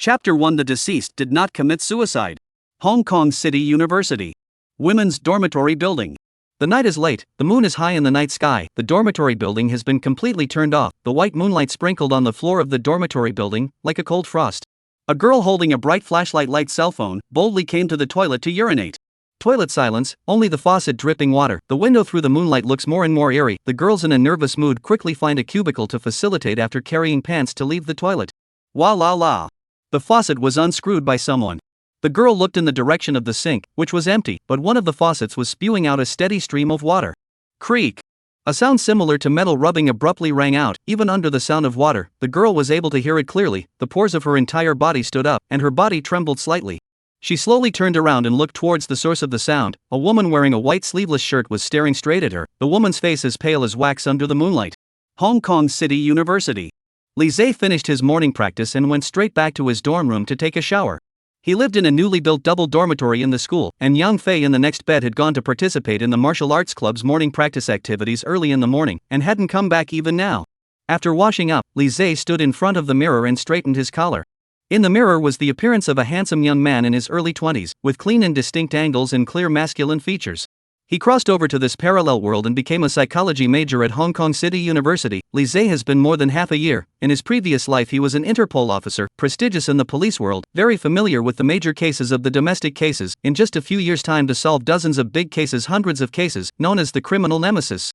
Chapter 1: The deceased did not commit suicide. Hong Kong City University. Women's Dormitory Building. The night is late, the moon is high in the night sky, the dormitory building has been completely turned off, the white moonlight sprinkled on the floor of the dormitory building, like a cold frost. A girl holding a bright flashlight light cell phone boldly came to the toilet to urinate. Toilet silence, only the faucet dripping water. The window through the moonlight looks more and more eerie. The girls in a nervous mood quickly find a cubicle to facilitate after carrying pants to leave the toilet. Wa la la. The faucet was unscrewed by someone. The girl looked in the direction of the sink, which was empty, but one of the faucets was spewing out a steady stream of water. Creak. A sound similar to metal rubbing abruptly rang out. Even under the sound of water, the girl was able to hear it clearly. The pores of her entire body stood up, and her body trembled slightly. She slowly turned around and looked towards the source of the sound. A woman wearing a white sleeveless shirt was staring straight at her, the woman's face as pale as wax under the moonlight. Hong Kong City University. Li Zhe finished his morning practice and went straight back to his dorm room to take a shower. He lived in a newly built double dormitory in the school, and Yang Fei in the next bed had gone to participate in the martial arts club's morning practice activities early in the morning, and hadn't come back even now. After washing up, Li Zhe stood in front of the mirror and straightened his collar. In the mirror was the appearance of a handsome young man in his early 20s, with clean and distinct angles and clear masculine features. He crossed over to this parallel world and became a psychology major at Hong Kong City University. Li Zhe has been more than half a year. In his previous life he was an Interpol officer, prestigious in the police world, very familiar with the major cases of the domestic cases, in just a few years' time to solve dozens of big cases, hundreds of cases, known as the criminal nemesis.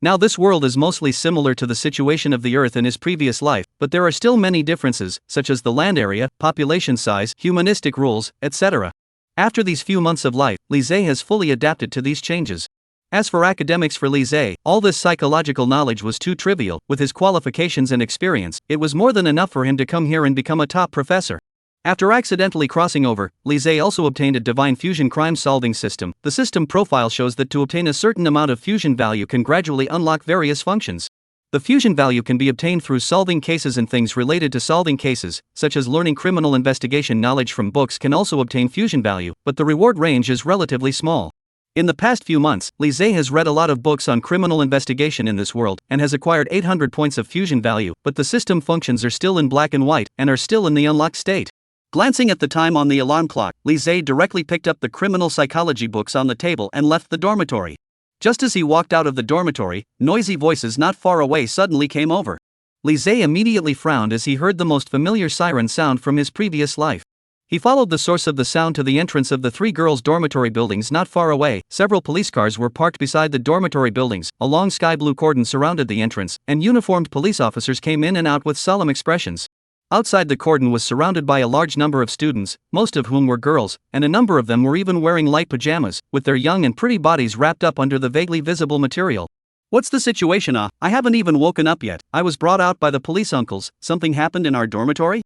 Now this world is mostly similar to the situation of the Earth in his previous life, but there are still many differences, such as the land area, population size, humanistic rules, etc. After these few months of life, Li Zhe has fully adapted to these changes. As for academics for Li Zhe, all this psychological knowledge was too trivial. With his qualifications and experience, it was more than enough for him to come here and become a top professor. After accidentally crossing over, Li Zhe also obtained a divine fusion crime-solving system. The system profile shows that to obtain a certain amount of fusion value can gradually unlock various functions. The fusion value can be obtained through solving cases, and things related to solving cases, such as learning criminal investigation knowledge from books, can also obtain fusion value, but the reward range is relatively small. In the past few months, Li Zhe has read a lot of books on criminal investigation in this world, and has acquired 800 points of fusion value, but the system functions are still in black and white, and are still in the unlocked state. Glancing at the time on the alarm clock, Li Zhe directly picked up the criminal psychology books on the table and left the dormitory. Just as he walked out of the dormitory, noisy voices not far away suddenly came over. Li Zhe immediately frowned as he heard the most familiar siren sound from his previous life. He followed the source of the sound to the entrance of the three girls' dormitory buildings not far away. Several police cars were parked beside the dormitory buildings, a long sky blue cordon surrounded the entrance, and uniformed police officers came in and out with solemn expressions. Outside the cordon was surrounded by a large number of students, most of whom were girls, and a number of them were even wearing light pajamas, with their young and pretty bodies wrapped up under the vaguely visible material. What's the situation? I haven't even woken up yet. I was brought out by the police uncles. Something happened in our dormitory?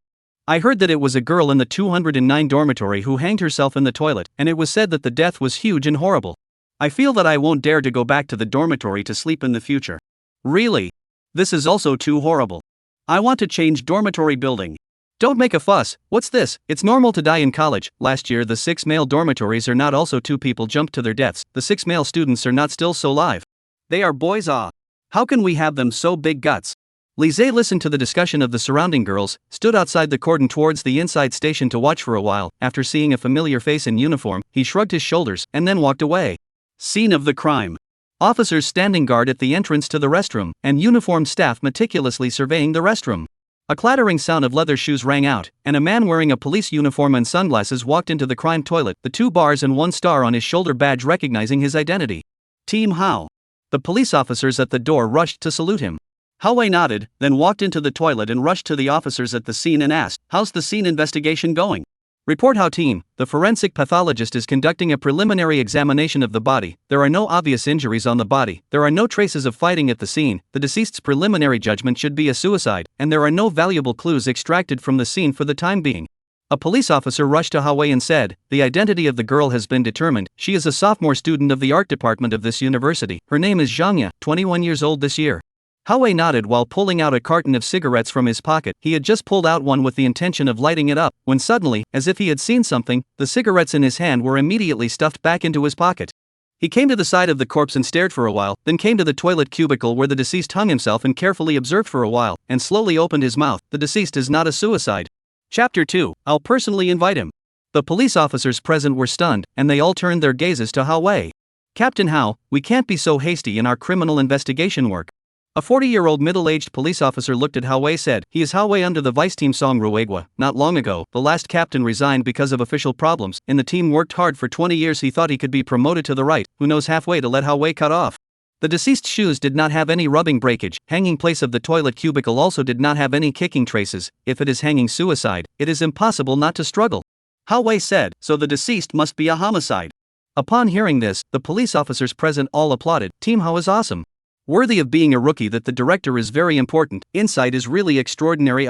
I heard that it was a girl in the 209 dormitory who hanged herself in the toilet, and it was said that the death was huge and horrible. I feel that I won't dare to go back to the dormitory to sleep in the future. Really? This is also too horrible. I want to change dormitory building. Don't make a fuss. What's this? It's normal to die in college. Last year the 6 male dormitories are not also 2 people jumped to their deaths. The 6 male students are not still so live. They are boys. How can we have them so big guts? Li Zhe listened to the discussion of the surrounding girls, stood outside the cordon towards the inside station to watch for a while. After seeing a familiar face in uniform, he shrugged his shoulders and then walked away. Scene of the crime. Officers standing guard at the entrance to the restroom, and uniformed staff meticulously surveying the restroom. A clattering sound of leather shoes rang out, and a man wearing a police uniform and sunglasses walked into the crime toilet, the 2 bars and 1 star on his shoulder badge recognizing his identity. Team Hao. The police officers at the door rushed to salute him. Hao nodded, then walked into the toilet and rushed to the officers at the scene and asked, "How's the scene investigation going?" Report Hao team, the forensic pathologist is conducting a preliminary examination of the body. There are no obvious injuries on the body, there are no traces of fighting at the scene, the deceased's preliminary judgment should be a suicide, and there are no valuable clues extracted from the scene for the time being. A police officer rushed to Hao and said, "The identity of the girl has been determined. She is a sophomore student of the art department of this university. Her name is Zhangya, 21 years old this year." Hao nodded while pulling out a carton of cigarettes from his pocket. He had just pulled out one with the intention of lighting it up, when suddenly, as if he had seen something, the cigarettes in his hand were immediately stuffed back into his pocket. He came to the side of the corpse and stared for a while, then came to the toilet cubicle where the deceased hung himself and carefully observed for a while, and slowly opened his mouth. The deceased is not a suicide. Chapter 2, I'll personally invite him. The police officers present were stunned, and they all turned their gazes to Hao Wei. Captain Hao, we can't be so hasty in our criminal investigation work. A 40-year-old middle-aged police officer looked at Hao Wei said, he is Hao Wei under the vice team Song Ruegwa. Not long ago, the last captain resigned because of official problems, and the team worked hard for 20 years. He thought he could be promoted to the right, who knows, halfway to let Hao Wei cut off. The deceased's shoes did not have any rubbing breakage, hanging place of the toilet cubicle also did not have any kicking traces. If it is hanging suicide, it is impossible not to struggle. Hao Wei said, so the deceased must be a homicide. Upon hearing this, the police officers present all applauded. Team Hao is awesome. Worthy of being a rookie. That the director is very important, insight is really extraordinary.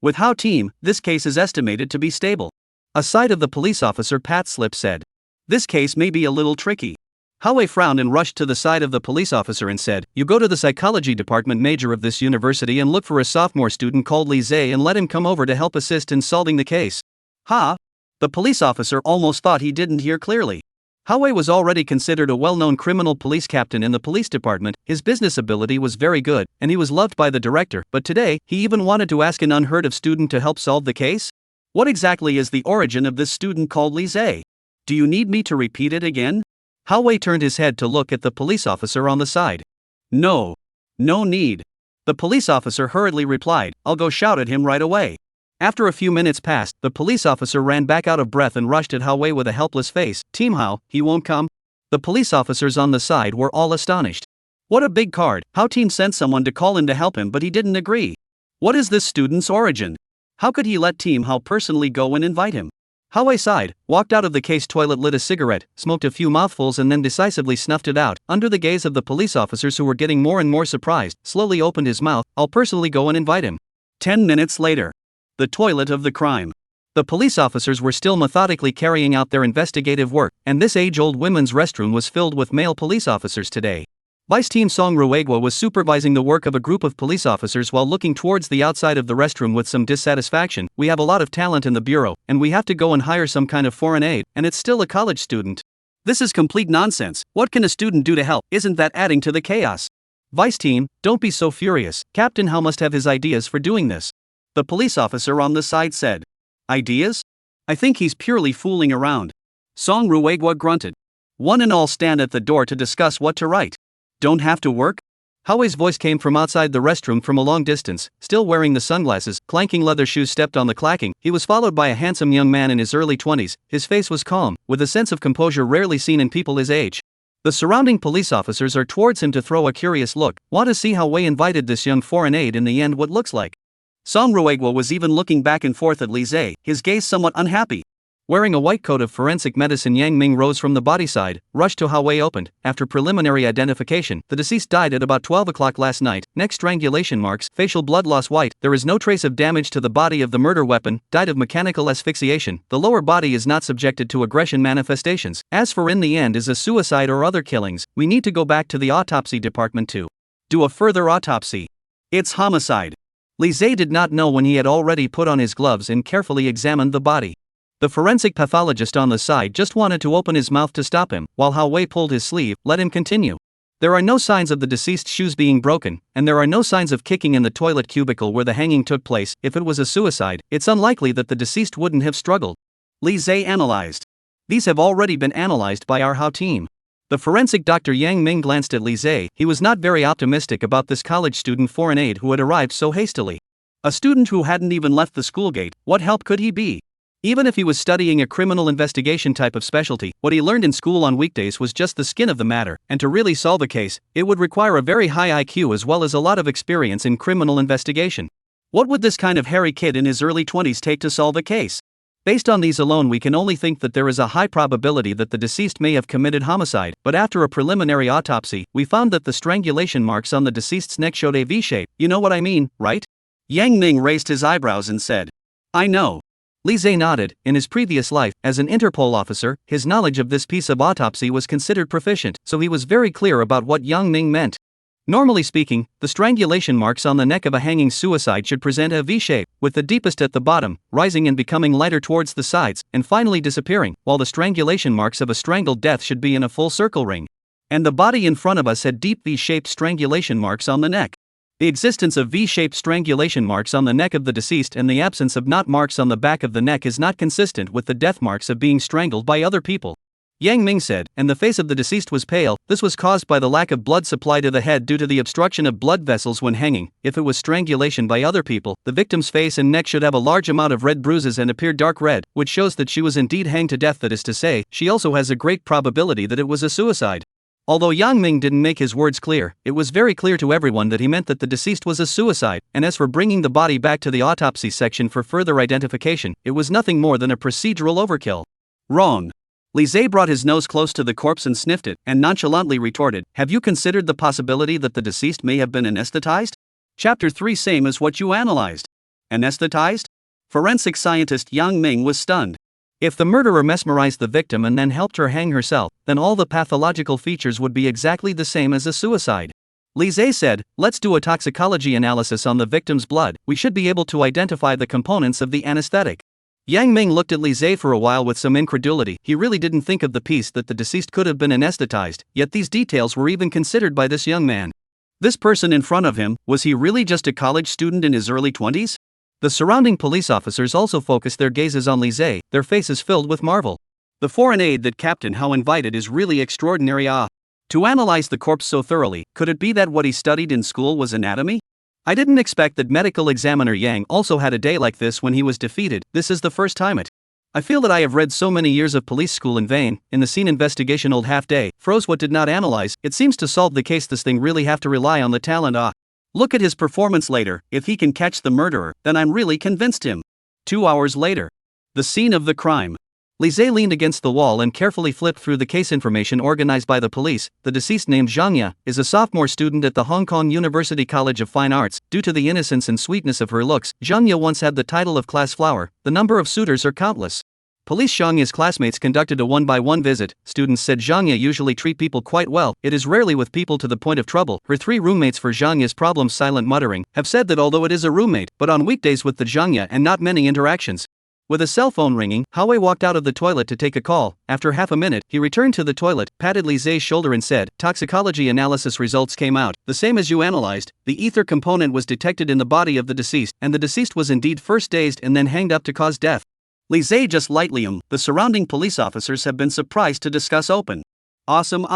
With Hao team, this case is estimated to be stable. Aside of the police officer, Pat Slip said. This case may be a little tricky. Hao Wei frowned and rushed to the side of the police officer and said, you go to the psychology department major of this university and look for a sophomore student called Li Zhe and let him come over to help assist in solving the case. Ha! The police officer almost thought he didn't hear clearly. Hao Wei was already considered a well-known criminal police captain in the police department, his business ability was very good, and he was loved by the director, but today, he even wanted to ask an unheard-of student to help solve the case? What exactly is the origin of this student called Li Zhe? Do you need me to repeat it again? Hao Wei turned his head to look at the police officer on the side. No. No need. The police officer hurriedly replied, I'll go shout at him right away. After a few minutes passed, the police officer ran back out of breath and rushed at Hao Wei with a helpless face. Team Hao, he won't come? The police officers on the side were all astonished. What a big card. Hao team sent someone to call in to help him, but he didn't agree. What is this student's origin? How could he let Team Hao personally go and invite him? Hao Wei sighed, walked out of the case toilet, lit a cigarette, smoked a few mouthfuls and then decisively snuffed it out. Under the gaze of the police officers who were getting more and more surprised, slowly opened his mouth. I'll personally go and invite him. 10 minutes later. The toilet of the crime. The police officers were still methodically carrying out their investigative work, and this age-old women's restroom was filled with male police officers today. Vice Team Song Ruegwa was supervising the work of a group of police officers while looking towards the outside of the restroom with some dissatisfaction. We have a lot of talent in the bureau, and we have to go and hire some kind of foreign aid, and it's still a college student. This is complete nonsense. What can a student do to help? Isn't that adding to the chaos? Vice Team, don't be so furious. Captain Hao must have his ideas for doing this. The police officer on the side said. Ideas? I think he's purely fooling around. Song Ruegwa grunted. One and all stand at the door to discuss what to write. Don't have to work? Hao Wei's voice came from outside the restroom from a long distance, still wearing the sunglasses, clanking leather shoes stepped on the clacking. He was followed by a handsome young man in his early 20s, his face was calm, with a sense of composure rarely seen in people his age. The surrounding police officers are towards him to throw a curious look, want to see how Wei invited this young foreign aide in the end what looks like. Song Ruegwa was even looking back and forth at Li Zhe, his gaze somewhat unhappy. Wearing a white coat of forensic medicine, Yang Ming rose from the body side, rushed to Hao Wei, opened. After preliminary identification, the deceased died at about 12 o'clock last night. Neck strangulation marks, facial blood loss white. There is no trace of damage to the body of the murder weapon. Died of mechanical asphyxiation. The lower body is not subjected to aggression manifestations. As for in the end is a suicide or other killings, we need to go back to the autopsy department to do a further autopsy. It's homicide. Li Zhe did not know when he had already put on his gloves and carefully examined the body. The forensic pathologist on the side just wanted to open his mouth to stop him, while Hao Wei pulled his sleeve, let him continue. There are no signs of the deceased's shoes being broken, and there are no signs of kicking in the toilet cubicle where the hanging took place. If it was a suicide, it's unlikely that the deceased wouldn't have struggled. Li Zhe analyzed. These have already been analyzed by our Hao team. The forensic Dr. Yang Ming glanced at Li Zhe. He was not very optimistic about this college student foreign aide who had arrived so hastily. A student who hadn't even left the school gate, what help could he be? Even if he was studying a criminal investigation type of specialty, what he learned in school on weekdays was just the skin of the matter, and to really solve a case, it would require a very high IQ as well as a lot of experience in criminal investigation. What would this kind of hairy kid in his early 20s take to solve a case? Based on these alone, we can only think that there is a high probability that the deceased may have committed homicide, but after a preliminary autopsy, we found that the strangulation marks on the deceased's neck showed a V-shape. You know what I mean, right? Yang Ming raised his eyebrows and said, I know. Li Zhe nodded. In his previous life, as an Interpol officer, his knowledge of this piece of autopsy was considered proficient, so he was very clear about what Yang Ming meant. Normally speaking, the strangulation marks on the neck of a hanging suicide should present a V-shape, with the deepest at the bottom, rising and becoming lighter towards the sides, and finally disappearing, while the strangulation marks of a strangled death should be in a full circle ring. And the body in front of us had deep V-shaped strangulation marks on the neck. The existence of V-shaped strangulation marks on the neck of the deceased and the absence of knot marks on the back of the neck is not consistent with the death marks of being strangled by other people. Yang Ming said, and the face of the deceased was pale. This was caused by the lack of blood supply to the head due to the obstruction of blood vessels when hanging. If it was strangulation by other people, the victim's face and neck should have a large amount of red bruises and appear dark red, which shows that she was indeed hanged to death. That is to say, she also has a great probability that it was a suicide. Although Yang Ming didn't make his words clear, it was very clear to everyone that he meant that the deceased was a suicide, and as for bringing the body back to the autopsy section for further identification, it was nothing more than a procedural overkill. Wrong. Li Zhe brought his nose close to the corpse and sniffed it, and nonchalantly retorted, "Have you considered the possibility that the deceased may have been anesthetized?" Chapter 3. Same as what you analyzed. Anesthetized? Forensic scientist Yang Ming was stunned. If the murderer mesmerized the victim and then helped her hang herself, then all the pathological features would be exactly the same as a suicide. Li Zhe said, "Let's do a toxicology analysis on the victim's blood. We should be able to identify the components of the anesthetic." Yang Ming looked at Li Zhe for a while with some incredulity. He really didn't think of the piece that the deceased could have been anesthetized, yet these details were even considered by this young man. This person in front of him, was he really just a college student in his early 20s? The surrounding police officers also focused their gazes on Li Zhe, their faces filled with marvel. The foreign aid that Captain Hao invited is really extraordinary. To analyze the corpse so thoroughly, could it be that what he studied in school was anatomy? I didn't expect that medical examiner Yang also had a day like this when he was defeated. This is the first time it. I feel that I have read so many years of police school in vain. In the scene investigation old half day, froze what did not analyze. It seems to solve the case. This thing really have to rely on the talent. Look at his performance later. If he can catch the murderer, then I'm really convinced him. 2 hours later. The scene of the crime. Li Zhe leaned against the wall and carefully flipped through the case information organized by the police. The deceased, named Zhang Ye, is a sophomore student at the Hong Kong University College of Fine Arts. Due to the innocence and sweetness of her looks, Zhang Ye once had the title of class flower. The number of suitors are countless. Police Zhang Ye's classmates conducted a one-by-one visit. Students said Zhang Ye usually treat people quite well. It is rarely with people to the point of trouble. Her 3 roommates for Zhang Ye's problems, silent muttering, have said that although it is a roommate, but on weekdays with the Zhang Ye and not many interactions. With a cell phone ringing, Hao walked out of the toilet to take a call. After half a minute, he returned to the toilet, patted Li Zhe's shoulder and said, "Toxicology analysis results came out, the same as you analyzed. The ether component was detected in the body of the deceased, and the deceased was indeed first dazed and then hanged up to cause death." Li Zhe just lightly The surrounding police officers have been surprised to discuss open. Awesome.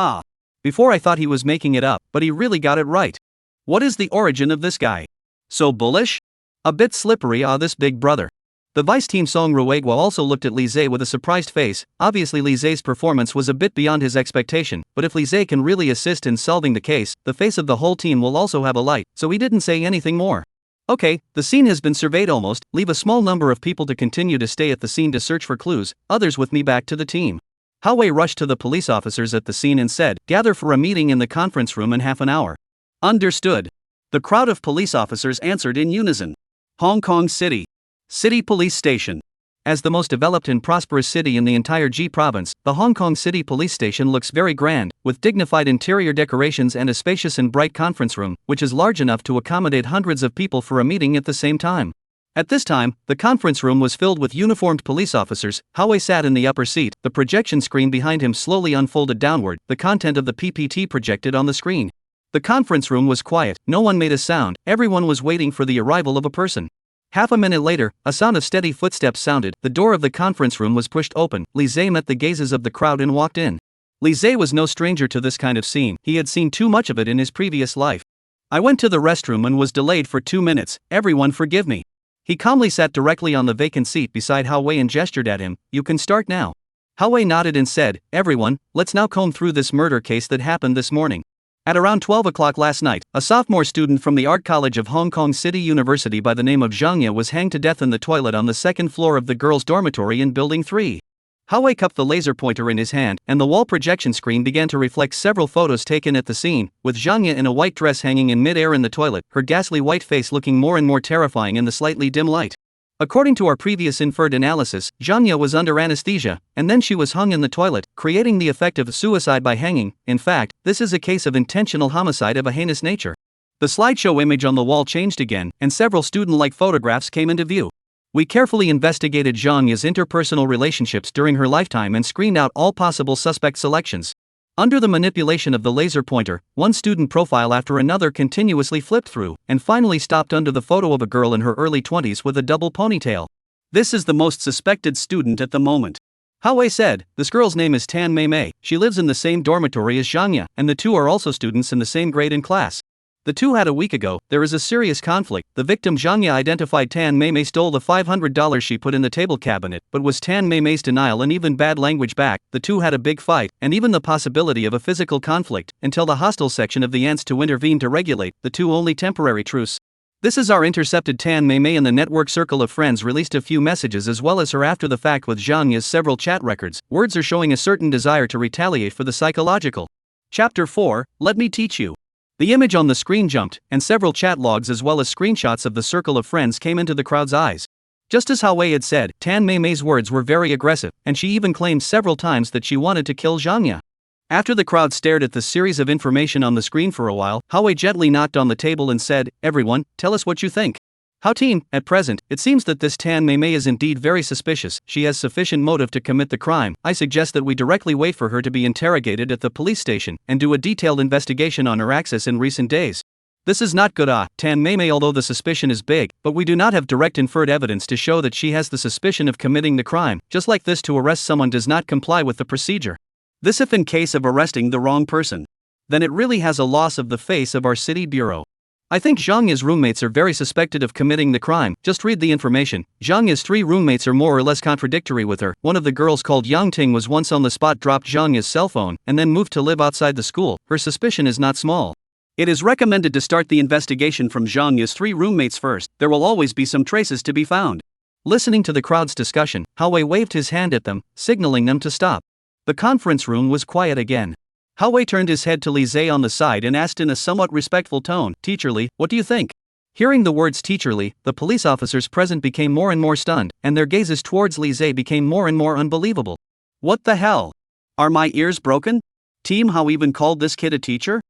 Before I thought he was making it up, but he really got it right. What is the origin of this guy? So bullish? A bit slippery. This big brother. The vice team Song Ruegwa also looked at Li Zhe with a surprised face. Obviously Li Zhe's performance was a bit beyond his expectation, but if Li Zhe can really assist in solving the case, the face of the whole team will also have a light, so he didn't say anything more. Okay, the scene has been surveyed almost. Leave a small number of people to continue to stay at the scene to search for clues, others with me back to the team. Hao rushed to the police officers at the scene and said, "Gather for a meeting in the conference room in half an hour." Understood. The crowd of police officers answered in unison. Hong Kong City. City Police Station. As the most developed and prosperous city in the entire G province, the Hong Kong City Police Station looks very grand, with dignified interior decorations and a spacious and bright conference room, which is large enough to accommodate hundreds of people for a meeting at the same time. At this time, the conference room was filled with uniformed police officers. Hao sat in the upper seat, the projection screen behind him slowly unfolded downward, the content of the PPT projected on the screen. The conference room was quiet, no one made a sound, everyone was waiting for the arrival of a person. Half a minute later, a sound of steady footsteps sounded. The door of the conference room was pushed open. Li Zhe met the gazes of the crowd and walked in. Li Zhe was no stranger to this kind of scene. He had seen too much of it in his previous life. "I went to the restroom and was delayed for 2 minutes. Everyone forgive me." He calmly sat directly on the vacant seat beside Hao and gestured at him. "You can start now." Hao nodded and said, "Everyone, let's now comb through this murder case that happened this morning. At around 12 o'clock last night, a sophomore student from the Art College of Hong Kong City University by the name of Zhang Ye was hanged to death in the toilet on the 2nd floor of the girls' dormitory in Building 3. Hao cupped the laser pointer in his hand, and the wall projection screen began to reflect several photos taken at the scene, with Zhang Ye in a white dress hanging in mid-air in the toilet, her ghastly white face looking more and more terrifying in the slightly dim light. According to our previous inferred analysis, Zhang Ye was under anesthesia, and then she was hung in the toilet, creating the effect of suicide by hanging. In fact, this is a case of intentional homicide of a heinous nature. The slideshow image on the wall changed again, and several student-like photographs came into view. We carefully investigated Zhang Ye's interpersonal relationships during her lifetime and screened out all possible suspect selections. Under the manipulation of the laser pointer, one student profile after another continuously flipped through, and finally stopped under the photo of a girl in her early 20s with a double ponytail. This is the most suspected student at the moment. Hao said, this girl's name is Tan Mei. She lives in the same dormitory as Zhang, and the two are also students in the same grade in class. The two had a week ago. There is a serious conflict. The victim Zhang identified Tan Mei stole the $500 she put in the table cabinet, but was Tan Mei's denial and even bad language back. The two had a big fight, and even the possibility of a physical conflict, until the hostile section of the ants to intervene to regulate the two only temporary truce. This is our intercepted Tan Mei in the network circle of friends released a few messages as well as her after the fact with Zhang's several chat records. Words are showing a certain desire to retaliate for the psychological. Chapter 4, Let Me Teach You. The image on the screen jumped, and several chat logs as well as screenshots of the circle of friends came into the crowd's eyes. Just as Hao had said, Tan Mei's words were very aggressive, and she even claimed several times that she wanted to kill Zhang. After the crowd stared at the series of information on the screen for a while, Hao gently knocked on the table and said, everyone, tell us what you think. Hao team, at present, it seems that this Tan Mei is indeed very suspicious. She has sufficient motive to commit the crime. I suggest that we directly wait for her to be interrogated at the police station, and do a detailed investigation on her access in recent days. This is not good. Tan Mei, although the suspicion is big, but we do not have direct inferred evidence to show that she has the suspicion of committing the crime. Just like this, to arrest someone does not comply with the procedure. This if in case of arresting the wrong person. Then it really has a loss of the face of our city bureau. I think Zhang's roommates are very suspected of committing the crime. Just read the information. Zhang's 3 roommates are more or less contradictory with her. One of the girls called Yang Ting was once on the spot, dropped Zhang's cell phone, and then moved to live outside the school. Her suspicion is not small. It is recommended to start the investigation from Zhang's 3 roommates first. There will always be some traces to be found. Listening to the crowd's discussion, Hao waved his hand at them, signaling them to stop. The conference room was quiet again. Hao turned his head to Li Zhe on the side and asked in a somewhat respectful tone, Teacher what do you think? Hearing the words Teacher the police officers present became more and more stunned, and their gazes towards Li Zhe became more and more unbelievable. What the hell? Are my ears broken? Team Hao even called this kid a teacher?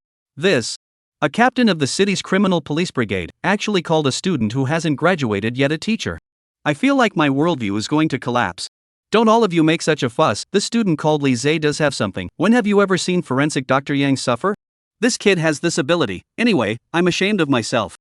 A captain of the city's criminal police brigade, actually called a student who hasn't graduated yet a teacher. I feel like my worldview is going to collapse. Don't all of you make such a fuss. This student called Li Zhe does have something. When have you ever seen forensic Dr. Yang suffer? This kid has this ability. Anyway, I'm ashamed of myself.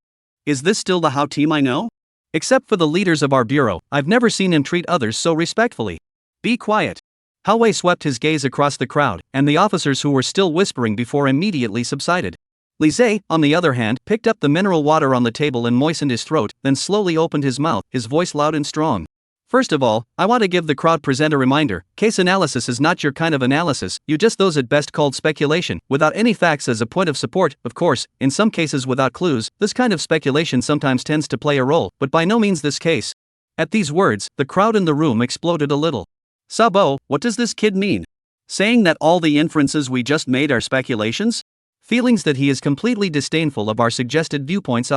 Is this still the Hao team I know? Except for the leaders of our bureau, I've never seen him treat others so respectfully. Be quiet. Hao swept his gaze across the crowd, and the officers who were still whispering before immediately subsided. Li Zhe, on the other hand, picked up the mineral water on the table and moistened his throat, then slowly opened his mouth, his voice loud and strong. First of all, I want to give the crowd present a reminder. Case analysis is not your kind of analysis, you just those at best called speculation, without any facts as a point of support. Of course, in some cases without clues, this kind of speculation sometimes tends to play a role, but by no means this case. At these words, the crowd in the room exploded a little. Sabo, what does this kid mean? Saying that all the inferences we just made are speculations? Feelings that he is completely disdainful of our suggested viewpoints.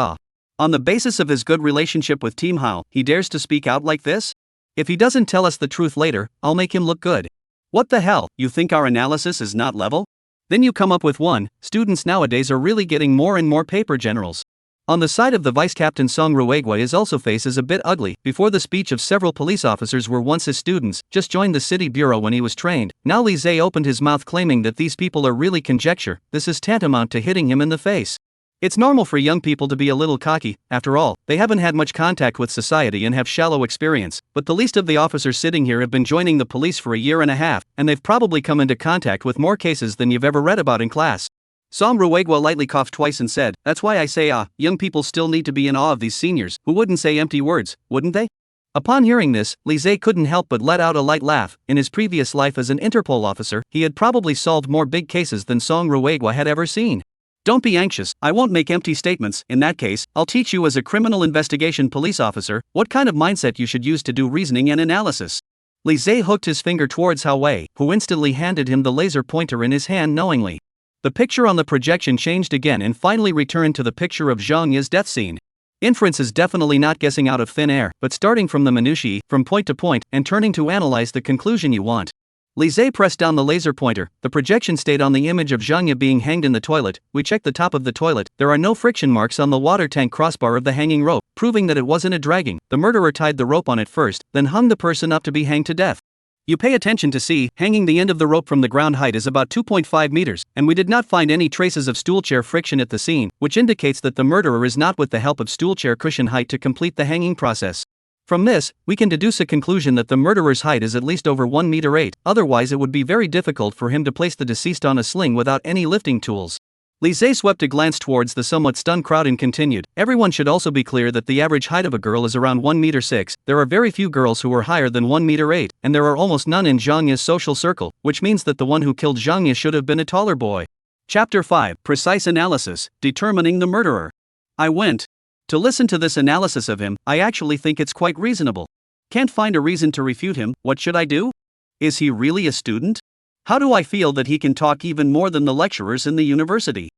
On the basis of his good relationship with Team Hao, he dares to speak out like this? If he doesn't tell us the truth later, I'll make him look good. What the hell, you think our analysis is not level? Then you come up with one. Students nowadays are really getting more and more paper generals. On the side of the vice captain, Song Ruegwa his also face is a bit ugly. Before the speech of several police officers were once his students, just joined the city bureau when he was trained. Now Li Zhe opened his mouth claiming that these people are really conjecture. This is tantamount to hitting him in the face. It's normal for young people to be a little cocky. After all, they haven't had much contact with society and have shallow experience. But the least of the officers sitting here have been joining the police for a year and a half, and they've probably come into contact with more cases than you've ever read about in class. Song Ruegwa lightly coughed twice and said, that's why I say young people still need to be in awe of these seniors, who wouldn't say empty words, wouldn't they? Upon hearing this, Li Zhe couldn't help but let out a light laugh. In his previous life as an Interpol officer, he had probably solved more big cases than Song Ruegwa had ever seen. Don't be anxious, I won't make empty statements. In that case, I'll teach you as a criminal investigation police officer, what kind of mindset you should use to do reasoning and analysis. Li Zhe hooked his finger towards Hao Wei, who instantly handed him the laser pointer in his hand knowingly. The picture on the projection changed again and finally returned to the picture of Zhang Yi's death scene. Inference is definitely not guessing out of thin air, but starting from the minutiae, from point to point, and turning to analyze the conclusion you want. Li Zhe pressed down the laser pointer. The projection stayed on the image of Zhang Yi being hanged in the toilet. We checked the top of the toilet. There are no friction marks on the water tank crossbar of the hanging rope, proving that it wasn't a dragging. The murderer tied the rope on it first, then hung the person up to be hanged to death. You pay attention to see, hanging the end of the rope from the ground height is about 2.5 meters, and we did not find any traces of stoolchair friction at the scene, which indicates that the murderer is not with the help of stoolchair cushion height to complete the hanging process. From this, we can deduce a conclusion that the murderer's height is at least over 1 meter 8, otherwise it would be very difficult for him to place the deceased on a sling without any lifting tools. Lise swept a glance towards the somewhat stunned crowd and continued, everyone should also be clear that the average height of a girl is around 1 meter 6, there are very few girls who are higher than 1 meter 8, and there are almost none in Zhang Ye's social circle, which means that the one who killed Zhang Ye should have been a taller boy. Chapter 5, Precise Analysis, Determining the Murderer. I went to listen to this analysis of him. I actually think it's quite reasonable. Can't find a reason to refute him. What should I do? Is he really a student? How do I feel that he can talk even more than the lecturers in the university?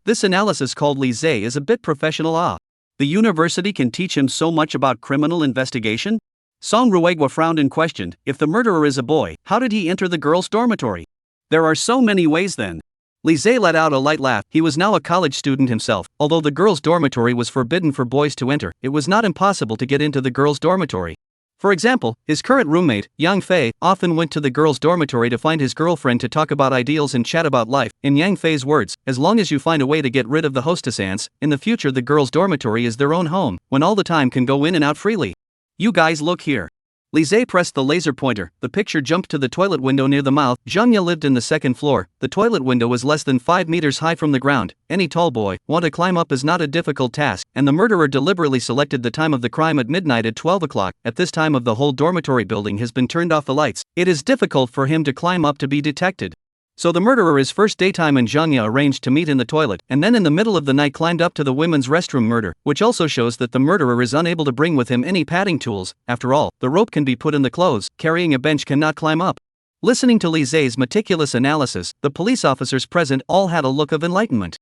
This analysis called Lise is a bit professional. The university can teach him so much about criminal investigation? Song Ruegwa frowned and questioned, if the murderer is a boy, how did he enter the girls' dormitory? There are so many ways then. Lise let out a light laugh. He was now a college student himself. Although the girls' dormitory was forbidden for boys to enter, it was not impossible to get into the girls' dormitory. For example, his current roommate, Yang Fei, often went to the girls' dormitory to find his girlfriend to talk about ideals and chat about life. In Yang Fei's words, as long as you find a way to get rid of the hostess ants, in the future the girls' dormitory is their own home, when all the time can go in and out freely. You guys look here. Lise pressed the laser pointer, the picture jumped to the toilet window near the mouth. Zhang Ye lived in the second floor, the toilet window was less than 5 meters high from the ground, any tall boy want to climb up is not a difficult task, and the murderer deliberately selected the time of the crime at midnight at 12 o'clock, at this time of the whole dormitory building has been turned off the lights, it is difficult for him to climb up to be detected. So the murderer is first daytime and Zhang Ye arranged to meet in the toilet, and then in the middle of the night climbed up to the women's restroom murder, which also shows that the murderer is unable to bring with him any padding tools. After all, the rope can be put in the clothes, carrying a bench cannot climb up. Listening to Lise's meticulous analysis, the police officers present all had a look of enlightenment.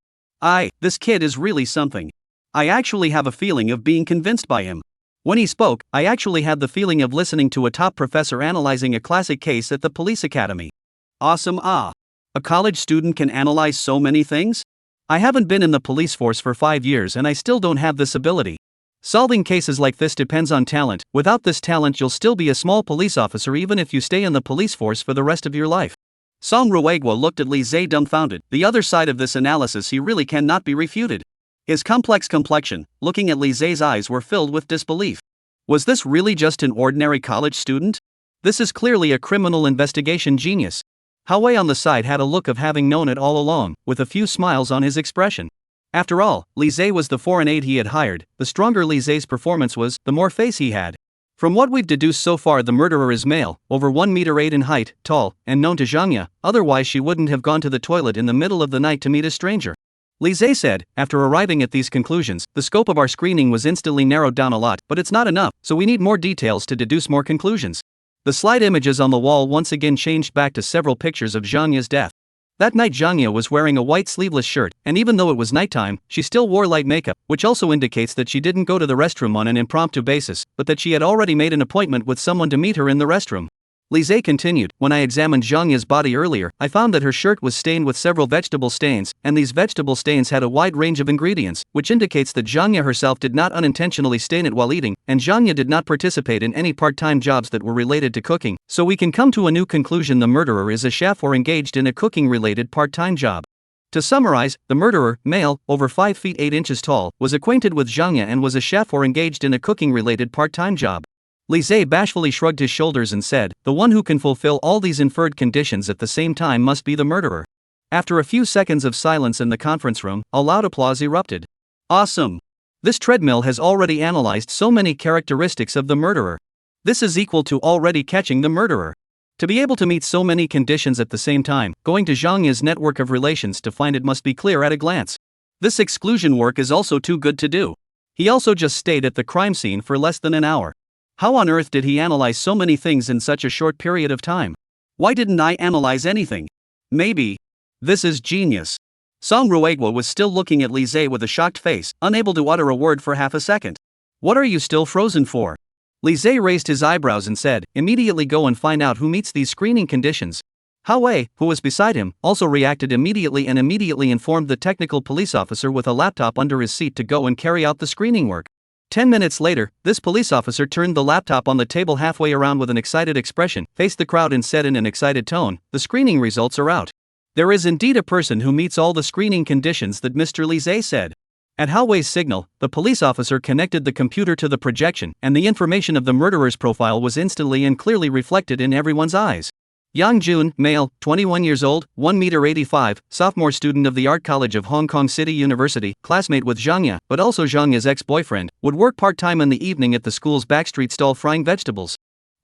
This kid is really something. I actually have a feeling of being convinced by him. When he spoke, I actually had the feeling of listening to a top professor analyzing a classic case at the police academy. Awesome. A college student can analyze so many things? I haven't been in the police force for 5 years and I still don't have this ability. Solving cases like this depends on talent. Without this talent you'll still be a small police officer even if you stay in the police force for the rest of your life. Song Ruegwa looked at Lise dumbfounded. The other side of this analysis he really cannot be refuted. His complex complexion, looking at Lise's eyes were filled with disbelief. Was this really just an ordinary college student? This is clearly a criminal investigation genius. Hawei on the side had a look of having known it all along, with a few smiles on his expression. After all, Lise was the foreign aide he had hired. The stronger Lise's performance was, the more face he had. From what we've deduced so far, the murderer is male, over 1 meter 8 in height, tall, and known to Zhang Ye, otherwise she wouldn't have gone to the toilet in the middle of the night to meet a stranger. Lise said, after arriving at these conclusions, the scope of our screening was instantly narrowed down a lot, but it's not enough, so we need more details to deduce more conclusions. The slide images on the wall once again changed back to several pictures of Zhang Ye's death. That night Zhang Ye was wearing a white sleeveless shirt, and even though it was nighttime, she still wore light makeup, which also indicates that she didn't go to the restroom on an impromptu basis, but that she had already made an appointment with someone to meet her in the restroom. Lise continued, when I examined Zhang Ye's body earlier, I found that her shirt was stained with several vegetable stains, and these vegetable stains had a wide range of ingredients, which indicates that Zhang Ye herself did not unintentionally stain it while eating, and Zhang Ye did not participate in any part-time jobs that were related to cooking, so we can come to a new conclusion: the murderer is a chef or engaged in a cooking-related part-time job. To summarize, the murderer, male, over 5 feet 8 inches tall, was acquainted with Zhang Ye and was a chef or engaged in a cooking-related part-time job. Lise bashfully shrugged his shoulders and said, the one who can fulfill all these inferred conditions at the same time must be the murderer. After a few seconds of silence in the conference room, a loud applause erupted. Awesome! This treadmill has already analyzed so many characteristics of the murderer. This is equal to already catching the murderer. To be able to meet so many conditions at the same time, going to Zhang Ye's network of relations to find it must be clear at a glance. This exclusion work is also too good to do. He also just stayed at the crime scene for less than an hour. How on earth did he analyze so many things in such a short period of time? Why didn't I analyze anything? Maybe. This is genius. Song Ruegwa was still looking at Lise with a shocked face, unable to utter a word for half a second. What are you still frozen for? Lise raised his eyebrows and said, immediately go and find out who meets these screening conditions. Hawei, who was beside him, also reacted immediately and immediately informed the technical police officer with a laptop under his seat to go and carry out the screening work. 10 minutes later, this police officer turned the laptop on the table halfway around with an excited expression, faced the crowd and said in an excited tone, "The screening results are out. There is indeed a person who meets all the screening conditions that Mr. Lise said." At Howei's signal, the police officer connected the computer to the projection, and the information of the murderer's profile was instantly and clearly reflected in everyone's eyes. Yang Jun, male, 21 years old, 1 m 85, sophomore student of the Art College of Hong Kong City University, classmate with Zhang Ye, but also Zhang Ye's ex-boyfriend, would work part-time in the evening at the school's backstreet stall frying vegetables.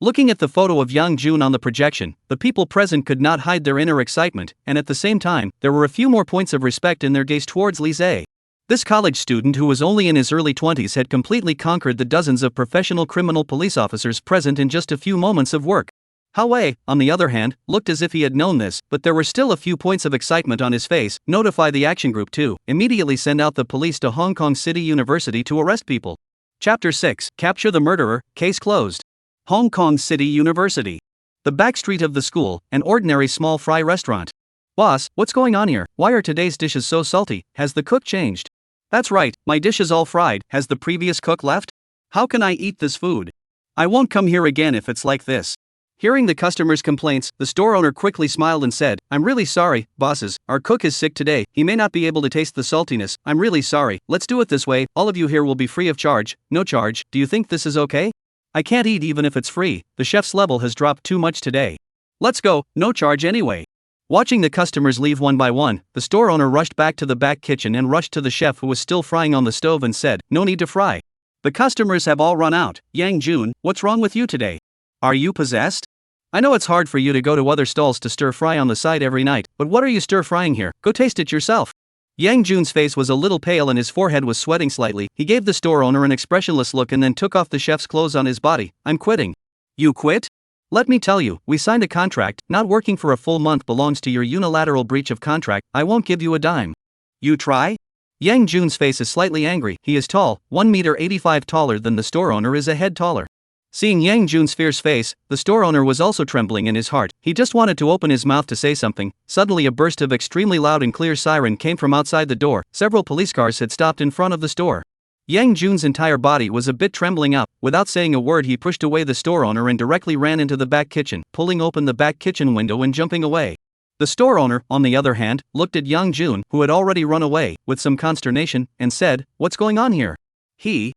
Looking at the photo of Yang Jun on the projection, the people present could not hide their inner excitement, and at the same time, there were a few more points of respect in their gaze towards Lise. This college student, who was only in his early 20s, had completely conquered the dozens of professional criminal police officers present in just a few moments of work. Howei, on the other hand, looked as if he had known this, but there were still a few points of excitement on his face. Notify the action group to immediately send out the police to Hong Kong City University to arrest people. Chapter 6, Capture the Murderer, Case Closed. Hong Kong City University. The backstreet of the school, an ordinary small fry restaurant. "Boss, what's going on here? Why are today's dishes so salty? Has the cook changed?" "That's right, my dish is all fried. Has the previous cook left? How can I eat this food? I won't come here again if it's like this." Hearing the customers' complaints, the store owner quickly smiled and said, "I'm really sorry, bosses, our cook is sick today, he may not be able to taste the saltiness. I'm really sorry. Let's do it this way, all of you here will be free of charge." "No charge, do you think this is okay? I can't eat even if it's free, the chef's level has dropped too much today." "Let's go, no charge anyway." Watching the customers leave one by one, the store owner rushed back to the back kitchen and rushed to the chef who was still frying on the stove and said, "No need to fry. The customers have all run out. Yang Jun, what's wrong with you today? Are you possessed? I know it's hard for you to go to other stalls to stir fry on the side every night, but what are you stir frying here? Go taste it yourself." Yang Jun's face was a little pale and his forehead was sweating slightly. He gave the store owner an expressionless look and then took off the chef's clothes on his body. "I'm quitting." "You quit? Let me tell you, we signed a contract. Not working for a full month belongs to your unilateral breach of contract. I won't give you a dime." "You try?" Yang Jun's face is slightly angry. He is tall, 1 m 85 taller than the store owner is a head taller. Seeing Yang Jun's fierce face, the store owner was also trembling in his heart. He just wanted to open his mouth to say something. Suddenly a burst of extremely loud and clear siren came from outside the door. Several police cars had stopped in front of the store. Yang Jun's entire body was a bit trembling up. Without saying a word, he pushed away the store owner and directly ran into the back kitchen, pulling open the back kitchen window and jumping away. The store owner, on the other hand, looked at Yang Jun, who had already run away, with some consternation, and said, "What's going on here? He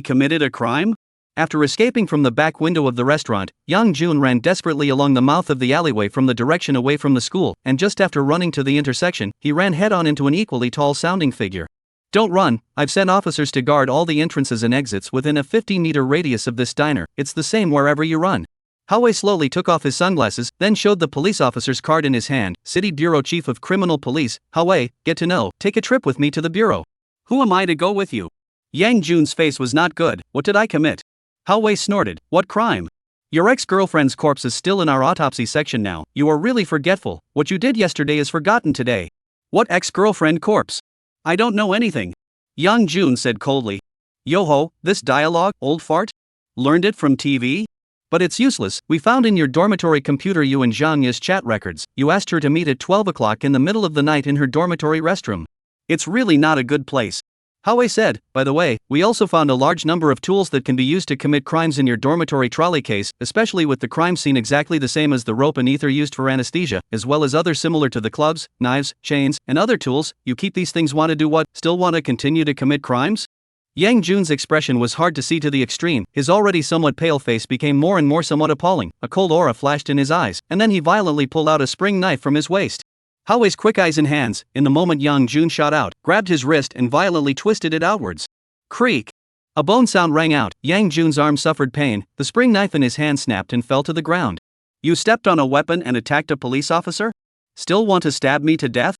committed a crime?" After escaping from the back window of the restaurant, Yang Jun ran desperately along the mouth of the alleyway from the direction away from the school, and just after running to the intersection, he ran head-on into an equally tall-sounding figure. "Don't run, I've sent officers to guard all the entrances and exits within a 15-meter radius of this diner. It's the same wherever you run." Howei slowly took off his sunglasses, then showed the police officer's card in his hand. "City Bureau Chief of Criminal Police, Howei, get to know, take a trip with me to the bureau." "Who am I to go with you?" Yang Jun's face was not good. "What did I commit?" Howei snorted. "What crime? Your ex-girlfriend's corpse is still in our autopsy section now. You are really forgetful. What you did yesterday is forgotten today." "What ex-girlfriend corpse? I don't know anything," Yang Jun said coldly. "Yoho, this dialogue, old fart? Learned it from TV? But it's useless. We found in your dormitory computer you and Zhang Ye's chat records. You asked her to meet at 12 o'clock in the middle of the night in her dormitory restroom. It's really not a good place." Howei said, "By the way, we also found a large number of tools that can be used to commit crimes in your dormitory trolley case, especially with the crime scene exactly the same as the rope and ether used for anesthesia, as well as others similar to the clubs, knives, chains, and other tools. You keep these things, want to do what? Still want to continue to commit crimes?" Yang Jun's expression was hard to see to the extreme. His already somewhat pale face became more and more somewhat appalling. A cold aura flashed in his eyes, and then he violently pulled out a spring knife from his waist. Howei's quick eyes and hands, in the moment Yang Jun shot out, grabbed his wrist and violently twisted it outwards. Creak! A bone sound rang out. Yang Jun's arm suffered pain. The spring knife in his hand snapped and fell to the ground. "You stepped on a weapon and attacked a police officer? Still want to stab me to death?"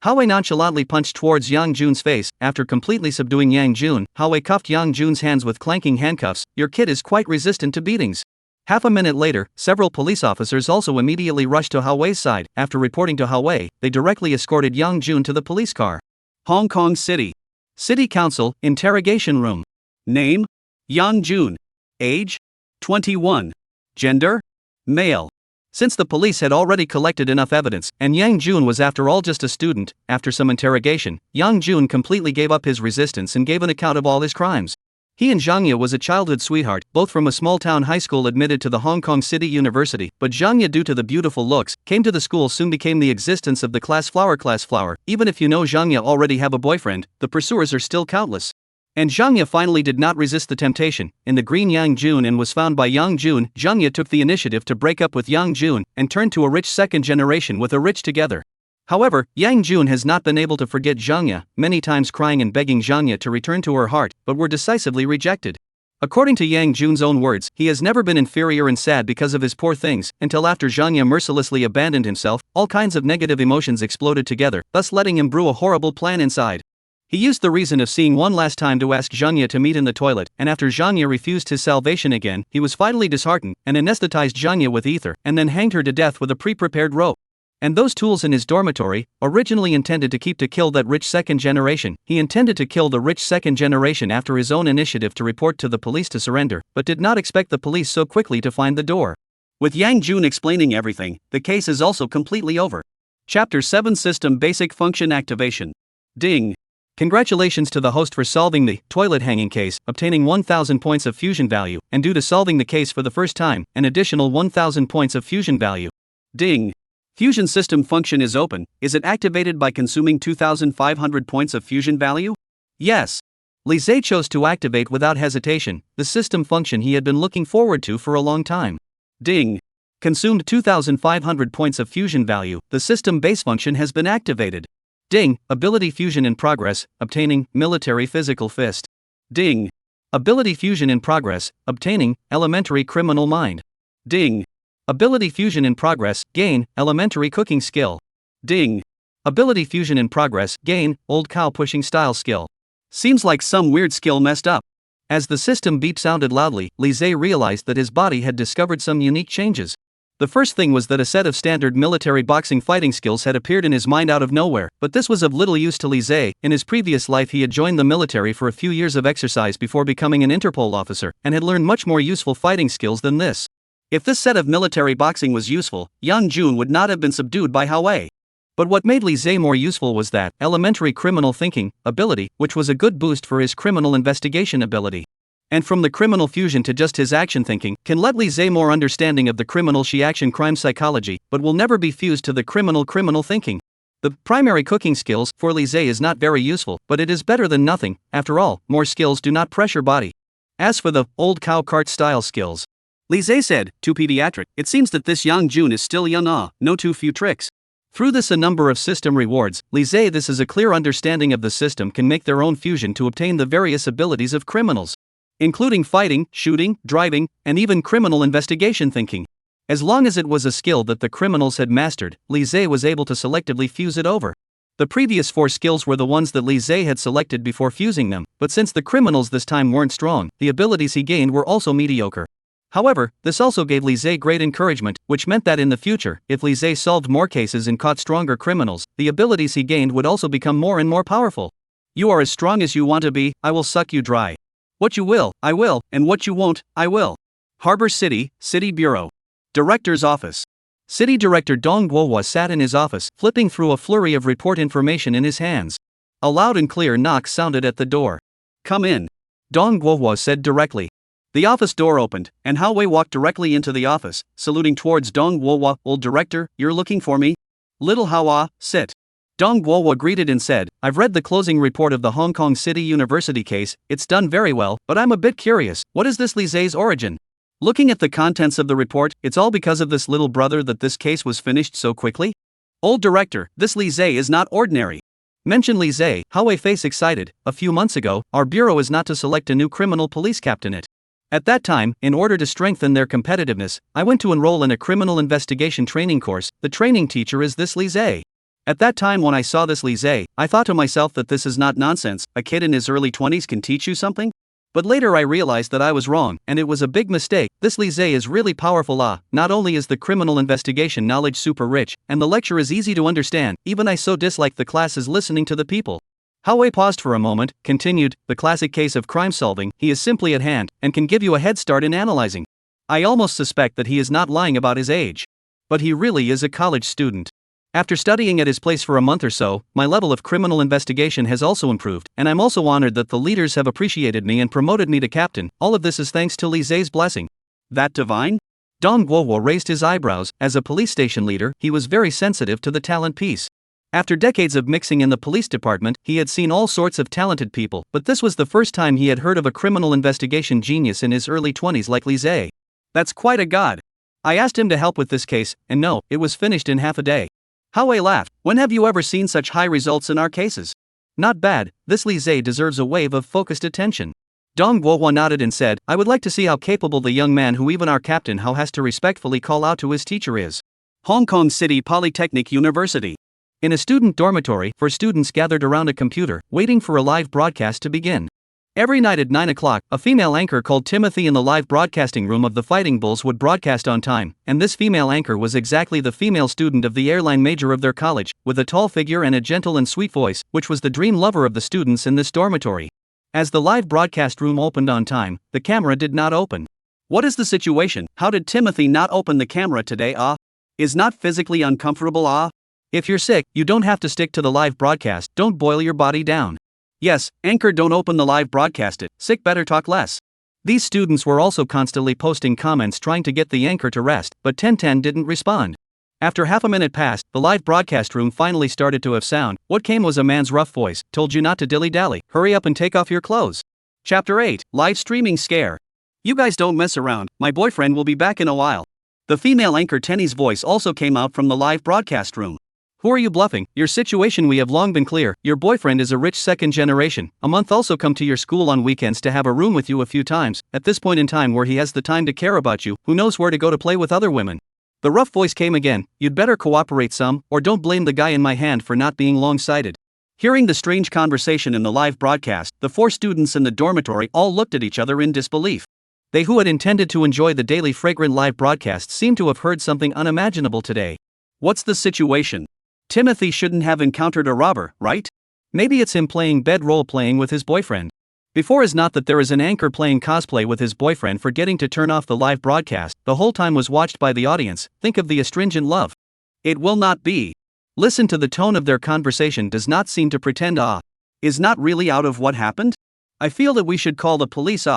Howei nonchalantly punched towards Yang Jun's face. After completely subduing Yang Jun, Howei cuffed Yang Jun's hands with clanking handcuffs. "Your kid is quite resistant to beatings." Half a minute later, several police officers also immediately rushed to Howei's side. After reporting to Howei, they directly escorted Yang Jun to the police car. Hong Kong City. City Council, interrogation room. Name? Yang Jun. Age? 21. Gender? Male. Since the police had already collected enough evidence, and Yang Jun was after all just a student, after some interrogation, Yang Jun completely gave up his resistance and gave an account of all his crimes. He and Zhangya was a childhood sweetheart, both from a small-town high school admitted to the Hong Kong City University, but Zhangya, due to the beautiful looks, came to the school soon became the existence of the class flower. Even if you know Zhangya already have a boyfriend, the pursuers are still countless. And Zhangya finally did not resist the temptation, in the green Yang Jun, and was found by Yang Jun. Zhangya took the initiative to break up with Yang Jun, and turned to a rich second generation with a rich together. However, Yang Jun has not been able to forget Zhangya, many times crying and begging Zhangya to return to her heart, but were decisively rejected. According to Yang Jun's own words, he has never been inferior and sad because of his poor things, until after Zhangya mercilessly abandoned himself, all kinds of negative emotions exploded together, thus letting him brew a horrible plan inside. He used the reason of seeing one last time to ask Zhangya to meet in the toilet, and after Zhangya refused his salvation again, he was finally disheartened, and anesthetized Zhangya with ether, and then hanged her to death with a pre-prepared rope. And those tools in his dormitory, originally intended to kill that rich second generation, he intended to kill the rich second generation after his own initiative to report to the police to surrender, but did not expect the police so quickly to find the door. With Yang Jun explaining everything, the case is also completely over. Chapter 7 System Basic Function Activation. Ding! Congratulations to the host for solving the toilet hanging case, obtaining 1000 points of fusion value, and due to solving the case for the first time, an additional 1000 points of fusion value. Ding! Fusion system function is open. Is it activated by consuming 2500 points of fusion value? Yes. Li Zhe chose to activate without hesitation the system function he had been looking forward to for a long time. Ding! Consumed 2500 points of fusion value. The system base function has been activated. Ding! Ability fusion in progress, obtaining military physical fist. Ding! Ability fusion in progress, obtaining elementary criminal mind. Ding! Ability fusion in progress, gain elementary cooking skill. Ding! Ability fusion in progress, gain old cow pushing style skill. Seems like some weird skill messed up. As the system beep sounded loudly, Li Zhe realized that his body had discovered some unique changes. The first thing was that a set of standard military boxing fighting skills had appeared in his mind out of nowhere, but this was of little use to Li Zhe. In his previous life he had joined the military for a few years of exercise before becoming an Interpol officer, and had learned much more useful fighting skills than this. If this set of military boxing was useful, Yang Jun would not have been subdued by Hao Wei. But what made Li Zhe more useful was that elementary criminal thinking ability, which was a good boost for his criminal investigation ability. And from the criminal fusion to just his action thinking, can let Li Zhe more understanding of the criminal action crime psychology, but will never be fused to the criminal thinking. The primary cooking skills for Li Zhe is not very useful, but it is better than nothing. After all, more skills do not pressure body. As for the old cow cart style skills, Li Zhe said, too pediatric. It seems that this Yang Jun is still young. No too few tricks. Through this a number of system rewards, Li Zhe this is a clear understanding of the system can make their own fusion to obtain the various abilities of criminals, including fighting, shooting, driving, and even criminal investigation thinking. As long as it was a skill that the criminals had mastered, Li Zhe was able to selectively fuse it over. The previous 4 skills were the ones that Li Zhe had selected before fusing them, but since the criminals this time weren't strong, the abilities he gained were also mediocre. However, this also gave Li Zhe great encouragement, which meant that in the future, if Li Zhe solved more cases and caught stronger criminals, the abilities he gained would also become more and more powerful. You are as strong as you want to be, I will suck you dry. What you will, I will, and what you won't, I will. Harbor City, City Bureau. Director's Office. City Director Dong Guohua sat in his office, flipping through a flurry of report information in his hands. A loud and clear knock sounded at the door. Come in. Dong Guohua said directly. The office door opened, and Hao Wei walked directly into the office, saluting towards Dong Guohua. Old director, you're looking for me? Little Hao, sit. Dong Guohua greeted and said, I've read the closing report of the Hong Kong City University case. It's done very well, but I'm a bit curious. What is this Li Zhe's origin? Looking at the contents of the report, it's all because of this little brother that this case was finished so quickly? Old director, this Li Zhe is not ordinary. Mention Li Zhe. Hao Wei face excited. A few months ago, our bureau is not to select a new criminal police captainate. At that time, in order to strengthen their competitiveness, I went to enroll in a criminal investigation training course. The training teacher is this Li Zhe. At that time when I saw this Li Zhe, I thought to myself that this is not nonsense. A kid in his early 20s can teach you something? But later I realized that I was wrong, and it was a big mistake. This Li Zhe is really powerful. Not only is the criminal investigation knowledge super rich, and the lecture is easy to understand, even I so dislike the classes listening to the people. Hao Wei paused for a moment, continued, the classic case of crime solving, he is simply at hand, and can give you a head start in analyzing. I almost suspect that he is not lying about his age. But he really is a college student. After studying at his place for a month or so, my level of criminal investigation has also improved, and I'm also honored that the leaders have appreciated me and promoted me to captain. All of this is thanks to Li Zhe's blessing. That divine? Dong Guowo raised his eyebrows. As a police station leader, he was very sensitive to the talent piece. After decades of mixing in the police department, he had seen all sorts of talented people, but this was the first time he had heard of a criminal investigation genius in his early 20s like Li Zhe. That's quite a god. I asked him to help with this case, and no, it was finished in half a day. Howe laughed. When have you ever seen such high results in our cases? Not bad, this Li Zhe deserves a wave of focused attention. Dong Guohua nodded and said, I would like to see how capable the young man who even our captain Hao has to respectfully call out to his teacher is. Hong Kong City Polytechnic University. In a student dormitory, 4 students gathered around a computer, waiting for a live broadcast to begin. Every night at 9 o'clock, a female anchor called Timothy in the live broadcasting room of the Fighting Bulls would broadcast on time, and this female anchor was exactly the female student of the airline major of their college, with a tall figure and a gentle and sweet voice, which was the dream lover of the students in this dormitory. As the live broadcast room opened on time, the camera did not open. What is the situation? How did Timothy not open the camera today? Is not physically uncomfortable? If you're sick, you don't have to stick to the live broadcast. Don't boil your body down. Yes, anchor, don't open the live broadcast. Sick, better talk less. These students were also constantly posting comments trying to get the anchor to rest, but 1010 didn't respond. After half a minute passed, the live broadcast room finally started to have sound. What came was a man's rough voice. Told you not to dilly-dally. Hurry up and take off your clothes. Chapter 8, Live Streaming Scare. You guys don't mess around. My boyfriend will be back in a while. The female anchor Tenny's voice also came out from the live broadcast room. Who are you bluffing? Your situation we have long been clear. Your boyfriend is a rich second generation. A month also come to your school on weekends to have a room with you a few times. At this point in time where he has the time to care about you, who knows where to go to play with other women. The rough voice came again. You'd better cooperate some, or don't blame the guy in my hand for not being long-sighted. Hearing the strange conversation in the live broadcast, the 4 students in the dormitory all looked at each other in disbelief. They who had intended to enjoy the daily fragrant live broadcast seemed to have heard something unimaginable today. What's the situation? Timothy shouldn't have encountered a robber, right? Maybe it's him playing bed role-playing with his boyfriend. Before is not that there is an anchor playing cosplay with his boyfriend forgetting to turn off the live broadcast, the whole time was watched by the audience. Think of the astringent love. It will not be. Listen to the tone of their conversation does not seem to pretend is not really out of what happened? I feel that we should call the police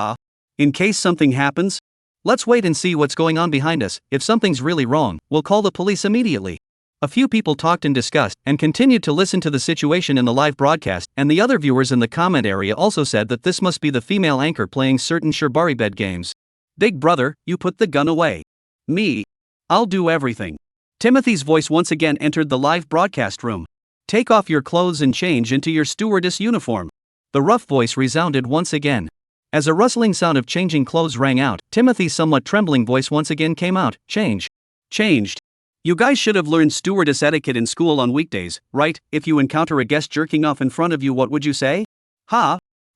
in case something happens. Let's wait and see what's going on behind us. If something's really wrong, we'll call the police immediately. A few people talked and discussed, and continued to listen to the situation in the live broadcast, and the other viewers in the comment area also said that this must be the female anchor playing certain Shibari bed games. Big brother, you put the gun away. Me? I'll do everything. Timothy's voice once again entered the live broadcast room. Take off your clothes and change into your stewardess uniform. The rough voice resounded once again. As a rustling sound of changing clothes rang out, Timothy's somewhat trembling voice once again came out. Changed. You guys should have learned stewardess etiquette in school on weekdays, right? If you encounter a guest jerking off in front of you, what would you say?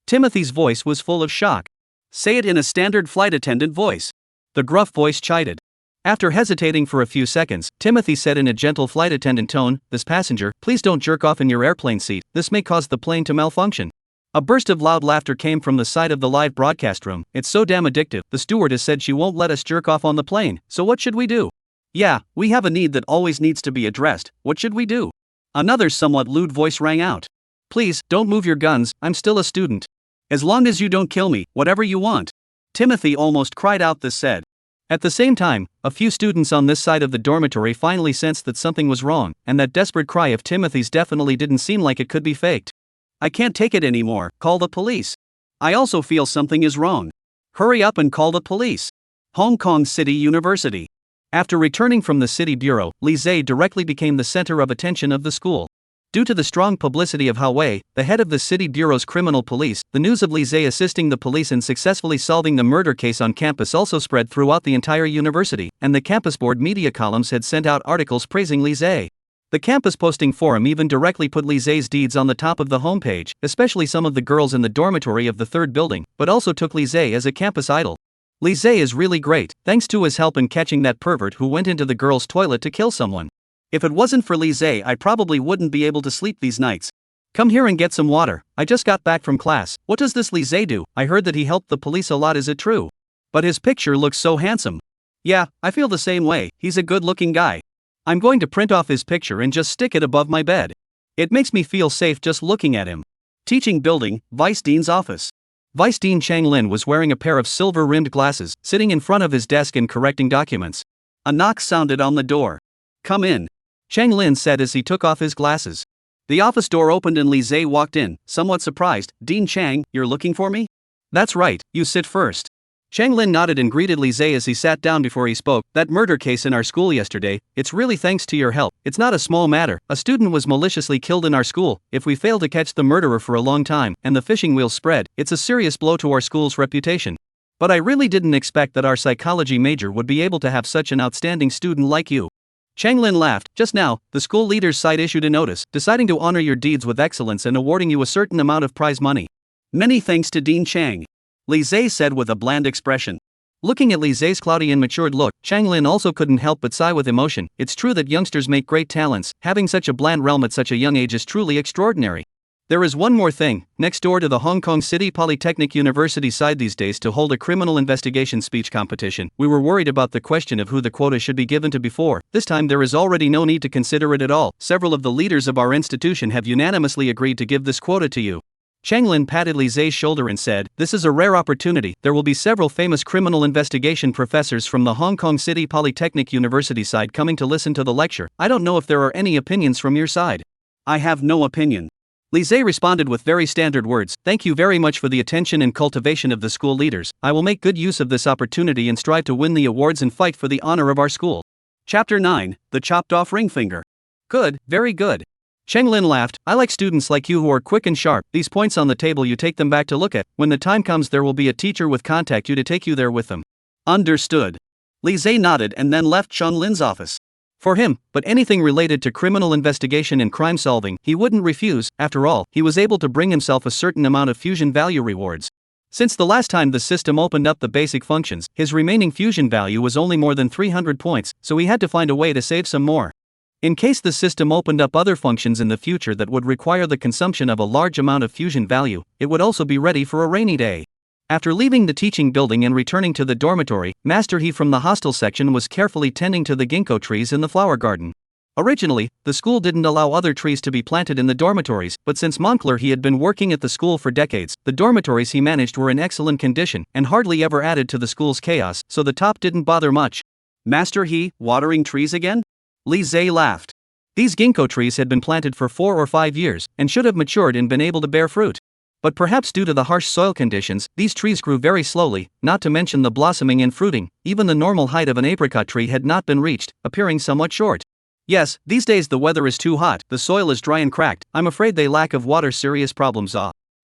Timothy's voice was full of shock. Say it in a standard flight attendant voice. The gruff voice chided. After hesitating for a few seconds, Timothy said in a gentle flight attendant tone, This passenger, please don't jerk off in your airplane seat, this may cause the plane to malfunction. A burst of loud laughter came from the side of the live broadcast room. It's so damn addictive, the stewardess said she won't let us jerk off on the plane, so what should we do? Yeah, we have a need that always needs to be addressed. What should we do? Another somewhat lewd voice rang out. Please, don't move your guns, I'm still a student. As long as you don't kill me, whatever you want. Timothy almost cried out this said. At the same time, a few students on this side of the dormitory finally sensed that something was wrong, and that desperate cry of Timothy's definitely didn't seem like it could be faked. I can't take it anymore, call the police. I also feel something is wrong. Hurry up and call the police. Hong Kong City University. After returning from the city bureau, Li Zhe directly became the center of attention of the school. Due to the strong publicity of Hao Wei, the head of the city bureau's criminal police, the news of Li Zhe assisting the police in successfully solving the murder case on campus also spread throughout the entire university, and the campus board media columns had sent out articles praising Li Zhe. The campus posting forum even directly put Li Zhe's deeds on the top of the homepage, especially some of the girls in the dormitory of the 3rd building, but also took Li Zhe as a campus idol. Li Zhe is really great, thanks to his help in catching that pervert who went into the girls' toilet to kill someone. If it wasn't for Li Zhe, I probably wouldn't be able to sleep these nights. Come here and get some water, I just got back from class. What does this Li Zhe do? I heard that he helped the police a lot, is it true? But his picture looks so handsome. Yeah, I feel the same way, he's a good-looking guy. I'm going to print off his picture and just stick it above my bed. It makes me feel safe just looking at him. Teaching building, Vice Dean's office. Vice Dean Chang Lin was wearing a pair of silver-rimmed glasses, sitting in front of his desk and correcting documents. A knock sounded on the door. "Come in," Chang Lin said as he took off his glasses. The office door opened and Li Zhe walked in, somewhat surprised. "Dean Chang, you're looking for me?" "That's right, you sit first." Chang Lin nodded and greeted Li Zhe as he sat down before he spoke. "That murder case in our school yesterday, it's really thanks to your help. It's not a small matter. A student was maliciously killed in our school. If we fail to catch the murderer for a long time, and the fishing wheels spread, it's a serious blow to our school's reputation. But I really didn't expect that our psychology major would be able to have such an outstanding student like you." Chang Lin laughed. "Just now, the school leaders' site issued a notice, deciding to honor your deeds with excellence and awarding you a certain amount of prize money." "Many thanks to Dean Chang," Li Zhe said with a bland expression. Looking at Li Zhe's cloudy and matured look, Chang Lin also couldn't help but sigh with emotion. It's true that youngsters make great talents. Having such a bland realm at such a young age is truly extraordinary. There is one more thing. Next door to the Hong Kong City Polytechnic University side these days to hold a criminal investigation speech competition. We were worried about the question of who the quota should be given to before. This time there is already no need to consider it at all. Several of the leaders of our institution have unanimously agreed to give this quota to you. Chang Lin patted Li Zhe's shoulder and said, "This is a rare opportunity. There will be several famous criminal investigation professors from the Hong Kong City Polytechnic University side coming to listen to the lecture. I don't know if there are any opinions from your side." "I have no opinion," Li Zhe responded with very standard words. "Thank you very much for the attention and cultivation of the school leaders. I will make good use of this opportunity and strive to win the awards and fight for the honor of our school." Chapter 9, The Chopped Off Ring Finger. "Good, very good." Cheng Lin laughed. "I like students like you who are quick and sharp. These points on the table, you take them back to look at. When the time comes, there will be a teacher with contact you to take you there with them." "Understood." Li Zhe nodded and then left Cheng Lin's office. For him, but anything related to criminal investigation and crime solving, he wouldn't refuse. After all, he was able to bring himself a certain amount of fusion value rewards. Since the last time the system opened up the basic functions, his remaining fusion value was only more than 300 points, so he had to find a way to save some more. In case the system opened up other functions in the future that would require the consumption of a large amount of fusion value, it would also be ready for a rainy day. After leaving the teaching building and returning to the dormitory, Master He from the hostel section was carefully tending to the ginkgo trees in the flower garden. Originally, the school didn't allow other trees to be planted in the dormitories, but since Moncler he had been working at the school for decades, the dormitories he managed were in excellent condition and hardly ever added to the school's chaos, so the top didn't bother much. "Master He, watering trees again?" Li Zhe laughed. These ginkgo trees had been planted for 4 or 5 years, and should have matured and been able to bear fruit. But perhaps due to the harsh soil conditions, these trees grew very slowly, not to mention the blossoming and fruiting. Even the normal height of an apricot tree had not been reached, appearing somewhat short. "Yes, these days the weather is too hot, the soil is dry and cracked. I'm afraid they lack of water, serious problems.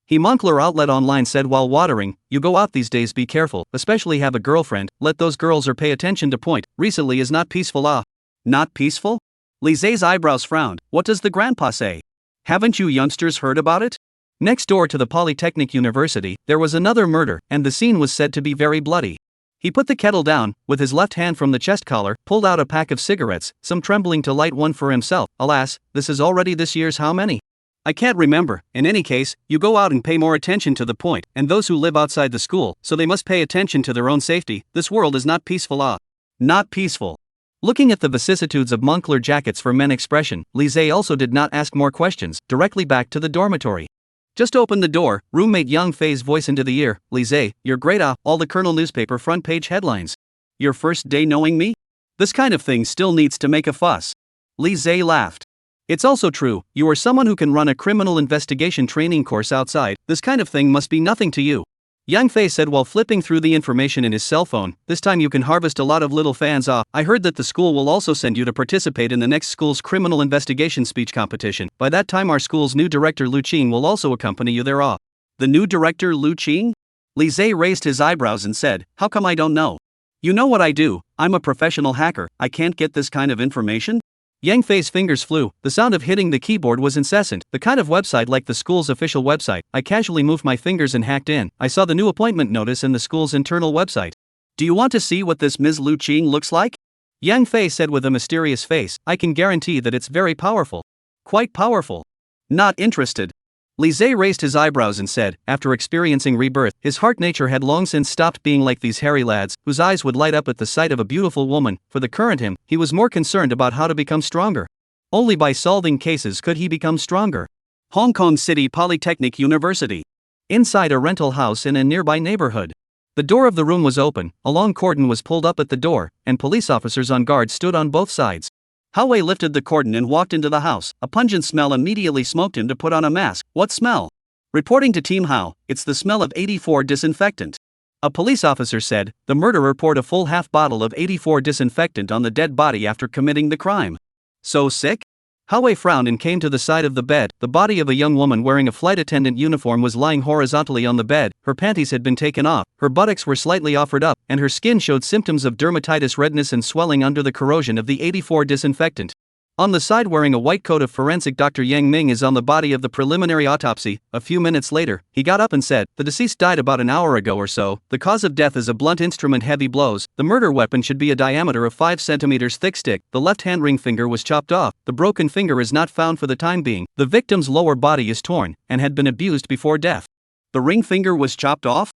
He Moncler Outlet Online said while watering. "You go out these days, be careful, especially have a girlfriend, let those girls or pay attention to point. Recently is not peaceful." "Not peaceful?" Li Zhe's eyebrows frowned. "What does the grandpa say? Haven't you youngsters heard about it?" Next door to the Polytechnic University, there was another murder, and the scene was said to be very bloody. He put the kettle down, with his left hand from the chest collar, pulled out a pack of cigarettes, some trembling to light one for himself. "Alas, this is already this year's how many? I can't remember. In any case, you go out and pay more attention to the point, and those who live outside the school, so they must pay attention to their own safety. This world is not peaceful." Not peaceful. Looking at the vicissitudes of Moncler jackets for men expression, Li Zhe also did not ask more questions, directly back to the dormitory. Just opened the door, roommate Yang Fei's voice into the ear. "Li Zhe, you're great. All the Colonel newspaper front page headlines. Your first day knowing me? This kind of thing still needs to make a fuss." Li Zhe laughed. "It's also true, you are someone who can run a criminal investigation training course outside. This kind of thing must be nothing to you." Yang Fei said while flipping through the information in his cell phone. "This time you can harvest a lot of little fans. I heard that the school will also send you to participate in the next school's criminal investigation speech competition. By that time our school's new director Lu Qing will also accompany you there." "The new director Lu Qing?" Li Zhe raised his eyebrows and said, "How come I don't know? You know what I do, I'm a professional hacker. I can't get this kind of information?" Yang Fei's fingers flew. The sound of hitting the keyboard was incessant. "The kind of website like the school's official website. I casually moved my fingers and hacked in. I saw the new appointment notice in the school's internal website. Do you want to see what this Ms. Lu Qing looks like?" Yang Fei said with a mysterious face. "I can guarantee that it's very powerful. Quite powerful." "Not interested." Li Zhe raised his eyebrows and said, after experiencing rebirth, his heart nature had long since stopped being like these hairy lads, whose eyes would light up at the sight of a beautiful woman. For the current him, he was more concerned about how to become stronger. Only by solving cases could he become stronger. Hong Kong City Polytechnic University. Inside a rental house in a nearby neighborhood. The door of the room was open, a long cordon was pulled up at the door, and police officers on guard stood on both sides. Hao Wei lifted the cordon and walked into the house. A pungent smell immediately smoked him to put on a mask. What smell? Reporting to Team Hao, it's the smell of 84 disinfectant. A police officer said, the murderer poured a full half bottle of 84 disinfectant on the dead body after committing the crime. So sick? Hao Wei frowned and came to the side of the bed. The body of a young woman wearing a flight attendant uniform was lying horizontally on the bed. Her panties had been taken off, her buttocks were slightly offered up, and her skin showed symptoms of dermatitis, redness and swelling under the corrosion of the 84 disinfectant. On the side wearing a white coat of forensic Dr. Yang Ming is on the body of the preliminary autopsy. A few minutes later, he got up and said, the deceased died about an hour ago or so. The cause of death is a blunt instrument, heavy blows. The murder weapon should be a diameter of 5 centimeters thick stick. The left hand ring finger was chopped off. The broken finger is not found for the time being. The victim's lower body is torn, and had been abused before death. The ring finger was chopped off?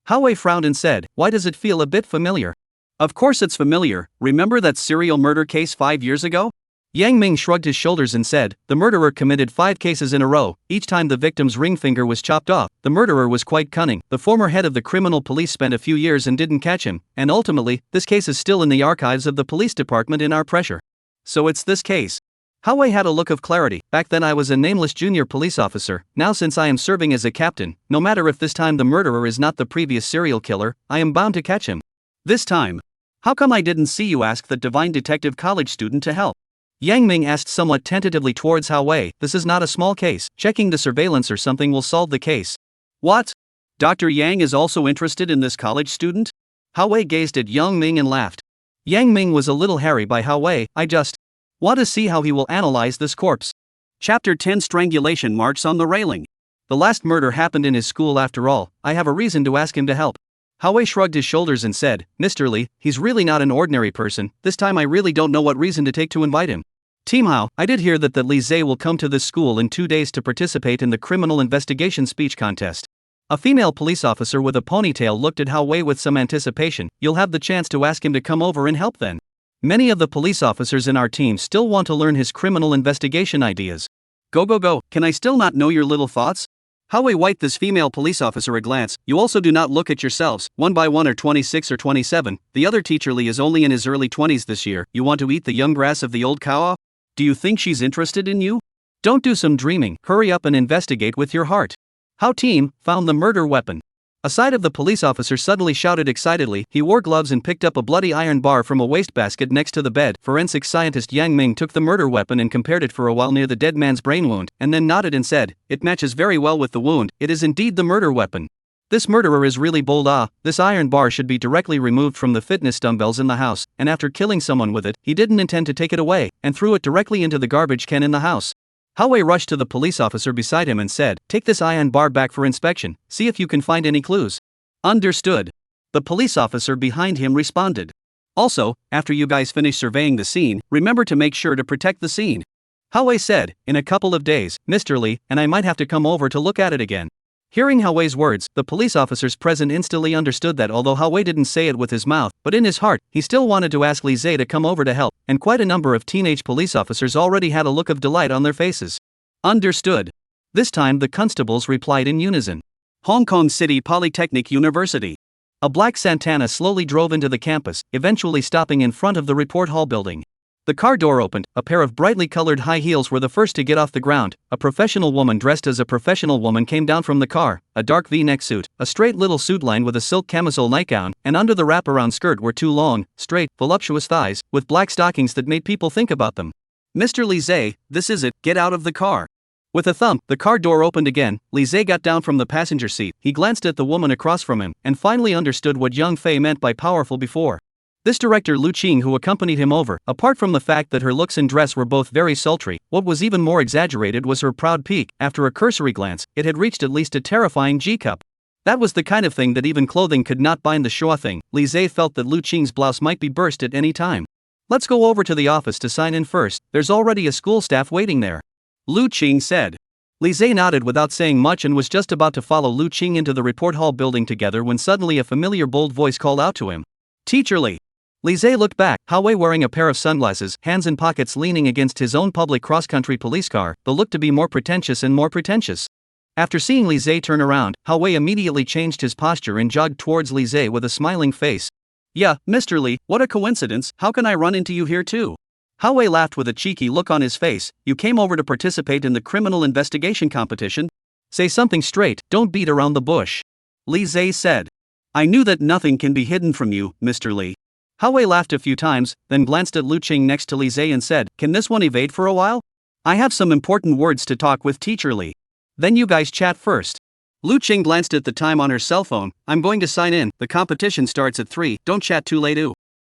Hao Wei frowned and said, why does it feel a bit familiar? Of course it's familiar. Remember that serial murder case 5 years ago? Yang Ming shrugged his shoulders and said, the murderer committed 5 cases in a row. Each time the victim's ring finger was chopped off. The murderer was quite cunning. The former head of the criminal police spent a few years and didn't catch him, and ultimately, this case is still in the archives of the police department in our pressure. So it's this case. Hao Wei had a look of clarity. Back then I was a nameless junior police officer. Now since I am serving as a captain, no matter if this time the murderer is not the previous serial killer, I am bound to catch him. This time. How come I didn't see you ask that divine detective college student to help? Yang Ming asked somewhat tentatively towards Hao Wei. This is not a small case. Checking the surveillance or something will solve the case. What? Dr. Yang is also interested in this college student? Hao Wei gazed at Yang Ming and laughed. Yang Ming was a little hairy by Hao Wei. I just want to see how he will analyze this corpse. Chapter 10 Strangulation Marks on the Railing. The last murder happened in his school after all. I have a reason to ask him to help. Hao Wei shrugged his shoulders and said, Mr. Li, he's really not an ordinary person. This time I really don't know what reason to take to invite him. Team Hao, I did hear that Li Zhe will come to this school in 2 days to participate in the criminal investigation speech contest. A female police officer with a ponytail looked at Hao Wei with some anticipation. You'll have the chance to ask him to come over and help then. Many of the police officers in our team still want to learn his criminal investigation ideas. Go, can I still not know your little thoughts? Hao Wei wiped this female police officer a glance. You also do not look at yourselves. One by one are 26 or 27. The other teacher Li is only in his early 20s this year. You want to eat the young grass of the old cow? Do you think she's interested in you? Don't do some dreaming. Hurry up and investigate with your heart. Hao team found the murder weapon. A side of the police officer suddenly shouted excitedly. He wore gloves and picked up a bloody iron bar from a wastebasket next to the bed. Forensic scientist Yang Ming took the murder weapon and compared it for a while near the dead man's brain wound, and then nodded and said, it matches very well with the wound. It is indeed the murder weapon. This murderer is really bold. This iron bar should be directly removed from the fitness dumbbells in the house, and after killing someone with it, he didn't intend to take it away, and threw it directly into the garbage can in the house. Hao Wei rushed to the police officer beside him and said, take this iron bar back for inspection, see if you can find any clues. Understood. The police officer behind him responded. Also, after you guys finish surveying the scene, remember to make sure to protect the scene. Hao Wei said, in a couple of days, Mr. Li, and I might have to come over to look at it again. Hearing Hao Wei's words, the police officers present instantly understood that although Hao Wei didn't say it with his mouth, but in his heart, he still wanted to ask Li Zhe to come over to help, and quite a number of teenage police officers already had a look of delight on their faces. Understood. This time the constables replied in unison. Hong Kong City Polytechnic University. A black Santana slowly drove into the campus, eventually stopping in front of the report hall building. The car door opened. A pair of brightly colored high heels were the first to get off the ground. A professional woman dressed as a professional woman came down from the car. A dark V-neck suit, a straight little suit lined with a silk camisole nightgown, and under the wraparound skirt were 2 long, straight, voluptuous thighs, with black stockings that made people think about them. Mr. Li Zhe, this is it, get out of the car. With a thump, the car door opened again. Li Zhe got down from the passenger seat. He glanced at the woman across from him, and finally understood what Yang Fei meant by powerful before. This director Lu Qing who accompanied him over, apart from the fact that her looks and dress were both very sultry, what was even more exaggerated was her proud peak. After a cursory glance, it had reached at least a terrifying G-cup. That was the kind of thing that even clothing could not bind the sure thing. Li Zhe felt that Lu Qing's blouse might be burst at any time. Let's go over to the office to sign in first, there's already a school staff waiting there. Lu Qing said. Li Zhe nodded without saying much and was just about to follow Lu Qing into the report hall building together when suddenly a familiar bold voice called out to him. Teacher Li. Li Zhe looked back, Hao-wei wearing a pair of sunglasses, hands in pockets leaning against his own public cross-country police car, the look to be more pretentious and more pretentious. After seeing Li Zhe turn around, Hao-wei immediately changed his posture and jogged towards Li Zhe with a smiling face. Yeah, Mr. Li, what a coincidence, how can I run into you here too? Hao-wei laughed with a cheeky look on his face. You came over to participate in the criminal investigation competition? Say something straight, don't beat around the bush. Li Zhe said. I knew that nothing can be hidden from you, Mr. Li. Hao-wei laughed a few times, then glanced at Lu Qing next to Li Zhe and said, Can this one evade for a while? I have some important words to talk with Teacher Li. Then you guys chat first. Lu Qing glanced at the time on her cell phone. I'm going to sign in, the competition starts at 3, don't chat too late.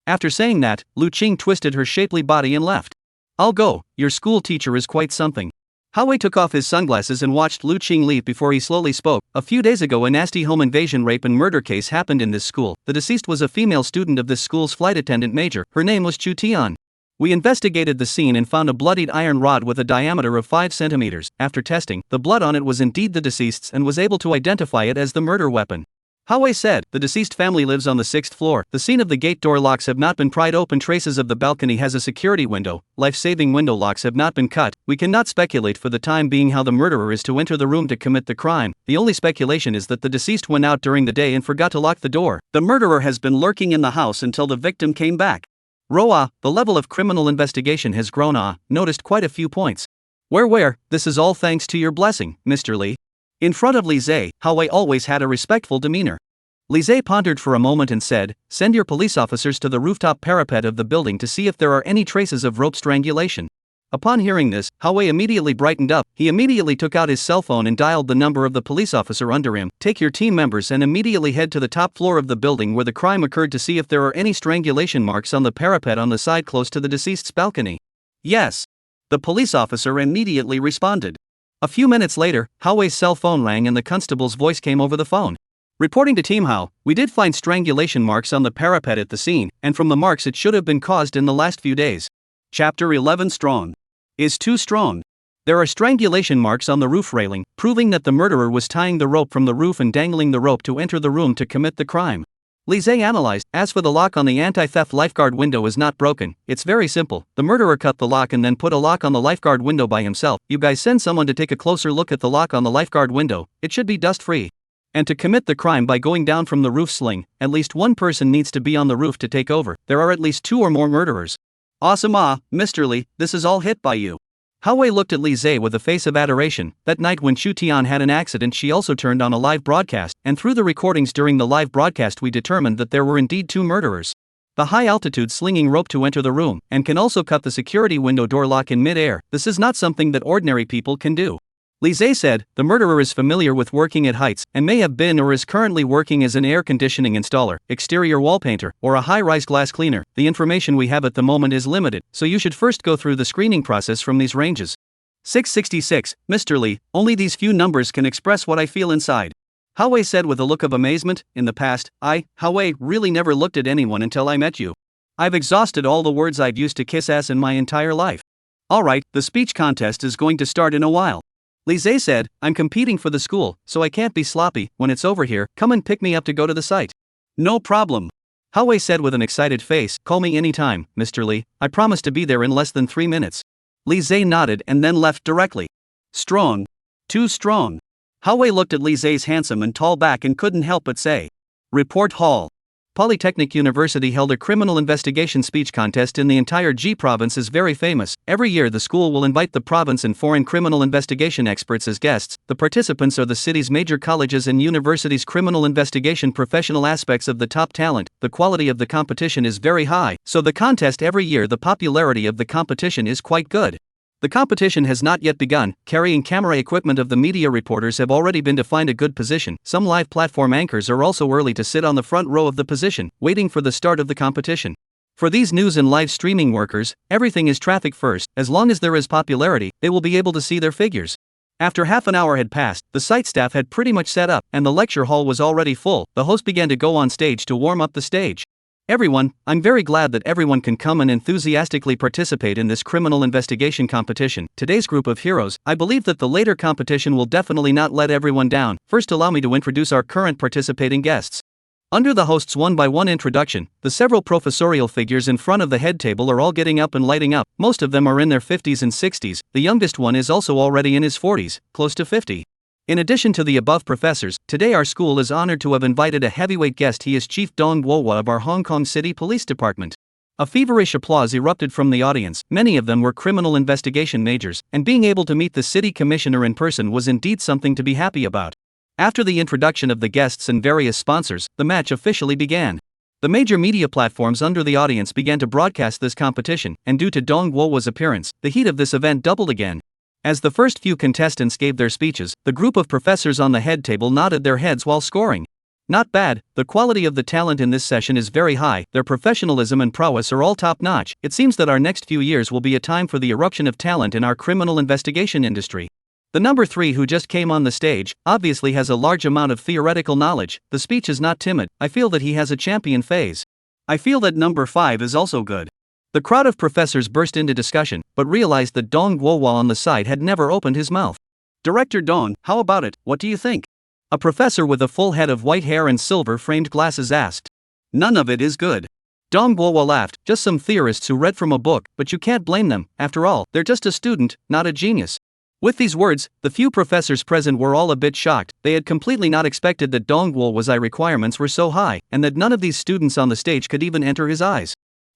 After saying that, Lu Qing twisted her shapely body and left. I'll go, your school teacher is quite something. Hao-wei took off his sunglasses and watched Lu Qing leave before he slowly spoke. A few days ago a nasty home invasion, rape and murder case happened in this school. The deceased was a female student of this school's flight attendant major. Her name was Chu Tian. We investigated the scene and found a bloodied iron rod with a diameter of 5 centimeters. After testing, the blood on it was indeed the deceased's and was able to identify it as the murder weapon. Hao-wei said, the deceased family lives on the 6th floor. The scene of the gate door locks have not been pried open. Traces of the balcony has a security window. Life-saving window locks have not been cut. We cannot speculate for the time being how the murderer is to enter the room to commit the crime. The only speculation is that the deceased went out during the day and forgot to lock the door. The murderer has been lurking in the house until the victim came back. Roa, the level of criminal investigation has grown. Noticed quite a few points. Where, this is all thanks to your blessing, Mr. Li. In front of Li Zhe, Hao-wei always had a respectful demeanor. Li Zhe pondered for a moment and said, Send your police officers to the rooftop parapet of the building to see if there are any traces of rope strangulation. Upon hearing this, Hao-wei immediately brightened up. He immediately took out his cell phone and dialed the number of the police officer under him. Take your team members and immediately head to the top floor of the building where the crime occurred to see if there are any strangulation marks on the parapet on the side close to the deceased's balcony. Yes. The police officer immediately responded. A few minutes later, Hao-wei's cell phone rang and the constable's voice came over the phone. Reporting to Team Hao, we did find strangulation marks on the parapet at the scene, and from the marks it should have been caused in the last few days. Chapter 11 Strong. Is too strong. There are strangulation marks on the roof railing, proving that the murderer was tying the rope from the roof and dangling the rope to enter the room to commit the crime. Li Zhe analyzed. As for the lock on the anti-theft lifeguard window is not broken, it's very simple. The murderer cut the lock and then put a lock on the lifeguard window by himself. You guys send someone to take a closer look at the lock on the lifeguard window, it should be dust-free. And to commit the crime by going down from the roof sling, at least one person needs to be on the roof to take over. There are at least 2 or more murderers. Awesome. Mr. Li, this is all hit by you. Hao-wei looked at Li Zhe with a face of adoration. That night when Chu Tian had an accident she also turned on a live broadcast, and through the recordings during the live broadcast we determined that there were indeed 2 murderers. The high-altitude slinging rope to enter the room, and can also cut the security window door lock in mid-air. This is not something that ordinary people can do. Li Zhe said, the murderer is familiar with working at heights, and may have been or is currently working as an air conditioning installer, exterior wall painter, or a high-rise glass cleaner. The information we have at the moment is limited, so you should first go through the screening process from these ranges. 666, Mr. Li, only these few numbers can express what I feel inside. Hao-wei said with a look of amazement. In the past, Hao-wei, really never looked at anyone until I met you. I've exhausted all the words I've used to kiss ass in my entire life. Alright, the speech contest is going to start in a while. Li Zhe said, I'm competing for the school, so I can't be sloppy. When it's over here, come and pick me up to go to the site. No problem. Hao-wei said with an excited face, call me anytime, Mr. Li, I promise to be there in less than 3 minutes. Li Zhe nodded and then left directly. Strong. Too strong. Hao-wei looked at Li Zhe's handsome and tall back and couldn't help but say. Report Hall. Polytechnic University held a criminal investigation speech contest in the entire Ji province is very famous. Every year the school will invite the province and foreign criminal investigation experts as guests. The participants are the city's major colleges and universities' criminal investigation professional aspects of the top talent. The quality of the competition is very high, so the contest every year the popularity of the competition is quite good. The competition has not yet begun. Carrying camera equipment of the media reporters have already been to find a good position. Some live platform anchors are also early to sit on the front row of the position, waiting for the start of the competition. For these news and live streaming workers, everything is traffic first. As long as there is popularity, they will be able to see their figures. After half an hour had passed, the site staff had pretty much set up, and the lecture hall was already full. The host began to go on stage to warm up the stage. Everyone, I'm very glad that everyone can come and enthusiastically participate in this criminal investigation competition. Today's group of heroes, I believe that the later competition will definitely not let everyone down. First, allow me to introduce our current participating guests. Under the host's one-by-one introduction, the several professorial figures in front of the head table are all getting up and lighting up. Most of them are in their 50s and 60s, the youngest one is also already in his 40s, close to 50. In addition to the above professors, today our school is honored to have invited a heavyweight guest. He is Chief Dong Wowa of our Hong Kong City Police Department. A feverish applause erupted from the audience. Many of them were criminal investigation majors, and being able to meet the city commissioner in person was indeed something to be happy about. After the introduction of the guests and various sponsors, the match officially began. The major media platforms under the audience began to broadcast this competition, and due to Dong Wowa's appearance, the heat of this event doubled again. As the first few contestants gave their speeches, the group of professors on the head table nodded their heads while scoring. Not bad, the quality of the talent in this session is very high, their professionalism and prowess are all top-notch. It seems that our next few years will be a time for the eruption of talent in our criminal investigation industry. The number 3 who just came on the stage, obviously has a large amount of theoretical knowledge. The speech is not timid, I feel that he has a champion phase. I feel that number 5 is also good. The crowd of professors burst into discussion, but realized that Dong Wowa on the side had never opened his mouth. Director Dong, how about it, what do you think? A professor with a full head of white hair and silver-framed glasses asked. None of it is good. Dong Wowa laughed, just some theorists who read from a book, but you can't blame them, after all, they're just a student, not a genius. With these words, the few professors present were all a bit shocked. They had completely not expected that Dong Wowa's eye requirements were so high, and that none of these students on the stage could even enter his eyes.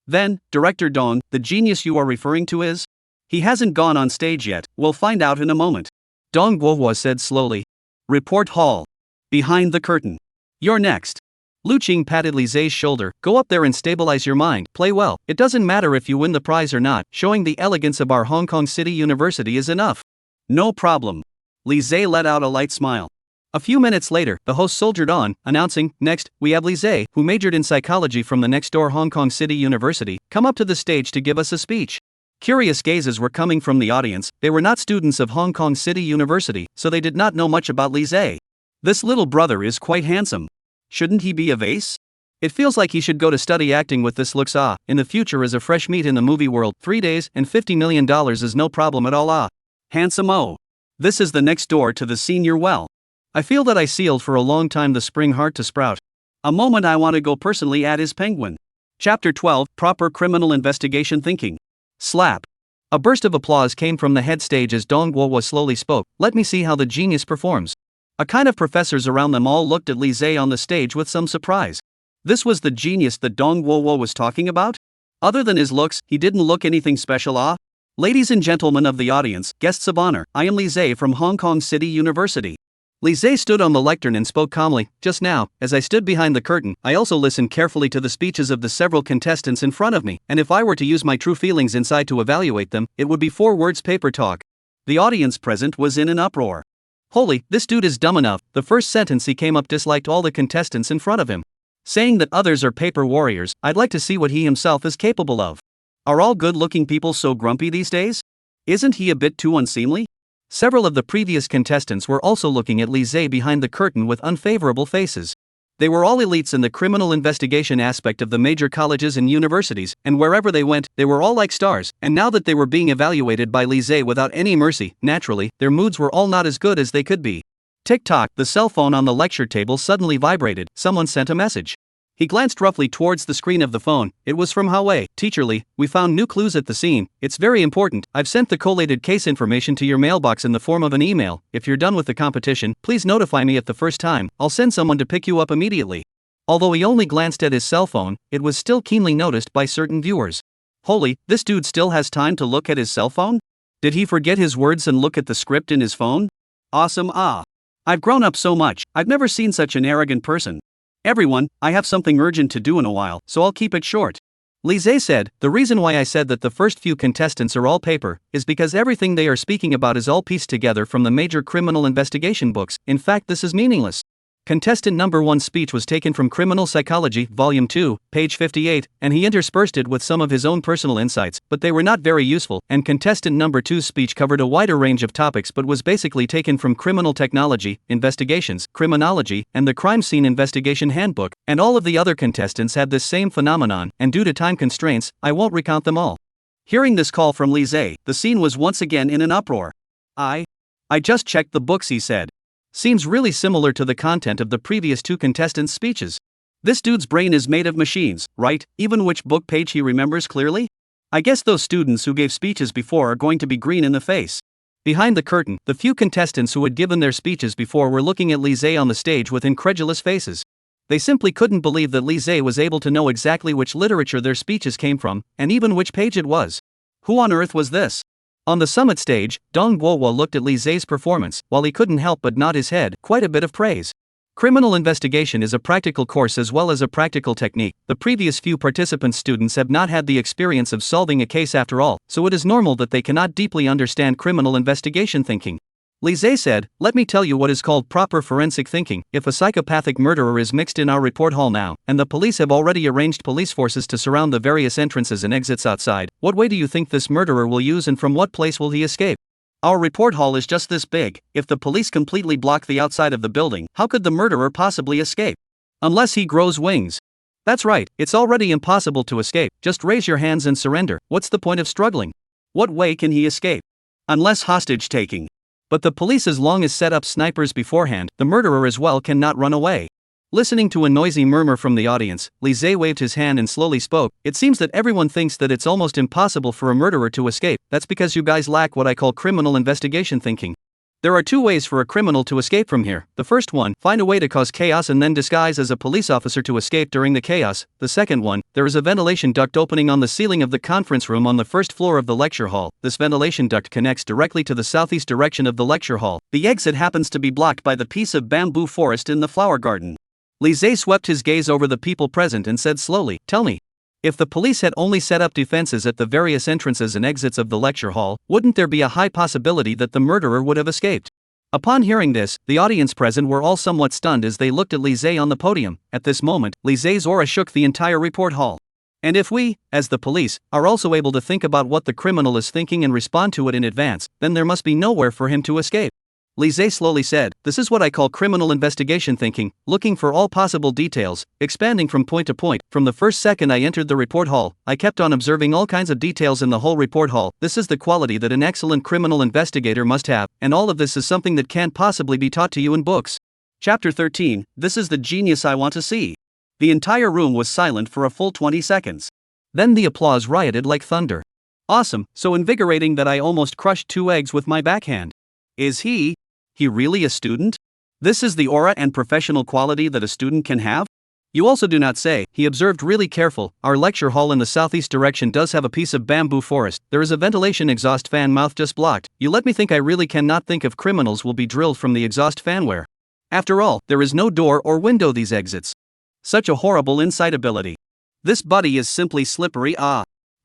Then, Director Dong, the genius you are referring to is? He hasn't gone on stage yet, we'll find out in a moment. Dong Wowa said slowly. Report hall. Behind the curtain. You're next. Lu Qing patted Li Zai's shoulder. Go up there and stabilize your mind, play well, it doesn't matter if you win the prize or not, showing the elegance of our Hong Kong City University is enough. No problem. Li Zai let out a light smile. A few minutes later, the host soldiered on, announcing, next, we have Li Zai, who majored in psychology from the next-door Hong Kong City University, come up to the stage to give us a speech. Curious gazes were coming from the audience. They were not students of Hong Kong City University, so they did not know much about Li Zai. This little brother is quite handsome. Shouldn't he be a vase? It feels like he should go to study acting with this looks. In the future as a fresh meat in the movie world, 3 days and $50 million is no problem at all. Handsome This is the next door to the senior well. I feel that I sealed for a long time the spring heart to sprout. A moment I want to go personally at his penguin. Chapter 12, Proper Criminal Investigation Thinking. Slap. A burst of applause came from the head stage as Dong Wowa slowly spoke. Let me see how the genius performs. A kind of professors around them all looked at Li Zai on the stage with some surprise. This was the genius that Dong Wowa was talking about? Other than his looks, he didn't look anything special. Ladies and gentlemen of the audience, guests of honor, I am Li Zai from Hong Kong City University. Li Zai stood on the lectern and spoke calmly. Just now, as I stood behind the curtain, I also listened carefully to the speeches of the several contestants in front of me, and if I were to use my true feelings inside to evaluate them, it would be 4 words: paper talk. The audience present was in an uproar. Holy, this dude is dumb enough. The first sentence he came up disliked all the contestants in front of him. Saying that others are paper warriors, I'd like to see what he himself is capable of. Are all good-looking people so grumpy these days? Isn't he a bit too unseemly? Several of the previous contestants were also looking at Li Zai behind the curtain with unfavorable faces. They were all elites in the criminal investigation aspect of the major colleges and universities, and wherever they went, they were all like stars, and now that they were being evaluated by Li Zai without any mercy, naturally, their moods were all not as good as they could be. Tick-tock, the cell phone on the lecture table suddenly vibrated. Someone sent a message. He glanced roughly towards the screen of the phone. It was from Hwei. Teacher Lee, we found new clues at the scene. It's very important. I've sent the collated case information to your mailbox in the form of an email. If you're done with the competition, please notify me at the first time. I'll send someone to pick you up immediately. Although he only glanced at his cell phone, it was still keenly noticed by certain viewers. Holy, this dude still has time to look at his cell phone? Did he forget his words and look at the script in his phone? Awesome. I've grown up so much. I've never seen such an arrogant person. Everyone, I have something urgent to do in a while, so I'll keep it short. Li Zai said, the reason why I said that the first few contestants are all paper, is because everything they are speaking about is all pieced together from the major criminal investigation books. In fact, this is meaningless. Contestant number 1's speech was taken from Criminal Psychology, Volume 2, page 58, and he interspersed it with some of his own personal insights, but they were not very useful, and contestant number 2's speech covered a wider range of topics but was basically taken from Criminal Technology, Investigations, Criminology, and the Crime Scene Investigation Handbook, and all of the other contestants had this same phenomenon, and due to time constraints, I won't recount them all. Hearing this call from Lise, the scene was once again in an uproar. I just checked the books, he said. Seems really similar to the content of the previous 2 contestants' speeches. This dude's brain is made of machines, right? Even which book page he remembers clearly? I guess those students who gave speeches before are going to be green in the face. Behind the curtain, the few contestants who had given their speeches before were looking at Lise on the stage with incredulous faces. They simply couldn't believe that Lise was able to know exactly which literature their speeches came from, and even which page it was. Who on earth was this? On the summit stage, Dong Guohua looked at Lise's performance, while he couldn't help but nod his head, quite a bit of praise. Criminal investigation is a practical course as well as a practical technique. The previous few participant students have not had the experience of solving a case after all, so it is normal that they cannot deeply understand criminal investigation thinking. Lise said, "Let me tell you what is called proper forensic thinking. If a psychopathic murderer is mixed in our report hall now, and the police have already arranged police forces to surround the various entrances and exits outside, what way do you think this murderer will use and from what place will he escape? Our report hall is just this big. If the police completely block the outside of the building, how could the murderer possibly escape? Unless he grows wings. That's right, it's already impossible to escape. Just raise your hands and surrender. What's the point of struggling? What way can he escape? Unless hostage taking. But the police, as long as set up snipers beforehand, the murderer as well cannot run away." Listening to a noisy murmur from the audience, Lise waved his hand and slowly spoke. "It seems that everyone thinks that it's almost impossible for a murderer to escape. That's because you guys lack what I call criminal investigation thinking. There are 2 ways for a criminal to escape from here. The first one, find a way to cause chaos and then disguise as a police officer to escape during the chaos. The second one, there is a ventilation duct opening on the ceiling of the conference room on the first floor of the lecture hall. This ventilation duct connects directly to the southeast direction of the lecture hall. The exit happens to be blocked by the piece of bamboo forest in the flower garden." Lise swept his gaze over the people present and said slowly, "Tell me. If the police had only set up defenses at the various entrances and exits of the lecture hall, wouldn't there be a high possibility that the murderer would have escaped?" Upon hearing this, the audience present were all somewhat stunned as they looked at Lise on the podium. At this moment, Lise's aura shook the entire report hall. And if we, as the police, are also able to think about what the criminal is thinking and respond to it in advance, then there must be nowhere for him to escape. Lise slowly said, "This is what I call criminal investigation thinking, looking for all possible details, expanding from point to point. From the first second I entered the report hall, I kept on observing all kinds of details in the whole report hall. This is the quality that an excellent criminal investigator must have, and all of this is something that can't possibly be taught to you in books." Chapter 13, This is the genius I want to see. The entire room was silent for a full 20 seconds. Then the applause rioted like thunder. "Awesome, so invigorating that I almost crushed 2 eggs with my backhand. Is he really a student? This is the aura and professional quality that a student can have? You also do not say," he observed really careful. "Our lecture hall in the southeast direction does have a piece of bamboo forest. There is a ventilation exhaust fan mouth just blocked. You let me think I really cannot think of criminals will be drilled from the exhaust fanware. After all, there is no door or window these exits. Such a horrible insight ability. This buddy is simply slippery.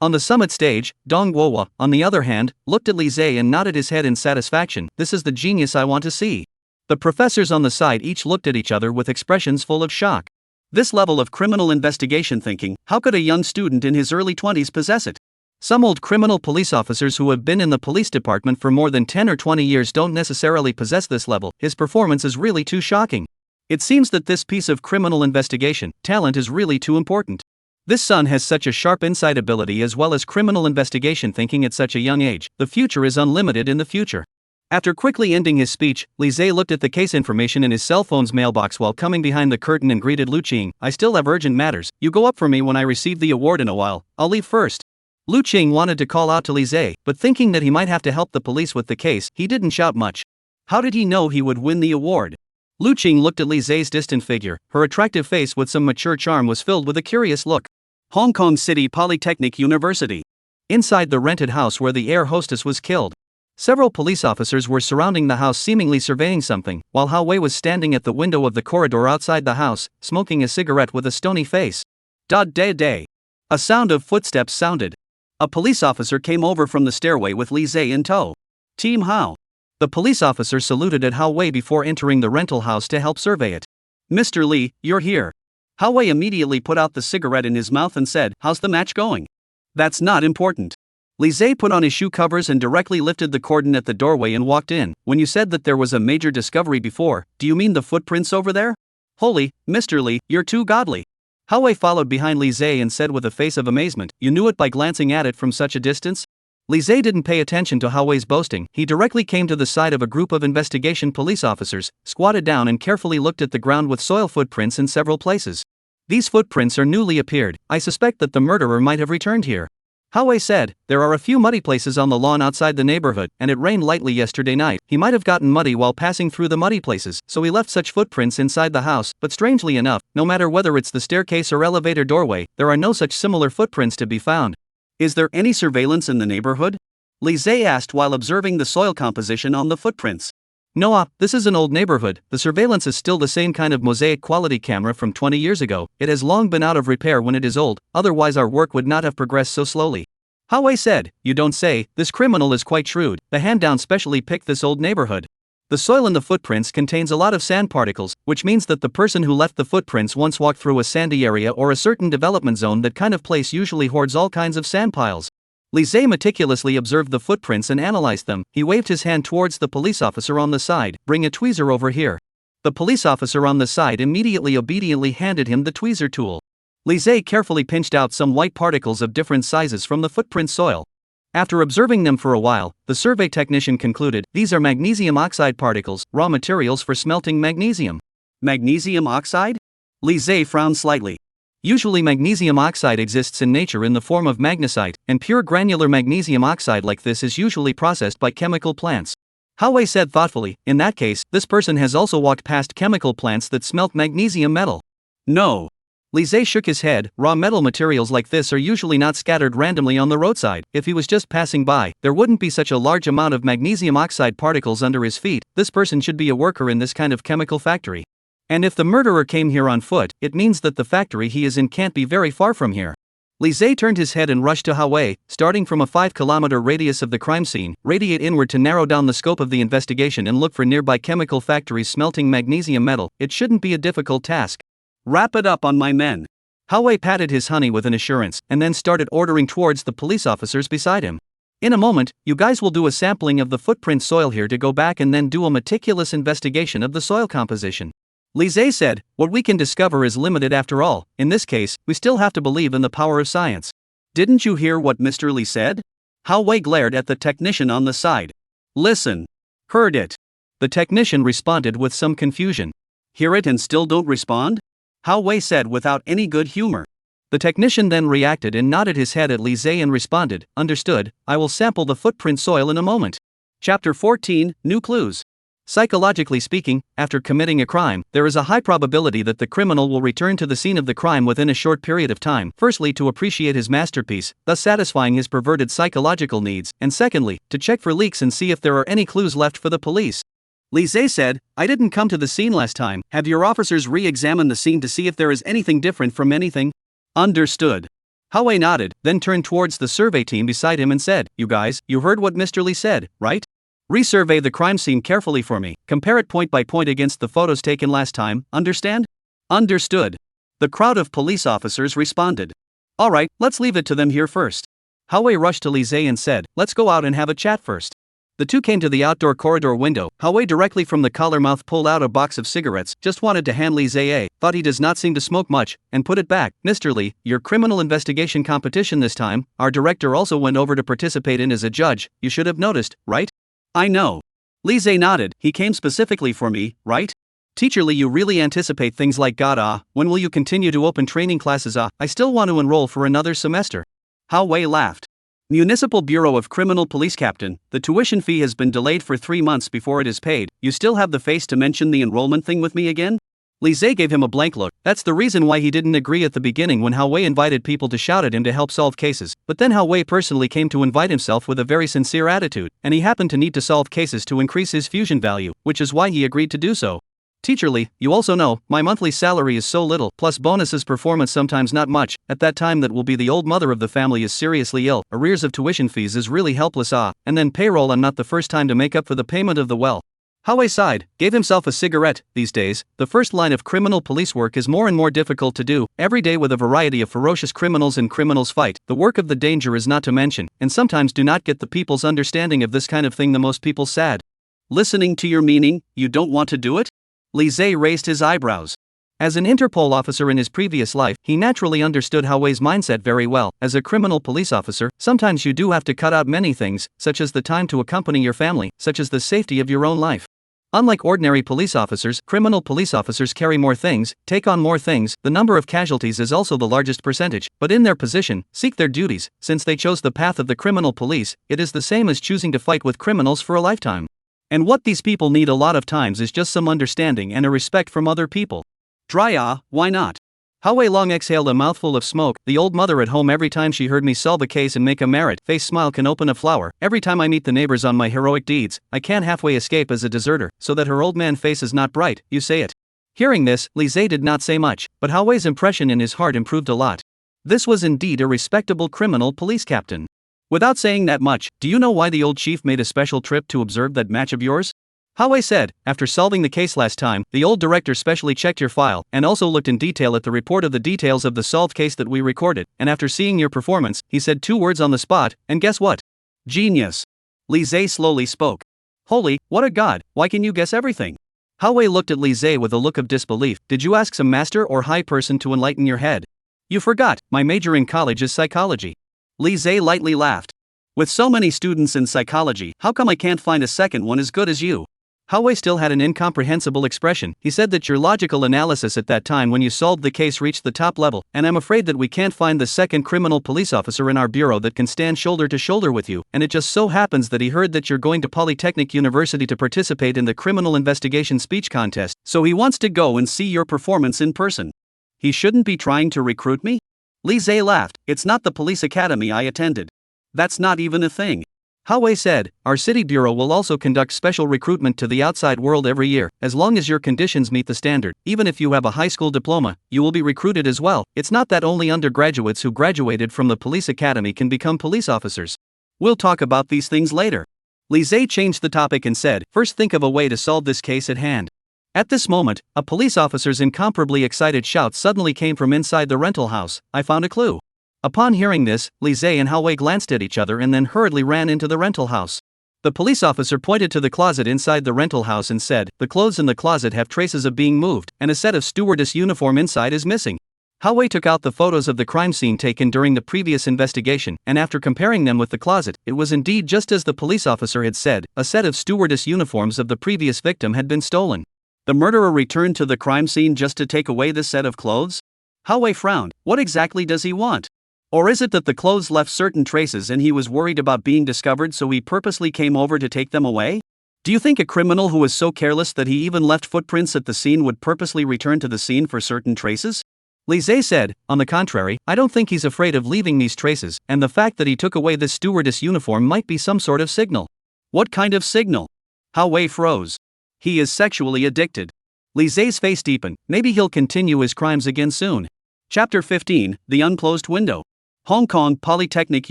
On the summit stage, Dong Guohua, on the other hand, looked at Lise and nodded his head in satisfaction. "This is the genius I want to see." The professors on the side each looked at each other with expressions full of shock. This level of criminal investigation thinking, how could a young student in his early 20s possess it? Some old criminal police officers who have been in the police department for more than 10 or 20 years don't necessarily possess this level. His performance is really too shocking. It seems that this piece of criminal investigation talent is really too important. This son has such a sharp insight ability as well as criminal investigation thinking at such a young age. The future is unlimited in the future. After quickly ending his speech, Lise looked at the case information in his cell phone's mailbox while coming behind the curtain and greeted Lu Qing. "I still have urgent matters. You go up for me when I receive the award in a while. I'll leave first." Lu Qing wanted to call out to Lise, but thinking that he might have to help the police with the case, he didn't shout much. How did he know he would win the award? Lu Qing looked at Lise's distant figure. Her attractive face with some mature charm was filled with a curious look. Hong Kong City Polytechnic University. Inside the rented house where the air hostess was killed. Several police officers were surrounding the house seemingly surveying something, while Hao Wei was standing at the window of the corridor outside the house, smoking a cigarette with a stony face. Day. A sound of footsteps sounded. A police officer came over from the stairway with Lise in tow. "Team Hao." The police officer saluted at Hao Wei before entering the rental house to help survey it. Mr. Lee, you're here. Hao Wei immediately put out the cigarette in his mouth and said, "How's the match going?" "That's not important." Li Zhe put on his shoe covers and directly lifted the cordon at the doorway and walked in. "When you said that there was a major discovery before, do you mean the footprints over there?" "Holy, Mr. Lee, you're too godly." Hao Wei followed behind Li Zhe and said with a face of amazement, "You knew it by glancing at it from such a distance?" Li Zhe didn't pay attention to Hao Wei's boasting. He directly came to the side of a group of investigation police officers, squatted down and carefully looked at the ground with soil footprints in several places. "These footprints are newly appeared. I suspect that the murderer might have returned here." Hao Wei said, "There are a few muddy places on the lawn outside the neighborhood, and it rained lightly yesterday night. He might have gotten muddy while passing through the muddy places, so he left such footprints inside the house, but strangely enough, no matter whether it's the staircase or elevator doorway, there are no such similar footprints to be found." "Is there any surveillance in the neighborhood?" Li Zhe asked while observing the soil composition on the footprints. "No, this is an old neighborhood. The surveillance is still the same kind of mosaic quality camera from 20 years ago. It has long been out of repair when it is old, otherwise our work would not have progressed so slowly." Hao Wei said, "You don't say. This criminal is quite shrewd. The hand-down specially picked this old neighborhood. The soil in the footprints contains a lot of sand particles, which means that the person who left the footprints once walked through a sandy area or a certain development zone. That kind of place usually hoards all kinds of sand piles." Li Zhe meticulously observed the footprints and analyzed them. He waved his hand towards the police officer on the side. "Bring a tweezer over here." The police officer on the side immediately obediently handed him the tweezer tool. Li Zhe carefully pinched out some white particles of different sizes from the footprint soil. After observing them for a while, the survey technician concluded, "These are magnesium oxide particles, raw materials for smelting magnesium." "Magnesium oxide?" Li Zhe frowned slightly. Usually magnesium oxide exists in nature in the form of magnesite, and pure granular magnesium oxide like this is usually processed by chemical plants. Hao Wei said thoughtfully, "In that case, this person has also walked past chemical plants that smelt magnesium metal." "No." Li Zhe shook his head. "Raw metal materials like this are usually not scattered randomly on the roadside. If he was just passing by, there wouldn't be such a large amount of magnesium oxide particles under his feet. This person should be a worker in this kind of chemical factory. And if the murderer came here on foot, it means that the factory he is in can't be very far from here." Li Zhe turned his head and rushed to Hao Wei. "Starting from a 5-kilometer radius of the crime scene, radiate inward to narrow down the scope of the investigation and look for nearby chemical factories smelting magnesium metal. It shouldn't be a difficult task. Wrap it up on my men." Hao Wei patted his honey with an assurance, and then started ordering towards the police officers beside him. "In a moment, you guys will do a sampling of the footprint soil here to go back and then do a meticulous investigation of the soil composition." Li Zhe said, "What we can discover is limited after all. In this case, we still have to believe in the power of science." "Didn't you hear what Mr. Li said?" Hao Wei glared at the technician on the side. "Listen." "Heard it." The technician responded with some confusion. "Hear it and still don't respond?" Hao Wei said without any good humor. The technician then reacted and nodded his head at Li Zhe and responded, "Understood, I will sample the footprint soil in a moment." Chapter 14, New Clues. Psychologically speaking, after committing a crime, there is a high probability that the criminal will return to the scene of the crime within a short period of time, firstly to appreciate his masterpiece, thus satisfying his perverted psychological needs, and secondly, to check for leaks and see if there are any clues left for the police. Li Zhe said, "I didn't come to the scene last time. Have your officers re-examined the scene to see if there is anything different from anything?" "Understood." Hao Wei nodded, then turned towards the survey team beside him and said, "You guys, you heard what Mr. Li said, right? Resurvey the crime scene carefully for me. Compare it point by point against the photos taken last time, understand?" "Understood." The crowd of police officers responded. "All right, let's leave it to them here first." Hao Wei rushed to Li Zhe and said, "Let's go out and have a chat first." The two came to the outdoor corridor window. Hao Wei directly from the collar mouth pulled out a box of cigarettes, just wanted to hand Li Zhe, thought he does not seem to smoke much, and put it back. "Mr. Li, your criminal investigation competition this time, our director also went over to participate in as a judge, you should have noticed, right?" "I know." Li Zhe nodded. "He came specifically for me, right?" "Teacher Li, you really anticipate things like God, when will you continue to open training classes? I still want to enroll for another semester." Hao Wei laughed. "Municipal Bureau of Criminal Police Captain, the tuition fee has been delayed for 3 months before it is paid. You still have the face to mention the enrollment thing with me again?" Li Zhe gave him a blank look. That's the reason why he didn't agree at the beginning when Hao Wei invited people to shout at him to help solve cases, but then Hao Wei personally came to invite himself with a very sincere attitude, and he happened to need to solve cases to increase his fusion value, which is why he agreed to do so. "Teacher Li, you also know, my monthly salary is so little, plus bonuses performance sometimes not much. At that time that will be the old mother of the family is seriously ill, arrears of tuition fees is really helpless and then payroll I'm not the first time to make up for the payment of the well." Hao sighed, gave himself a cigarette. These days, the first line of criminal police work is more and more difficult to do. Every day with a variety of ferocious criminals and criminals fight, the work of the danger is not to mention, and sometimes do not get the people's understanding of this kind of thing the most people sad. Listening to your meaning, you don't want to do it? Li Zhe raised his eyebrows. As an Interpol officer in his previous life, he naturally understood Hao Wei's mindset very well. As a criminal police officer, sometimes you do have to cut out many things, such as the time to accompany your family, such as the safety of your own life. Unlike ordinary police officers, criminal police officers carry more things, take on more things, the number of casualties is also the largest percentage, but in their position, seek their duties, since they chose the path of the criminal police, it is the same as choosing to fight with criminals for a lifetime. And what these people need a lot of times is just some understanding and a respect from other people. Why not? Hao Wei long exhaled a mouthful of smoke. The old mother at home, every time she heard me solve a case and make a merit face smile can open a flower. Every time I meet the neighbors on my heroic deeds, I can't halfway escape as a deserter, so that her old man face is not bright, you say it. Hearing this, Li Zhe did not say much, but Hao Wei's impression in his heart improved a lot. This was indeed a respectable criminal police captain. Without saying that much, do you know why the old chief made a special trip to observe that match of yours? Hao Wei said, after solving the case last time, the old director specially checked your file, and also looked in detail at the report of the details of the solved case that we recorded, and after seeing your performance, he said 2 words on the spot, and guess what? Genius. Li Zhe slowly spoke. Holy, what a god, why can you guess everything? Hao Wei looked at Li Zhe with a look of disbelief. Did you ask some master or high person to enlighten your head? You forgot, my major in college is psychology. Li Zhe lightly laughed. With so many students in psychology, how come I can't find a second one as good as you? Hao Wei still had an incomprehensible expression. He said that your logical analysis at that time when you solved the case reached the top level, and I'm afraid that we can't find the second criminal police officer in our bureau that can stand shoulder to shoulder with you, and it just so happens that he heard that you're going to Polytechnic University to participate in the criminal investigation speech contest, so he wants to go and see your performance in person. He shouldn't be trying to recruit me? Li Zhe laughed. It's not the police academy I attended. That's not even a thing. Hao Wei said, our city bureau will also conduct special recruitment to the outside world every year, as long as your conditions meet the standard. Even if you have a high school diploma, you will be recruited as well. It's not that only undergraduates who graduated from the police academy can become police officers. We'll talk about these things later. Li Zhe changed the topic and said, first think of a way to solve this case at hand. At this moment, a police officer's incomparably excited shout suddenly came from inside the rental house. I found a clue. Upon hearing this, Li Zhe and Hao Wei glanced at each other and then hurriedly ran into the rental house. The police officer pointed to the closet inside the rental house and said, the clothes in the closet have traces of being moved, and a set of stewardess uniform inside is missing. Hao Wei took out the photos of the crime scene taken during the previous investigation, and after comparing them with the closet, it was indeed just as the police officer had said, a set of stewardess uniforms of the previous victim had been stolen. The murderer returned to the crime scene just to take away this set of clothes? Hao Wei frowned. What exactly does he want? Or is it that the clothes left certain traces and he was worried about being discovered so he purposely came over to take them away? Do you think a criminal who was so careless that he even left footprints at the scene would purposely return to the scene for certain traces? Li Zhe said, on the contrary, I don't think he's afraid of leaving these traces, and the fact that he took away this stewardess uniform might be some sort of signal. What kind of signal? Hao Wei froze. He is sexually addicted. Li Zhe's face deepened. Maybe he'll continue his crimes again soon. Chapter 15, The Unclosed Window. Hong Kong Polytechnic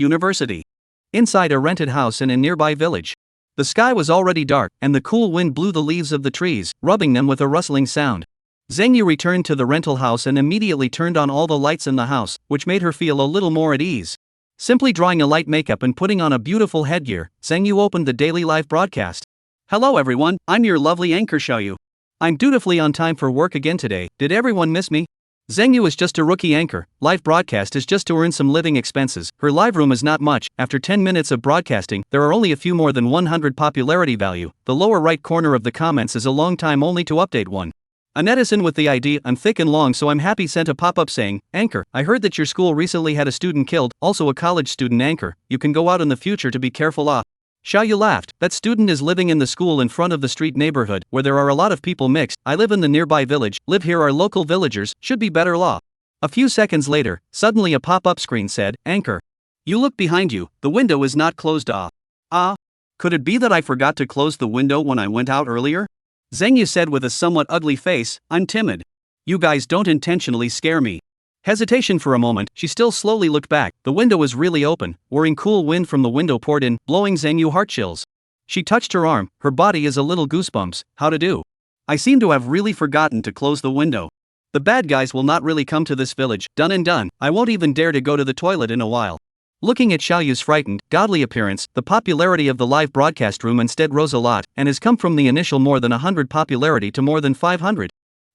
University. Inside a rented house in a nearby village. The sky was already dark, and the cool wind blew the leaves of the trees, rubbing them with a rustling sound. Zheng Yu returned to the rental house and immediately turned on all the lights in the house, which made her feel a little more at ease. Simply drawing a light makeup and putting on a beautiful headgear, Zheng Yu opened the daily live broadcast. Hello everyone, I'm your lovely anchor Xiaoyu. I'm dutifully on time for work again today. Did everyone miss me? Zheng Yu is just a rookie anchor. Live broadcast is just to earn some living expenses. Her live room is not much. After 10 minutes of broadcasting, there are only a few more than 100 popularity value. The lower right corner of the comments is a long time only to update one. A netizen with the ID I'm thick and long so I'm happy sent a pop-up saying, Anchor, I heard that your school recently had a student killed, also a college student anchor. You can go out in the future to be careful ah. Xiaoyu laughed. That student is living in the school in front of the street neighborhood, where there are a lot of people mixed. I live in the nearby village, live here are local villagers, should be better law. A few seconds later, suddenly a pop-up screen said, Anchor. You look behind you, the window is not closed ah. Ah? Could it be that I forgot to close the window when I went out earlier? Zheng Yu said with a somewhat ugly face, I'm timid. You guys don't intentionally scare me. Hesitation for a moment, she still slowly looked back. The window was really open, whirring cool wind from the window poured in, blowing Zheng Yu heart chills. She touched her arm, her body is a little goosebumps, how to do? I seem to have really forgotten to close the window. The bad guys will not really come to this village, done and done, I won't even dare to go to the toilet in a while. Looking at Xiaoyu's frightened, godly appearance, the popularity of the live broadcast room instead rose a lot, and has come from the initial more than 100 popularity to more than 500.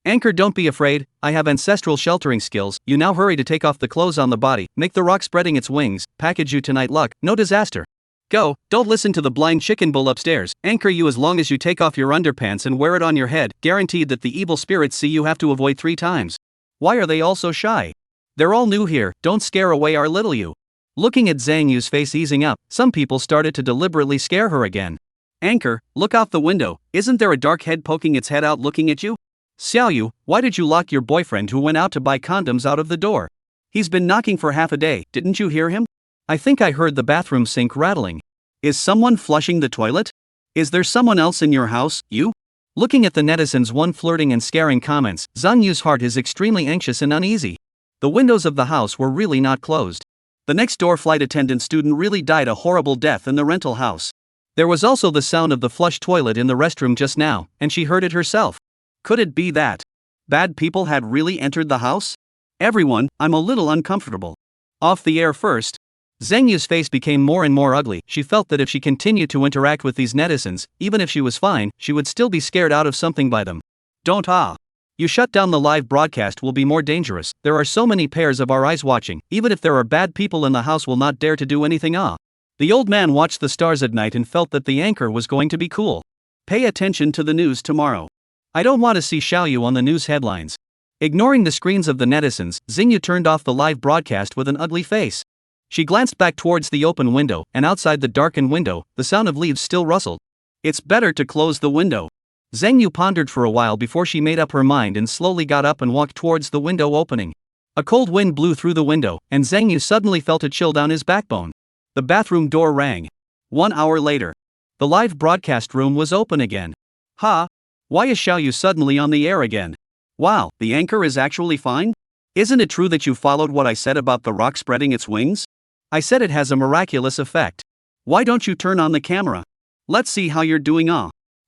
Anchor, don't be afraid, I have ancestral sheltering skills, you now hurry to take off the clothes on the body, make the rock spreading its wings, package you tonight luck, no disaster. Go, don't listen to the blind chicken bull upstairs, anchor you as long as you take off your underpants and wear it on your head, guaranteed that the evil spirits see you have to avoid 3 times. Why are they all so shy? They're all new here, don't scare away our little you. Looking at Zhang Yu's face easing up, some people started to deliberately scare her again. Anchor, look out the window, isn't there a dark head poking its head out looking at you? Xiaoyu, why did you lock your boyfriend who went out to buy condoms out of the door? He's been knocking for half a day, didn't you hear him? I think I heard the bathroom sink rattling. Is someone flushing the toilet? Is there someone else in your house, you? Looking at the netizens' one flirting and scaring comments, Zhang Yu's heart is extremely anxious and uneasy. The windows of the house were really not closed. The next door flight attendant student really died a horrible death in the rental house. There was also the sound of the flush toilet in the restroom just now, and she heard it herself. Could it be that bad people had really entered the house? Everyone, I'm a little uncomfortable. Off the air first. Zhang Yu's face became more and more ugly. She felt that if she continued to interact with these netizens, even if she was fine, she would still be scared out of something by them. Don't You shut down the live broadcast will be more dangerous. There are so many pairs of our eyes watching. Even if there are bad people in the house will not dare to do anything. The old man watched the stars at night and felt that the anchor was going to be cool. Pay attention to the news tomorrow. I don't want to see Xiaoyu on the news headlines. Ignoring the screens of the netizens, Xingyu turned off the live broadcast with an ugly face. She glanced back towards the open window, and outside the darkened window, the sound of leaves still rustled. It's better to close the window. Zhang Yu pondered for a while before she made up her mind and slowly got up and walked towards the window opening. A cold wind blew through the window, and Zhang Yu suddenly felt a chill down his backbone. The bathroom door rang. 1 hour later. The live broadcast room was open again. Why is Xiaoyu suddenly on the air again? Wow, the anchor is actually fine? Isn't it true that you followed what I said about the rock spreading its wings? I said it has a miraculous effect. Why don't you turn on the camera? Let's see how you're doing.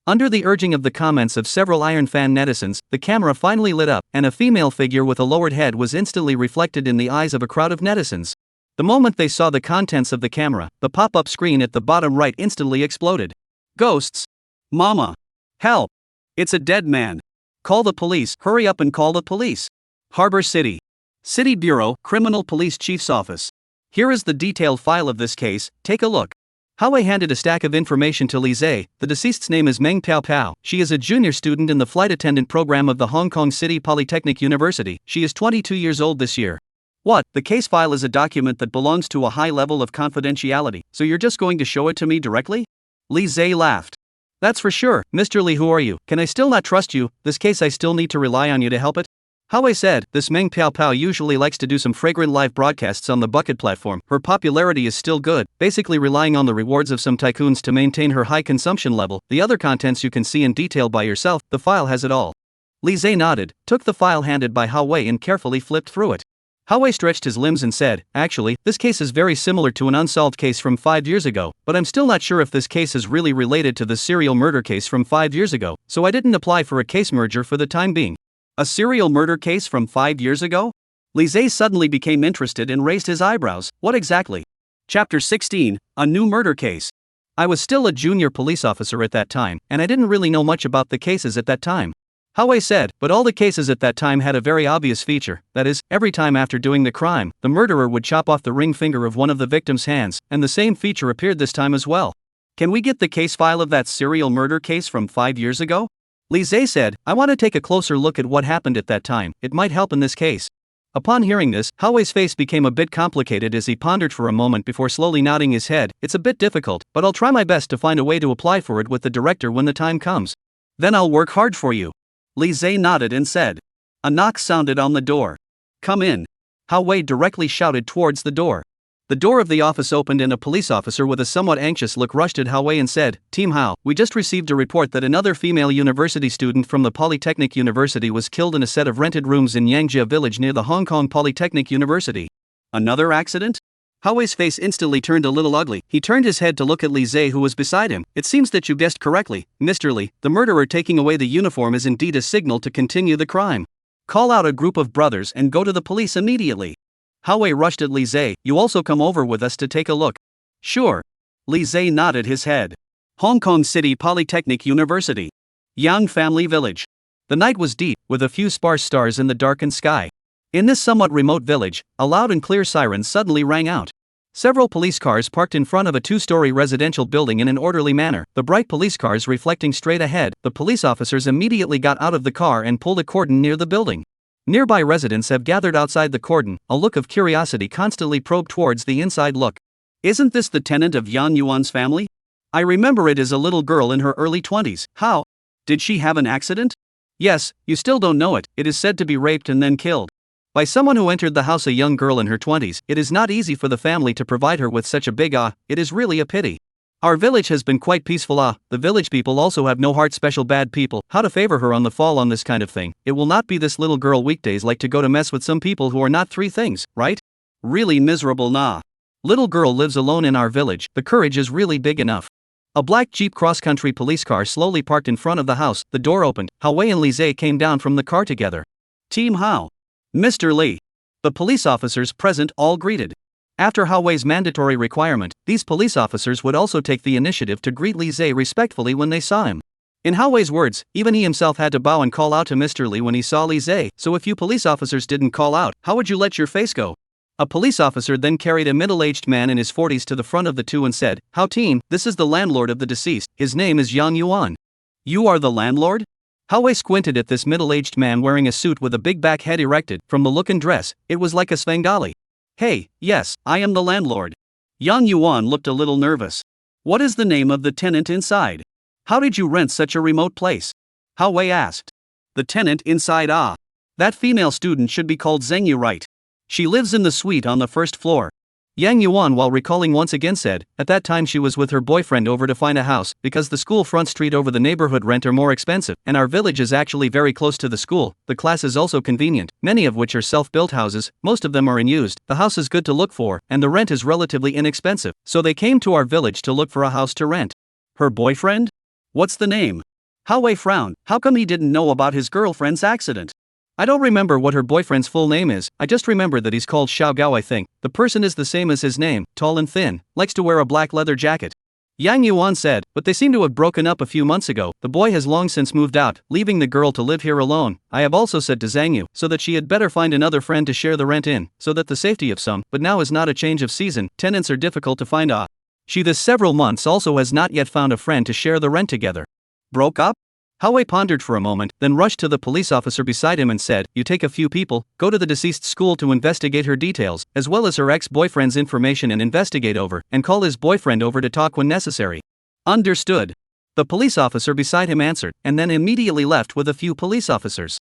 Under the urging of the comments of several Iron Fan netizens, the camera finally lit up, and a female figure with a lowered head was instantly reflected in the eyes of a crowd of netizens. The moment they saw the contents of the camera, the pop-up screen at the bottom right instantly exploded. Ghosts! Mama! Help! It's a dead man. Call the police, hurry up and call the police. Harbor City. City Bureau, Criminal Police Chief's Office. Here is the detailed file of this case, take a look. Howe handed a stack of information to Li Zhe. The deceased's name is Meng Piao Piao. She is a junior student in the flight attendant program of the Hong Kong City Polytechnic University. She is 22 years old this year. What? The case file is a document that belongs to a high level of confidentiality, so you're just going to show it to me directly? Li Zhe laughed. That's for sure, Mr. Li, who are you? Can I still not trust you? This case I still need to rely on you to help it? Howe said, this Meng Piao Piao usually likes to do some fragrant live broadcasts on the bucket platform. Her popularity is still good, basically relying on the rewards of some tycoons to maintain her high consumption level. The other contents you can see in detail by yourself, the file has it all. Li Zhe nodded, took the file handed by Howe and carefully flipped through it. Howe stretched his limbs and said, actually, this case is very similar to an unsolved case from 5 years ago, but I'm still not sure if this case is really related to the serial murder case from 5 years ago, so I didn't apply for a case merger for the time being. A serial murder case from 5 years ago? Li Zhe suddenly became interested and raised his eyebrows. What exactly? Chapter 16, A New Murder Case. I was still a junior police officer at that time, and I didn't really know much about the cases at that time. Howe said, but all the cases at that time had a very obvious feature, that is, every time after doing the crime, the murderer would chop off the ring finger of one of the victim's hands, and the same feature appeared this time as well. Can we get the case file of that serial murder case from 5 years ago? Li Zhe said, I want to take a closer look at what happened at that time, it might help in this case. Upon hearing this, Howe's face became a bit complicated as he pondered for a moment before slowly nodding his head. It's a bit difficult, but I'll try my best to find a way to apply for it with the director when the time comes. Then I'll work hard for you. Li Zhe nodded and said. A knock sounded on the door. Come in. Howe directly shouted towards the door. The door of the office opened and a police officer with a somewhat anxious look rushed at Howe and said, Team Hao, we just received a report that another female university student from the Polytechnic University was killed in a set of rented rooms in Yangjia village near the Hong Kong Polytechnic University. Another accident? Hao-wei's face instantly turned a little ugly. He turned his head to look at Li Zhe, who was beside him. It seems that you guessed correctly, Mr. Li. The murderer taking away the uniform is indeed a signal to continue the crime. Call out a group of brothers and go to the police immediately. Hao-wei rushed at Li Zhe. You also come over with us to take a look. Sure. Li Zhe nodded his head. Hong Kong City Polytechnic University. Yang Family Village. The night was deep, with a few sparse stars in the darkened sky. In this somewhat remote village, a loud and clear siren suddenly rang out. Several police cars parked in front of a two-story residential building in an orderly manner, the bright police cars reflecting straight ahead. The police officers immediately got out of the car and pulled a cordon near the building. Nearby residents have gathered outside the cordon, a look of curiosity constantly probed towards the inside look. Isn't this the tenant of Yang Yuan's family? I remember it is a little girl in her early 20s. How? Did she have an accident? Yes, you still don't know it. It is said to be raped and then killed by someone who entered the house, a young girl in her 20s. It is not easy for the family to provide her with such a big it is really a pity. Our village has been quite peaceful. The village people also have no heart, special bad people. How to favor her on the fall on this kind of thing. It will not be this little girl weekdays like to go to mess with some people who are not three things, right? Really miserable. Nah. Little girl lives alone in our village. The courage is really big enough. A black Jeep cross-country police car slowly parked in front of the house. The door opened. Hao-wei and Li Zhe came down from the car together. Team Hao. Mr. Li. The police officers present all greeted. After Hao-wei's mandatory requirement, these police officers would also take the initiative to greet Li Zhe respectfully when they saw him. In Hao-wei's words, even he himself had to bow and call out to Mr. Li when he saw Li Zhe. So if you police officers didn't call out, how would you let your face go? A police officer then carried a middle-aged man in his 40s to the front of the two and said, Hao team, this is the landlord of the deceased. His name is Yang Yuan. You are the landlord? Hao-wei squinted at this middle-aged man wearing a suit with a big back head erected. From the look and dress, it was like a Svengali. Hey, yes, I am the landlord. Yang Yuan looked a little nervous. What is the name of the tenant inside? How did you rent such a remote place? Hao-wei asked. The tenant inside. That female student should be called Zhengyu, right? She lives in the suite on the first floor. Yang Yuan, while recalling, once again said, at that time she was with her boyfriend over to find a house, because the school front street over the neighborhood rent are more expensive, and our village is actually very close to the school. The class is also convenient, many of which are self-built houses, most of them are unused, the house is good to look for, and the rent is relatively inexpensive, so they came to our village to look for a house to rent. Her boyfriend? What's the name? Hao-wei frowned. How come he didn't know about his girlfriend's accident? I don't remember what her boyfriend's full name is, I just remember that he's called Xiao Gao. I think the person is the same as his name, tall and thin, likes to wear a black leather jacket. Yang Yuan said, but they seem to have broken up a few months ago. The boy has long since moved out, leaving the girl to live here alone. I have also said to Zhangyu, so that she had better find another friend to share the rent in, so that the safety of some, but now is not a change of season, tenants are difficult to find. She this several months also has not yet found a friend to share the rent together. Broke up? Hao-wei pondered for a moment, then rushed to the police officer beside him and said, you take a few people, go to the deceased school to investigate her details, as well as her ex-boyfriend's information and investigate over, and call his boyfriend over to talk when necessary. Understood. The police officer beside him answered, and then immediately left with a few police officers.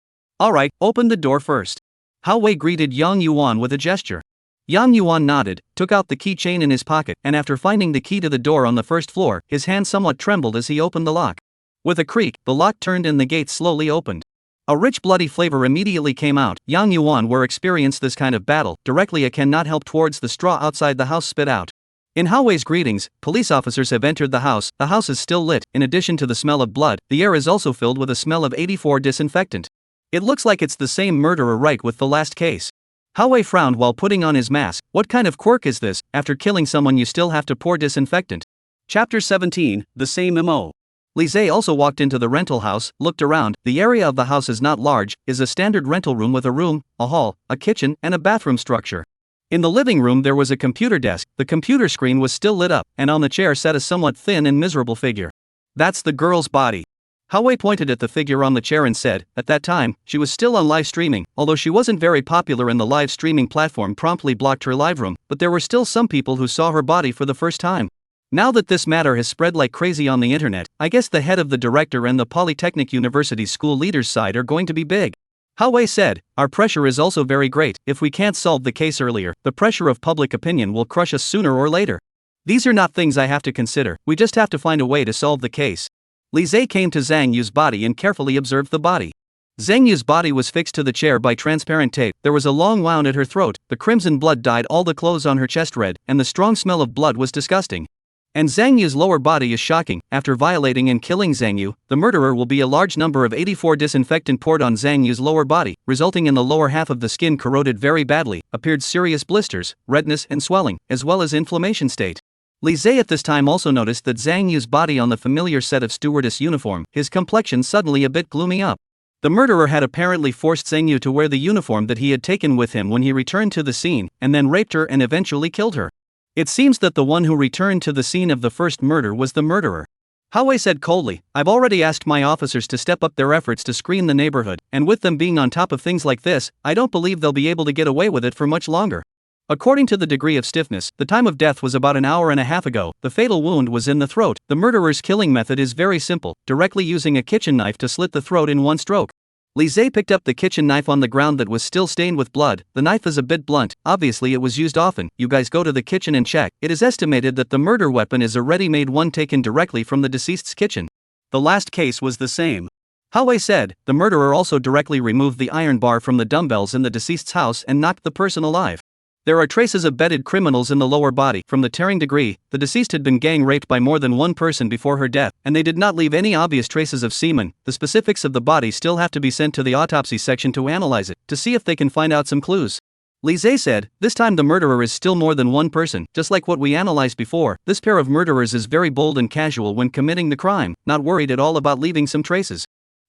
Alright, open the door first. Hao-wei greeted Yang Yuan with a gesture. Yang Yuan nodded, took out the keychain in his pocket, and after finding the key to the door on the first floor, his hand somewhat trembled as he opened the lock. With a creak, the lock turned and the gate slowly opened. A rich bloody flavor immediately came out. Yang Yuan were experienced this kind of battle, directly cannot help towards the straw outside the house spit out. In Hao-wei's greetings, police officers have entered the house is still lit, in addition to the smell of blood, the air is also filled with a smell of 84 disinfectant. It looks like it's the same murderer right with the last case. Hao-wei frowned while putting on his mask. What kind of quirk is this, after killing someone you still have to pour disinfectant? Chapter 17, The Same MO. Li Zhe also walked into the rental house, looked around. The area of the house is not large, is a standard rental room with a room, a hall, a kitchen, and a bathroom structure. In the living room there was a computer desk, the computer screen was still lit up, and on the chair sat a somewhat thin and miserable figure. That's the girl's body. Hao-wei pointed at the figure on the chair and said, at that time, she was still on live streaming, although she wasn't very popular and the live streaming platform promptly blocked her live room, but there were still some people who saw her body for the first time. Now that this matter has spread like crazy on the internet, I guess the head of the director and the Polytechnic University's school leaders side are going to be big. Hao-wei said, our pressure is also very great. If we can't solve the case earlier, the pressure of public opinion will crush us sooner or later. These are not things I have to consider, we just have to find a way to solve the case. Li Zhe came to Zhang Yu's body and carefully observed the body. Zhang Yu's body was fixed to the chair by transparent tape. There was a long wound at her throat, the crimson blood dyed all the clothes on her chest red, and the strong smell of blood was disgusting. And Zhang Yu's lower body is shocking. After violating and killing Zhang Yu, the murderer will be a large number of 84 disinfectant poured on Zhang Yu's lower body, resulting in the lower half of the skin corroded very badly, appeared serious blisters, redness and swelling, as well as inflammation state. Li Zhe at this time also noticed that Zhang Yu's body on the familiar set of stewardess uniform, his complexion suddenly a bit gloomy up. The murderer had apparently forced Zhang Yu to wear the uniform that he had taken with him when he returned to the scene, and then raped her and eventually killed her. It seems that the one who returned to the scene of the first murder was the murderer. Hao Wei said coldly, "I've already asked my officers to step up their efforts to screen the neighborhood, and with them being on top of things like this, I don't believe they'll be able to get away with it for much longer." According to the degree of stiffness, the time of death was about an hour and a half ago. The fatal wound was in the throat. The murderer's killing method is very simple, directly using a kitchen knife to slit the throat in one stroke. Li Zhe picked up the kitchen knife on the ground that was still stained with blood. The knife is a bit blunt, obviously it was used often. You guys go to the kitchen and check. It is estimated that the murder weapon is a ready-made one taken directly from the deceased's kitchen. The last case was the same. Hao Wei said, the murderer also directly removed the iron bar from the dumbbells in the deceased's house and knocked the person alive. There are traces of bedded criminals in the lower body. From the tearing degree, the deceased had been gang raped by more than one person before her death, and they did not leave any obvious traces of semen. The specifics of the body still have to be sent to the autopsy section to analyze it, to see if they can find out some clues. Li Zhe said, this time the murderer is still more than one person, just like what we analyzed before. This pair of murderers is very bold and casual when committing the crime, not worried at all about leaving some traces.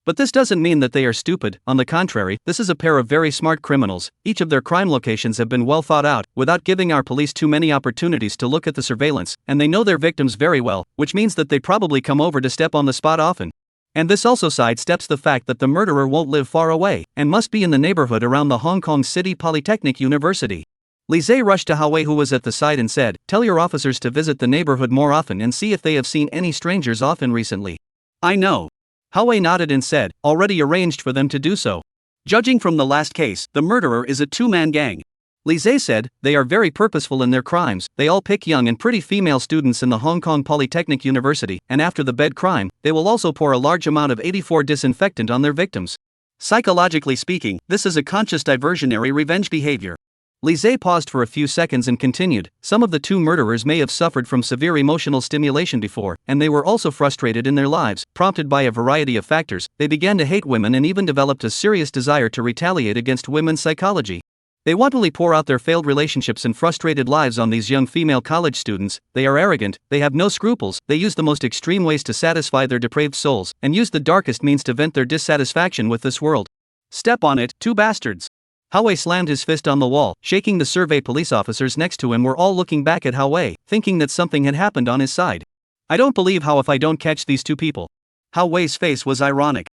But this doesn't mean that they are stupid. On the contrary, this is a pair of very smart criminals. Each of their crime locations have been well thought out, without giving our police too many opportunities to look at the surveillance, and they know their victims very well, which means that they probably come over to step on the spot often. And this also sidesteps the fact that the murderer won't live far away, and must be in the neighborhood around the Hong Kong City Polytechnic University. Li Zhe rushed to Hao Wei, who was at the side, and said, tell your officers to visit the neighborhood more often and see if they have seen any strangers often recently. I know. Hao Wei nodded and said, already arranged for them to do so. Judging from the last case, the murderer is a two-man gang. Li Zhe said, they are very purposeful in their crimes. They all pick young and pretty female students in the Hong Kong Polytechnic University, and after the bed crime, they will also pour a large amount of 84 disinfectant on their victims. Psychologically speaking, this is a conscious diversionary revenge behavior. Li Zhe paused for a few seconds and continued, some of the two murderers may have suffered from severe emotional stimulation before, and they were also frustrated in their lives, prompted by a variety of factors. They began to hate women and even developed a serious desire to retaliate against women's psychology. They wantonly pour out their failed relationships and frustrated lives on these young female college students. They are arrogant, they have no scruples, they use the most extreme ways to satisfy their depraved souls, and use the darkest means to vent their dissatisfaction with this world. Step on it, two bastards. Hao Wei slammed his fist on the wall, shaking. The survey police officers next to him were all looking back at Hao Wei, thinking that something had happened on his side. I don't believe how if I don't catch these two people. Hao Wei's face was ironic.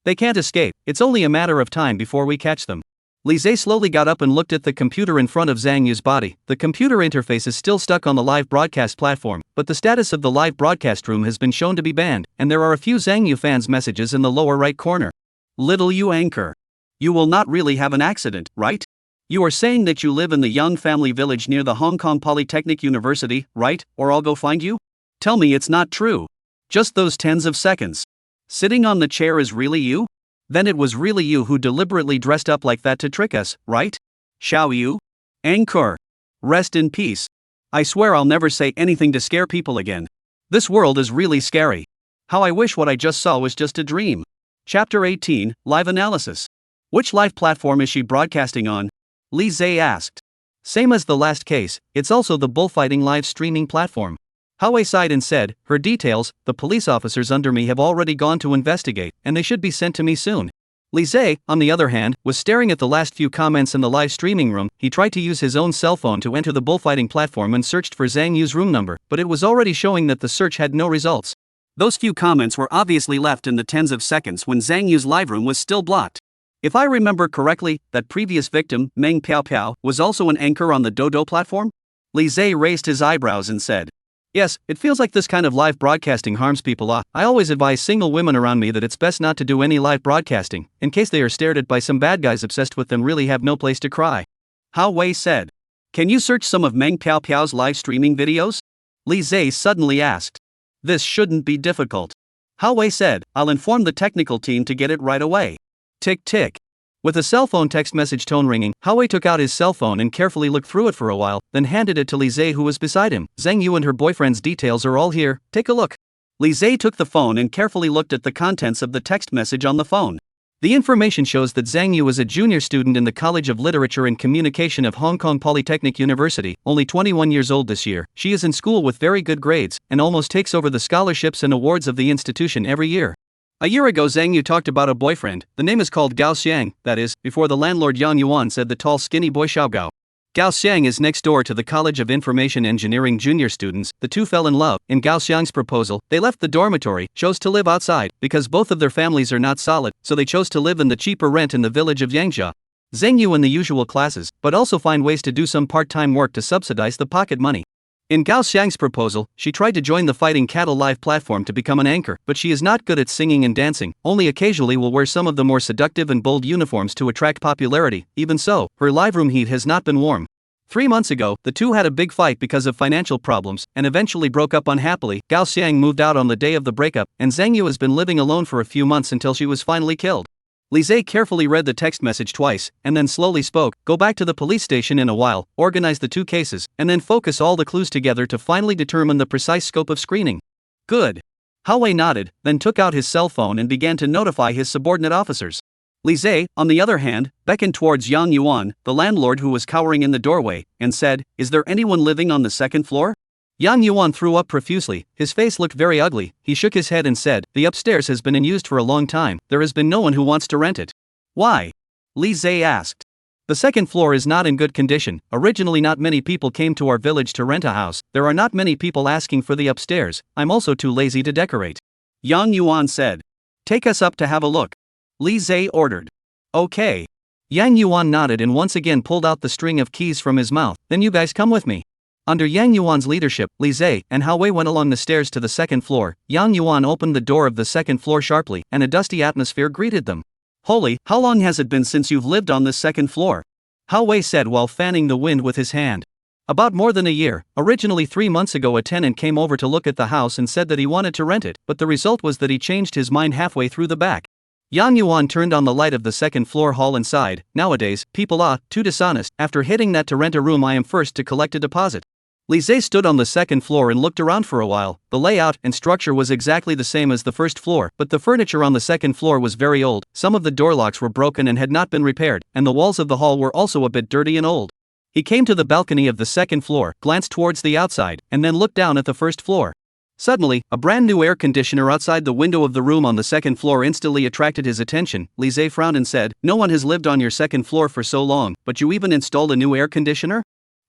They can't escape, it's only a matter of time before we catch them. Li Zhe slowly got up and looked at the computer in front of Zhang Yu's body. The computer interface is still stuck on the live broadcast platform, but the status of the live broadcast room has been shown to be banned, and there are a few Zhang Yu fans' messages in the lower right corner. Little you anchor. You will not really have an accident, right? You are saying that you live in the Young Family Village near the Hong Kong Polytechnic University, right? Or I'll go find you? Tell me it's not true. Just those tens of seconds. Sitting on the chair is really you? Then it was really you who deliberately dressed up like that to trick us, right? Xiao Yu? Anchor. Rest in peace. I swear I'll never say anything to scare people again. This world is really scary. How I wish what I just saw was just a dream. Chapter 18, Live Analysis. Which live platform is she broadcasting on? Li Zhe asked. Same as the last case, it's also the bullfighting live streaming platform. Hao Wei sighed and said, her details, the police officers under me have already gone to investigate, and they should be sent to me soon. Li Zhe, on the other hand, was staring at the last few comments in the live streaming room. He tried to use his own cell phone to enter the bullfighting platform and searched for Zhang Yu's room number, but it was already showing that the search had no results. Those few comments were obviously left in the tens of seconds when Zhang Yu's live room was still blocked. If I remember correctly, that previous victim, Meng Piao Piao, was also an anchor on the Dodo platform? Li Zhe raised his eyebrows and said, yes, it feels like this kind of live broadcasting harms people. I always advise single women around me that it's best not to do any live broadcasting, in case they are stared at by some bad guys obsessed with them really have no place to cry. Hao Wei said. Can you search some of Meng Piao Piao's live streaming videos? Li Zhe suddenly asked. This shouldn't be difficult. Hao Wei said, I'll inform the technical team to get it right away. Tick tick. With a cell phone text message tone ringing, Hao took out his cell phone and carefully looked through it for a while, then handed it to Li Zhe, who was beside him. Zhang Yu and her boyfriend's details are all here, take a look. Li Zhe took the phone and carefully looked at the contents of the text message on the phone. The information shows that Zhang Yu is a junior student in the College of Literature and Communication of Hong Kong Polytechnic University, only 21 years old this year. She is in school with very good grades, and almost takes over the scholarships and awards of the institution every year. A year ago Zhang Yu talked about a boyfriend, the name is called Gao Xiang, that is, before the landlord Yang Yuan said the tall skinny boy Xiao Gao. Gao Xiang is next door to the College of Information Engineering junior students. The two fell in love. In Gao Xiang's proposal, they left the dormitory, chose to live outside, because both of their families are not solid, so they chose to live in the cheaper rent in the village of Yangzhou. Zhang Yu in the usual classes, but also find ways to do some part-time work to subsidize the pocket money. In Gao Xiang's proposal, she tried to join the Fighting Cattle Live platform to become an anchor, but she is not good at singing and dancing, only occasionally will wear some of the more seductive and bold uniforms to attract popularity. Even so, her live room heat has not been warm. 3 months ago, the two had a big fight because of financial problems, and eventually broke up unhappily. Gao Xiang moved out on the day of the breakup, and Zhang Yu has been living alone for a few months until she was finally killed. Li Zhe carefully read the text message twice, and then slowly spoke, go back to the police station in a while, organize the two cases, and then focus all the clues together to finally determine the precise scope of screening. Good. Hao nodded, then took out his cell phone and began to notify his subordinate officers. Li Zhe, on the other hand, beckoned towards Yang Yuan, the landlord who was cowering in the doorway, and said, is there anyone living on the second floor? Yang Yuan threw up profusely, his face looked very ugly. He shook his head and said, the upstairs has been unused for a long time, there has been no one who wants to rent it. Why? Li Zhe asked. The second floor is not in good condition. Originally not many people came to our village to rent a house, there are not many people asking for the upstairs, I'm also too lazy to decorate. Yang Yuan said. Take us up to have a look. Li Zhe ordered. Okay. Yang Yuan nodded and once again pulled out the string of keys from his mouth, then you guys come with me. Under Yang Yuan's leadership, Li Zhe and Hao went along the stairs to the second floor. Yang Yuan opened the door of the second floor sharply, and a dusty atmosphere greeted them. Holy, how long has it been since you've lived on this second floor? Hao said while fanning the wind with his hand. About more than a year. Originally 3 months ago a tenant came over to look at the house and said that he wanted to rent it, but the result was that he changed his mind halfway through the back. Yang Yuan turned on the light of the second floor hall and sighed, nowadays, people are too dishonest. After hitting that to rent a room I am first to collect a deposit. Li Zhe stood on the second floor and looked around for a while. The layout and structure was exactly the same as the first floor, but the furniture on the second floor was very old, some of the door locks were broken and had not been repaired, and the walls of the hall were also a bit dirty and old. He came to the balcony of the second floor, glanced towards the outside, and then looked down at the first floor. Suddenly, a brand new air conditioner outside the window of the room on the second floor instantly attracted his attention. Li Zhe frowned and said, no one has lived on your second floor for so long, but you even installed a new air conditioner?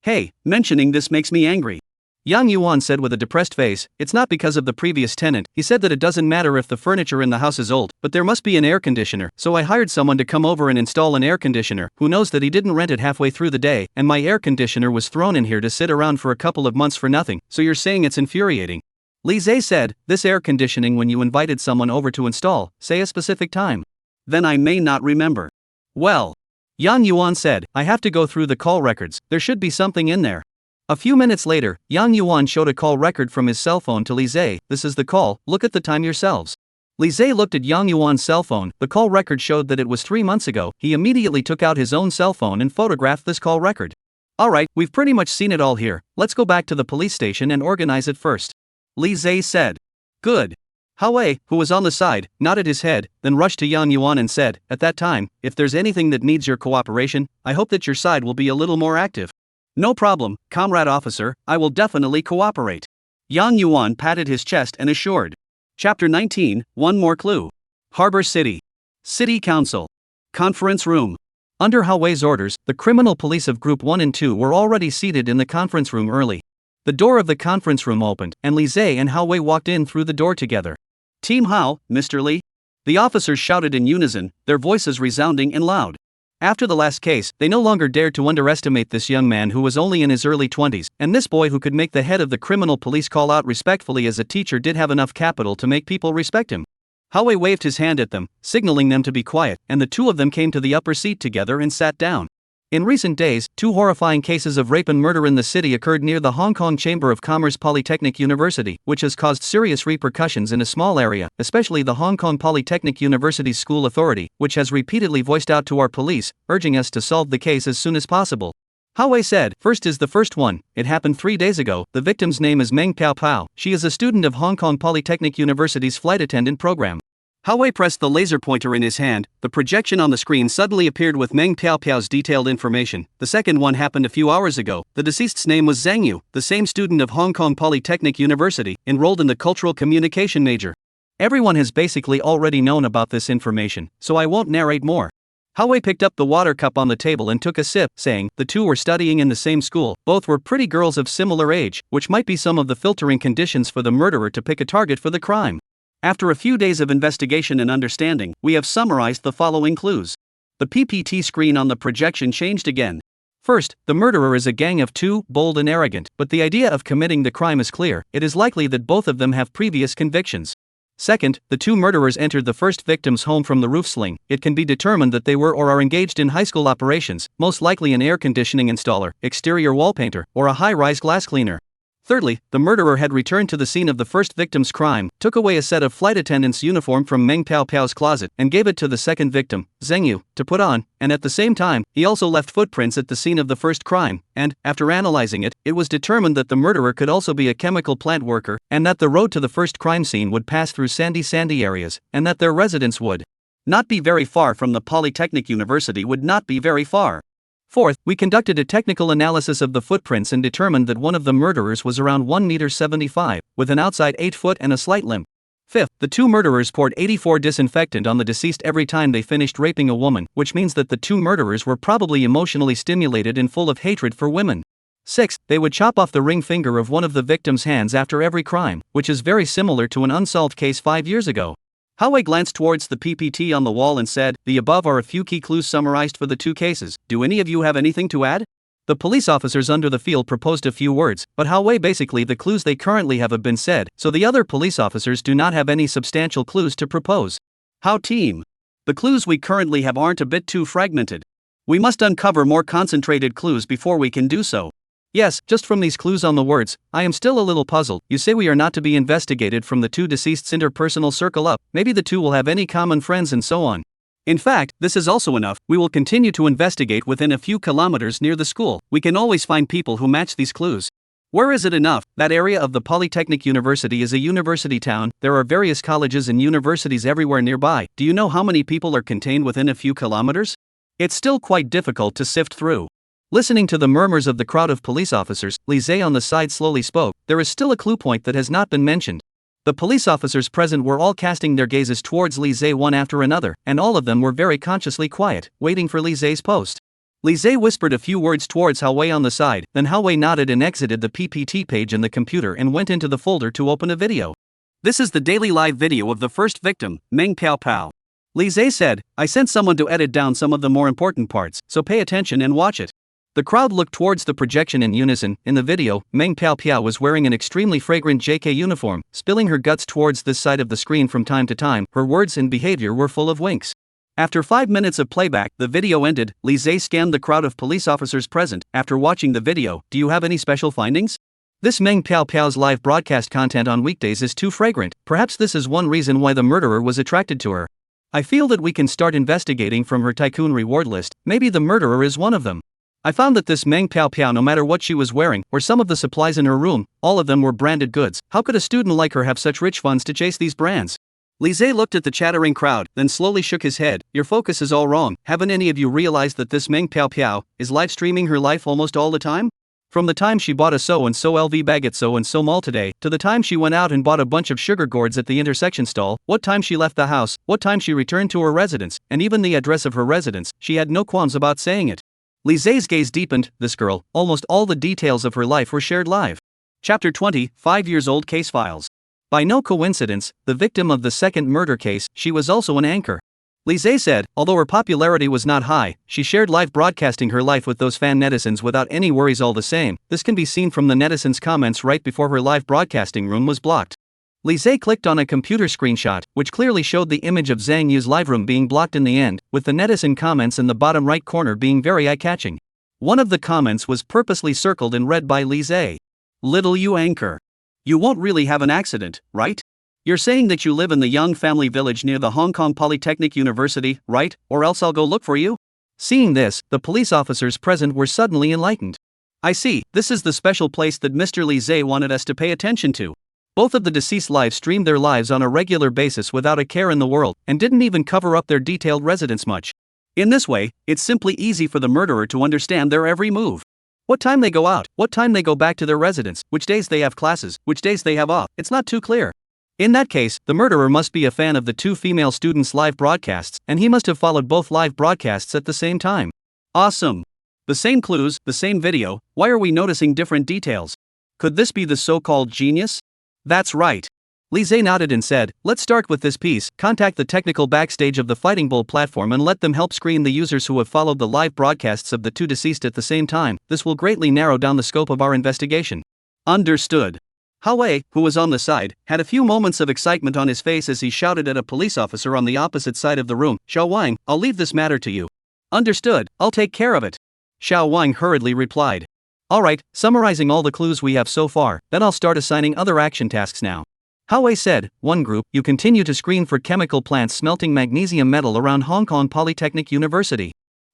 Hey, mentioning this makes me angry. Yang Yuan said with a depressed face, it's not because of the previous tenant. He said that it doesn't matter if the furniture in the house is old, but there must be an air conditioner, so I hired someone to come over and install an air conditioner. Who knows that he didn't rent it halfway through the day, and my air conditioner was thrown in here to sit around for a couple of months for nothing, so you're saying it's infuriating. Li Zhe said, this air conditioning when you invited someone over to install, say a specific time. Then I may not remember. Well. Yang Yuan said, I have to go through the call records, there should be something in there. A few minutes later, Yang Yuan showed a call record from his cell phone to Li Zhe, this is the call, look at the time yourselves. Li Zhe looked at Yang Yuan's cell phone, the call record showed that it was 3 months ago. He immediately took out his own cell phone and photographed this call record. Alright, we've pretty much seen it all here, let's go back to the police station and organize it first. Li Zhe said. Good. Hao, who was on the side, nodded his head, then rushed to Yang Yuan and said, at that time, if there's anything that needs your cooperation, I hope that your side will be a little more active. No problem, comrade officer, I will definitely cooperate. Yang Yuan patted his chest and assured. Chapter 19, One More Clue. Harbor City. City Council. Conference Room. Under Hao's orders, the criminal police of Group 1 and 2 were already seated in the conference room early. The door of the conference room opened, and Li Zhe and Hao walked in through the door together. Team Hao, Mr. Li? The officers shouted in unison, their voices resounding and loud. After the last case, they no longer dared to underestimate this young man who was only in his early 20s, and this boy who could make the head of the criminal police call out respectfully as a teacher did have enough capital to make people respect him. Hao waved his hand at them, signaling them to be quiet, and the two of them came to the upper seat together and sat down. In recent days, two horrifying cases of rape and murder in the city occurred near the Hong Kong Chamber of Commerce Polytechnic University, which has caused serious repercussions in a small area, especially the Hong Kong Polytechnic University's school authority, which has repeatedly voiced out to our police, urging us to solve the case as soon as possible. Hao said, "First is the first one. It happened 3 days ago. The victim's name is Meng Piao Piao. She is a student of Hong Kong Polytechnic University's flight attendant program." Hao pressed the laser pointer in his hand. The projection on the screen suddenly appeared with Meng Piao Piao's detailed information. The second one happened a few hours ago. The deceased's name was Zhang Yu, the same student of Hong Kong Polytechnic University, enrolled in the cultural communication major. Everyone has basically already known about this information, so I won't narrate more. Hao picked up the water cup on the table and took a sip, saying, "The two were studying in the same school. Both were pretty girls of similar age, which might be some of the filtering conditions for the murderer to pick a target for the crime." After a few days of investigation and understanding, we have summarized the following clues. The PPT screen on the projection changed again. First, the murderer is a gang of two, bold and arrogant, but the idea of committing the crime is clear. It is likely that both of them have previous convictions. Second, the two murderers entered the first victim's home from the roof sling. It can be determined that they were or are engaged in high school operations, most likely an air conditioning installer, exterior wall painter, or a high-rise glass cleaner. Thirdly, the murderer had returned to the scene of the first victim's crime, took away a set of flight attendant's uniform from Meng Piao Piao's closet, and gave it to the second victim, Zheng Yu, to put on, and at the same time, he also left footprints at the scene of the first crime, and, after analyzing it, it was determined that the murderer could also be a chemical plant worker, and that the road to the first crime scene would pass through sandy areas, and that their residence would not be very far from the Polytechnic University would not be very far. Fourth, we conducted a technical analysis of the footprints and determined that one of the murderers was around 1.75 m, with an outside 8 foot and a slight limp. Fifth, the two murderers poured 84 disinfectant on the deceased every time they finished raping a woman, which means that the two murderers were probably emotionally stimulated and full of hatred for women. Sixth, they would chop off the ring finger of one of the victim's hands after every crime, which is very similar to an unsolved case 5 years ago. Hao glanced towards the PPT on the wall and said, "The above are a few key clues summarized for the two cases. Do any of you have anything to add?" The police officers under the field proposed a few words, but Hao basically the clues they currently have been said, so the other police officers do not have any substantial clues to propose. Hao team. The clues we currently have aren't a bit too fragmented. We must uncover more concentrated clues before we can do so. Yes, just from these clues on the words, I am still a little puzzled. You say we are not to be investigated from the two deceased's interpersonal circle up, maybe the two will have any common friends and so on. In fact, this is also enough. We will continue to investigate within a few kilometers near the school. We can always find people who match these clues. Where is it enough? That area of the Polytechnic University is a university town. There are various colleges and universities everywhere nearby. Do you know how many people are contained within a few kilometers? It's still quite difficult to sift through. Listening to the murmurs of the crowd of police officers, Li Zhe on the side slowly spoke. There is still a clue point that has not been mentioned. The police officers present were all casting their gazes towards Li Zhe one after another, and all of them were very consciously quiet, waiting for Li Zhe's post. Li Zhe whispered a few words towards Hao on the side, then Hao nodded and exited the PPT page in the computer and went into the folder to open a video. This is the daily live video of the first victim, Meng Piao Piao. Li Zhe said, "I sent someone to edit down some of the more important parts, so pay attention and watch it." The crowd looked towards the projection in unison. In the video, Meng Piao Piao was wearing an extremely fragrant JK uniform, spilling her guts towards this side of the screen from time to time. Her words and behavior were full of winks. After 5 minutes of playback, the video ended. Li Zhe scanned the crowd of police officers present. After watching the video, do you have any special findings? This Meng Piao Piao's live broadcast content on weekdays is too fragrant. Perhaps this is one reason why the murderer was attracted to her. I feel that we can start investigating from her tycoon reward list. Maybe the murderer is one of them. I found that this Meng Piao Piao, no matter what she was wearing, or some of the supplies in her room, all of them were branded goods. How could a student like her have such rich funds to chase these brands? Li Zhe looked at the chattering crowd, then slowly shook his head. Your focus is all wrong. Haven't any of you realized that this Meng Piao Piao is live streaming her life almost all the time? From the time she bought a so-and-so LV bag at so-and-so mall today, to the time she went out and bought a bunch of sugar gourds at the intersection stall, what time she left the house, what time she returned to her residence, and even the address of her residence, she had no qualms about saying it. Li Zhe's gaze deepened. This girl, almost all the details of her life were shared live. Chapter 20, 5 years old case files. By no coincidence, the victim of the second murder case, she was also an anchor. Li Zhe said, although her popularity was not high, she shared live broadcasting her life with those fan netizens without any worries all the same. This can be seen from the netizens' comments right before her live broadcasting room was blocked. Li Zhe clicked on a computer screenshot, which clearly showed the image of Zhang Yu's live room being blocked in the end, with the netizen comments in the bottom right corner being very eye-catching. One of the comments was purposely circled and read by Lise. Little you anchor. You won't really have an accident, right? You're saying that you live in the Young Family Village near the Hong Kong Polytechnic University, right? Or else I'll go look for you? Seeing this, the police officers present were suddenly enlightened. I see, this is the special place that Mr. Lise wanted us to pay attention to. Both of the deceased live streamed their lives on a regular basis without a care in the world, and didn't even cover up their detailed residence much. In this way, it's simply easy for the murderer to understand their every move. What time they go out, what time they go back to their residence, which days they have classes, which days they have off, it's not too clear. In that case, the murderer must be a fan of the two female students' live broadcasts, and he must have followed both live broadcasts at the same time. Awesome. The same clues, the same video, why are we noticing different details? Could this be the so-called genius? That's right. Lise nodded and said, let's start with this piece, contact the technical backstage of the Fighting Bull platform and let them help screen the users who have followed the live broadcasts of the two deceased at the same time. This will greatly narrow down the scope of our investigation. Understood. Hao-wei, who was on the side, had a few moments of excitement on his face as he shouted at a police officer on the opposite side of the room, Xiao Wang, I'll leave this matter to you. Understood, I'll take care of it. Xiao Wang hurriedly replied. Alright, summarizing all the clues we have so far, then I'll start assigning other action tasks now. Hao-wei said, 1 group, you continue to screen for chemical plants smelting magnesium metal around Hong Kong Polytechnic University.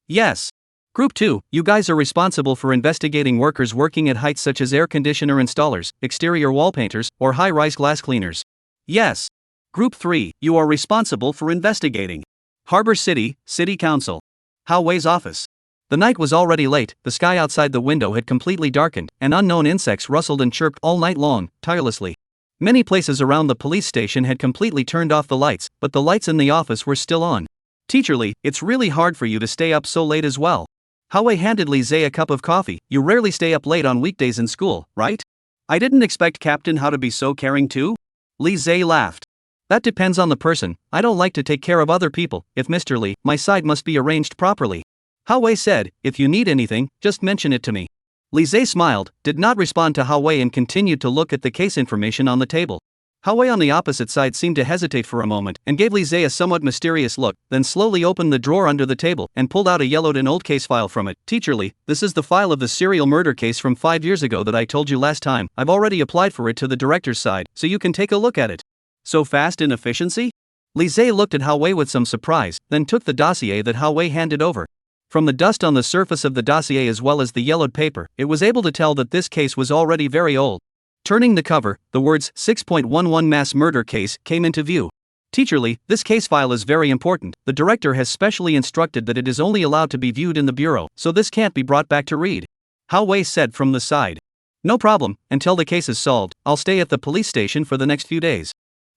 Yes. Group 2, you guys are responsible for investigating workers working at heights such as air conditioner installers, exterior wall painters, or high-rise glass cleaners. Yes. Group 3, you are responsible for investigating Harbor City, City Council. Hao-wei's office. The night was already late, the sky outside the window had completely darkened, and unknown insects rustled and chirped all night long, tirelessly. Many places around the police station had completely turned off the lights, but the lights in the office were still on. Teacherly, it's really hard for you to stay up so late as well. Hao-wei handed Lise a cup of coffee. You rarely stay up late on weekdays in school, right? I didn't expect Captain Hao to be so caring too. Lise laughed. That depends on the person. I don't like to take care of other people. If Mr. Li, my side must be arranged properly. Hao-wei said, if you need anything, just mention it to me. Lise smiled, did not respond to Hao-wei and continued to look at the case information on the table. Hao-wei on the opposite side seemed to hesitate for a moment and gave Lise a somewhat mysterious look, then slowly opened the drawer under the table and pulled out a yellowed and old case file from it. Teacherly, this is the file of the serial murder case from 5 years ago that I told you last time. I've already applied for it to the director's side, so you can take a look at it. So fast in efficiency? Lise looked at Hao-wei with some surprise, then took the dossier that Hao-wei handed over. From the dust on the surface of the dossier as well as the yellowed paper, it was able to tell that this case was already very old. Turning the cover, the words 6.11 Mass Murder Case came into view. Teacherly, this case file is very important. The director has specially instructed that it is only allowed to be viewed in the bureau, so this can't be brought back to read. Hao-wei said from the side. No problem, until the case is solved, I'll stay at the police station for the next few days.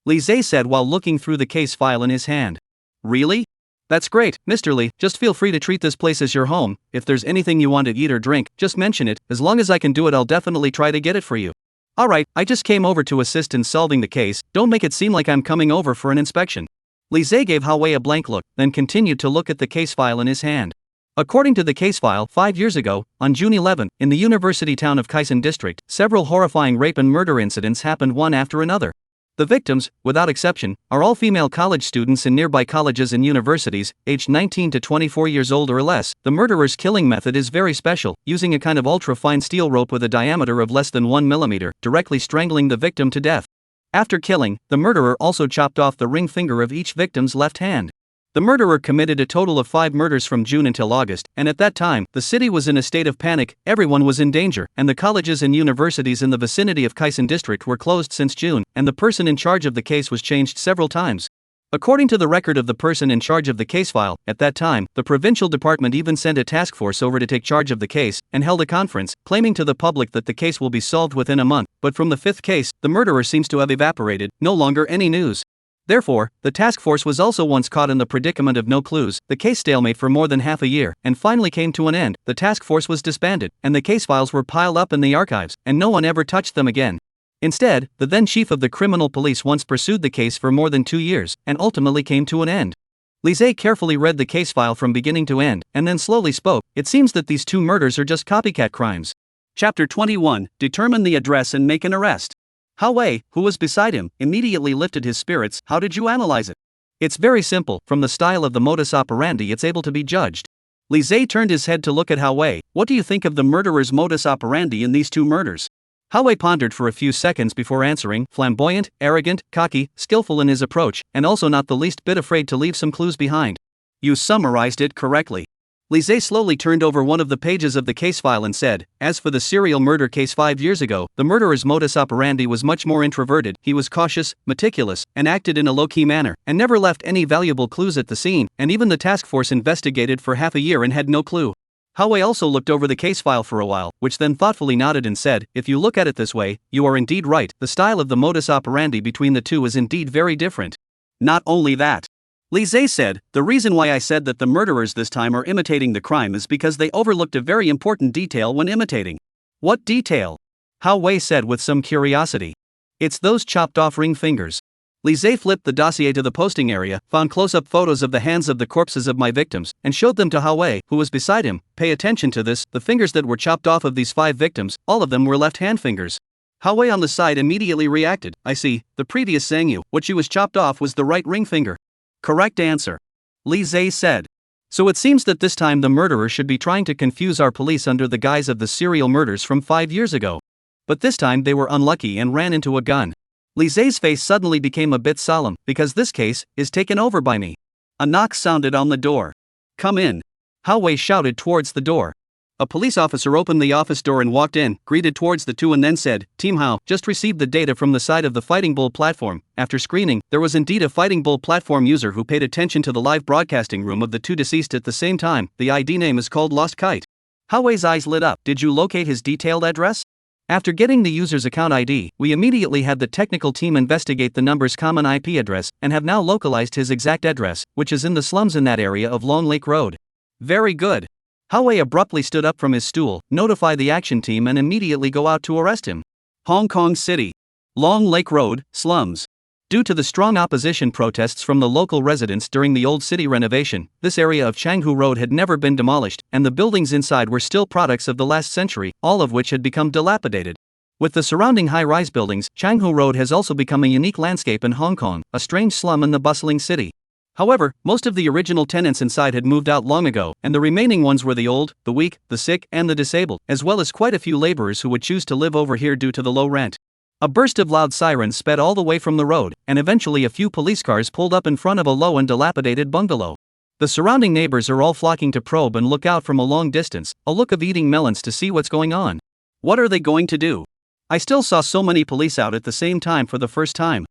Lise said while looking through the case file in his hand. Really? That's great, Mr. Li, just feel free to treat this place as your home. If there's anything you want to eat or drink, just mention it. As long as I can do it, I'll definitely try to get it for you. Alright, I just came over to assist in solving the case, don't make it seem like I'm coming over for an inspection. Lise gave Hao-wei a blank look, then continued to look at the case file in his hand. According to the case file, 5 years ago, on June 11, in the university town of Kaisen District, several horrifying rape and murder incidents happened one after another. The victims, without exception, are all female college students in nearby colleges and universities, aged 19 to 24 years old or less. The murderer's killing method is very special, using a kind of ultra-fine steel rope with a diameter of less than 1 millimeter, directly strangling the victim to death. After killing, the murderer also chopped off the ring finger of each victim's left hand. The murderer committed a total of 5 murders from June until August, and at that time, the city was in a state of panic, everyone was in danger, and the colleges and universities in the vicinity of Kaisen District were closed since June, and the person in charge of the case was changed several times. According to the record of the person in charge of the case file, at that time, the provincial department even sent a task force over to take charge of the case, and held a conference, claiming to the public that the case will be solved within a month, but from the 5th case, the murderer seems to have evaporated, no longer any news. Therefore, the task force was also once caught in the predicament of no clues, the case stalemate for more than half a year, and finally came to an end. The task force was disbanded, and the case files were piled up in the archives, and no one ever touched them again. Instead, the then chief of the criminal police once pursued the case for more than 2 years, and ultimately came to an end. Lise carefully read the case file from beginning to end, and then slowly spoke. It seems that these 2 murders are just copycat crimes. Chapter 21, Determine the address and make an arrest. Hao-wei, who was beside him, immediately lifted his spirits. How did you analyze it? It's very simple, from the style of the modus operandi it's able to be judged. Li Zhe turned his head to look at Hao Wei. What do you think of the murderer's modus operandi in these two murders? Hao Wei pondered for a few seconds before answering, flamboyant, arrogant, cocky, skillful in his approach, and also not the least bit afraid to leave some clues behind. You summarized it correctly. Li Zhe slowly turned over one of the pages of the case file and said, as for the serial murder case 5 years ago, the murderer's modus operandi was much more introverted. He was cautious, meticulous, and acted in a low-key manner, and never left any valuable clues at the scene, and even the task force investigated for half a year and had no clue. Hao Wei also looked over the case file for a while, which then thoughtfully nodded and said, if you look at it this way, you are indeed right, the style of the modus operandi between the two is indeed very different. Not only that, Li Zhe said, the reason why I said that the murderers this time are imitating the crime is because they overlooked a very important detail when imitating. What detail? Hao Wei said with some curiosity. It's those chopped off ring fingers. Li Zhe flipped the dossier to the posting area, found close-up photos of the hands of the corpses of my victims, and showed them to Hao Wei, who was beside him. Pay attention to this, the fingers that were chopped off of these 5 victims, all of them were left hand fingers. Hao Wei on the side immediately reacted, I see, the previous Sangyu, what she was chopped off was the right ring finger. Correct answer. Li Zhe said. So it seems that this time the murderer should be trying to confuse our police under the guise of the serial murders from 5 years ago. But this time they were unlucky and ran into a gun. Li Zhe's face suddenly became a bit solemn, because this case is taken over by me. A knock sounded on the door. Come in. Hao Wei shouted towards the door. A police officer opened the office door and walked in, greeted towards the two and then said, Team Hao, just received the data from the side of the Fighting Bull platform. After screening, there was indeed a Fighting Bull platform user who paid attention to the live broadcasting room of the two deceased at the same time. The ID name is called Lost Kite. Hao Wei's eyes lit up. Did you locate his detailed address? After getting the user's account ID, we immediately had the technical team investigate the number's common IP address and have now localized his exact address, which is in the slums in that area of Long Lake Road. Very good. Hao Wei abruptly stood up from his stool, notify the action team and immediately go out to arrest him. Hong Kong City. Long Lake Road, slums. Due to the strong opposition protests from the local residents during the old city renovation, this area of Changhu Road had never been demolished, and the buildings inside were still products of the last century, all of which had become dilapidated. With the surrounding high-rise buildings, Changhu Road has also become a unique landscape in Hong Kong, a strange slum in the bustling city. However, most of the original tenants inside had moved out long ago, and the remaining ones were the old, the weak, the sick, and the disabled, as well as quite a few laborers who would choose to live over here due to the low rent. A burst of loud sirens sped all the way from the road, and eventually a few police cars pulled up in front of a low and dilapidated bungalow. The surrounding neighbors are all flocking to probe and look out from a long distance, a look of eating melons to see what's going on. What are they going to do? I still saw so many police out at the same time for the first time.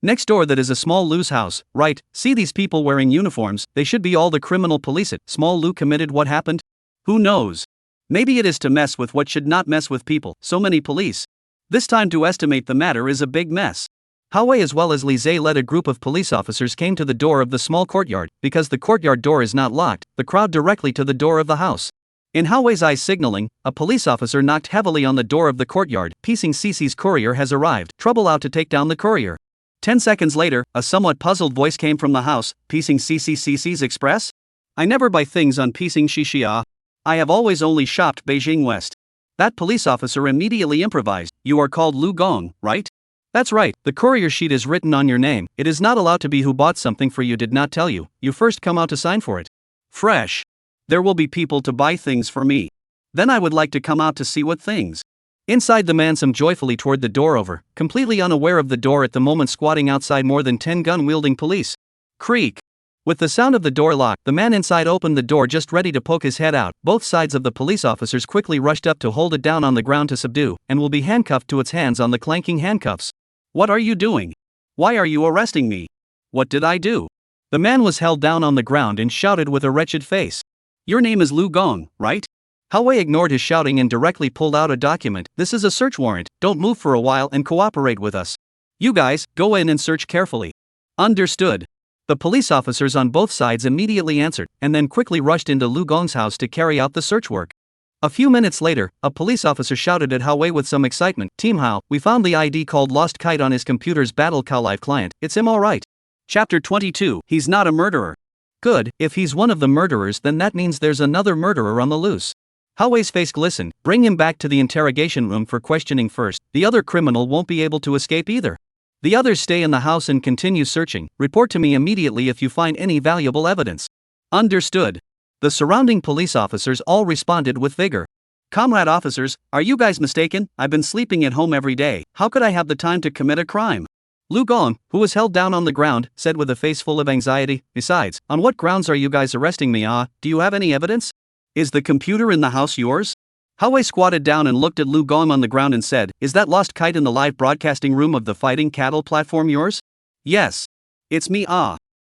Next door that is a small Lou's house, right, see these people wearing uniforms, they should be all the criminal police. It, small Lou committed what happened? Who knows? Maybe it is to mess with what should not mess with people, so many police. This time to estimate the matter is a big mess. Hao Wei as well as Li Zhe led a group of police officers came to the door of the small courtyard, because the courtyard door is not locked, the crowd directly to the door of the house. In Hao Wei's eyes signaling, a police officer knocked heavily on the door of the courtyard, piecing CC's courier has arrived, trouble out to take down the courier. 10 seconds later, a somewhat puzzled voice came from the house, piecing CC's Express? I never buy things on piecing Xixia. I have always only shopped Beijing West. That police officer immediately improvised, you are called Lu Gong, right? That's right, the courier sheet is written on your name, it is not allowed to be who bought something for you did not tell you, you first come out to sign for it. Fresh. There will be people to buy things for me. Then I would like to come out to see what things. Inside the man some joyfully toward the door over, completely unaware of the door at the moment squatting outside more than 10 gun-wielding police. Creak. With the sound of the door lock, the man inside opened the door just ready to poke his head out. Both sides of the police officers quickly rushed up to hold it down on the ground to subdue, and will be handcuffed to its hands on the clanking handcuffs. What are you doing? Why are you arresting me? What did I do? The man was held down on the ground and shouted with a wretched face. Your name is Lu Gong, right? Hao Wei ignored his shouting and directly pulled out a document. This is a search warrant, don't move for a while and cooperate with us. You guys, go in and search carefully. Understood. The police officers on both sides immediately answered, and then quickly rushed into Lu Gong's house to carry out the search work. A few minutes later, a police officer shouted at Hao Wei with some excitement, Team Hao, we found the ID called Lost Kite on his computer's Battle Cow Live client, it's him alright. Chapter 22, he's not a murderer. Good, if he's one of the murderers then that means there's another murderer on the loose. Hao Wei's face glistened, bring him back to the interrogation room for questioning first, the other criminal won't be able to escape either. The others stay in the house and continue searching, report to me immediately if you find any valuable evidence. Understood. The surrounding police officers all responded with vigor. Comrade officers, are you guys mistaken? I've been sleeping at home every day. How could I have the time to commit a crime? Lu Gong, who was held down on the ground, said with a face full of anxiety, besides, on what grounds are you guys arresting me? Do you have any evidence? Is the computer in the house yours? Hao Wei squatted down and looked at Lu Gong on the ground and said, is that lost kite in the live broadcasting room of the fighting cattle platform yours? Yes. It's me.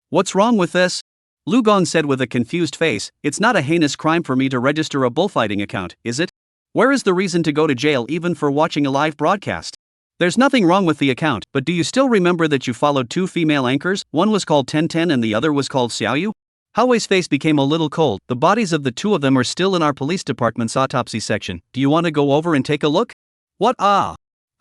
What's wrong with this? Lu Gong said with a confused face, it's not a heinous crime for me to register a bullfighting account, is it? Where is the reason to go to jail even for watching a live broadcast? There's nothing wrong with the account, but do you still remember that you followed two female anchors? One was called Ten Ten and the other was called Xiaoyu? Hao Wei's face became a little cold. The bodies of the two of them are still in our police department's autopsy section. Do you want to go over and take a look? What? I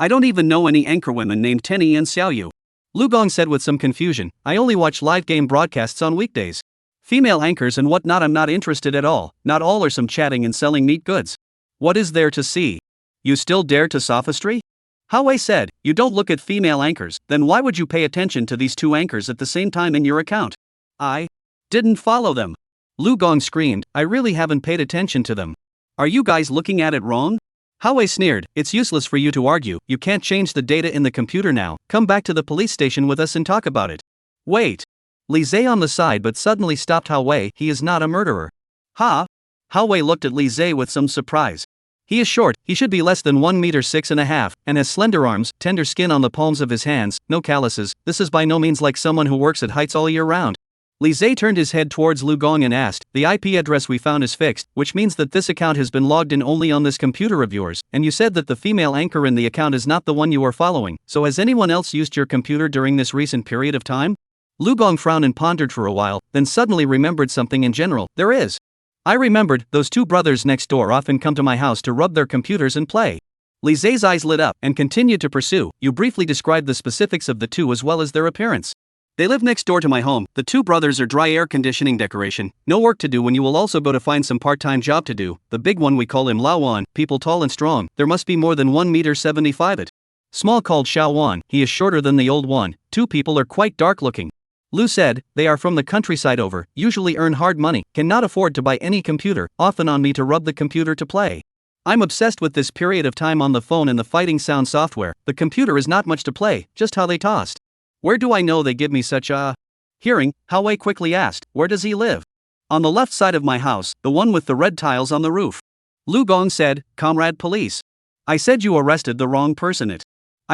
don't even know any anchorwomen named Tenny and Xiaoyu. Lu Gong said with some confusion, I only watch live game broadcasts on weekdays. Female anchors and whatnot I'm not interested at all. Not all are some chatting and selling meat goods. What is there to see? You still dare to sophistry? Hao Wei said, you don't look at female anchors, then why would you pay attention to these two anchors at the same time in your account? I didn't follow them. Lu Gong screamed, I really haven't paid attention to them. Are you guys looking at it wrong? Hao Wei sneered, it's useless for you to argue, you can't change the data in the computer now, come back to the police station with us and talk about it. Wait. Li Zhe on the side but suddenly stopped Hao Wei, he is not a murderer. Ha? Hao Wei looked at Li Zhe with some surprise. He is short, he should be less than 1 meter 6.5, and has slender arms, tender skin on the palms of his hands, no calluses. This is by no means like someone who works at heights all year round. Li Zhe turned his head towards Lu Gong and asked, the IP address we found is fixed, which means that this account has been logged in only on this computer of yours, and you said that the female anchor in the account is not the one you are following, so has anyone else used your computer during this recent period of time? Lu Gong frowned and pondered for a while, then suddenly remembered something in general. There is. I remembered, those two brothers next door often come to my house to rub their computers and play. Li Zhe's eyes lit up and continued to pursue, you briefly described the specifics of the two as well as their appearance. They live next door to my home. The two brothers are dry air conditioning decoration. No work to do when you will also go to find some part-time job to do. The big one we call him Lao Wan, people tall and strong. There must be more than 1 meter 75 it. Small called Xiao Wan, he is shorter than the old one. Two people are quite dark looking. Lu said, they are from the countryside over, usually earn hard money, cannot afford to buy any computer, often on me to rub the computer to play. I'm obsessed with this period of time on the phone and the fighting sound software. The computer is not much to play, just how they tossed. Where do I know they give me such a hearing? Hao Wei quickly asked, where does he live? On the left side of my house, the one with the red tiles on the roof. Lu Gong said, Comrade Police. I said you arrested the wrong person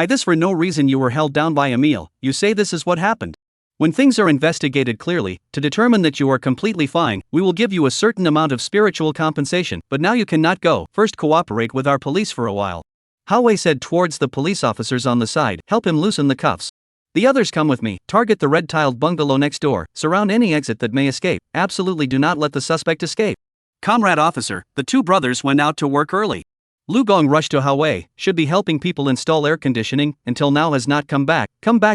this for no reason you were held down by Emile, you say this is what happened. When things are investigated clearly, to determine that you are completely fine, we will give you a certain amount of spiritual compensation, but now you cannot go, first cooperate with our police for a while. Hao Wei said towards the police officers on the side, help him loosen the cuffs. The others come with me, target the red-tiled bungalow next door, surround any exit that may escape, absolutely do not let the suspect escape. Comrade officer, the two brothers went out to work early. Lu Gong rushed to Hao Wei, should be helping people install air conditioning, until now has not come back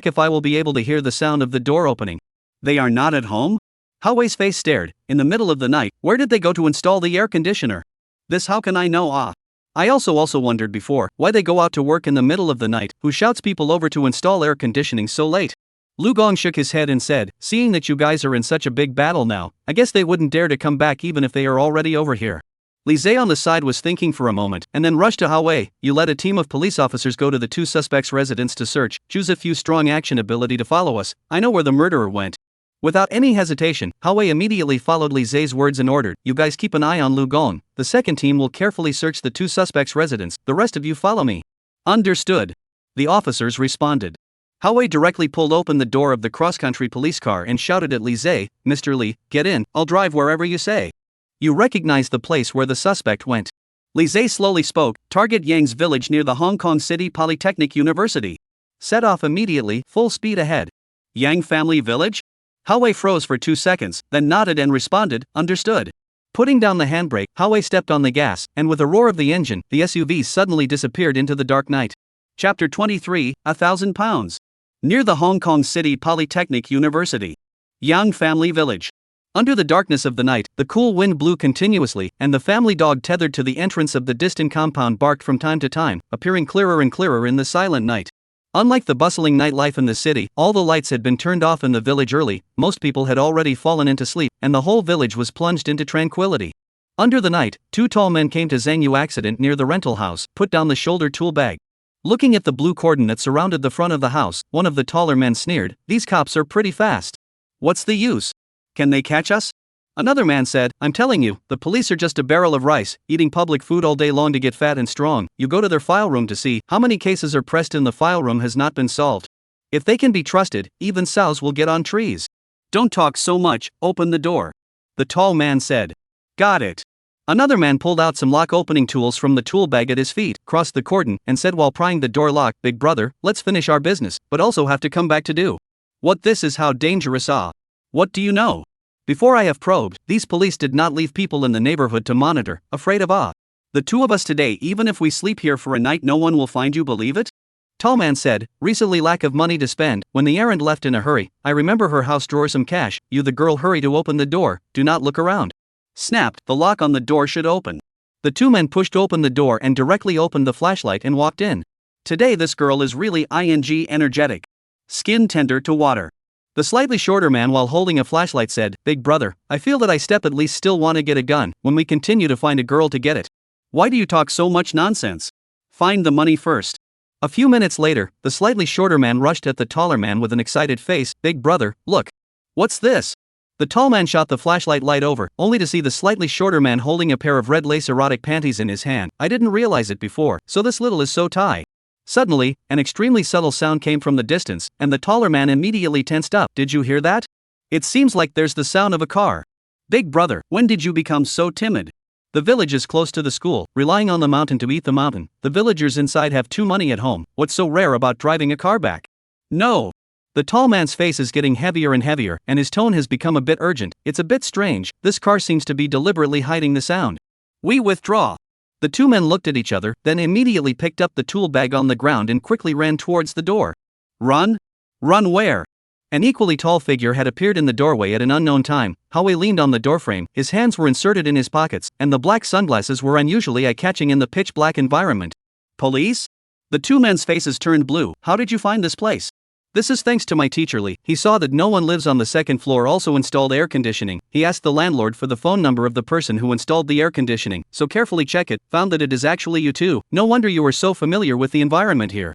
if I will be able to hear the sound of the door opening. They are not at home? Hao Wei's face stared, in the middle of the night, where did they go to install the air conditioner? This how can I know? I also wondered before, why they go out to work in the middle of the night, who shouts people over to install air conditioning so late? Lu Gong shook his head and said, seeing that you guys are in such a big battle now, I guess they wouldn't dare to come back even if they are already over here. Li Zhe on the side was thinking for a moment, and then rushed to Hao Wei, you let a team of police officers go to the two suspects' residence to search, choose a few strong action ability to follow us, I know where the murderer went. Without any hesitation, Hao Wei immediately followed Li Zhe's words and ordered, you guys keep an eye on Lu Gong, the second team will carefully search the two suspects' residence, the rest of you follow me. Understood. The officers responded. Hao Wei directly pulled open the door of the cross-country police car and shouted at Li Zhe, Mr. Li, get in, I'll drive wherever you say. You recognize the place where the suspect went. Li Zhe slowly spoke, target Yang's village near the Hong Kong City Polytechnic University. Set off immediately, full speed ahead. Yang family village? Hao Wei froze for 2 seconds, then nodded and responded, understood. Putting down the handbrake, Hao Wei stepped on the gas, and with a roar of the engine, the SUV suddenly disappeared into the dark night. Chapter 23, 1,000 pounds. Near the Hong Kong City Polytechnic University. Yang family village. Under the darkness of the night, the cool wind blew continuously, and the family dog tethered to the entrance of the distant compound barked from time to time, appearing clearer and clearer in the silent night. Unlike the bustling nightlife in the city, all the lights had been turned off in the village early, most people had already fallen into sleep, and the whole village was plunged into tranquility. Under the night, two tall men came to Zhangyu accident near the rental house, put down the shoulder tool bag. Looking at the blue cordon that surrounded the front of the house, one of the taller men sneered, "These cops are pretty fast. What's the use? Can they catch us?" Another man said, "I'm telling you, the police are just a barrel of rice, eating public food all day long to get fat and strong. You go to their file room to see how many cases are pressed in the file room has not been solved. If they can be trusted, even sows will get on trees." "Don't talk so much, open the door," the tall man said. "Got it." Another man pulled out some lock opening tools from the tool bag at his feet, crossed the cordon, and said while prying the door lock, "Big brother, let's finish our business, but also have to come back to do. What this is how dangerous What do you know? Before I have probed, these police did not leave people in the neighborhood to monitor, afraid of the two of us today, even if we sleep here for a night no one will find you, believe it?" Tall man said, "Recently lack of money to spend, when the errand left in a hurry, I remember her house drawer some cash, you the girl hurry to open the door, do not look around." Snapped, the lock on the door should open. The two men pushed open the door and directly opened the flashlight and walked in. Today this girl is really energetic. Skin tender to water. The slightly shorter man while holding a flashlight said, "Big brother, I feel that I step at least still want to get a gun, when we continue to find a girl to get it. Why do you talk so much nonsense? Find the money first." A few minutes later, the slightly shorter man rushed at the taller man with an excited face, "Big brother, look. What's this?" The tall man shot the flashlight light over, only to see the slightly shorter man holding a pair of red lace erotic panties in his hand. "I didn't realize it before, so this little is so tight." Suddenly, an extremely subtle sound came from the distance, and the taller man immediately tensed up. "Did you hear that? It seems like there's the sound of a car. Big brother, when did you become so timid? The village is close to the school, relying on the mountain to eat the mountain. The villagers inside have too money at home. What's so rare about driving a car back?" "No." The tall man's face is getting heavier and heavier, and his tone has become a bit urgent. "It's a bit strange, this car seems to be deliberately hiding the sound. We withdraw." The two men looked at each other, then immediately picked up the tool bag on the ground and quickly ran towards the door. "Run? Run where?" An equally tall figure had appeared in the doorway at an unknown time. Howie leaned on the doorframe, his hands were inserted in his pockets, and the black sunglasses were unusually eye-catching in the pitch-black environment. "Police?" The two men's faces turned blue. "How did you find this place?" "This is thanks to my teacher Lee. He saw that no one lives on the second floor, also installed air conditioning. He asked the landlord for the phone number of the person who installed the air conditioning, so carefully check it, found that it is actually you too. No wonder you are so familiar with the environment here."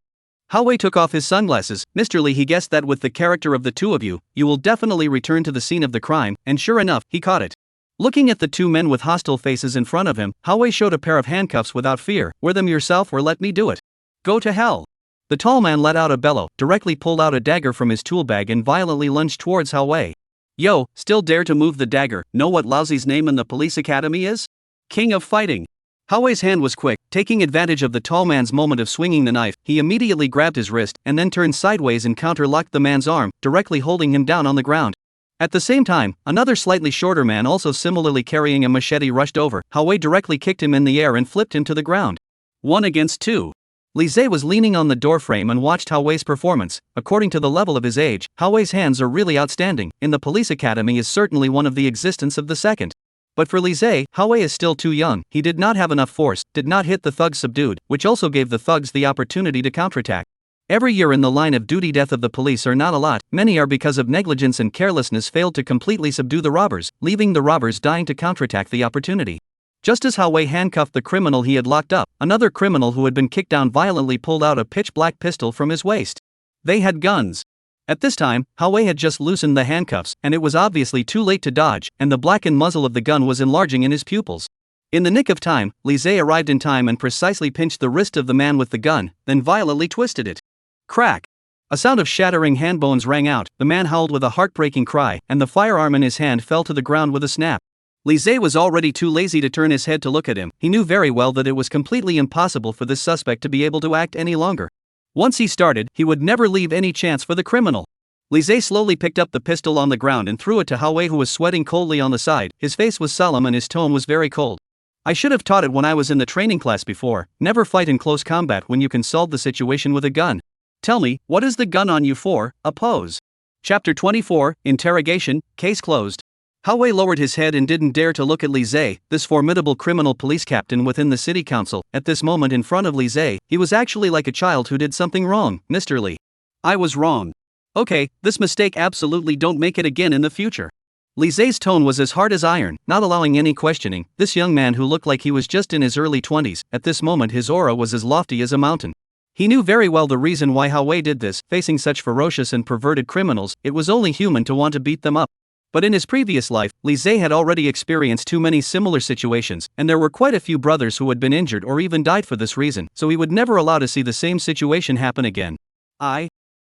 Howie took off his sunglasses. "Mr. Lee, he guessed that with the character of the two of you, you will definitely return to the scene of the crime, and sure enough, he caught it." Looking at the two men with hostile faces in front of him, Howie showed a pair of handcuffs without fear. "Wear them yourself or let me do it." "Go to hell." The tall man let out a bellow, directly pulled out a dagger from his tool bag and violently lunged towards Howie. "Yo, still dare to move the dagger? Know what lousy's name in the police academy is? King of fighting." Howie's hand was quick. Taking advantage of the tall man's moment of swinging the knife, he immediately grabbed his wrist and then turned sideways and counter-locked the man's arm, directly holding him down on the ground. At the same time, another slightly shorter man also similarly carrying a machete rushed over. Howie directly kicked him in the air and flipped him to the ground. 1 against 2. Lise was leaning on the doorframe and watched Howie's performance. According to the level of his age, Howie's hands are really outstanding. In the police academy is certainly one of the existence of the second. But for Lise, Howie is still too young. He did not have enough force, did not hit the thugs subdued, which also gave the thugs the opportunity to counterattack. Every year in the line of duty death of the police are not a lot. Many are because of negligence and carelessness failed to completely subdue the robbers, leaving the robbers dying to counterattack the opportunity. Just as Howie handcuffed the criminal he had locked up, another criminal who had been kicked down violently pulled out a pitch-black pistol from his waist. They had guns. At this time, Howie had just loosened the handcuffs, and it was obviously too late to dodge, and the blackened muzzle of the gun was enlarging in his pupils. In the nick of time, Lise arrived in time and precisely pinched the wrist of the man with the gun, then violently twisted it. Crack! A sound of shattering hand bones rang out, the man howled with a heartbreaking cry, and the firearm in his hand fell to the ground with a snap. Lise was already too lazy to turn his head to look at him. He knew very well that it was completely impossible for this suspect to be able to act any longer. Once he started, he would never leave any chance for the criminal. Lise slowly picked up the pistol on the ground and threw it to Howie, who was sweating coldly on the side. His face was solemn and his tone was very cold. "I should have taught it when I was in the training class before. Never fight in close combat when you can solve the situation with a gun. Tell me, what is the gun on you for? A pose." Chapter 24, Interrogation, Case Closed. Hao-wei lowered his head and didn't dare to look at Li Zhe, this formidable criminal police captain within the city council. At this moment in front of Li Zhe, he was actually like a child who did something wrong. Mr. Li. I was wrong. Okay, this mistake absolutely don't make it again in the future. Li Zhe's tone was as hard as iron, not allowing any questioning. This young man who looked like he was just in his early 20s, at this moment his aura was as lofty as a mountain. He knew very well the reason why Hao-wei did this. Facing such ferocious and perverted criminals, it was only human to want to beat them up. But in his previous life, Li Zhe had already experienced too many similar situations, and there were quite a few brothers who had been injured or even died for this reason, so he would never allow to see the same situation happen again.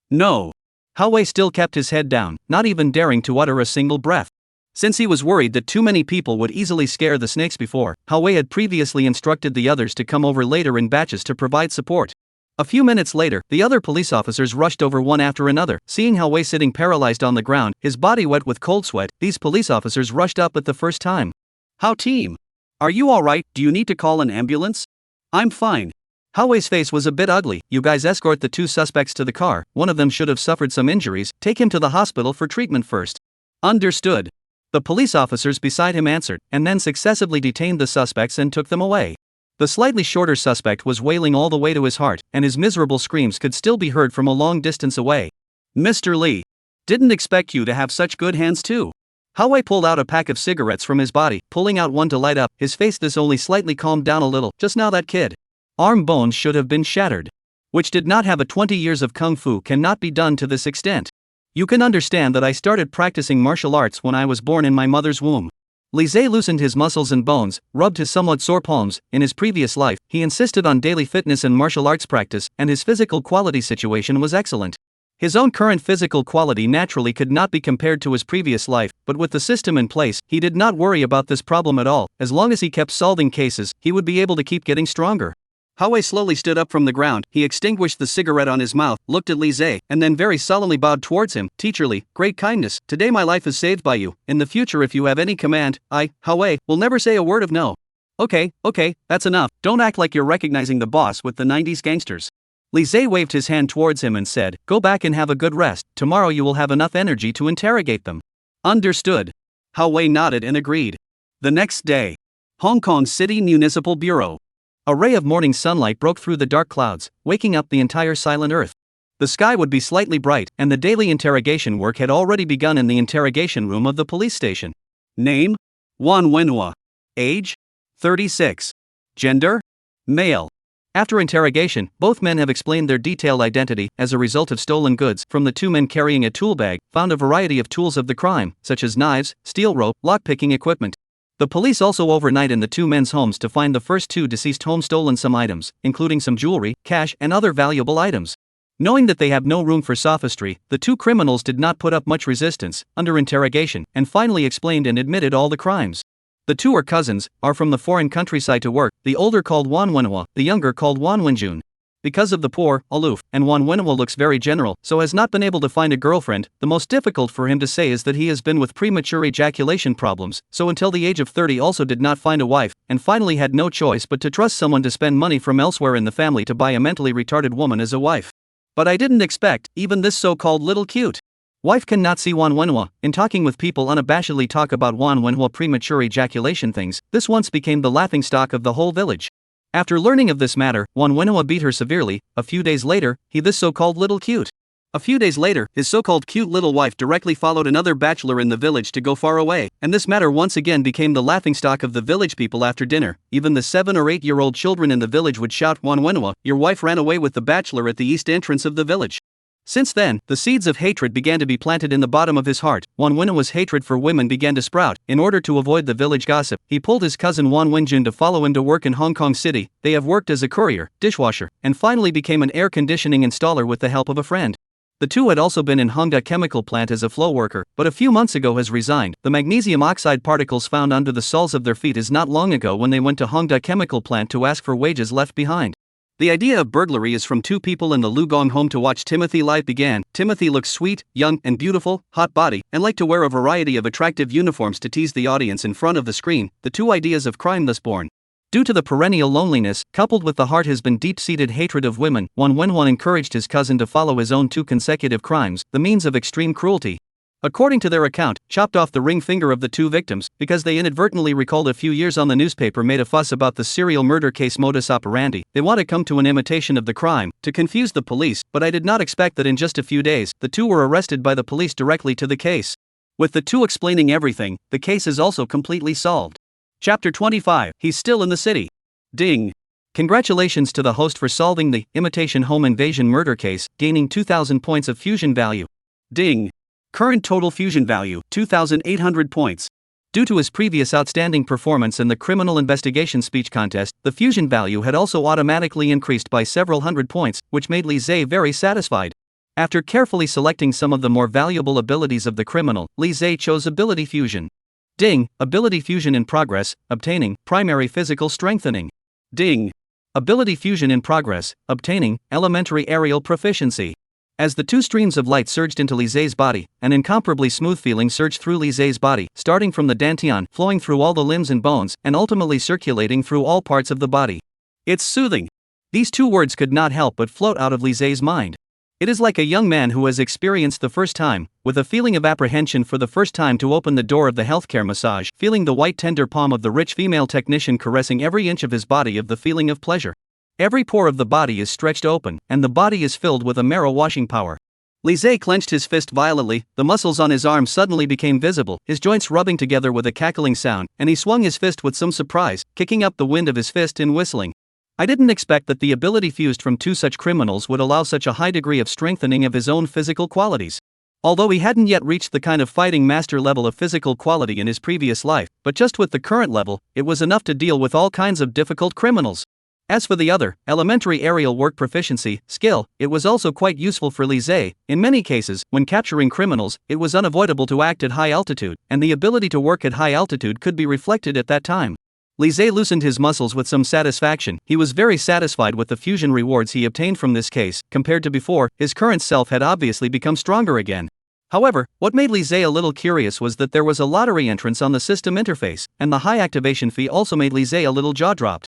No. Hao-wei still kept his head down, not even daring to utter a single breath. Since he was worried that too many people would easily scare the snakes before, Hao-wei had previously instructed the others to come over later in batches to provide support. A few minutes later, the other police officers rushed over one after another. Seeing Hao-wei sitting paralyzed on the ground, his body wet with cold sweat, these police officers rushed up at the first time. How team? Are you alright? Do you need to call an ambulance? I'm fine. Hao-wei's face was a bit ugly. You guys escort the two suspects to the car. One of them should have suffered some injuries. Take him to the hospital for treatment first. Understood. The police officers beside him answered, and then successively detained the suspects and took them away. The slightly shorter suspect was wailing all the way to his heart, and his miserable screams could still be heard from a long distance away. Mr. Li. Didn't expect you to have such good hands too. Hao-wei pulled out a pack of cigarettes from his body, pulling out one to light up. His face this only slightly calmed down a little. Just now that kid. Arm bones should have been shattered. Which did not have a 20 years of kung fu cannot be done to this extent. You can understand that I started practicing martial arts when I was born in my mother's womb. Li Zhe loosened his muscles and bones, rubbed his somewhat sore palms. In his previous life, he insisted on daily fitness and martial arts practice, and his physical quality situation was excellent. His own current physical quality naturally could not be compared to his previous life, but with the system in place, he did not worry about this problem at all. As long as he kept solving cases, he would be able to keep getting stronger. Hao-wei slowly stood up from the ground. He extinguished the cigarette on his mouth, looked at Li Zhe, and then very solemnly bowed towards him. Teacher Li, great kindness, today my life is saved by you. In the future if you have any command, I, Hao-wei, will never say a word of no. Okay, that's enough. Don't act like you're recognizing the boss with the 90s gangsters. Li Zhe waved his hand towards him and said, go back and have a good rest. Tomorrow you will have enough energy to interrogate them. Understood. Hao-wei nodded and agreed. The next day. Hong Kong City Municipal Bureau. A ray of morning sunlight broke through the dark clouds, waking up the entire silent earth. The sky would be slightly bright, and the daily interrogation work had already begun in the interrogation room of the police station. Name? Manhwa. Age? 36. Gender? Male. After interrogation, both men have explained their detailed identity. As a result of stolen goods from the two men carrying a tool bag, found a variety of tools of the crime, such as knives, steel rope, lockpicking equipment. The police also overnight in the two men's homes to find the first two deceased homes stolen some items, including some jewelry, cash, and other valuable items. Knowing that they have no room for sophistry, the two criminals did not put up much resistance, under interrogation, and finally explained and admitted all the crimes. The two are cousins, are from the foreign countryside to work, the older called Manhwa, the younger called Manhwa. Because of the poor, aloof, and Manhwa looks very general, so has not been able to find a girlfriend. The most difficult for him to say is that he has been with premature ejaculation problems, so until the age of 30 also did not find a wife, and finally had no choice but to trust someone to spend money from elsewhere in the family to buy a mentally retarded woman as a wife. But I didn't expect, even this so-called little cute wife cannot see Manhwa. In talking with people unabashedly talk about Manhwa premature ejaculation things, this once became the laughingstock of the whole village. After learning of this matter, Manhwa beat her severely. A few days later, this so-called little cute. A few days later, his so-called cute little wife directly followed another bachelor in the village to go far away, and this matter once again became the laughingstock of the village people after dinner. Even the 7 or 8-year-old children in the village would shout, Manhwa, your wife ran away with the bachelor at the east entrance of the village. Since then, the seeds of hatred began to be planted in the bottom of his heart. Manhwa's hatred for women began to sprout. In order to avoid the village gossip, he pulled his cousin Manhwa to follow him to work in Hong Kong City. They have worked as a courier, dishwasher, and finally became an air conditioning installer with the help of a friend. The two had also been in Hongda chemical plant as a flow worker, but a few months ago has resigned. The magnesium oxide particles found under the soles of their feet is not long ago when they went to Hongda chemical plant to ask for wages left behind. The idea of burglary is from two people in the Lugong home to watch Timothy live began. Timothy looks sweet, young, and beautiful, hot body, and liked to wear a variety of attractive uniforms to tease the audience in front of the screen. The two ideas of crime thus born. Due to the perennial loneliness, coupled with the heart has been deep-seated hatred of women, Manhwa encouraged his cousin to follow his own 2 consecutive crimes, the means of extreme cruelty. According to their account, chopped off the ring finger of the two victims because they inadvertently recalled a few years on the newspaper made a fuss about the serial murder case modus operandi. They want to come to an imitation of the crime, to confuse the police, but I did not expect that in just a few days, the two were arrested by the police directly to the case. With the two explaining everything, the case is also completely solved. Chapter 25, He's Still in the City. Ding! Congratulations to the host for solving the imitation home invasion murder case, gaining 2,000 points of fusion value. Ding! Current total fusion value, 2,800 points. Due to his previous outstanding performance in the criminal investigation speech contest, the fusion value had also automatically increased by several hundred points, which made Li Zhe very satisfied. After carefully selecting some of the more valuable abilities of the criminal, Li Zhe chose Ability Fusion. Ding! Ability Fusion in progress, obtaining Primary Physical Strengthening. Ding! Ability Fusion in progress, obtaining Elementary Aerial Proficiency. As the two streams of light surged into Li Zhe's body, an incomparably smooth feeling surged through Li Zhe's body, starting from the dantian, flowing through all the limbs and bones, and ultimately circulating through all parts of the body. It's soothing. These two words could not help but float out of Li Zhe's mind. It is like a young man who has experienced the first time, with a feeling of apprehension for the first time to open the door of the healthcare massage, feeling the white tender palm of the rich female technician caressing every inch of his body of the feeling of pleasure. Every pore of the body is stretched open, and the body is filled with a marrow washing power. Li Zhe clenched his fist violently, the muscles on his arm suddenly became visible, his joints rubbing together with a cackling sound, and he swung his fist with some surprise, kicking up the wind of his fist and whistling. I didn't expect that the ability fused from two such criminals would allow such a high degree of strengthening of his own physical qualities. Although he hadn't yet reached the kind of fighting master level of physical quality in his previous life, but just with the current level, it was enough to deal with all kinds of difficult criminals. As for the other, elementary aerial work proficiency, skill, it was also quite useful for Li Zhe. In many cases, when capturing criminals, it was unavoidable to act at high altitude, and the ability to work at high altitude could be reflected at that time. Li Zhe loosened his muscles with some satisfaction. He was very satisfied with the fusion rewards he obtained from this case. Compared to before, his current self had obviously become stronger again. However, what made Li Zhe a little curious was that there was a lottery entrance on the system interface, and the high activation fee also made Li Zhe a little jaw-dropped.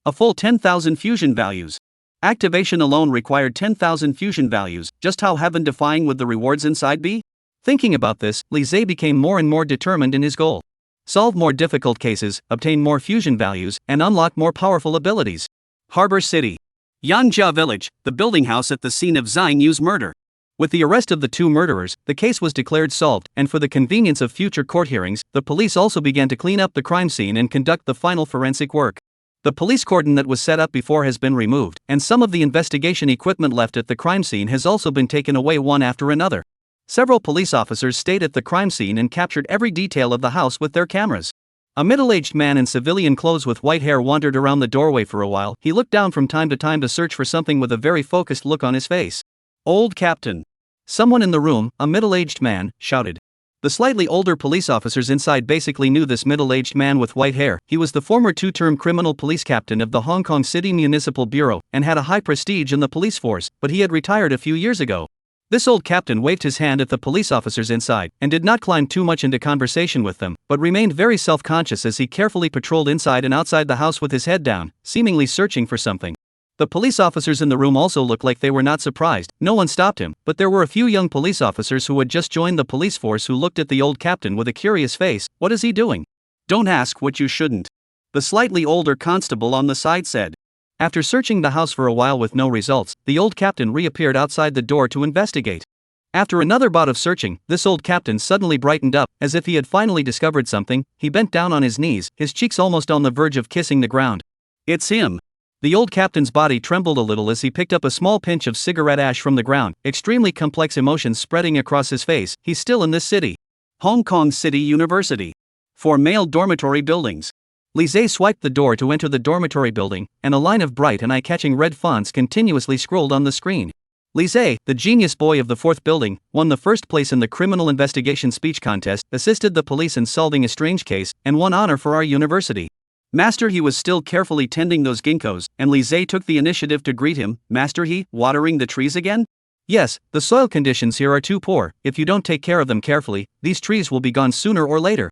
A full 10,000 fusion values. Activation alone required 10,000 fusion values. Just how heaven-defying would the rewards inside be? Thinking about this, Li Zhe became more and more determined in his goal. Solve more difficult cases, obtain more fusion values, and unlock more powerful abilities. Harbor City. Yanjia Village, the building house at the scene of Zhang Yu's murder. With the arrest of the two murderers, the case was declared solved, and for the convenience of future court hearings, the police also began to clean up the crime scene and conduct the final forensic work. The police cordon that was set up before has been removed, and some of the investigation equipment left at the crime scene has also been taken away one after another. Several police officers stayed at the crime scene and captured every detail of the house with their cameras. A middle-aged man in civilian clothes with white hair wandered around the doorway for a while. He looked down from time to search for something with a very focused look on his face. "Old Captain!" Someone in the room, a middle-aged man, shouted. The slightly older police officers inside basically knew this middle-aged man with white hair. He was the former two-term criminal police captain of the Hong Kong City Municipal Bureau, and had a high prestige in the police force, but he had retired a few years ago. This old captain waved his hand at the police officers inside, and did not climb too much into conversation with them, but remained very self-conscious as he carefully patrolled inside and outside the house with his head down, seemingly searching for something. The police officers in the room also looked like they were not surprised. No one stopped him, but there were a few young police officers who had just joined the police force who looked at the old captain with a curious face. "What is he doing?" "Don't ask what you shouldn't," the slightly older constable on the side said. After searching the house for a while with no results, the old captain reappeared outside the door to investigate. After another bout of searching, this old captain suddenly brightened up, as if he had finally discovered something. He bent down on his knees, his cheeks almost on the verge of kissing the ground. "It's him." The old captain's body trembled a little as he picked up a small pinch of cigarette ash from the ground, extremely complex emotions spreading across his face. He's still in this city. Hong Kong City University. 4 male dormitory buildings. Li Zhe swiped the door to enter the dormitory building, and a line of bright and eye-catching red fonts continuously scrolled on the screen. Li Zhe, the genius boy of the 4th building, won the first place in the criminal investigation speech contest, assisted the police in solving a strange case, and won honor for our university. Master, he was still carefully tending those ginkgos, and Li Zhe took the initiative to greet him. "Master, he, watering the trees again?" "Yes, the soil conditions here are too poor. If you don't take care of them carefully, these trees will be gone sooner or later."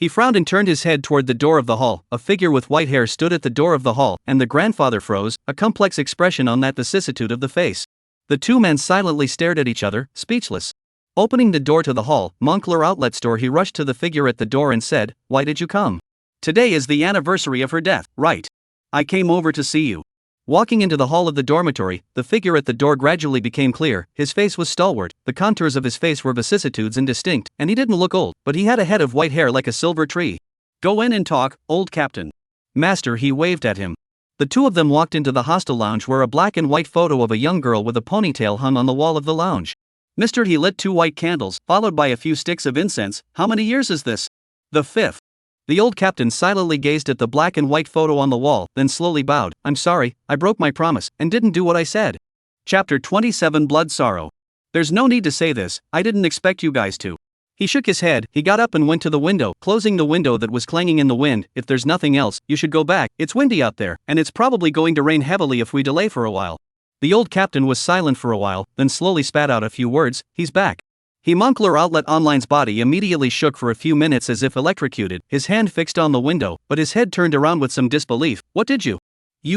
He frowned and turned his head toward the door of the hall. A figure with white hair stood at the door of the hall, and the grandfather froze, a complex expression on that vicissitude of the face. The two men silently stared at each other, speechless. Opening the door to the hall, Moncler outlet store, he rushed to the figure at the door and said, "Why did you come?" "Today is the anniversary of her death, right? I came over to see you." Walking into the hall of the dormitory, the figure at the door gradually became clear. His face was stalwart, the contours of his face were vicissitudes and distinct, and he didn't look old, but he had a head of white hair like a silver tree. "Go in and talk, old captain." "Master," he waved at him. The two of them walked into the hostel lounge where a black and white photo of a young girl with a ponytail hung on the wall of the lounge. "Mister," he lit 2 white candles, followed by a few sticks of incense. "How many years is this?" "The 5th. The old captain silently gazed at the black and white photo on the wall, then slowly bowed. "I'm sorry, I broke my promise, and didn't do what I said." Chapter 27 Blood Sorrow. "There's no need to say this, I didn't expect you guys to." He shook his head, he got up and went to the window, closing the window that was clanging in the wind. "If there's nothing else, you should go back. It's windy out there, and it's probably going to rain heavily if we delay for a while." The old captain was silent for a while, then slowly spat out a few words. "He's back." He Moncler Outlet Online's body immediately shook for a few minutes as if electrocuted, his hand fixed on the window, but his head turned around with some disbelief. "What did you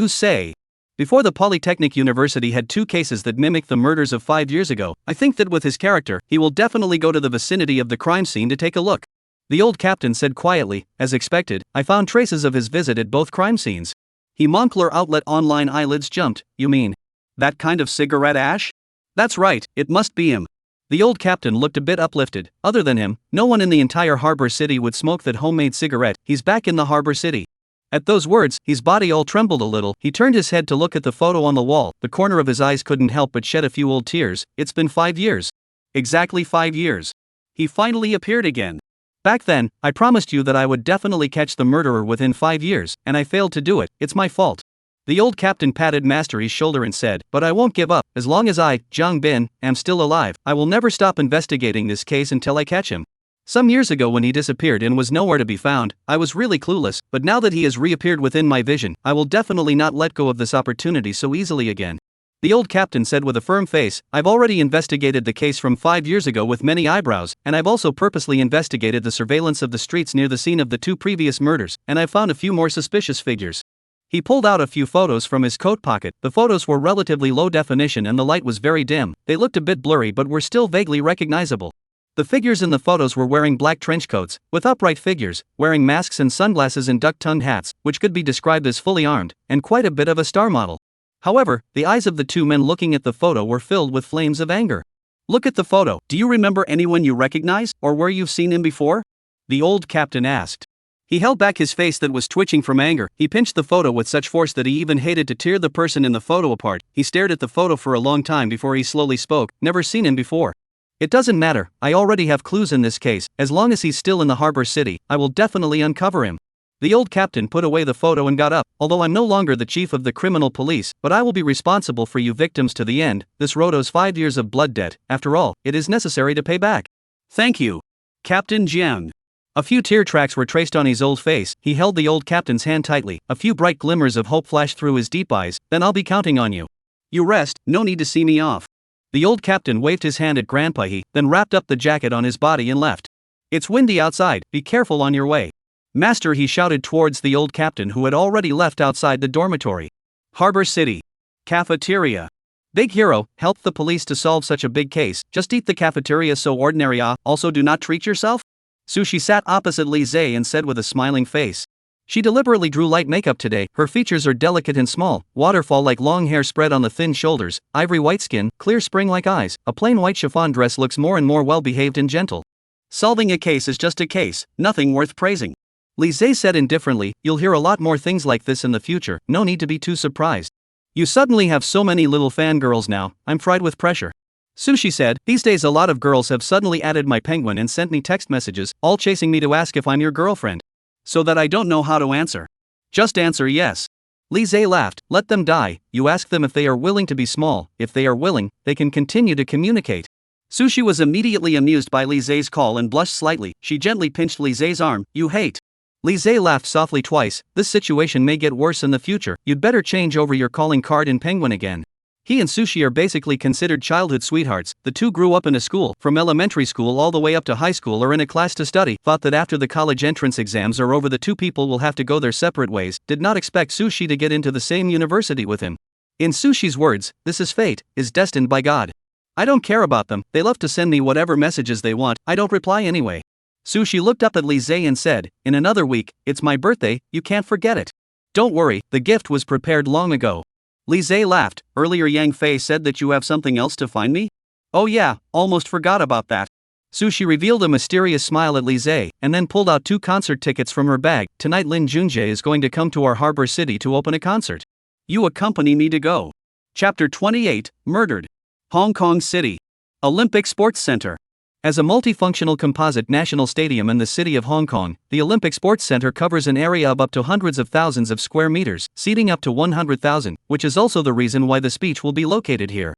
say?" "Before the Polytechnic University had 2 cases that mimic the murders of 5 years ago. I think that with his character, he will definitely go to the vicinity of the crime scene to take a look." The old captain said quietly, "As expected, I found traces of his visit at both crime scenes." He Moncler Outlet Online eyelids jumped. "You mean that kind of cigarette ash?" "That's right, it must be him." The old captain looked a bit uplifted. Other than him, no one in the entire harbor city would smoke that homemade cigarette. "He's back in the harbor city." At those words, his body all trembled a little. He turned his head to look at the photo on the wall. The corner of his eyes couldn't help but shed a few old tears. "It's been 5 years. Exactly 5 years. He finally appeared again. Back then, I promised you that I would definitely catch the murderer within 5 years, and I failed to do it. It's my fault." The old captain patted Mastery's shoulder and said, "But I won't give up. As long as I, Jiang Bin, am still alive, I will never stop investigating this case until I catch him. Some years ago when he disappeared and was nowhere to be found, I was really clueless, but now that he has reappeared within my vision, I will definitely not let go of this opportunity so easily again." The old captain said with a firm face, "I've already investigated the case from 5 years ago with many eyebrows, and I've also purposely investigated the surveillance of the streets near the scene of the 2 previous murders, and I've found a few more suspicious figures." He pulled out a few photos from his coat pocket. The photos were relatively low definition and the light was very dim. They looked a bit blurry but were still vaguely recognizable. The figures in the photos were wearing black trench coats, with upright figures, wearing masks and sunglasses and duck-tongued hats, which could be described as fully armed, and quite a bit of a star model. However, the eyes of the 2 men looking at the photo were filled with flames of anger. "Look at the photo. Do you remember anyone you recognize, or where you've seen him before?" the old captain asked. He held back his face that was twitching from anger. He pinched the photo with such force that he even hated to tear the person in the photo apart. He stared at the photo for a long time before he slowly spoke. "Never seen him before." "It doesn't matter, I already have clues in this case. As long as he's still in the harbor city, I will definitely uncover him." The old captain put away the photo and got up. "Although I'm no longer the chief of the criminal police, but I will be responsible for you victims to the end. This road owes 5 years of blood debt. After all, it is necessary to pay back." "Thank you, Captain Jiang." A few tear tracks were traced on his old face. He held the old captain's hand tightly. A few bright glimmers of hope flashed through his deep eyes. "Then I'll be counting on you. You rest, no need to see me off." The old captain waved his hand at Grandpa He, then wrapped up the jacket on his body and left. "It's windy outside, be careful on your way." "Master," he shouted towards the old captain who had already left outside the dormitory. Harbor City. Cafeteria. "Big hero, help the police to solve such a big case. Just eat the cafeteria so ordinary. Also do not treat yourself." Sushi sat opposite Li Zhe and said with a smiling face. She deliberately drew light makeup today. Her features are delicate and small, waterfall-like long hair spread on the thin shoulders, ivory white skin, clear spring-like eyes. A plain white chiffon dress looks more and more well-behaved and gentle. "Solving a case is just a case, nothing worth praising." Li Zhe said indifferently, "You'll hear a lot more things like this in the future, no need to be too surprised. You suddenly have so many little fangirls now, I'm fried with pressure." Sushi said, "These days a lot of girls have suddenly added my penguin and sent me text messages, all chasing me to ask if I'm your girlfriend. So that I don't know how to answer. Just answer yes." Li Zhe laughed. "Let them die. You ask them if they are willing to be small. If they are willing, they can continue to communicate." Sushi was immediately amused by Li Zhe's call and blushed slightly. She gently pinched Li Zhe's arm. "You hate." Li Zhe laughed softly twice. "This situation may get worse in the future. You'd better change over your calling card in penguin again." He and Sushi are basically considered childhood sweethearts. The two grew up in a school, from elementary school all the way up to high school, or in a class to study. Thought that after the college entrance exams are over, the two people will have to go their separate ways. Did not expect Sushi to get into the same university with him. In Sushi's words, this is fate, is destined by God. I don't care about them, they love to send me whatever messages they want, I don't reply anyway. Sushi looked up at Lise and said, in another week, it's my birthday, you can't forget it. Don't worry, the gift was prepared long ago. Lise laughed. Earlier Yang Fei said that you have something else to find me? Oh yeah, almost forgot about that. Sushi revealed a mysterious smile at Lise, and then pulled out 2 concert tickets from her bag. Tonight Lin Junjie is going to come to our harbor city to open a concert. You accompany me to go. Chapter 28, Murdered. Hong Kong City. Olympic Sports Center. As a multifunctional composite national stadium in the city of Hong Kong, the Olympic Sports Center covers an area of up to hundreds of thousands of square meters, seating up to 100,000, which is also the reason why the speech will be located here.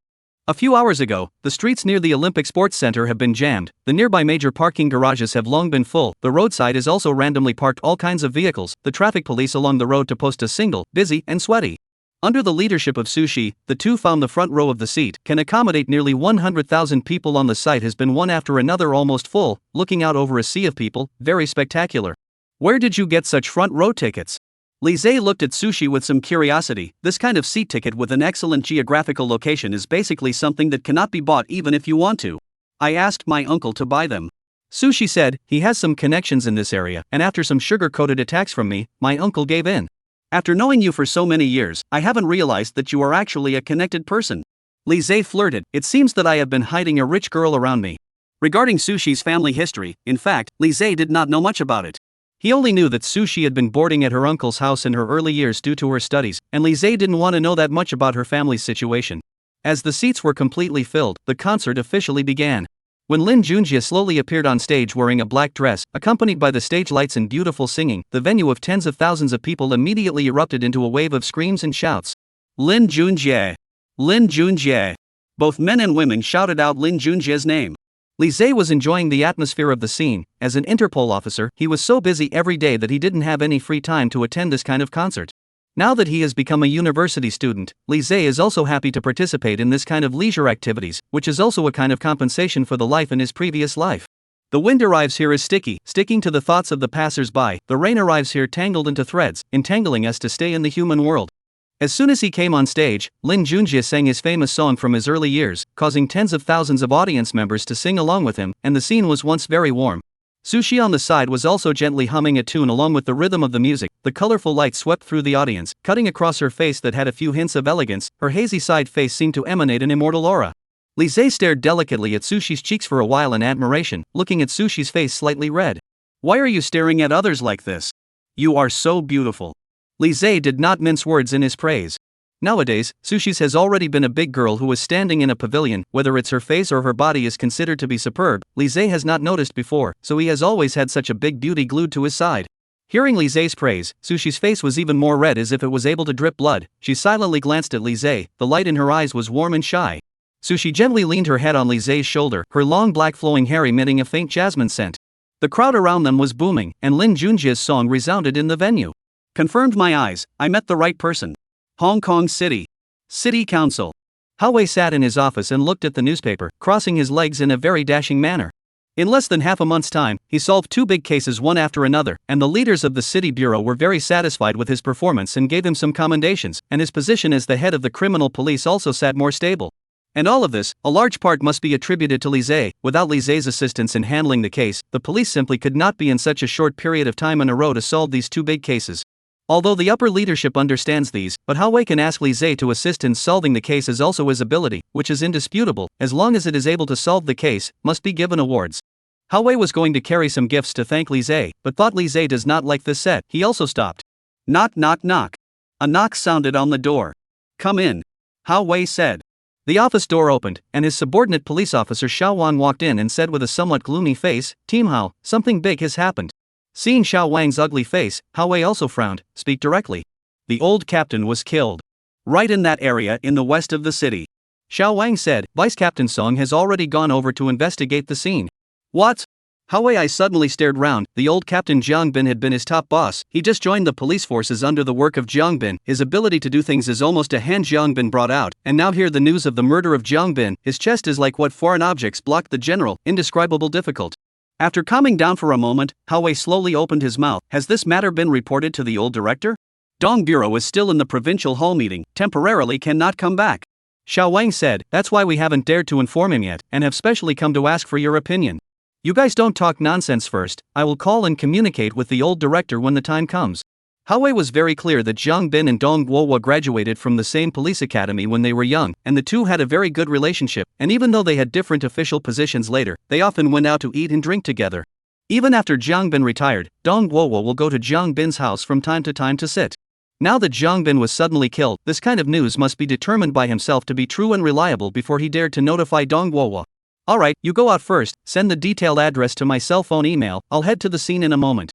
A few hours ago, the streets near the Olympic Sports Center have been jammed, the nearby major parking garages have long been full, the roadside is also randomly parked all kinds of vehicles, the traffic police along the road to post a signal, busy and sweaty. Under the leadership of Sushi, the two found the front row of the seat can accommodate nearly 100,000 people on the site has been one after another almost full, looking out over a sea of people, very spectacular. Where did you get such front row tickets? Lise looked at Sushi with some curiosity. This kind of seat ticket with an excellent geographical location is basically something that cannot be bought even if you want to. I asked my uncle to buy them. Sushi said, he has some connections in this area, and after some sugar-coated attacks from me, my uncle gave in. After knowing you for so many years, I haven't realized that you are actually a connected person. Lise flirted, it seems that I have been hiding a rich girl around me. Regarding Sushi's family history, in fact, Lise did not know much about it. He only knew that Sushi had been boarding at her uncle's house in her early years due to her studies, and Lise didn't want to know that much about her family's situation. As the seats were completely filled, the concert officially began. When Lin Junjie slowly appeared on stage wearing a black dress, accompanied by the stage lights and beautiful singing, the venue of tens of thousands of people immediately erupted into a wave of screams and shouts. Lin Junjie! Lin Junjie! Both men and women shouted out Lin Junjie's name. Lise was enjoying the atmosphere of the scene. As an Interpol officer, he was so busy every day that he didn't have any free time to attend this kind of concert. Now that he has become a university student, Lise is also happy to participate in this kind of leisure activities, which is also a kind of compensation for the life in his previous life. The wind arrives here is sticky, sticking to the thoughts of the passers-by. The rain arrives here tangled into threads, entangling us to stay in the human world. As soon as he came on stage, Lin Junjie sang his famous song from his early years, causing tens of thousands of audience members to sing along with him, and the scene was once very warm. Sushi on the side was also gently humming a tune along with the rhythm of the music. The colorful light swept through the audience, cutting across her face that had a few hints of elegance. Her hazy side face seemed to emanate an immortal aura. Lise stared delicately at Sushi's cheeks for a while in admiration, looking at Sushi's face slightly red. Why are you staring at others like this? You are so beautiful. Lise did not mince words in his praise. Nowadays, Sushi's has already been a big girl who is standing in a pavilion. Whether it's her face or her body is considered to be superb, Lise has not noticed before, so he has always had such a big beauty glued to his side. Hearing Lise's praise, Sushi's face was even more red as if it was able to drip blood. She silently glanced at Lise, the light in her eyes was warm and shy. Sushi gently leaned her head on Lise's shoulder, her long black flowing hair emitting a faint jasmine scent. The crowd around them was booming, and Lin Junjie's song resounded in the venue. Confirmed my eyes, I met the right person. Hong Kong City. City Council. Hao Wei sat in his office and looked at the newspaper, crossing his legs in a very dashing manner. In less than half a month's time, he solved 2 big cases one after another, and the leaders of the city bureau were very satisfied with his performance and gave him some commendations, and his position as the head of the criminal police also sat more stable. And all of this, a large part must be attributed to Lise. Without Lise's assistance in handling the case, the police simply could not be in such a short period of time in a row to solve these 2 big cases. Although the upper leadership understands these, but Hao Wei can ask Lise to assist in solving the case is also his ability, which is indisputable, as long as it is able to solve the case, must be given awards. Hao Wei was going to carry some gifts to thank Lise, but thought Lise does not like this set. He also stopped. Knock knock knock. A knock sounded on the door. Come in. Hao Wei said. The office door opened, and his subordinate police officer Xiao Wang walked in and said with a somewhat gloomy face, Team Hao, something big has happened. Seeing Xiao Wang's ugly face, Hao Wei also frowned. Speak directly. The old captain was killed. Right in that area in the west of the city. Xiao Wang said, Vice Captain Song has already gone over to investigate the scene. What? Hao-wei suddenly stared round. The old Captain Jiang Bin had been his top boss. He just joined the police forces under the work of Jiang Bin. His ability to do things is almost a hand Jiang Bin brought out, and now hear the news of the murder of Jiang Bin. His chest is like what foreign objects blocked the general, indescribable difficult. After calming down for a moment, Hao-wei slowly opened his mouth. Has this matter been reported to the old director? Dong Bureau is still in the provincial hall meeting, temporarily cannot come back. Xiao Wang said, that's why we haven't dared to inform him yet, and have specially come to ask for your opinion. You guys don't talk nonsense first, I will call and communicate with the old director when the time comes. Hao-wei was very clear that Jiang Bin and Dong Guohua graduated from the same police academy when they were young, and the two had a very good relationship, and even though they had different official positions later, they often went out to eat and drink together. Even after Jiang Bin retired, Dong Guohua will go to Jiang Bin's house from time to sit. Now that Jiang Bin was suddenly killed, this kind of news must be determined by himself to be true and reliable before he dared to notify Dong Guohua. Alright, you go out first, send the detailed address to my cell phone email, I'll head to the scene in a moment.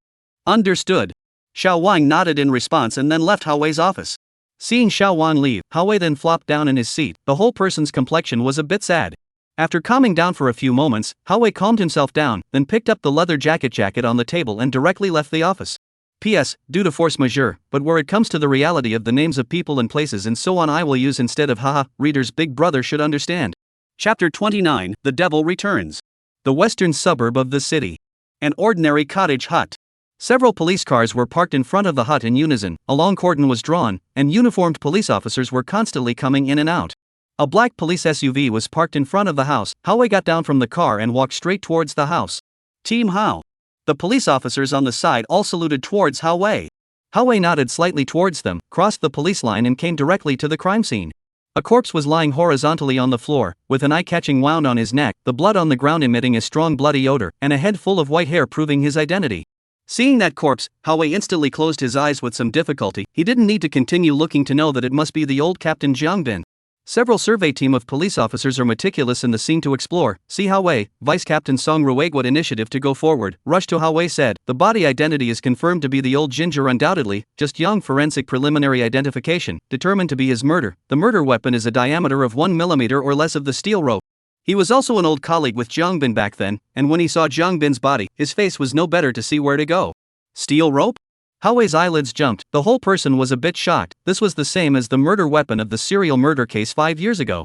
Understood. Xiao Wang nodded in response and then left Hao-wei's office. Seeing Xiao Wang leave, Hao-wei then flopped down in his seat. The whole person's complexion was a bit sad. After calming down for a few moments, Hao-wei calmed himself down, then picked up the leather jacket on the table and directly left the office. P.S. Due to force majeure, but where it comes to the reality of the names of people and places and so on I will use instead of haha, readers Big Brother should understand. Chapter 29, The Devil Returns. The western suburb of the city. An ordinary cottage hut. Several police cars were parked in front of the hut in unison, a long cordon was drawn, and uniformed police officers were constantly coming in and out. A black police SUV was parked in front of the house. Hao-wei got down from the car and walked straight towards the house. Team Hao. The police officers on the side all saluted towards Hao-wei. Hao-wei nodded slightly towards them, crossed the police line and came directly to the crime scene. A corpse was lying horizontally on the floor, with an eye-catching wound on his neck, the blood on the ground emitting a strong bloody odor, and a head full of white hair proving his identity. Seeing that corpse, Hao-wei instantly closed his eyes with some difficulty. He didn't need to continue looking to know that it must be the old Captain Jiang Bin. Several survey team of police officers are meticulous in the scene to explore. See Hao-wei, Vice Captain Song Rueguat initiative to go forward. Rushed to Hao-wei said, the body identity is confirmed to be the old ginger undoubtedly, just young forensic preliminary identification, determined to be his murder. The murder weapon is a diameter of 1 millimeter or less of the steel rope. He was also an old colleague with Jiang Bin back then, and when he saw Jiang Bin's body, his face was no better to see where to go. Steel rope? Hao-wei's eyelids jumped. The whole person was a bit shocked. This was the same as the murder weapon of the serial murder case 5 years ago.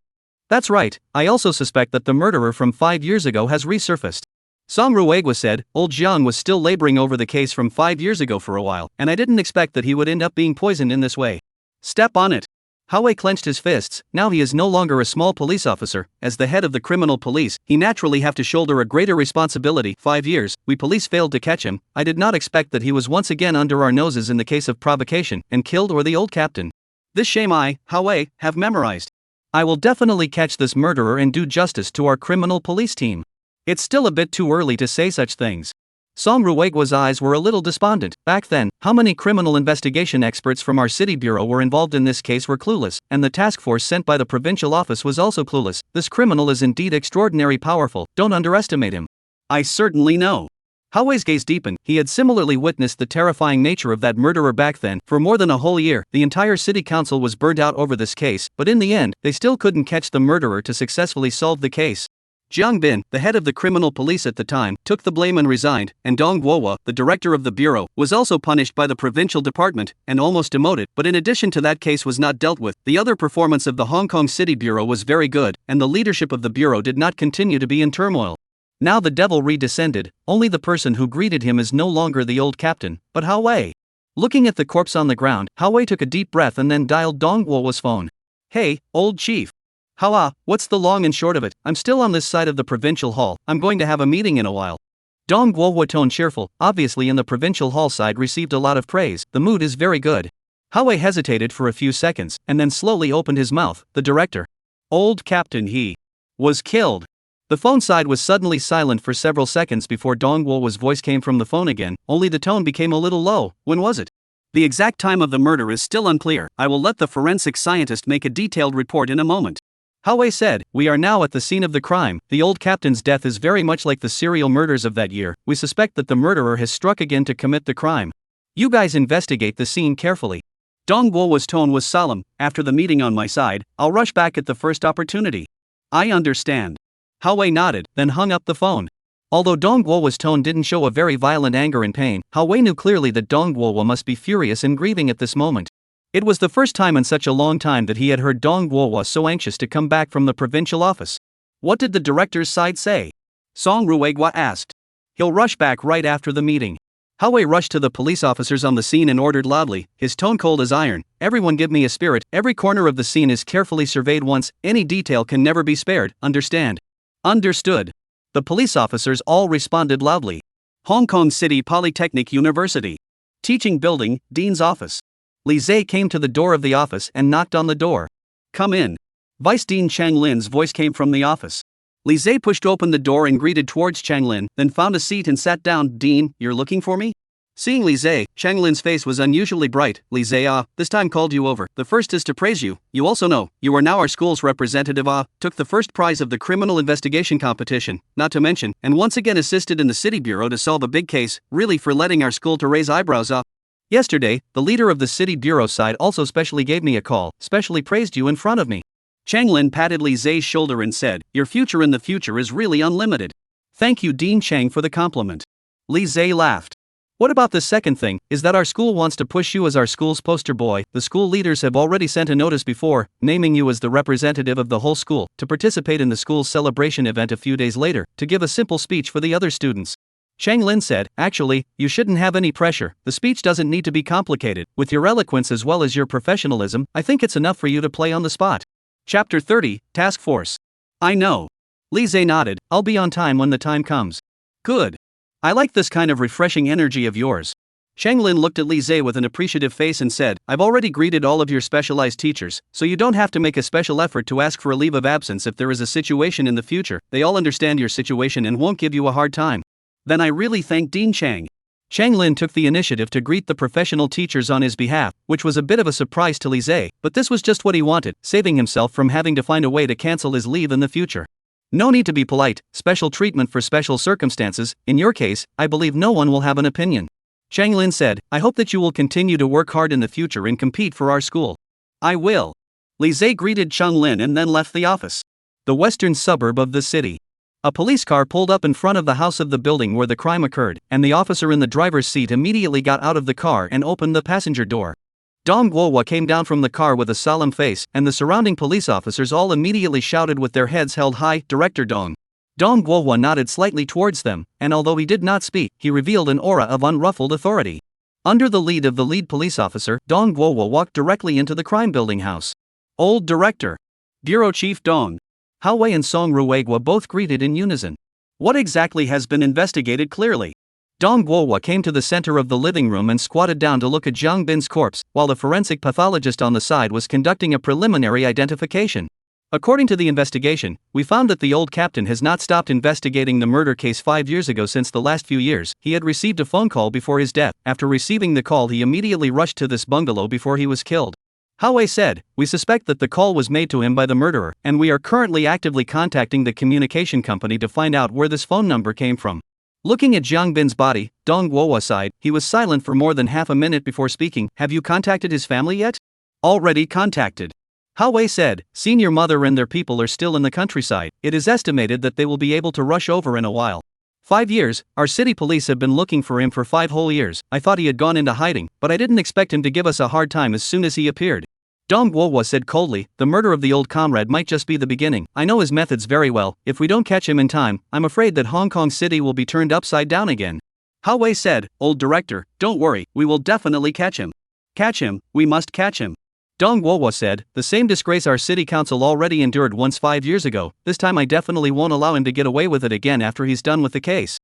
That's right, I also suspect that the murderer from 5 years ago has resurfaced. Song Ruegwa said, old Jiang was still laboring over the case from 5 years ago for a while, and I didn't expect that he would end up being poisoned in this way. Step on it. Hao-wei clenched his fists. Now he is no longer a small police officer. As the head of the criminal police, he naturally have to shoulder a greater responsibility. 5 years, we police failed to catch him. I did not expect that he was once again under our noses in the case of provocation, and killed or the old captain. This shame I, Hao-wei, have memorized. I will definitely catch this murderer and do justice to our criminal police team. It's still a bit too early to say such things. Song Ruegwa's eyes were a little despondent. Back then, how many criminal investigation experts from our city bureau were involved in this case were clueless, and the task force sent by the provincial office was also clueless. This criminal is indeed extraordinarily powerful, don't underestimate him. I certainly know. Hao-wei's gaze deepened. He had similarly witnessed the terrifying nature of that murderer back then. For more than a whole year, the entire city council was burned out over this case, but in the end, they still couldn't catch the murderer to successfully solve the case. Jiang Bin, the head of the criminal police at the time, took the blame and resigned, and Dong Guohua, the director of the bureau, was also punished by the provincial department, and almost demoted. But in addition to that case was not dealt with, the other performance of the Hong Kong City Bureau was very good, and the leadership of the bureau did not continue to be in turmoil. Now the devil redescended, only the person who greeted him is no longer the old captain, but Hao-wei. Looking at the corpse on the ground, Hao-wei took a deep breath and then dialed Dong Guohua's phone. Hey, old chief. Hawa, what's the long and short of it? I'm still on this side of the provincial hall, I'm going to have a meeting in a while. Dong Guohua toned cheerful, obviously in the provincial hall side received a lot of praise, the mood is very good. Hao-wei hesitated for a few seconds, and then slowly opened his mouth. The director. Old captain he was killed. The phone side was suddenly silent for several seconds before Dong Guohua's voice came from the phone again, only the tone became a little low. When was it? The exact time of the murder is still unclear. I will let the forensic scientist make a detailed report in a moment. Hao-wei said, we are now at the scene of the crime. The old captain's death is very much like the serial murders of that year. We suspect that the murderer has struck again to commit the crime. You guys investigate the scene carefully. Dong Guohua's tone was solemn. After the meeting on my side, I'll rush back at the first opportunity. I understand. Hao-wei nodded, then hung up the phone. Although Dong Guo's tone didn't show a very violent anger and pain, Hao Wei knew clearly that Dong Guo must be furious and grieving at this moment. It was the first time in such a long time that he had heard Dong Guo so anxious to come back from the provincial office. What did the director's side say? Song Ruigwa asked. He'll rush back right after the meeting. Hao Wei rushed to the police officers on the scene and ordered loudly, his tone cold as iron, everyone give me a spirit, every corner of the scene is carefully surveyed once, any detail can never be spared, understand? Understood. The police officers all responded loudly. Hong Kong City Polytechnic University. Teaching Building, Dean's Office. Li Zhe came to the door of the office and knocked on the door. Come in. Vice Dean Chang Lin's voice came from the office. Li Zhe pushed open the door and greeted towards Chang Lin, then found a seat and sat down. Dean, you're looking for me? Seeing Li Zhe, Chang Lin's face was unusually bright. Li Zhe, this time called you over. The first is to praise you. You also know, you are now our school's representative. Took the first prize of the criminal investigation competition, not to mention, and once again assisted in the city bureau to solve a big case, really for letting our school to raise eyebrows. Yesterday, the leader of the city bureau side also specially gave me a call, specially praised you in front of me. Chang Lin patted Li Zhe's shoulder and said, your future in the future is really unlimited. Thank you Dean Chang for the compliment. Li Zhe laughed. What about the second thing, is that our school wants to push you as our school's poster boy. The school leaders have already sent a notice before, naming you as the representative of the whole school, to participate in the school's celebration event a few days later, to give a simple speech for the other students. Chang Lin said, actually, you shouldn't have any pressure, the speech doesn't need to be complicated, with your eloquence as well as your professionalism, I think it's enough for you to play on the spot. Chapter 30, Task Force. I know. Li Zhe nodded, I'll be on time when the time comes. Good. I like this kind of refreshing energy of yours. Chang Lin looked at Li Zhe with an appreciative face and said, I've already greeted all of your specialized teachers, so you don't have to make a special effort to ask for a leave of absence if there is a situation in the future, they all understand your situation and won't give you a hard time. Then I really thank Dean Chang. Chang Lin took the initiative to greet the professional teachers on his behalf, which was a bit of a surprise to Li Zhe, but this was just what he wanted, saving himself from having to find a way to cancel his leave in the future. No need to be polite, special treatment for special circumstances, in your case, I believe no one will have an opinion. Chang Lin said, I hope that you will continue to work hard in the future and compete for our school. I will. Li Zhe greeted Chang Lin and then left the office. The western suburb of the city. A police car pulled up in front of the house of the building where the crime occurred, and the officer in the driver's seat immediately got out of the car and opened the passenger door. Dong Guo came down from the car with a solemn face, and the surrounding police officers all immediately shouted with their heads held high, Director Dong. Dong Guo nodded slightly towards them, and although he did not speak, he revealed an aura of unruffled authority. Under the lead of the lead police officer, Dong Guo walked directly into the crime building house. Old Director. Bureau Chief Dong. Hao Wei and Song Ruigwa both greeted in unison. What exactly has been investigated clearly? Dong Guo came to the center of the living room and squatted down to look at Jiang Bin's corpse, while the forensic pathologist on the side was conducting a preliminary identification. According to the investigation, we found that the old captain has not stopped investigating the murder case 5 years ago. Since the last few years, he had received a phone call before his death. After receiving the call, he immediately rushed to this bungalow before he was killed. Hao Wei said, we suspect that the call was made to him by the murderer, and we are currently actively contacting the communication company to find out where this phone number came from. Looking at Jiang Bin's body, Dong Guo sighed. He was silent for more than half a minute before speaking. Have you contacted his family yet? Already contacted. Hao Wei said, Senior mother and their people are still in the countryside. It is estimated that they will be able to rush over in a while. 5 years, our city police have been looking for him for 5 whole years. I thought he had gone into hiding, but I didn't expect him to give us a hard time as soon as he appeared. Dong Guo said coldly, the murder of the old comrade might just be the beginning. I know his methods very well. If we don't catch him in time, I'm afraid that Hong Kong City will be turned upside down again. Hao Wei said, Old Director, don't worry, we will definitely catch him. Catch him, we must catch him. Dong Guo said, the same disgrace our city council already endured once 5 years ago, this time I definitely won't allow him to get away with it again after he's done with the case.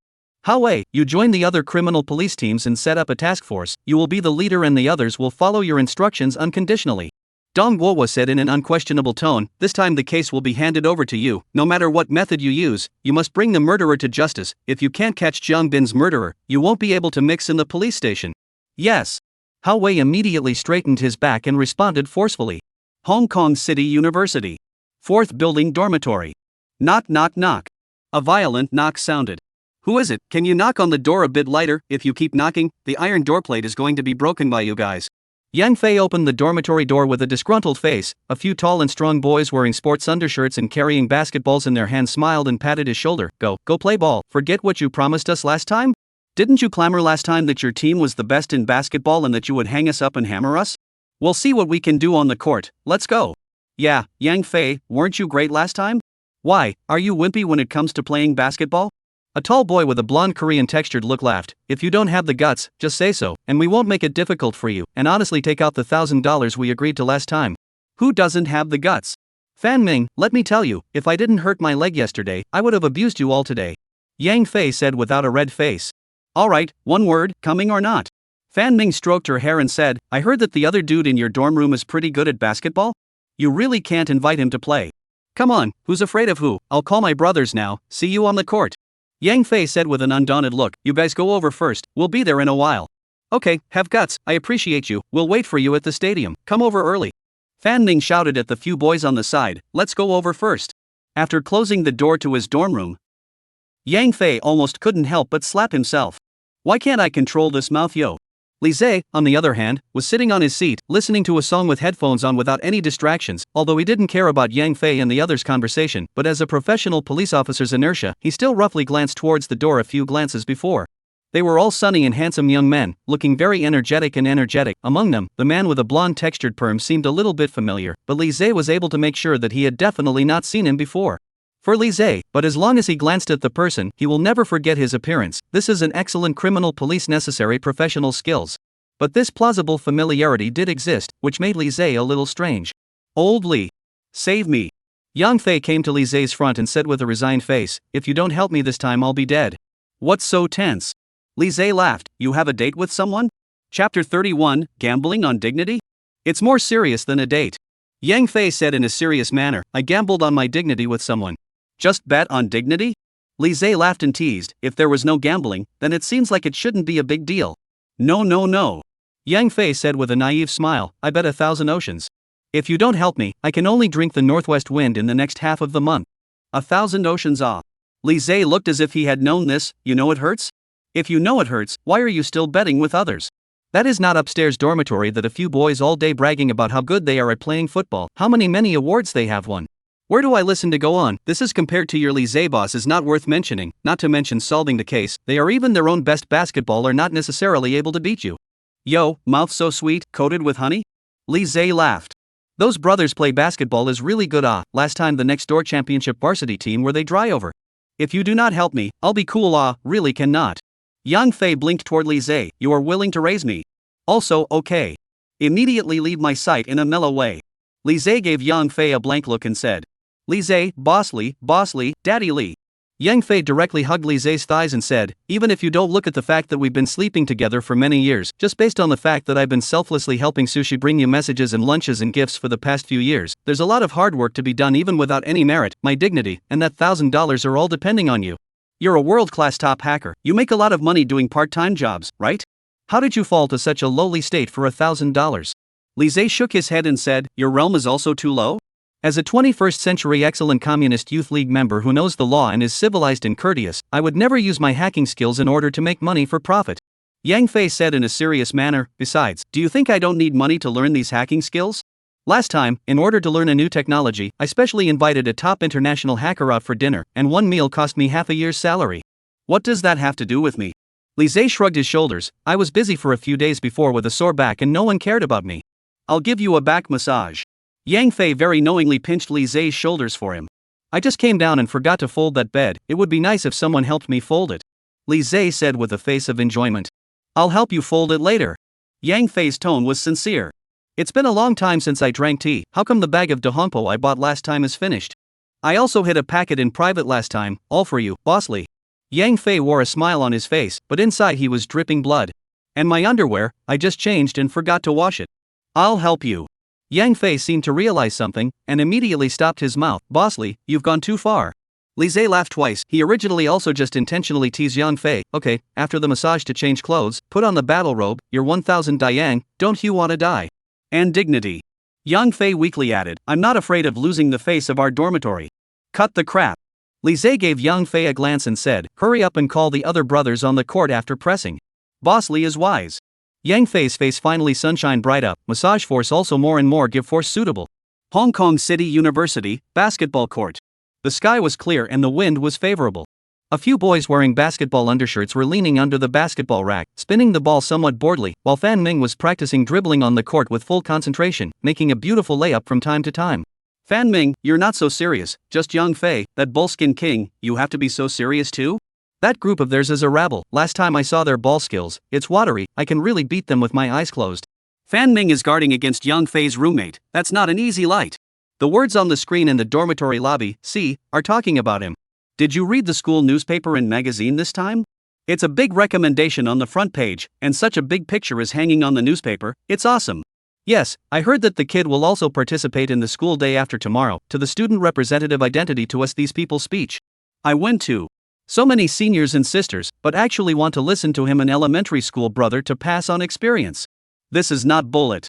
Hao Wei, you join the other criminal police teams and set up a task force. You will be the leader and the others will follow your instructions unconditionally. Dong Guo said in an unquestionable tone, this time the case will be handed over to you. No matter what method you use, you must bring the murderer to justice. If you can't catch Jiang Bin's murderer, you won't be able to mix in the police station. Yes. Hao Wei immediately straightened his back and responded forcefully. Hong Kong City University. 4th Building Dormitory. Knock knock knock. A violent knock sounded. Who is it? Can you knock on the door a bit lighter? If you keep knocking, the iron doorplate is going to be broken by you guys. Yang Fei opened the dormitory door with a disgruntled face. A few tall and strong boys wearing sports undershirts and carrying basketballs in their hands smiled and patted his shoulder. Go play ball. Forget what you promised us last time? Didn't you clamor last time that your team was the best in basketball and that you would hang us up and hammer us? We'll see what we can do on the court. Let's go. Yeah, Yang Fei, weren't you great last time? Why, are you wimpy when it comes to playing basketball? A tall boy with a blonde Korean textured look laughed. If you don't have the guts, just say so, and we won't make it difficult for you, and honestly take out the $1,000 we agreed to last time. Who doesn't have the guts? Fan Ming, let me tell you, if I didn't hurt my leg yesterday, I would have abused you all today. Yang Fei said without a red face. Alright, one word, coming or not? Fan Ming stroked her hair and said, I heard that the other dude in your dorm room is pretty good at basketball? You really can't invite him to play. Come on, who's afraid of who? I'll call my brothers now, see you on the court. Yang Fei said with an undaunted look, you guys go over first, we'll be there in a while. Okay, have guts, I appreciate you, we'll wait for you at the stadium, come over early. Fan Ming shouted at the few boys on the side, let's go over first. After closing the door to his dorm room, Yang Fei almost couldn't help but slap himself. Why can't I control this mouth, yo? Li Zhe, on the other hand, was sitting on his seat, listening to a song with headphones on without any distractions, although he didn't care about Yang Fei and the others' conversation, but as a professional police officer's inertia, he still roughly glanced towards the door a few glances before. They were all sunny and handsome young men, looking very energetic. Among them, the man with a blonde textured perm seemed a little bit familiar, but Li Zhe was able to make sure that he had definitely not seen him before. For Li Zhe, but as long as he glanced at the person, he will never forget his appearance. This is an excellent criminal police necessary professional skills. But this plausible familiarity did exist, which made Li Zhe a little strange. Old Li. Save me. Yang Fei came to Li Zhe's front and said with a resigned face, if you don't help me this time I'll be dead. What's so tense? Li Zhe laughed, you have a date with someone? Chapter 31, Gambling on Dignity? It's more serious than a date. Yang Fei said in a serious manner, I gambled on my dignity with someone. Just bet on dignity? Li Zhe laughed and teased, if there was no gambling, then it seems like it shouldn't be a big deal. No. Yang Fei said with a naive smile, I bet 1,000 oceans. If you don't help me, I can only drink the northwest wind in the next half of the month. 1,000 oceans off. Li Zhe looked as if he had known this, you know it hurts? If you know it hurts, why are you still betting with others? That is not upstairs dormitory that a few boys all day bragging about how good they are at playing football, how many awards they have won. Where do I listen to go on? This is compared to your Li Zhe boss is not worth mentioning, not to mention solving the case, they are even their own best basketball are not necessarily able to beat you. Yo, mouth so sweet, coated with honey? Li Zhe laughed. Those brothers play basketball is really good last time the next door championship varsity team were they dry over. If you do not help me, I'll be cool really cannot. Yang Fei blinked toward Li Zhe, you are willing to raise me. Also, okay. Immediately leave my sight in a mellow way. Li Zhe gave Yang Fei a blank look and said, Li Zhe, boss Li, daddy Li. Yang Fei directly hugged Li Zhe's thighs and said, even if you don't look at the fact that we've been sleeping together for many years, just based on the fact that I've been selflessly helping Sushi bring you messages and lunches and gifts for the past few years, there's a lot of hard work to be done even without any merit, my dignity, and that $1,000 are all depending on you. You're a world-class top hacker, you make a lot of money doing part-time jobs, right? How did you fall to such a lowly state for $1,000? Li Zhe shook his head and said, your realm is also too low? As a 21st century excellent communist youth league member who knows the law and is civilized and courteous, I would never use my hacking skills in order to make money for profit. Yang Fei said in a serious manner, besides, do you think I don't need money to learn these hacking skills? Last time, in order to learn a new technology, I specially invited a top international hacker out for dinner, and one meal cost me half a year's salary. What does that have to do with me? Li Zhe shrugged his shoulders, I was busy for a few days before with a sore back and no one cared about me. I'll give you a back massage. Yang Fei very knowingly pinched Li Zhe's shoulders for him. I just came down and forgot to fold that bed, it would be nice if someone helped me fold it. Li Zhe said with a face of enjoyment. I'll help you fold it later. Yang Fei's tone was sincere. It's been a long time since I drank tea, how come the bag of dahongpo I bought last time is finished? I also hid a packet in private last time, all for you, boss Li. Yang Fei wore a smile on his face, but inside he was dripping blood. And my underwear, I just changed and forgot to wash it. I'll help you. Yang Fei seemed to realize something, and immediately stopped his mouth. Boss Li, you've gone too far. Li Zhe laughed twice, he originally also just intentionally teased Yang Fei, okay, after the massage to change clothes, put on the battle robe, you're 1,000 Dayang, don't you wanna die? And dignity. Yang Fei weakly added, I'm not afraid of losing the face of our dormitory. Cut the crap. Li Zhe gave Yang Fei a glance and said, hurry up and call the other brothers on the court after pressing. Boss Li is wise. Yang Fei's face finally sunshine bright up, massage force also more and more give force suitable. Hong Kong City University, basketball court. The sky was clear and the wind was favorable. A few boys wearing basketball undershirts were leaning under the basketball rack, spinning the ball somewhat boredly, while Fan Ming was practicing dribbling on the court with full concentration, making a beautiful layup from time to time. Fan Ming, you're not so serious, just Yang Fei, that bullskin king, you have to be so serious too? That group of theirs is a rabble. Last time I saw their ball skills, it's watery, I can really beat them with my eyes closed. Fan Ming is guarding against Yang Fei's roommate, that's not an easy light. The words on the screen in the dormitory lobby, see, are talking about him. Did you read the school newspaper and magazine this time? It's a big recommendation on the front page, and such a big picture is hanging on the newspaper, it's awesome. Yes, I heard that the kid will also participate in the school day after tomorrow, to the student representative identity to us these people speech. I went to so many seniors and sisters, but actually want to listen to him an elementary school brother to pass on experience. This is not bullet.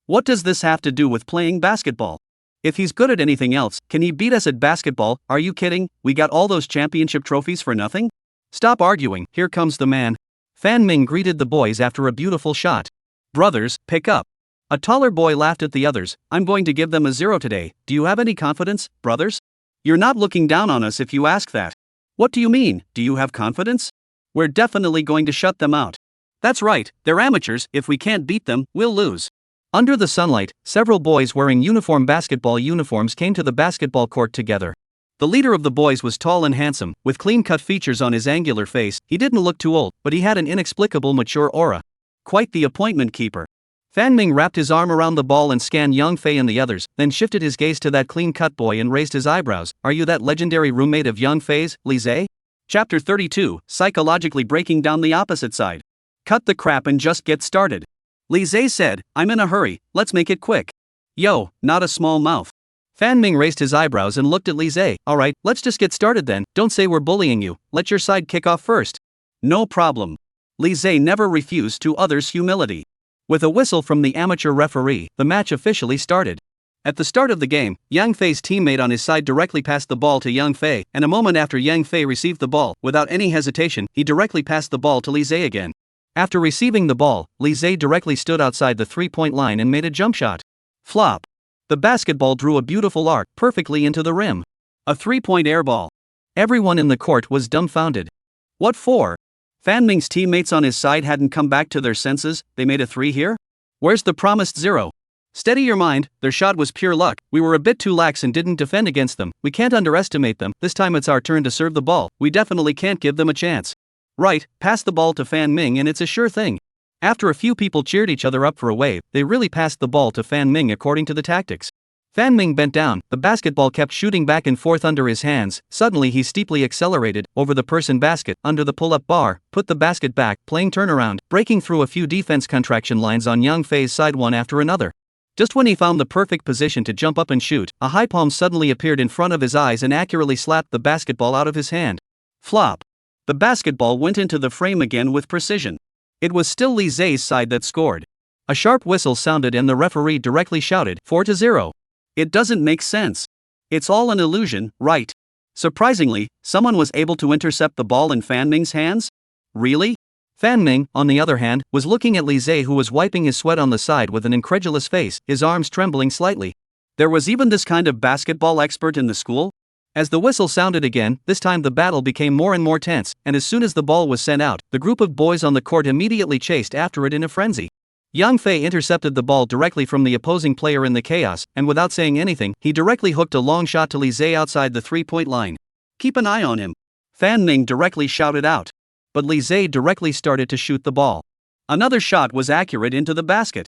What does this have to do with playing basketball? If he's good at anything else, can he beat us at basketball? Are you kidding? We got all those championship trophies for nothing? Stop arguing, here comes the man. Fan Ming greeted the boys after a beautiful shot. Brothers, pick up. A taller boy laughed at the others. I'm going to give them a 0 today. Do you have any confidence, brothers? You're not looking down on us if you ask that. What do you mean, do you have confidence? We're definitely going to shut them out. That's right, they're amateurs, if we can't beat them, we'll lose. Under the sunlight, several boys wearing uniform basketball uniforms came to the basketball court together. The leader of the boys was tall and handsome, with clean-cut features on his angular face. He didn't look too old, but he had an inexplicable mature aura. Quite the appointment keeper. Fan Ming wrapped his arm around the ball and scanned Yang Fei and the others, then shifted his gaze to that clean-cut boy and raised his eyebrows. Are you that legendary roommate of Yang Fei's, Li Zhe? Chapter 32, Psychologically Breaking Down the Opposite Side. Cut the crap and just get started. Li Zhe said, I'm in a hurry, let's make it quick. Yo, not a small mouth. Fan Ming raised his eyebrows and looked at Li Zhe. Alright, let's just get started then, don't say we're bullying you, let your side kick off first. No problem. Li Zhe never refused to others' humility. With a whistle from the amateur referee, the match officially started. At the start of the game, Yang Fei's teammate on his side directly passed the ball to Yang Fei, and a moment after Yang Fei received the ball, without any hesitation, he directly passed the ball to Li Zhe again. After receiving the ball, Li Zhe directly stood outside the three-point line and made a jump shot. Flop. The basketball drew a beautiful arc perfectly into the rim. A three-point air ball. Everyone in the court was dumbfounded. What for? Fan Ming's teammates on his side hadn't come back to their senses. They made a 3 here? Where's the promised 0? Steady your mind, their shot was pure luck. We were a bit too lax and didn't defend against them. We can't underestimate them. This time it's our turn to serve the ball. We definitely can't give them a chance. Right, pass the ball to Fan Ming and it's a sure thing. After a few people cheered each other up for a wave, they really passed the ball to Fan Ming according to the tactics. Fan Ming bent down, the basketball kept shooting back and forth under his hands. Suddenly he steeply accelerated, over the person basket, under the pull-up bar, put the basket back, playing turnaround, breaking through a few defense contraction lines on Yang Fei's side one after another. Just when he found the perfect position to jump up and shoot, a high palm suddenly appeared in front of his eyes and accurately slapped the basketball out of his hand. Flop. The basketball went into the frame again with precision. It was still Li Zhe's side that scored. A sharp whistle sounded and the referee directly shouted, 4-0. It doesn't make sense. It's all an illusion, right? Surprisingly, someone was able to intercept the ball in Fan Ming's hands? Really? Fan Ming, on the other hand, was looking at Li Zhe who was wiping his sweat on the side with an incredulous face, his arms trembling slightly. There was even this kind of basketball expert in the school? As the whistle sounded again, this time the battle became more and more tense, and as soon as the ball was sent out, the group of boys on the court immediately chased after it in a frenzy. Yang Fei intercepted the ball directly from the opposing player in the chaos, and without saying anything, he directly hooked a long shot to Li Zhe outside the three-point line. Keep an eye on him. Fan Ming directly shouted out. But Li Zhe directly started to shoot the ball. Another shot was accurate into the basket.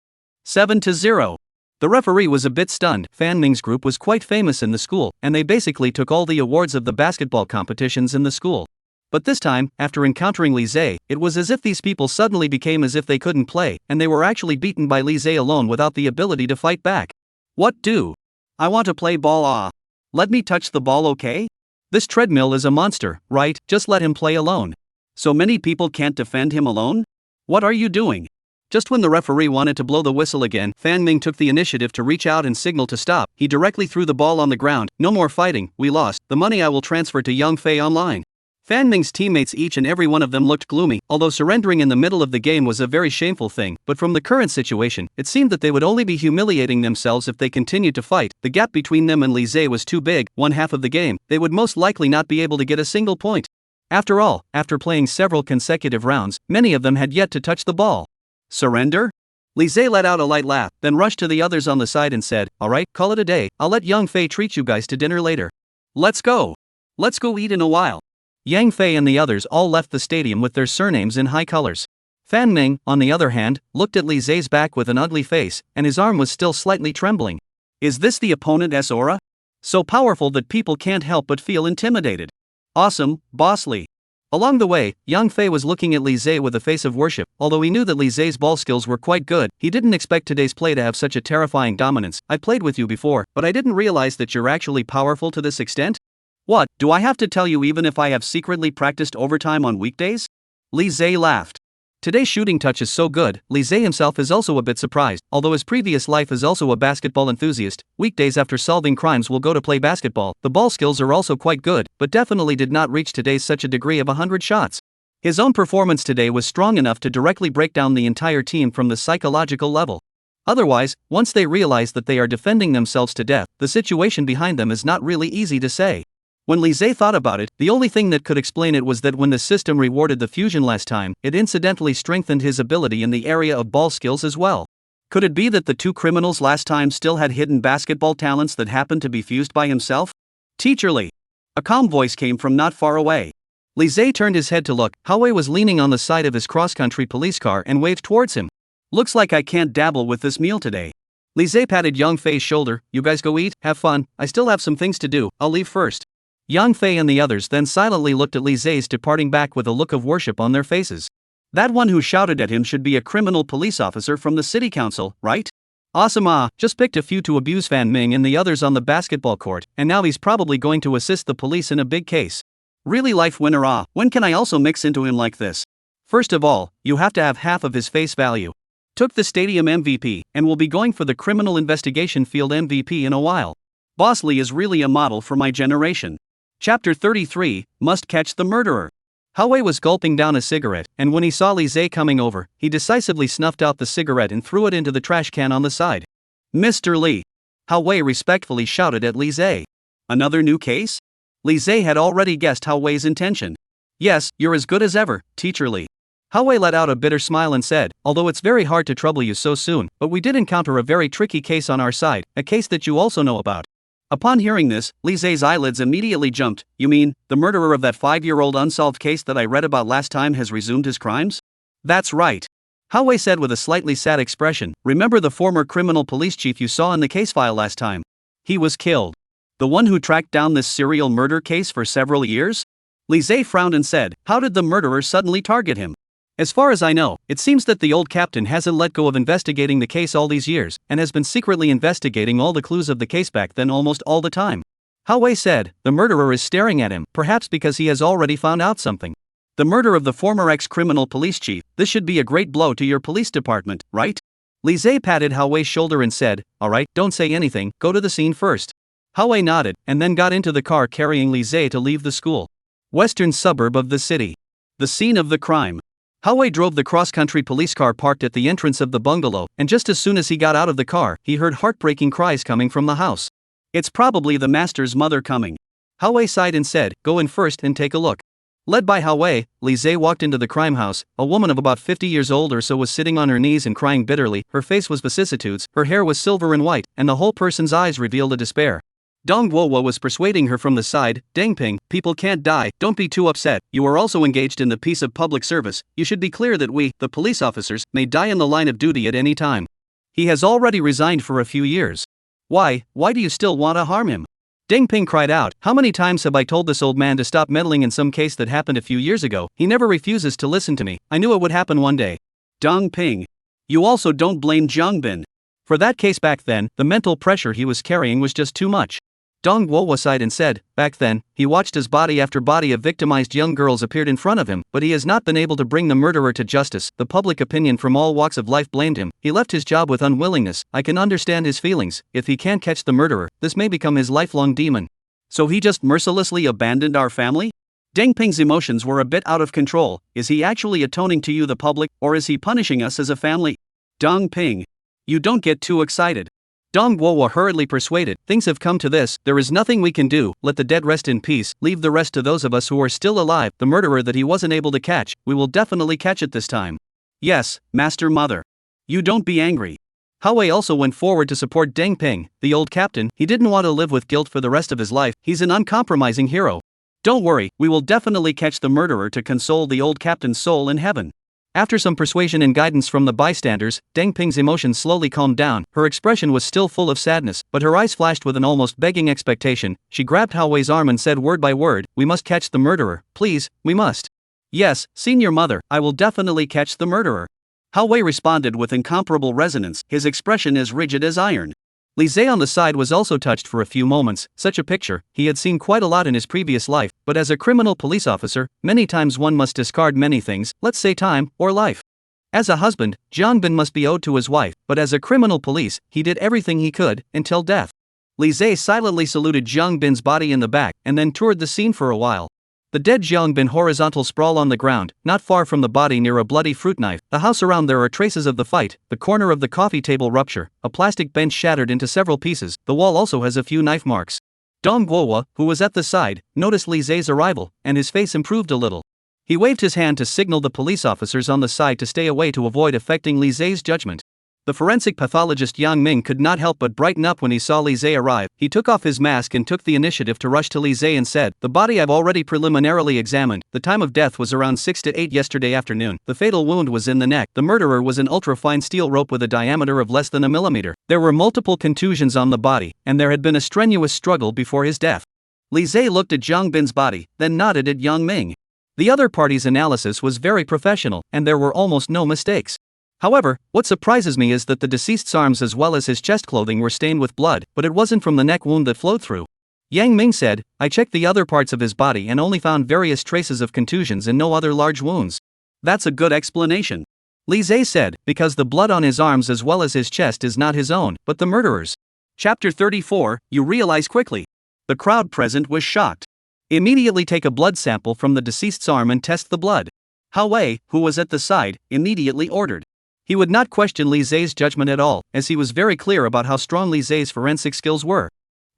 7-0. The referee was a bit stunned. Fan Ming's group was quite famous in the school, and they basically took all the awards of the basketball competitions in the school. But this time, after encountering Li Zhe, it was as if these people suddenly became as if they couldn't play, and they were actually beaten by Li Zhe alone without the ability to fight back. What do? I want to play ball. Let me touch the ball, okay? This treadmill is a monster, right? Just let him play alone. So many people can't defend him alone? What are you doing? Just when the referee wanted to blow the whistle again, Fan Ming took the initiative to reach out and signal to stop. He directly threw the ball on the ground. No more fighting, we lost. The money I will transfer to Yang Fei online. Fan Ming's teammates, each and every one of them, looked gloomy. Although surrendering in the middle of the game was a very shameful thing, but from the current situation, it seemed that they would only be humiliating themselves if they continued to fight. The gap between them and Lise was too big. One half of the game, they would most likely not be able to get a single point. After all, after playing several consecutive rounds, many of them had yet to touch the ball. Surrender? Lise let out a light laugh, then rushed to the others on the side and said, "Alright, call it a day. I'll let Young Fei treat you guys to dinner later. Let's go. Let's go eat in a while." Yang Fei and the others all left the stadium with their surnames in high colors. Fan Ming, on the other hand, looked at Lise's back with an ugly face, and his arm was still slightly trembling. Is this the opponent's aura? So powerful that people can't help but feel intimidated. Awesome, Boss Lee. Along the way, Yang Fei was looking at Lise with a face of worship. Although he knew that Lise's ball skills were quite good, he didn't expect today's play to have such a terrifying dominance. I played with you before, but I didn't realize that you're actually powerful to this extent. What, do I have to tell you even if I have secretly practiced overtime on weekdays? Lise laughed. Today's shooting touch is so good. Lise himself is also a bit surprised. Although his previous life is also a basketball enthusiast, weekdays after solving crimes will go to play basketball. The ball skills are also quite good, but definitely did not reach today's such a degree of 100 shots. His own performance today was strong enough to directly break down the entire team from the psychological level. Otherwise, once they realize that they are defending themselves to death, the situation behind them is not really easy to say. When Lise thought about it, the only thing that could explain it was that when the system rewarded the fusion last time, it incidentally strengthened his ability in the area of ball skills as well. Could it be that the two criminals last time still had hidden basketball talents that happened to be fused by himself? Teacher Lee. A calm voice came from not far away. Lise turned his head to look. Hao-wei was leaning on the side of his cross-country police car and waved towards him. Looks like I can't dabble with this meal today. Lise patted Yang Fei's shoulder. You guys go eat, have fun, I still have some things to do, I'll leave first. Yang Fei and the others then silently looked at Lise's departing back with a look of worship on their faces. That one who shouted at him should be a criminal police officer from the city council, right? Awesome, just picked a few to abuse Fan Ming and the others on the basketball court, and now he's probably going to assist the police in a big case. Really life winner, when can I also mix into him like this? First of all, you have to have half of his face value. Took the stadium MVP, and will be going for the criminal investigation field MVP in a while. Boss Lee is really a model for my generation. Chapter 33, Must Catch the Murderer. Hao-wei was gulping down a cigarette, and when he saw Lise coming over, he decisively snuffed out the cigarette and threw it into the trash can on the side. Mr. Lee. Hao-wei respectfully shouted at Lise. Another new case? Lise had already guessed Hao-wei's intention. Yes, you're as good as ever, Teacher Lee. Hao-wei let out a bitter smile and said, although it's very hard to trouble you so soon, but we did encounter a very tricky case on our side, a case that you also know about. Upon hearing this, Lise's eyelids immediately jumped. You mean, the murderer of that 5-year-old unsolved case that I read about last time has resumed his crimes? That's right. Hao-wei said with a slightly sad expression. Remember the former criminal police chief you saw in the case file last time? He was killed. The one who tracked down this serial murder case for several years? Lise frowned and said, how did the murderer suddenly target him? As far as I know, it seems that the old captain hasn't let go of investigating the case all these years, and has been secretly investigating all the clues of the case back then almost all the time. Hao-wei said, the murderer is staring at him, perhaps because he has already found out something. The murder of the former ex-criminal police chief, this should be a great blow to your police department, right? Lise patted Hao-wei's shoulder and said, alright, don't say anything, go to the scene first. Hao-wei nodded, and then got into the car carrying Lise to leave the school. Western suburb of the city. The scene of the crime. Hao-wei drove the cross-country police car parked at the entrance of the bungalow, and just as soon as he got out of the car, he heard heartbreaking cries coming from the house. It's probably the master's mother coming. Hao-wei sighed and said, go in first and take a look. Led by Hao-wei, Lise walked into the crime house. A woman of about 50 years old or so was sitting on her knees and crying bitterly. Her face was vicissitudes, her hair was silver and white, and the whole person's eyes revealed a despair. Dong Guowo was persuading her from the side. Dengping, people can't die, don't be too upset, you are also engaged in the piece of public service, you should be clear that we, the police officers, may die in the line of duty at any time. He has already resigned for a few years. Why do you still want to harm him? Dengping cried out, how many times have I told this old man to stop meddling in some case that happened a few years ago, he never refuses to listen to me, I knew it would happen one day. Dong Ping. You also don't blame Zhongbin. For that case back then, the mental pressure he was carrying was just too much. Dong Guowo sighed and said, back then, he watched as body after body of victimized young girls appeared in front of him, but he has not been able to bring the murderer to justice. The public opinion from all walks of life blamed him. He left his job with unwillingness. I can understand his feelings. If he can't catch the murderer, this may become his lifelong demon. So he just mercilessly abandoned our family? Deng Ping's emotions were a bit out of control. Is he actually atoning to you, the public, or is he punishing us as a family? Deng Ping. You don't get too excited. Dong Guo hurriedly persuaded, things have come to this, there is nothing we can do, let the dead rest in peace, leave the rest to those of us who are still alive, the murderer that he wasn't able to catch, we will definitely catch it this time. Yes, Master Mother. You don't be angry. Hao Wei also went forward to support Deng Ping, the old captain. He didn't want to live with guilt for the rest of his life, he's an uncompromising hero. Don't worry, we will definitely catch the murderer to console the old captain's soul in heaven. After some persuasion and guidance from the bystanders, Deng Ping's emotions slowly calmed down. Her expression was still full of sadness, but her eyes flashed with an almost begging expectation. She grabbed Hao Wei's arm and said word by word, we must catch the murderer, please, we must. Yes, Senior Mother, I will definitely catch the murderer. Hao Wei responded with incomparable resonance, his expression as rigid as iron. Li Zhe on the side was also touched for a few moments. Such a picture, he had seen quite a lot in his previous life, but as a criminal police officer, many times one must discard many things, let's say time, or life. As a husband, Jiang Bin must be owed to his wife, but as a criminal police, he did everything he could, until death. Li Zhe silently saluted Jiang Bin's body in the back, and then toured the scene for a while. The dead Jiang Bin horizontal sprawl on the ground, not far from the body near a bloody fruit knife. The house around there are traces of the fight, the corner of the coffee table rupture, a plastic bench shattered into several pieces, the wall also has a few knife marks. Dong Guo, who was at the side, noticed Li Zhe's arrival, and his face improved a little. He waved his hand to signal the police officers on the side to stay away to avoid affecting Li Zhe's judgment. The forensic pathologist Yang Ming could not help but brighten up when he saw Li Zhe arrive. He took off his mask and took the initiative to rush to Li Zhe and said, the body I've already preliminarily examined. The time of death was around 6 to 8 yesterday afternoon. The fatal wound was in the neck. The murderer was an ultra-fine steel rope with a diameter of less than a millimeter. There were multiple contusions on the body, and there had been a strenuous struggle before his death. Li Zhe looked at Jiang Bin's body, then nodded at Yang Ming. The other party's analysis was very professional, and there were almost no mistakes. However, what surprises me is that the deceased's arms as well as his chest clothing were stained with blood, but it wasn't from the neck wound that flowed through. Yang Ming said, I checked the other parts of his body and only found various traces of contusions and no other large wounds. That's a good explanation. Li Zhe said, because the blood on his arms as well as his chest is not his own, but the murderer's. Chapter 34, you realize quickly. The crowd present was shocked. Immediately take a blood sample from the deceased's arm and test the blood. Hao Wei, who was at the side, immediately ordered. He would not question Li Zhe's judgment at all, as he was very clear about how strong Li Zhe's forensic skills were.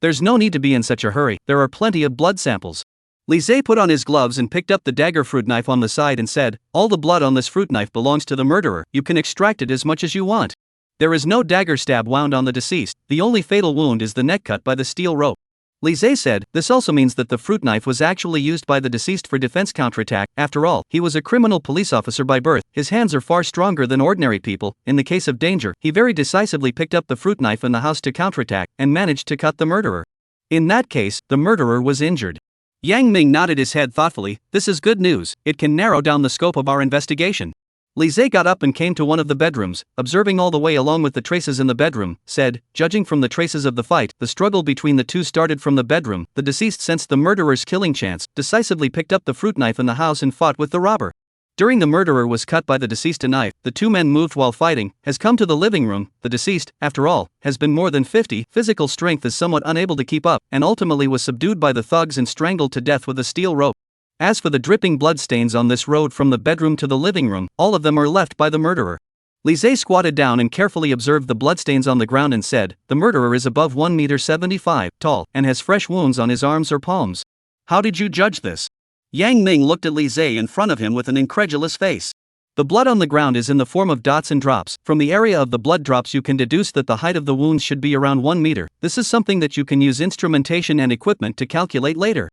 There's no need to be in such a hurry, there are plenty of blood samples. Li Zhe put on his gloves and picked up the dagger fruit knife on the side and said, all the blood on this fruit knife belongs to the murderer, you can extract it as much as you want. There is no dagger stab wound on the deceased, the only fatal wound is the neck cut by the steel rope. Li Zhe said, this also means that the fruit knife was actually used by the deceased for defense counterattack. After all, he was a criminal police officer by birth, his hands are far stronger than ordinary people. In the case of danger, he very decisively picked up the fruit knife in the house to counterattack, and managed to cut the murderer. In that case, the murderer was injured. Yang Ming nodded his head thoughtfully, this is good news, it can narrow down the scope of our investigation. Li Zhe got up and came to one of the bedrooms, observing all the way along with the traces in the bedroom, said, judging from the traces of the fight, the struggle between the two started from the bedroom. The deceased sensed the murderer's killing chance, decisively picked up the fruit knife in the house and fought with the robber. During the murderer was cut by the deceased a knife, the two men moved while fighting, has come to the living room. The deceased, after all, has been more than 50, physical strength is somewhat unable to keep up, and ultimately was subdued by the thugs and strangled to death with a steel rope. As for the dripping blood stains on this road from the bedroom to the living room, all of them are left by the murderer. Li Zhe squatted down and carefully observed the bloodstains on the ground and said, the murderer is above 1.75 meters tall, and has fresh wounds on his arms or palms. How did you judge this? Yang Ming looked at Li Zhe in front of him with an incredulous face. The blood on the ground is in the form of dots and drops. From the area of the blood drops you can deduce that the height of the wounds should be around 1 meter. This is something that you can use instrumentation and equipment to calculate later.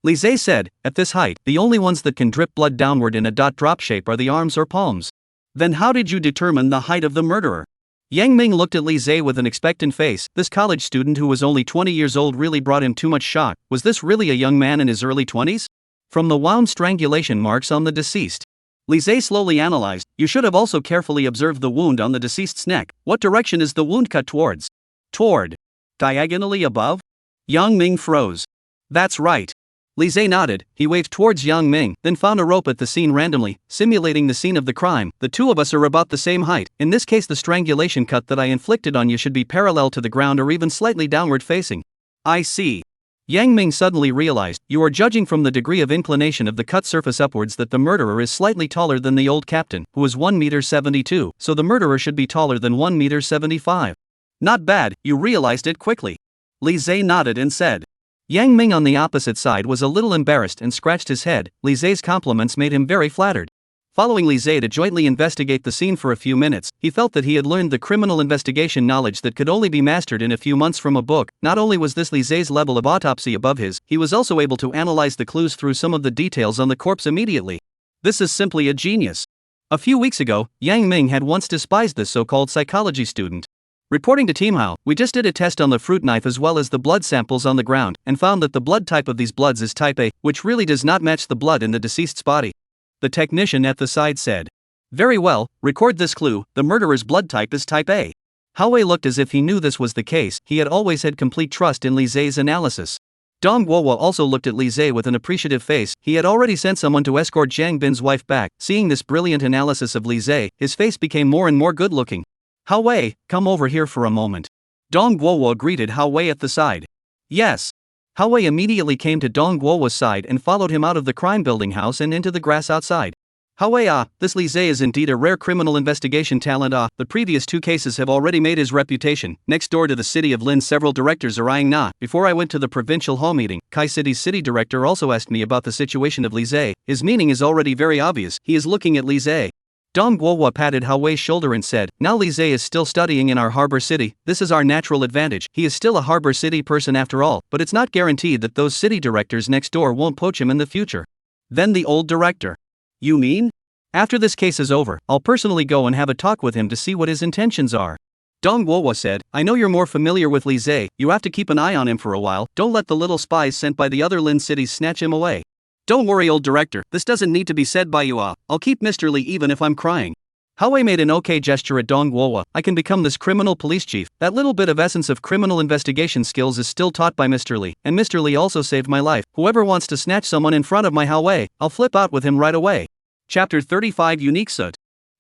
Li Zhe said, at this height, the only ones that can drip blood downward in a dot drop shape are the arms or palms. Then how did you determine the height of the murderer? Yang Ming looked at Li Zhe with an expectant face. This college student who was only 20 years old really brought him too much shock. Was this really a young man in his early 20s? From the wound strangulation marks on the deceased. Li Zhe slowly analyzed, you should have also carefully observed the wound on the deceased's neck. What direction is the wound cut towards? Toward. Diagonally above? Yang Ming froze. That's right. Li Zhe nodded, he waved towards Yang Ming, then found a rope at the scene randomly, simulating the scene of the crime. The two of us are about the same height. In this case the strangulation cut that I inflicted on you should be parallel to the ground or even slightly downward facing. I see. Yang Ming suddenly realized, you are judging from the degree of inclination of the cut surface upwards that the murderer is slightly taller than the old captain, who is 1 meter 72, so the murderer should be taller than 1 meter 75. Not bad, you realized it quickly. Li Zhe nodded and said. Yang Ming on the opposite side was a little embarrassed and scratched his head. Li Zhe's compliments made him very flattered. Following Li Zhe to jointly investigate the scene for a few minutes, he felt that he had learned the criminal investigation knowledge that could only be mastered in a few months from a book. Not only was this Li Zhe's level of autopsy above his, he was also able to analyze the clues through some of the details on the corpse immediately. This is simply a genius. A few weeks ago, Yang Ming had once despised this so-called psychology student. Reporting to Team Hao, we just did a test on the fruit knife as well as the blood samples on the ground, and found that the blood type of these bloods is type A, which really does not match the blood in the deceased's body. The technician at the side said. Very well, record this clue, the murderer's blood type is type A. Hao Wei looked as if he knew this was the case. He had always had complete trust in Li Zhe's analysis. Dong Guohua also looked at Li Zhe with an appreciative face. He had already sent someone to escort Jiang Bin's wife back. Seeing this brilliant analysis of Li Zhe, his face became more and more good-looking. Hao Wei, come over here for a moment. Dong Guohua greeted Hao Wei at the side. Yes. Hao Wei immediately came to Dong Guohua's side and followed him out of the crime building house and into the grass outside. Hao Wei, this Li Zhe is indeed a rare criminal investigation talent. The previous 2 cases have already made his reputation. Next door to the city of Lin, several directors are eyeing Na. Before I went to the provincial hall meeting, Kai City's city director also asked me about the situation of Li Zhe. His meaning is already very obvious. He is looking at Li Zhe. Dong Guohua patted Hao Wei's shoulder and said, now Li Zhe is still studying in our harbor city. This is our natural advantage. He is still a harbor city person after all, but it's not guaranteed that those city directors next door won't poach him in the future. Then the old director. You mean? After this case is over, I'll personally go and have a talk with him to see what his intentions are. Dong Guohua said, I know you're more familiar with Li Zhe, you have to keep an eye on him for a while, don't let the little spies sent by the other Lin cities snatch him away. Don't worry old director, this doesn't need to be said by you. I'll keep Mr. Li even if I'm crying. Hao Wei made an okay gesture at Dong Guohua. I can become this criminal police chief. That little bit of essence of criminal investigation skills is still taught by Mr. Li, and Mr. Li also saved my life. Whoever wants to snatch someone in front of my Hao Wei, I'll flip out with him right away. Chapter 35 Unique Suit.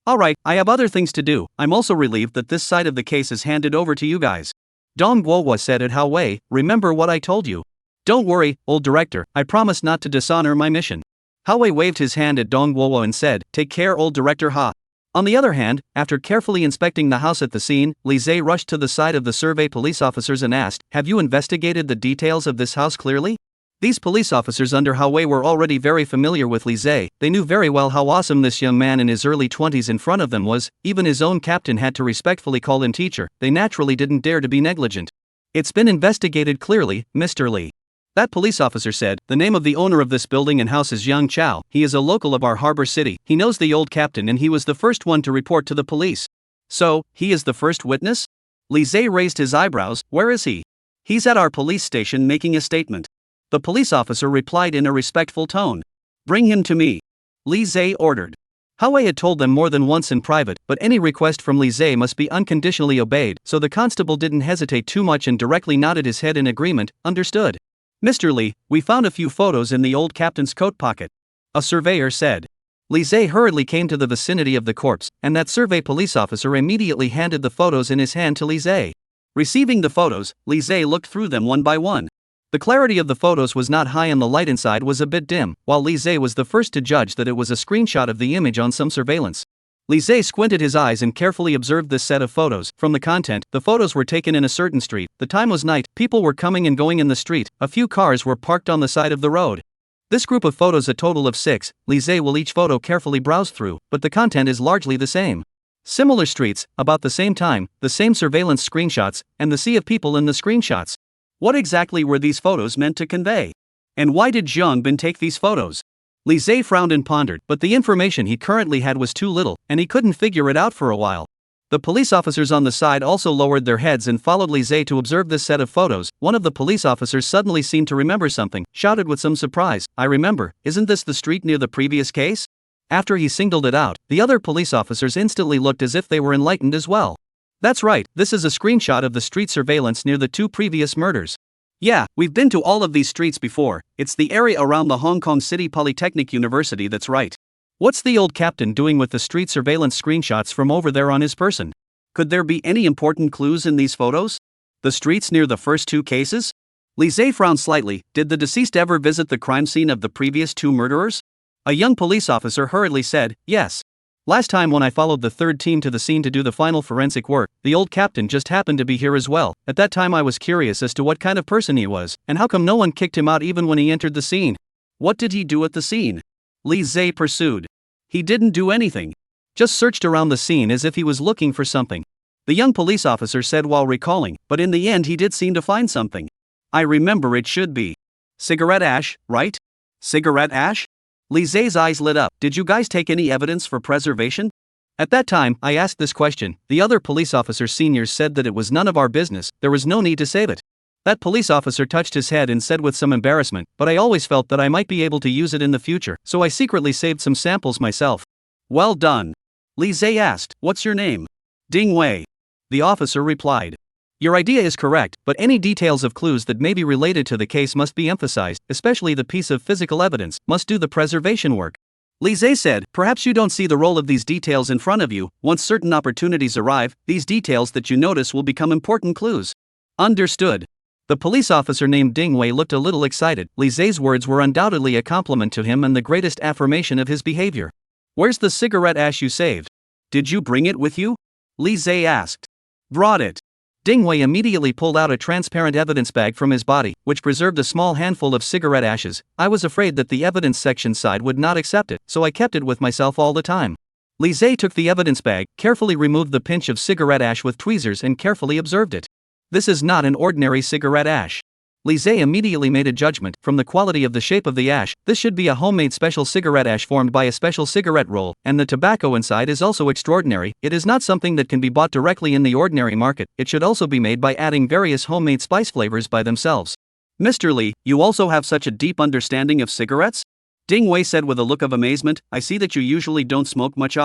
Alright, I have other things to do. I'm also relieved that this side of the case is handed over to you guys. Dong Guohua said at Hao Wei, remember what I told you. Don't worry, old director, I promise not to dishonor my mission. Hao Wei waved his hand at Dong Guohua and said, take care old director Ha. On the other hand, after carefully inspecting the house at the scene, Li Zhe rushed to the side of the survey police officers and asked, have you investigated the details of this house clearly? These police officers under Hao Wei were already very familiar with Li Zhe. They knew very well how awesome this young man in his early 20s in front of them was. Even his own captain had to respectfully call him teacher. They naturally didn't dare to be negligent. It's been investigated clearly, Mr. Li. That police officer said, the name of the owner of this building and house is Yang Chao. He is a local of our harbor city. He knows the old captain and he was the first one to report to the police. So, he is the first witness? Li Zhe raised his eyebrows. Where is he? He's at our police station making a statement. The police officer replied in a respectful tone. Bring him to me. Li Zhe ordered. Hao Wei had told them more than once in private, but any request from Li Zhe must be unconditionally obeyed, so the constable didn't hesitate too much and directly nodded his head in agreement. Understood. Mr. Li, we found a few photos in the old captain's coat pocket. A surveyor said. Li Zhe hurriedly came to the vicinity of the corpse, and that survey police officer immediately handed the photos in his hand to Li Zhe. Receiving the photos, Li Zhe looked through them one by one. The clarity of the photos was not high and the light inside was a bit dim, while Li Zhe was the first to judge that it was a screenshot of the image on some surveillance. Li Zhe squinted his eyes and carefully observed this set of photos. From the content, the photos were taken in a certain street. The time was night, people were coming and going in the street, a few cars were parked on the side of the road. This group of photos, a total of 6, Li Zhe will each photo carefully browse through, but the content is largely the same. Similar streets, about the same time, the same surveillance screenshots, and the sea of people in the screenshots. What exactly were these photos meant to convey? And why did Jiang Bin take these photos? Li Zhe frowned and pondered, but the information he currently had was too little, and he couldn't figure it out for a while. The police officers on the side also lowered their heads and followed Li Zhe to observe this set of photos. One of the police officers suddenly seemed to remember something, shouted with some surprise, I remember, isn't this the street near the previous case? After he singled it out, the other police officers instantly looked as if they were enlightened as well. That's right, this is a screenshot of the street surveillance near the 2 previous murders. Yeah, we've been to all of these streets before. It's the area around the Hong Kong City Polytechnic University that's right. What's the old captain doing with the street surveillance screenshots from over there on his person? Could there be any important clues in these photos? The streets near the first 2 cases? Li Zhe frowned slightly. Did the deceased ever visit the crime scene of the previous two murderers? A young police officer hurriedly said, yes. Last time when I followed the third team to the scene to do the final forensic work, the old captain just happened to be here as well. At that time I was curious as to what kind of person he was, and how come no one kicked him out even when he entered the scene. What did he do at the scene? Li Zhe pursued. He didn't do anything. Just searched around the scene as if he was looking for something. The young police officer said while recalling, but in the end he did seem to find something. I remember it should be cigarette ash, right? Cigarette ash? Li Zhe's eyes lit up. Did you guys take any evidence for preservation? At that time, I asked this question. The other police officer seniors said that it was none of our business, there was no need to save it. That police officer touched his head and said with some embarrassment, but I always felt that I might be able to use it in the future, so I secretly saved some samples myself. Well done. Li Zhe asked, what's your name? Ding Wei. The officer replied. Your idea is correct, but any details of clues that may be related to the case must be emphasized, especially the piece of physical evidence, must do the preservation work. Li Zhe said, perhaps you don't see the role of these details in front of you. Once certain opportunities arrive, these details that you notice will become important clues. Understood. The police officer named Ding Wei looked a little excited. Li Zhe's words were undoubtedly a compliment to him and the greatest affirmation of his behavior. Where's the cigarette ash you saved? Did you bring it with you? Li Zhe asked. Brought it. Ding Wei immediately pulled out a transparent evidence bag from his body, which preserved a small handful of cigarette ashes. I was afraid that the evidence section side would not accept it, so I kept it with myself all the time. Li Zhe took the evidence bag, carefully removed the pinch of cigarette ash with tweezers and carefully observed it. This is not an ordinary cigarette ash. Li Zhe immediately made a judgment. From the quality of the shape of the ash, this should be a homemade special cigarette ash formed by a special cigarette roll, and the tobacco inside is also extraordinary. It is not something that can be bought directly in the ordinary market. It should also be made by adding various homemade spice flavors by themselves. Mr. Li, you also have such a deep understanding of cigarettes? Ding Wei said with a look of amazement. I see that you usually don't smoke much.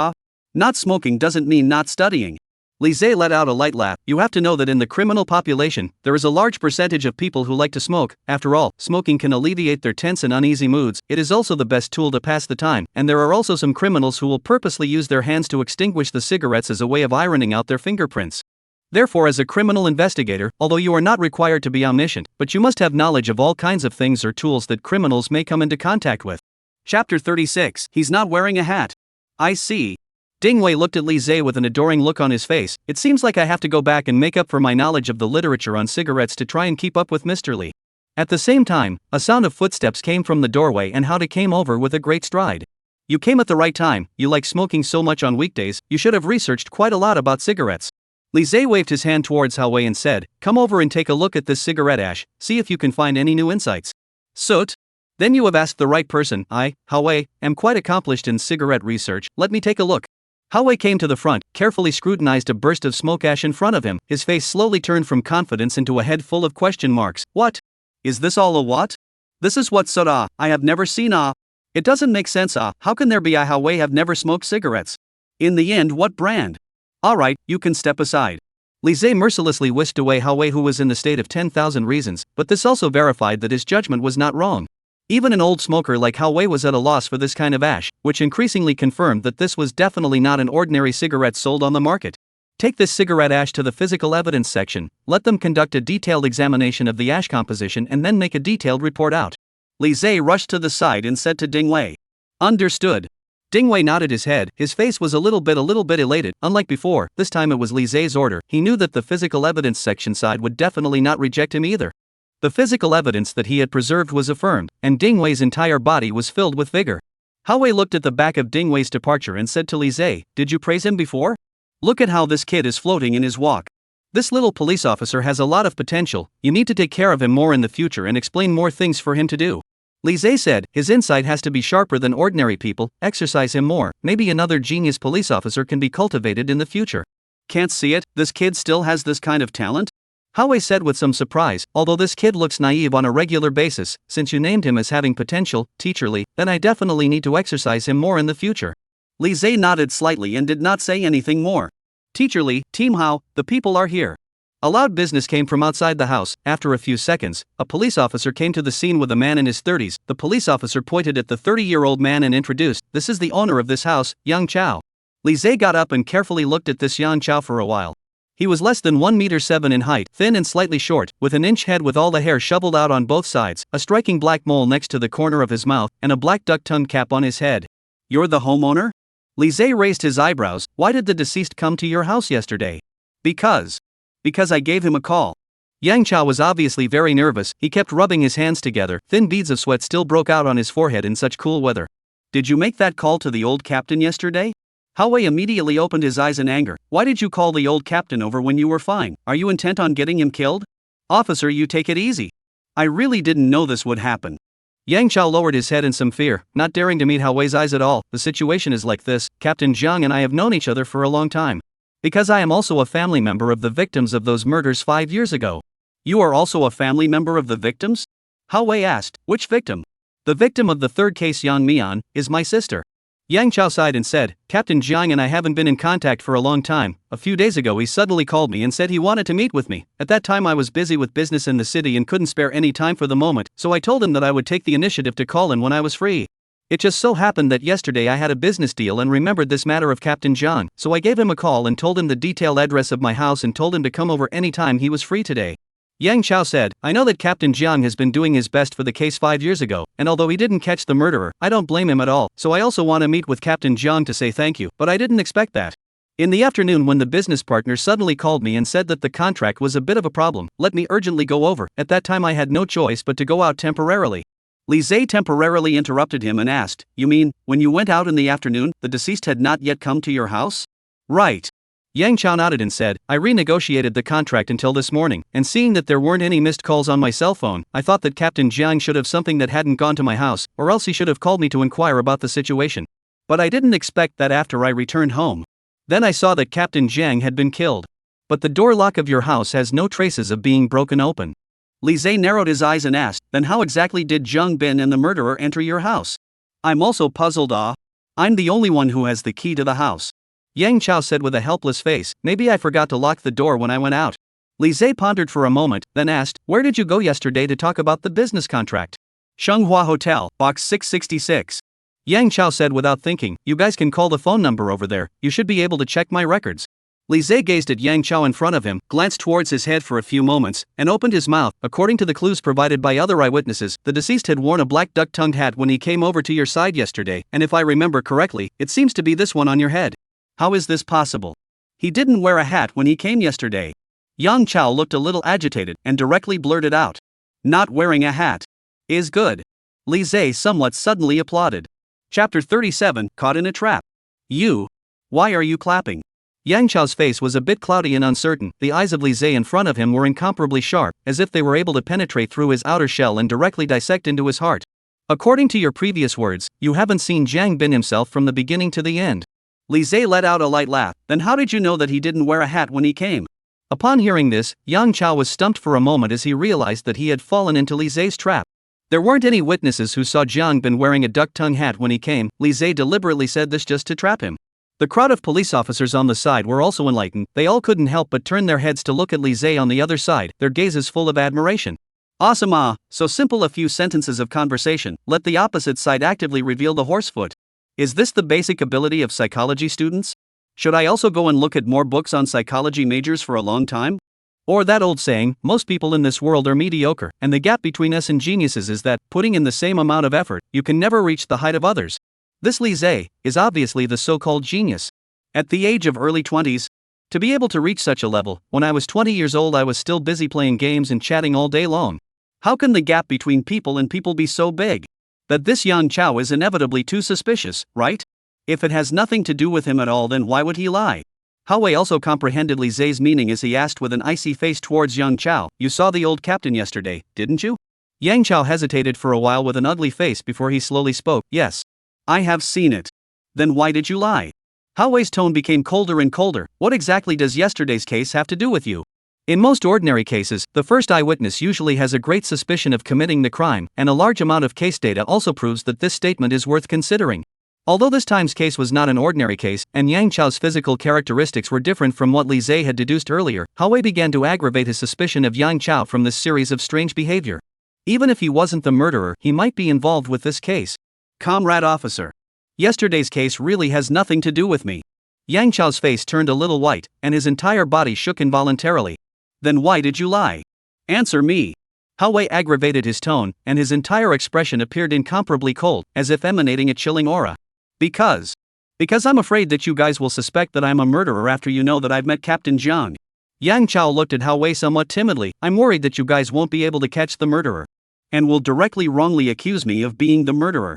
Not smoking doesn't mean not studying. Li Zhe let out a light laugh. You have to know that in the criminal population, there is a large percentage of people who like to smoke. After all, smoking can alleviate their tense and uneasy moods. It is also the best tool to pass the time, and there are also some criminals who will purposely use their hands to extinguish the cigarettes as a way of ironing out their fingerprints. Therefore, as a criminal investigator, although you are not required to be omniscient, but you must have knowledge of all kinds of things or tools that criminals may come into contact with. Chapter 36. He's not wearing a hat. I see. Ding Wei looked at Li Zhe with an adoring look on his face. It seems like I have to go back and make up for my knowledge of the literature on cigarettes to try and keep up with Mr. Li. At the same time, a sound of footsteps came from the doorway and Howdy came over with a great stride. You came at the right time. You like smoking so much on weekdays, you should have researched quite a lot about cigarettes. Li Zhe waved his hand towards Hao Wei and said, come over and take a look at this cigarette ash, see if you can find any new insights. Soot? Then you have asked the right person. I, Hao Wei, am quite accomplished in cigarette research. Let me take a look. Hao Wei came to the front, carefully scrutinized a burst of smoke ash in front of him. His face slowly turned from confidence into a head full of question marks. What? Is this all a what? This is what soot I have never seen It doesn't make sense how can there be Hao Wei have never smoked cigarettes? In the end, what brand? Alright, you can step aside. Li Zhe mercilessly whisked away Hao Wei, who was in the state of 10,000 reasons, but this also verified that his judgment was not wrong. Even an old smoker like Hao Wei was at a loss for this kind of ash, which increasingly confirmed that this was definitely not an ordinary cigarette sold on the market. Take this cigarette ash to the physical evidence section, let them conduct a detailed examination of the ash composition and then make a detailed report out. Li Zhe rushed to the side and said to Ding Wei. Understood. Ding Wei nodded his head. His face was a little bit elated. Unlike before, this time it was Li Zhe's order. He knew that the physical evidence section side would definitely not reject him either. The physical evidence that he had preserved was affirmed, and Ding Wei's entire body was filled with vigor. Hao Wei looked at the back of Ding Wei's departure and said to Li Zhe, did you praise him before? Look at how this kid is floating in his walk. This little police officer has a lot of potential. You need to take care of him more in the future and explain more things for him to do. Li Zhe said, his insight has to be sharper than ordinary people, exercise him more, maybe another genius police officer can be cultivated in the future. Can't see it, this kid still has this kind of talent? Hao Wei said with some surprise, although this kid looks naive on a regular basis, since you named him as having potential, Teacher Li, then I definitely need to exercise him more in the future. Li Zhe nodded slightly and did not say anything more. Teacher Li, Team Hao, the people are here. A loud business came from outside the house. After a few seconds, a police officer came to the scene with a man in his 30s. The police officer pointed at the 30-year-old man and introduced, this is the owner of this house, Yang Chao. Li Zhe got up and carefully looked at this Yang Chao for a while. He was less than 1 meter 7 in height, thin and slightly short, with an inch head with all the hair shoveled out on both sides, a striking black mole next to the corner of his mouth, and a black duck-tongue cap on his head. You're the homeowner? Lise raised his eyebrows. Why did the deceased come to your house yesterday? Because I gave him a call. Yang Chao was obviously very nervous. He kept rubbing his hands together. Thin beads of sweat still broke out on his forehead in such cool weather. Did you make that call to the old captain yesterday? Hao Wei immediately opened his eyes in anger. Why did you call the old captain over when you were fine? Are you intent on getting him killed? Officer, you take it easy. I really didn't know this would happen. Yang Chao lowered his head in some fear, not daring to meet Hao Wei's eyes at all. The situation is like this. Captain Jiang and I have known each other for a long time. Because I am also a family member of the victims of those murders 5 years ago. You are also a family member of the victims? Hao Wei asked. Which victim? The victim of the third case, Yang Mian, is my sister. Yang Chao sighed and said, Captain Jiang and I haven't been in contact for a long time. A few days ago he suddenly called me and said he wanted to meet with me. At that time I was busy with business in the city and couldn't spare any time for the moment, so I told him that I would take the initiative to call him when I was free. It just so happened that yesterday I had a business deal and remembered this matter of Captain Jiang, so I gave him a call and told him the detailed address of my house and told him to come over any time he was free today. Yang Chao said, I know that Captain Jiang has been doing his best for the case 5 years ago, and although he didn't catch the murderer, I don't blame him at all, so I also want to meet with Captain Jiang to say thank you, but I didn't expect that. In the afternoon when the business partner suddenly called me and said that the contract was a bit of a problem, let me urgently go over. At that time I had no choice but to go out temporarily. Lise temporarily interrupted him and asked, You mean, when you went out in the afternoon, the deceased had not yet come to your house? Right. Yang Chao nodded and said, I renegotiated the contract until this morning, and seeing that there weren't any missed calls on my cell phone, I thought that Captain Jiang should have something that hadn't gone to my house, or else he should have called me to inquire about the situation. But I didn't expect that after I returned home. Then I saw that Captain Jiang had been killed. But the door lock of your house has no traces of being broken open. Lise narrowed his eyes and asked, Then how exactly did Jiang Bin and the murderer enter your house? I'm also puzzled. I'm the only one who has the key to the house. Yang Chao said with a helpless face, Maybe I forgot to lock the door when I went out. Lise pondered for a moment, then asked, Where did you go yesterday to talk about the business contract? Shenghua Hotel, box 666. Yang Chao said without thinking, You guys can call the phone number over there, you should be able to check my records. Lise gazed at Yang Chao in front of him, glanced towards his head for a few moments, and opened his mouth. According to the clues provided by other eyewitnesses, the deceased had worn a black duck-tongued hat when he came over to your side yesterday, and if I remember correctly, it seems to be this one on your head. How is this possible? He didn't wear a hat when he came yesterday. Yang Chao looked a little agitated and directly blurted out. Not wearing a hat is good. Lise somewhat suddenly applauded. Chapter 37, Caught in a Trap. You. Why are you clapping? Yang Chao's face was a bit cloudy and uncertain. The eyes of Lise in front of him were incomparably sharp, as if they were able to penetrate through his outer shell and directly dissect into his heart. According to your previous words, you haven't seen Jiang Bin himself from the beginning to the end. Lise let out a light laugh. Then how did you know that he didn't wear a hat when he came? Upon hearing this, Yang Chao was stumped for a moment as he realized that he had fallen into Lise's trap. There weren't any witnesses who saw Jiang Bin wearing a duck-tongue hat when he came. Lise deliberately said this just to trap him. The crowd of police officers on the side were also enlightened. They all couldn't help but turn their heads to look at Lise on the other side, their gazes full of admiration. Awesome. So simple. A few sentences of conversation. Let the opposite side actively reveal the horsefoot. Is this the basic ability of psychology students? Should I also go and look at more books on psychology majors for a long time? Or that old saying, most people in this world are mediocre, and the gap between us and geniuses is that, putting in the same amount of effort, you can never reach the height of others. This Lise is obviously the so-called genius. At the age of early 20s, to be able to reach such a level, when I was 20 years old I was still busy playing games and chatting all day long. How can the gap between people and people be so big? That this Yang Chao is inevitably too suspicious, right? If it has nothing to do with him at all, then why would he lie? Hao Wei also comprehended Lise's meaning as he asked with an icy face towards Yang Chao, You saw the old captain yesterday, didn't you? Yang Chao hesitated for a while with an ugly face before he slowly spoke, Yes. I have seen it. Then why did you lie? Hao Wei's tone became colder and colder. What exactly does yesterday's case have to do with you? In most ordinary cases, the first eyewitness usually has a great suspicion of committing the crime, and a large amount of case data also proves that this statement is worth considering. Although this time's case was not an ordinary case, and Yang Chao's physical characteristics were different from what Lise had deduced earlier, Hao Wei began to aggravate his suspicion of Yang Chao from this series of strange behavior. Even if he wasn't the murderer, he might be involved with this case. Comrade officer. Yesterday's case really has nothing to do with me. Yang Chao's face turned a little white, and his entire body shook involuntarily. Then why did you lie? Answer me. Hao Wei aggravated his tone, and his entire expression appeared incomparably cold, as if emanating a chilling aura. Because I'm afraid that you guys will suspect that I'm a murderer after you know that I've met Captain Jiang. Yang Chao looked at Hao Wei somewhat timidly. I'm worried that you guys won't be able to catch the murderer. And will directly wrongly accuse me of being the murderer.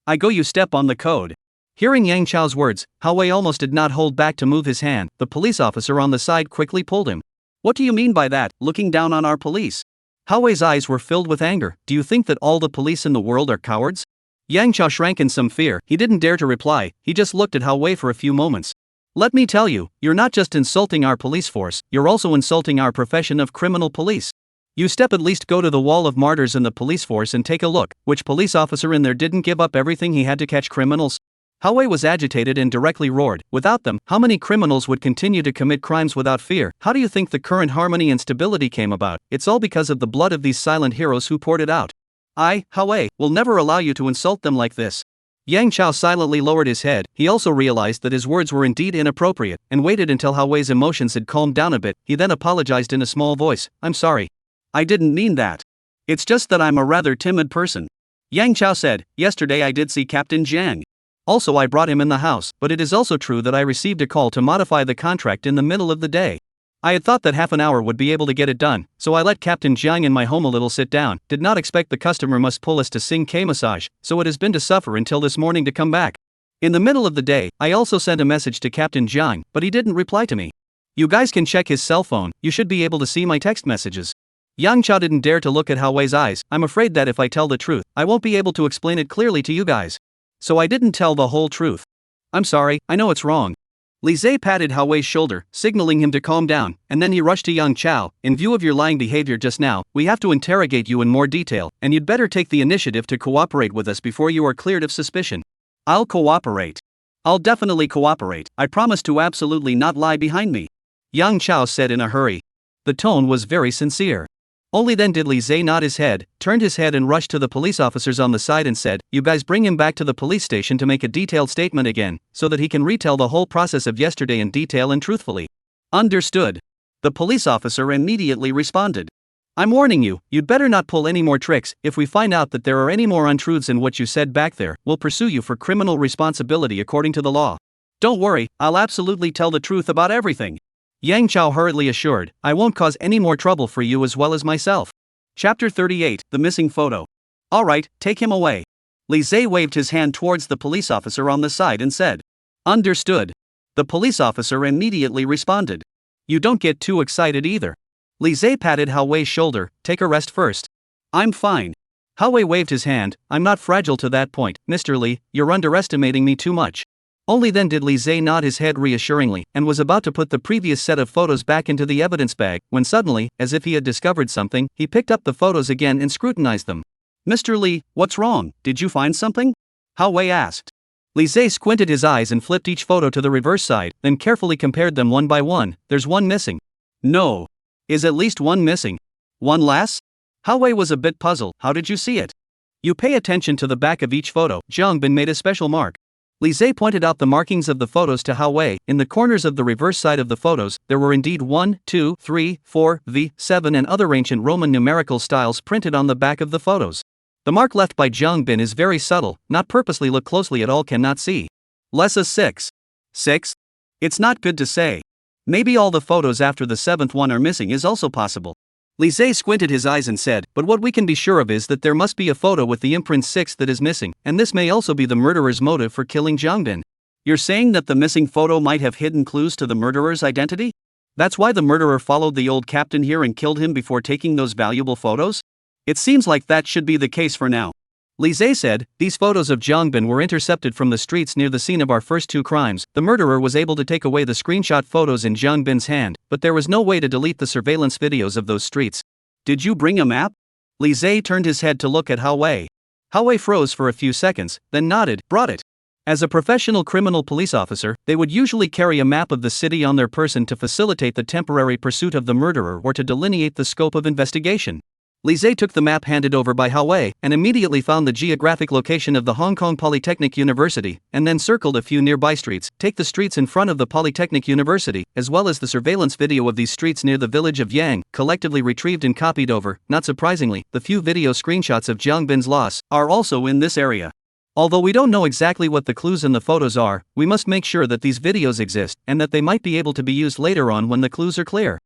I go you step on the code. Hearing Yang Chao's words, Hao Wei almost did not hold back to move his hand. The police officer on the side quickly pulled him. What do you mean by that, looking down on our police? Hao Wei's eyes were filled with anger. Do you think that all the police in the world are cowards? Yang Chao shrank in some fear. He didn't dare to reply. He just looked at Hao Wei for a few moments. Let me tell you, you're not just insulting our police force, you're also insulting our profession of criminal police. You step at least go to the wall of martyrs in the police force and take a look. Which police officer in there didn't give up everything he had to catch criminals? Hao Wei was agitated and directly roared. Without them, how many criminals would continue to commit crimes without fear? How do you think the current harmony and stability came about? It's all because of the blood of these silent heroes who poured it out. I, Hao Wei, will never allow you to insult them like this. Yang Chao silently lowered his head. He also realized that his words were indeed inappropriate, and waited until Hao Wei's emotions had calmed down a bit. He then apologized in a small voice. I'm sorry. I didn't mean that. It's just that I'm a rather timid person. Yang Chao said, yesterday I did see Captain Jiang. Also I brought him in the house, but it is also true that I received a call to modify the contract in the middle of the day. I had thought that half an hour would be able to get it done, so I let Captain Jiang in my home a little sit down. Did not expect the customer must pull us to sing K-massage, so it has been to suffer until this morning to come back. In the middle of the day, I also sent a message to Captain Jiang, but he didn't reply to me. You guys can check his cell phone, you should be able to see my text messages. Yang Chao didn't dare to look at Hao Wei's eyes. I'm afraid that if I tell the truth, I won't be able to explain it clearly to you guys. So I didn't tell the whole truth. I'm sorry, I know it's wrong. Li Zhe patted Hao Wei's shoulder, signaling him to calm down, and then he rushed to Yang Chao. In view of your lying behavior just now, we have to interrogate you in more detail, and you'd better take the initiative to cooperate with us before you are cleared of suspicion. I'll cooperate. I'll definitely cooperate. I promise to absolutely not lie behind me. Yang Chao said in a hurry. The tone was very sincere. Only then did Li Zhe nod his head, turned his head and rushed to the police officers on the side and said, you guys bring him back to the police station to make a detailed statement again, so that he can retell the whole process of yesterday in detail and truthfully. Understood. The police officer immediately responded. I'm warning you, you'd better not pull any more tricks. If we find out that there are any more untruths in what you said back there, we'll pursue you for criminal responsibility according to the law. Don't worry, I'll absolutely tell the truth about everything. Yang Chao hurriedly assured, I won't cause any more trouble for you as well as myself. Chapter 38, The Missing Photo. Alright, take him away. Li Zhe waved his hand towards the police officer on the side and said. Understood. The police officer immediately responded. You don't get too excited either. Li Zhe patted Hao Wei's shoulder, take a rest first. I'm fine. Hao Wei waved his hand, I'm not fragile to that point, Mr. Li, you're underestimating me too much. Only then did Li Zhe nod his head reassuringly, and was about to put the previous set of photos back into the evidence bag, when suddenly, as if he had discovered something, he picked up the photos again and scrutinized them. Mr. Li, what's wrong? Did you find something? Hao Wei asked. Li Zhe squinted his eyes and flipped each photo to the reverse side, then carefully compared them one by one. There's one missing. No. Is at least one missing. One less? Hao Wei was a bit puzzled. How did you see it? You pay attention to the back of each photo. Jiang Bin made a special mark. Li Zhe pointed out the markings of the photos to Hao Wei. In the corners of the reverse side of the photos, there were indeed 1, 2, 3, 4, V, 7 and other ancient Roman numerical styles printed on the back of the photos. The mark left by Jiang Bin is very subtle, not purposely look closely at all cannot see. Lessa 6. 6? It's not good to say. Maybe all the photos after the 7th one are missing is also possible. Li Zhe squinted his eyes and said, but what we can be sure of is that there must be a photo with the imprint 6 that is missing, and this may also be the murderer's motive for killing Jiang Bin. You're saying that the missing photo might have hidden clues to the murderer's identity? That's why the murderer followed the old captain here and killed him before taking those valuable photos? It seems like that should be the case for now. Li Zhe said, these photos of Jiang Bin were intercepted from the streets near the scene of our first two crimes. The murderer was able to take away the screenshot photos in Jiang Bin's hand, but there was no way to delete the surveillance videos of those streets. Did you bring a map? Li Zhe turned his head to look at Hao Wei. Hao Wei froze for a few seconds, then nodded, brought it. As a professional criminal police officer, they would usually carry a map of the city on their person to facilitate the temporary pursuit of the murderer or to delineate the scope of investigation. Li Zhe took the map handed over by Hao Wei and immediately found the geographic location of the Hong Kong Polytechnic University, and then circled a few nearby streets. Take the streets in front of the Polytechnic University, as well as the surveillance video of these streets near the village of Yang, collectively retrieved and copied over. Not surprisingly, the few video screenshots of Jiang Bin's loss are also in this area. Although we don't know exactly what the clues in the photos are, we must make sure that these videos exist and that they might be able to be used later on when the clues are clear.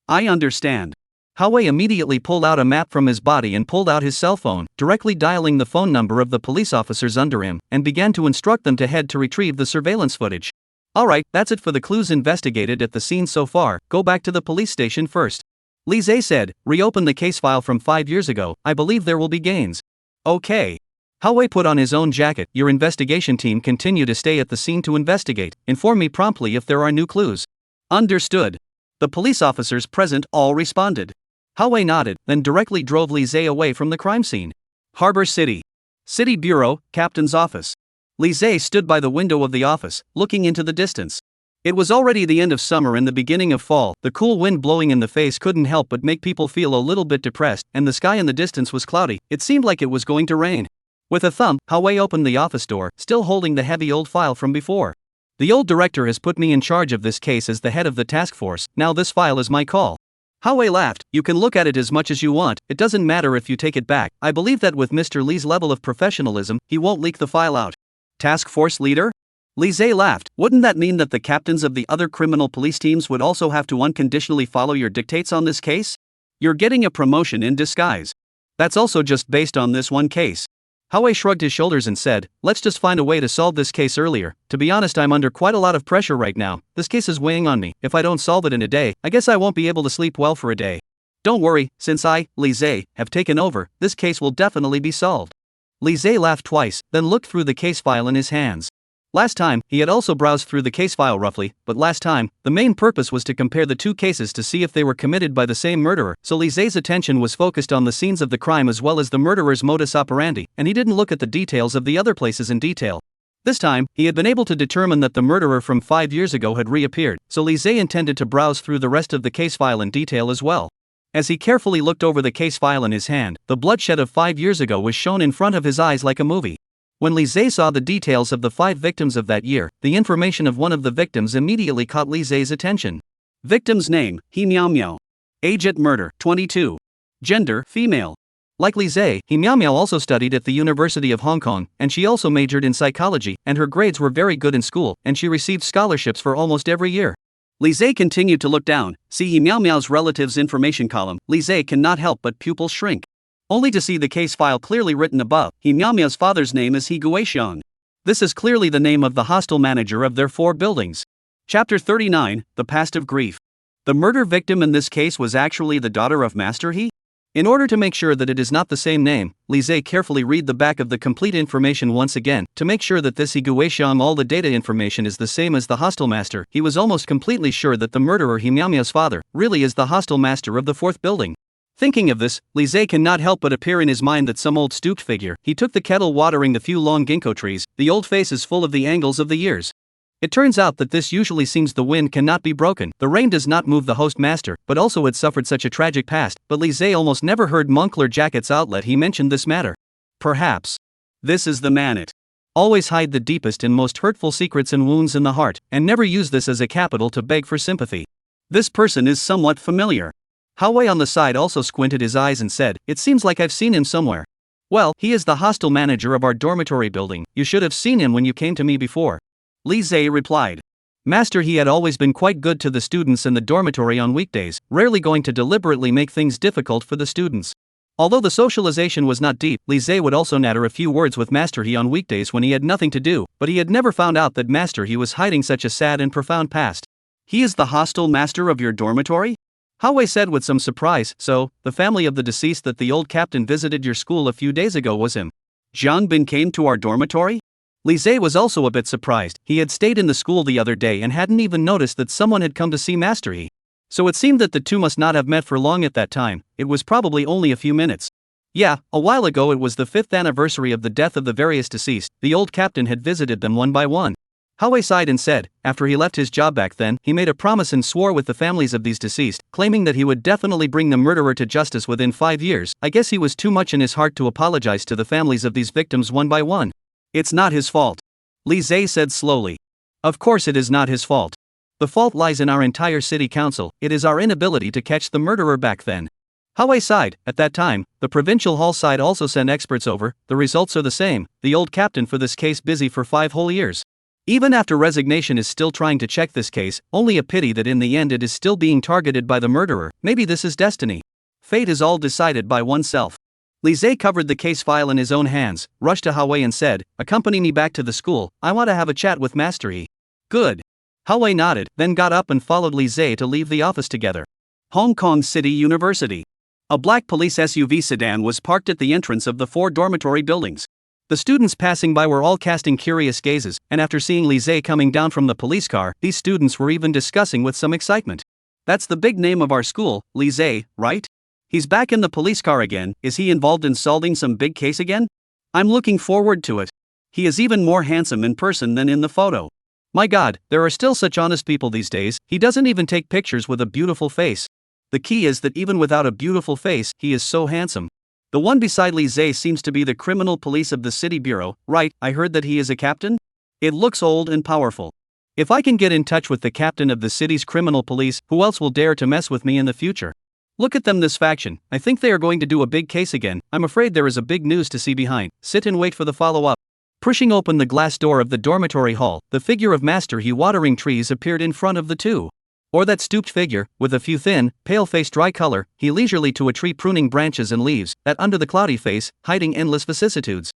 I understand. Hao Wei immediately pulled out a map from his body and pulled out his cell phone, directly dialing the phone number of the police officers under him, and began to instruct them to head to retrieve the surveillance footage. Alright, that's it for the clues investigated at the scene so far. Go back to the police station first. Li Zhe said, reopen the case file from 5 years ago. I believe there will be gains. Okay. Hao Wei put on his own jacket. Your investigation team continue to stay at the scene to investigate. Inform me promptly if there are new clues. Understood. The police officers present all responded. Hao Wei nodded, then directly drove Li Zhe away from the crime scene. Harbor City. City Bureau, Captain's Office. Li Zhe stood by the window of the office, looking into the distance. It was already the end of summer and the beginning of fall. The cool wind blowing in the face couldn't help but make people feel a little bit depressed, and the sky in the distance was cloudy. It seemed like it was going to rain. With a thumb, Hao Wei opened the office door, still holding the heavy old file from before. The old director has put me in charge of this case as the head of the task force. Now this file is my call. Hao Wei laughed. You can look at it as much as you want, it doesn't matter if you take it back. I believe that with Mr. Li's level of professionalism, he won't leak the file out. Task force leader? Li Zhe laughed. Wouldn't that mean that the captains of the other criminal police teams would also have to unconditionally follow your dictates on this case? You're getting a promotion in disguise. That's also just based on this one case. Hao Wei shrugged his shoulders and said, let's just find a way to solve this case earlier. To be honest, I'm under quite a lot of pressure right now. This case is weighing on me. If I don't solve it in a day, I guess I won't be able to sleep well for a day. Don't worry, since I, Li Zhe, have taken over, this case will definitely be solved. Li Zhe laughed twice, then looked through the case file in his hands. Last time, he had also browsed through the case file roughly, but last time, the main purpose was to compare the two cases to see if they were committed by the same murderer, so Li Zhe's attention was focused on the scenes of the crime as well as the murderer's modus operandi, and he didn't look at the details of the other places in detail. This time, he had been able to determine that the murderer from 5 years ago had reappeared, so Li Zhe intended to browse through the rest of the case file in detail as well. As he carefully looked over the case file in his hand, the bloodshed of 5 years ago was shown in front of his eyes like a movie. When Li Zhe saw the details of the 5 victims of that year, the information of one of the victims immediately caught Li Zhe's attention. Victim's name, He Miao Miao. Age at murder, 22. Gender, female. Like Li Zhe, He Miao Miao also studied at the University of Hong Kong, and she also majored in psychology, and her grades were very good in school, and she received scholarships for almost every year. Li Zhe continued to look down, see He Miao Miao's relatives information column. Li Zhe cannot help but pupils shrink. Only to see the case file clearly written above. He Miao Miao's father's name is He Guixiang. This is clearly the name of the hostel manager of their 4 buildings. Chapter 39, The Past of Grief. The murder victim in this case was actually the daughter of Master He? In order to make sure that it is not the same name, Li Zhe carefully read the back of the complete information once again, to make sure that this He Guixiang all the data information is the same as the hostel master. He was almost completely sure that the murderer He Miao Miao's father really is the hostel master of the 4th building. Thinking of this, Li Zhe cannot help but appear in his mind that some old stooped figure. He took the kettle watering the few long ginkgo trees. The old face is full of the angles of the years. It turns out that this usually seems the wind cannot be broken. The rain does not move the host master, but also had suffered such a tragic past. But Li Zhe almost never heard Moncler Jacket's outlet he mentioned this matter. Perhaps this is the man it. Always hide the deepest and most hurtful secrets and wounds in the heart, and never use this as a capital to beg for sympathy. This person is somewhat familiar. Hao Wei on the side also squinted his eyes and said, it seems like I've seen him somewhere. Well, he is the hostel manager of our dormitory building. You should have seen him when you came to me before. Li Zhe replied. Master He had always been quite good to the students in the dormitory on weekdays, rarely going to deliberately make things difficult for the students. Although the socialization was not deep, Li Zhe would also natter a few words with Master He on weekdays when he had nothing to do, but he had never found out that Master He was hiding such a sad and profound past. He is the hostel master of your dormitory? Hao Wei said with some surprise. So, the family of the deceased that the old captain visited your school a few days ago was him. Jiang Bin came to our dormitory? Li Zhe was also a bit surprised. He had stayed in the school the other day and hadn't even noticed that someone had come to see Master He. So it seemed that the two must not have met for long at that time. It was probably only a few minutes. Yeah, a while ago it was the 5th anniversary of the death of the various deceased. The old captain had visited them one by one. Hao sighed and said, after he left his job back then, he made a promise and swore with the families of these deceased, claiming that he would definitely bring the murderer to justice within 5 years. I guess he was too much in his heart to apologize to the families of these victims one by one. It's not his fault. Li Zhe said slowly. Of course it is not his fault. The fault lies in our entire city council. It is our inability to catch the murderer back then. Hao sighed. At that time, the provincial hall side also sent experts over. The results are the same. The old captain for this case busy for 5 whole years. Even after resignation is still trying to check this case. Only a pity that in the end it is still being targeted by the murderer. Maybe this is destiny. Fate is all decided by oneself. Li Zhe covered the case file in his own hands, rushed to Hao and said, accompany me back to the school. I want to have a chat with Master He. Good. Hao nodded, then got up and followed Li Zhe to leave the office together. Hong Kong City University. A black police SUV sedan was parked at the entrance of the 4 dormitory buildings. The students passing by were all casting curious gazes, and after seeing Li Zhe coming down from the police car, these students were even discussing with some excitement. That's the big name of our school, Li Zhe, right? He's back in the police car again. Is he involved in solving some big case again? I'm looking forward to it. He is even more handsome in person than in the photo. My God, there are still such honest people these days. He doesn't even take pictures with a beautiful face. The key is that even without a beautiful face, he is so handsome. The one beside Li Zhe seems to be the criminal police of the city bureau, right? I heard that he is a captain? It looks old and powerful. If I can get in touch with the captain of the city's criminal police, who else will dare to mess with me in the future? Look at them, this faction. I think they are going to do a big case again. I'm afraid there is a big news to see behind. Sit and wait for the follow-up. Pushing open the glass door of the dormitory hall, the figure of Master He watering trees appeared in front of the two. Or that stooped figure, with a few thin, pale-faced dry color, he leisurely to a tree pruning branches and leaves, that under the cloudy face, hiding endless vicissitudes.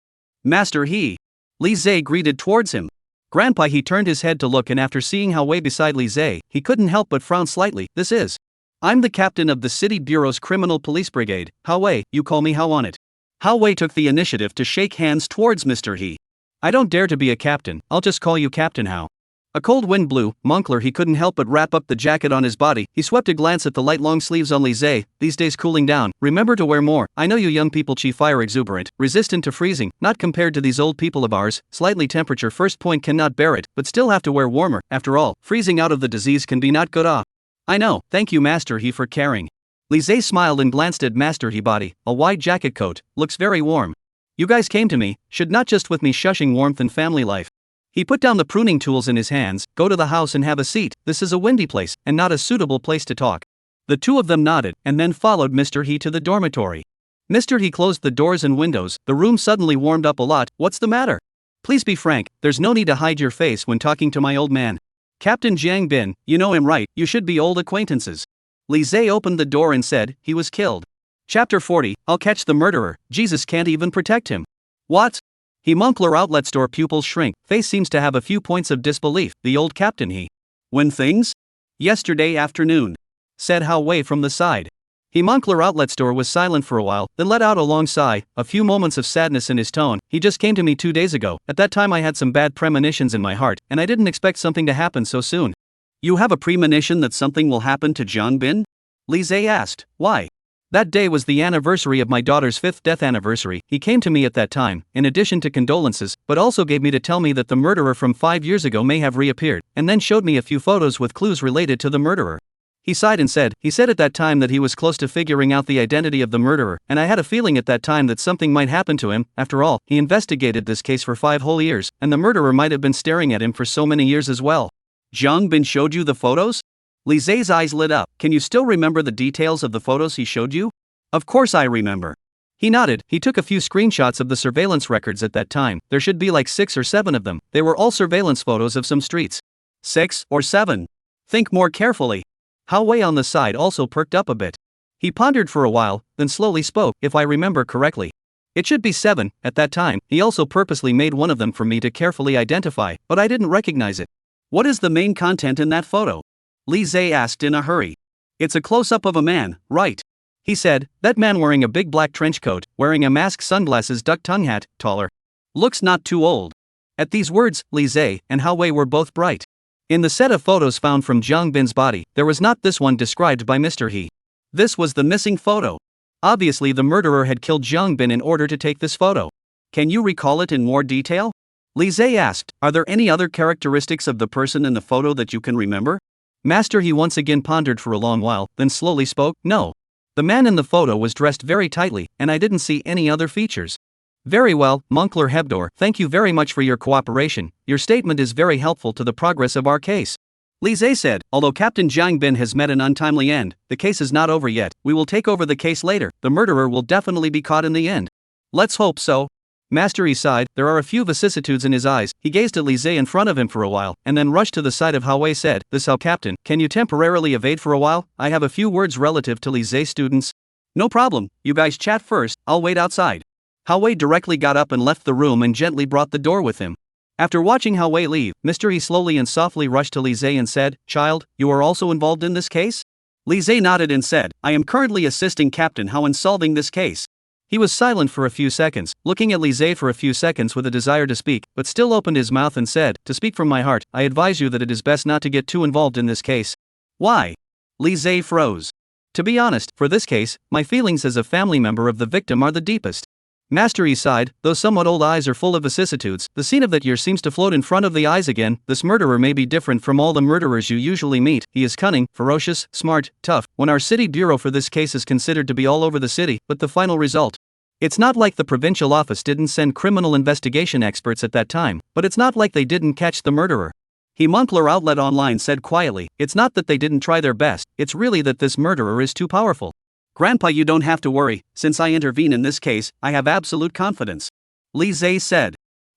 Master He. Li Zhe greeted towards him. Grandpa he turned his head to look, and after seeing Hao beside Li Zhe, he couldn't help but frown slightly. This is. I'm the captain of the city bureau's criminal police brigade. Hao, you call me Hao on it. Hao took the initiative to shake hands towards Mr. He. I don't dare to be a captain, I'll just call you Captain Hao. A cold wind blew. Moncler he couldn't help but wrap up the jacket on his body. He swept a glance at the light long sleeves on Li Zhe. These days cooling down. Remember to wear more. I know you young people fire exuberant, resistant to freezing, not compared to these old people of ours. Slightly temperature first point cannot bear it, but still have to wear warmer. After all, freezing out of the disease can be not good off. I know, thank you Master He for caring. Li Zhe smiled and glanced at Master He body. A wide jacket coat, looks very warm. You guys came to me, should not just with me shushing warmth and family life. He put down the pruning tools in his hands. Go to the house and have a seat. This is a windy place, and not a suitable place to talk. The two of them nodded, and then followed Mr. He to the dormitory. Mr. He closed the doors and windows. The room suddenly warmed up a lot. What's the matter? Please be frank, there's no need to hide your face when talking to my old man. Captain Jiang Bin, you know him right, you should be old acquaintances. Li Zhe opened the door and said, he was killed. Chapter 40, I'll catch the murderer. Jesus can't even protect him. What? He Moncler outlet store pupils shrink, face seems to have a few points of disbelief. The old captain he. When things? Yesterday afternoon. Said Hao from the side. He Moncler outlet store was silent for a while, then let out a long sigh, a few moments of sadness in his tone. He just came to me 2 days ago. At that time I had some bad premonitions in my heart, and I didn't expect something to happen so soon. You have a premonition that something will happen to Jiang Bin? Li Zhe asked. Why? That day was the anniversary of my daughter's 5th death anniversary. He came to me at that time, in addition to condolences, but also gave me to tell me that the murderer from 5 years ago may have reappeared, and then showed me a few photos with clues related to the murderer. He sighed and said, he said at that time that he was close to figuring out the identity of the murderer, and I had a feeling at that time that something might happen to him. After all, he investigated this case for 5 whole years, and the murderer might have been staring at him for so many years as well. Jiang Bin showed you the photos? Li Zhe's eyes lit up. Can you still remember the details of the photos he showed you? Of course I remember. He nodded. He took a few screenshots of the surveillance records at that time. There should be like 6 or 7 of them. They were all surveillance photos of some streets. 6 or 7? Think more carefully. Hao on the side also perked up a bit. He pondered for a while, then slowly spoke. If I remember correctly, it should be 7. At that time, he also purposely made one of them for me to carefully identify, but I didn't recognize it. What is the main content in that photo? Li Zhe asked in a hurry. It's a close-up of a man, right? He said, that man wearing a big black trench coat, wearing a mask, sunglasses, duck tongue hat, taller. Looks not too old. At these words, Li Zhe and Hao were both bright. In the set of photos found from Jiang Bin's body, there was not this one described by Mr. He. This was the missing photo. Obviously the murderer had killed Jiang Bin in order to take this photo. Can you recall it in more detail? Li Zhe asked, "Are there any other characteristics of the person in the photo that you can remember?" Master He once again pondered for a long while, then slowly spoke, "No. The man in the photo was dressed very tightly, and I didn't see any other features." "Very well, Moncler Hebdor, thank you very much for your cooperation. Your statement is very helpful to the progress of our case." Li Zhe said, "Although Captain Jiang Bin has met an untimely end, the case is not over yet. We will take over the case later. The murderer will definitely be caught in the end." "Let's hope so." Master Yi sighed. There are a few vicissitudes in his eyes. He gazed at Li Zhe in front of him for a while, and then rushed to the side of Hao Wei said, "This how Captain, can you temporarily evade for a while? I have a few words relative to Li Zhe students." "No problem, you guys chat first, I'll wait outside." Hao Wei directly got up and left the room and gently brought the door with him. After watching Hao Wei leave, Mr. Yi slowly and softly rushed to Li Zhe and said, "Child, you are also involved in this case?" Li Zhe nodded and said, "I am currently assisting Captain Hao in solving this case." He was silent for a few seconds, looking at Li Zhe for a few seconds with a desire to speak, but still opened his mouth and said, "To speak from my heart, I advise you that it is best not to get too involved in this case." "Why?" Li Zhe froze. "To be honest, for this case, my feelings as a family member of the victim are the deepest." Master Yi sighed. "Those somewhat old eyes are full of vicissitudes. The scene of that year seems to float in front of the eyes again. This murderer may be different from all the murderers you usually meet. He is cunning, ferocious, smart, tough. When our city bureau for this case is considered to be all over the city, but the final result. It's not like the provincial office didn't send criminal investigation experts at that time, but it's not like they didn't catch the murderer." He Moncler Outlet Online said quietly, "It's not that they didn't try their best, it's really that this murderer is too powerful." "Grandpa, you don't have to worry, since I intervene in this case, I have absolute confidence," Li Zhe said.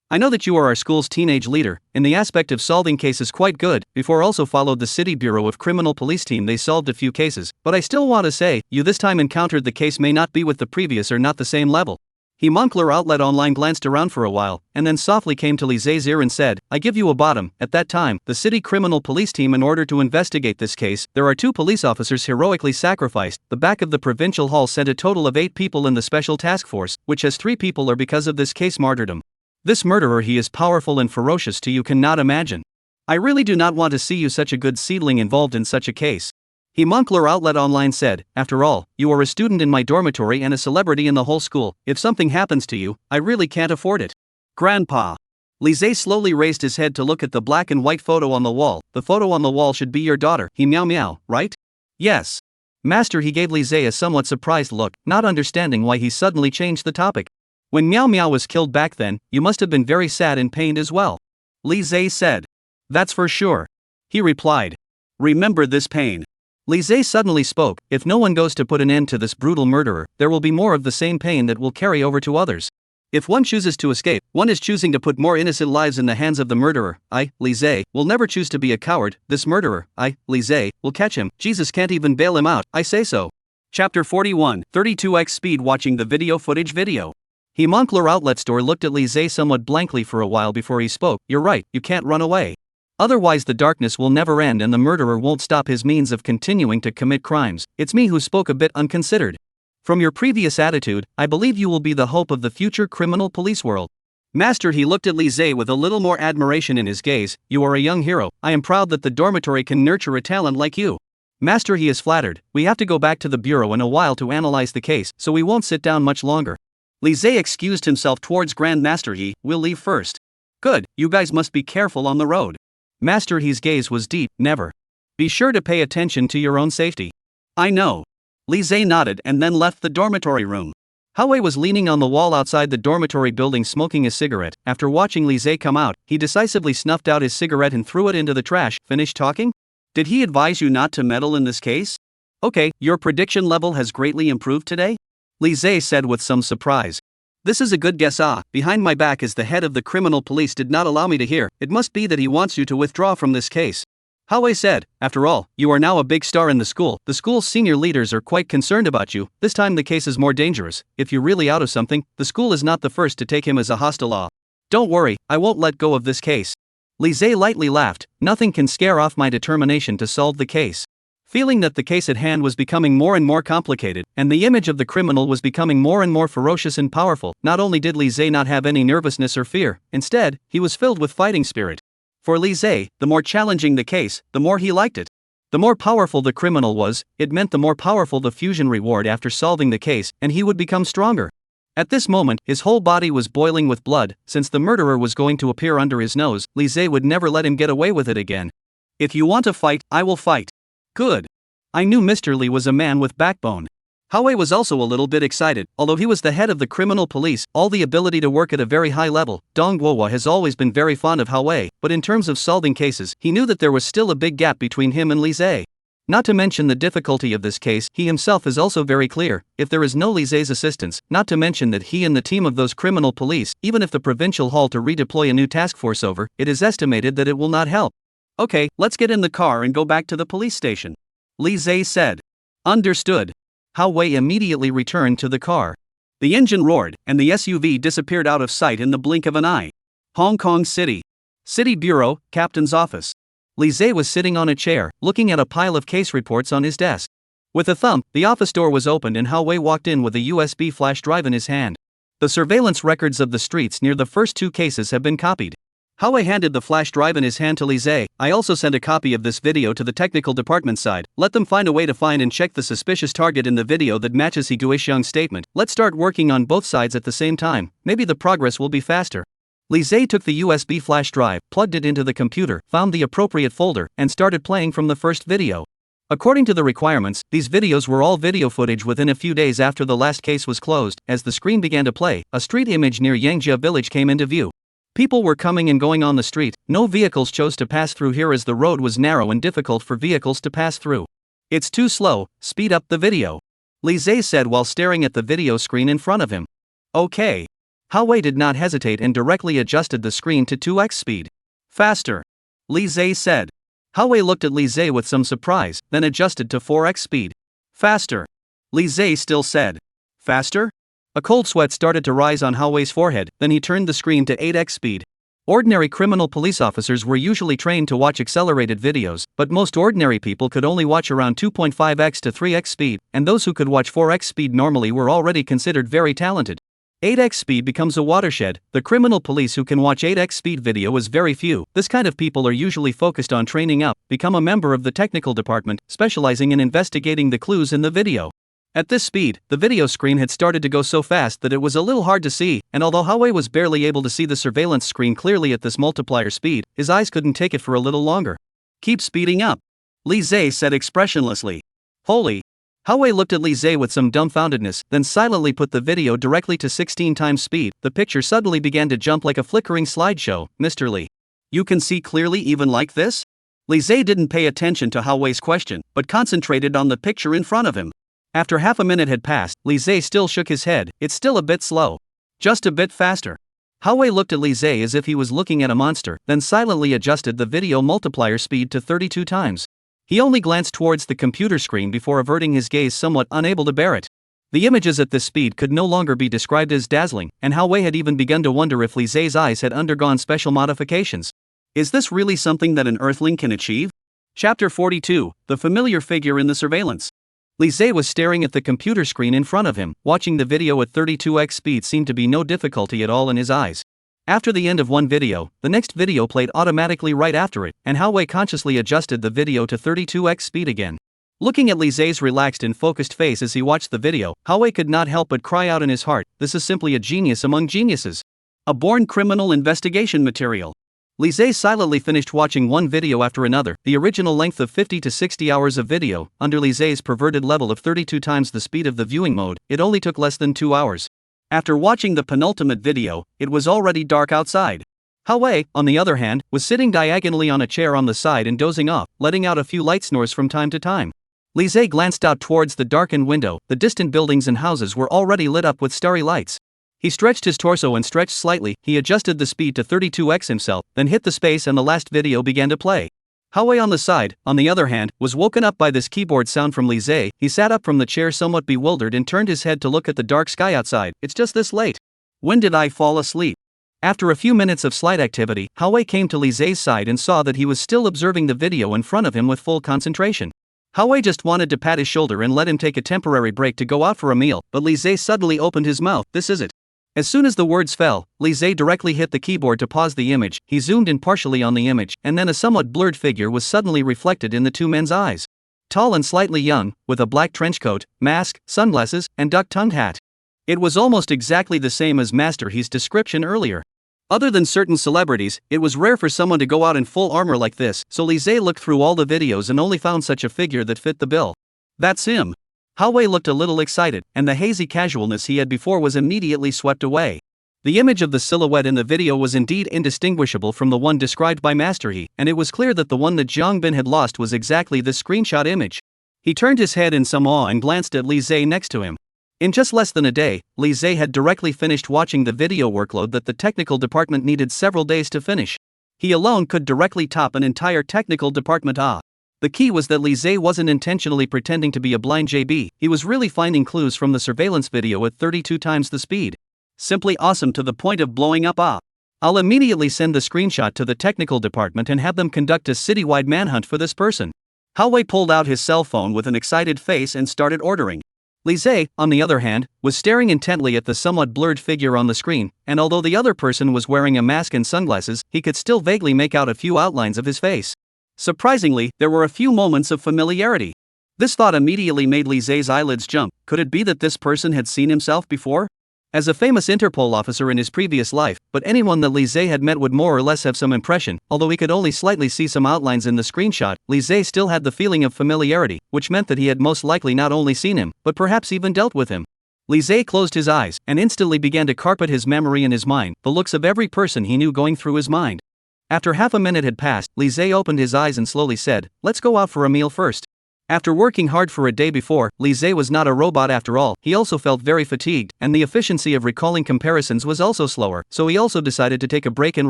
"I know that you are our school's teenage leader, in the aspect of solving cases quite good. Before also followed the City Bureau of Criminal Police team, they solved a few cases, but I still want to say, you this time encountered the case may not be with the previous or not the same level." He Moncler Outlet Online glanced around for a while, and then softly came to Li Zhe's ear and said, "I give you a bottom. At that time, the City Criminal Police team, in order to investigate this case, there are 2 police officers heroically sacrificed. The back of the provincial hall sent a total of 8 people in the special task force, which has 3 people are because of this case martyrdom. This murderer, he is powerful and ferocious to you cannot imagine. I really do not want to see you such a good seedling involved in such a case." He Moncler Outlet Online said, "After all, you are a student in my dormitory and a celebrity in the whole school. If something happens to you, I really can't afford it." "Grandpa." Li Zhe slowly raised his head to look at the black and white photo on the wall. "The photo on the wall should be your daughter, He Miao Miao, right?" "Yes." Master He gave Li Zhe a somewhat surprised look, not understanding why he suddenly changed the topic. "When Miao Miao was killed back then, you must have been very sad and pained as well," Li Zhe said. "That's for sure," he replied. "Remember this pain." Li Zhe suddenly spoke, "If no one goes to put an end to this brutal murderer, there will be more of the same pain that will carry over to others. If one chooses to escape, one is choosing to put more innocent lives in the hands of the murderer. I, Li Zhe, will never choose to be a coward. This murderer, I, Li Zhe, will catch him. Jesus can't even bail him out, I say so." Chapter 41, 32x speed watching the video footage video. He Moncler Outlet Store looked at Li Zhe somewhat blankly for a while before he spoke. "You're right, you can't run away. Otherwise the darkness will never end and the murderer won't stop his means of continuing to commit crimes. It's me who spoke a bit unconsidered. From your previous attitude, I believe you will be the hope of the future criminal police world." Master He looked at Li Zhe with a little more admiration in his gaze. "You are a young hero. I am proud that the dormitory can nurture a talent like you." Master He is flattered. "We have to go back to the bureau in a while to analyze the case, so we won't sit down much longer." Li Zhe excused himself towards Grand Master He. "We'll leave first." "Good, you guys must be careful on the road." Master He's gaze was deep. "Never. Be sure to pay attention to your own safety." "I know." Li Zhe nodded and then left the dormitory room. Hao Wei was leaning on the wall outside the dormitory building smoking a cigarette. After watching Li Zhe come out, he decisively snuffed out his cigarette and threw it into the trash. "Finished talking? Did he advise you not to meddle in this case? Okay, your prediction level has greatly improved today?" Li Zhe said with some surprise. "This is a good guess. Behind my back is the head of the criminal police did not allow me to hear. It must be that he wants you to withdraw from this case." Hao Wei said, "After all, you are now a big star in the school. The school's senior leaders are quite concerned about you. This time the case is more dangerous. If you're really out of something, the school is not the first to take him as a hostile. Don't worry, I won't let go of this case." Li Zhe lightly laughed. "Nothing can scare off my determination to solve the case." Feeling that the case at hand was becoming more and more complicated, and the image of the criminal was becoming more and more ferocious and powerful, not only did Li Zhe not have any nervousness or fear, instead, he was filled with fighting spirit. For Li Zhe, the more challenging the case, the more he liked it. The more powerful the criminal was, it meant the more powerful the fusion reward after solving the case, and he would become stronger. At this moment, his whole body was boiling with blood. Since the murderer was going to appear under his nose, Lise would never let him get away with it again. If you want to fight, I will fight. Good. I knew Mr. Lee was a man with backbone. Howe was also a little bit excited. Although he was the head of the criminal police, all the ability to work at a very high level, Dong Guohua has always been very fond of Howe, but in terms of solving cases, he knew that there was still a big gap between him and Lise. Not to mention the difficulty of this case, he himself is also very clear. If there is no Lise's assistance, not to mention that he and the team of those criminal police, even if the provincial hall to redeploy a new task force over, it is estimated that it will not help. Okay, let's get in the car and go back to the police station. Lise said. Understood. Howe immediately returned to the car. The engine roared, and the SUV disappeared out of sight in the blink of an eye. Hong Kong City. City Bureau, Captain's Office. Lise was sitting on a chair, looking at a pile of case reports on his desk. With a thump, the office door was opened and Howe walked in with a USB flash drive in his hand. The surveillance records of the streets near the first two cases have been copied. Howe handed the flash drive in his hand to Lise. I also sent a copy of this video to the technical department side. Let them find a way to find and check the suspicious target in the video that matches Higuisheng's statement. Let's start working on both sides at the same time. Maybe the progress will be faster. Lise took the USB flash drive, plugged it into the computer, found the appropriate folder, and started playing from the first video. According to the requirements, these videos were all video footage within a few days after the last case was closed. As the screen began to play, a street image near Yangjia village came into view. People were coming and going on the street. No vehicles chose to pass through here as the road was narrow and difficult for vehicles to pass through. It's too slow, speed up the video. Lise said while staring at the video screen in front of him. Okay. Howe did not hesitate and directly adjusted the screen to 2x speed. Faster. Lise said. Howe looked at Lise with some surprise, then adjusted to 4x speed. Faster. Lise still said. Faster? A cold sweat started to rise on Howe's forehead, then he turned the screen to 8x speed. Ordinary criminal police officers were usually trained to watch accelerated videos, but most ordinary people could only watch around 2.5x to 3x speed, and those who could watch 4x speed normally were already considered very talented. 8x speed becomes a watershed. The criminal police who can watch 8x speed video is very few. This kind of people are usually focused on training up, become a member of the technical department, specializing in investigating the clues in the video. At this speed, the video screen had started to go so fast that it was a little hard to see, and although Howe was barely able to see the surveillance screen clearly at this multiplier speed, his eyes couldn't take it for a little longer. Keep speeding up. Lise said expressionlessly. Holy. Howe looked at Lise with some dumbfoundedness, then silently put the video directly to 16 times speed. The picture suddenly began to jump like a flickering slideshow. Mr. Lee. You can see clearly even like this? Lise didn't pay attention to Howe's question, but concentrated on the picture in front of him. After half a minute had passed, Lise still shook his head. It's still a bit slow. Just a bit faster. Howe looked at Lise as if he was looking at a monster, then silently adjusted the video multiplier speed to 32 times. He only glanced towards the computer screen before averting his gaze, somewhat unable to bear it. The images at this speed could no longer be described as dazzling, and Howe had even begun to wonder if Lise's eyes had undergone special modifications. Is this really something that an Earthling can achieve? Chapter 42, The Familiar Figure in the Surveillance. Lise was staring at the computer screen in front of him. Watching the video at 32x speed seemed to be no difficulty at all in his eyes. After the end of one video, the next video played automatically right after it, and Howe consciously adjusted the video to 32x speed again. Looking at Lise's relaxed and focused face as he watched the video, Howe could not help but cry out in his heart, this is simply a genius among geniuses. A born criminal investigation material. Lise silently finished watching one video after another, the original length of 50 to 60 hours of video. Under Lise's perverted level of 32 times the speed of the viewing mode, it only took less than 2 hours. After watching the penultimate video, it was already dark outside. Howe, on the other hand, was sitting diagonally on a chair on the side and dozing off, letting out a few light snores from time to time. Lise glanced out towards the darkened window. The distant buildings and houses were already lit up with starry lights. He stretched his torso and stretched slightly. He adjusted the speed to 32x himself, then hit the space and the last video began to play. Howe on the side, on the other hand, was woken up by this keyboard sound from Lise. He sat up from the chair somewhat bewildered and turned his head to look at the dark sky outside. It's just this late. When did I fall asleep? After a few minutes of slight activity, Howe came to Lise's side and saw that he was still observing the video in front of him with full concentration. Howe just wanted to pat his shoulder and let him take a temporary break to go out for a meal, but Lise suddenly opened his mouth. This is it. As soon as the words fell, Lise directly hit the keyboard to pause the image. He zoomed in partially on the image, and then a somewhat blurred figure was suddenly reflected in the two men's eyes. Tall and slightly young, with a black trench coat, mask, sunglasses, and duck-tongued hat. It was almost exactly the same as Master He's description earlier. Other than certain celebrities, it was rare for someone to go out in full armor like this, so Lise looked through all the videos and only found such a figure that fit the bill. That's him. Hao-wei looked a little excited, and the hazy casualness he had before was immediately swept away. The image of the silhouette in the video was indeed indistinguishable from the one described by Master He, and it was clear that the one that Jiang Bin had lost was exactly this screenshot image. He turned his head in some awe and glanced at Lise next to him. In just less than a day, Lise had directly finished watching the video workload that the technical department needed several days to finish. He alone could directly top an entire technical department. The key was that Lise wasn't intentionally pretending to be a blind JB, he was really finding clues from the surveillance video at 32 times the speed. Simply awesome to the point of blowing up. I'll immediately send the screenshot to the technical department and have them conduct a citywide manhunt for this person. Hao-wei pulled out his cell phone with an excited face and started ordering. Lise, on the other hand, was staring intently at the somewhat blurred figure on the screen, and although the other person was wearing a mask and sunglasses, he could still vaguely make out a few outlines of his face. Surprisingly, there were a few moments of familiarity. This thought immediately made Lise's eyelids jump. Could it be that this person had seen himself before? As a famous Interpol officer in his previous life, but anyone that Lise had met would more or less have some impression. Although he could only slightly see some outlines in the screenshot, Lise still had the feeling of familiarity, which meant that he had most likely not only seen him, but perhaps even dealt with him. Lise closed his eyes, and instantly began to carpet his memory in his mind, the looks of every person he knew going through his mind. After half a minute had passed, Lise opened his eyes and slowly said, "Let's go out for a meal first." After working hard for a day before, Lise was not a robot after all. He also felt very fatigued, and the efficiency of recalling comparisons was also slower, so he also decided to take a break and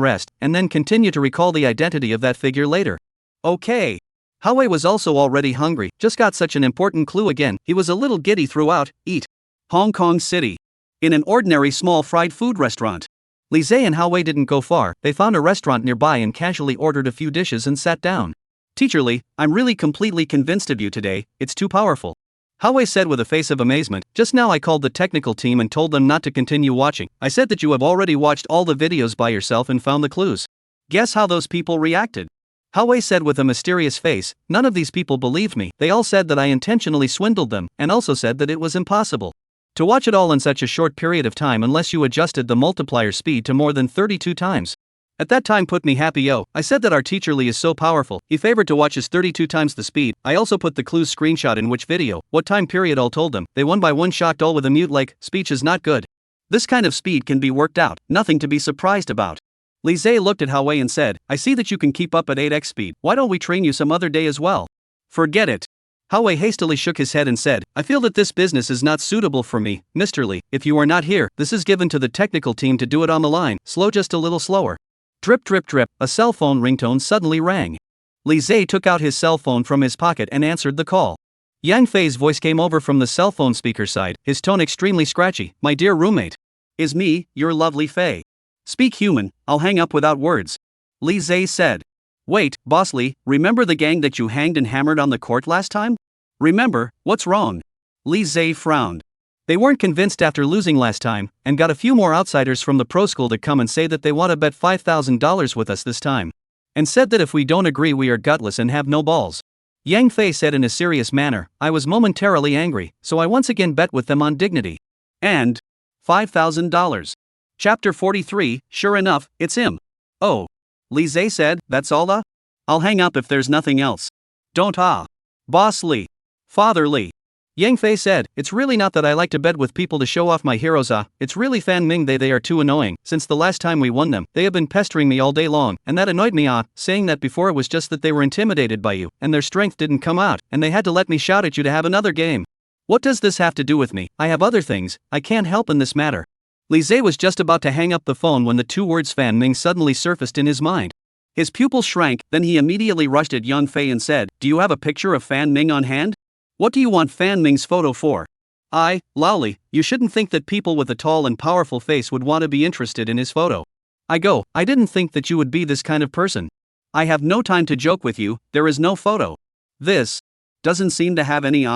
rest, and then continue to recall the identity of that figure later. Okay. Hao-wei was also already hungry, just got such an important clue again. He was a little giddy throughout. Eat. Hong Kong City. In an ordinary small fried food restaurant. Lise and Hao-wei didn't go far. They found a restaurant nearby and casually ordered a few dishes and sat down. "Teacherly, I'm really completely convinced of you today, it's too powerful." Hao-wei said with a face of amazement. "Just now I called the technical team and told them not to continue watching. I said that you have already watched all the videos by yourself and found the clues. Guess how those people reacted?" Hao-wei said with a mysterious face. "None of these people believed me. They all said that I intentionally swindled them, and also said that it was impossible to watch it all in such a short period of time unless you adjusted the multiplier speed to more than 32 times. At that time put me happy. I said that our teacherly is so powerful, he favored to watch his 32 times the speed. I also put the clues screenshot in which video, what time period all told them. They one by one shocked all with a mute like, speech is not good. This kind of speed can be worked out, nothing to be surprised about." Lise looked at Hao-wei and said, "I see that you can keep up at 8x speed, why don't we train you some other day as well?" "Forget it." Hao-wei hastily shook his head and said, "I feel that this business is not suitable for me, Mr. Lee. If you are not here, this is given to the technical team to do it on the line. Slow just a little slower." Drip drip drip, a cell phone ringtone suddenly rang. Lise took out his cell phone from his pocket and answered the call. Yang Fei's voice came over from the cell phone speaker side, his tone extremely scratchy. "My dear roommate. Is me, your lovely Fei. Speak human, I'll hang up without words." Lise said. "Wait, Boss Lee, remember the gang that you hanged and hammered on the court last time? Remember, what's wrong?" Lise frowned. They weren't convinced after losing last time, and got a few more outsiders from the pro school to come and say that they want to bet $5,000 with us this time. And said that if we don't agree we are gutless and have no balls. Yang Fei said in a serious manner. I was momentarily angry, so I once again bet with them on dignity. And $5,000. Chapter 43, sure enough, it's him. "Oh." Lise said, "That's all I'll hang up if there's nothing else." "Don't Boss Lee. Father Lee." Yang Fei said, "It's really not that I like to bet with people to show off my heroes. It's really Fan Ming they are too annoying. Since the last time we won them, they have been pestering me all day long, and that annoyed me. Saying that before it was just that they were intimidated by you, and their strength didn't come out, and they had to let me shout at you to have another game. What does this have to do with me? I have other things, I can't help in this matter." Lise was just about to hang up the phone when the two words Fan Ming suddenly surfaced in his mind. His pupils shrank, then he immediately rushed at Yang Fei and said, "Do you have a picture of Fan Ming on hand? What do you want Fan Ming's photo for?" Laoli, you shouldn't think that people with a tall and powerful face would want to be interested in his photo. I didn't think that you would be this kind of person. I have no time to joke with you, there is no photo. This doesn't seem to have any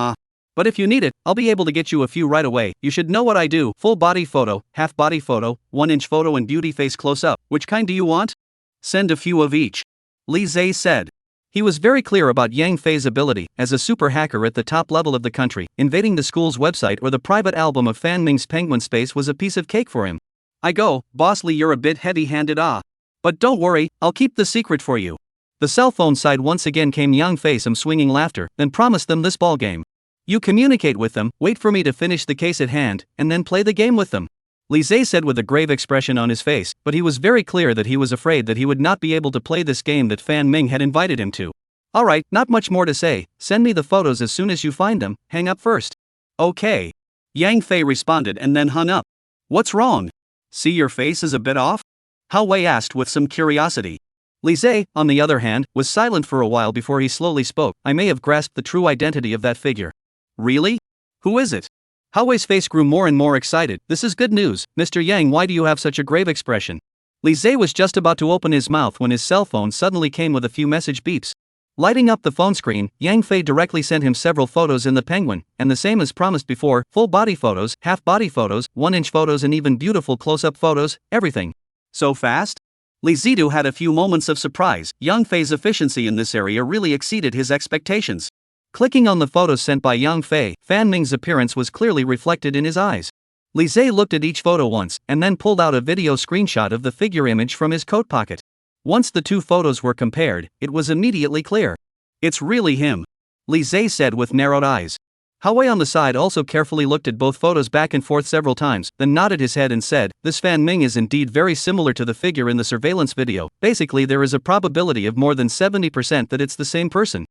But if you need it, I'll be able to get you a few right away. You should know what I do. Full body photo, half body photo, 1-inch photo and beauty face close up. Which kind do you want? Send a few of each. Lise said. He was very clear about Yang Fei's ability as a super hacker at the top level of the country. Invading the school's website or the private album of Fan Ming's penguin space was a piece of cake for him. I go, Boss Lee, you're a bit heavy-handed, ah. But don't worry, I'll keep the secret for you. The cell phone side once again came Yang Fei some swinging laughter, then promised them this ball game. You communicate with them, wait for me to finish the case at hand, and then play the game with them. Li Zhe said with a grave expression on his face, but he was very clear that he was afraid that he would not be able to play this game that Fan Ming had invited him to. Alright, not much more to say, send me the photos as soon as you find them, hang up first. Okay. Yang Fei responded and then hung up. What's wrong? See, your face is a bit off? Hao Wei asked with some curiosity. Li Zhe, on the other hand, was silent for a while before he slowly spoke. I may have grasped the true identity of that figure. Really? Who is it? Hao Wei's face grew more and more excited. This is good news, Mr. Yang, why do you have such a grave expression? Li Zhe was just about to open his mouth when his cell phone suddenly came with a few message beeps. Lighting up the phone screen, Yang Fei directly sent him several photos in the penguin, and the same as promised before, full body photos, half body photos, 1-inch photos and even beautiful close-up photos, everything. So fast? Li Zidu had a few moments of surprise. Yang Fei's efficiency in this area really exceeded his expectations. Clicking on the photos sent by Yang Fei, Fan Ming's appearance was clearly reflected in his eyes. Li Zhe looked at each photo once, and then pulled out a video screenshot of the figure image from his coat pocket. Once the two photos were compared, it was immediately clear. It's really him, Li Zhe said with narrowed eyes. Hao Wei on the side also carefully looked at both photos back and forth several times, then nodded his head and said, this Fan Ming is indeed very similar to the figure in the surveillance video. Basically, there is a probability of more than 70% that it's the same person.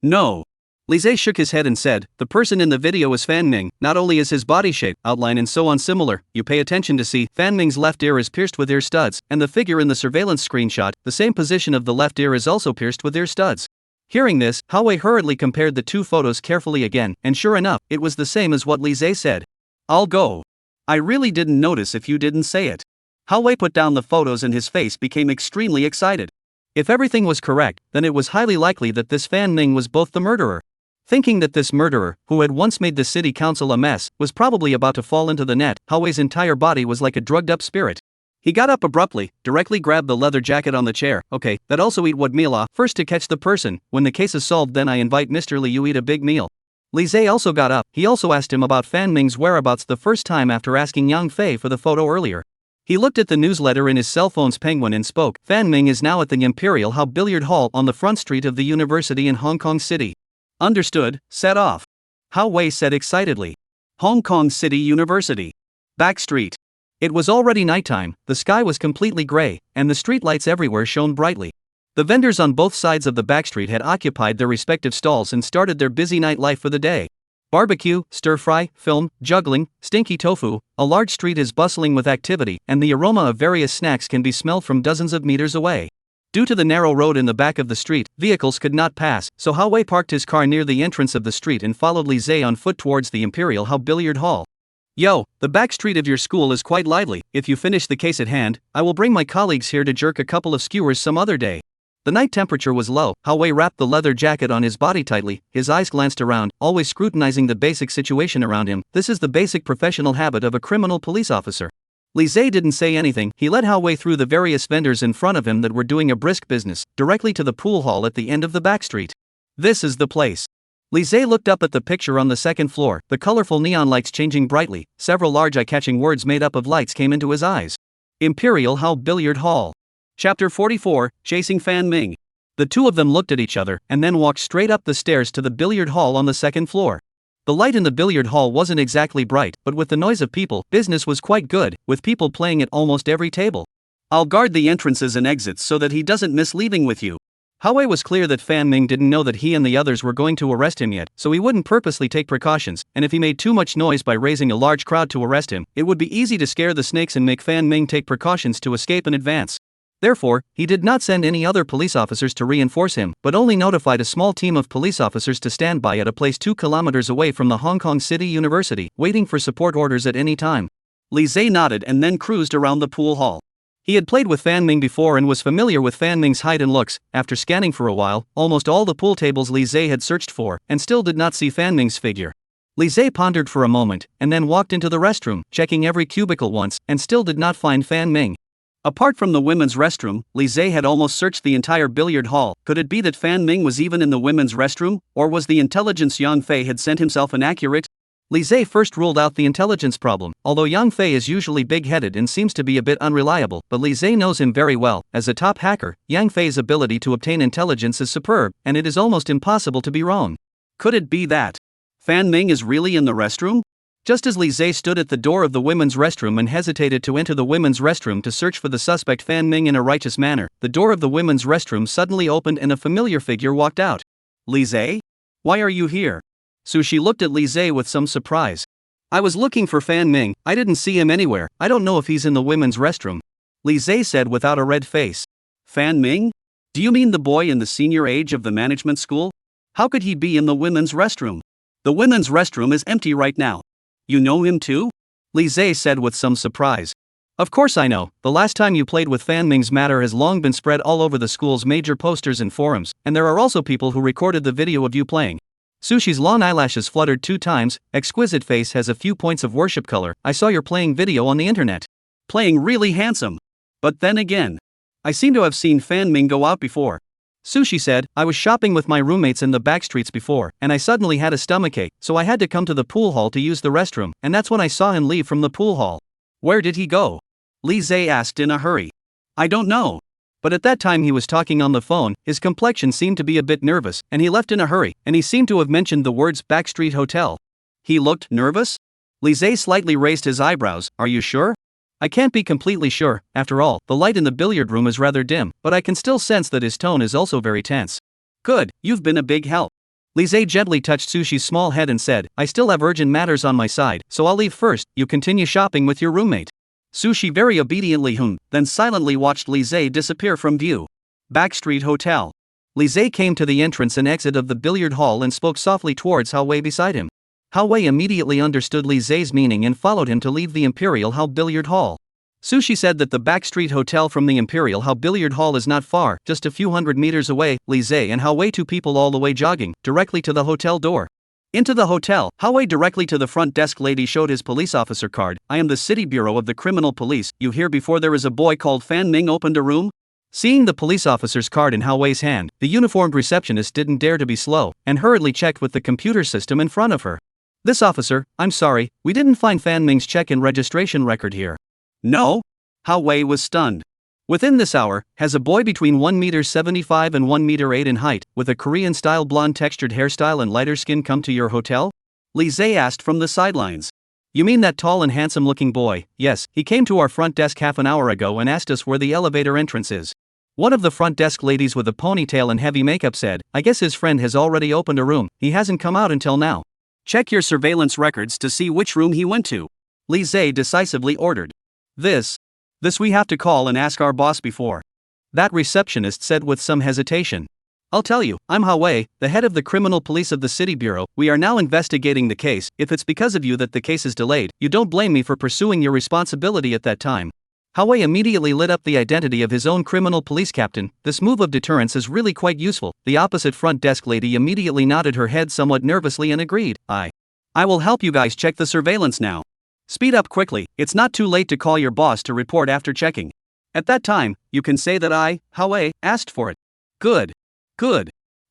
No. Li Zhe shook his head and said, the person in the video is Fan Ming. Not only is his body shape, outline and so on similar, you pay attention to see, Fan Ming's left ear is pierced with ear studs, and the figure in the surveillance screenshot, the same position of the left ear is also pierced with ear studs. Hearing this, Hao Wei hurriedly compared the two photos carefully again, and sure enough, it was the same as what Li Zhe said. I'll go. I really didn't notice if you didn't say it. Hao Wei put down the photos and his face became extremely excited. If everything was correct, then it was highly likely that this Fan Ming was both the murderer. Thinking that this murderer, who had once made the city council a mess, was probably about to fall into the net, Hao Wei's entire body was like a drugged-up spirit. He got up abruptly, directly grabbed the leather jacket on the chair. Okay, that also eat what meal first to catch the person. When the case is solved, then I invite Mr. Li, you eat a big meal. Li Zhe also got up. He also asked him about Fan Ming's whereabouts the first time after asking Yang Fei for the photo earlier. He looked at the newsletter in his cell phone's penguin and spoke. Fan Ming is now at the Imperial Hall Billiard Hall on the front street of the university in Hong Kong City. Understood, set off. Hao Wei said excitedly. Hong Kong City University. Back street. It was already nighttime, the sky was completely gray, and the streetlights everywhere shone brightly. The vendors on both sides of the backstreet had occupied their respective stalls and started their busy nightlife for the day. Barbecue, stir-fry, film, juggling, stinky tofu, a large street is bustling with activity, and the aroma of various snacks can be smelled from dozens of meters away. Due to the narrow road in the back of the street, vehicles could not pass, so Hao Wei parked his car near the entrance of the street and followed Li Zhe on foot towards the Imperial Hall Billiard Hall. Yo, the back street of your school is quite lively. If you finish the case at hand, I will bring my colleagues here to jerk a couple of skewers some other day. The night temperature was low. Hao Wei wrapped the leather jacket on his body tightly, his eyes glanced around, always scrutinizing the basic situation around him. This is the basic professional habit of a criminal police officer. Li Zhe didn't say anything. He led Hao Wei through the various vendors in front of him that were doing a brisk business, directly to the pool hall at the end of the back street. This is the place. Li Zhe looked up at the picture on the second floor, the colorful neon lights changing brightly. Several large eye-catching words made up of lights came into his eyes. Imperial Hall Billiard Hall. Chapter 44, Chasing Fan Ming. The two of them looked at each other, and then walked straight up the stairs to the billiard hall on the second floor. The light in the billiard hall wasn't exactly bright, but with the noise of people, business was quite good, with people playing at almost every table. I'll guard the entrances and exits so that he doesn't miss leaving with you. Hao Wei was clear that Fan Ming didn't know that he and the others were going to arrest him yet, so he wouldn't purposely take precautions, and if he made too much noise by raising a large crowd to arrest him, it would be easy to scare the snakes and make Fan Ming take precautions to escape in advance. Therefore, he did not send any other police officers to reinforce him, but only notified a small team of police officers to stand by at a place 2 kilometers away from the Hong Kong City University, waiting for support orders at any time. Li Zhe nodded and then cruised around the pool hall. He had played with Fan Ming before and was familiar with Fan Ming's height and looks. After scanning for a while, almost all the pool tables Li Zhe had searched for, and still did not see Fan Ming's figure. Li Zhe pondered for a moment, and then walked into the restroom, checking every cubicle once, and still did not find Fan Ming. Apart from the women's restroom, Li Zhe had almost searched the entire billiard hall. Could it be that Fan Ming was even in the women's restroom, or was the intelligence Yang Fei had sent himself inaccurate? Li Zhe first ruled out the intelligence problem, although Yang Fei is usually big-headed and seems to be a bit unreliable, but Li Zhe knows him very well. As a top hacker, Yang Fei's ability to obtain intelligence is superb, and it is almost impossible to be wrong. Could it be that Fan Ming is really in the restroom? Just as Li Zhe stood at the door of the women's restroom and hesitated to enter the women's restroom to search for the suspect Fan Ming in a righteous manner, the door of the women's restroom suddenly opened and a familiar figure walked out. Li Zhe? Why are you here? Sushi looked at Li Zhe with some surprise. I was looking for Fan Ming, I didn't see him anywhere, I don't know if he's in the women's restroom. Li Zhe said without a red face. Fan Ming? Do you mean the boy in the senior age of the management school? How could he be in the women's restroom? The women's restroom is empty right now. You know him too? Li Zhe said with some surprise. Of course I know, the last time you played with Fan Ming's matter has long been spread all over the school's major posters and forums, and there are also people who recorded the video of you playing. Sushi's long eyelashes fluttered 2 times, exquisite face has a few points of worship color, I saw your playing video on the internet. Playing really handsome. But then again, I seem to have seen Fan Ming go out before. Sushi said, I was shopping with my roommates in the back streets before, and I suddenly had a stomachache, so I had to come to the pool hall to use the restroom, and that's when I saw him leave from the pool hall. Where did he go? Li Zhe asked in a hurry. I don't know. But at that time he was talking on the phone, his complexion seemed to be a bit nervous, and he left in a hurry, and he seemed to have mentioned the words Backstreet Hotel. He looked nervous? Li Zhe slightly raised his eyebrows, are you sure? I can't be completely sure, after all, the light in the billiard room is rather dim, but I can still sense that his tone is also very tense. Good, you've been a big help. Li Zhe gently touched Sushi's small head and said, I still have urgent matters on my side, so I'll leave first, you continue shopping with your roommate. Sushi very obediently then silently watched Li Zhe disappear from view. Backstreet Hotel. Li Zhe came to the entrance and exit of the billiard hall and spoke softly towards Hao Wei beside him. Hao Wei immediately understood Li Zhe's meaning and followed him to leave the Imperial Hall Billiard Hall. Sushi said that the Backstreet Hotel from the Imperial Hall Billiard Hall is not far, just a few hundred meters away. Li Zhe and Hao Wei, 2 people all the way jogging, directly to the hotel door. Into the hotel, Hao Wei directly to the front desk lady showed his police officer card. I am the City Bureau of the Criminal Police, you here before there is a boy called Fan Ming opened a room? Seeing the police officer's card in Hao Wei's hand, the uniformed receptionist didn't dare to be slow, and hurriedly checked with the computer system in front of her. This officer, I'm sorry, we didn't find Fan Ming's check-in registration record here. No? Hao Wei was stunned. Within this hour, has a boy between 1.75 m and 1.8 m in height, with a Korean-style blonde textured hairstyle and lighter skin come to your hotel? Li Zhe asked from the sidelines. You mean that tall and handsome-looking boy? Yes, he came to our front desk half an hour ago and asked us where the elevator entrance is. One of the front desk ladies with a ponytail and heavy makeup said, I guess his friend has already opened a room, he hasn't come out until now. Check your surveillance records to see which room he went to. Li Zhe decisively ordered. This we have to call and ask our boss before. That receptionist said with some hesitation. I'll tell you, I'm Hao Wei, the head of the criminal police of the City Bureau. We are now investigating the case. If it's because of you that the case is delayed, you don't blame me for pursuing your responsibility at that time. Hao Wei immediately lit up the identity of his own criminal police captain. This move of deterrence is really quite useful. The opposite front desk lady immediately nodded her head somewhat nervously and agreed. I will help you guys check the surveillance now. Speed up quickly, it's not too late to call your boss to report after checking. At that time, you can say that I, Hao Wei, asked for it. Good.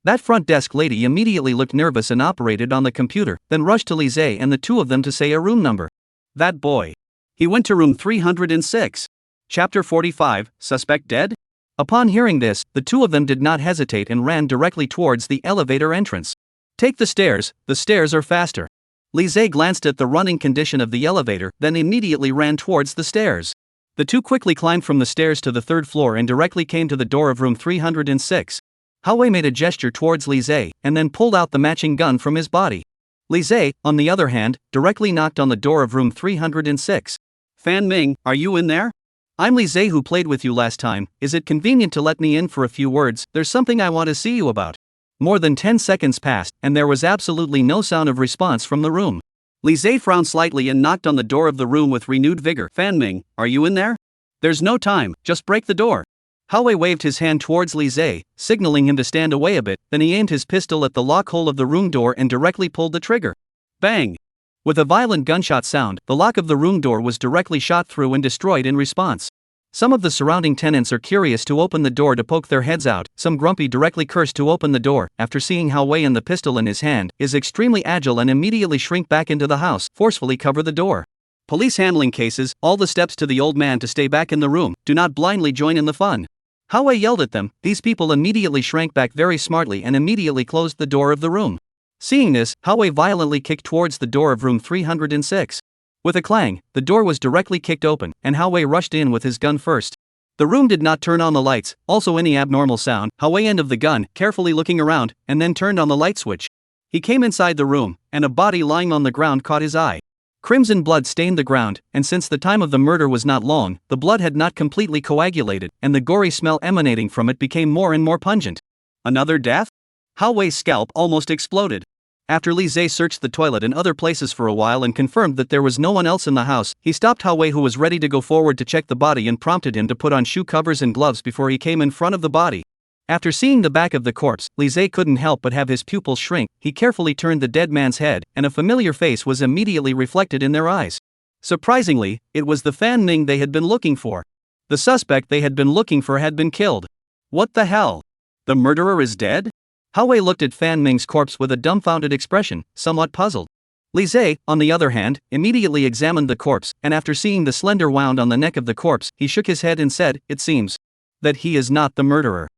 That front desk lady immediately looked nervous and operated on the computer, then rushed to Li Zhe and the 2 of them to say a room number. That boy. He went to room 306. Chapter 45, Suspect Dead? Upon hearing this, the 2 of them did not hesitate and ran directly towards the elevator entrance. Take the stairs are faster. Li Zhe glanced at the running condition of the elevator, then immediately ran towards the stairs. The 2 quickly climbed from the stairs to the 3rd floor and directly came to the door of room 306. Hao Wei made a gesture towards Li Zhe, and then pulled out the matching gun from his body. Li Zhe, on the other hand, directly knocked on the door of room 306. Fan Ming, are you in there? I'm Li Zhe who played with you last time. Is it convenient to let me in for a few words? There's something I want to see you about. More than 10 seconds passed, and there was absolutely no sound of response from the room. Li Zhe frowned slightly and knocked on the door of the room with renewed vigor. Fan Ming, are you in there? There's no time, just break the door. Hao Wei waved his hand towards Li Zhe, signaling him to stand away a bit, then he aimed his pistol at the lock hole of the room door and directly pulled the trigger. Bang! With a violent gunshot sound, the lock of the room door was directly shot through and destroyed in response. Some of the surrounding tenants are curious to open the door to poke their heads out. Some grumpy directly curse to open the door after seeing how Wei and the pistol in his hand is extremely agile and immediately shrink back into the house, forcefully cover the door. Police handling cases, all the steps to the old man to stay back in the room, do not blindly join in the fun. How Wei yelled at them, these people immediately shrank back very smartly and immediately closed the door of the room. Seeing this, How Wei violently kicked towards the door of room 306. With a clang, the door was directly kicked open, and How Wei rushed in with his gun first. The room did not turn on the lights, also any abnormal sound. How Wei end of the gun, carefully looking around, and then turned on the light switch. He came inside the room, and a body lying on the ground caught his eye. Crimson blood stained the ground, and since the time of the murder was not long, the blood had not completely coagulated, and the gory smell emanating from it became more and more pungent. Another death? How Wei's scalp almost exploded. After Li Zhe searched the toilet and other places for a while and confirmed that there was no one else in the house, he stopped How Wei, who was ready to go forward to check the body, and prompted him to put on shoe covers and gloves before he came in front of the body. After seeing the back of the corpse, Li Zhe couldn't help but have his pupils shrink. He carefully turned the dead man's head, and a familiar face was immediately reflected in their eyes. Surprisingly, it was the Fan Ming they had been looking for. The suspect they had been looking for had been killed. What the hell? The murderer is dead? How Wei looked at Fan Ming's corpse with a dumbfounded expression, somewhat puzzled. Li Zhe, on the other hand, immediately examined the corpse, and after seeing the slender wound on the neck of the corpse, he shook his head and said, "It seems that he is not the murderer.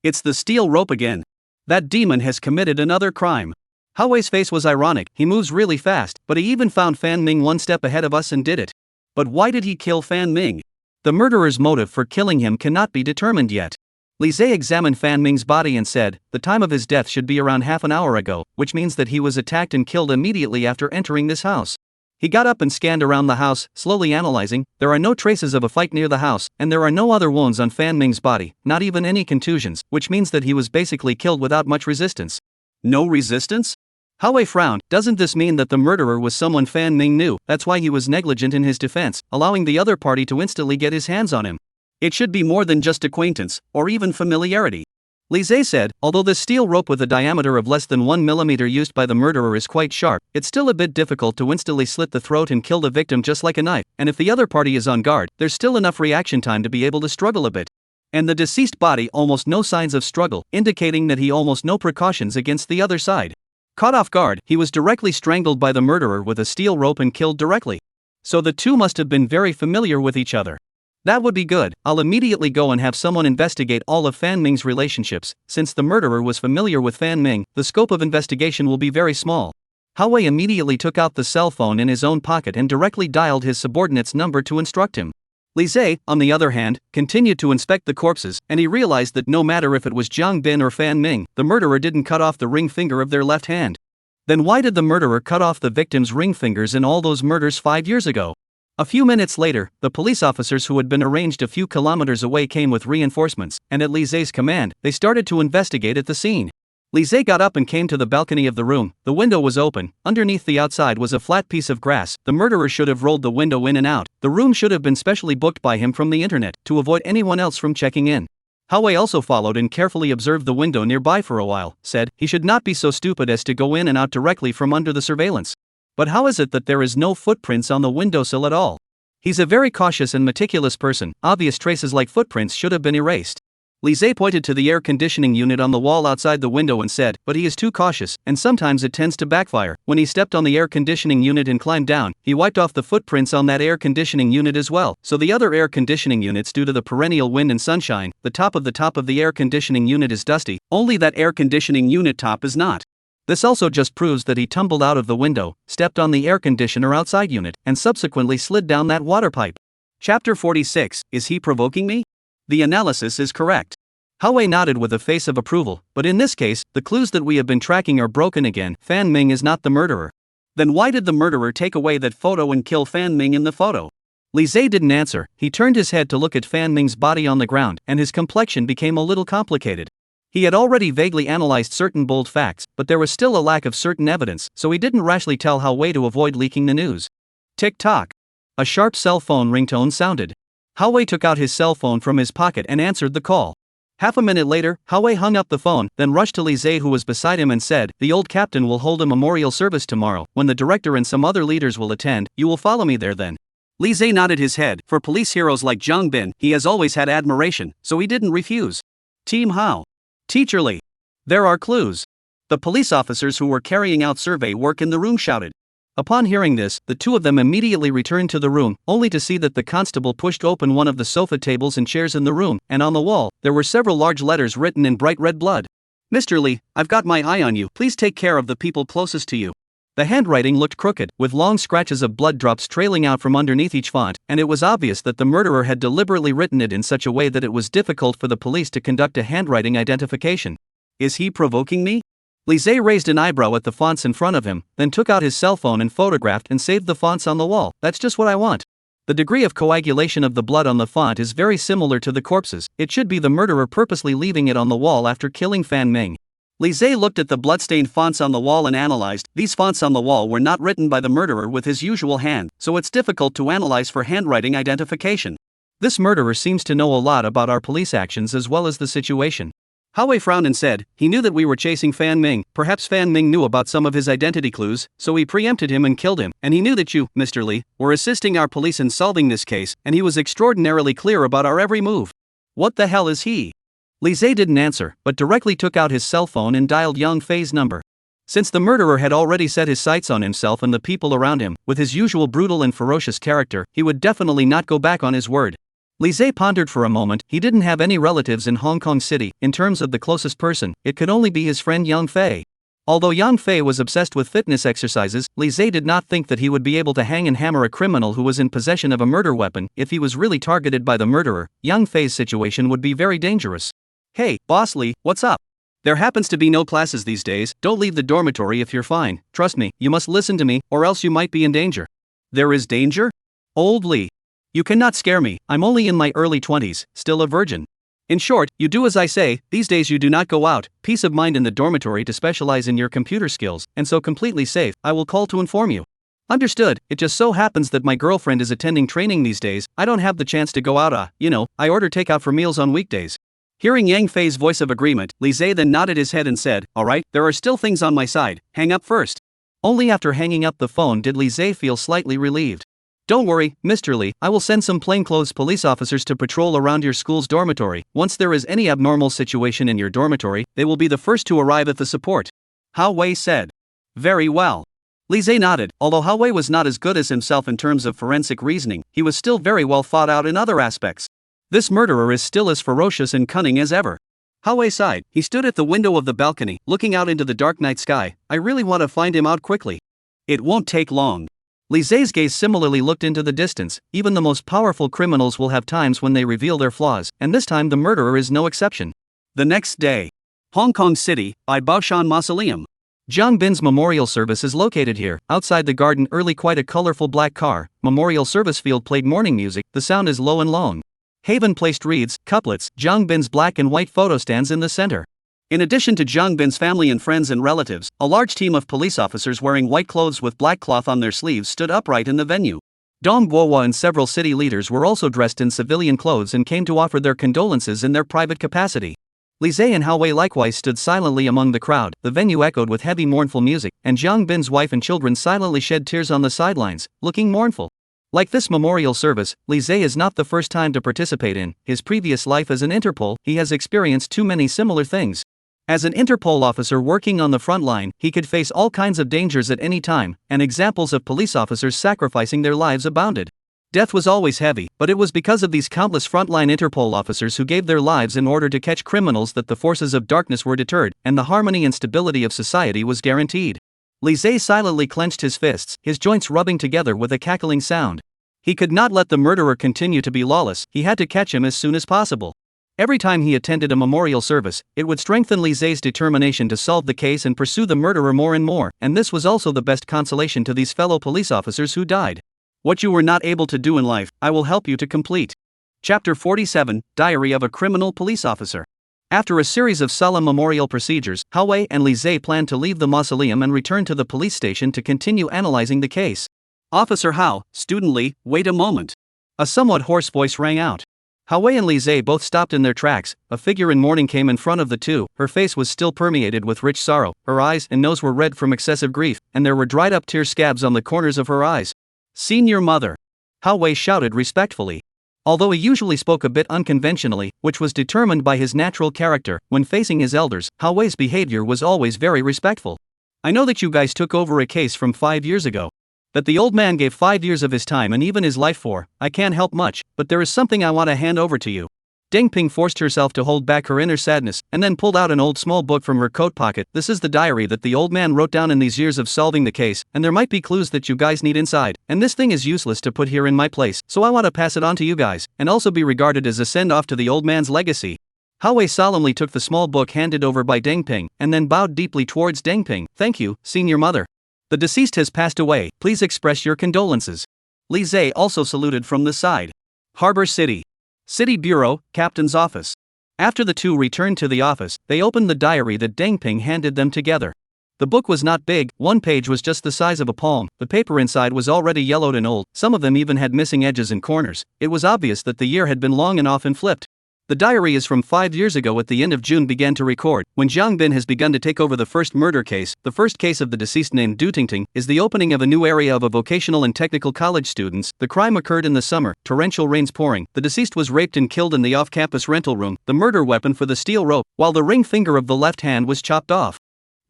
It's the steel rope again. That demon has committed another crime." How Wei's face was ironic. He moves really fast, but he even found Fan Ming one step ahead of us and did it. But why did he kill Fan Ming? The murderer's motive for killing him cannot be determined yet. Li Zhe examined Fan Ming's body and said, the time of his death should be around half an hour ago, which means that he was attacked and killed immediately after entering this house. He got up and scanned around the house, slowly analyzing. There are no traces of a fight near the house, and there are no other wounds on Fan Ming's body, not even any contusions, which means that he was basically killed without much resistance. No resistance? How Wei frowned. Doesn't this mean that the murderer was someone Fan Ming knew? That's why he was negligent in his defense, allowing the other party to instantly get his hands on him. It should be more than just acquaintance, or even familiarity. Li Zhe said, although the steel rope with a diameter of less than 1 millimeter used by the murderer is quite sharp, it's still a bit difficult to instantly slit the throat and kill the victim just like a knife, and if the other party is on guard, there's still enough reaction time to be able to struggle a bit. And the deceased body almost no signs of struggle, indicating that he almost no precautions against the other side. Caught off guard, he was directly strangled by the murderer with a steel rope and killed directly. So the two must have been very familiar with each other. That would be good. I'll immediately go and have someone investigate all of Fan Ming's relationships. Since the murderer was familiar with Fan Ming, the scope of investigation will be very small. How Wei immediately took out the cell phone in his own pocket and directly dialed his subordinate's number to instruct him. Li Zhe, on the other hand, continued to inspect the corpses, and he realized that no matter if it was Jiang Bin or Fan Ming, the murderer didn't cut off the ring finger of their left hand. Then why did the murderer cut off the victim's ring fingers in all those murders 5 years ago? A few minutes later, the police officers who had been arranged a few kilometers away came with reinforcements, and at Li Zhe's command, they started to investigate at the scene. Li Zhe got up and came to the balcony of the room. The window was open. Underneath the outside was a flat piece of grass. The murderer should have rolled the window in and out. The room should have been specially booked by him from the internet, to avoid anyone else from checking in. How Wei also followed and carefully observed the window nearby for a while, said, he should not be so stupid as to go in and out directly from under the surveillance. But how is it that there is no footprints on the windowsill at all? He's a very cautious and meticulous person. Obvious traces like footprints should have been erased. Li Zhe pointed to the air conditioning unit on the wall outside the window and said, but he is too cautious, and sometimes it tends to backfire. When he stepped on the air conditioning unit and climbed down, he wiped off the footprints on that air conditioning unit as well. So the other air conditioning units, due to the perennial wind and sunshine, the top of the air conditioning unit is dusty, only that air conditioning unit top is not. This also just proves that he tumbled out of the window, stepped on the air conditioner outside unit, and subsequently slid down that water pipe. Chapter 46, Is he provoking me? The analysis is correct. How Wei nodded with a face of approval, but in this case, the clues that we have been tracking are broken again. Fan Ming is not the murderer. Then why did the murderer take away that photo and kill Fan Ming in the photo? Li Zhe didn't answer. He turned his head to look at Fan Ming's body on the ground, and his complexion became a little complicated. He had already vaguely analyzed certain bold facts, but there was still a lack of certain evidence, so he didn't rashly tell How Wei to avoid leaking the news. Tick-tock. A sharp cell phone ringtone sounded. How Wei took out his cell phone from his pocket and answered the call. Half a minute later, How Wei hung up the phone, then rushed to Li Zhe, who was beside him, and said, the old captain will hold a memorial service tomorrow, when the director and some other leaders will attend. You will follow me there then. Li Zhe nodded his head. For police heroes like Zhang Bin, he has always had admiration, so he didn't refuse. Team Hao. Teacher Li. There are clues. The police officers who were carrying out survey work in the room shouted. Upon hearing this, the two of them immediately returned to the room, only to see that the constable pushed open one of the sofa tables and chairs in the room, and on the wall, there were several large letters written in bright red blood. Mr. Li, I've got my eye on you. Please take care of the people closest to you. The handwriting looked crooked, with long scratches of blood drops trailing out from underneath each font, and it was obvious that the murderer had deliberately written it in such a way that it was difficult for the police to conduct a handwriting identification. Is he provoking me? Li Zhe raised an eyebrow at the fonts in front of him, then took out his cell phone and photographed and saved the fonts on the wall. That's just what I want. The degree of coagulation of the blood on the font is very similar to the corpse's. It should be the murderer purposely leaving it on the wall after killing Fan Ming. Li Zhe looked at the bloodstained fonts on the wall and analyzed. These fonts on the wall were not written by the murderer with his usual hand, so it's difficult to analyze for handwriting identification. This murderer seems to know a lot about our police actions as well as the situation. Hao frowned and said, he knew that we were chasing Fan Ming. Perhaps Fan Ming knew about some of his identity clues, so he preempted him and killed him. And he knew that you, Mr. Li, were assisting our police in solving this case, and he was extraordinarily clear about our every move. What the hell is he? Li Zhe didn't answer, but directly took out his cell phone and dialed Yang Fei's number. Since the murderer had already set his sights on himself and the people around him, with his usual brutal and ferocious character, he would definitely not go back on his word. Li Zhe pondered for a moment. He didn't have any relatives in Hong Kong City. In terms of the closest person, it could only be his friend Yang Fei. Although Yang Fei was obsessed with fitness exercises, Li Zhe did not think that he would be able to hang and hammer a criminal who was in possession of a murder weapon. If he was really targeted by the murderer, Yang Fei's situation would be very dangerous. Hey, Boss Li, what's up? There happens to be no classes these days. Don't leave the dormitory if you're fine. Trust me, you must listen to me, or else you might be in danger. There is danger? Old Li. You cannot scare me. I'm only in my early 20s, still a virgin. In short, you do as I say. These days you do not go out. Peace of mind in the dormitory to specialize in your computer skills, and so completely safe. I will call to inform you. Understood. It just so happens that my girlfriend is attending training these days. I don't have the chance to go out. I order takeout for meals on weekdays. Hearing Yang Fei's voice of agreement, Li Zhe then nodded his head and said, alright, there are still things on my side. Hang up first. Only after hanging up the phone did Li Zhe feel slightly relieved. Don't worry, Mr. Li, I will send some plainclothes police officers to patrol around your school's dormitory. Once there is any abnormal situation in your dormitory, they will be the first to arrive at the support. Hao Wei said. Very well. Li Zhe nodded. Although Hao Wei was not as good as himself in terms of forensic reasoning, he was still very well thought out in other aspects. This murderer is still as ferocious and cunning as ever. Hao Wei sighed. He stood at the window of the balcony, looking out into the dark night sky. I really want to find him out quickly. It won't take long. Li Zhe's gaze similarly looked into the distance. Even the most powerful criminals will have times when they reveal their flaws, and this time the murderer is no exception. The next day. Hong Kong City, by Baoshan Mausoleum. Zhang Bin's memorial service is located here. Outside the garden early quite a colorful black car, memorial service field played morning music, the sound is low and long. Haven placed reeds, couplets, Zhang Bin's black and white photo stands in the center. In addition to Zhang Bin's family and friends and relatives, a large team of police officers wearing white clothes with black cloth on their sleeves stood upright in the venue. Dong Guohua and several city leaders were also dressed in civilian clothes and came to offer their condolences in their private capacity. Li Zhe and Hao Wei likewise stood silently among the crowd. The venue echoed with heavy mournful music, and Zhang Bin's wife and children silently shed tears on the sidelines, looking mournful. Like this memorial service, Li Zhe is not the first time to participate in his previous life as an Interpol. He has experienced too many similar things. As an Interpol officer working on the front line, he could face all kinds of dangers at any time, and examples of police officers sacrificing their lives abounded. Death was always heavy, but it was because of these countless frontline Interpol officers who gave their lives in order to catch criminals that the forces of darkness were deterred, and the harmony and stability of society was guaranteed. Li Zhe silently clenched his fists, his joints rubbing together with a cackling sound. He could not let the murderer continue to be lawless. He had to catch him as soon as possible. Every time he attended a memorial service, it would strengthen Li Zhe's determination to solve the case and pursue the murderer more and more, and this was also the best consolation to these fellow police officers who died. What you were not able to do in life, I will help you to complete. Chapter 47, Diary of a Criminal Police Officer. After a series of solemn memorial procedures, Hao Wei and Li Zhe planned to leave the mausoleum and return to the police station to continue analyzing the case. Officer Hao, Student Li, wait a moment. A somewhat hoarse voice rang out. Hao Wei and Li Zhe both stopped in their tracks. A figure in mourning came in front of the two. Her face was still permeated with rich sorrow. Her eyes and nose were red from excessive grief, and there were dried up tear scabs on the corners of her eyes. Seen your mother. Hao Wei shouted respectfully. Although he usually spoke a bit unconventionally, which was determined by his natural character, when facing his elders, Hao Wei's behavior was always very respectful. I know that you guys took over a case from 5 years ago. That the old man gave 5 years of his time and even his life for, I can't help much, but there is something I want to hand over to you. Deng Ping forced herself to hold back her inner sadness, and then pulled out an old small book from her coat pocket. This is the diary that the old man wrote down in these years of solving the case, and there might be clues that you guys need inside, and this thing is useless to put here in my place, so I want to pass it on to you guys, and also be regarded as a send-off to the old man's legacy. Hao Wei solemnly took the small book handed over by Deng Ping, and then bowed deeply towards Deng Ping. Thank you, senior mother. The deceased has passed away, please express your condolences. Li Zhe also saluted from the side. Harbor City. City Bureau, Captain's Office. After the two returned to the office, they opened the diary that Deng Ping handed them together. The book was not big, one page was just the size of a palm, the paper inside was already yellowed and old, some of them even had missing edges and corners. It was obvious that the year had been long and often flipped. The diary is from 5 years ago. At the end of June began to record, when Jiang Bin has begun to take over the first murder case. The first case of the deceased named Du Tingting is the opening of a new area of a vocational and technical college students. The crime occurred in the summer, torrential rains pouring. The deceased was raped and killed in the off-campus rental room, the murder weapon for the steel rope, while the ring finger of the left hand was chopped off.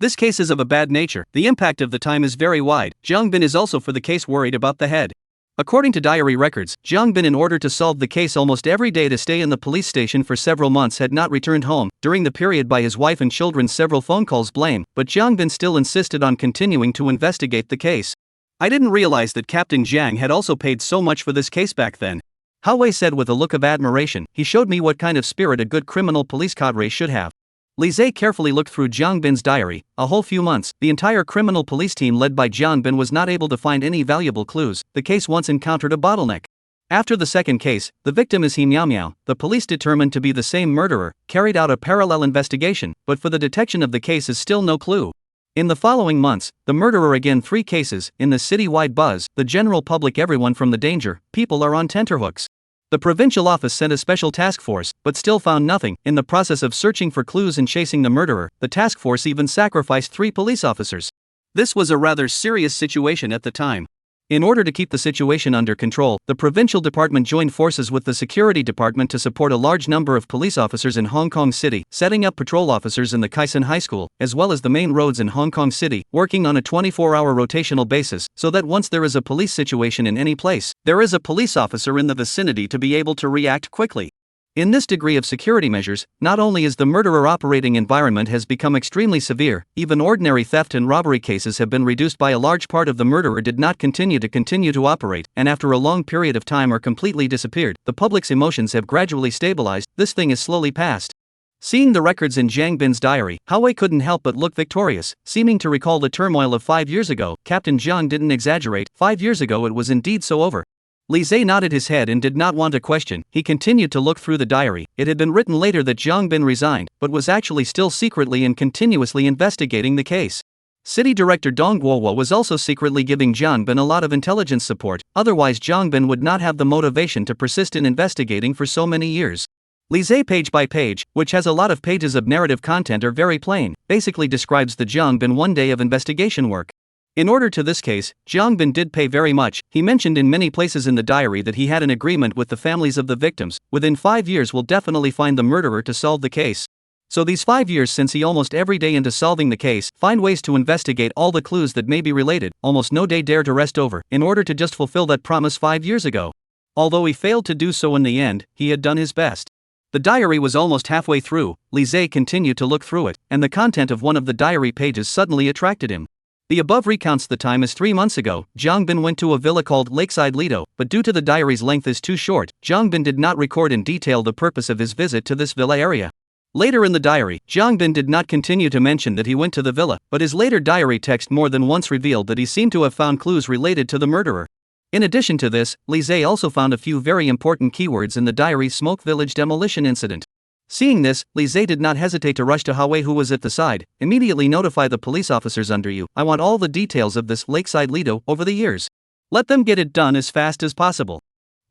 This case is of a bad nature, the impact of the time is very wide. Jiang Bin is also for the case worried about the head. According to diary records, Jiang Bin, in order to solve the case almost every day to stay in the police station for several months, had not returned home. During the period, by his wife and children, several phone calls blame, but Jiang Bin still insisted on continuing to investigate the case. I didn't realize that Captain Jiang had also paid so much for this case back then. Hao Wei said with a look of admiration. He showed me what kind of spirit a good criminal police cadre should have. Li Zhe carefully looked through Jiang Bin's diary. A whole few months, the entire criminal police team led by Jiang Bin was not able to find any valuable clues. The case once encountered a bottleneck. After the second case, the victim is He Miao Miao. The police, determined to be the same murderer, carried out a parallel investigation, but for the detection of the case is still no clue. In the following months, the murderer again. 3 cases, in the city-wide buzz, the general public, everyone from the danger, people are on tenterhooks. The provincial office sent a special task force, but still found nothing. In the process of searching for clues and chasing the murderer, the task force even sacrificed 3 police officers. This was a rather serious situation at the time. In order to keep the situation under control, the provincial department joined forces with the security department to support a large number of police officers in Hong Kong City, setting up patrol officers in the Kaisen High School, as well as the main roads in Hong Kong City, working on a 24-hour rotational basis, so that once there is a police situation in any place, there is a police officer in the vicinity to be able to react quickly. In this degree of security measures, not only is the murderer operating environment has become extremely severe, even ordinary theft and robbery cases have been reduced by a large part. Of the murderer did not continue to operate, and after a long period of time are completely disappeared. The public's emotions have gradually stabilized. This thing is slowly passed. Seeing the records in Jiang Bin's diary, Hao Wei couldn't help but look victorious, seeming to recall the turmoil of 5 years ago. Captain Jiang didn't exaggerate. 5 years ago it was indeed so over. Li Zhe nodded his head and did not want to question. He continued to look through the diary. It had been written later that Jiang Bin resigned, but was actually still secretly and continuously investigating the case. City Director Dong Guowo was also secretly giving Jiang Bin a lot of intelligence support, otherwise Jiang Bin would not have the motivation to persist in investigating for so many years. Li Zhe, page by page, which has a lot of pages of narrative content, are very plain, basically describes the Jiang Bin one day of investigation work. In order to this case, Jiang Bin did pay very much. He mentioned in many places in the diary that he had an agreement with the families of the victims. Within 5 years will definitely find the murderer to solve the case. So these 5 years since he almost every day into solving the case, find ways to investigate all the clues that may be related, almost no day dare to rest over, in order to just fulfill that promise 5 years ago. Although he failed to do so in the end, he had done his best. The diary was almost halfway through. Li Zhe continued to look through it, and the content of one of the diary pages suddenly attracted him. The above recounts the time as 3 months ago. Jiang Bin went to a villa called Lakeside Lido, but due to the diary's length is too short, Jiang Bin did not record in detail the purpose of his visit to this villa area. Later in the diary, Jiang Bin did not continue to mention that he went to the villa, but his later diary text more than once revealed that he seemed to have found clues related to the murderer. In addition to this, Li Zhe also found a few very important keywords in the diary's Smoke Village demolition incident. Seeing this, Li Zhe did not hesitate to rush to Hao Wei, who was at the side. Immediately notify the police officers under you. I want all the details of this Lakeside Lido over the years. Let them get it done as fast as possible.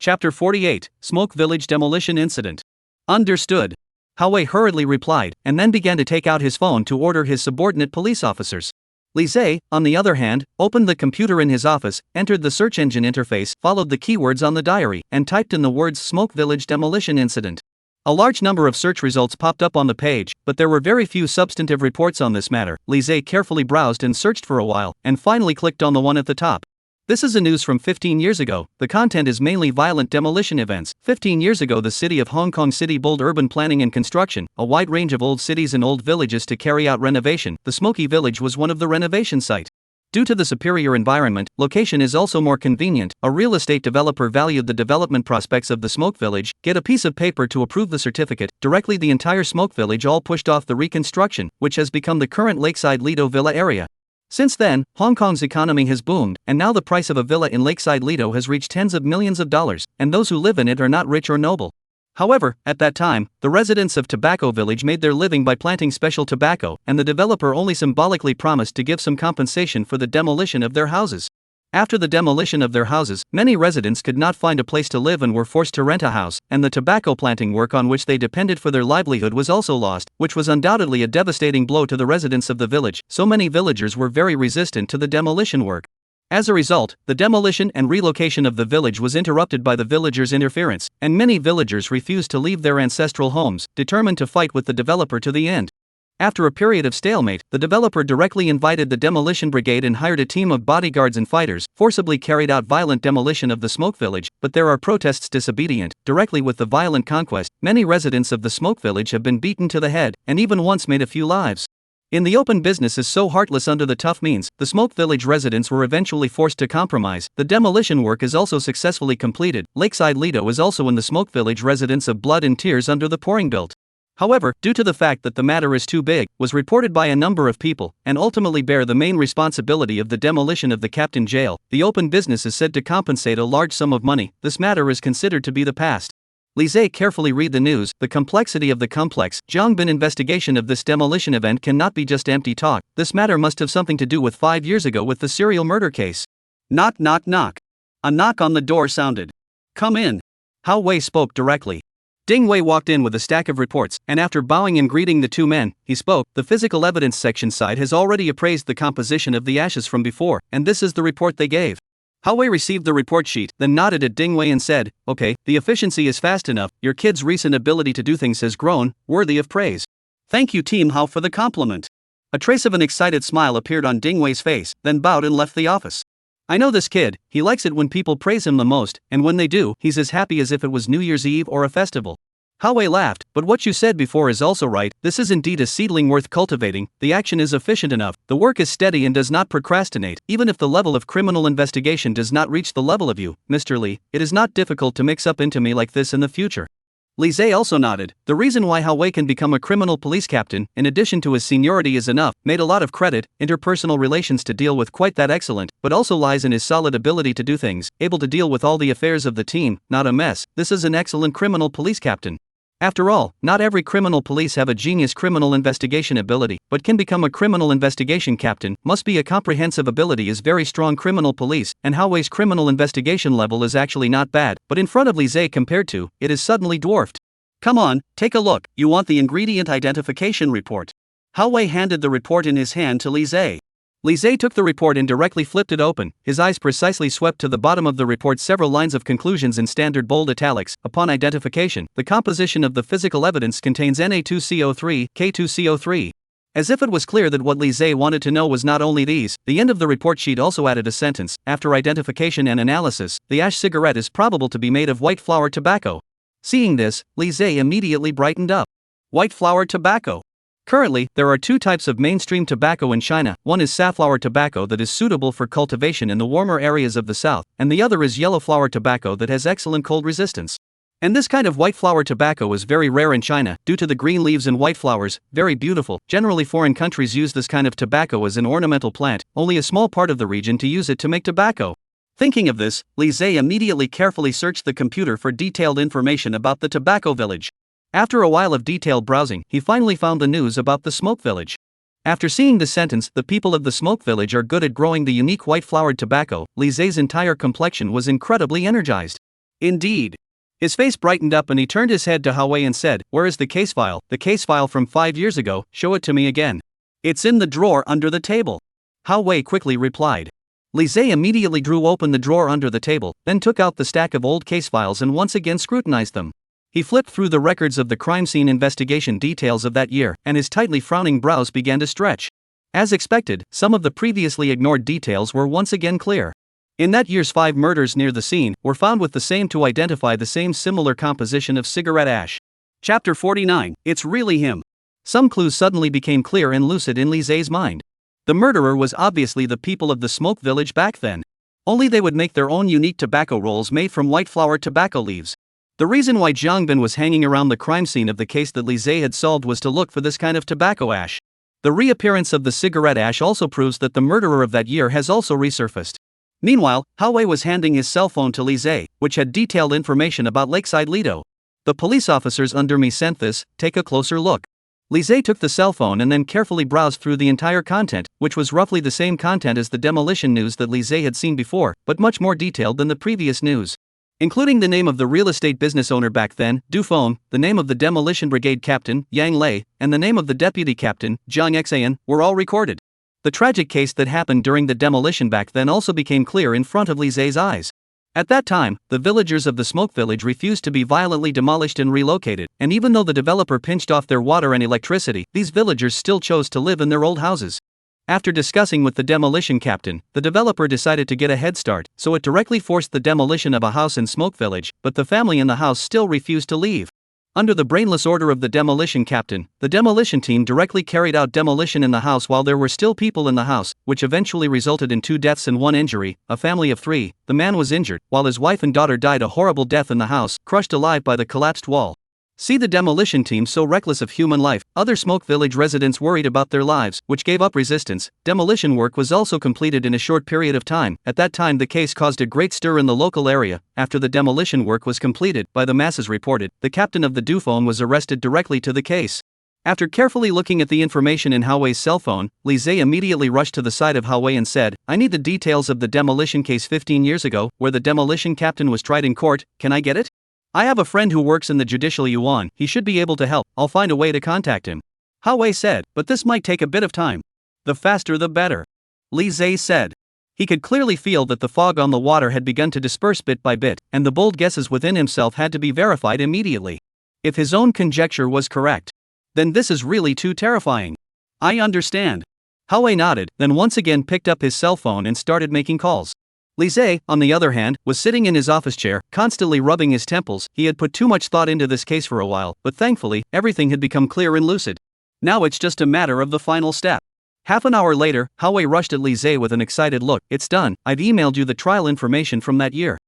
Chapter 48, Smoke Village Demolition Incident. Understood. Hao Wei hurriedly replied, and then began to take out his phone to order his subordinate police officers. Li Zhe, on the other hand, opened the computer in his office, entered the search engine interface, followed the keywords on the diary, and typed in the words Smoke Village Demolition Incident. A large number of search results popped up on the page, but there were very few substantive reports on this matter. Li Zhe carefully browsed and searched for a while, and finally clicked on the one at the top. This is a news from 15 years ago. The content is mainly violent demolition events. 15 years ago, the city of Hong Kong City bold urban planning and construction, a wide range of old cities and old villages to carry out renovation. The Smoky Village was one of the renovation site. Due to the superior environment, location is also more convenient. A real estate developer valued the development prospects of the Smoke Village. Get a piece of paper to approve the certificate. Directly the entire Smoke Village all pushed off the reconstruction, which has become the current Lakeside Lido Villa area. Since then, Hong Kong's economy has boomed, and now the price of a villa in Lakeside Lido has reached tens of millions of dollars, and those who live in it are not rich or noble. However, at that time, the residents of Tobacco Village made their living by planting special tobacco, and the developer only symbolically promised to give some compensation for the demolition of their houses. After the demolition of their houses, many residents could not find a place to live and were forced to rent a house, and the tobacco planting work on which they depended for their livelihood was also lost, which was undoubtedly a devastating blow to the residents of the village. So many villagers were very resistant to the demolition work. As a result, the demolition and relocation of the village was interrupted by the villagers' interference, and many villagers refused to leave their ancestral homes, determined to fight with the developer to the end. After a period of stalemate, the developer directly invited the demolition brigade and hired a team of bodyguards and fighters, forcibly carried out violent demolition of the Smoke Village, but there are protests disobedient. Directly with the violent conquest, many residents of the Smoke Village have been beaten to the head, and even once made a few lives. In the open, business is so heartless under the tough means. The Smoke Village residents were eventually forced to compromise. The demolition work is also successfully completed. Lakeside Lido is also in the Smoke Village residents of blood and tears under the pouring built. However, due to the fact that the matter is too big, was reported by a number of people, and ultimately bear the main responsibility of the demolition of the Captain Jail, the open business is said to compensate a large sum of money. This matter is considered to be the past. Li Zhe carefully read the news. The complexity of the complex Zhongbin investigation of this demolition event cannot be just empty talk. This matter must have something to do with 5 years ago with the serial murder case. Knock knock knock. A knock on the door sounded. Come in. Hao Wei spoke directly. Ding Wei walked in with a stack of reports, and after bowing and greeting the two men, he spoke. The physical evidence section side has already appraised the composition of the ashes from before, and this is the report they gave. Hao Wei received the report sheet, then nodded at Ding Wei and said, "Okay, the efficiency is fast enough. Your kid's recent ability to do things has grown, worthy of praise. Thank you, Team Hao, for the compliment." A trace of an excited smile appeared on Ding Wei's face, then bowed and left the office. "I know this kid, he likes it when people praise him the most, and when they do, he's as happy as if it was New Year's Eve or a festival." Hao Wei laughed, "But what you said before is also right. This is indeed a seedling worth cultivating. The action is efficient enough, the work is steady and does not procrastinate. Even if the level of criminal investigation does not reach the level of you, Mr. Li, it is not difficult to mix up into me like this in the future." Li Zhe also nodded. The reason why Hao Wei can become a criminal police captain, in addition to his seniority, is enough, made a lot of credit, interpersonal relations to deal with quite that excellent, but also lies in his solid ability to do things, able to deal with all the affairs of the team, not a mess. This is an excellent criminal police captain. After all, not every criminal police have a genius criminal investigation ability, but can become a criminal investigation captain. Must be a comprehensive ability is very strong criminal police, and Hao Wei's criminal investigation level is actually not bad, but in front of Li Zhe compared to, it is suddenly dwarfed. "Come on, take a look. You want the ingredient identification report." Hao Wei handed the report in his hand to Li Zhe. Li Zhe took the report and directly flipped it open. His eyes precisely swept to the bottom of the report several lines of conclusions in standard bold italics. Upon identification, the composition of the physical evidence contains Na2CO3, K2CO3. As if it was clear that what Li Zhe wanted to know was not only these, the end of the report sheet also added a sentence. After identification and analysis, the ash cigarette is probable to be made of white flower tobacco. Seeing this, Li Zhe immediately brightened up. White flower tobacco. Currently, there are two types of mainstream tobacco in China. One is safflower tobacco that is suitable for cultivation in the warmer areas of the south, and the other is yellow flower tobacco that has excellent cold resistance. And this kind of white flower tobacco is very rare in China, due to the green leaves and white flowers, very beautiful. Generally foreign countries use this kind of tobacco as an ornamental plant, only a small part of the region to use it to make tobacco. Thinking of this, Li Zhe immediately carefully searched the computer for detailed information about the tobacco village. After a while of detailed browsing, he finally found the news about the Smoke Village. After seeing the sentence, "The people of the Smoke Village are good at growing the unique white-flowered tobacco," Li Zhe's entire complexion was incredibly energized. Indeed. His face brightened up and he turned his head to Hao Wei and said, "Where is the case file?" "The case file from 5 years ago, show it to me again." "It's in the drawer under the table." Hao Wei quickly replied. Li Zhe immediately drew open the drawer under the table, then took out the stack of old case files and once again scrutinized them. He flipped through the records of the crime scene investigation details of that year, and his tightly frowning brows began to stretch. As expected, some of the previously ignored details were once again clear. In that year's 5 murders near the scene were found with the same to identify the same similar composition of cigarette ash. Chapter 49, It's Really Him. Some clues suddenly became clear and lucid in Li Zhe's mind. The murderer was obviously the people of the Smoke Village back then. Only they would make their own unique tobacco rolls made from white flower tobacco leaves. The reason why Jiang Bin was hanging around the crime scene of the case that Li Zhe had solved was to look for this kind of tobacco ash. The reappearance of the cigarette ash also proves that the murderer of that year has also resurfaced. Meanwhile, Hao Wei was handing his cell phone to Li Zhe, which had detailed information about Lakeside Lido. The police officers under me sent this, take a closer look. Li Zhe took the cell phone and then carefully browsed through the entire content, which was roughly the same content as the demolition news that Li Zhe had seen before, but much more detailed than the previous news. Including the name of the real estate business owner back then, Du Feng, the name of the demolition brigade captain, Yang Lei, and the name of the deputy captain, Zhang Xan, were all recorded. The tragic case that happened during the demolition back then also became clear in front of Li Zhe's eyes. At that time, the villagers of the Smoke Village refused to be violently demolished and relocated, and even though the developer pinched off their water and electricity, these villagers still chose to live in their old houses. After discussing with the demolition captain, the developer decided to get a head start, so it directly forced the demolition of a house in Smoke Village, but the family in the house still refused to leave. Under the brainless order of the demolition captain, the demolition team directly carried out demolition in the house while there were still people in the house, which eventually resulted in 2 deaths and 1 injury, a family of 3. The man was injured, while his wife and daughter died a horrible death in the house, crushed alive by the collapsed wall. See the demolition team so reckless of human life, other Smoke Village residents worried about their lives, which gave up resistance. Demolition work was also completed in a short period of time. At that time the case caused a great stir in the local area. After the demolition work was completed, by the masses reported, the captain of the Dufone was arrested directly to the case. After carefully looking at the information in Hao Wei's cell phone, Li Zhe immediately rushed to the side of Hao Wei and said, I need the details of the demolition case 15 years ago, where the demolition captain was tried in court. Can I get it? I have a friend who works in the judicial yuan, he should be able to help, I'll find a way to contact him. Hao Wei said, but this might take a bit of time. The faster the better. Li Zhe said. He could clearly feel that the fog on the water had begun to disperse bit by bit, and the bold guesses within himself had to be verified immediately. If his own conjecture was correct, then this is really too terrifying. I understand. Hao Wei nodded, then once again picked up his cell phone and started making calls. Li Zhe, on the other hand, was sitting in his office chair, constantly rubbing his temples. He had put too much thought into this case for a while, but thankfully, everything had become clear and lucid. Now it's just a matter of the final step. Half an hour later, Hao Wei rushed at Li Zhe with an excited look. It's done, I've emailed you the trial information from that year.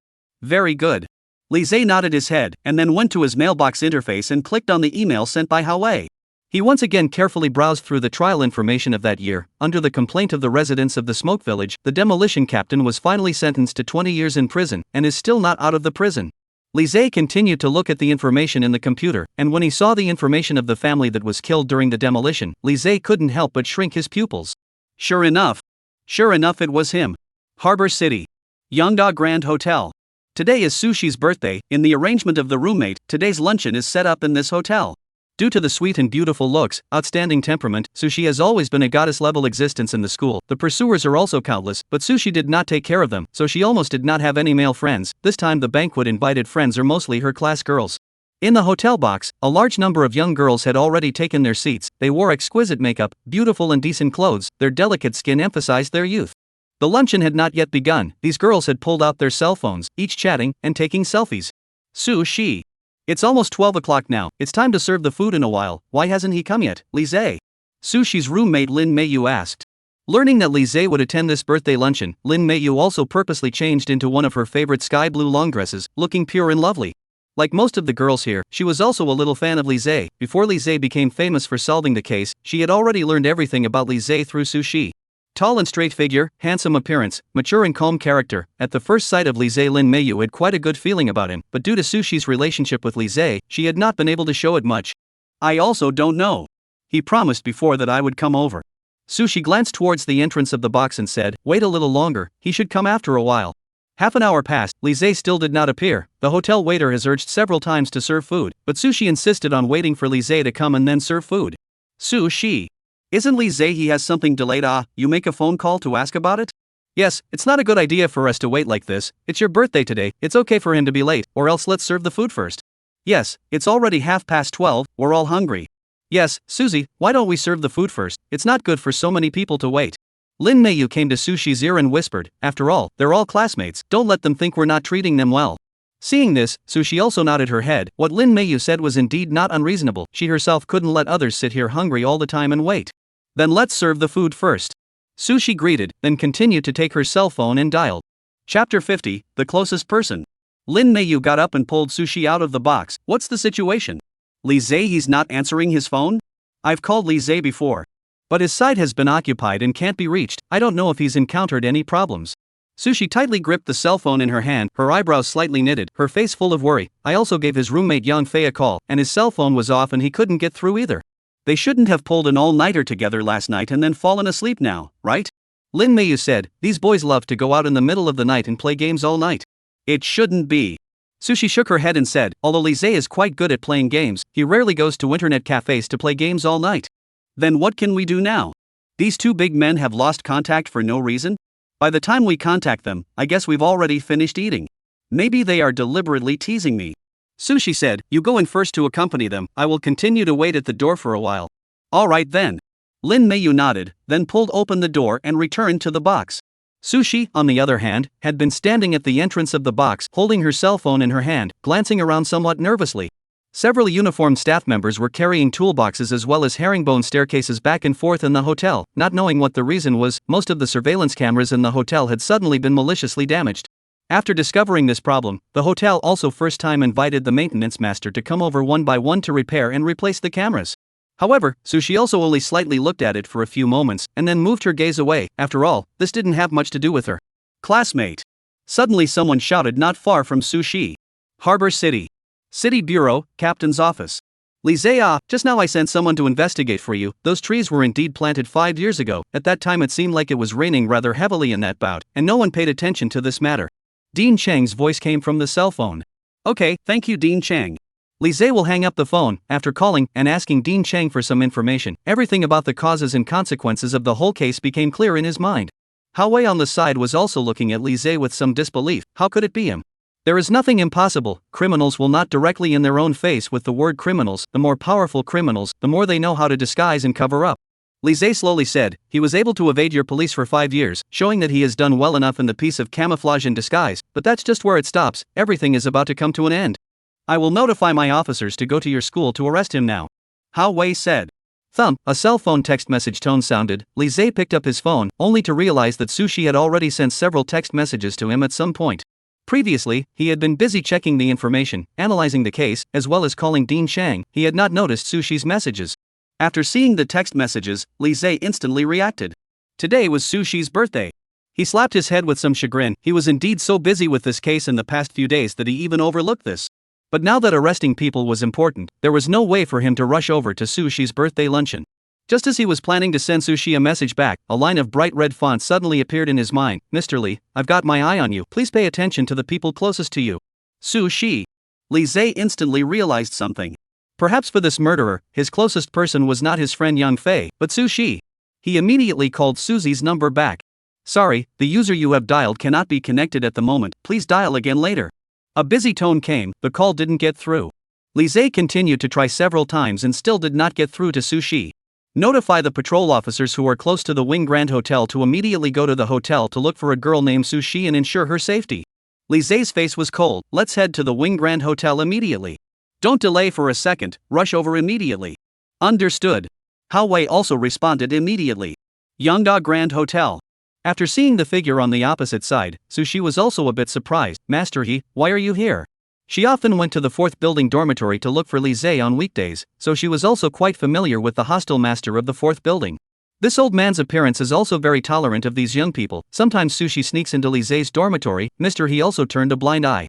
Very good. Li Zhe nodded his head, and then went to his mailbox interface and clicked on the email sent by Hao Wei. He once again carefully browsed through the trial information of that year. Under the complaint of the residents of the Smoke Village, the demolition captain was finally sentenced to 20 years in prison, and is still not out of the prison. Li Zhe continued to look at the information in the computer, and when he saw the information of the family that was killed during the demolition, Li Zhe couldn't help but shrink his pupils. Sure enough, it was him. Harbor City. Yongda Grand Hotel. Today is Sushi's birthday. In the arrangement of the roommate, today's luncheon is set up in this hotel. Due to the sweet and beautiful looks, outstanding temperament, Sushi has always been a goddess-level existence in the school. The pursuers are also countless, but Sushi did not take care of them, so she almost did not have any male friends. This time the banquet invited friends are mostly her class girls. In the hotel box, a large number of young girls had already taken their seats. They wore exquisite makeup, beautiful and decent clothes. Their delicate skin emphasized their youth. The luncheon had not yet begun. These girls had pulled out their cell phones, each chatting and taking selfies. Sushi. It's almost 12 o'clock now, it's time to serve the food in a while. Why hasn't he come yet, Li Zhe? Sushi's roommate Lin Meiyu asked. Learning that Li Zhe would attend this birthday luncheon, Lin Meiyu also purposely changed into one of her favorite sky blue long dresses, looking pure and lovely. Like most of the girls here, she was also a little fan of Li Zhe. Before Li Zhe became famous for solving the case, she had already learned everything about Li Zhe through Sushi. Tall and straight figure, handsome appearance, mature and calm character. At the first sight of Li Zhe, Lin Meiyu had quite a good feeling about him, but due to Sushi's relationship with Li Zhe, she had not been able to show it much. I also don't know. He promised before that I would come over. Sushi glanced towards the entrance of the box and said, wait a little longer, he should come after a while. Half an hour passed, Li Zhe still did not appear. The hotel waiter has urged several times to serve food, but Sushi insisted on waiting for Li Zhe to come and then serve food. Sushi. Isn't Li Zhe he has something delayed? You make a phone call to ask about it? Yes, it's not a good idea for us to wait like this. It's your birthday today, it's okay for him to be late, or else let's serve the food first. Yes, it's already 12:30, we're all hungry. Yes, Susie, why don't we serve the food first? It's not good for so many people to wait. Lin Meiyu came to Sushi's ear and whispered, after all, they're all classmates, don't let them think we're not treating them well. Seeing this, Sushi also nodded her head. What Lin Meiyu said was indeed not unreasonable. She herself couldn't let others sit here hungry all the time and wait. Then let's serve the food first. Sushi greeted, then continued to take her cell phone and dialed. Chapter 50, The Closest Person. Lin Meiyu got up and pulled Sushi out of the box. What's the situation? Li Zhe, he's not answering his phone? I've called Li Zhe before. But his side has been occupied and can't be reached. I don't know if he's encountered any problems. Sushi tightly gripped the cell phone in her hand, her eyebrows slightly knitted, her face full of worry. I also gave his roommate Yang Fei a call, and his cell phone was off and he couldn't get through either. They shouldn't have pulled an all-nighter together last night and then fallen asleep now, right? Lin Meiyu said, these boys love to go out in the middle of the night and play games all night. It shouldn't be. Sushi shook her head and said, although Li Zhe is quite good at playing games, he rarely goes to internet cafes to play games all night. Then what can we do now? These two big men have lost contact for no reason? By the time we contact them, I guess we've already finished eating. Maybe they are deliberately teasing me. Sushi said, you go in first to accompany them, I will continue to wait at the door for a while. Alright then. Lin Meiyu nodded, then pulled open the door and returned to the box. Sushi, on the other hand, had been standing at the entrance of the box, holding her cell phone in her hand, glancing around somewhat nervously. Several uniformed staff members were carrying toolboxes as well as herringbone staircases back and forth in the hotel. Not knowing what the reason was, most of the surveillance cameras in the hotel had suddenly been maliciously damaged. After discovering this problem, the hotel also first time invited the maintenance master to come over one by one to repair and replace the cameras. However, Sushi also only slightly looked at it for a few moments and then moved her gaze away. After all, this didn't have much to do with her. Classmate. Suddenly someone shouted not far from Sushi. Harbor City. City Bureau, Captain's Office. Li Zhe, just now I sent someone to investigate for you. Those trees were indeed planted 5 years ago. At that time it seemed like it was raining rather heavily in that bout, and no one paid attention to this matter. Dean Chang's voice came from the cell phone. Okay, thank you Dean Chang. Li Zhe will hang up the phone. After calling and asking Dean Chang for some information, everything about the causes and consequences of the whole case became clear in his mind. Hao Wei on the side was also looking at Li Zhe with some disbelief. How could it be him? There is nothing impossible. Criminals will not directly in their own face with the word criminals. The more powerful criminals, the more they know how to disguise and cover up. Li Zhe slowly said, he was able to evade your police for 5 years, showing that he has done well enough in the piece of camouflage and disguise, but that's just where it stops. Everything is about to come to an end. I will notify my officers to go to your school to arrest him now. Hao Wei said. Thump, a cell phone text message tone sounded. Li Zhe picked up his phone, only to realize that Sushi had already sent several text messages to him at some point. Previously, he had been busy checking the information, analyzing the case, as well as calling Dean Chang. He had not noticed Sushi's messages. After seeing the text messages, Li Zhe instantly reacted. Today was Sushi's birthday. He slapped his head with some chagrin. He was indeed so busy with this case in the past few days that he even overlooked this. But now that arresting people was important, there was no way for him to rush over to Sushi's birthday luncheon. Just as he was planning to send Sushi a message back, a line of bright red font suddenly appeared in his mind. Mr. Li, I've got my eye on you. Please pay attention to the people closest to you. Sushi. Li Zhe instantly realized something. Perhaps for this murderer, his closest person was not his friend Yang Fei, but Sushi. He immediately called Susie's number back. Sorry, the user you have dialed cannot be connected at the moment. Please dial again later. A busy tone came, the call didn't get through. Li Zhe continued to try several times and still did not get through to Sushi. Notify the patrol officers who are close to the Wing Grand Hotel to immediately go to the hotel to look for a girl named Sushi and ensure her safety. Li Zhe's face was cold. Let's head to the Wing Grand Hotel immediately. Don't delay for a second, rush over immediately. Understood. Hao Wei also responded immediately. Yongda Grand Hotel. After seeing the figure on the opposite side, Sushi was also a bit surprised. Master He, why are you here? She often went to the 4th building dormitory to look for Li Zhe on weekdays, so she was also quite familiar with the hostel master of the 4th building. This old man's appearance is also very tolerant of these young people. Sometimes Sushi sneaks into Li Zhe's dormitory. Mr. He also turned a blind eye.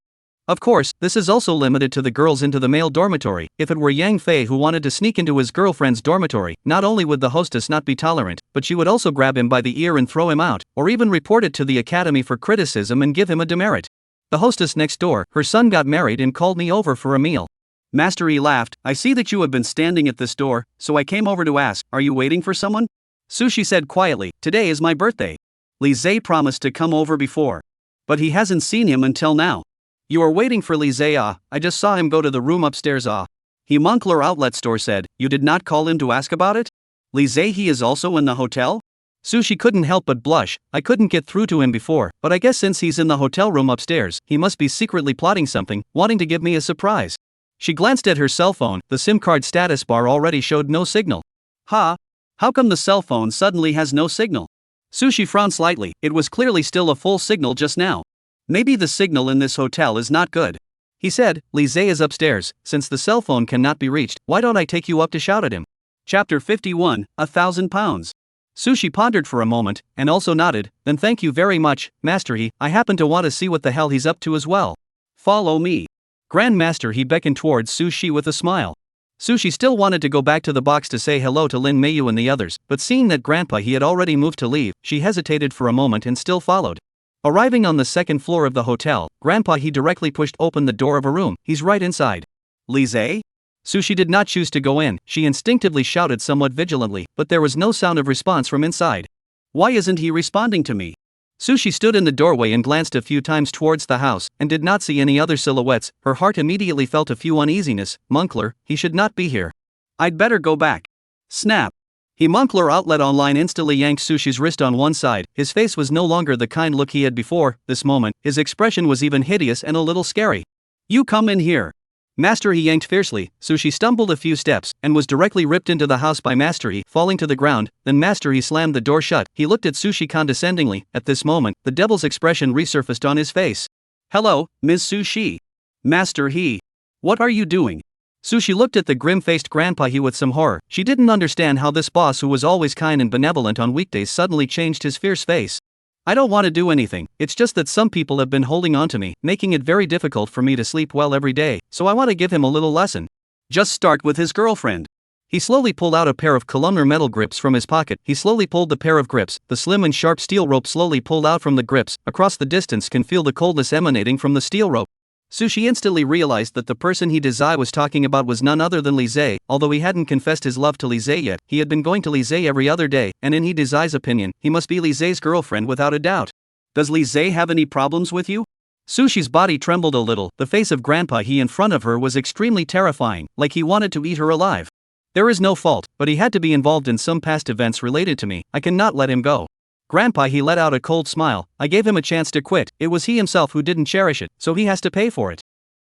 Of course, this is also limited to the girls into the male dormitory. If it were Yang Fei who wanted to sneak into his girlfriend's dormitory, not only would the hostess not be tolerant, but she would also grab him by the ear and throw him out, or even report it to the academy for criticism and give him a demerit. The hostess next door, her son got married and called me over for a meal. Master Yi laughed. I see that you have been standing at this door, so I came over to ask, are you waiting for someone? Sushi said quietly, today is my birthday. Li Zhe promised to come over before. But he hasn't seen him until now. You are waiting for Li Zhe? Ah, I just saw him go to the room upstairs. Ah. He Moncler outlet store said, you did not call him to ask about it? Li Zhe he is also in the hotel? Sushi couldn't help but blush. I couldn't get through to him before, but I guess since he's in the hotel room upstairs, he must be secretly plotting something, wanting to give me a surprise. She glanced at her cell phone. The SIM card status bar already showed no signal. Ha! How come the cell phone suddenly has no signal? Sushi frowned slightly. It was clearly still a full signal just now. Maybe the signal in this hotel is not good. He said, Li Zhe is upstairs. Since the cell phone cannot be reached, why don't I take you up to shout at him? Chapter 51, 1,000 pounds. Sushi pondered for a moment, and also nodded. Then thank you very much, Master He. I happen to want to see what the hell he's up to as well. Follow me. Grandmaster He beckoned towards Sushi with a smile. Sushi still wanted to go back to the box to say hello to Lin Meiyu and the others, but seeing that Grandpa He had already moved to leave, she hesitated for a moment and still followed. Arriving on the second floor of the hotel, Grandpa He directly pushed open the door of a room. He's right inside. Li Zhe? Sushi did not choose to go in. She instinctively shouted somewhat vigilantly, but there was no sound of response from inside. Why isn't he responding to me? Sushi stood in the doorway and glanced a few times towards the house, and did not see any other silhouettes. Her heart immediately felt a few uneasiness. Moncler, he should not be here. I'd better go back. Snap. He Moncler outlet online instantly yanked Sushi's wrist on one side. His face was no longer the kind look he had before. This moment, his expression was even hideous and a little scary. You come in here. Master He yanked fiercely. Sushi stumbled a few steps, and was directly ripped into the house by Master He, falling to the ground. Then Master He slammed the door shut. He looked at Sushi condescendingly. At this moment, the devil's expression resurfaced on his face. Hello, Ms. Sushi. Master He. What are you doing? Sushi looked at the grim-faced Grandpa He with some horror. She didn't understand how this boss who was always kind and benevolent on weekdays suddenly changed his fierce face. I don't want to do anything, it's just that some people have been holding on to me, making it very difficult for me to sleep well every day, so I want to give him a little lesson. Just start with his girlfriend. He slowly pulled out a pair of columnar metal grips from his pocket. He slowly pulled the pair of grips. The slim and sharp steel rope slowly pulled out from the grips. Across the distance can feel the coldness emanating from the steel rope. Sushi instantly realized that the person He Desai was talking about was none other than Li Zhe. Although he hadn't confessed his love to Li Zhe yet, he had been going to Li Zhe every other day, and in He Desai's opinion, he must be Li Zhe's girlfriend without a doubt. Does Li Zhe have any problems with you? Sushi's body trembled a little. The face of Grandpa He in front of her was extremely terrifying, like he wanted to eat her alive. There is no fault, but he had to be involved in some past events related to me. I cannot let him go. Grandpa He let out a cold smile. I gave him a chance to quit. It was he himself who didn't cherish it, so he has to pay for it.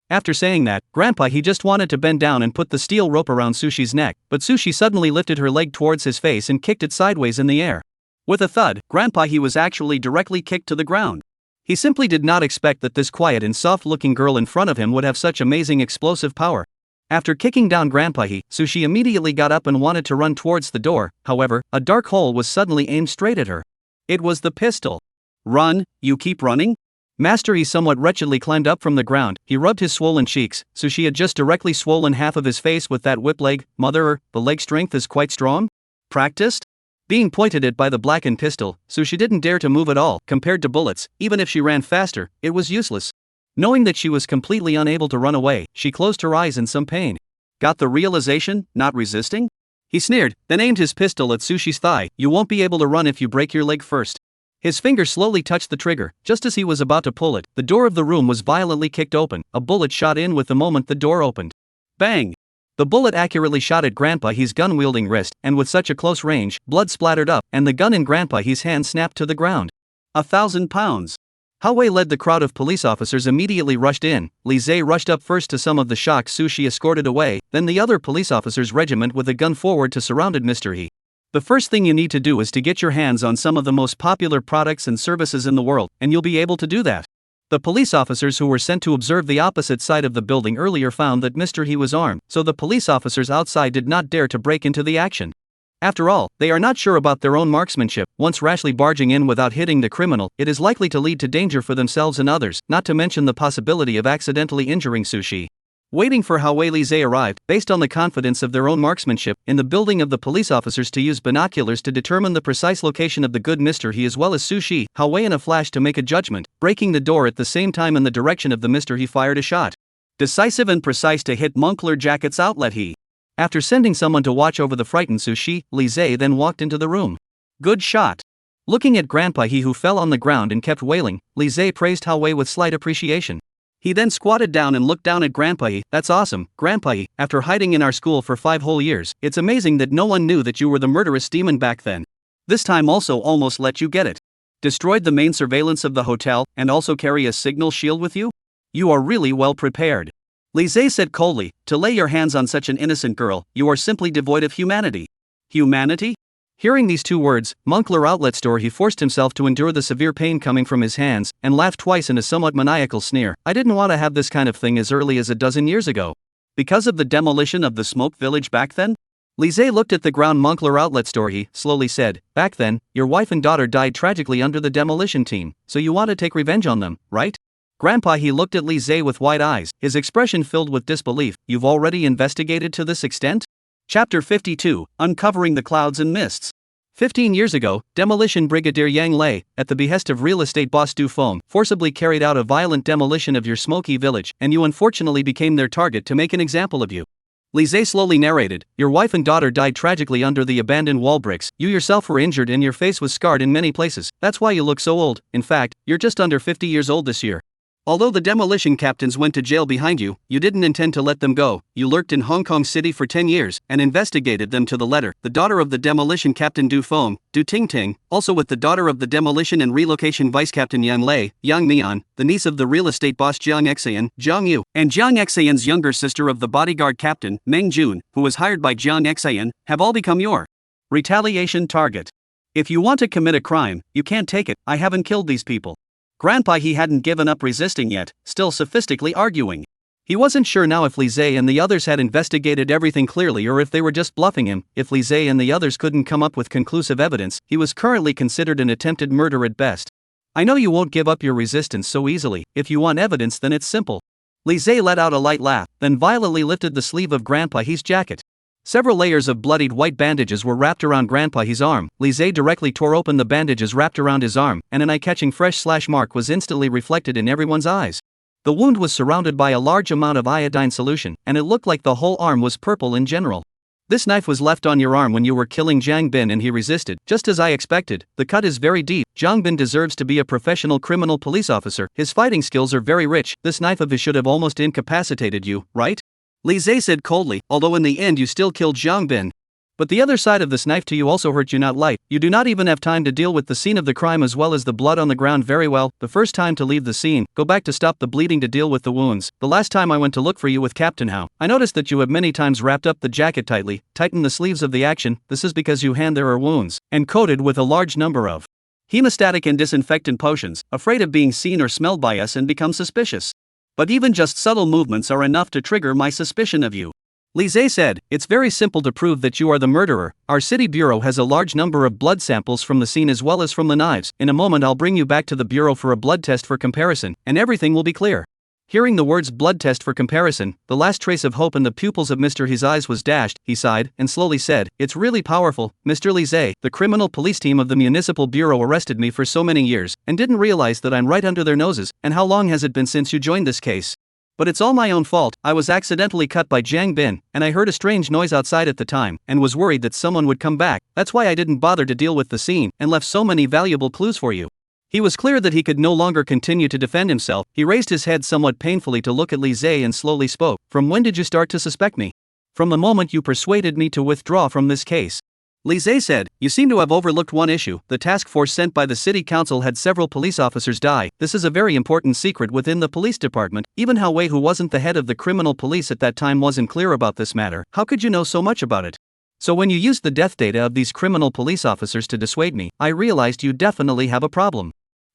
After saying that, Grandpa He just wanted to bend down and put the steel rope around Sushi's neck, but Sushi suddenly lifted her leg towards his face and kicked it sideways in the air. With a thud, Grandpa He was actually directly kicked to the ground. He simply did not expect that this quiet and soft-looking girl in front of him would have such amazing explosive power. After kicking down Grandpa He, Sushi immediately got up and wanted to run towards the door. However, a dark hole was suddenly aimed straight at her. It was the pistol. Run, you keep running? Master He somewhat wretchedly climbed up from the ground. He rubbed his swollen cheeks. Sushi had just directly swollen half of his face with that whip leg. Mother, the leg strength is quite strong? Practiced? Being pointed at by the blackened pistol, Sushi didn't dare to move at all. Compared to bullets, even if she ran faster, it was useless. Knowing that she was completely unable to run away, she closed her eyes in some pain. Got the realization, not resisting? He sneered, then aimed his pistol at Sushi's thigh. You won't be able to run if you break your leg first. His finger slowly touched the trigger. Just as he was about to pull it, the door of the room was violently kicked open. A bullet shot in with the moment the door opened. Bang! The bullet accurately shot at Grandpa He's gun-wielding wrist, and with such a close range, blood splattered up, and the gun in Grandpa He's hand snapped to the ground. 1,000 pounds. Hao Wei led the crowd of police officers immediately rushed in. Li Zhe rushed up first to some of the shocked Sushi escorted away, then the other police officers' regiment with a gun forward to surrounded Mr. He. The first thing you need to do is to get your hands on some of the most popular products and services in the world, and you'll be able to do that. The police officers who were sent to observe the opposite side of the building earlier found that Mr. He was armed, so the police officers outside did not dare to break into the action. After all, they are not sure about their own marksmanship. Once rashly barging in without hitting the criminal, it is likely to lead to danger for themselves and others, not to mention the possibility of accidentally injuring Sushi. Waiting for Hao Wei Li Zhe arrived, based on the confidence of their own marksmanship, in the building of the police officers to use binoculars to determine the precise location of the good Mr. He as well as Sushi. Hao Wei in a flash to make a judgment, breaking the door at the same time in the direction of the Mr. He fired a shot. Decisive and precise to hit Moncler Jacket's outlet he. After sending someone to watch over the frightened Sushi, Lise then walked into the room. Good shot. Looking at Grandpa he who fell on the ground and kept wailing, Lise praised Hao Wei with slight appreciation. He then squatted down and looked down at Grandpa. That's awesome, Grandpa. After hiding in our school for 5 whole years, it's amazing that no one knew that you were the murderous demon back then. This time also almost let you get it. Destroyed the main surveillance of the hotel and also carry a signal shield with you? You are really well prepared. Lise said coldly, to lay your hands on such an innocent girl, you are simply devoid of humanity. Humanity? Hearing these 2 words, Moncler outlet store he forced himself to endure the severe pain coming from his hands, and laughed twice in a somewhat maniacal sneer. I didn't want to have this kind of thing as early as a dozen years ago. Because of the demolition of the smoke village back then? Lise looked at the ground Moncler outlet store he slowly said, back then, your wife and daughter died tragically under the demolition team, so you want to take revenge on them, right? Grandpa he looked at Lise with wide eyes, his expression filled with disbelief. You've already investigated to this extent? Chapter 52, Uncovering the Clouds and Mists. 15 years ago, Demolition Brigadier Yang Lei, at the behest of real estate boss Du Feng, forcibly carried out a violent demolition of your smoky village, and you unfortunately became their target to make an example of you. Lise slowly narrated, your wife and daughter died tragically under the abandoned wall bricks, you yourself were injured and your face was scarred in many places, that's why you look so old. In fact, you're just under 50 years old this year. Although the demolition captains went to jail behind you, you didn't intend to let them go. You lurked in Hong Kong City for 10 years and investigated them to the letter. The daughter of the demolition captain Du Feng, Du Tingting, also with the daughter of the demolition and relocation vice captain Yang Lei, Yang Mian, the niece of the real estate boss Jiang Xian, Jiang Yu, and Jiang Xian's younger sister of the bodyguard captain, Meng Jun, who was hired by Jiang Xian, have all become your retaliation target. If you want to commit a crime, you can't take it. I haven't killed these people. Grandpa he hadn't given up resisting yet, still sophistically arguing. He wasn't sure now if Lise and the others had investigated everything clearly or if they were just bluffing him. If Lise and the others couldn't come up with conclusive evidence, he was currently considered an attempted murder at best. I know you won't give up your resistance so easily. If you want evidence then it's simple. Lise let out a light laugh, then violently lifted the sleeve of Grandpa He's jacket. Several layers of bloodied white bandages were wrapped around Grandpa He's arm. Lise directly tore open the bandages wrapped around his arm, and an eye-catching fresh slash mark was instantly reflected in everyone's eyes. The wound was surrounded by a large amount of iodine solution, and it looked like the whole arm was purple in general. This knife was left on your arm when you were killing Jiang Bin and he resisted, just as I expected. The cut is very deep. Jiang Bin deserves to be a professional criminal police officer. His fighting skills are very rich. This knife of his should have almost incapacitated you, right? Lise said coldly, although in the end you still killed Jiang Bin. But the other side of this knife to you also hurt you not light. You do not even have time to deal with the scene of the crime as well as the blood on the ground very well. The first time to leave the scene, go back to stop the bleeding to deal with the wounds. The last time I went to look for you with Captain Hao, I noticed that you have many times wrapped up the jacket tightly, tightened the sleeves of the action. This is because you hand there are wounds, and coated with a large number of hemostatic and disinfectant potions, afraid of being seen or smelled by us and become suspicious. But even just subtle movements are enough to trigger my suspicion of you. Lise said, it's very simple to prove that you are the murderer. Our city bureau has a large number of blood samples from the scene as well as from the knives. In a moment I'll bring you back to the bureau for a blood test for comparison, and everything will be clear. Hearing the words blood test for comparison, the last trace of hope in the pupils of Mr. He's eyes was dashed. He sighed, and slowly said, it's really powerful, Mr. Lise. The criminal police team of the municipal bureau arrested me for so many years, and didn't realize that I'm right under their noses. And how long has it been since you joined this case? But it's all my own fault. I was accidentally cut by Jiang Bin, and I heard a strange noise outside at the time, and was worried that someone would come back. That's why I didn't bother to deal with the scene, and left so many valuable clues for you. He was clear that he could no longer continue to defend himself. He raised his head somewhat painfully to look at Lise and slowly spoke. From when did you start to suspect me? From the moment you persuaded me to withdraw from this case. Lise said, you seem to have overlooked one issue. The task force sent by the city council had several police officers die. This is a very important secret within the police department. Even Hao Wei, who wasn't the head of the criminal police at that time, wasn't clear about this matter. How could you know so much about it? So when you used the death data of these criminal police officers to dissuade me, I realized you definitely have a problem.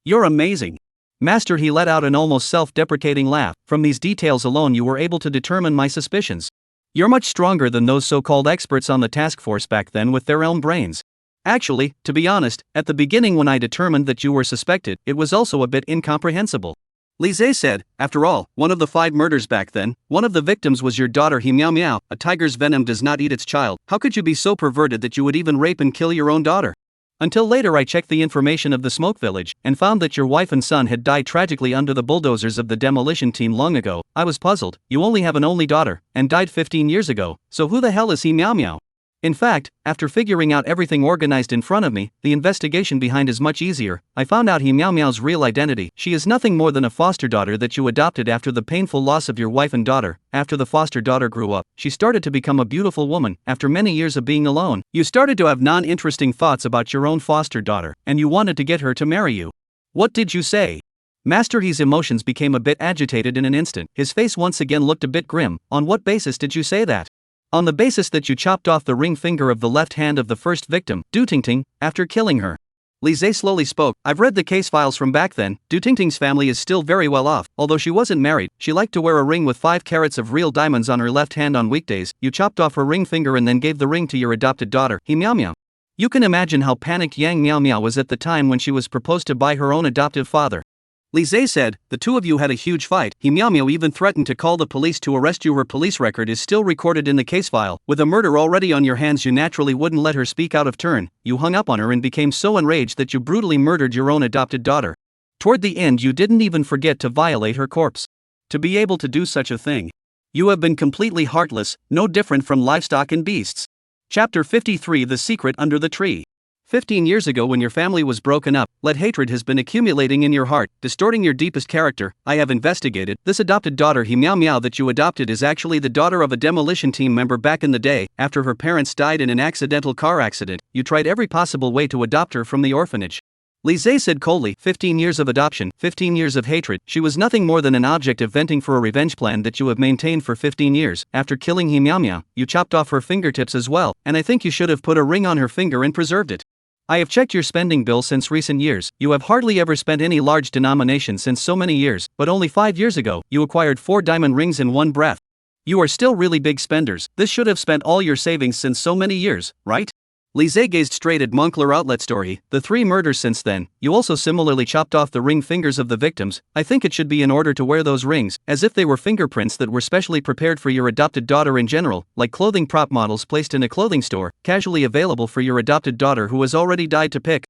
You're amazing. Master, he let out an almost self-deprecating laugh. From these details alone you were able to determine my suspicions. You're much stronger than those so-called experts on the task force back then with their own brains. Actually, to be honest, at the beginning when I determined that you were suspected, it was also a bit incomprehensible. Lise said, after all, one of the 5 murders back then, one of the victims was your daughter. He meow meow. A tiger's venom does not eat its child. How could you be so perverted that you would even rape and kill your own daughter? Until later I checked the information of the smoke village, and found that your wife and son had died tragically under the bulldozers of the demolition team long ago. I was puzzled. You only have an only daughter, and died 15 years ago, so who the hell is he? Meow meow. In fact, after figuring out everything organized in front of me, the investigation behind is much easier. I found out he Meow Meow's real identity. She is nothing more than a foster daughter that you adopted after the painful loss of your wife and daughter. After the foster daughter grew up, she started to become a beautiful woman. After many years of being alone, you started to have non-interesting thoughts about your own foster daughter, and you wanted to get her to marry you. What did you say? Master He's emotions became a bit agitated in an instant. His face once again looked a bit grim. On what basis did you say that? On the basis that you chopped off the ring finger of the left hand of the first victim, Du Tingting, after killing her. Li Zhe slowly spoke. I've read the case files from back then. Du Tingting's family is still very well off. Although she wasn't married, she liked to wear a ring with 5 carats of real diamonds on her left hand on weekdays. You chopped off her ring finger and then gave the ring to your adopted daughter, He Meow Meow. You can imagine how panicked Yang Meow Meow was at the time when she was proposed to by her own adoptive father. Li Zhe said, the two of you had a huge fight. He Meow Meow even threatened to call the police to arrest you. Her police record is still recorded in the case file. With a murder already on your hands, you naturally wouldn't let her speak out of turn. You hung up on her and became so enraged that you brutally murdered your own adopted daughter. Toward the end, you didn't even forget to violate her corpse. To be able to do such a thing, you have been completely heartless, no different from livestock and beasts. Chapter 53 The Secret Under the Tree. 15 years ago, when your family was broken up, hatred has been accumulating in your heart, distorting your deepest character. I have investigated. This adopted daughter, He Meow Meow, that you adopted is actually the daughter of a demolition team member back in the day. After her parents died in an accidental car accident, you tried every possible way to adopt her from the orphanage. Li Zhe said coldly, 15 years of adoption, 15 years of hatred. She was nothing more than an object of venting for a revenge plan that you have maintained for 15 years. After killing He Meow Meow, you chopped off her fingertips as well, and I think you should have put a ring on her finger and preserved it. I have checked your spending bill since recent years. You have hardly ever spent any large denomination since so many years, but only 5 years ago, you acquired 4 diamond rings in one breath. You are still really big spenders. This should have spent all your savings since so many years, right? Li Zhe gazed straight at Moncler Outlet Story. The 3 murders since then. You also similarly chopped off the ring fingers of the victims. I think it should be in order to wear those rings, as if they were fingerprints that were specially prepared for your adopted daughter in general, like clothing prop models placed in a clothing store, casually available for your adopted daughter who has already died to pick.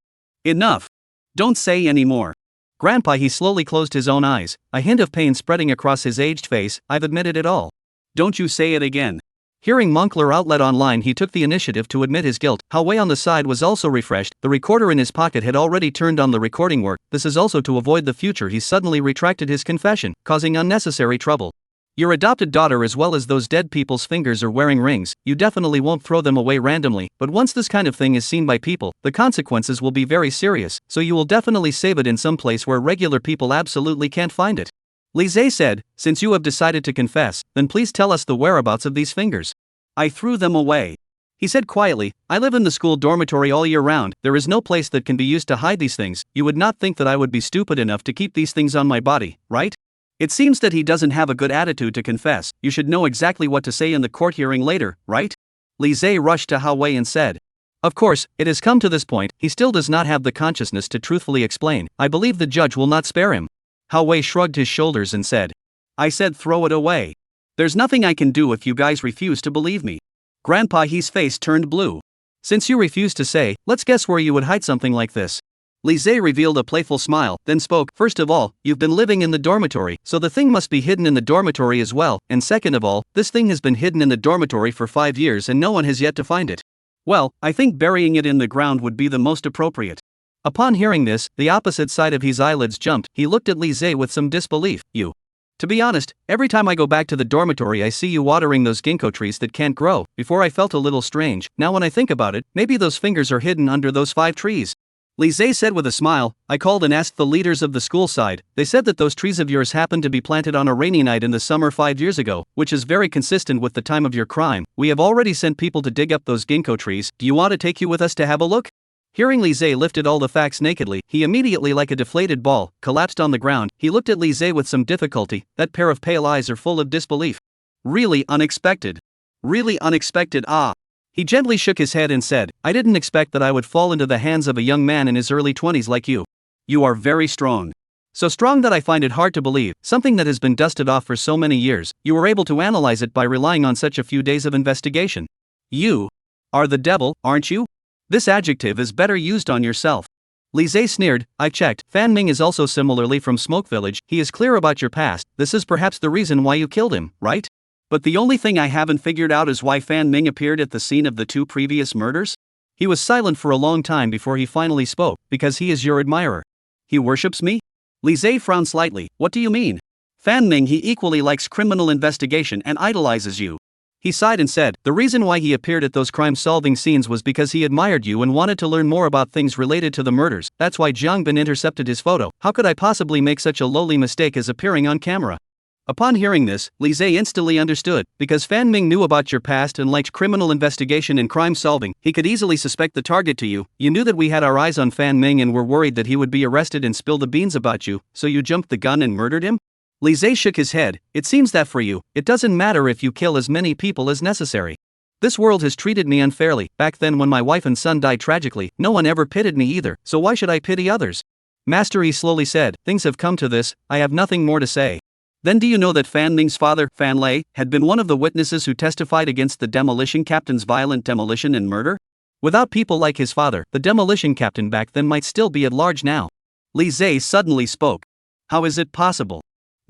Enough. Don't say any more. Grandpa, he slowly closed his own eyes, a hint of pain spreading across his aged face. I've admitted it all. Don't you say it again. Hearing Moncler Outlet Online, he took the initiative to admit his guilt. Hao-Wei on the side was also refreshed. The recorder in his pocket had already turned on the recording work. This is also to avoid the future. He suddenly retracted his confession, causing unnecessary trouble. Your adopted daughter as well as those dead people's fingers are wearing rings. You definitely won't throw them away randomly, but once this kind of thing is seen by people, the consequences will be very serious, so you will definitely save it in some place where regular people absolutely can't find it. Li Zhe said, since you have decided to confess, then please tell us the whereabouts of these fingers. I threw them away. He said quietly, I live in the school dormitory all year round. There is no place that can be used to hide these things. You would not think that I would be stupid enough to keep these things on my body, right? It seems that he doesn't have a good attitude to confess. You should know exactly what to say in the court hearing later, right? Li Zhe rushed to Hao-Wei and said. Of course, it has come to this point. He still does not have the consciousness to truthfully explain. I believe the judge will not spare him. Hao-Wei shrugged his shoulders and said. I said throw it away. There's nothing I can do if you guys refuse to believe me. Grandpa He's face turned blue. Since you refuse to say, let's guess where you would hide something like this. Li Zhe revealed a playful smile, then spoke. First of all, you've been living in the dormitory, so the thing must be hidden in the dormitory as well, and second of all, this thing has been hidden in the dormitory for 5 years and no one has yet to find it. Well, I think burying it in the ground would be the most appropriate. Upon hearing this, the opposite side of his eyelids jumped. He looked at Li Zhe with some disbelief. You. To be honest, every time I go back to the dormitory I see you watering those ginkgo trees that can't grow. Before I felt a little strange, now when I think about it, maybe those fingers are hidden under those 5 trees. Li Zhe said with a smile. I called and asked the leaders of the school side. They said that those trees of yours happened to be planted on a rainy night in the summer 5 years ago, which is very consistent with the time of your crime. We have already sent people to dig up those ginkgo trees. Do you want to take you with us to have a look? Hearing Li Zhe lifted all the facts nakedly, he immediately, like a deflated ball, collapsed on the ground. He looked at Li Zhe with some difficulty. That pair of pale eyes are full of disbelief. Really unexpected. Really unexpected, ah. He gently shook his head and said, I didn't expect that I would fall into the hands of a young man in his early 20s like you. You are very strong. So strong that I find it hard to believe, something that has been dusted off for so many years, you were able to analyze it by relying on such a few days of investigation. You are the devil, aren't you? This adjective is better used on yourself. Li Zhe sneered. I checked. Fan Ming is also similarly from Smoke Village. He is clear about your past. This is perhaps the reason why you killed him, right? But the only thing I haven't figured out is why Fan Ming appeared at the scene of the 2 previous murders? He was silent for a long time before he finally spoke. Because he is your admirer. He worships me? Li Zhe frowned slightly. What do you mean? Fan Ming, he equally likes criminal investigation and idolizes you. He sighed and said, the reason why he appeared at those crime-solving scenes was because he admired you and wanted to learn more about things related to the murders. That's why Jiang Bin intercepted his photo. How could I possibly make such a lowly mistake as appearing on camera? Upon hearing this, Li Zhe instantly understood. Because Fan Ming knew about your past and liked criminal investigation and crime solving, he could easily suspect the target to you. You knew that we had our eyes on Fan Ming and were worried that he would be arrested and spill the beans about you, so you jumped the gun and murdered him? Li Zhe shook his head. It seems that for you, it doesn't matter if you kill as many people as necessary. This world has treated me unfairly. Back then when my wife and son died tragically, no one ever pitied me either, so why should I pity others? Master Yi slowly said, things have come to this, I have nothing more to say. Then do you know that Fan Ming's father, Fan Lei, had been one of the witnesses who testified against the demolition captain's violent demolition and murder? Without people like his father, the demolition captain back then might still be at large now. Li Zhe suddenly spoke. How is it possible?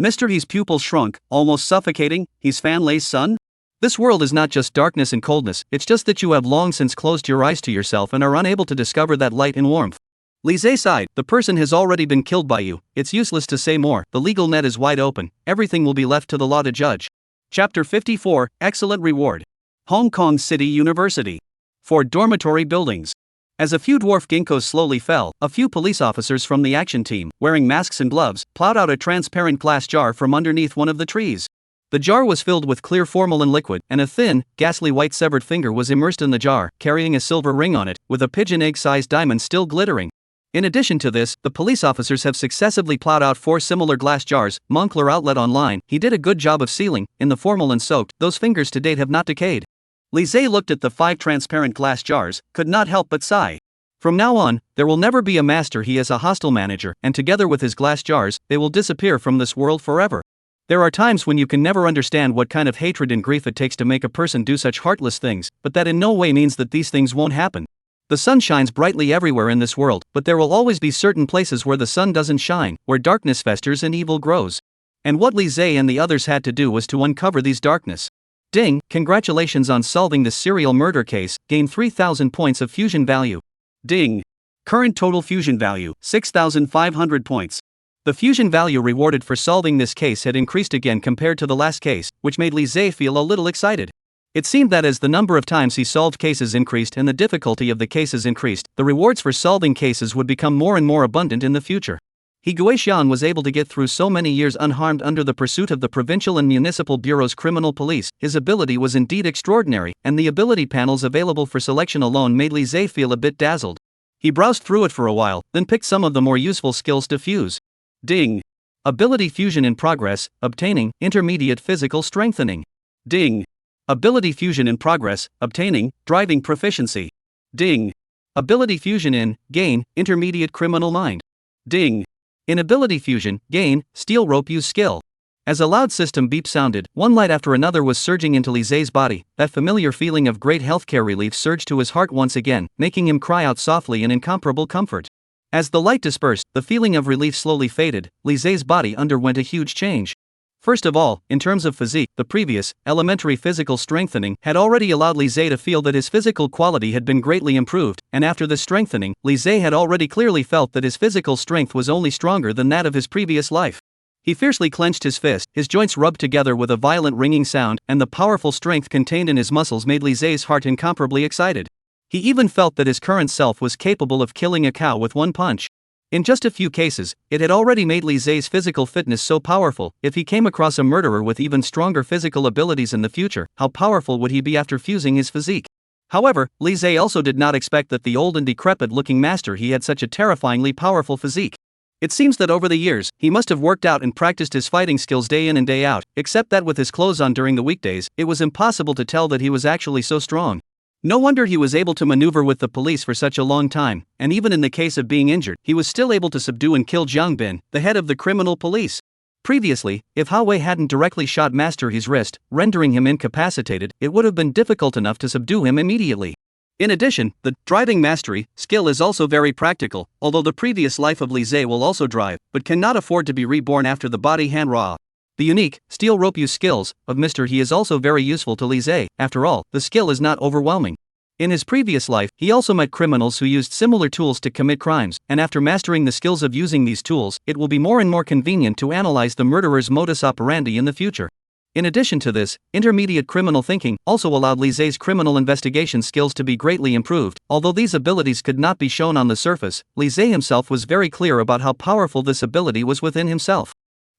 Mr. He's pupils shrunk, almost suffocating. He's Fan Lei's son? This world is not just darkness and coldness, it's just that you have long since closed your eyes to yourself and are unable to discover that light and warmth. Li Zhe sighed. The person has already been killed by you. It's useless to say more. The legal net is wide open. Everything will be left to the law to judge. Chapter 54, Excellent Reward. Hong Kong City University. 4 dormitory buildings. As a few dwarf ginkgos slowly fell, a few police officers from the action team, wearing masks and gloves, plowed out a transparent glass jar from underneath one of the trees. The jar was filled with clear formalin liquid, and a thin, ghastly white severed finger was immersed in the jar, carrying a silver ring on it, with a pigeon egg-sized diamond still glittering. In addition to this, the police officers have successively plowed out 4 similar glass jars. Moncler Outlet Online, he did a good job of sealing, in the formalin soaked, those fingers to date have not decayed. Li Zhe looked at the 5 transparent glass jars, could not help but sigh. From now on, there will never be a master. He is a hostile manager, and together with his glass jars, they will disappear from this world forever. There are times when you can never understand what kind of hatred and grief it takes to make a person do such heartless things, but that in no way means that these things won't happen. The sun shines brightly everywhere in this world, but there will always be certain places where the sun doesn't shine, where darkness festers and evil grows. And what Li Zhe and the others had to do was to uncover these darkness. Ding, congratulations on solving this serial murder case, gain 3,000 points of fusion value. Ding. Current total fusion value, 6,500 points. The fusion value rewarded for solving this case had increased again compared to the last case, which made Li Zhe feel a little excited. It seemed that as the number of times he solved cases increased and the difficulty of the cases increased, the rewards for solving cases would become more and more abundant in the future. He Guixian was able to get through so many years unharmed under the pursuit of the provincial and municipal bureau's criminal police. His ability was indeed extraordinary, and the ability panels available for selection alone made Li Zhe feel a bit dazzled. He browsed through it for a while, then picked some of the more useful skills to fuse. Ding. Ability fusion in progress, obtaining, intermediate physical strengthening. Ding. Ability fusion in progress, obtaining, driving proficiency. Ding. Ability fusion in, gain, intermediate criminal mind. Ding. In ability fusion, gain, steel rope use skill. As a loud system beep sounded, one light after another was surging into Li Zhe's body. That familiar feeling of great healthcare relief surged to his heart once again, making him cry out softly in incomparable comfort. As the light dispersed, the feeling of relief slowly faded. Li Zhe's body underwent a huge change. First of all, in terms of physique, the previous, elementary physical strengthening had already allowed Li Zhe to feel that his physical quality had been greatly improved, and after this strengthening, Li Zhe had already clearly felt that his physical strength was only stronger than that of his previous life. He fiercely clenched his fist, his joints rubbed together with a violent ringing sound, and the powerful strength contained in his muscles made Li Zhe's heart incomparably excited. He even felt that his current self was capable of killing a cow with one punch. In just a few cases, it had already made Li Zhe's physical fitness so powerful. If he came across a murderer with even stronger physical abilities in the future, how powerful would he be after fusing his physique? However, Li Zhe also did not expect that the old and decrepit-looking master he had such a terrifyingly powerful physique. It seems that over the years, he must have worked out and practiced his fighting skills day in and day out, except that with his clothes on during the weekdays, it was impossible to tell that he was actually so strong. No wonder he was able to maneuver with the police for such a long time, and even in the case of being injured, he was still able to subdue and kill Jiang Bin, the head of the criminal police. Previously, if Hao Wei hadn't directly shot Master He's wrist, rendering him incapacitated, it would have been difficult enough to subdue him immediately. In addition, the driving mastery skill is also very practical, although the previous life of Li Zhe will also drive, but cannot afford to be reborn after the body Manhwa. The unique steel rope use skills of Mr. He is also very useful to Li Zhe. After all, the skill is not overwhelming. In his previous life, he also met criminals who used similar tools to commit crimes, and after mastering the skills of using these tools, it will be more and more convenient to analyze the murderer's modus operandi in the future. In addition to this, intermediate criminal thinking also allowed Li Zhe's criminal investigation skills to be greatly improved. Although these abilities could not be shown on the surface, Li Zhe himself was very clear about how powerful this ability was within himself.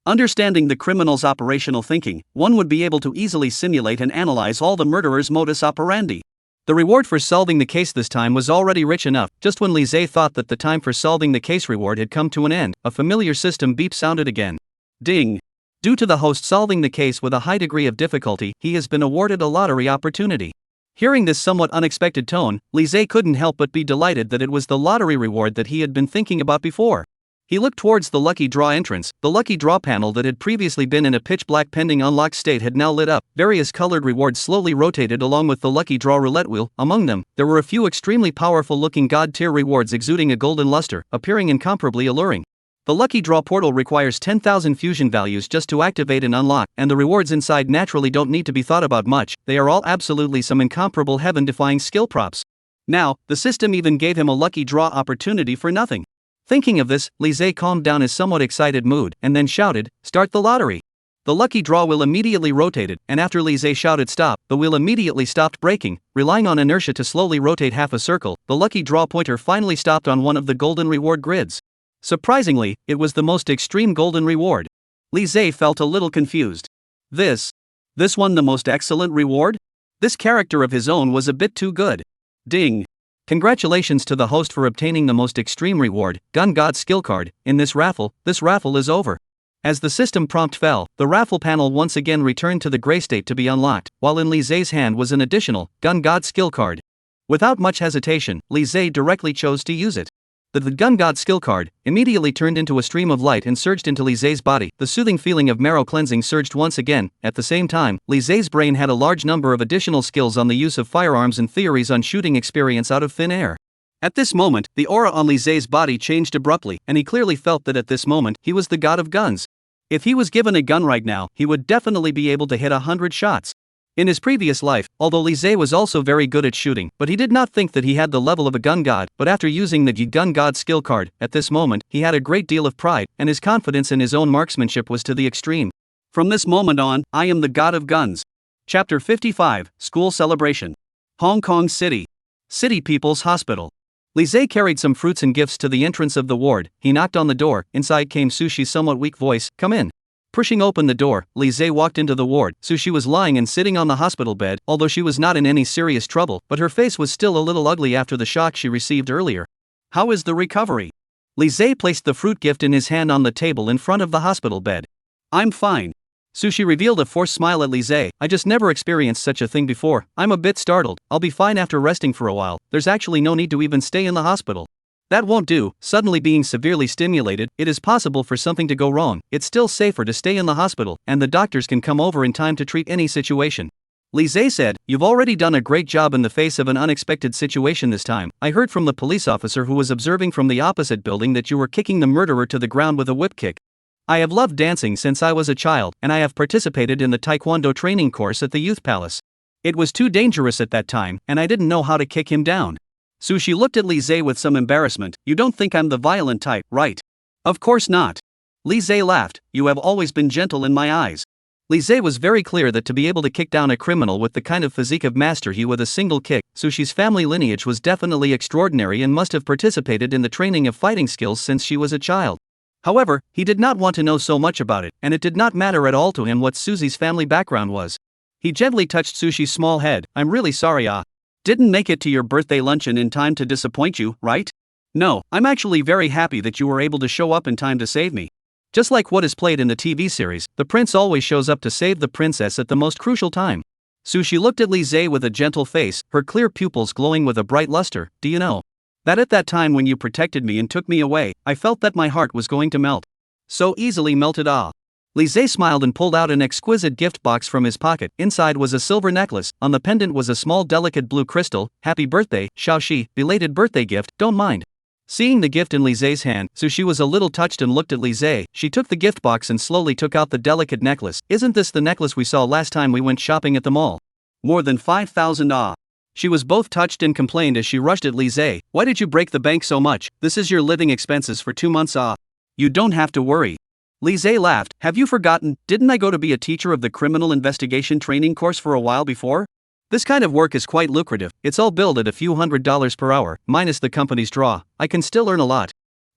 Understanding the criminal's operational thinking, one would be able to easily simulate and analyze all the murderer's modus operandi. The reward for solving the case this time was already rich enough. Just when Li Zhe thought that the time for solving the case reward had come to an end, a familiar system beep sounded again. Ding! Due to the host solving the case with a high degree of difficulty, he has been awarded a lottery opportunity. Hearing this somewhat unexpected tone, Li Zhe couldn't help but be delighted that it was the lottery reward that he had been thinking about before. He looked towards the lucky draw entrance. The lucky draw panel that had previously been in a pitch black pending unlocked state had now lit up. Various colored rewards slowly rotated along with the lucky draw roulette wheel. Among them, there were a few extremely powerful looking god tier rewards exuding a golden luster, appearing incomparably alluring. The lucky draw portal requires 10,000 fusion values just to activate and unlock, and the rewards inside naturally don't need to be thought about much. They are all absolutely some incomparable heaven-defying skill props. Now, the system even gave him a lucky draw opportunity for nothing. Thinking of this, Li Zhe calmed down his somewhat excited mood, and then shouted, "Start the lottery!" The lucky draw wheel immediately rotated, and after Li Zhe shouted stop, the wheel immediately stopped braking. Relying on inertia to slowly rotate half a circle, the lucky draw pointer finally stopped on one of the golden reward grids. Surprisingly, it was the most extreme golden reward. Li Zhe felt a little confused. This one the most excellent reward? This character of his own was a bit too good. Ding! Congratulations to the host for obtaining the most extreme reward, Gun God skill card. In this raffle is over. As the system prompt fell, the raffle panel once again returned to the gray state to be unlocked, while in Li Zhe's hand was an additional Gun God skill card. Without much hesitation, Li Zhe directly chose to use it. The Gun God skill card immediately turned into a stream of light and surged into Li Zhe's body. The soothing feeling of marrow cleansing surged once again. At the same time, Li Zhe's brain had a large number of additional skills on the use of firearms and theories on shooting experience out of thin air. At this moment, the aura on Li Zhe's body changed abruptly, and he clearly felt that at this moment, he was the god of guns. If he was given a gun right now, he would definitely be able to hit 100 shots. In his previous life, although Li Zhe was also very good at shooting, but he did not think that he had the level of a gun god. But after using the Gun God skill card, at this moment, he had a great deal of pride, and his confidence in his own marksmanship was to the extreme. From this moment on, I am the god of guns. Chapter 55, School Celebration. Hong Kong City. City People's Hospital. Li Zhe carried some fruits and gifts to the entrance of the ward. He knocked on the door. Inside came Sushi's somewhat weak voice, "Come in." Pushing open the door, Li Zhe walked into the ward. Sushi was lying and sitting on the hospital bed, although she was not in any serious trouble, but her face was still a little ugly after the shock she received earlier. "How is the recovery?" Li Zhe placed the fruit gift in his hand on the table in front of the hospital bed. "I'm fine." Sushi revealed a forced smile at Li Zhe. "I just never experienced such a thing before. I'm a bit startled. I'll be fine after resting for a while. There's actually no need to even stay in the hospital." "That won't do. Suddenly being severely stimulated, it is possible for something to go wrong. It's still safer to stay in the hospital, and the doctors can come over in time to treat any situation." Li Zhe said, "You've already done a great job in the face of an unexpected situation this time. I heard from the police officer who was observing from the opposite building that you were kicking the murderer to the ground with a whip kick. I have loved dancing since I was a child, and I have participated in the taekwondo training course at the Youth Palace. It was too dangerous at that time, and I didn't know how to kick him down." Sushi looked at Li Zhe with some embarrassment. "You don't think I'm the violent type, right?" "Of course not." Li Zhe laughed. "You have always been gentle in my eyes." Li Zhe was very clear that to be able to kick down a criminal with the kind of physique of Master He with a single kick, Sushi's family lineage was definitely extraordinary and must have participated in the training of fighting skills since she was a child. However, he did not want to know so much about it, and it did not matter at all to him what Susie's family background was. He gently touched Sushi's small head. "I'm really sorry, didn't make it to your birthday luncheon in time to disappoint you, right?" "No, I'm actually very happy that you were able to show up in time to save me." Just like what is played in the TV series, the prince always shows up to save the princess at the most crucial time. Sushi looked at Li Zhe with a gentle face, her clear pupils glowing with a bright luster. "Do you know that at that time when you protected me and took me away, I felt that my heart was going to melt. So easily melted, Li Zhe smiled and pulled out an exquisite gift box from his pocket. Inside was a silver necklace. On the pendant was a small delicate blue crystal. Happy birthday, Xiaoxi, belated birthday gift, don't mind. Seeing the gift in Li Zhe's hand, Sushi was a little touched and looked at Li Zhe. She took the gift box and slowly took out the delicate necklace. Isn't this the necklace we saw last time we went shopping at the mall? More than 5,000 ah. She was both touched and complained as she rushed at Li Zhe. Why did you break the bank so much? This is your living expenses for 2 months ah. You don't have to worry. Li Zhe laughed. Have you forgotten, didn't I go to be a teacher of the criminal investigation training course for a while before? This kind of work is quite lucrative. It's all billed at a few $100s per hour, minus the company's draw. I can still earn a lot.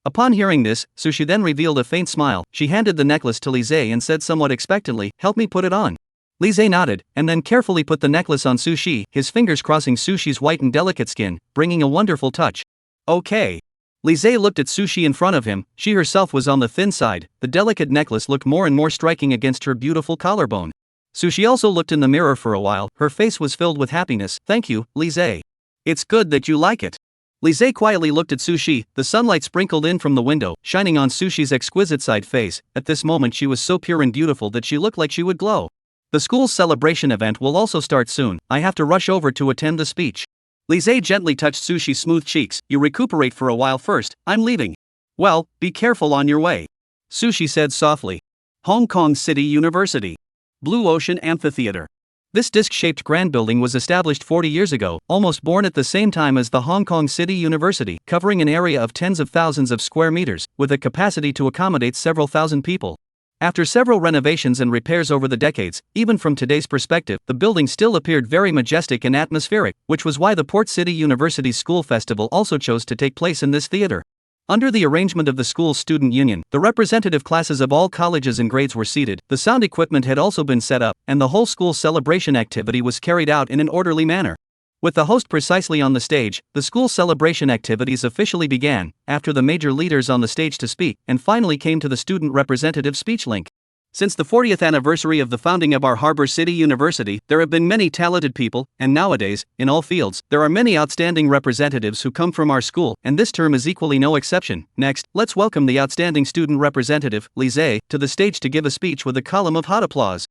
Upon hearing this, Sushi then revealed a faint smile. She handed the necklace to Li Zhe and said somewhat expectantly, help me put it on. Li Zhe nodded, and then carefully put the necklace on Sushi, his fingers crossing Sushi's white and delicate skin, bringing a wonderful touch. Okay. Li Zhe looked at Sushi in front of him. She herself was on the thin side. The delicate necklace looked more and more striking against her beautiful collarbone. Sushi also looked in the mirror for a while. Her face was filled with happiness. Thank you, Li Zhe. It's good that you like it. Li Zhe quietly looked at Sushi. The sunlight sprinkled in from the window, shining on Sushi's exquisite side face. At this moment she was so pure and beautiful that she looked like she would glow. The school's celebration event will also start soon. I have to rush over to attend the speech. Li Zhe gently touched Sushi's smooth cheeks. You recuperate for a while first. I'm leaving. Well, be careful on your way. Sushi said softly. Hong Kong City University. Blue Ocean Amphitheater. This disc-shaped grand building was established 40 years ago, almost born at the same time as the Hong Kong City University, covering an area of tens of thousands of square meters, with a capacity to accommodate several thousand people. After several renovations and repairs over the decades, even from today's perspective, the building still appeared very majestic and atmospheric, which was why the Port City University's School Festival also chose to take place in this theater. Under the arrangement of the school's student union, the representative classes of all colleges and grades were seated, the sound equipment had also been set up, and the whole school celebration activity was carried out in an orderly manner. With the host precisely on the stage, the school celebration activities officially began, after the major leaders on the stage to speak, and finally came to the student representative speech link. Since the 40th anniversary of the founding of our Harbor City University, there have been many talented people, and nowadays, in all fields, there are many outstanding representatives who come from our school, and this term is equally no exception. Next, let's welcome the outstanding student representative, Li Zhe, to the stage to give a speech with a column of hot applause.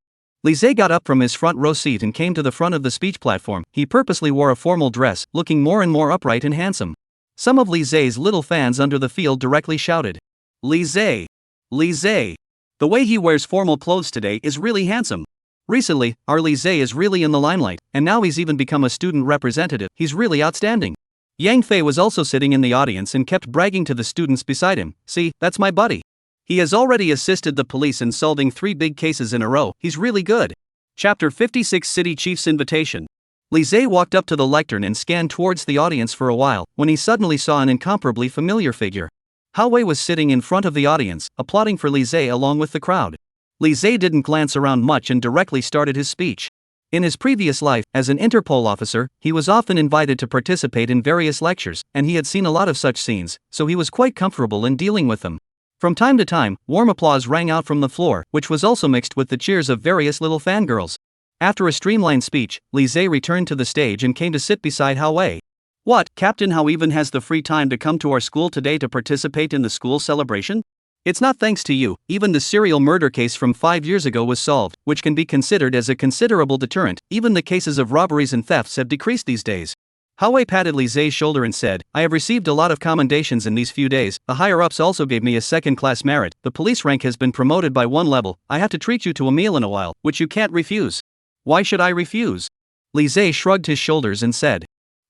Li Zhe got up from his front row seat and came to the front of the speech platform. He purposely wore a formal dress, looking more and more upright and handsome. Some of Li Zhe's little fans under the field directly shouted, Li Zhe! Li Zhe! The way he wears formal clothes today is really handsome. Recently, our Li Zhe is really in the limelight, and now he's even become a student representative. He's really outstanding. Yang Fei was also sitting in the audience and kept bragging to the students beside him. See, that's my buddy. He has already assisted the police in solving 3 big cases in a row. He's really good. Chapter 56 City Chief's Invitation. Li Zhe walked up to the lectern and scanned towards the audience for a while, when he suddenly saw an incomparably familiar figure. Hao Wei was sitting in front of the audience, applauding for Li Zhe along with the crowd. Li Zhe didn't glance around much and directly started his speech. In his previous life, as an Interpol officer, he was often invited to participate in various lectures, and he had seen a lot of such scenes, so he was quite comfortable in dealing with them. From time to time, warm applause rang out from the floor, which was also mixed with the cheers of various little fangirls. After a streamlined speech, Li Zhe returned to the stage and came to sit beside Hao Wei. What, Captain Hao even has the free time to come to our school today to participate in the school celebration? It's not thanks to you, even the serial murder case from 5 years ago was solved, which can be considered as a considerable deterrent. Even the cases of robberies and thefts have decreased these days. Hao Wei patted Li Zhe's shoulder and said, I have received a lot of commendations in these few days. The higher-ups also gave me a second-class merit. The police rank has been promoted by 1 level. I have to treat you to a meal in a while, which you can't refuse. Why should I refuse? Li Zhe shrugged his shoulders and said,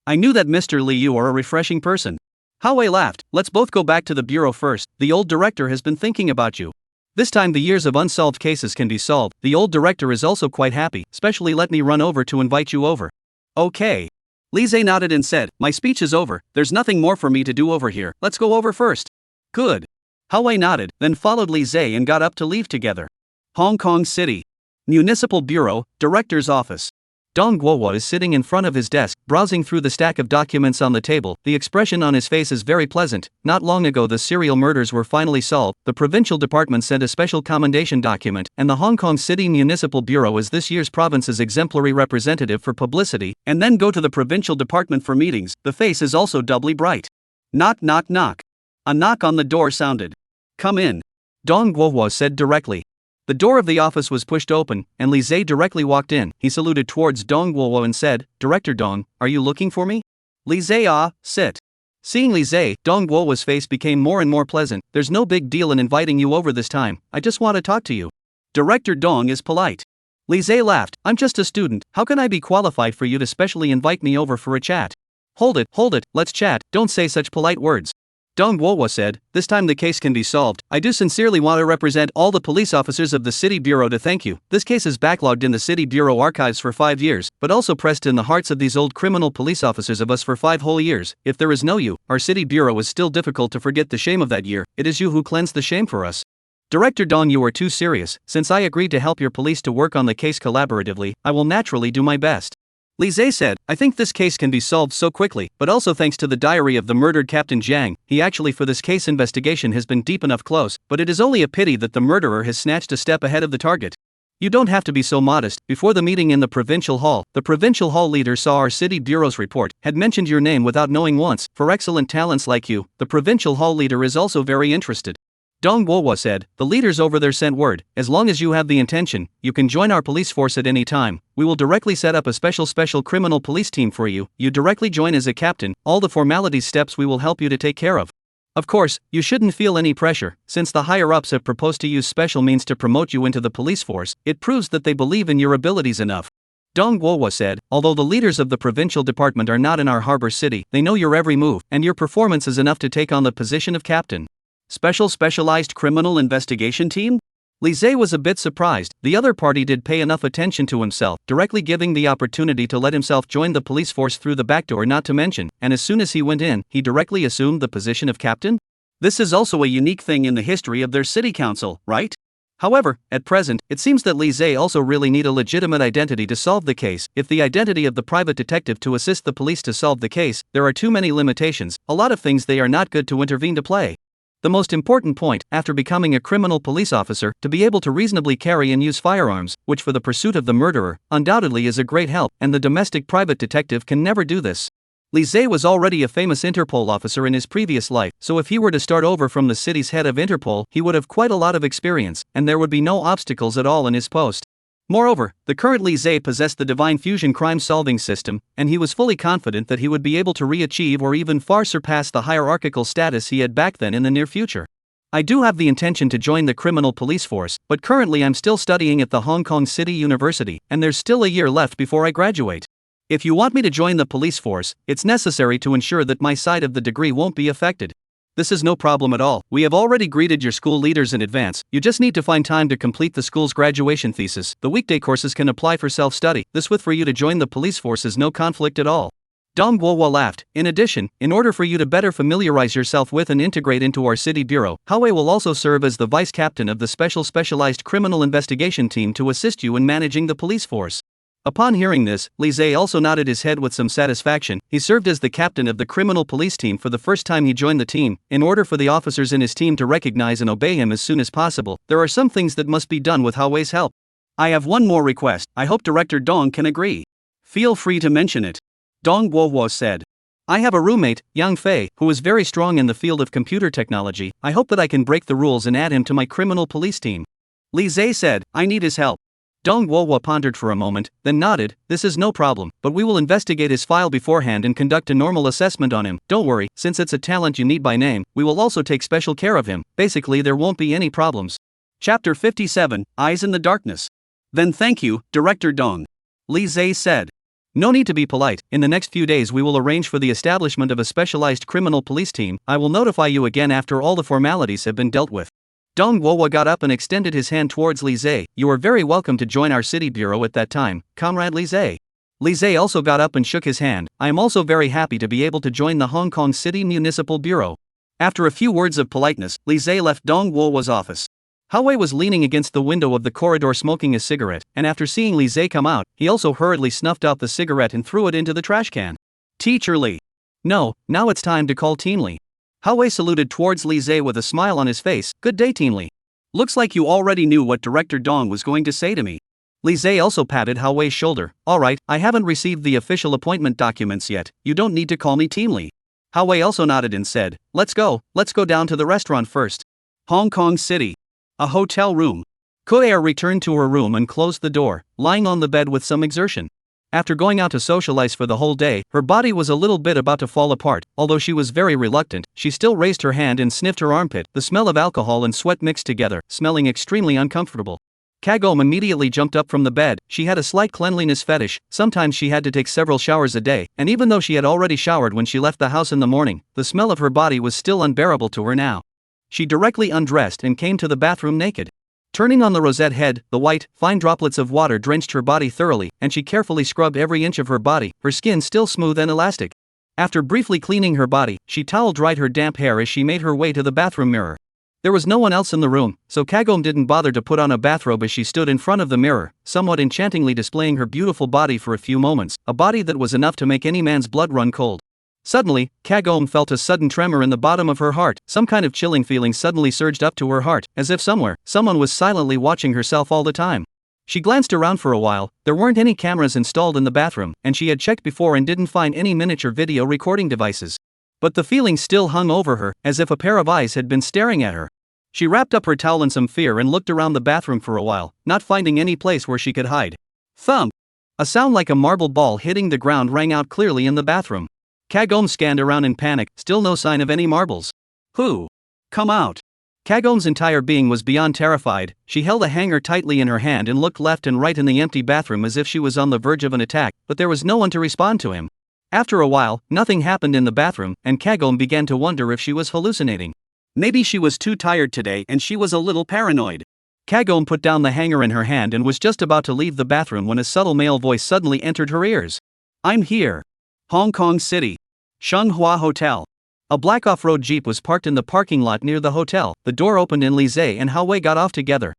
I knew that Mr. Li, you are a refreshing person. Hao Wei laughed. Let's both go back to the bureau first. The old director has been thinking about you. This time the years of unsolved cases can be solved. The old director is also quite happy. Especially let me run over to invite you over. Okay. Li Zhe nodded and said, my speech is over. There's nothing more for me to do over here. Let's go over first. Good. Hao Wei nodded, then followed Li Zhe and got up to leave together. Hong Kong City. Municipal Bureau, Director's Office. Dong Guohua is sitting in front of his desk, browsing through the stack of documents on the table. The expression on his face is very pleasant. Not long ago the serial murders were finally solved, the provincial department sent a special commendation document, and the Hong Kong City Municipal Bureau is this year's province's exemplary representative for publicity, and then go to the provincial department for meetings. The face is also doubly bright. Knock knock knock. A knock on the door sounded. Come in. Dong Guohua said directly. The door of the office was pushed open, and Li Zhe directly walked in. He saluted towards Dong Guowo and said, "Director Dong, are you looking for me?" Li Zhe, sit. Seeing Li Zhe, Dong Guowo's face became more and more pleasant. "There's no big deal in inviting you over this time, I just want to talk to you. Director Dong is polite." Li Zhe laughed, "I'm just a student, how can I be qualified for you to specially invite me over for a chat?" Hold it, let's chat, don't say such polite words." Dong Guowo said, "This time the case can be solved. I do sincerely want to represent all the police officers of the City Bureau to thank you. This case is backlogged in the City Bureau archives for 5 years, but also pressed in the hearts of these old criminal police officers of us for 5 whole years. If there is no you, our City Bureau is still difficult to forget the shame of that year. It is you who cleansed the shame for us. Director Dong, you are too serious. Since I agreed to help your police to work on the case collaboratively, I will naturally do my best." Li Zhe said, "I think this case can be solved so quickly, but also thanks to the diary of the murdered Captain Jiang. He actually for this case investigation has been deep enough close, but it is only a pity that the murderer has snatched a step ahead of the target. You don't have to be so modest." Before the meeting in the provincial hall, the provincial hall leader saw our City Bureau's report, had mentioned your name without knowing once. "For excellent talents like you, the provincial hall leader is also very interested." Dong Guowo said, "The leaders over there sent word, as long as you have the intention, you can join our police force at any time. We will directly set up a special criminal police team for you. You directly join as a captain, all the formalities steps we will help you to take care of. Of course, you shouldn't feel any pressure, since the higher-ups have proposed to use special means to promote you into the police force. It proves that they believe in your abilities enough." Dong Guowo said, "Although the leaders of the provincial department are not in our harbor city, they know your every move, and your performance is enough to take on the position of captain." Specialized criminal investigation team? Li Zhe was a bit surprised. The other party did pay enough attention to himself, directly giving the opportunity to let himself join the police force through the back door, not to mention, and as soon as he went in, he directly assumed the position of captain? This is also a unique thing in the history of their city council, right? However, at present, it seems that Li Zhe also really need a legitimate identity to solve the case. If the identity of the private detective to assist the police to solve the case, there are too many limitations, a lot of things they are not good to intervene to play. The most important point, after becoming a criminal police officer, to be able to reasonably carry and use firearms, which for the pursuit of the murderer, undoubtedly is a great help, and the domestic private detective can never do this. Li Zhe was already a famous Interpol officer in his previous life, so if he were to start over from the city's head of Interpol, he would have quite a lot of experience, and there would be no obstacles at all in his post. Moreover, the current Li Zhe possessed the divine fusion crime-solving system, and he was fully confident that he would be able to re-achieve or even far surpass the hierarchical status he had back then in the near future. "I do have the intention to join the criminal police force, but currently I'm still studying at the Hong Kong City University, and there's still a year left before I graduate. If you want me to join the police force, it's necessary to ensure that my side of the degree won't be affected. This is no problem at all. We have already greeted your school leaders in advance. You just need to find time to complete the school's graduation thesis. The weekday courses can apply for self-study. This with for you to join the police force is no conflict at all." Dong Guowo laughed. "In addition, in order for you to better familiarize yourself with and integrate into our city bureau, Hawei will also serve as the vice captain of the specialized criminal investigation team to assist you in managing the police force." Upon hearing this, Li Zhe also nodded his head with some satisfaction. He served as the captain of the criminal police team for the first time he joined the team. In order for the officers in his team to recognize and obey him as soon as possible, there are some things that must be done with Hawei's help. "I have one more request. I hope Director Dong can agree." "Feel free to mention it," Dong Guowo said. "I have a roommate, Yang Fei, who is very strong in the field of computer technology. I hope that I can break the rules and add him to my criminal police team." Li Zhe said, "I need his help." Dong Guowo pondered for a moment, then nodded. "This is no problem, but we will investigate his file beforehand and conduct a normal assessment on him. Don't worry, since it's a talent you need by name, we will also take special care of him. Basically there won't be any problems." Chapter 57, Eyes in the Darkness. "Then thank you, Director Dong," Li Zhe said. "No need to be polite. In the next few days we will arrange for the establishment of a specialized criminal police team. I will notify you again after all the formalities have been dealt with." Dong Guowo got up and extended his hand towards Li Zhe. "You are very welcome to join our city bureau at that time, Comrade Li Zhe." Li Zhe also got up and shook his hand. "I am also very happy to be able to join the Hong Kong City Municipal Bureau." After a few words of politeness, Li Zhe left Dong Guowo's office. Hawei was leaning against the window of the corridor smoking a cigarette, and after seeing Li Zhe come out, he also hurriedly snuffed out the cigarette and threw it into the trash can. "Teacher Li." "No, now it's time to call Teen Li." Hawei saluted towards Li Zhe with a smile on his face. "Good day, Teen Li. Looks like you already knew what Director Dong was going to say to me." Li Zhe also patted Hawei's shoulder. "Alright, I haven't received the official appointment documents yet. You don't need to call me Teen Li." Hawei also nodded and said, Let's go down to the restaurant first." Hong Kong City. A hotel room. Koya returned to her room and closed the door, lying on the bed with some exertion. After going out to socialize for the whole day, her body was a little bit about to fall apart. Although she was very reluctant, she still raised her hand and sniffed her armpit. The smell of alcohol and sweat mixed together, smelling extremely uncomfortable. Kagome immediately jumped up from the bed. She had a slight cleanliness fetish. Sometimes she had to take several showers a day, and even though she had already showered when she left the house in the morning, the smell of her body was still unbearable to her now. She directly undressed and came to the bathroom naked. Turning on the rosette head, the white, fine droplets of water drenched her body thoroughly, and she carefully scrubbed every inch of her body, her skin still smooth and elastic. After briefly cleaning her body, she towel-dried her damp hair as she made her way to the bathroom mirror. There was no one else in the room, so Kagome didn't bother to put on a bathrobe as she stood in front of the mirror, somewhat enchantingly displaying her beautiful body for a few moments, a body that was enough to make any man's blood run cold. Suddenly, Kagome felt a sudden tremor in the bottom of her heart. Some kind of chilling feeling suddenly surged up to her heart, as if someone was silently watching herself all the time. She glanced around for a while. There weren't any cameras installed in the bathroom, and she had checked before and didn't find any miniature video recording devices. But the feeling still hung over her, as if a pair of eyes had been staring at her. She wrapped up her towel in some fear and looked around the bathroom for a while, not finding any place where she could hide. Thump! A sound like a marble ball hitting the ground rang out clearly in the bathroom. Kagome scanned around in panic, still no sign of any marbles. Who? Come out! Kagome's entire being was beyond terrified. She held a hanger tightly in her hand and looked left and right in the empty bathroom as if she was on the verge of an attack, but there was no one to respond to him. After a while, nothing happened in the bathroom, and Kagome began to wonder if she was hallucinating. Maybe she was too tired today and she was a little paranoid. Kagome put down the hanger in her hand and was just about to leave the bathroom when a subtle male voice suddenly entered her ears. I'm here. Hong Kong City. Manhwa Hotel. A black off-road jeep was parked in the parking lot near the hotel. The door opened and Lise and Hao got off together.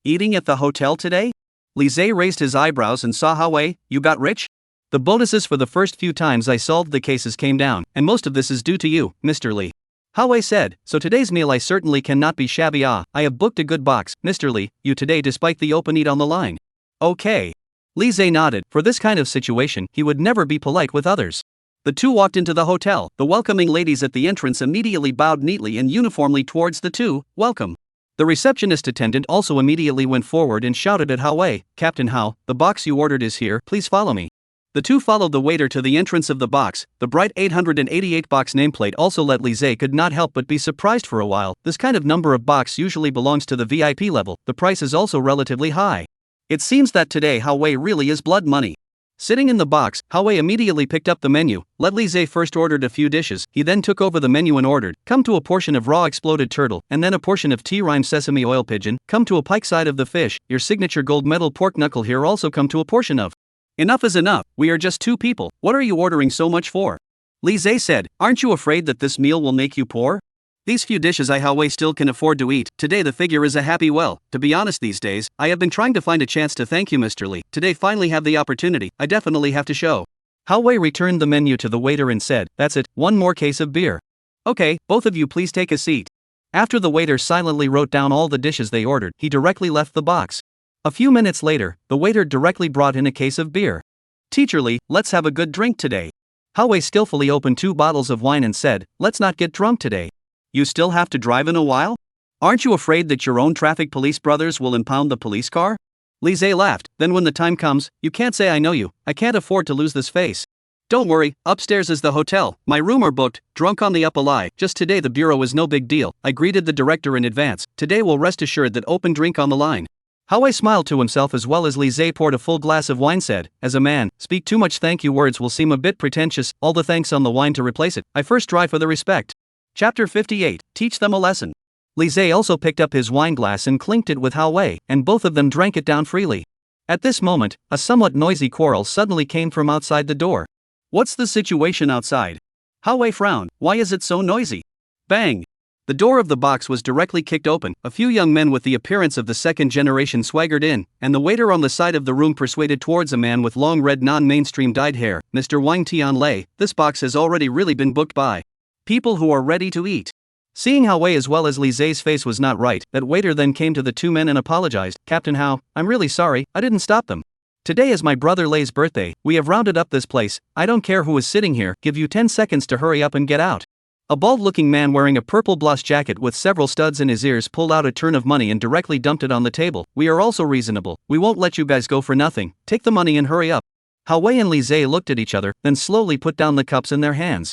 Eating at the hotel today? Lise raised his eyebrows and saw Hao. You got rich? The bonuses for the first few times I solved the cases came down, and most of this is due to you, Mr. Lee. Hao said, so today's meal I certainly cannot be shabby. I have booked a good box, Mr. Lee, you today despite the open eat on the line. Okay. Lise nodded. For this kind of situation, he would never be polite with others. The two walked into the hotel. The welcoming ladies at the entrance immediately bowed neatly and uniformly towards the two. Welcome. The receptionist attendant also immediately went forward and shouted at Hao, Captain Hao, the box you ordered is here, please follow me. The two followed the waiter to the entrance of the box. The bright 888 box nameplate also let Lise could not help but be surprised for a while. This kind of number of box usually belongs to the VIP level. The price is also relatively high. It seems that today Hao really is blood money. Sitting in the box, Hao immediately picked up the menu. Let Lise first ordered a few dishes. He then took over the menu and ordered, come to a portion of raw exploded turtle, and then a portion of tea-rime sesame oil pigeon, come to a pike side of the fish, your signature gold medal pork knuckle here also come to a portion of. Enough is enough, we are just two people, what are you ordering so much for? Lise said, aren't you afraid that this meal will make you poor? These few dishes Hao still can afford to eat. Today the figure is a happy well. To be honest these days, I have been trying to find a chance to thank you Mr. Lee. Today finally have the opportunity, I definitely have to show. Hao returned the menu to the waiter and said, that's it, one more case of beer. Okay, both of you please take a seat. After the waiter silently wrote down all the dishes they ordered, he directly left the box. A few minutes later, the waiter directly brought in a case of beer. Teacher Lee, let's have a good drink today. Hao skillfully opened 2 bottles of wine and said, let's not get drunk today. You still have to drive in a while? Aren't you afraid that your own traffic police brothers will impound the police car? Lise laughed, then when the time comes, you can't say I know you, I can't afford to lose this face. Don't worry, upstairs is the hotel, my room are booked, drunk on the up a lie, just today the bureau is no big deal, I greeted the director in advance, today we'll rest assured that open drink on the line. Hao smiled to himself as well as Lise poured a full glass of wine said, as a man, speak too much thank you words will seem a bit pretentious, all the thanks on the wine to replace it, I first try for the respect. Chapter 58, Teach them a lesson. Lise also picked up his wine glass and clinked it with Hao, and both of them drank it down freely. At this moment, a somewhat noisy quarrel suddenly came from outside the door. What's the situation outside? Hao frowned, why is it so noisy? Bang! The door of the box was directly kicked open, a few young men with the appearance of the second generation swaggered in, and the waiter on the side of the room persuaded towards a man with long red non-mainstream dyed hair, Mr. Wang Tianlei, this box has already really been booked by people who are ready to eat. Seeing Hao as well as Lise's face was not right, that waiter then came to the two men and apologized, Captain Hao, I'm really sorry, I didn't stop them. Today is my brother Lei's birthday, we have rounded up this place, I don't care who is sitting here, give you 10 seconds to hurry up and get out. A bald-looking man wearing a purple blouse jacket with several studs in his ears pulled out a turn of money and directly dumped it on the table. "We are also reasonable. We won't let you guys go for nothing. Take the money and hurry up." Hao Wei and Li Zhe looked at each other, then slowly put down the cups in their hands.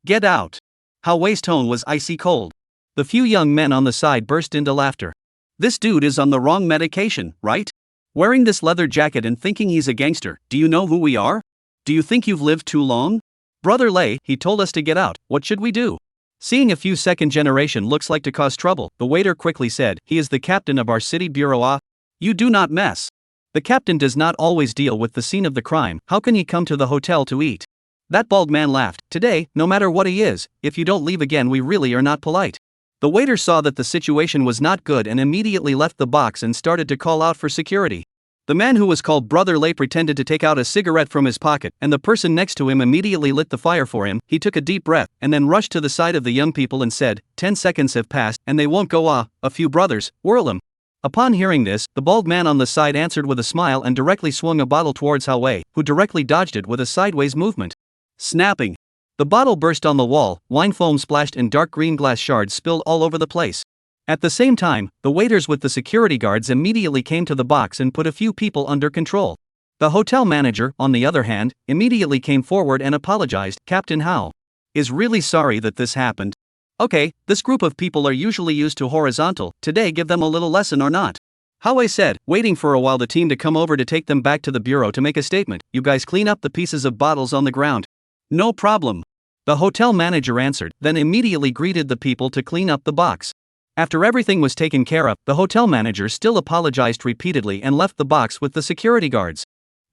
"Get out." Hao Wei's tone was icy cold. The few young men on the side burst into laughter. "This dude is on the wrong medication, right? Wearing this leather jacket and thinking he's a gangster. Do you know who we are? Do you think you've lived too long? Brother Lei, he told us to get out. What should we do?" Seeing a few second generation looks like to cause trouble, the waiter quickly said, "He is the captain of our city bureau. Ah, you do not mess. The captain does not always deal with the scene of the crime. How can he come to the hotel to eat?" That bald man laughed. "Today, no matter what he is, if you don't leave again, we really are not polite." The waiter saw that the situation was not good and immediately left the box and started to call out for security. The man who was called Brother Lei pretended to take out a cigarette from his pocket, and the person next to him immediately lit the fire for him. He took a deep breath, and then rushed to the side of the young people and said, 10 seconds have passed, and they won't go. Ah, a few brothers, whirl them." Upon hearing this, the bald man on the side answered with a smile and directly swung a bottle towards Hao Wei, who directly dodged it with a sideways movement. Snapping! The bottle burst on the wall, wine foam splashed and dark green glass shards spilled all over the place. At the same time, the waiters with the security guards immediately came to the box and put a few people under control. The hotel manager, on the other hand, immediately came forward and apologized. "Captain Hao is really sorry that this happened. Okay, this group of people are usually used to horizontal, today give them a little lesson or not?" Hao Wei said, waiting for a while the team to come over to take them back to the bureau to make a statement. "You guys clean up the pieces of bottles on the ground." "No problem." The hotel manager answered, then immediately greeted the people to clean up the box. After everything was taken care of, the hotel manager still apologized repeatedly and left the box with the security guards.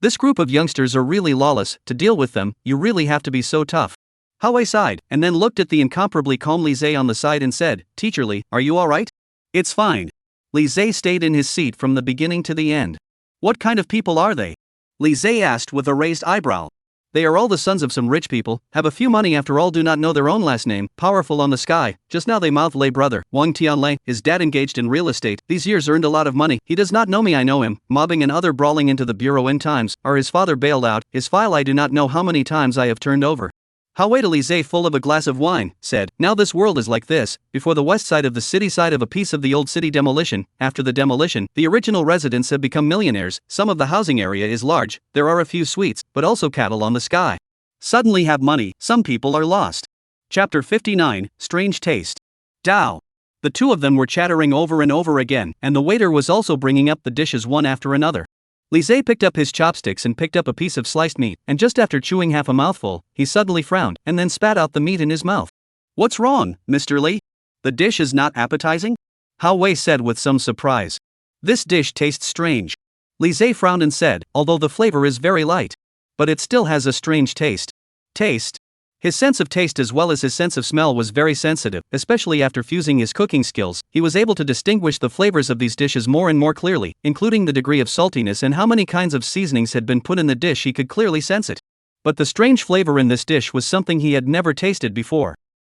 This group of youngsters are really lawless. To deal with them, you really have to be so tough. Hao Wei sighed, and then looked at the incomparably calm Li Zhe on the side and said, "Teacher Li, are you alright?" "It's fine." Li Zhe stayed in his seat from the beginning to the end. "What kind of people are they?" Li Zhe asked with a raised eyebrow. "They are all the sons of some rich people, have a few money after all, do not know their own last name, powerful on the sky. Just now they mouthed Lei brother, Wang Tianlei, his dad engaged in real estate, these years earned a lot of money, he does not know me, I know him, mobbing and other brawling into the bureau in times, or his father bailed out, his file I do not know how many times I have turned over." Hao Wei to Li Zhe, full of a glass of wine, said, "Now this world is like this. Before the west side of the city side of a piece of the old city demolition, after the demolition, the original residents have become millionaires, some of the housing area is large, there are a few suites, but also cattle on the sky. Suddenly have money, some people are lost." Chapter 59, Strange Taste. Dao. The two of them were chattering over and over again, and the waiter was also bringing up the dishes one after another. Li Zhe picked up his chopsticks and picked up a piece of sliced meat, and just after chewing half a mouthful, he suddenly frowned, and then spat out the meat in his mouth. "What's wrong, Mr. Li? The dish is not appetizing?" Hao Wei said with some surprise. "This dish tastes strange." Li Zhe frowned and said, "Although the flavor is very light, but it still has a strange taste." Taste? His sense of taste as well as his sense of smell was very sensitive, especially after fusing his cooking skills. He was able to distinguish the flavors of these dishes more and more clearly, including the degree of saltiness and how many kinds of seasonings had been put in the dish. He could clearly sense it. But the strange flavor in this dish was something he had never tasted before.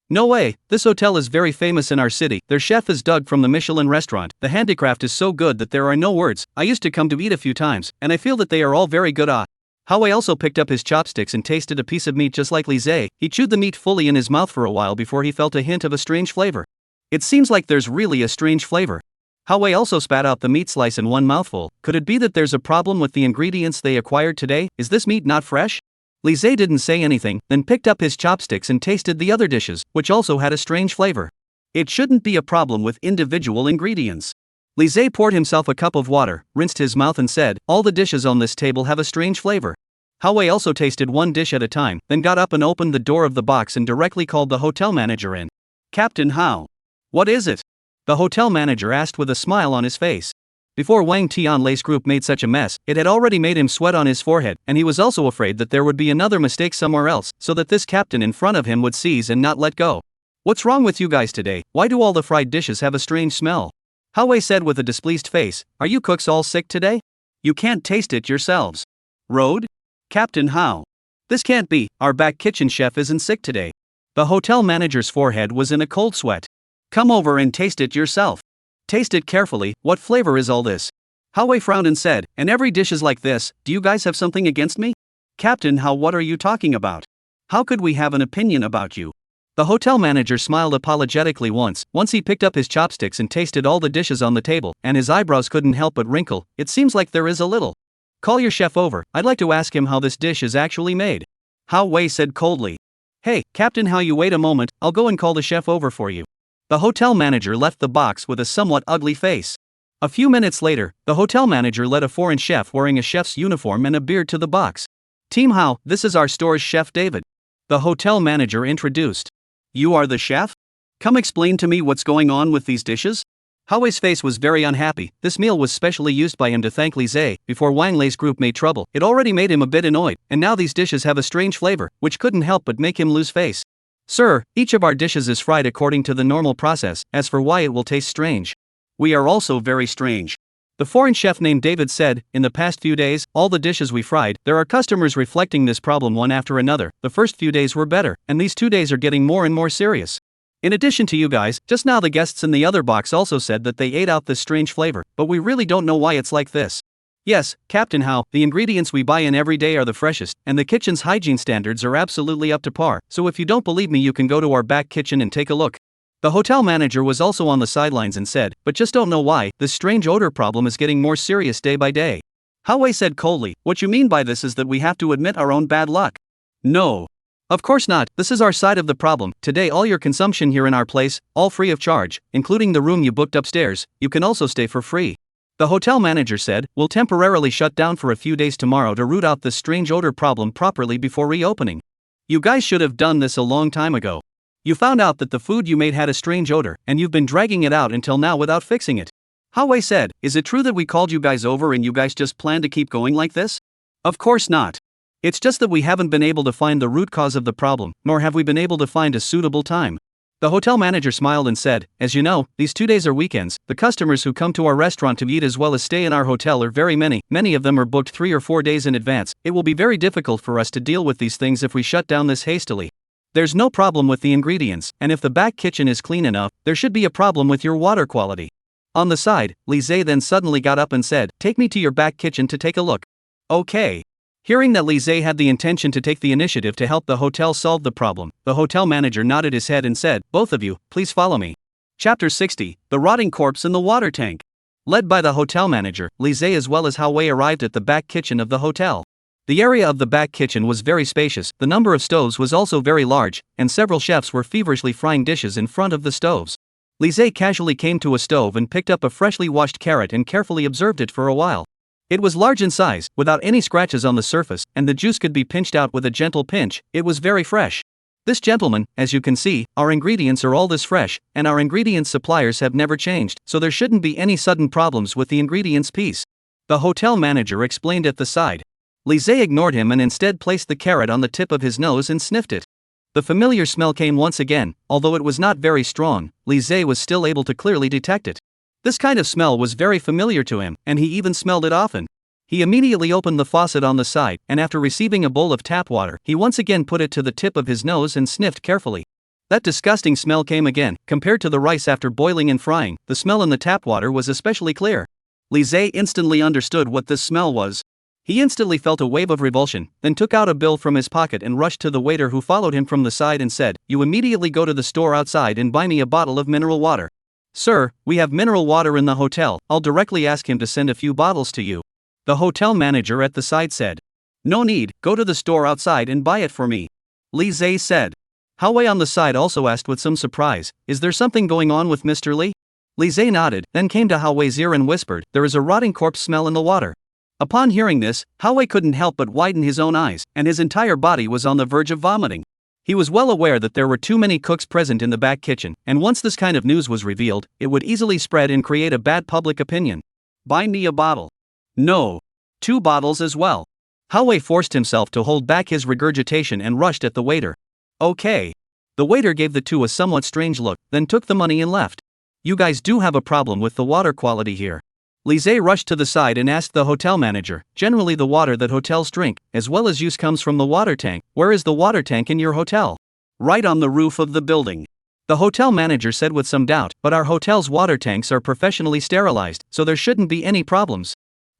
"No way, this hotel is very famous in our city, their chef is Doug from the Michelin restaurant, the handicraft is so good that there are no words, I used to come to eat a few times, and I feel that they are all very good. Ah." Hao Wei also picked up his chopsticks and tasted a piece of meat just like Li Zhe. He chewed the meat fully in his mouth for a while before he felt a hint of a strange flavor. "It seems like there's really a strange flavor." Hao Wei also spat out the meat slice in one mouthful. "Could it be that there's a problem with the ingredients they acquired today? Is this meat not fresh?" Li Zhe didn't say anything, then picked up his chopsticks and tasted the other dishes, which also had a strange flavor. It shouldn't be a problem with individual ingredients. Li Zhe poured himself a cup of water, rinsed his mouth and said, "All the dishes on this table have a strange flavor." Hao Wei also tasted one dish at a time, then got up and opened the door of the box and directly called the hotel manager in. "Captain Hao. What is it?" The hotel manager asked with a smile on his face. Before Wang Tianlei's group made such a mess, it had already made him sweat on his forehead, and he was also afraid that there would be another mistake somewhere else, so that this captain in front of him would seize and not let go. "What's wrong with you guys today? Why do all the fried dishes have a strange smell?" Hao Wei said with a displeased face. "Are you cooks all sick today? You can't taste it yourselves." "Road? Captain Hao. This can't be, our back kitchen chef isn't sick today." The hotel manager's forehead was in a cold sweat. "Come over and taste it yourself. Taste it carefully, what flavor is all this?" Hao Wei frowned and said, "And every dish is like this, do you guys have something against me?" "Captain Hao, what are you talking about? How could we have an opinion about you? The hotel manager smiled apologetically once he picked up his chopsticks and tasted all the dishes on the table, and his eyebrows couldn't help but wrinkle. It seems like there is a little. Call your chef over, I'd like to ask him how this dish is actually made. Hao Wei said coldly. Hey, Captain Hao, you wait a moment, I'll go and call the chef over for you. The hotel manager left the box with a somewhat ugly face. A few minutes later, the hotel manager led a foreign chef wearing a chef's uniform and a beard to the box. Team Hao, this is our store's chef David. The hotel manager introduced. You are the chef? Come explain to me what's going on with these dishes? Hao Wei's face was very unhappy. This meal was specially used by him to thank Li Zhe before Wang Lei's group made trouble. It already made him a bit annoyed, and now these dishes have a strange flavor, which couldn't help but make him lose face. Sir, each of our dishes is fried according to the normal process. As for why it will taste strange, we are also very strange. The foreign chef named David said, in the past few days, all the dishes we fried, there are customers reflecting this problem one after another. The first few days were better, and these 2 days are getting more and more serious. In addition to you guys, just now the guests in the other box also said that they ate out this strange flavor, but we really don't know why it's like this. Yes, Captain Hao, the ingredients we buy in every day are the freshest, and the kitchen's hygiene standards are absolutely up to par, so if you don't believe me you can go to our back kitchen and take a look. The hotel manager was also on the sidelines and said, but just don't know why, this strange odor problem is getting more serious day by day. Hao Wei said coldly, what you mean by this is that we have to admit our own bad luck. No. Of course not, this is our side of the problem. Today all your consumption here in our place, all free of charge, including the room you booked upstairs, you can also stay for free. The hotel manager said, we'll temporarily shut down for a few days tomorrow to root out this strange odor problem properly before reopening. You guys should have done this a long time ago. You found out that the food you made had a strange odor, and you've been dragging it out until now without fixing it. Hao Wei said, is it true that we called you guys over and you guys just plan to keep going like this? Of course not. It's just that we haven't been able to find the root cause of the problem, nor have we been able to find a suitable time. The hotel manager smiled and said, as you know, these 2 days are weekends. The customers who come to our restaurant to eat as well as stay in our hotel are very many. Many of them are booked 3 or 4 days in advance. It will be very difficult for us to deal with these things if we shut down this hastily. There's no problem with the ingredients, and if the back kitchen is clean enough, there should be a problem with your water quality. On the side, Li Zhe then suddenly got up and said, take me to your back kitchen to take a look. Okay. Hearing that Li Zhe had the intention to take the initiative to help the hotel solve the problem, the hotel manager nodded his head and said, both of you, please follow me. Chapter 60, The Rotting Corpse in the Water Tank. Led by the hotel manager, Li Zhe as well as Hao Wei arrived at the back kitchen of the hotel. The area of the back kitchen was very spacious, the number of stoves was also very large, and several chefs were feverishly frying dishes in front of the stoves. Li Zhe casually came to a stove and picked up a freshly washed carrot and carefully observed it for a while. It was large in size, without any scratches on the surface, and the juice could be pinched out with a gentle pinch. It was very fresh. This gentleman, as you can see, our ingredients are all this fresh, and our ingredients suppliers have never changed, so there shouldn't be any sudden problems with the ingredients piece. The hotel manager explained at the side. Li Zhe ignored him and instead placed the carrot on the tip of his nose and sniffed it. The familiar smell came once again, although it was not very strong, Li Zhe was still able to clearly detect it. This kind of smell was very familiar to him, and he even smelled it often. He immediately opened the faucet on the side, and after receiving a bowl of tap water, he once again put it to the tip of his nose and sniffed carefully. That disgusting smell came again. Compared to the rice after boiling and frying, the smell in the tap water was especially clear. Li Zhe instantly understood what this smell was. He instantly felt a wave of revulsion, then took out a bill from his pocket and rushed to the waiter who followed him from the side and said, you immediately go to the store outside and buy me a bottle of mineral water. Sir, we have mineral water in the hotel, I'll directly ask him to send a few bottles to you. The hotel manager at the side said. No need, go to the store outside and buy it for me. Li Zhe said. Hao Wei on the side also asked with some surprise, is there something going on with Mr. Li? Li Zhe nodded, then came to Hao Wei's ear and whispered, there is a rotting corpse smell in the water. Upon hearing this, Hao Wei couldn't help but widen his own eyes, and his entire body was on the verge of vomiting. He was well aware that there were too many cooks present in the back kitchen, and once this kind of news was revealed, it would easily spread and create a bad public opinion. Buy me a bottle. No. 2 bottles as well. Hao Wei forced himself to hold back his regurgitation and rushed at the waiter. Okay. The waiter gave the two a somewhat strange look, then took the money and left. You guys do have a problem with the water quality here. Li Zhe rushed to the side and asked the hotel manager, generally the water that hotels drink, as well as use comes from the water tank. Where is the water tank in your hotel? Right on the roof of the building. The hotel manager said with some doubt, but our hotel's water tanks are professionally sterilized, so there shouldn't be any problems.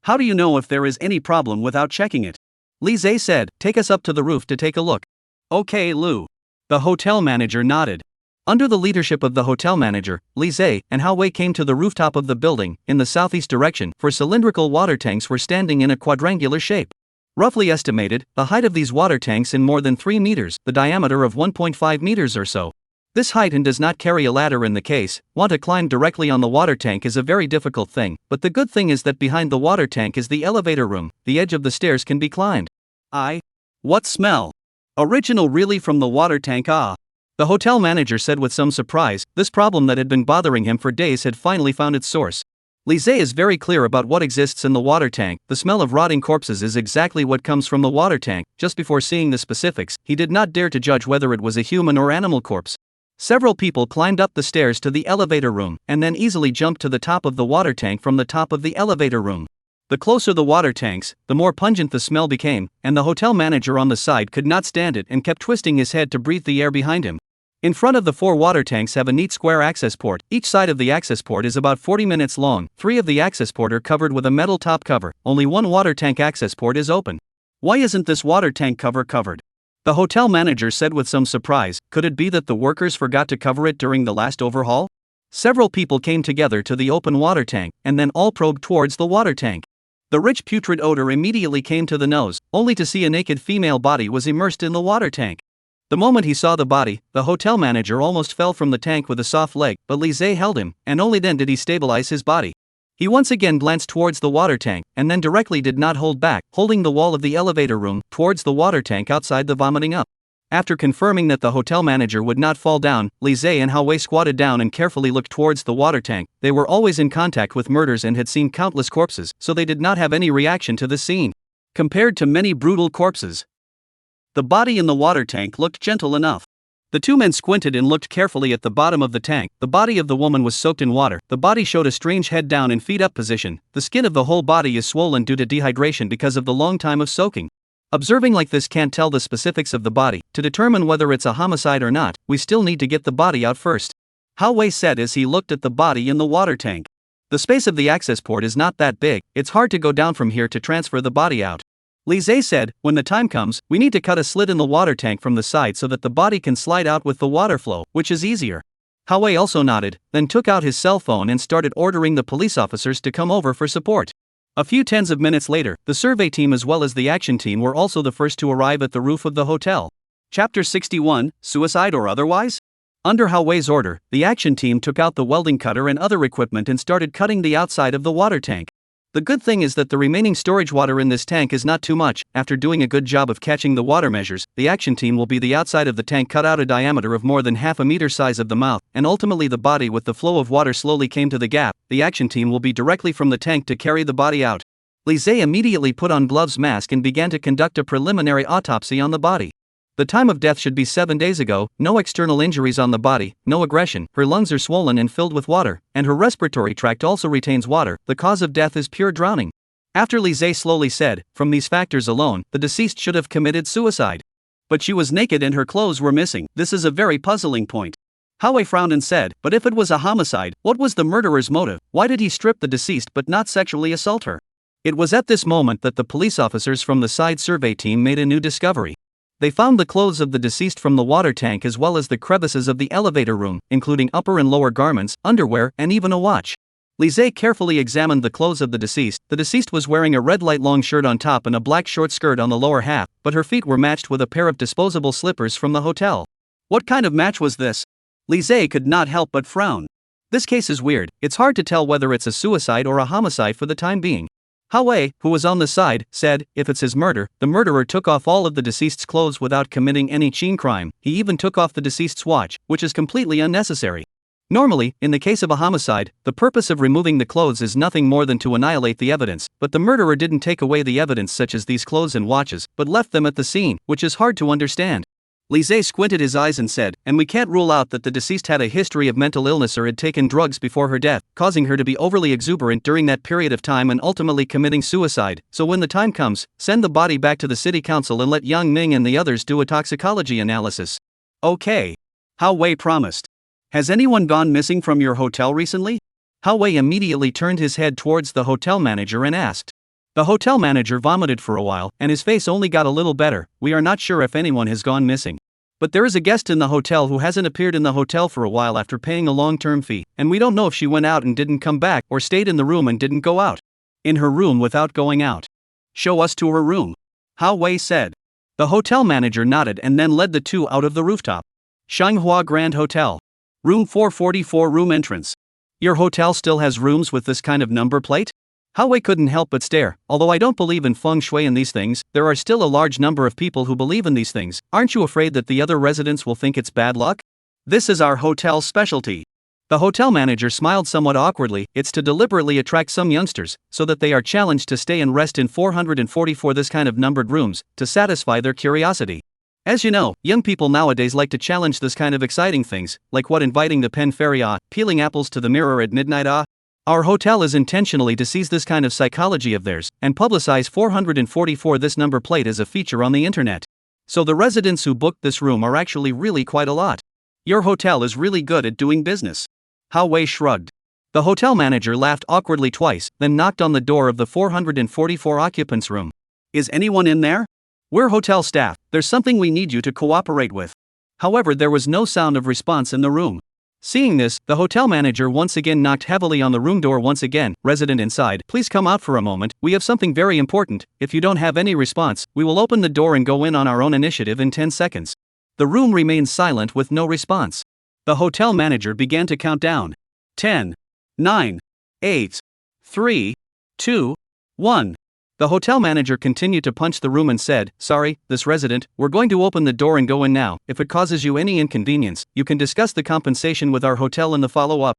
How do you know if there is any problem without checking it? Li Zhe said, take us up to the roof to take a look. Okay, Lu. The hotel manager nodded. Under the leadership of the hotel manager, Li Zhe and Hao Wei came to the rooftop of the building, in the southeast direction. Four cylindrical water tanks were standing in a quadrangular shape. Roughly estimated, the height of these water tanks in more than 3 meters, the diameter of 1.5 meters or so. This height and does not carry a ladder in the case. Want to climb directly on the water tank is a very difficult thing, but the good thing is that behind the water tank is the elevator room. The edge of the stairs can be climbed. What smell? Original really from the water tank. The hotel manager said with some surprise. This problem that had been bothering him for days had finally found its source. Li Zhe is very clear about what exists in the water tank. The smell of rotting corpses is exactly what comes from the water tank. Just before seeing the specifics, he did not dare to judge whether it was a human or animal corpse. Several people climbed up the stairs to the elevator room, and then easily jumped to the top of the water tank from the top of the elevator room. The closer the water tanks, the more pungent the smell became, and the hotel manager on the side could not stand it and kept twisting his head to breathe the air behind him. In front of the 4 water tanks have a neat square access port. Each side of the access port is about 40 minutes long. 3 of the access port are covered with a metal top cover. Only 1 water tank access port is open. Why isn't this water tank cover covered? The hotel manager said with some surprise. Could it be that the workers forgot to cover it during the last overhaul? Several people came together to the open water tank, and then all probed towards the water tank. The rich putrid odor immediately came to the nose, only to see a naked female body was immersed in the water tank. The moment he saw the body, the hotel manager almost fell from the tank with a soft leg, but Li Zhe held him, and only then did he stabilize his body. He once again glanced towards the water tank, and then directly did not hold back, holding the wall of the elevator room towards the water tank outside the vomiting up. After confirming that the hotel manager would not fall down, Li Zhe and Hao Wei squatted down and carefully looked towards the water tank. They were always in contact with murders and had seen countless corpses, so they did not have any reaction to this scene. Compared to many brutal corpses, the body in the water tank looked gentle enough. The 2 men squinted and looked carefully at the bottom of the tank. The body of the woman was soaked in water. The body showed a strange head down and feet up position. The skin of the whole body is swollen due to dehydration because of the long time of soaking. Observing like this can't tell the specifics of the body. To determine whether it's a homicide or not, we still need to get the body out first. Hao Wei said as he looked at the body in the water tank. The space of the access port is not that big. It's hard to go down from here to transfer the body out. Li Zhe said, when the time comes, we need to cut a slit in the water tank from the side so that the body can slide out with the water flow, which is easier. Hao Wei also nodded, then took out his cell phone and started ordering the police officers to come over for support. A few tens of minutes later, the survey team as well as the action team were also the first to arrive at the roof of the hotel. Chapter 61, Suicide or Otherwise? Under Hao Wei's order, the action team took out the welding cutter and other equipment and started cutting the outside of the water tank. The good thing is that the remaining storage water in this tank is not too much. After doing a good job of catching the water measures, the action team will be the outside of the tank cut out a diameter of more than half a meter size of the mouth, and ultimately the body with the flow of water slowly came to the gap. The action team will be directly from the tank to carry the body out. Li Zhe immediately put on gloves mask and began to conduct a preliminary autopsy on the body. The time of death should be 7 days ago, no external injuries on the body, no aggression, her lungs are swollen and filled with water, and her respiratory tract also retains water. The cause of death is pure drowning. After Li Zhe slowly said, from these factors alone, the deceased should have committed suicide. But she was naked and her clothes were missing. This is a very puzzling point. Hao Wei frowned and said, but if it was a homicide, what was the murderer's motive? Why did he strip the deceased but not sexually assault her? It was at this moment that the police officers from the side survey team made a new discovery. They found the clothes of the deceased from the water tank as well as the crevices of the elevator room, including upper and lower garments, underwear, and even a watch. Li Zhe carefully examined the clothes of the deceased. The deceased was wearing a red light long shirt on top and a black short skirt on the lower half, but her feet were matched with a pair of disposable slippers from the hotel. What kind of match was this? Li Zhe could not help but frown. This case is weird. It's hard to tell whether it's a suicide or a homicide for the time being. Hao Wei, who was on the side, said, if it's his murder, the murderer took off all of the deceased's clothes without committing any chain crime. He even took off the deceased's watch, which is completely unnecessary. Normally, in the case of a homicide, the purpose of removing the clothes is nothing more than to annihilate the evidence, but the murderer didn't take away the evidence such as these clothes and watches, but left them at the scene, which is hard to understand. Li Zhe squinted his eyes and said, and we can't rule out that the deceased had a history of mental illness or had taken drugs before her death, causing her to be overly exuberant during that period of time and ultimately committing suicide. So when the time comes, send the body back to the city council and let Yang Ning and the others do a toxicology analysis. Okay. Hao Wei promised. Has anyone gone missing from your hotel recently? Hao Wei immediately turned his head towards the hotel manager and asked. The hotel manager vomited for a while, and his face only got a little better. We are not sure if anyone has gone missing. But there is a guest in the hotel who hasn't appeared in the hotel for a while after paying a long-term fee, and we don't know if she went out and didn't come back or stayed in the room and didn't go out. In her room without going out. Show us to her room. Hao Wei said. The hotel manager nodded and then led the two out of the rooftop. Shanghua Grand Hotel. Room 444, room entrance. Your hotel still has rooms with this kind of number plate? Hao Wei couldn't help but stare. Although I don't believe in feng shui and these things, there are still a large number of people who believe in these things. Aren't you afraid that the other residents will think it's bad luck? This is our hotel's specialty. The hotel manager smiled somewhat awkwardly. It's to deliberately attract some youngsters, so that they are challenged to stay and rest in 444 this kind of numbered rooms, to satisfy their curiosity. As you know, young people nowadays like to challenge this kind of exciting things, like what inviting the pen fairy peeling apples to the mirror at midnight Our hotel is intentionally to seize this kind of psychology of theirs, and publicize 444 this number plate as a feature on the internet. So the residents who booked this room are actually really quite a lot. Your hotel is really good at doing business. Hao Wei shrugged. The hotel manager laughed awkwardly twice, then knocked on the door of the 444 occupants room. Is anyone in there? We're hotel staff, there's something we need you to cooperate with. However, there was no sound of response in the room. Seeing this, the hotel manager once again knocked heavily on the room door once again. Resident inside, please come out for a moment, we have something very important. If you don't have any response, we will open the door and go in on our own initiative in 10 seconds. The room remained silent with no response. The hotel manager began to count down. 10, 9, 8, 3, 2, 1. The hotel manager continued to punch the room and said, sorry, this resident, we're going to open the door and go in now. If it causes you any inconvenience, you can discuss the compensation with our hotel in the follow-up.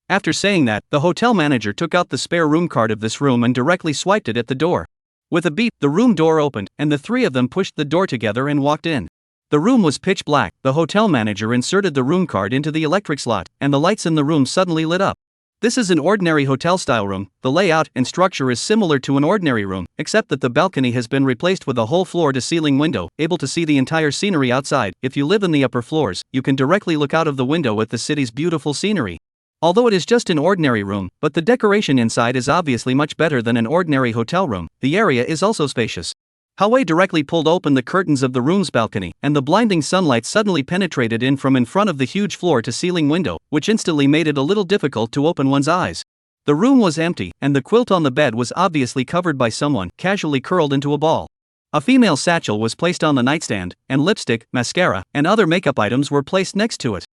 After saying that, the hotel manager took out the spare room card of this room and directly swiped it at the door. With a beep, the room door opened, and the three of them pushed the door together and walked in. The room was pitch black. The hotel manager inserted the room card into the electric slot, and the lights in the room suddenly lit up. This is an ordinary hotel-style room. The layout and structure is similar to an ordinary room, except that the balcony has been replaced with a whole floor-to-ceiling window, able to see the entire scenery outside. If you live in the upper floors, you can directly look out of the window at the city's beautiful scenery. Although it is just an ordinary room, but the decoration inside is obviously much better than an ordinary hotel room. The area is also spacious. Hao Wei directly pulled open the curtains of the room's balcony, and the blinding sunlight suddenly penetrated in from in front of the huge floor-to-ceiling window, which instantly made it a little difficult to open one's eyes. The room was empty, and the quilt on the bed was obviously covered by someone, casually curled into a ball. A female satchel was placed on the nightstand, and lipstick, mascara, and other makeup items were placed next to it.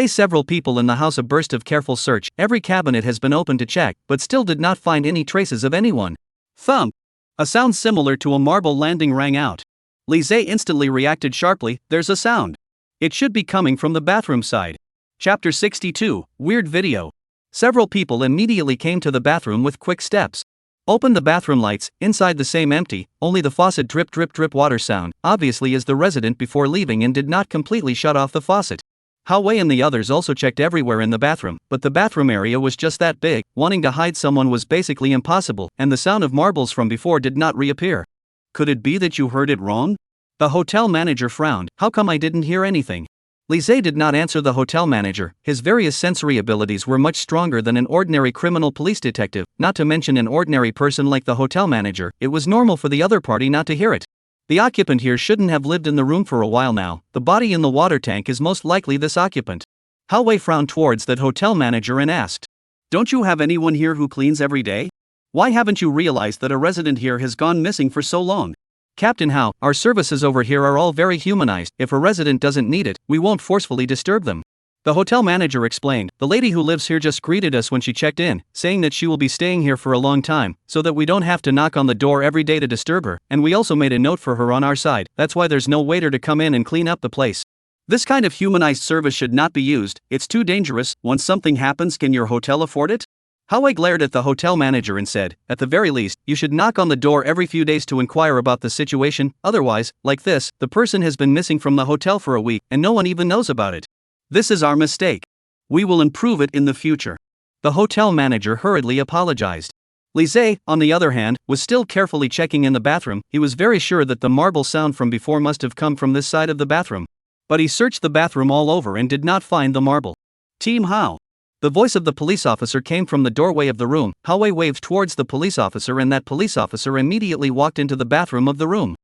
Several people in the house. A burst of careful search. Every cabinet has been opened to check, but still did not find any traces of anyone. Thump! A sound similar to a marble landing rang out. Lise instantly reacted sharply. There's a sound. It should be coming from the bathroom side. Chapter 62, Weird Video. Several people immediately came to the bathroom with quick steps. Opened the bathroom lights. Inside the same empty, only the faucet drip drip drip water sound, obviously as the resident before leaving, and did not completely shut off the faucet. Hao Wei and the others also checked everywhere in the bathroom, but the bathroom area was just that big. Wanting to hide someone was basically impossible, and the sound of marbles from before did not reappear. Could it be that you heard it wrong? The hotel manager frowned. How come I didn't hear anything? Lise did not answer the hotel manager. His various sensory abilities were much stronger than an ordinary criminal police detective, not to mention an ordinary person like the hotel manager. It was normal for the other party not to hear it. The occupant here shouldn't have lived in the room for a while now. The body in the water tank is most likely this occupant. Hao Wei frowned towards that hotel manager and asked, don't you have anyone here who cleans every day? Why haven't you realized that a resident here has gone missing for so long? Captain Hao, our services over here are all very humanized. If a resident doesn't need it, we won't forcefully disturb them. The hotel manager explained, the lady who lives here just greeted us when she checked in, saying that she will be staying here for a long time, so that we don't have to knock on the door every day to disturb her, and we also made a note for her on our side. That's why there's no waiter to come in and clean up the place. This kind of humanized service should not be used. It's too dangerous. Once something happens, can your hotel afford it? Hao Wei glared at the hotel manager and said, at the very least, you should knock on the door every few days to inquire about the situation. Otherwise, like this, the person has been missing from the hotel for a week, and no one even knows about it. This is our mistake. We will improve it in the future. The hotel manager hurriedly apologized. Lise, on the other hand, was still carefully checking in the bathroom. He was very sure that the marble sound from before must have come from this side of the bathroom. But he searched the bathroom all over and did not find the marble. Team Hao. The voice of the police officer came from the doorway of the room. Hao Wei waved towards the police officer, and that police officer immediately walked into the bathroom of the room.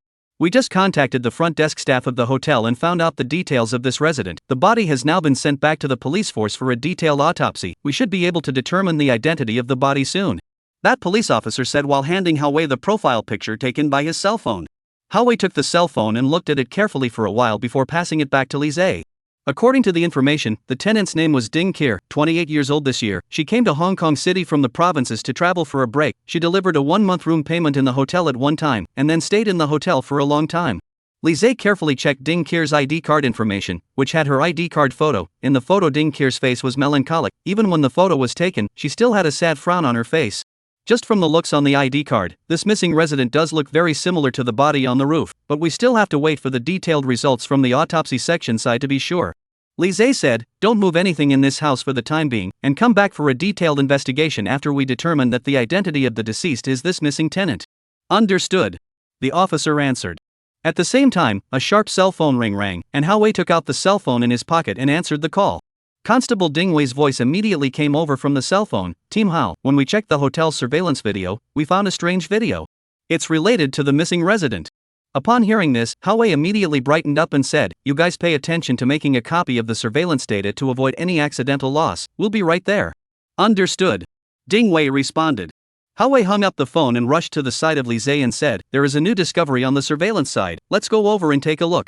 We just contacted the front desk staff of the hotel and found out the details of this resident. The body has now been sent back to the police force for a detailed autopsy. We should be able to determine the identity of the body soon. That police officer said while handing Hao-wei the profile picture taken by his cell phone. Hao-wei took the cell phone and looked at it carefully for a while before passing it back to Lizzie. According to the information, the tenant's name was Ding Kier, 28 years old this year. She came to Hong Kong City from the provinces to travel for a break. She delivered a 1-month room payment in the hotel at one time, and then stayed in the hotel for a long time. Lizzie carefully checked Ding Kier's ID card information, which had her ID card photo. In the photo, Ding Kier's face was melancholic. Even when the photo was taken, she still had a sad frown on her face. Just from the looks on the ID card, this missing resident does look very similar to the body on the roof, but we still have to wait for the detailed results from the autopsy section side to be sure. Lizzie said, "Don't move anything in this house for the time being, and come back for a detailed investigation after we determine that the identity of the deceased is this missing tenant." "Understood," the officer answered. At the same time, a sharp cell phone ring rang, and Hao-wei took out the cell phone in his pocket and answered the call. Constable Ding Wei's voice immediately came over from the cell phone. "Team Hao, when we checked the hotel's surveillance video, we found a strange video. It's related to the missing resident." Upon hearing this, Hao-wei immediately brightened up and said, "You guys pay attention to making a copy of the surveillance data to avoid any accidental loss. We'll be right there." "Understood," Ding Wei responded. Hao-wei hung up the phone and rushed to the side of Lizzie and said, "There is a new discovery on the surveillance side. Let's go over and take a look."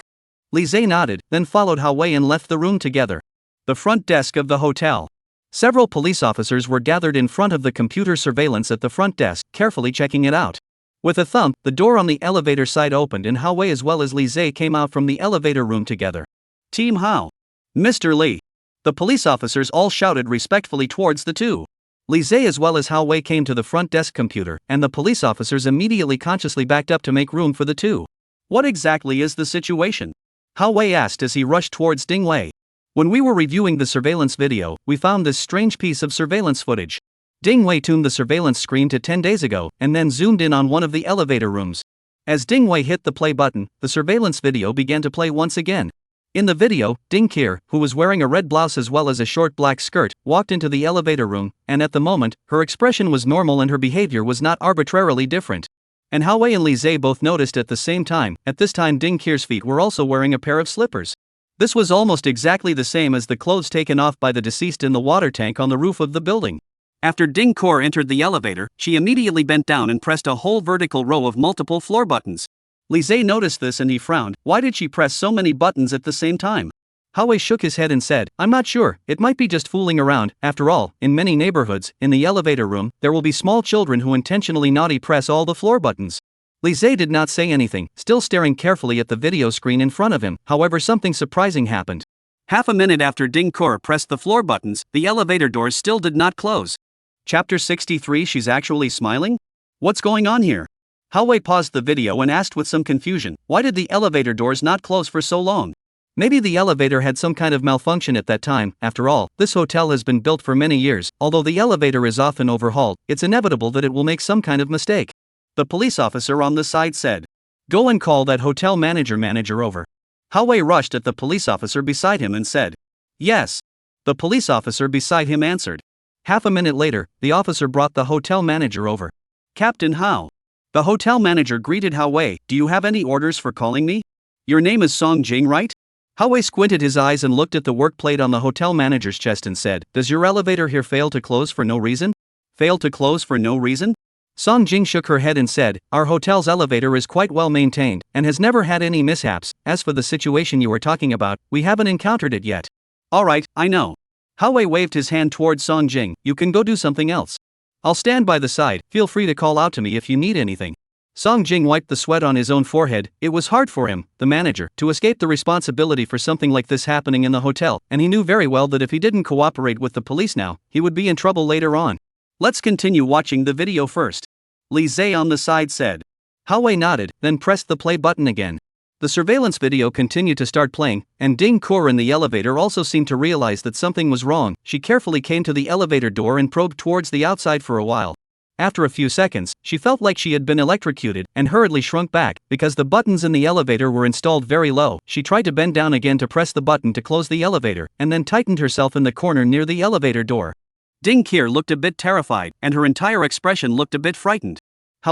Lizzie nodded, then followed Hao-wei and left the room together. The front desk of the hotel. Several police officers were gathered in front of the computer surveillance at the front desk, carefully checking it out. With a thump, the door on the elevator side opened and Hao-wei as well as Lizzie came out from the elevator room together. "Team Hao. Mr. Li." The police officers all shouted respectfully towards the two. Lizzie as well as Hao-wei came to the front desk computer, and the police officers immediately consciously backed up to make room for the two. "What exactly is the situation?" Hao-wei asked as he rushed towards Ding Wei. "When we were reviewing the surveillance video, we found this strange piece of surveillance footage." Ding Wei tuned the surveillance screen to 10 days ago, and then zoomed in on one of the elevator rooms. As Ding Wei hit the play button, the surveillance video began to play once again. In the video, Ding Kier, who was wearing a red blouse as well as a short black skirt, walked into the elevator room, and at the moment, her expression was normal and her behavior was not arbitrarily different. And Hao-wei and Lizzie both noticed at the same time. At this time, Ding Kier's feet were also wearing a pair of slippers. This was almost exactly the same as the clothes taken off by the deceased in the water tank on the roof of the building. After Ding Kier entered the elevator, she immediately bent down and pressed a whole vertical row of multiple floor buttons. Lizzie noticed this and he frowned. Why did she press so many buttons at the same time? Hao-wei shook his head and said, "I'm not sure, it might be just fooling around. After all, in many neighborhoods, in the elevator room, there will be small children who intentionally naughty press all the floor buttons." Lizzie did not say anything, still staring carefully at the video screen in front of him. However, something surprising happened. Half a minute after Ding Kier pressed the floor buttons, the elevator doors still did not close. Chapter 63. She's actually smiling? What's going on here? Hao-wei paused the video and asked with some confusion, why did the elevator doors not close for so long? Maybe the elevator had some kind of malfunction at that time. After all, this hotel has been built for many years. Although the elevator is often overhauled, it's inevitable that it will make some kind of mistake. The police officer on the side said, "Go and call that hotel manager over." Hao-wei rushed at the police officer beside him and said, "Yes." The police officer beside him answered. Half a minute later, the officer brought the hotel manager over. "Captain Hao." The hotel manager greeted Hao-wei. "Do you have any orders for calling me? Your name is Song Jing, right?" Hao-wei squinted his eyes and looked at the work plate on the hotel manager's chest and said, "Does your elevator here fail to close for no reason?" "Fail to close for no reason?" Song Jing shook her head and said, "Our hotel's elevator is quite well maintained, and has never had any mishaps. As for the situation you were talking about, we haven't encountered it yet." "Alright, I know." Hao-wei waved his hand towards Song Jing. "You can go do something else. I'll stand by the side, feel free to call out to me if you need anything." Song Jing wiped the sweat on his own forehead. It was hard for him, the manager, to escape the responsibility for something like this happening in the hotel, and he knew very well that if he didn't cooperate with the police now, he would be in trouble later on. "Let's continue watching the video first," Lizzie on the side said. Hao-wei nodded, then pressed the play button again. The surveillance video continued to start playing, and Ding Kier in the elevator also seemed to realize that something was wrong. She carefully came to the elevator door and probed towards the outside for a while. After a few seconds, she felt like she had been electrocuted, and hurriedly shrunk back. Because the buttons in the elevator were installed very low, she tried to bend down again to press the button to close the elevator, and then tightened herself in the corner near the elevator door. Ding Kier looked a bit terrified, and her entire expression looked a bit frightened.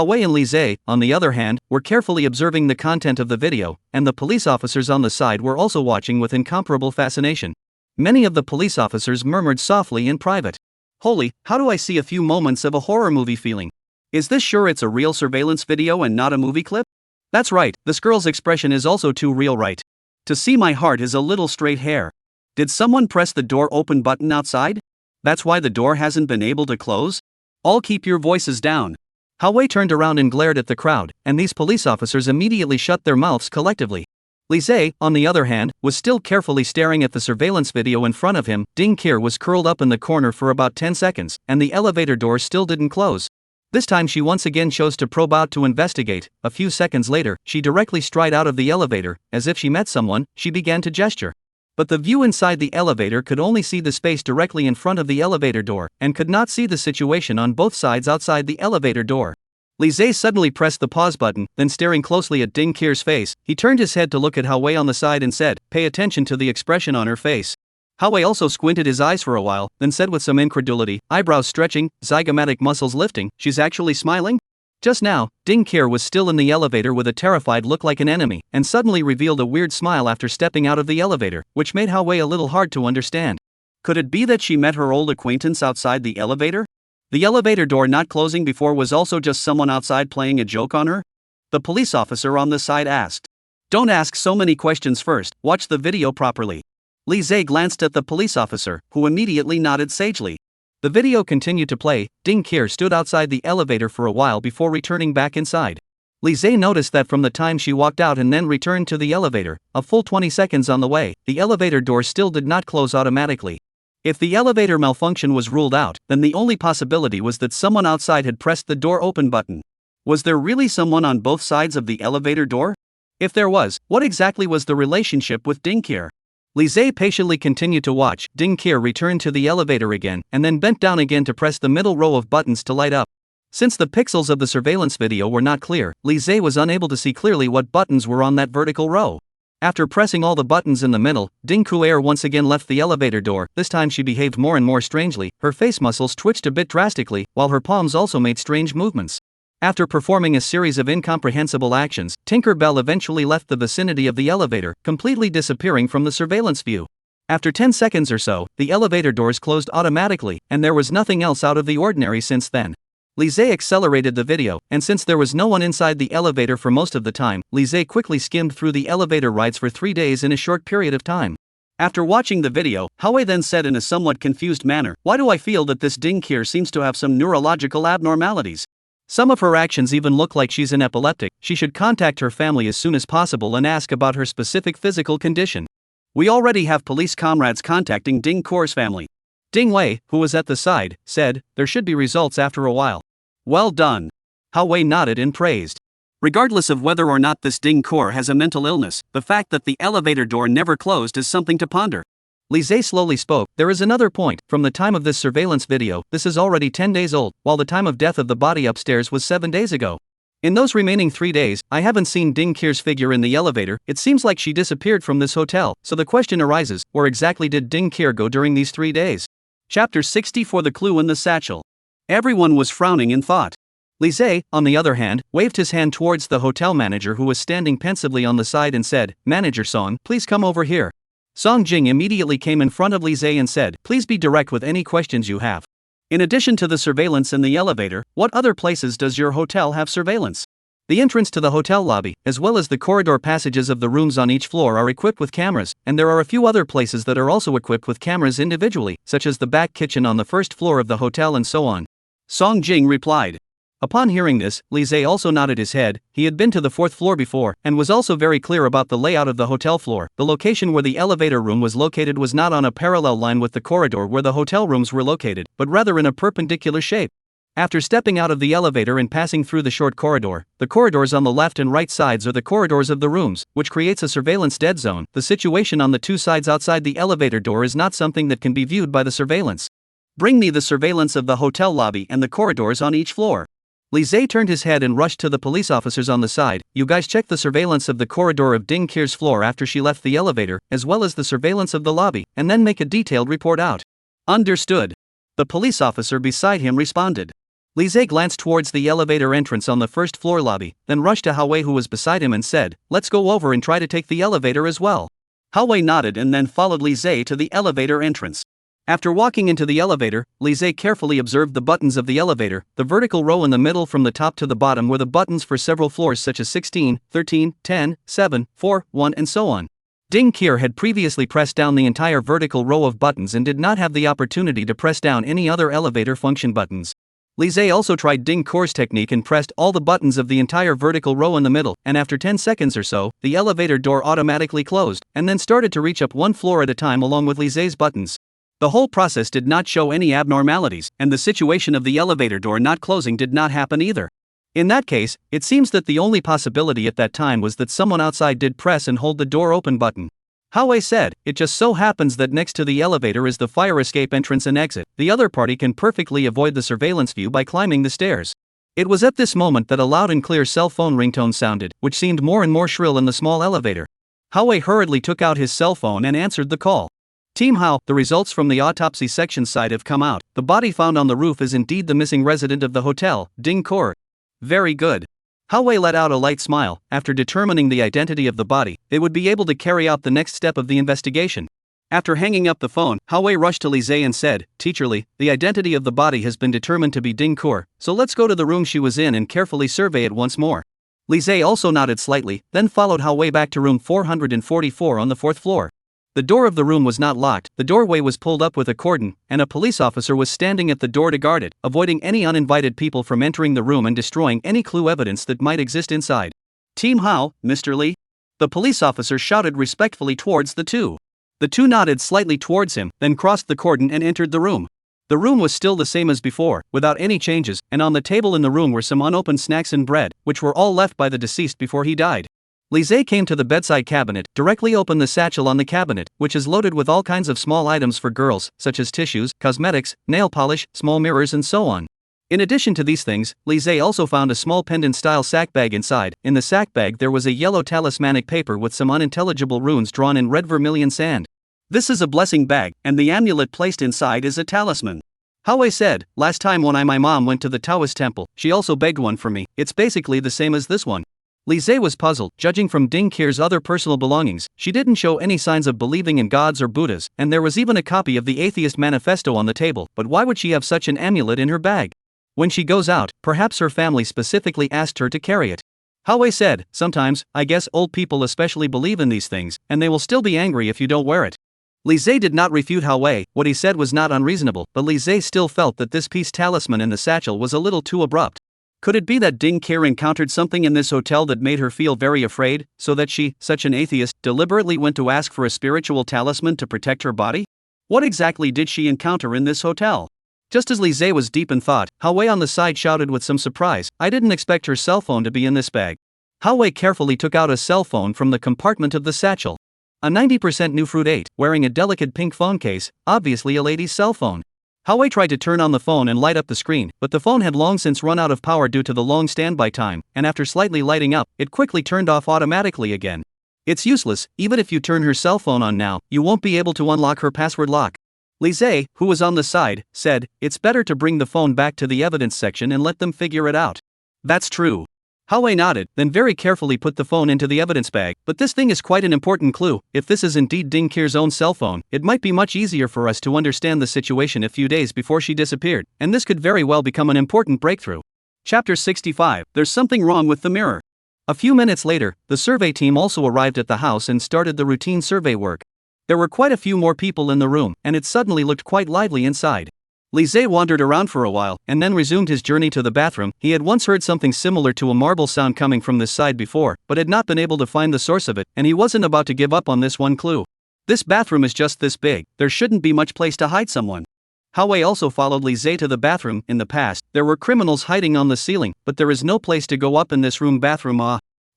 Wei and Li Zhe, on the other hand, were carefully observing the content of the video, and the police officers on the side were also watching with incomparable fascination. Many of the police officers murmured softly in private. Holy, how do I see a few moments of a horror movie feeling? Is this sure it's a real surveillance video and not a movie clip? That's right, this girl's expression is also too real, right? To see my heart is a little straight hair. Did someone press the door open button outside? That's why the door hasn't been able to close? All keep your voices down. Wei turned around and glared at the crowd, and these police officers immediately shut their mouths collectively. Li Zhe, on the other hand, was still carefully staring at the surveillance video in front of him. Ding Qir was curled up in the corner for about 10 seconds, and the elevator door still didn't close. This time she once again chose to probe out to investigate. A few seconds later, she directly stride out of the elevator. As if she met someone, she began to gesture. But the view inside the elevator could only see the space directly in front of the elevator door, and could not see the situation on both sides outside the elevator door. Li Zhe suddenly pressed the pause button, then staring closely at Ding Qir's face, he turned his head to look at Wei on the side and said, "Pay attention to the expression on her face." Wei also squinted his eyes for a while, then said with some incredulity, eyebrows stretching, zygomatic muscles lifting, "She's actually smiling?" Just now, Ding Qir was still in the elevator with a terrified look like an enemy, and suddenly revealed a weird smile after stepping out of the elevator, which made Wei a little hard to understand. Could it be that she met her old acquaintance outside the elevator? The elevator door not closing before was also just someone outside playing a joke on her? The police officer on the side asked. Don't ask so many questions first, watch the video properly. Li Zhe glanced at the police officer, who immediately nodded sagely. The video continued to play. Ding Qir stood outside the elevator for a while before returning back inside. Li Zhe noticed that from the time she walked out and then returned to the elevator, a full 20 seconds on the way, the elevator door still did not close automatically. If the elevator malfunction was ruled out, then the only possibility was that someone outside had pressed the door open button. Was there really someone on both sides of the elevator door? If there was, what exactly was the relationship with Ding Qir? Li Zhe patiently continued to watch. Ding Qir returned to the elevator again, and then bent down again to press the middle row of buttons to light up. Since the pixels of the surveillance video were not clear, Li Zhe was unable to see clearly what buttons were on that vertical row. After pressing all the buttons in the middle, Ding Qir once again left the elevator door. This time she behaved more and more strangely. Her face muscles twitched a bit drastically, while her palms also made strange movements. After performing a series of incomprehensible actions, Tinker Bell eventually left the vicinity of the elevator, completely disappearing from the surveillance view. After 10 seconds or so, the elevator doors closed automatically, and there was nothing else out of the ordinary since then. Li Zhe accelerated the video, and since there was no one inside the elevator for most of the time, Li Zhe quickly skimmed through the elevator rides for 3 days in a short period of time. After watching the video, Wei then said in a somewhat confused manner, "Why do I feel that this Ding Qir seems to have some neurological abnormalities? Some of her actions even look like she's an epileptic. She should contact her family as soon as possible and ask about her specific physical condition. We already have police comrades contacting Ding Qir's family." Ding Wei, who was at the side, said, "There should be results after a while." Well done. Wei nodded and praised. Regardless of whether or not this Ding Qir has a mental illness, the fact that the elevator door never closed is something to ponder. Li Zhe slowly spoke. There is another point. From the time of this surveillance video, this is already 10 days old, while the time of death of the body upstairs was 7 days ago. In those remaining 3 days, I haven't seen Ding Qir's figure in the elevator. It seems like she disappeared from this hotel, so the question arises, where exactly did Ding Qir go during these 3 days? Chapter 60 For the clue in the satchel. Everyone was frowning in thought. Li Zhe, on the other hand, waved his hand towards the hotel manager who was standing pensively on the side and said, "Manager Song, please come over here." Song Jing immediately came in front of Li Zhe and said, "Please be direct with any questions you have. In addition to the surveillance in the elevator, what other places does your hotel have surveillance?" The entrance to the hotel lobby, as well as the corridor passages of the rooms on each floor are equipped with cameras, and there are a few other places that are also equipped with cameras individually, such as the back kitchen on the first floor of the hotel and so on. Song Jing replied. Upon hearing this, Li Zhe also nodded his head. He had been to the 4th floor before, and was also very clear about the layout of the hotel floor. The location where the elevator room was located was not on a parallel line with the corridor where the hotel rooms were located, but rather in a perpendicular shape. After stepping out of the elevator and passing through the short corridor, the corridors on the left and right sides are the corridors of the rooms, which creates a surveillance dead zone. The situation on the 2 sides outside the elevator door is not something that can be viewed by the surveillance. Bring me the surveillance of the hotel lobby and the corridors on each floor. Li Zhe turned his head and rushed to the police officers on the side. You guys check the surveillance of the corridor of Ding Qir's floor after she left the elevator, as well as the surveillance of the lobby, and then make a detailed report out. Understood. The police officer beside him responded. Li Zhe glanced towards the elevator entrance on the first floor lobby, then rushed to Hao Wei who was beside him and said, "Let's go over and try to take the elevator as well." Hao Wei nodded and then followed Li Zhe to the elevator entrance. After walking into the elevator, Li Zhe carefully observed the buttons of the elevator. The vertical row in the middle from the top to the bottom were the buttons for several floors such as 16, 13, 10, 7, 4, 1 and so on. Ding Qier had previously pressed down the entire vertical row of buttons and did not have the opportunity to press down any other elevator function buttons. Li Zhe also tried Ding Qier's technique and pressed all the buttons of the entire vertical row in the middle, and after 10 seconds or so, the elevator door automatically closed, and then started to reach up one floor at a time along with Li Zhe's buttons. The whole process did not show any abnormalities, and the situation of the elevator door not closing did not happen either. In that case, it seems that the only possibility at that time was that someone outside did press and hold the door open button. Hao Wei said, "It just so happens that next to the elevator is the fire escape entrance and exit. The other party can perfectly avoid the surveillance view by climbing the stairs." It was at this moment that a loud and clear cell phone ringtone sounded, which seemed more and more shrill in the small elevator. Hao Wei hurriedly took out his cell phone and answered the call. "Team Hao, the results from the autopsy section side have come out. The body found on the roof is indeed the missing resident of the hotel, Ding Qier." "Very good." Hao Wei let out a light smile. After determining the identity of the body, they would be able to carry out the next step of the investigation. After hanging up the phone, Hao Wei rushed to Li Zhe and said, "Teacher Li, the identity of the body has been determined to be Ding Qier, so let's go to the room she was in and carefully survey it once more." Li Zhe also nodded slightly, then followed Hao Wei back to room 444 on the 4th floor. The door of the room was not locked, the doorway was pulled up with a cordon, and a police officer was standing at the door to guard it, avoiding any uninvited people from entering the room and destroying any clue evidence that might exist inside. "Team Hao, Mr. Li?" The police officer shouted respectfully towards the two. The two nodded slightly towards him, then crossed the cordon and entered the room. The room was still the same as before, without any changes, and on the table in the room were some unopened snacks and bread, which were all left by the deceased before he died. Li Zhe came to the bedside cabinet, directly opened the satchel on the cabinet, which is loaded with all kinds of small items for girls, such as tissues, cosmetics, nail polish, small mirrors and so on. In addition to these things, Li Zhe also found a small pendant-style sack bag inside. In the sack bag there was a yellow talismanic paper with some unintelligible runes drawn in red vermilion sand. "This is a blessing bag, and the amulet placed inside is a talisman." Hao Wei said, "Last time when my mom went to the Taoist temple, she also begged one for me. It's basically the same as this one." Li Zhe was puzzled. Judging from Ding Qier's other personal belongings, she didn't show any signs of believing in gods or Buddhas, and there was even a copy of the Atheist Manifesto on the table, but why would she have such an amulet in her bag? When she goes out, perhaps her family specifically asked her to carry it. Hao Wei said, "Sometimes, I guess old people especially believe in these things, and they will still be angry if you don't wear it." Li Zhe did not refute Hao Wei. What he said was not unreasonable, but Li Zhe still felt that this piece talisman in the satchel was a little too abrupt. Could it be that Ding Qier encountered something in this hotel that made her feel very afraid, so that she, such an atheist, deliberately went to ask for a spiritual talisman to protect her body? What exactly did she encounter in this hotel? Just as Li Zhe was deep in thought, Hao Wei on the side shouted with some surprise, "I didn't expect her cell phone to be in this bag." Hao Wei carefully took out a cell phone from the compartment of the satchel. A 90% new Fruit 8, wearing a delicate pink phone case, obviously a lady's cell phone. Hao Wei tried to turn on the phone and light up the screen, but the phone had long since run out of power due to the long standby time, and after slightly lighting up, it quickly turned off automatically again. It's useless. Even if you turn her cell phone on now, you won't be able to unlock her password lock. Li Zhe, who was on the side, said, "It's better to bring the phone back to the evidence section and let them figure it out." "That's true." Hao Wei nodded, then very carefully put the phone into the evidence bag. "But this thing is quite an important clue. If this is indeed Ding Qier's own cell phone, it might be much easier for us to understand the situation a few days before she disappeared, and this could very well become an important breakthrough." Chapter 65, There's Something Wrong with the Mirror. A few minutes later, the survey team also arrived at the house and started the routine survey work. There were quite a few more people in the room, and it suddenly looked quite lively inside. Li Zhe wandered around for a while, and then resumed his journey to the bathroom. He had once heard something similar to a marble sound coming from this side before, but had not been able to find the source of it, and he wasn't about to give up on this one clue. This bathroom is just this big, there shouldn't be much place to hide someone. Hao Wei also followed Li Zhe to the bathroom. In the past, there were criminals hiding on the ceiling, but there is no place to go up in this room bathroom.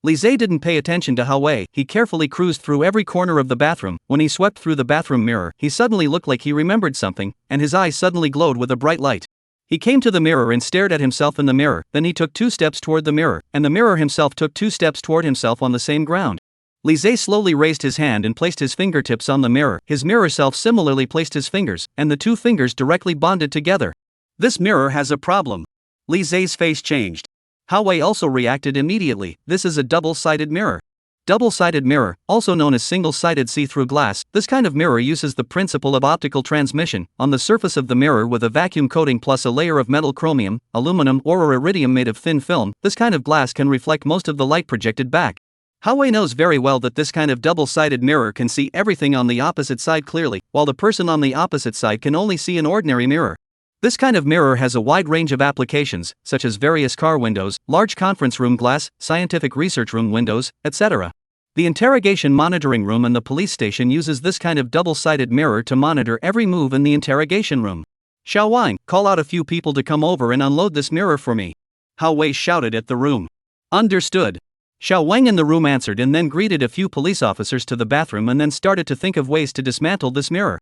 Li Zhe didn't pay attention to Hao Wei. He carefully cruised through every corner of the bathroom. When he swept through the bathroom mirror, he suddenly looked like he remembered something, and his eyes suddenly glowed with a bright light. He came to the mirror and stared at himself in the mirror, then he took 2 steps toward the mirror, and the mirror himself took 2 steps toward himself on the same ground. Li Zhe slowly raised his hand and placed his fingertips on the mirror. His mirror self similarly placed his fingers, and the 2 fingers directly bonded together. This mirror has a problem. Li Zay's face changed. Hao Wei also reacted immediately. This is a double-sided mirror. Double-sided mirror, also known as single-sided see-through glass, this kind of mirror uses the principle of optical transmission. On the surface of the mirror with a vacuum coating plus a layer of metal chromium, aluminum or iridium made of thin film, this kind of glass can reflect most of the light projected back. Hao Wei knows very well that this kind of double-sided mirror can see everything on the opposite side clearly, while the person on the opposite side can only see an ordinary mirror. This kind of mirror has a wide range of applications, such as various car windows, large conference room glass, scientific research room windows, etc. The interrogation monitoring room and the police station uses this kind of double-sided mirror to monitor every move in the interrogation room. Xiao Wang, call out a few people to come over and unload this mirror for me. Hao Wei shouted at the room. Understood. Xiao Wang in the room answered and then greeted a few police officers to the bathroom and then started to think of ways to dismantle this mirror.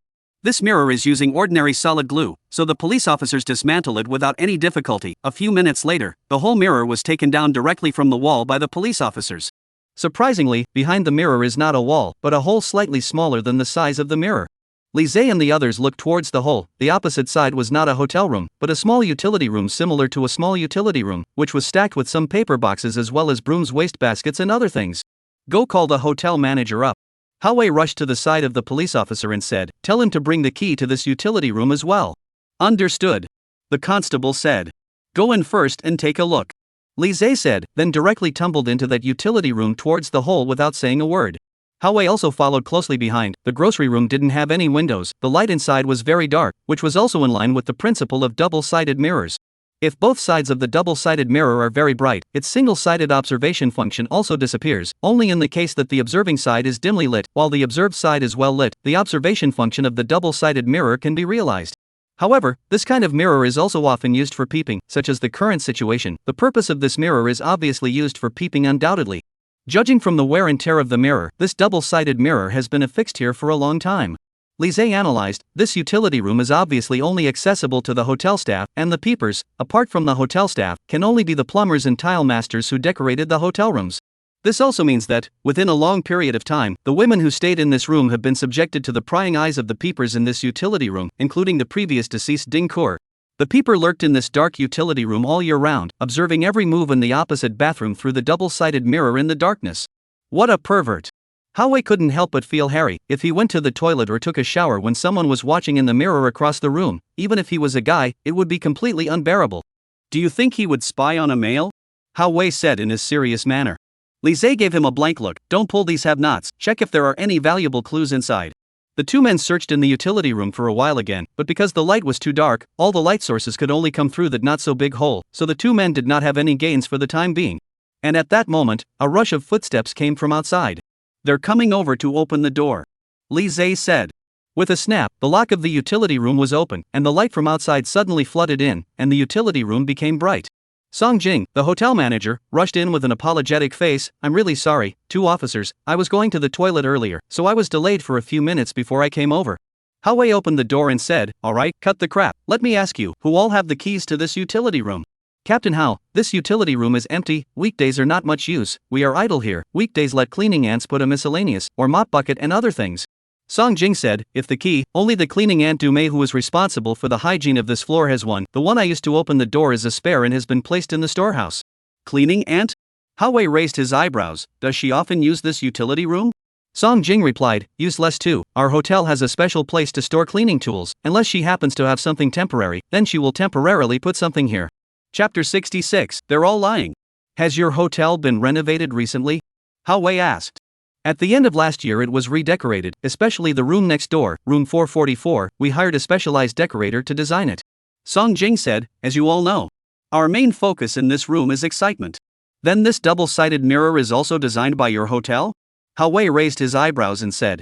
This mirror is using ordinary solid glue, so the police officers dismantle it without any difficulty. A few minutes later, the whole mirror was taken down directly from the wall by the police officers. Surprisingly, behind the mirror is not a wall, but a hole slightly smaller than the size of the mirror. Li Zay and the others looked towards the hole. The opposite side was not a hotel room, but a small utility room similar to a small utility room, which was stacked with some paper boxes as well as brooms, wastebaskets and other things. Go call the hotel manager up. Hao Wei rushed to the side of the police officer and said, tell him to bring the key to this utility room as well. Understood. The constable said. Go in first and take a look. Li Zay said, then directly tumbled into that utility room towards the hole without saying a word. Hao Wei also followed closely behind. The grocery room didn't have any windows, the light inside was very dark, which was also in line with the principle of double-sided mirrors. If both sides of the double-sided mirror are very bright, its single-sided observation function also disappears. Only in the case that the observing side is dimly lit, while the observed side is well lit, the observation function of the double-sided mirror can be realized. However, this kind of mirror is also often used for peeping, such as the current situation. The purpose of this mirror is obviously used for peeping undoubtedly. Judging from the wear and tear of the mirror, this double-sided mirror has been affixed here for a long time. Li Zay analyzed, this utility room is obviously only accessible to the hotel staff, and the peepers, apart from the hotel staff, can only be the plumbers and tile masters who decorated the hotel rooms. This also means that, within a long period of time, the women who stayed in this room have been subjected to the prying eyes of the peepers in this utility room, including the previous deceased Ding Kur. The peeper lurked in this dark utility room all year round, observing every move in the opposite bathroom through the double-sided mirror in the darkness. What a pervert! Hao Wei couldn't help but feel hairy. If he went to the toilet or took a shower when someone was watching in the mirror across the room, even if he was a guy, it would be completely unbearable. Do you think he would spy on a male? Hao Wei said in his serious manner. Li Zay gave him a blank look. Don't pull these have-nots, check if there are any valuable clues inside. The two men searched in the utility room for a while again, but because the light was too dark, all the light sources could only come through that not-so-big hole, so the two men did not have any gains for the time being. And at that moment, a rush of footsteps came from outside. They're coming over to open the door. Li Zay said. With a snap, the lock of the utility room was open, and the light from outside suddenly flooded in, and the utility room became bright. Song Jing, the hotel manager, rushed in with an apologetic face. I'm really sorry, two officers, I was going to the toilet earlier, so I was delayed for a few minutes before I came over. Hao Wei opened the door and said, alright, cut the crap, let me ask you, who all have the keys to this utility room? Captain Hao, this utility room is empty, weekdays are not much use, we are idle here, weekdays let cleaning ants put a miscellaneous, or mop bucket and other things. Song Jing said, if the key, only the cleaning ant Dumei who is responsible for the hygiene of this floor has one, the one I used to open the door is a spare and has been placed in the storehouse. Cleaning ant? Hao Wei raised his eyebrows, does she often use this utility room? Song Jing replied, use less too, our hotel has a special place to store cleaning tools, unless she happens to have something temporary, then she will temporarily put something here. Chapter 66, they're all lying. Has your hotel been renovated recently? Hao Wei asked. At the end of last year it was redecorated, especially the room next door, room 444, we hired a specialized decorator to design it. Song Jing said, as you all know, our main focus in this room is excitement. Then this double-sided mirror is also designed by your hotel? Hao Wei raised his eyebrows and said,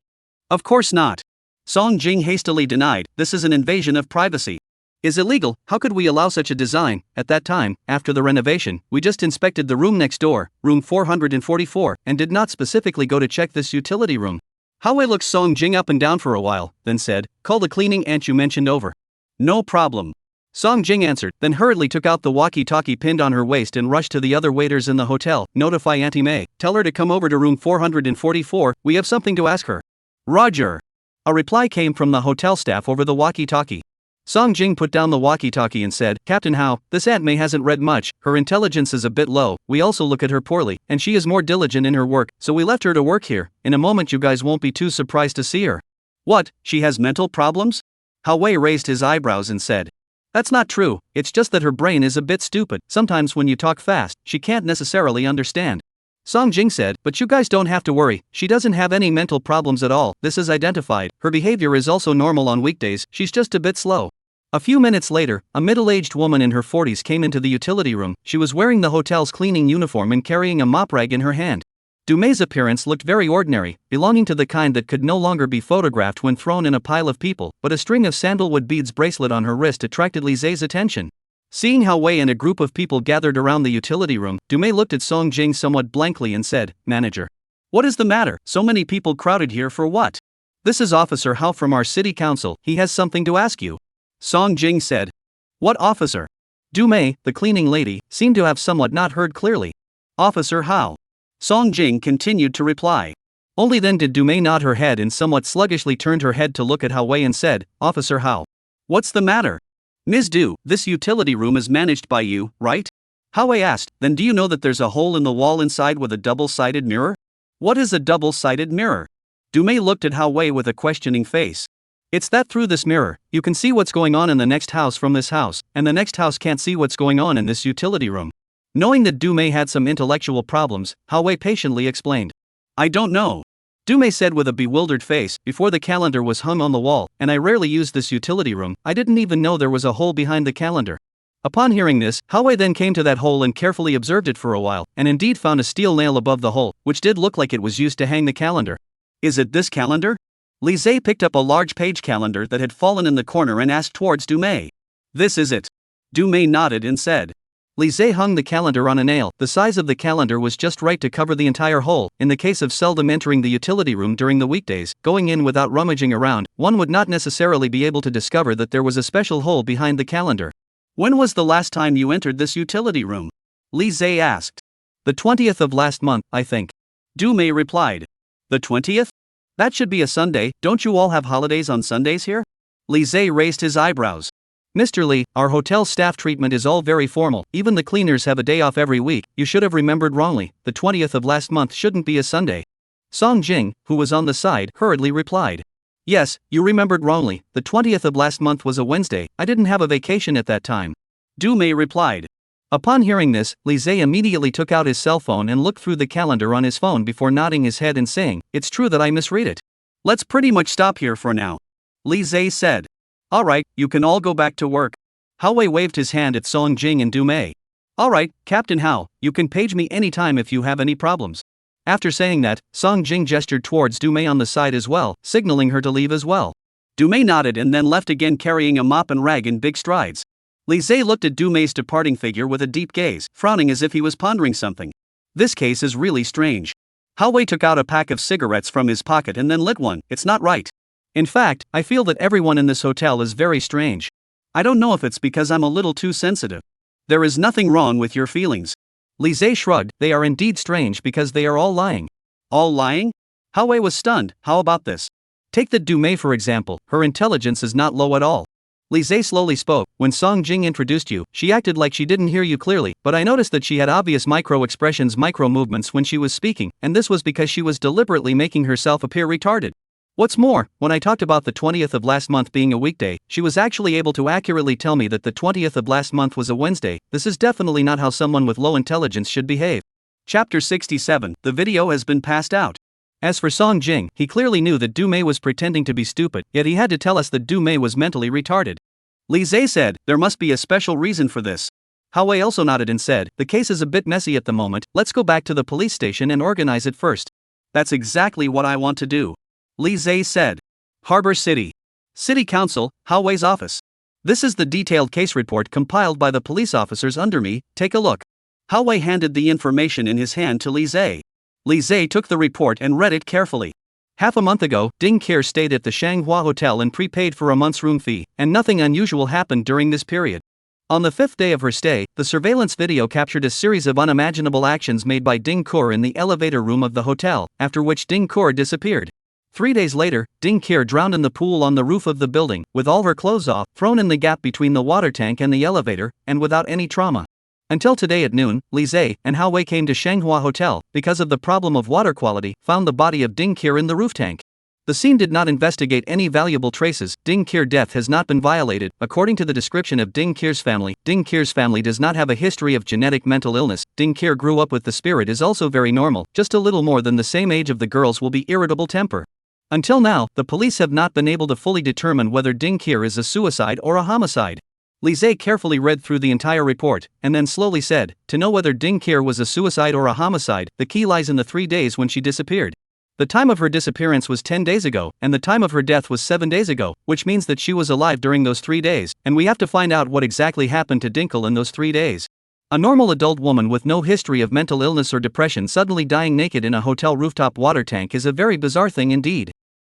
of course not. Song Jing hastily denied, this is an invasion of privacy. Is illegal, how could we allow such a design? At that time, after the renovation, we just inspected the room next door, room 444, and did not specifically go to check this utility room. Hao Wei looked Song Jing up and down for a while, then said, call the cleaning ant you mentioned over. No problem. Song Jing answered, then hurriedly took out the walkie-talkie pinned on her waist and rushed to the other waiters in the hotel. Notify Auntie May, tell her to come over to room 444, we have something to ask her. Roger. A reply came from the hotel staff over the walkie-talkie. Song Jing put down the walkie-talkie and said, Captain Hao, this Aunt May hasn't read much, her intelligence is a bit low, we also look at her poorly, and she is more diligent in her work, so we left her to work here. In a moment you guys won't be too surprised to see her. What, she has mental problems? Hao Wei raised his eyebrows and said, That's not true, it's just that her brain is a bit stupid, sometimes when you talk fast, she can't necessarily understand. Song Jing said, But you guys don't have to worry, she doesn't have any mental problems at all, this is identified, her behavior is also normal on weekdays, she's just a bit slow. A few minutes later, a middle-aged woman in her 40s came into the utility room. She was wearing the hotel's cleaning uniform and carrying a mop rag in her hand. Du Mei's appearance looked very ordinary, belonging to the kind that could no longer be photographed when thrown in a pile of people, but a string of sandalwood beads bracelet on her wrist attracted Li Zai's attention. Seeing Hao Wei and a group of people gathered around the utility room, Du Mei looked at Song Jing somewhat blankly and said, Manager. What is the matter? So many people crowded here for what? This is Officer Hao from our city council, he has something to ask you. Song Jing said. What officer? Du Mei, the cleaning lady, seemed to have somewhat not heard clearly. Officer Hao. Song Jing continued to reply. Only then did Du Mei nod her head and somewhat sluggishly turned her head to look at Hao Wei and said, Officer Hao. What's the matter? Ms. Du, this utility room is managed by you, right? Hao Wei asked, Then do you know that there's a hole in the wall inside with a double-sided mirror? What is a double-sided mirror? Du Mei looked at Hao Wei with a questioning face. It's that through this mirror, you can see what's going on in the next house from this house, and the next house can't see what's going on in this utility room. Knowing that Du Mei had some intellectual problems, Hao Wei patiently explained. I don't know. Du Mei said with a bewildered face, before the calendar was hung on the wall, and I rarely used this utility room, I didn't even know there was a hole behind the calendar. Upon hearing this, Hao Wei then came to that hole and carefully observed it for a while, and indeed found a steel nail above the hole, which did look like it was used to hang the calendar. Is it this calendar? Li Zai picked up a large page calendar that had fallen in the corner and asked towards Du Mei. This is it. Du Mei nodded and said. Li Zai hung the calendar on a nail. The size of the calendar was just right to cover the entire hole. In the case of seldom entering the utility room during the weekdays, going in without rummaging around, one would not necessarily be able to discover that there was a special hole behind the calendar. When was the last time you entered this utility room? Li Zai asked. The 20th of last month, I think. Du Mei replied. The 20th? That should be a Sunday, don't you all have holidays on Sundays here? Li Zai raised his eyebrows. Mr. Li, our hotel staff treatment is all very formal, even the cleaners have a day off every week, you should have remembered wrongly, the 20th of last month shouldn't be a Sunday. Song Jing, who was on the side, hurriedly replied. Yes, you remembered wrongly, the 20th of last month was a Wednesday, I didn't have a vacation at that time. Du Mei replied. Upon hearing this, Li Zai immediately took out his cell phone and looked through the calendar on his phone before nodding his head and saying, It's true that I misread it. Let's pretty much stop here for now. Li Zai said. Alright, you can all go back to work. Hao Wei waved his hand at Song Jing and Du Mei. Alright, Captain Hao, you can page me anytime if you have any problems. After saying that, Song Jing gestured towards Du Mei on the side as well, signaling her to leave as well. Du Mei nodded and then left again carrying a mop and rag in big strides. Li Zai looked at Du Mei's departing figure with a deep gaze, frowning as if he was pondering something. This case is really strange. Hao Wei took out a pack of cigarettes from his pocket and then lit one. It's not right. In fact, I feel that everyone in this hotel is very strange. I don't know if it's because I'm a little too sensitive. There is nothing wrong with your feelings. Li Zai shrugged, they are indeed strange because they are all lying. All lying? Hao Wei was stunned, how about this? Take the Du Mei for example, her intelligence is not low at all. Li Zai slowly spoke, when Song Jing introduced you, she acted like she didn't hear you clearly, but I noticed that she had obvious micro-expressions, micro-movements when she was speaking, and this was because she was deliberately making herself appear retarded. What's more, when I talked about the 20th of last month being a weekday, she was actually able to accurately tell me that the 20th of last month was a Wednesday. This is definitely not how someone with low intelligence should behave. Chapter 67, the video has been passed out. As for Song Jing, he clearly knew that Du Mei was pretending to be stupid, yet he had to tell us that Du Mei was mentally retarded. Li Zai said, there must be a special reason for this. Hao Wei also nodded and said, the case is a bit messy at the moment, let's go back to the police station and organize it first. That's exactly what I want to do. Li Zai said. Harbor City. City Council, Hao Wei's office. This is the detailed case report compiled by the police officers under me, take a look. Hao Wei handed the information in his hand to Li Zai. Li Zai took the report and read it carefully. Half a month ago, Ding Keir stayed at the Shanghua Hotel and prepaid for a month's room fee, and nothing unusual happened during this period. On the 5th day of her stay, the surveillance video captured a series of unimaginable actions made by Ding Keir in the elevator room of the hotel, after which Ding Keir disappeared. 3 days later, Ding Kier drowned in the pool on the roof of the building, with all her clothes off, thrown in the gap between the water tank and the elevator, and without any trauma. Until today at noon, Li Zhe and Hao Wei came to Shanghua Hotel, because of the problem of water quality, found the body of Ding Kier in the roof tank. The scene did not investigate any valuable traces. Ding Kier's death has not been violated. According to the description of Ding Kier's family does not have a history of genetic mental illness. Ding Kier grew up with the spirit is also very normal, just a little more than the same age of the girls will be irritable temper. Until now, the police have not been able to fully determine whether Ding Kier is a suicide or a homicide. Li Zhe carefully read through the entire report, and then slowly said, to know whether Ding Kier was a suicide or a homicide, the key lies in the 3 days when she disappeared. The time of her disappearance was 10 days ago, and the time of her death was 7 days ago, which means that she was alive during those 3 days, and we have to find out what exactly happened to Dinkle in those 3 days. A normal adult woman with no history of mental illness or depression suddenly dying naked in a hotel rooftop water tank is a very bizarre thing indeed.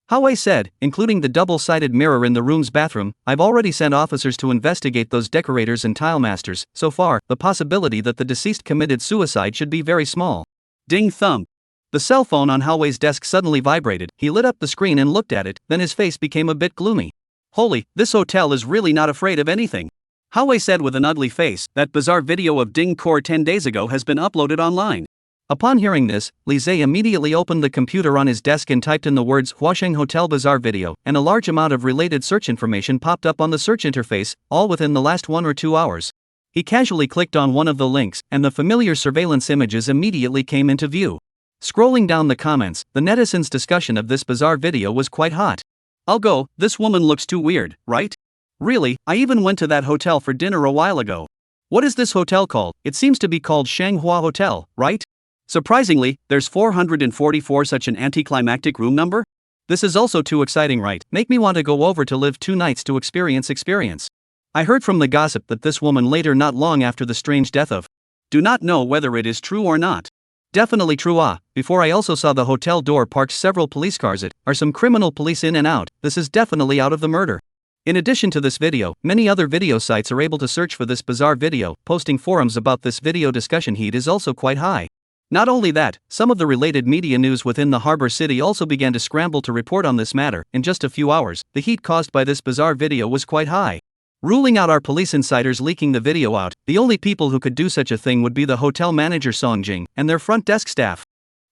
Hao Wei said, including the double-sided mirror in the room's bathroom, I've already sent officers to investigate those decorators and tile masters. So far, the possibility that the deceased committed suicide should be very small. Ding thump. The cell phone on Hao Wei's desk suddenly vibrated. He lit up the screen and looked at it, then his face became a bit gloomy. Holy, this hotel is really not afraid of anything. Hao Wei said with an ugly face, that bizarre video of Ding Kier 10 days ago has been uploaded online. Upon hearing this, Li Zhe immediately opened the computer on his desk and typed in the words Huasheng Hotel Bizarre Video, and a large amount of related search information popped up on the search interface, all within the last 1 or 2 hours. He casually clicked on one of the links, and the familiar surveillance images immediately came into view. Scrolling down the comments, the netizens' discussion of this bizarre video was quite hot. I'll go, this woman looks too weird, right? Really, I even went to that hotel for dinner a while ago. What is this hotel called? It seems to be called Shanghua Hotel, right? Surprisingly, there's 444 such an anticlimactic room number? This is also too exciting, right? Make me want to go over to live 2 nights to experience. I heard from the gossip that this woman later not long after the strange death of. Do not know whether it is true or not. Definitely true. Before I also saw the hotel door parked several police cars. It are some criminal police in and out. This is definitely out of the murder. In addition to this video, many other video sites are able to search for this bizarre video. Posting forums about this video discussion heat is also quite high. Not only that, some of the related media news within the harbor city also began to scramble to report on this matter. In just a few hours, the heat caused by this bizarre video was quite high. Ruling out our police insiders leaking the video out, the only people who could do such a thing would be the hotel manager Song Jing and their front desk staff.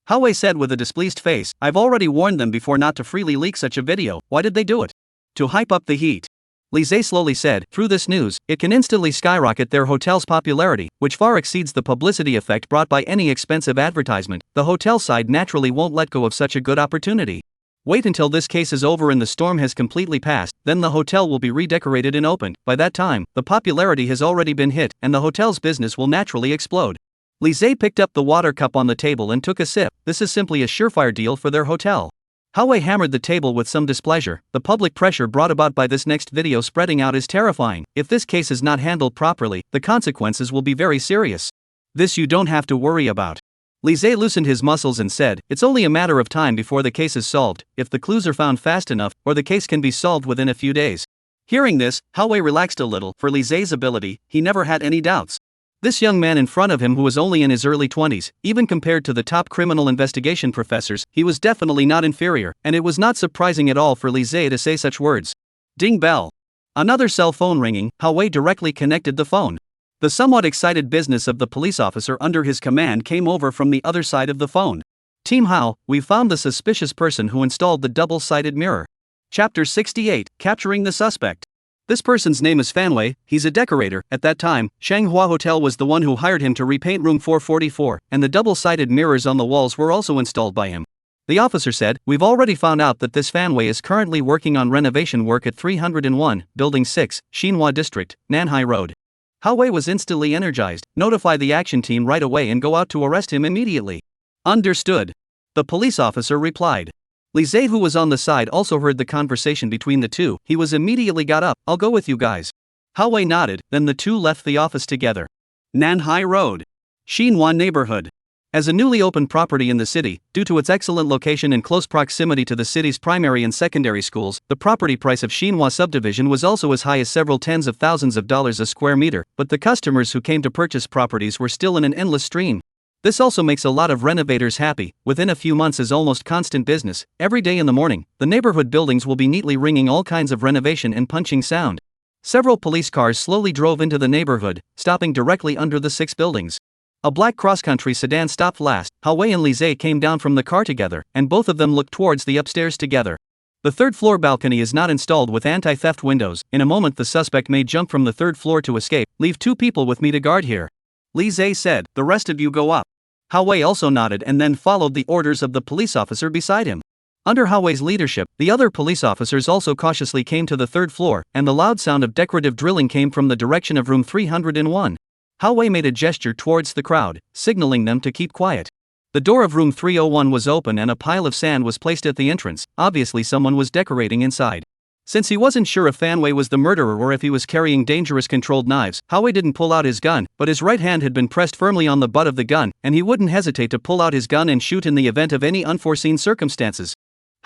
Hao Wei said with a displeased face, I've already warned them before not to freely leak such a video. Why did they do it? To hype up the heat. Li Zhe slowly said, through this news, it can instantly skyrocket their hotel's popularity, which far exceeds the publicity effect brought by any expensive advertisement. The hotel side naturally won't let go of such a good opportunity. Wait until this case is over and the storm has completely passed, then the hotel will be redecorated and opened. By that time, the popularity has already been hit, and the hotel's business will naturally explode. Li Zhe picked up the water cup on the table and took a sip. This is simply a surefire deal for their hotel. Hao Wei hammered the table with some displeasure. The public pressure brought about by this next video spreading out is terrifying. If this case is not handled properly, the consequences will be very serious. This you don't have to worry about. Li Zhe loosened his muscles and said, it's only a matter of time before the case is solved, if the clues are found fast enough, or the case can be solved within a few days. Hearing this, Hao Wei relaxed a little. For Li Zhe's ability, he never had any doubts. This young man in front of him who was only in his early 20s, even compared to the top criminal investigation professors, he was definitely not inferior, and it was not surprising at all for Li Zhe to say such words. Ding bell. Another cell phone ringing. Hao Wei directly connected the phone. The somewhat excited business of the police officer under his command came over from the other side of the phone. Team Hao, we've found the suspicious person who installed the double-sided mirror. Chapter 68, Capturing the Suspect. This person's name is Fan Wei, he's a decorator. At that time, Shanghua Hotel was the one who hired him to repaint room 444, and the double-sided mirrors on the walls were also installed by him. The officer said, we've already found out that this Fan Wei is currently working on renovation work at 301, Building 6, Xinhua District, Nanhai Road. Hao Wei was instantly energized. Notify the action team right away and go out to arrest him immediately. Understood. The police officer replied. Li Zhe, who was on the side, also heard the conversation between the two. He was immediately got up. I'll go with you guys. Hao Wei nodded, then the two left the office together. Nanhai Road. Xinhua neighborhood. As a newly opened property in the city, due to its excellent location and close proximity to the city's primary and secondary schools, the property price of Xinhua subdivision was also as high as several tens of thousands of dollars a square meter, but the customers who came to purchase properties were still in an endless stream. This also makes a lot of renovators happy. Within a few months is almost constant business. Every day in the morning, the neighborhood buildings will be neatly ringing all kinds of renovation and punching sound. Several police cars slowly drove into the neighborhood, stopping directly under the 6 buildings. A black cross-country sedan stopped last. Hawei and Lise came down from the car together, and both of them looked towards the upstairs together. The third-floor balcony is not installed with anti-theft windows. In a moment the suspect may jump from the 3rd floor to escape. Leave 2 people with me to guard here, Lise said. The rest of you go up. Hawei also nodded and then followed the orders of the police officer beside him. Under Hawei's leadership, the other police officers also cautiously came to the 3rd floor, and the loud sound of decorative drilling came from the direction of room 301. Hawei made a gesture towards the crowd, signaling them to keep quiet. The door of room 301 was open and a pile of sand was placed at the entrance. Obviously someone was decorating inside. Since he wasn't sure if Fanwei was the murderer or if he was carrying dangerous controlled knives, Hawei didn't pull out his gun, but his right hand had been pressed firmly on the butt of the gun, and he wouldn't hesitate to pull out his gun and shoot in the event of any unforeseen circumstances.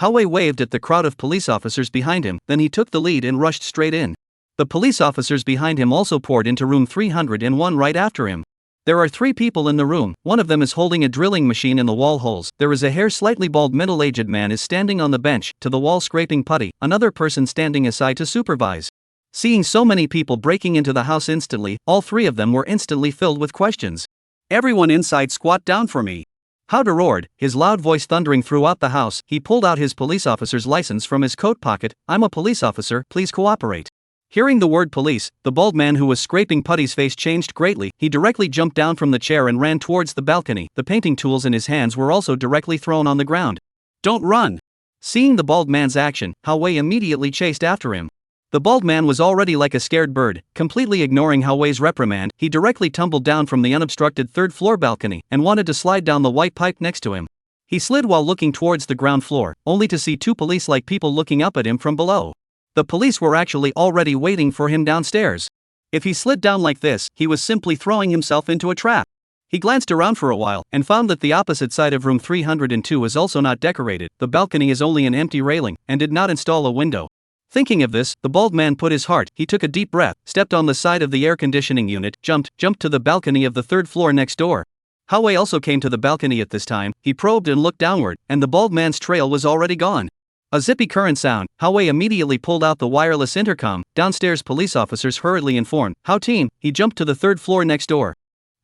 Hawei waved at the crowd of police officers behind him, then he took the lead and rushed straight in. The police officers behind him also poured into room 301 right after him. There are 3 people in the room. One of them is holding a drilling machine in the wall holes. There is a slightly bald middle-aged man is standing on the bench, to the wall scraping putty, another person standing aside to supervise. Seeing so many people breaking into the house instantly, all 3 of them were instantly filled with questions. Everyone inside squat down for me. Howder roared, his loud voice thundering throughout the house. He pulled out his police officer's license from his coat pocket. I'm a police officer, please cooperate. Hearing the word police, the bald man who was scraping putty's face changed greatly. He directly jumped down from the chair and ran towards the balcony. The painting tools in his hands were also directly thrown on the ground. Don't run! Seeing the bald man's action, Hawei immediately chased after him. The bald man was already like a scared bird. Completely ignoring Hawei's reprimand, he directly tumbled down from the unobstructed 3rd floor balcony and wanted to slide down the white pipe next to him. He slid while looking towards the ground floor, only to see 2 police-like people looking up at him from below. The police were actually already waiting for him downstairs. If he slid down like this, he was simply throwing himself into a trap. He glanced around for a while and found that the opposite side of room 302 is also not decorated. The balcony is only an empty railing and did not install a window. Thinking of this, the bald man put his heart. He took a deep breath, stepped on the side of the air conditioning unit, jumped to the balcony of the 3rd floor next door. Hawei also came to the balcony at this time. He probed and looked downward, and the bald man's trail was already gone. A zippy current sound. Hawei immediately pulled out the wireless intercom. Downstairs police officers hurriedly informed. How team, he jumped to the 3rd floor next door.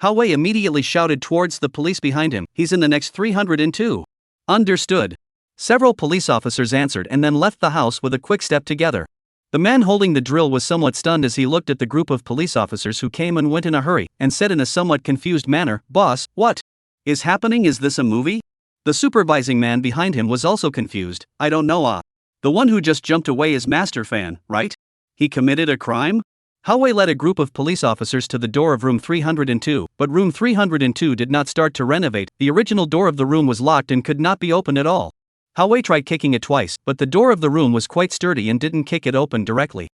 Hawei immediately shouted towards the police behind him. He's in the next 302. Understood. Several police officers answered and then left the house with a quick step together. The man holding the drill was somewhat stunned as he looked at the group of police officers who came and went in a hurry, and said in a somewhat confused manner, Boss, what is happening? Is this a movie? The supervising man behind him was also confused. I don't know. The one who just jumped away is Master Fan, right? He committed a crime? Hawei led a group of police officers to the door of room 302, but room 302 did not start to renovate. The original door of the room was locked and could not be opened at all. Hawei tried kicking it twice, but the door of the room was quite sturdy and didn't kick it open directly.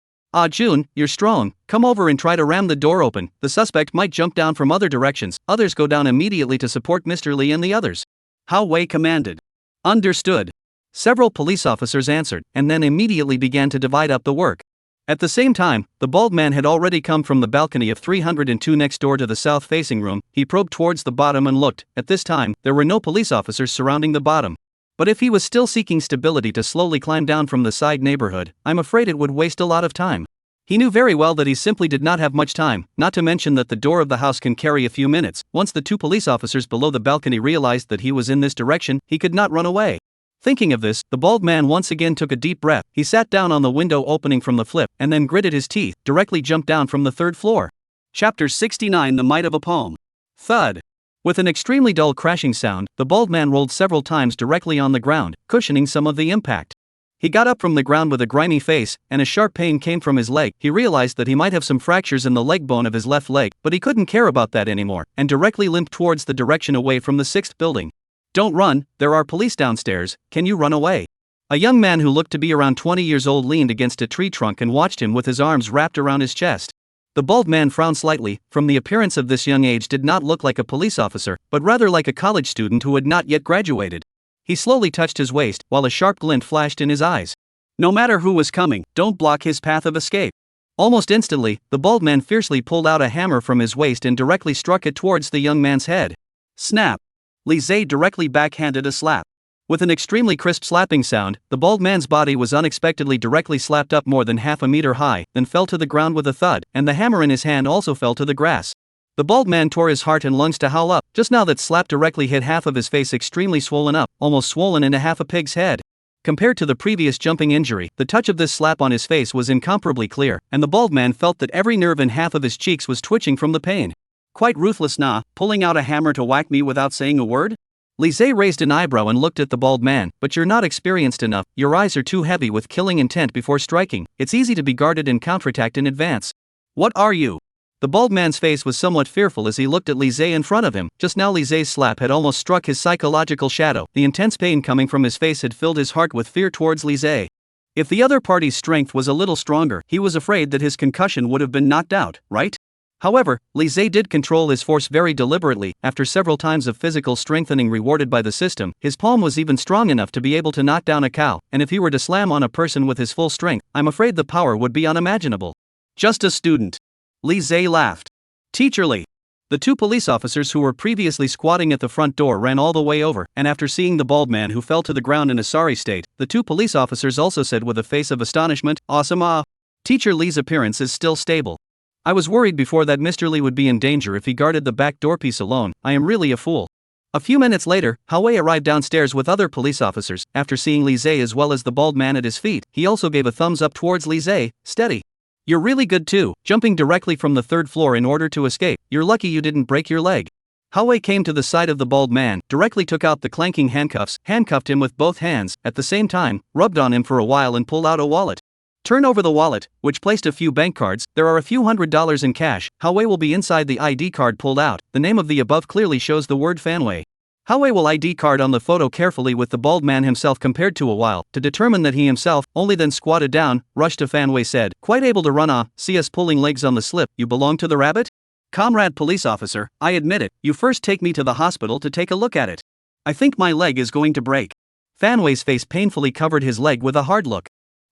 Jun, you're strong. Come over and try to ram the door open. The suspect might jump down from other directions. Others go down immediately to support Mr. Li and the others. Hawei commanded. Understood. Several police officers answered, and then immediately began to divide up the work. At the same time, the bald man had already come from the balcony of 302 next door to the south-facing room. He probed towards the bottom and looked. At this time, there were no police officers surrounding the bottom. But if he was still seeking stability to slowly climb down from the side neighborhood, I'm afraid it would waste a lot of time. He knew very well that he simply did not have much time, not to mention that the door of the house can carry a few minutes. Once the 2 police officers below the balcony realized that he was in this direction, he could not run away. Thinking of this, the bald man once again took a deep breath. He sat down on the window opening from the flip, and then gritted his teeth, directly jumped down from the 3rd floor. Chapter 69 The Might of a Poem. Thud. With an extremely dull crashing sound, the bald man rolled several times directly on the ground, cushioning some of the impact. He got up from the ground with a grimy face, and a sharp pain came from his leg. He realized that he might have some fractures in the leg bone of his left leg, but he couldn't care about that anymore, and directly limped towards the direction away from the 6th building. Don't run, there are police downstairs, can you run away? A young man who looked to be around 20 years old leaned against a tree trunk and watched him with his arms wrapped around his chest. The bald man frowned slightly. From the appearance of this young age did not look like a police officer, but rather like a college student who had not yet graduated. He slowly touched his waist, while a sharp glint flashed in his eyes. No matter who was coming, don't block his path of escape. Almost instantly, the bald man fiercely pulled out a hammer from his waist and directly struck it towards the young man's head. Snap. Li Zhe directly backhanded a slap. With an extremely crisp slapping sound, the bald man's body was unexpectedly directly slapped up more than half a meter high, then fell to the ground with a thud, and the hammer in his hand also fell to the grass. The bald man tore his heart and lungs to howl up, just now that slap directly hit half of his face extremely swollen up, almost swollen into half a pig's head. Compared to the previous jumping injury, the touch of this slap on his face was incomparably clear, and the bald man felt that every nerve in half of his cheeks was twitching from the pain. Quite ruthless nah, pulling out a hammer to whack me without saying a word? Li Zhe raised an eyebrow and looked at the bald man. But you're not experienced enough, your eyes are too heavy with killing intent before striking, it's easy to be guarded and counterattacked in advance. What are you? The bald man's face was somewhat fearful as he looked at Li Zhe in front of him. Just now Li Zhe's slap had almost struck his psychological shadow. The intense pain coming from his face had filled his heart with fear towards Li Zhe. If the other party's strength was a little stronger, he was afraid that his concussion would have been knocked out, right? However, Li Zhe did control his force very deliberately. After several times of physical strengthening rewarded by the system, his palm was even strong enough to be able to knock down a cow, and if he were to slam on a person with his full strength, I'm afraid the power would be unimaginable. Just a student. Li Zhe laughed. Teacher Li. The two police officers who were previously squatting at the front door ran all the way over, and after seeing the bald man who fell to the ground in a sorry state, the two police officers also said with a face of astonishment, "Awesome ah. Teacher Li's appearance is still stable. I was worried before that Mr. Li would be in danger if he guarded the back door piece alone. I am really a fool." A few minutes later, Hao Wei arrived downstairs with other police officers. After seeing Li Zhe as well as the bald man at his feet, he also gave a thumbs up towards Li Zhe. "Steady. You're really good too, jumping directly from the third floor in order to escape. You're lucky you didn't break your leg." Hao Wei came to the side of the bald man, directly took out the clanking handcuffs, handcuffed him with both hands, at the same time, rubbed on him for a while and pulled out a wallet. Turn over the wallet, which placed a few bank cards. There are a few $100s in cash. Hao Wei will be inside the ID card pulled out. The name of the above clearly shows the word Fanwei. Hao Wei will ID card on the photo carefully with the bald man himself compared to a while, to determine that he himself, only then squatted down, rushed to Fanwei said, "Quite able to run see us pulling legs on the slip, you belong to the rabbit? Comrade police officer, I admit it, you first take me to the hospital to take a look at it. I think my leg is going to break." Fanwei's face painfully covered his leg with a hard look.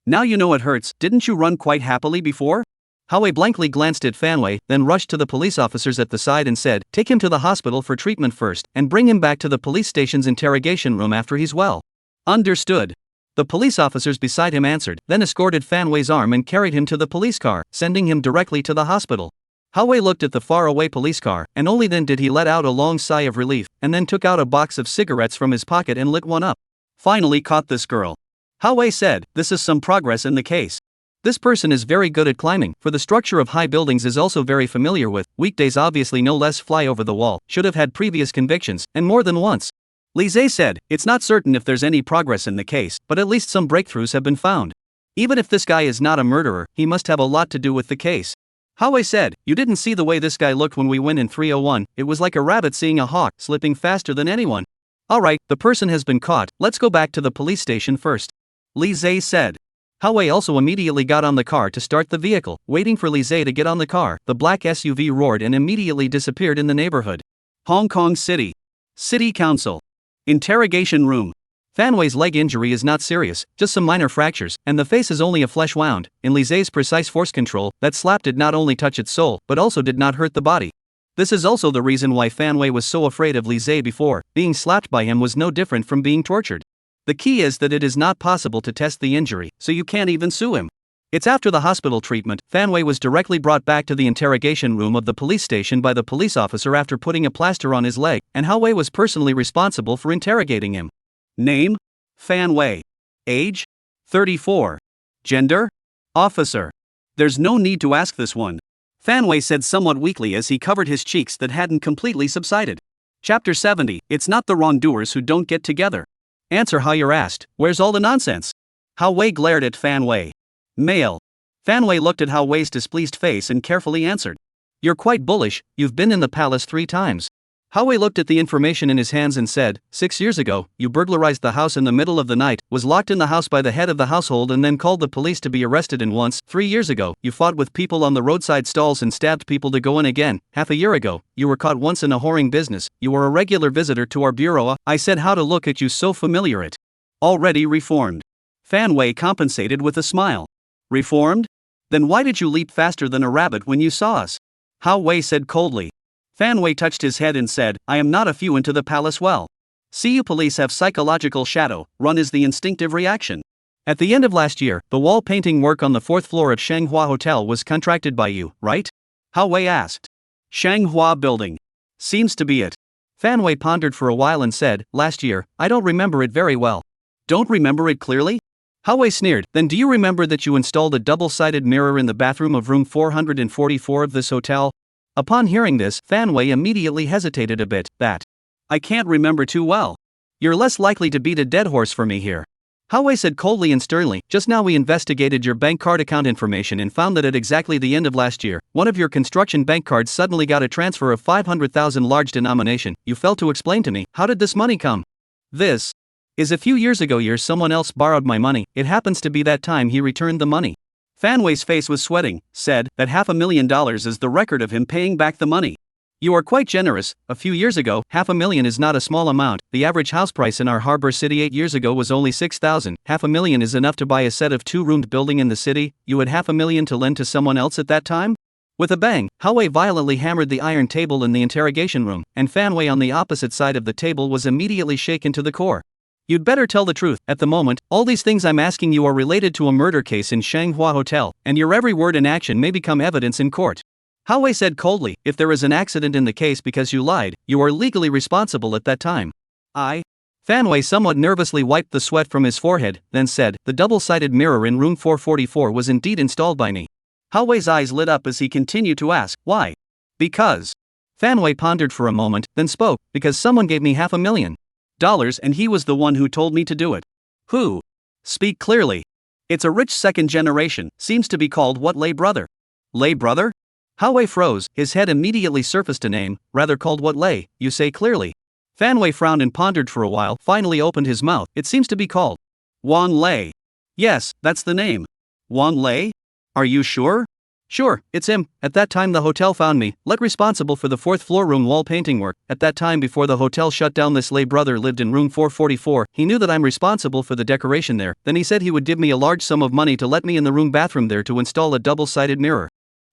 "Now you know it hurts, didn't you run quite happily before?" Hao Wei blankly glanced at Fanwei, then rushed to the police officers at the side and said, "Take him to the hospital for treatment first, and bring him back to the police station's interrogation room after he's well." Understood. The police officers beside him answered, then escorted Fanwei's arm and carried him to the police car, sending him directly to the hospital. Hao Wei looked at the faraway police car, and only then did he let out a long sigh of relief, and then took out a box of cigarettes from his pocket and lit one up. "Finally caught this girl," Hao Wei said. "This is some progress in the case. This person is very good at climbing, for the structure of high buildings is also very familiar with, weekdays obviously no less fly over the wall, should have had previous convictions, and more than once." Li Zhe said, "It's not certain if there's any progress in the case, but at least some breakthroughs have been found. Even if this guy is not a murderer, he must have a lot to do with the case." Hao Wei said, "You didn't see the way this guy looked when we went in 301, it was like a rabbit seeing a hawk, slipping faster than anyone." "Alright, the person has been caught, let's go back to the police station first," Li Zhe said. Hao Wei also immediately got on the car to start the vehicle. Waiting for Li Zhe to get on the car, the black SUV roared and immediately disappeared in the neighborhood. Hong Kong City. City Council. Interrogation room. Fanwei's leg injury is not serious, just some minor fractures, and the face is only a flesh wound. In Li Zhe's precise force control, that slap did not only touch its soul, but also did not hurt the body. This is also the reason why Fanwei was so afraid of Li Zhe before. Being slapped by him was no different from being tortured. The key is that it is not possible to test the injury, so you can't even sue him. It's after the hospital treatment, Fanwei was directly brought back to the interrogation room of the police station by the police officer after putting a plaster on his leg, and Hao Wei was personally responsible for interrogating him. Name? Fanwei. Age? 34. Gender? Officer. There's no need to ask this one, Fanwei said somewhat weakly as he covered his cheeks that hadn't completely subsided. Chapter 70. It's not the wrongdoers who don't get together. Answer how you're asked. Where's all the nonsense? Hao Wei glared at Fanwei. Male. Fanwei looked at Hao Wei's displeased face and carefully answered. You're quite bullish, you've been in the palace 3 times. Hao Wei looked at the information in his hands and said, 6 years ago, you burglarized the house in the middle of the night, was locked in the house by the head of the household and then called the police to be arrested, and once, 3 years ago, you fought with people on the roadside stalls and stabbed people to go in again. Half a year ago, you were caught once in a whoring business, you were a regular visitor to our bureau. I said how to look at you so familiar it. Already reformed. Fanwei compensated with a smile. Reformed? Then why did you leap faster than a rabbit when you saw us? Hao Wei said coldly. Fan Wei touched his head and said, I am not a few into the palace well. See you police have psychological shadow, run is the instinctive reaction. At the end of last year, the wall painting work on the 4th floor of Shanghua Hotel was contracted by you, right? Hao Wei asked. Shanghua Building. Seems to be it. Fan Wei pondered for a while and said, last year, I don't remember it very well. Don't remember it clearly? Hao Wei sneered, then do you remember that you installed a double-sided mirror in the bathroom of room 444 of this hotel? Upon hearing this, Fan Wei immediately hesitated a bit, that. I can't remember too well. You're less likely to beat a dead horse for me here. Hao Wei said coldly and sternly, just now we investigated your bank card account information and found that at exactly the end of last year, one of your construction bank cards suddenly got a transfer of 500,000 large denomination. You failed to explain to me, how did this money come? This is a few years ago someone else borrowed my money, it happens to be that time he returned the money. Fan Wei's face was sweating, said that $500,000 is the record of him paying back the money. You are quite generous. A few years ago, $500,000 is not a small amount. The average house price in our harbor city 8 years ago was only $6,000. $500,000 is enough to buy a set of 2-roomed building in the city. You had $500,000 to lend to someone else at that time? With a bang, Hao Wei violently hammered the iron table in the interrogation room, and Fan Wei on the opposite side of the table was immediately shaken to the core. You'd better tell the truth. At the moment, all these things I'm asking you are related to a murder case in Shanghua Hotel, and your every word and action may become evidence in court. Hao Wei said coldly, if there is an accident in the case because you lied, you are legally responsible at that time. Fan Wei somewhat nervously wiped the sweat from his forehead, then said, the double-sided mirror in room 444 was indeed installed by me. Hao Wei's eyes lit up as he continued to ask, why? Because. Fan Wei pondered for a moment, then spoke, because someone gave me $500,000, and he was the one who told me to do it. Who? Speak clearly. It's a rich second generation, seems to be called what, lay brother? Lay brother? Hao Wei froze, his head immediately surfaced a name, rather called what lay, you say clearly. Fan Wei frowned and pondered for a while, finally opened his mouth, it seems to be called Wan Lei. Yes, that's the name. Wan Lei? Are you sure? Sure, it's him. At that time the hotel found me, responsible for the 4th floor room wall painting work. At that time before the hotel shut down this lay brother lived in room 444, he knew that I'm responsible for the decoration there, then he said he would give me a large sum of money to let me in the room bathroom there to install a double-sided mirror.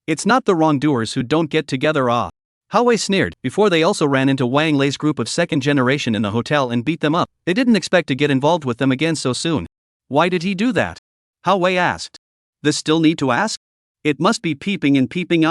It's not the wrongdoers who don't get together. Hao Wei sneered, before they also ran into Wang Lei's group of second generation in the hotel and beat them up. They didn't expect to get involved with them again so soon. Why did he do that? Hao Wei asked. This still need to ask? It must be peeping and peeping.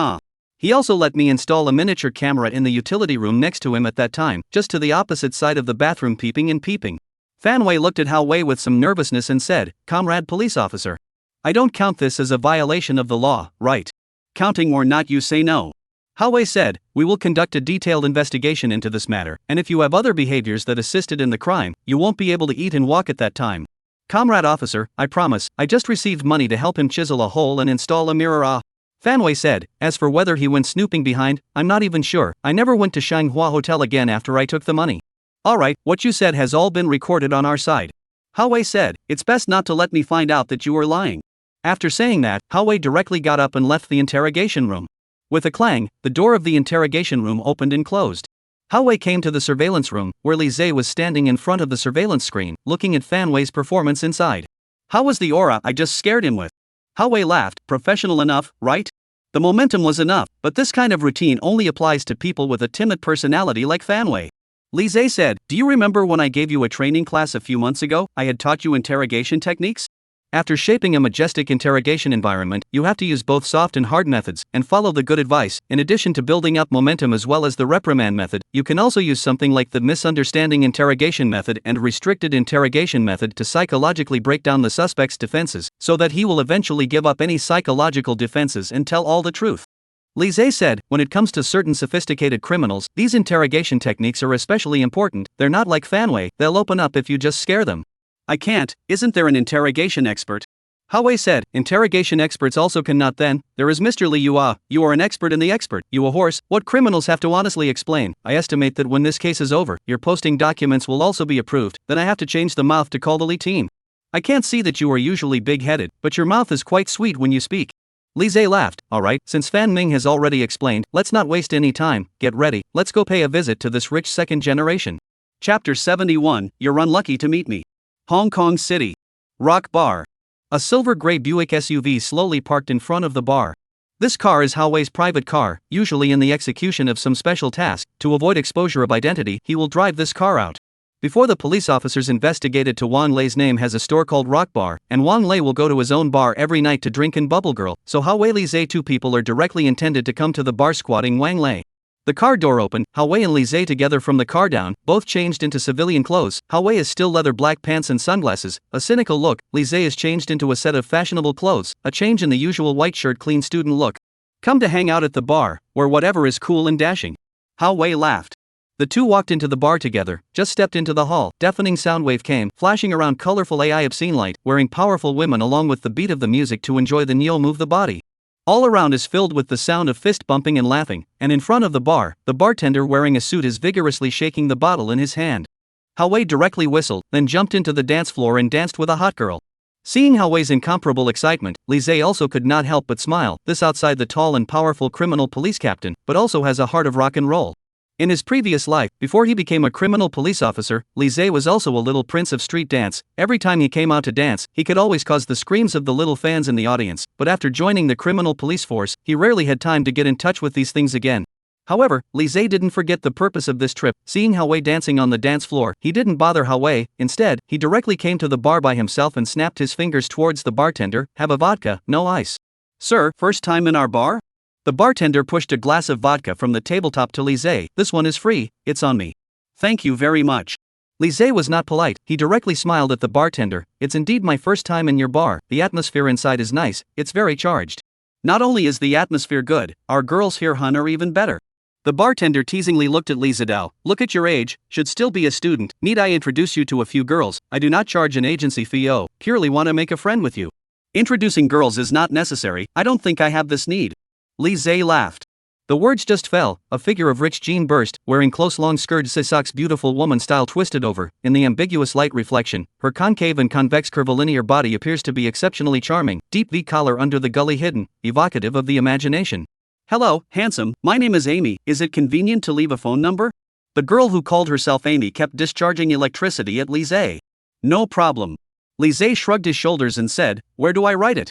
He also let me install a miniature camera in the utility room next to him at that time, just to the opposite side of the bathroom peeping and peeping. Fan Wei looked at Hao Wei with some nervousness and said, Comrade police officer. I don't count this as a violation of the law, right? Counting or not, you say no. Hao Wei said, we will conduct a detailed investigation into this matter, and if you have other behaviors that assisted in the crime, you won't be able to eat and walk at that time. Comrade officer, I promise, I just received money to help him chisel a hole and install a mirror. Fan Wei said, as for whether he went snooping behind, I'm not even sure. I never went to Shanghua Hotel again after I took the money. Alright, what you said has all been recorded on our side. Hao Wei said, it's best not to let me find out that you are lying. After saying that, Hao Wei directly got up and left the interrogation room. With a clang, the door of the interrogation room opened and closed. Hao Wei came to the surveillance room, where Li Zhe was standing in front of the surveillance screen, looking at Fan Wei's performance inside. How was the aura I just scared him with? Hao Wei laughed, professional enough, right? The momentum was enough, but this kind of routine only applies to people with a timid personality like Fan Wei. Li Zhe said, do you remember when I gave you a training class a few months ago? I had taught you interrogation techniques? After shaping a majestic interrogation environment, you have to use both soft and hard methods, and follow the good advice. In addition to building up momentum as well as the reprimand method, you can also use something like the misunderstanding interrogation method and restricted interrogation method to psychologically break down the suspect's defenses, so that he will eventually give up any psychological defenses and tell all the truth. Li Zhe said, when it comes to certain sophisticated criminals, these interrogation techniques are especially important. They're not like Fan Wei, they'll open up if you just scare them. I can't, isn't there an interrogation expert? Hao Wei said, interrogation experts also cannot then, there is Mr. Li you are an expert in the expert, you a horse, what criminals have to honestly explain. I estimate that when this case is over, your posting documents will also be approved, then I have to change the mouth to call the Li team. I can't see that you are usually big-headed, but your mouth is quite sweet when you speak. Li Zhe laughed, alright, since Fan Ming has already explained, let's not waste any time, get ready, let's go pay a visit to this rich second generation. Chapter 71, You're unlucky to meet me. Hong Kong City. Rock Bar. A silver-gray Buick SUV slowly parked in front of the bar. This car is Hao Wei's private car, usually in the execution of some special task. To avoid exposure of identity, he will drive this car out. Before the police officers investigated to Wang Lei's name has a store called Rock Bar, and Wang Lei will go to his own bar every night to drink in Bubble Girl, so Hao Wei Li Zhe two people are directly intended to come to the bar squatting Wang Lei. The car door opened, Hao Wei and Li Zhe together from the car down, both changed into civilian clothes. Hao Wei is still leather black pants and sunglasses, a cynical look. Li Zhe is changed into a set of fashionable clothes, a change in the usual white shirt clean student look. Come to hang out at the bar, where whatever is cool and dashing. Hao Wei laughed. The two walked into the bar together, just stepped into the hall. Deafening sound wave came, flashing around colorful AI obscene light, wearing powerful women along with the beat of the music to enjoy the neo move the body. All around is filled with the sound of fist bumping and laughing, and in front of the bar, the bartender wearing a suit is vigorously shaking the bottle in his hand. Hao Wei directly whistled, then jumped into the dance floor and danced with a hot girl. Seeing Hao Wei's incomparable excitement, Li Zhe also could not help but smile. This outside the tall and powerful criminal police captain, but also has a heart of rock and roll. In his previous life, before he became a criminal police officer, Li Zhe was also a little prince of street dance. Every time he came out to dance, he could always cause the screams of the little fans in the audience, but after joining the criminal police force, he rarely had time to get in touch with these things again. However, Li Zhe didn't forget the purpose of this trip. Seeing Hao Wei dancing on the dance floor, he didn't bother Hao Wei. Instead, he directly came to the bar by himself and snapped his fingers towards the bartender. Have a vodka, no ice. Sir, first time in our bar? The bartender pushed a glass of vodka from the tabletop to Li Zhe. This one is free, it's on me. Thank you very much. Li Zhe was not polite, he directly smiled at the bartender. It's indeed my first time in your bar. The atmosphere inside is nice, it's very charged. Not only is the atmosphere good, our girls here hun are even better. The bartender teasingly looked at Li Zidao. Look at your age, should still be a student. Need I introduce you to a few girls? I do not charge an agency fee. Oh, purely want to make a friend with you. Introducing girls is not necessary, I don't think I have this need. Li Zhe laughed. The words just fell, a figure of rich jean burst, wearing close long skirts. Sisak's beautiful woman style twisted over, in the ambiguous light reflection, her concave and convex curvilinear body appears to be exceptionally charming, deep V collar under the gully hidden, evocative of the imagination. Hello, handsome, my name is Amy, is it convenient to leave a phone number? The girl who called herself Amy kept discharging electricity at Li Zhe. No problem. Li Zhe shrugged his shoulders and said, where do I write it?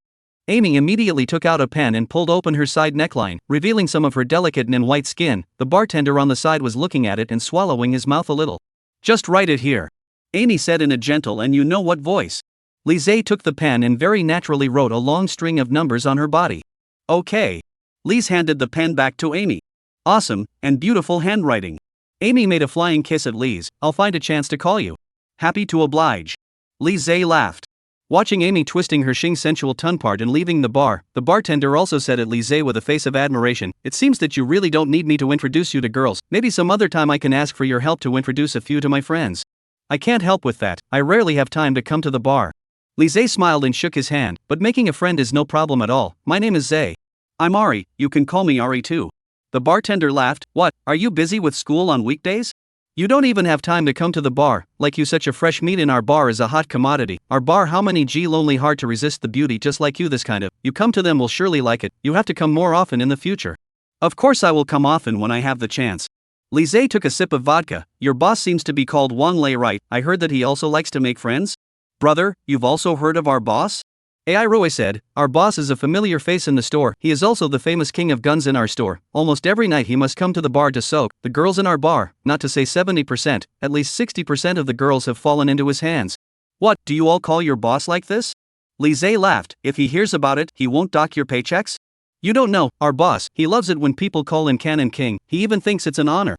Amy immediately took out a pen and pulled open her side neckline, revealing some of her delicate and white skin. The bartender on the side was looking at it and swallowing his mouth a little. Just write it here. Amy said in a gentle and you know what voice. Li Zhe took the pen and very naturally wrote a long string of numbers on her body. Okay. Lise handed the pen back to Amy. Awesome, and beautiful handwriting. Amy made a flying kiss at Lise. I'll find a chance to call you. Happy to oblige. Li Zhe laughed. Watching Amy twisting her Xing sensual tongue part and leaving the bar, the bartender also said at Li Zhe with a face of admiration, it seems that you really don't need me to introduce you to girls, maybe some other time I can ask for your help to introduce a few to my friends. I can't help with that, I rarely have time to come to the bar. Li Zhe smiled and shook his hand, but making a friend is no problem at all. My name is Zhe. I'm Ari, you can call me Ari too. The bartender laughed. What, are you busy with school on weekdays? You don't even have time to come to the bar, like you such a fresh meat in our bar is a hot commodity. Our bar how many G lonely hard to resist the beauty just like you this kind of, you come to them will surely like it, you have to come more often in the future. Of course I will come often when I have the chance. Li Zhe took a sip of vodka. Your boss seems to be called Wang Lei, right? I heard that he also likes to make friends? Brother, you've also heard of our boss? AI Rui said, our boss is a familiar face in the store, he is also the famous king of guns in our store, almost every night he must come to the bar to soak, the girls in our bar, not to say 70%, at least 60% of the girls have fallen into his hands. What, do you all call your boss like this? Li Zhe laughed, if he hears about it, he won't dock your paychecks? You don't know, our boss, he loves it when people call him Canon King, he even thinks it's an honor.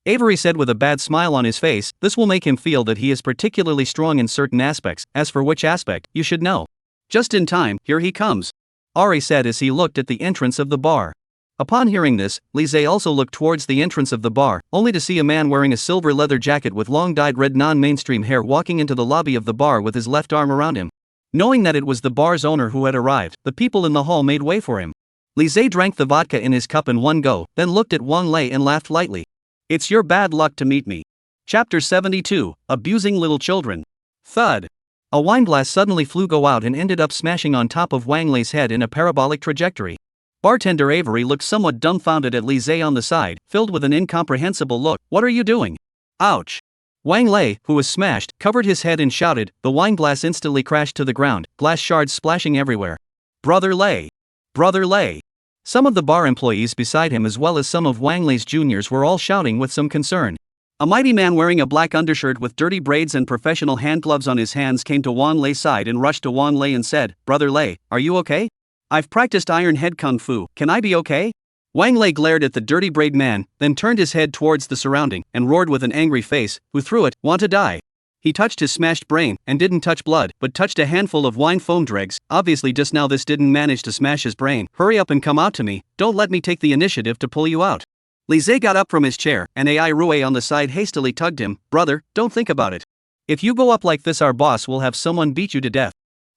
Avery said with a bad smile on his face, this will make him feel that he is particularly strong in certain aspects, as for which aspect, you should know. Just in time, here he comes. Ari said as he looked at the entrance of the bar. Upon hearing this, Li Zhe also looked towards the entrance of the bar, only to see a man wearing a silver leather jacket with long dyed red non-mainstream hair walking into the lobby of the bar with his left arm around him. Knowing that it was the bar's owner who had arrived, the people in the hall made way for him. Li Zhe drank the vodka in his cup in one go, then looked at Wang Lei and laughed lightly. It's your bad luck to meet me. Chapter 72, Abusing Little Children. Thud. A wineglass suddenly flew out and ended up smashing on top of Wang Lei's head in a parabolic trajectory. Bartender Avery looked somewhat dumbfounded at Li Zhe on the side, filled with an incomprehensible look. What are you doing? Ouch. Wang Lei, who was smashed, covered his head and shouted. The wineglass instantly crashed to the ground, glass shards splashing everywhere. Brother Lei. Brother Lei. Some of the bar employees beside him as well as some of Wang Lei's juniors were all shouting with some concern. A mighty man wearing a black undershirt with dirty braids and professional hand gloves on his hands came to Wang Lei's side and rushed to Wang Lei and said, "Brother Lei, are you okay? I've practiced Iron Head Kung Fu, can I be okay?" Wang Lei glared at the dirty braid man, then turned his head towards the surrounding, and roared with an angry face, "Who threw it, want to die?" He touched his smashed brain, and didn't touch blood, but touched a handful of wine foam dregs. Obviously just now this didn't manage to smash his brain. "Hurry up and come out to me, don't let me take the initiative to pull you out." Li Zhe got up from his chair, and Ai Rui on the side hastily tugged him. "Brother, don't think about it. If you go up like this our boss will have someone beat you to death.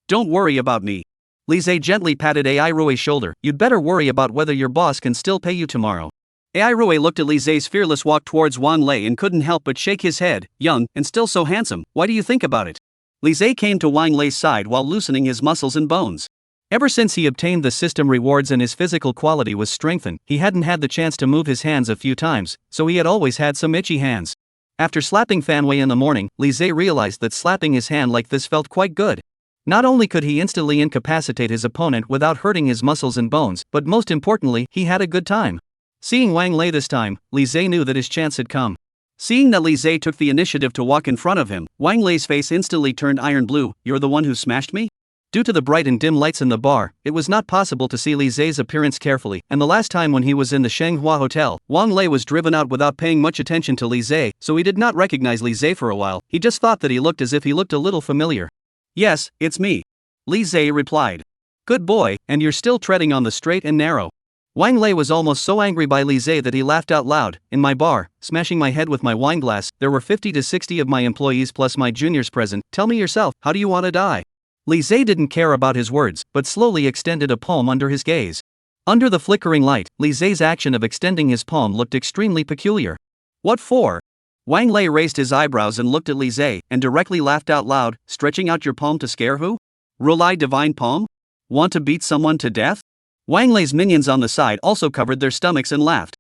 Don't worry about me." Li Zhe gently patted Ai Rui's shoulder. "You'd better worry about whether your boss can still pay you tomorrow." Ai Rui looked at Li Zhe's fearless walk towards Wang Lei and couldn't help but shake his head. "Young, and still so handsome, why do you think about it?" Li Zhe came to Wang Lei's side while loosening his muscles and bones. Ever since he obtained the system rewards and his physical quality was strengthened, he hadn't had the chance to move his hands a few times, so he had always had some itchy hands. After slapping Fan Wei in the morning, Li Zhe realized that slapping his hand like this felt quite good. Not only could he instantly incapacitate his opponent without hurting his muscles and bones, but most importantly, he had a good time. Seeing Wang Lei this time, Li Zhe knew that his chance had come. Seeing that Li Zhe took the initiative to walk in front of him, Wang Lei's face instantly turned iron blue. "You're the one who smashed me?" Due to the bright and dim lights in the bar, it was not possible to see Li Zhe's appearance carefully, and the last time when he was in the Manhwa hotel, Wang Lei was driven out without paying much attention to Li Zhe, so he did not recognize Li Zhe for a while. He just thought that he looked as if he looked a little familiar. "Yes, it's me," Li Zhe replied. "Good boy, and you're still treading on the straight and narrow." Wang Lei was almost so angry by Li Zhe that he laughed out loud. "In my bar, smashing my head with my wine glass, there were 50 to 60 of my employees plus my juniors present. Tell me yourself, how do you want to die?" Li Zhe didn't care about his words, but slowly extended a palm under his gaze. Under the flickering light, Li Zhe's action of extending his palm looked extremely peculiar. "What for?" Wang Lei raised his eyebrows and looked at Li Zhe, and directly laughed out loud. "Stretching out your palm to scare who? Rulai divine palm? Want to beat someone to death?" Wang Lei's minions on the side also covered their stomachs and laughed.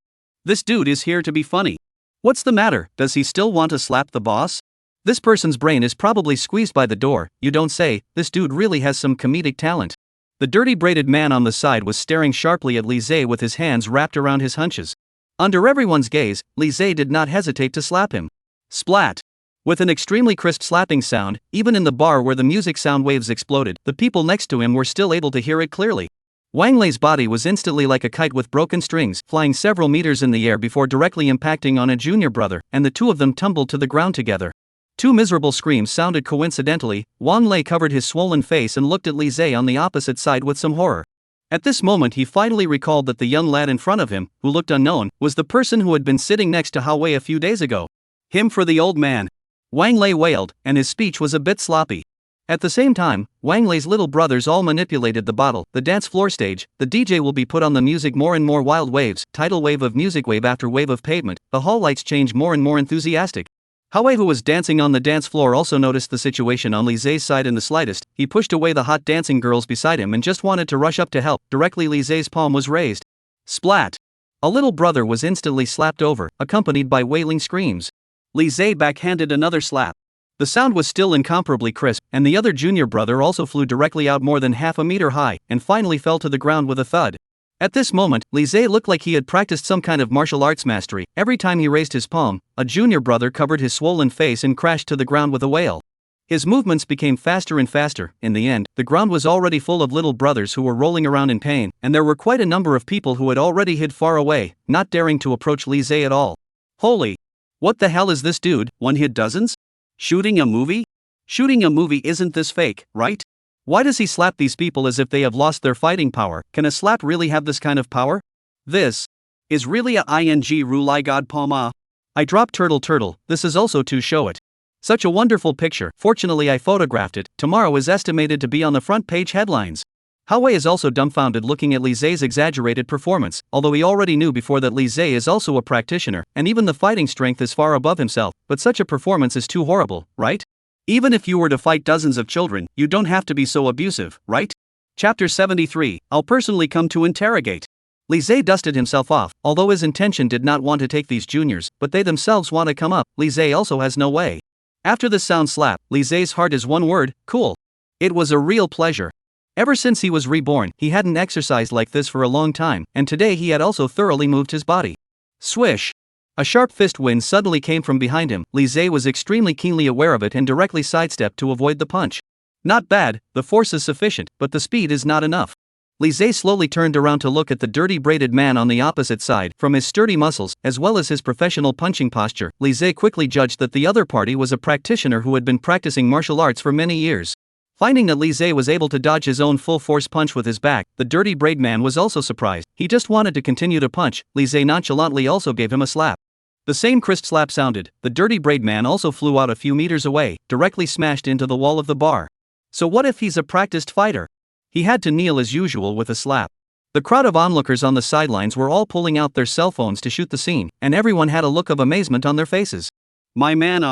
"This dude is here to be funny. What's the matter, does he still want to slap the boss? This person's brain is probably squeezed by the door, you don't say. This dude really has some comedic talent." The dirty braided man on the side was staring sharply at Li Zhe with his hands wrapped around his hunches. Under everyone's gaze, Li Zhe did not hesitate to slap him. Splat! With an extremely crisp slapping sound, even in the bar where the music sound waves exploded, the people next to him were still able to hear it clearly. Wang Lei's body was instantly like a kite with broken strings, flying several meters in the air before directly impacting on a junior brother, and the two of them tumbled to the ground together. Two miserable screams sounded coincidentally. Wang Lei covered his swollen face and looked at Li Zhe on the opposite side with some horror. At this moment he finally recalled that the young lad in front of him, who looked unknown, was the person who had been sitting next to Hao Wei a few days ago. "Him for the old man," Wang Lei wailed, and his speech was a bit sloppy. At the same time, Wang Lei's little brothers all manipulated the bottle, the dance floor stage. The DJ will be put on the music, more and more wild waves, tidal wave of music, wave after wave of pavement. The hall lights change more and more enthusiastic. Hao Wei, who was dancing on the dance floor, also noticed the situation on Li Zhe's side in the slightest. He pushed away the hot dancing girls beside him and just wanted to rush up to help. Directly Li Zhe's palm was raised. Splat! A little brother was instantly slapped over, accompanied by wailing screams. Li Zhe backhanded another slap. The sound was still incomparably crisp, and the other junior brother also flew directly out more than half a meter high, and finally fell to the ground with a thud. At this moment, Li Zhe looked like he had practiced some kind of martial arts mastery. Every time he raised his palm, a junior brother covered his swollen face and crashed to the ground with a wail. His movements became faster and faster. In the end, the ground was already full of little brothers who were rolling around in pain, and there were quite a number of people who had already hid far away, not daring to approach Li Zhe at all. Holy! What the hell is this dude? One hit dozens? Shooting a movie? Shooting a movie, isn't this fake, right? Why does he slap these people as if they have lost their fighting power? Can a slap really have this kind of power? This is really a ing Rulai God Palma. I drop turtle, this is also to show it. Such a wonderful picture. Fortunately I photographed it. Tomorrow is estimated to be on the front page headlines. Hao Wei is also dumbfounded looking at Li Zhe's exaggerated performance, although he already knew before that Li Zhe is also a practitioner, and even the fighting strength is far above himself, but such a performance is too horrible, right? Even if you were to fight dozens of children, you don't have to be so abusive, right? Chapter 73, I'll personally come to interrogate. Li Zhe dusted himself off, although his intention did not want to take these juniors, but they themselves want to come up. Li Zhe also has no way. After this sound slap, Li Zhe's heart is one word: cool. It was a real pleasure. Ever since he was reborn, he hadn't exercised like this for a long time, and today he had also thoroughly moved his body. Swish! A sharp fist wind suddenly came from behind him. Li Zhe was extremely keenly aware of it and directly sidestepped to avoid the punch. Not bad, the force is sufficient, but the speed is not enough. Li Zhe slowly turned around to look at the dirty braided man on the opposite side. From his sturdy muscles, as well as his professional punching posture, Li Zhe quickly judged that the other party was a practitioner who had been practicing martial arts for many years. Finding that Li Zhe was able to dodge his own full-force punch with his back, the dirty braid man was also surprised. He just wanted to continue to punch. Li Zhe nonchalantly also gave him a slap. The same crisp slap sounded. The dirty braid man also flew out a few meters away, directly smashed into the wall of the bar. So what if he's a practiced fighter? He had to kneel as usual with a slap. The crowd of onlookers on the sidelines were all pulling out their cell phones to shoot the scene, and everyone had a look of amazement on their faces. My man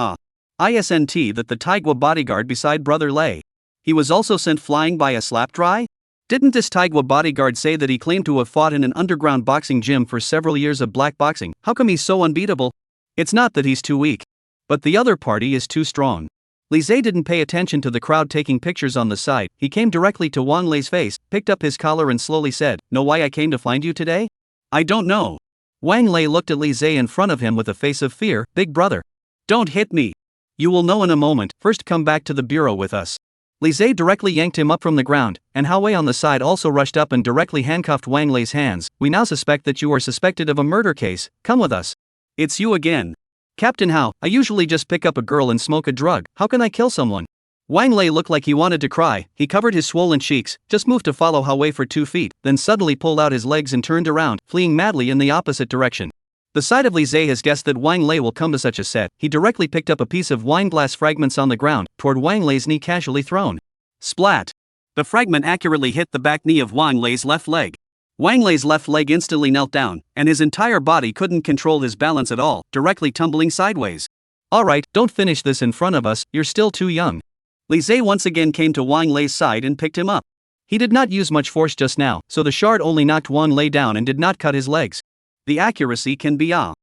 isn't that the Taigwa bodyguard beside Brother Lei. He was also sent flying by a slap dry? Didn't this Taigwa bodyguard say that he claimed to have fought in an underground boxing gym for several years of black boxing? How come he's so unbeatable? It's not that he's too weak, but the other party is too strong. Li Zhe didn't pay attention to the crowd taking pictures on the side. He came directly to Wang Lei's face, picked up his collar and slowly said, "Know why I came to find you today?" "I don't know." Wang Lei looked at Li Zhe in front of him with a face of fear. "Big brother. Don't hit me. You will know in a moment. First come back to the bureau with us." Li Zhe directly yanked him up from the ground, and Hao Wei on the side also rushed up and directly handcuffed Wang Lei's hands. "We now suspect that you are suspected of a murder case. Come with us." "It's you again." "Captain Hao, I usually just pick up a girl and smoke a drug. How can I kill someone?" Wang Lei looked like he wanted to cry. He covered his swollen cheeks, just moved to follow Hao Wei for 2 feet, then suddenly pulled out his legs and turned around, fleeing madly in the opposite direction. The sight of Li Zhe has guessed that Wang Lei will come to such a set. He directly picked up a piece of wine glass fragments on the ground, toward Wang Lei's knee casually thrown. Splat! The fragment accurately hit the back knee of Wang Lei's left leg. Wang Lei's left leg instantly knelt down, and his entire body couldn't control his balance at all, directly tumbling sideways. "Alright, don't finish this in front of us, you're still too young." Li Zhe once again came to Wang Lei's side and picked him up. He did not use much force just now, so the shard only knocked Wang Lei down and did not cut his legs. The accuracy can be Hao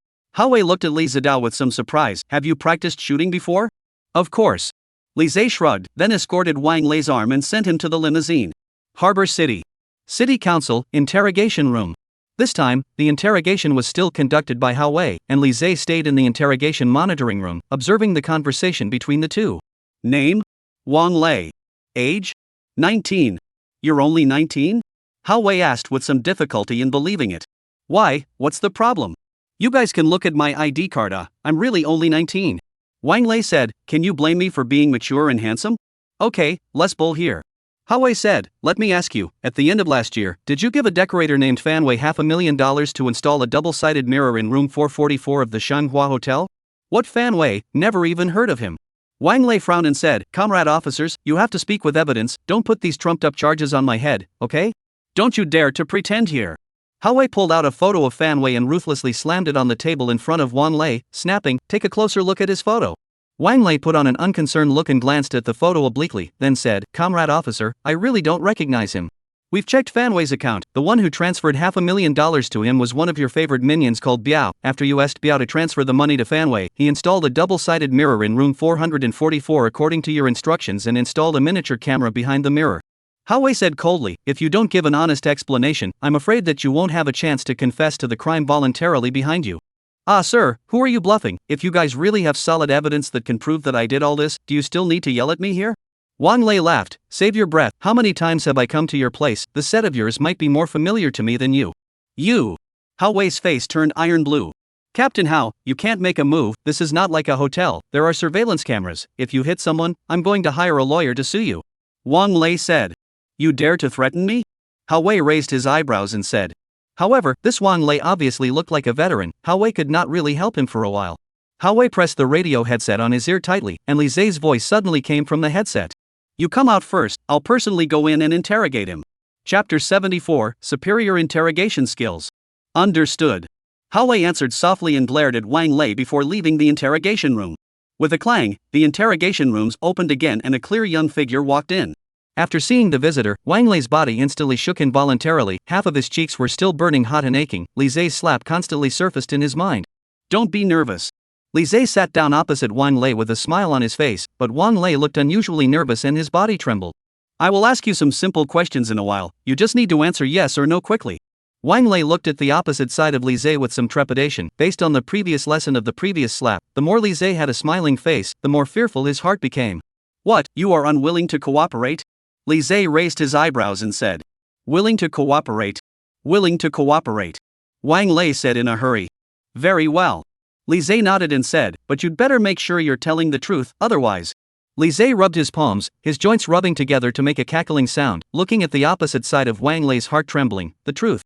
Wei looked at Li Zidao with some surprise. "Have you practiced shooting before?" "Of course." Li Zhe shrugged, then escorted Wang Lei's arm and sent him to the limousine. Harbor City. City Council, interrogation room. This time, the interrogation was still conducted by Hao Wei, and Li Zhe stayed in the interrogation monitoring room, observing the conversation between the two. "Name? Wang Lei. Age? 19. You're only 19? Hao Wei asked with some difficulty in believing it. "Why, what's the problem? You guys can look at my ID card, I'm really only 19. Wang Lei said, "Can you blame me for being mature and handsome?" "Okay, less bull here." Hao Wei said, "Let me ask you, at the end of last year, did you give a decorator named Fan Wei $500,000 to install a double-sided mirror in room 444 of the Shanghua Hotel?" "What Fan Wei? Never even heard of him." Wang Lei frowned and said, "Comrade officers, you have to speak with evidence. Don't put these trumped-up charges on my head, okay? Don't you dare to pretend here." Hao Wei pulled out a photo of Fan Wei and ruthlessly slammed it on the table in front of Wang Lei, snapping, "Take a closer look at his photo." Wang Lei put on an unconcerned look and glanced at the photo obliquely, then said, "Comrade officer, I really don't recognize him. We've checked Fan Wei's account. The one who transferred $500,000 to him was one of your favorite minions called Biao. After you asked Biao to transfer the money to Fan Wei, he installed a double-sided mirror in room 444 according to your instructions and installed a miniature camera behind the mirror." Hao Wei said coldly, "If you don't give an honest explanation, I'm afraid that you won't have a chance to confess to the crime voluntarily behind you." "Ah sir, who are you bluffing? If you guys really have solid evidence that can prove that I did all this, do you still need to yell at me here?" Wang Lei laughed. "Save your breath. How many times have I come to your place? The set of yours might be more familiar to me than you." "You!" Hao Wei's face turned iron blue. "Captain Hao, you can't make a move. This is not like a hotel. There are surveillance cameras. If you hit someone, I'm going to hire a lawyer to sue you." Wang Lei said. "You dare to threaten me?" Hao Wei raised his eyebrows and said. However, this Wang Lei obviously looked like a veteran. Hao Wei could not really help him for a while. Hao Wei pressed the radio headset on his ear tightly, and Li Zhe's voice suddenly came from the headset. "You come out first, I'll personally go in and interrogate him." Chapter 74, Superior Interrogation Skills. Understood. Hao Wei answered softly and glared at Wang Lei before leaving the interrogation room. With a clang, the interrogation rooms opened again and a clear young figure walked in. After seeing the visitor, Wang Lei's body instantly shook involuntarily. Half of his cheeks were still burning hot and aching. Li Zhe's slap constantly surfaced in his mind. "Don't be nervous." Li Zhe sat down opposite Wang Lei with a smile on his face, but Wang Lei looked unusually nervous and his body trembled. I will ask you some simple questions in a while, you just need to answer yes or no quickly. Wang Lei looked at the opposite side of Li Zhe with some trepidation. Based on the previous lesson of the previous slap, the more Li Zhe had a smiling face, the more fearful his heart became. What, you are unwilling to cooperate? Li Zhe raised his eyebrows and said. Willing to cooperate. Willing to cooperate. Wang Lei said in a hurry. Very well. Li Zhe nodded and said, but you'd better make sure you're telling the truth, otherwise. Li Zhe rubbed his palms, his joints rubbing together to make a cackling sound, looking at the opposite side of Wang Lei's heart trembling. The truth.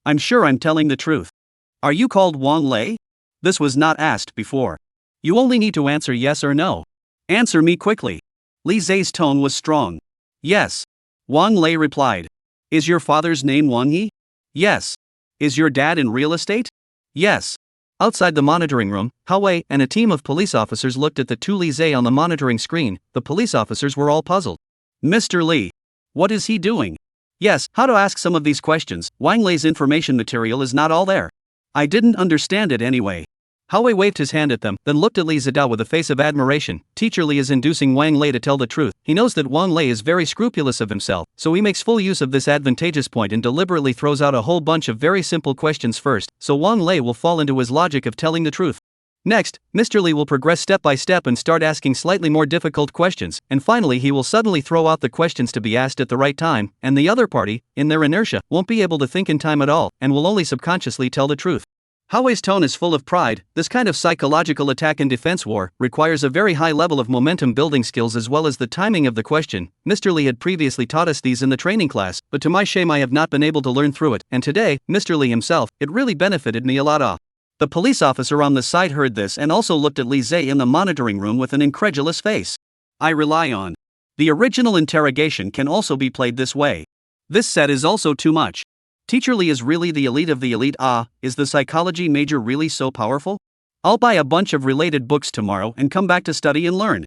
I'm sure I'm telling the truth. Are you called Wang Lei? This was not asked before. You only need to answer yes or no. Answer me quickly. Li Zhe's tone was strong. Yes. Wang Lei replied. Is your father's name Wang Yi? Yes. Is your dad in real estate? Yes. Outside the monitoring room, Hao Wei and a team of police officers looked at the two Li Zhe on the monitoring screen. The police officers were all puzzled. Mr. Li. What is he doing? Yes, how to ask some of these questions. Wang Lei's information material is not all there. I didn't understand it anyway. Hao Wei waved his hand at them, then looked at Li Zidao with a face of admiration. Teacher Li is inducing Wang Lei to tell the truth. He knows that Wang Lei is very scrupulous of himself, so he makes full use of this advantageous point and deliberately throws out a whole bunch of very simple questions first, so Wang Lei will fall into his logic of telling the truth. Next, Mr. Li will progress step by step and start asking slightly more difficult questions, and finally he will suddenly throw out the questions to be asked at the right time, and the other party, in their inertia, won't be able to think in time at all, and will only subconsciously tell the truth. Hao Wei's tone is full of pride. This kind of psychological attack and defense war requires a very high level of momentum building skills as well as the timing of the question. Mr. Li had previously taught us these in the training class, but to my shame I have not been able to learn through it, and today, Mr. Li himself, it really benefited me a lot. The police officer on the side heard this and also looked at Li Zhe in the monitoring room with an incredulous face. I rely on. The original interrogation can also be played this way. This set is also too much. Teacher Li is really the elite of the elite. Is the psychology major really so powerful? I'll buy a bunch of related books tomorrow and come back to study and learn.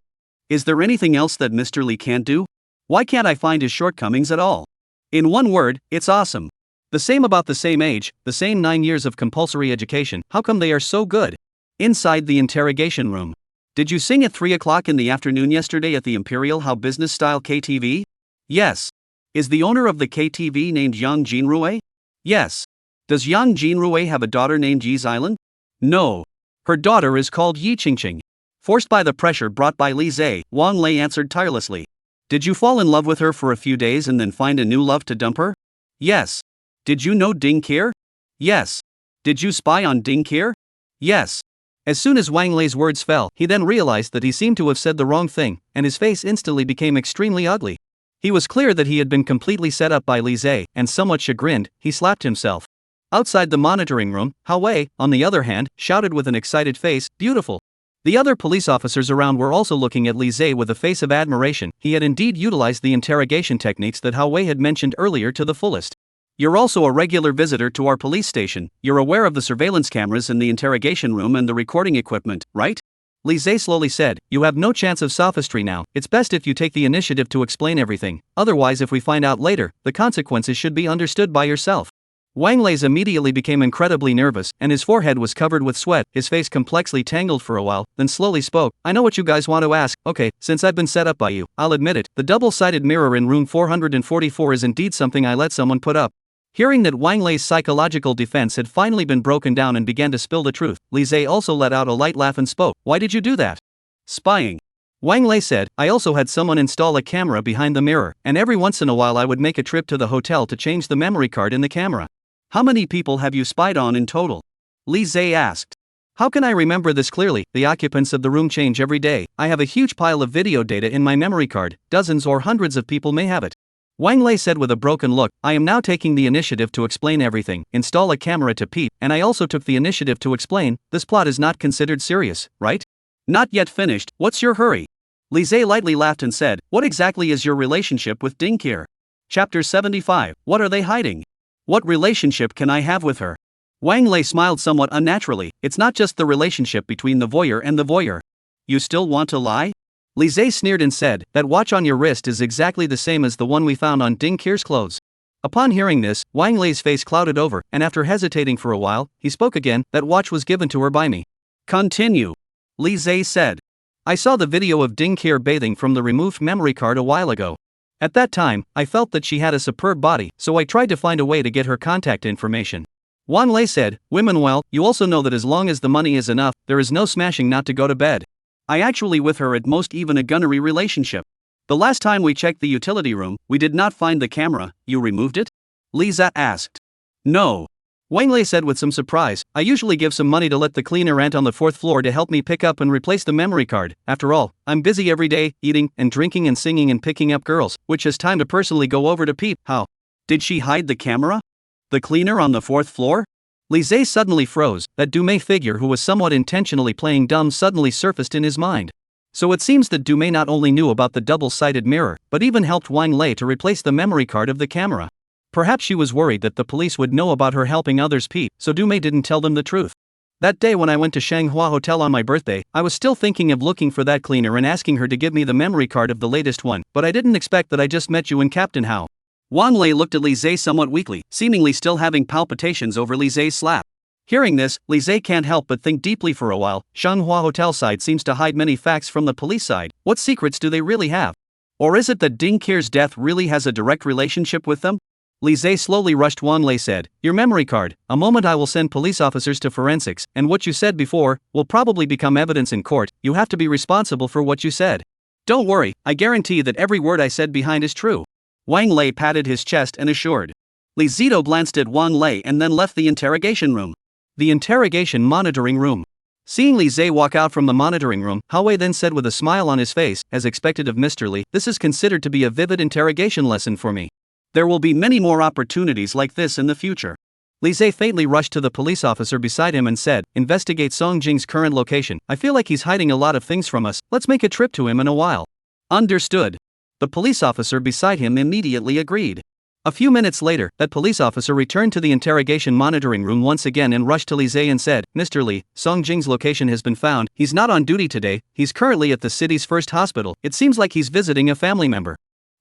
Is there anything else that Mr. Li can't do? Why can't I find his shortcomings at all? In one word, it's awesome. The same about the same age, the same 9 years of compulsory education, how come they are so good? Inside the interrogation room. Did you sing at 3 o'clock in the afternoon yesterday at the Imperial How Business Style KTV? Yes. Is the owner of the KTV named Yang Jinrui? Yes. Does Yang Jinrui have a daughter named Yi Xilan? No. Her daughter is called Yi Qingqing. Forced by the pressure brought by Li Zhe, Wang Lei answered tirelessly. Did you fall in love with her for a few days and then find a new love to dump her? Yes. Did you know Ding Qier? Yes. Did you spy on Ding Qier? Yes. As soon as Wang Lei's words fell, he then realized that he seemed to have said the wrong thing, and his face instantly became extremely ugly. He was clear that he had been completely set up by Li Zhe, and somewhat chagrined, he slapped himself. Outside the monitoring room, Hao Wei, on the other hand, shouted with an excited face, "Beautiful!" The other police officers around were also looking at Li Zhe with a face of admiration. He had indeed utilized the interrogation techniques that Hao Wei had mentioned earlier to the fullest. You're also a regular visitor to our police station. You're aware of the surveillance cameras in the interrogation room and the recording equipment, right? Li Zhe slowly said, you have no chance of sophistry now. It's best if you take the initiative to explain everything. Otherwise, if we find out later, the consequences should be understood by yourself. Wang Lei immediately became incredibly nervous, and his forehead was covered with sweat, his face complexly tangled for a while, then slowly spoke. I know what you guys want to ask. Okay, since I've been set up by you, I'll admit it. The double-sided mirror in room 444 is indeed something I let someone put up. Hearing that Wang Lei's psychological defense had finally been broken down and began to spill the truth, Li Zhe also let out a light laugh and spoke. Why did you do that? Spying. Wang Lei said, I also had someone install a camera behind the mirror, and every once in a while I would make a trip to the hotel to change the memory card in the camera. How many people have you spied on in total? Li Zhe asked. How can I remember this clearly? The occupants of the room change every day. I have a huge pile of video data in my memory card. Dozens or hundreds of people may have it. Wang Lei said with a broken look, I am now taking the initiative to explain everything, install a camera to peep, and I also took the initiative to explain, this plot is not considered serious, right? Not yet finished, what's your hurry? Li Zhe lightly laughed and said, what exactly is your relationship with Ding Qier? Chapter 75, what are they hiding? What relationship can I have with her? Wang Lei smiled somewhat unnaturally, it's not just the relationship between the voyeur and the voyeur. You still want to lie? Li Zhe sneered and said, that watch on your wrist is exactly the same as the one we found on Ding Qier's clothes. Upon hearing this, Wang Lei's face clouded over, and after hesitating for a while, he spoke again, that watch was given to her by me. Continue. Li Zhe said. I saw the video of Ding Qier bathing from the removed memory card a while ago. At that time, I felt that she had a superb body, so I tried to find a way to get her contact information. Wan Lei said, "Women, well, you also know that as long as the money is enough, there is no smashing not to go to bed. I actually with her at most even a gunnery relationship. The last time we checked the utility room, we did not find the camera. You removed it?" Lisa asked. "No." Wang Lei said with some surprise, "I usually give some money to let the cleaner aunt on the 4th floor to help me pick up and replace the memory card. After all, I'm busy every day, eating and drinking and singing and picking up girls, which has time to personally go over to peep." "How? Did she hide the camera? The cleaner on the 4th floor?" Lise suddenly froze. That Dumei figure who was somewhat intentionally playing dumb suddenly surfaced in his mind. So it seems that Dumei not only knew about the double-sided mirror, but even helped Wang Lei to replace the memory card of the camera. Perhaps she was worried that the police would know about her helping others peep, so Dumei didn't tell them the truth. That day when I went to Shanghua Hotel on my birthday, I was still thinking of looking for that cleaner and asking her to give me the memory card of the latest one, but I didn't expect that I just met you and Captain Hao. Wang Lei looked at Li Zhe somewhat weakly, seemingly still having palpitations over Li Zhe's slap. Hearing this, Li Zhe can't help but think deeply for a while. Shanghua Hotel side seems to hide many facts from the police side. What secrets do they really have? Or is it that Ding Qir's death really has a direct relationship with them? Li Zhe slowly rushed. Wang Lei said, "Your memory card. A moment I will send police officers to forensics, and what you said before will probably become evidence in court. You have to be responsible for what you said. Don't worry, I guarantee that every word I said behind is true." Wang Lei patted his chest and assured. Li Zito glanced at Wang Lei and then left the interrogation room. The interrogation monitoring room. Seeing Li Zhe walk out from the monitoring room, Hao Wei then said with a smile on his face, as expected of Mr. Li, "This is considered to be a vivid interrogation lesson for me. There will be many more opportunities like this in the future." Li Zhe faintly rushed to the police officer beside him and said, "Investigate Song Jing's current location. I feel like he's hiding a lot of things from us. Let's make a trip to him in a while." "Understood." The police officer beside him immediately agreed. A few minutes later, that police officer returned to the interrogation monitoring room once again and rushed to Li Zhe and said, "Mr. Li, Song Jing's location has been found. He's not on duty today. He's currently at the city's first hospital. It seems like he's visiting a family member."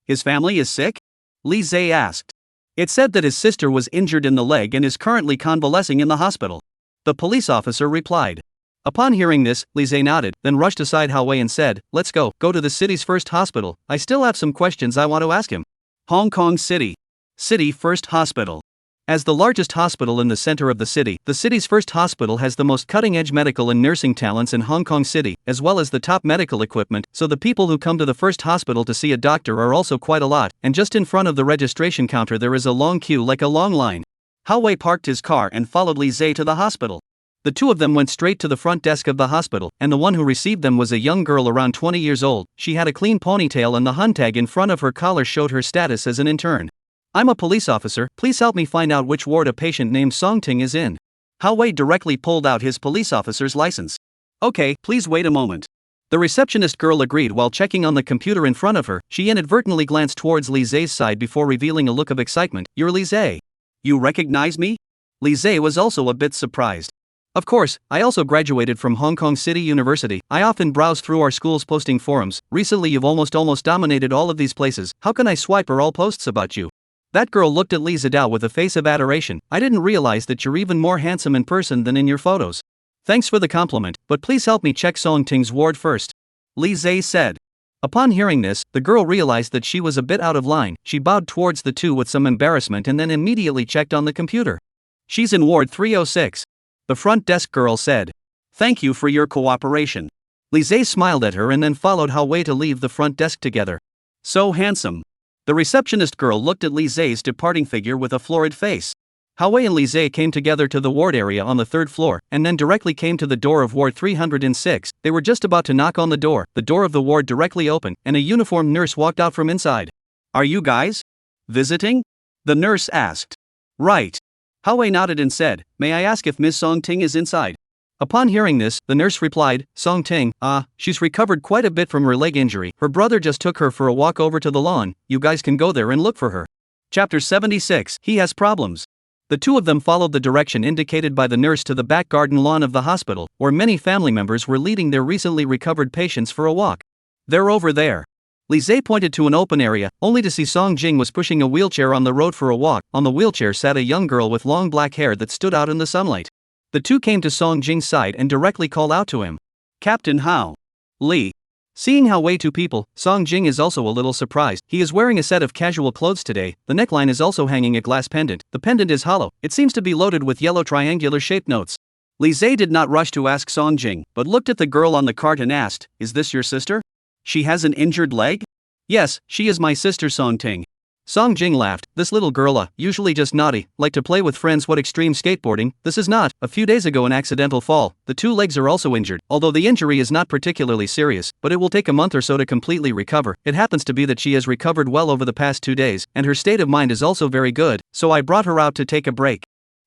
"His family is sick?" Li Zhe asked. "It said that his sister was injured in the leg and is currently convalescing in the hospital," the police officer replied. Upon hearing this, Li Zhe nodded, then rushed aside Hao Wei and said, "Let's go to the city's first hospital. I still have some questions I want to ask him." Hong Kong City. City First Hospital. As the largest hospital in the center of the city's first hospital has the most cutting-edge medical and nursing talents in Hong Kong City, as well as the top medical equipment, so the people who come to the first hospital to see a doctor are also quite a lot, and just in front of the registration counter there is a long queue like a long line. Hao Wei parked his car and followed Li Zhe to the hospital. The two of them went straight to the front desk of the hospital, and the one who received them was a young girl around 20 years old. She had a clean ponytail and the hun tag in front of her collar showed her status as an intern. "I'm a police officer, please help me find out which ward a patient named Song Ting is in." Hao Wei directly pulled out his police officer's license. "Okay, please wait a moment." The receptionist girl agreed. While checking on the computer in front of her, she inadvertently glanced towards Li Zhe's side before revealing a look of excitement. "You're Li Zhe. You recognize me?" Li Zhe was also a bit surprised. "Of course, I also graduated from Hong Kong City University. I often browse through our school's posting forums. Recently you've almost dominated all of these places. How can I swipe or all posts about you?" That girl looked at Li Zidao with a face of adoration. "I didn't realize that you're even more handsome in person than in your photos." "Thanks for the compliment, but please help me check Song Ting's ward first," Li Zhe said. Upon hearing this, the girl realized that she was a bit out of line. She bowed towards the two with some embarrassment and then immediately checked on the computer. "She's in ward 306. The front desk girl said. "Thank you for your cooperation." Li Zhe smiled at her and then followed Hao Wei to leave the front desk together. "So handsome." The receptionist girl looked at Li Zhe's departing figure with a florid face. Hao Wei and Li Zhe came together to the ward area on the 3rd floor, and then directly came to the door of ward 306. They were just about to knock on the door of the ward directly opened, and a uniformed nurse walked out from inside. "Are you guys visiting?" the nurse asked. "Right." Hao Wei nodded and said, "May I ask if Ms. Song Ting is inside?" Upon hearing this, the nurse replied, "Song Ting, she's recovered quite a bit from her leg injury. Her brother just took her for a walk over to the lawn. You guys can go there and look for her." Chapter 76. He has problems. The two of them followed the direction indicated by the nurse to the back garden lawn of the hospital, where many family members were leading their recently recovered patients for a walk. "They're over there." Li Zhe pointed to an open area, only to see Song Jing was pushing a wheelchair on the road for a walk. On the wheelchair sat a young girl with long black hair that stood out in the sunlight. The two came to Song Jing's side and directly called out to him. "Captain Hao. Li. Seeing Hao Wei two people, Song Jing is also a little surprised. He is wearing a set of casual clothes today. The neckline is also hanging a glass pendant. The pendant is hollow. It seems to be loaded with yellow triangular shaped notes. Li Zhe did not rush to ask Song Jing, but looked at the girl on the cart and asked, "Is this your sister? She has an injured leg?" "Yes, she is my sister, Song Ting." Song Jing laughed. This little girl, usually just naughty, like to play with friends. What extreme skateboarding? This is not. A few days ago an accidental fall. The two legs are also injured, although the injury is not particularly serious, but it will take a month or so to completely recover. It happens to be that she has recovered well over the past 2 days, and her state of mind is also very good, so I brought her out to take a break.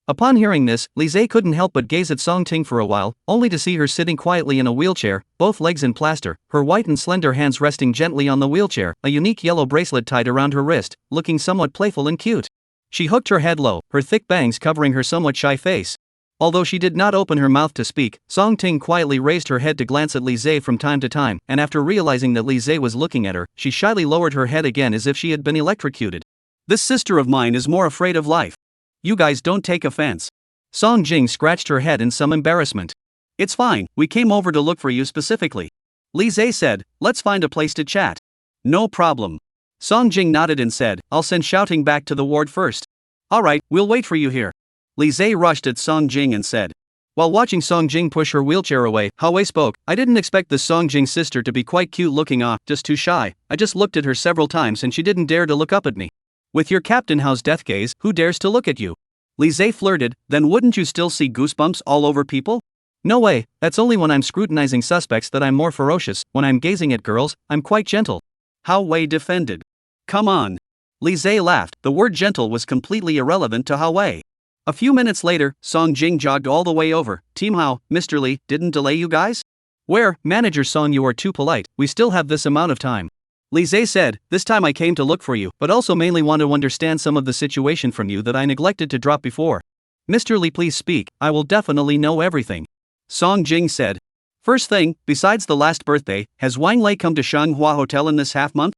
Upon hearing this, Li Zhe couldn't help but gaze at Song Ting for a while, only to see her sitting quietly in a wheelchair, both legs in plaster, her white and slender hands resting gently on the wheelchair, a unique yellow bracelet tied around her wrist, looking somewhat playful and cute. She hooked her head low, her thick bangs covering her somewhat shy face. Although she did not open her mouth to speak, Song Ting quietly raised her head to glance at Li Zhe from time to time, and after realizing that Li Zhe was looking at her, she shyly lowered her head again as if she had been electrocuted. "This sister of mine is more afraid of life. You guys don't take offense." Song Jing scratched her head in some embarrassment. "It's fine, we came over to look for you specifically." Li Zhe said, "Let's find a place to chat." "No problem." Song Jing nodded and said, "I'll send shouting back to the ward first." "Alright, we'll wait for you here." Li Zhe rushed at Song Jing and said. While watching Song Jing push her wheelchair away, Hao Wei spoke, "I didn't expect this Song Jing sister to be quite cute looking, just too shy. I just looked at her several times and she didn't dare to look up at me. With your Captain Hao's death gaze, who dares to look at you?" Li Zhe flirted. "Then wouldn't you still see goosebumps all over people?" "No way, that's only when I'm scrutinizing suspects that I'm more ferocious. When I'm gazing at girls, I'm quite gentle." Hao Wei defended. "Come on." Li Zhe laughed. The word gentle was completely irrelevant to Hao Wei. A few minutes later, Song Jing jogged all the way over. "Team Hao, Mr. Li, didn't delay you guys?" "Where, Manager Song, you are too polite, we still have this amount of time." Li Zhe said, "This time I came to look for you, but also mainly want to understand some of the situation from you that I neglected to drop before." "Mr. Li, please speak, I will definitely know everything." Song Jing said. "First thing, besides the last birthday, has Wang Lei come to Manhwa Hotel in this half month?"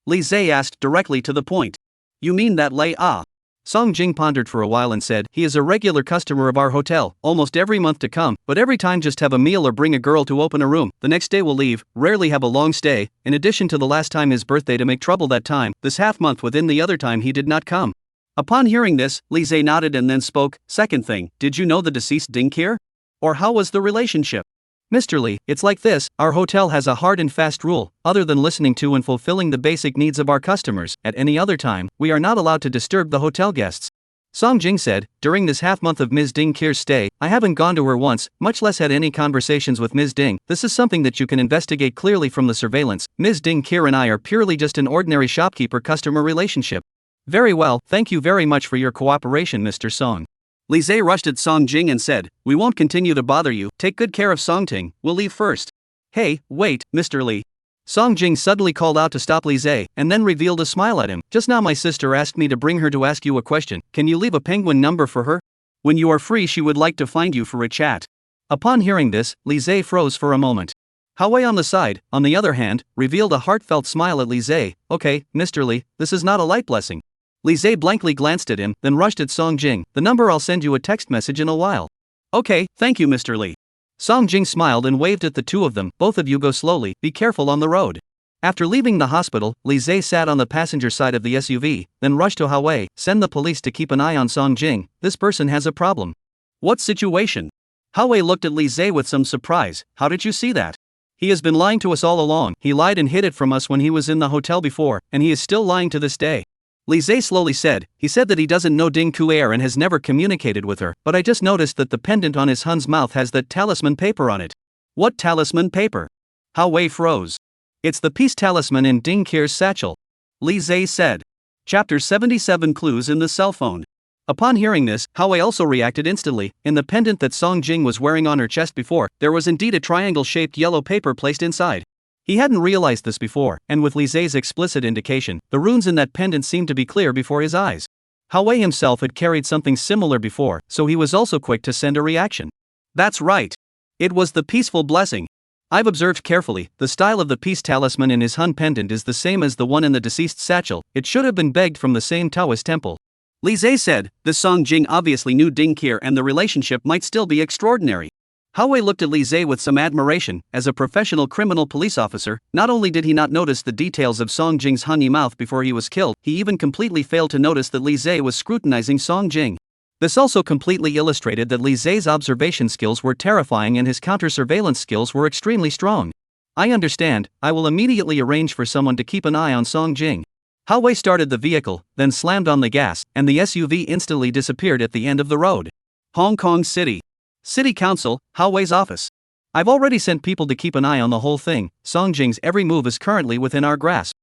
Li Zhe asked directly to the point. "You mean that Lei ah?" Song Jing pondered for a while and said, "He is a regular customer of our hotel, almost every month to come, but every time just have a meal or bring a girl to open a room, the next day will leave, rarely have a long stay, in addition to the last time his birthday to make trouble that time, this half month within the other time he did not come." Upon hearing this, Li Zhe nodded and then spoke. "Second thing, did you know the deceased Ding Kier? Or how was the relationship?" "Mr. Li, it's like this, our hotel has a hard and fast rule, other than listening to and fulfilling the basic needs of our customers, at any other time, we are not allowed to disturb the hotel guests." Song Jing said, "During this half month of Ms. Ding Kier's stay, I haven't gone to her once, much less had any conversations with Ms. Ding. This is something that you can investigate clearly from the surveillance. Ms. Ding Kier and I are purely just an ordinary shopkeeper-customer relationship." "Very well, thank you very much for your cooperation, Mr. Song." Li Zhe rushed at Song Jing and said, "We won't continue to bother you, take good care of Song Ting, we'll leave first." "Hey, wait, Mr. Li." Song Jing suddenly called out to stop Li Zhe, and then revealed a smile at him. "Just now my sister asked me to bring her to ask you a question, can you leave a penguin number for her? When you are free she would like to find you for a chat." Upon hearing this, Li Zhe froze for a moment. Hao Wei on the side, on the other hand, revealed a heartfelt smile at Li Zhe. "Okay, Mr. Li, this is not a light blessing." Li Zhe blankly glanced at him, then rushed at Song Jing. "The number, I'll send you a text message in a while." "Okay, thank you, Mr. Li." Song Jing smiled and waved at the two of them. "Both of you go slowly, be careful on the road." After leaving the hospital, Li Zhe sat on the passenger side of the SUV, then rushed to Hao Wei. "Send the police to keep an eye on Song Jing, this person has a problem." "What situation?" Hao Wei looked at Li Zhe with some surprise. "How did you see that? He has been lying to us all along, he lied and hid it from us when he was in the hotel before, and he is still lying to this day." Li Zhe slowly said, "He said that he doesn't know Ding Kuer and has never communicated with her, but I just noticed that the pendant on his Hun's mouth has that talisman paper on it." "What talisman paper?" Hao Wei froze. "It's the peace talisman in Ding Kier's satchel," Li Zhe said. Chapter 77 Clues in the Cell Phone. Upon hearing this, Hao Wei also reacted instantly. In the pendant that Song Jing was wearing on her chest before, there was indeed a triangle-shaped yellow paper placed inside. He hadn't realized this before, and with Li Zhe's explicit indication, the runes in that pendant seemed to be clear before his eyes. Hao Wei himself had carried something similar before, so he was also quick to send a reaction. "That's right. It was the peaceful blessing. I've observed carefully, the style of the peace talisman in his Hun pendant is the same as the one in the deceased's satchel, it should have been begged from the same Taoist temple." Li Zhe said, "This Song Jing obviously knew Ding Kier and the relationship might still be extraordinary. Hao looked at Li Zhe with some admiration. As a professional criminal police officer, not only did he not notice the details of Song Jing's honey mouth before he was killed, he even completely failed to notice that Li Zhe was scrutinizing Song Jing. This also completely illustrated that Li Zhe's observation skills were terrifying and his counter-surveillance skills were extremely strong. I understand, I will immediately arrange for someone to keep an eye on Song Jing. Hao started the vehicle, then slammed on the gas, and the SUV instantly disappeared at the end of the road. Hong Kong City. City Council, Hao's office. I've already sent people to keep an eye on the whole thing. Song Jing's every move is currently within our grasp.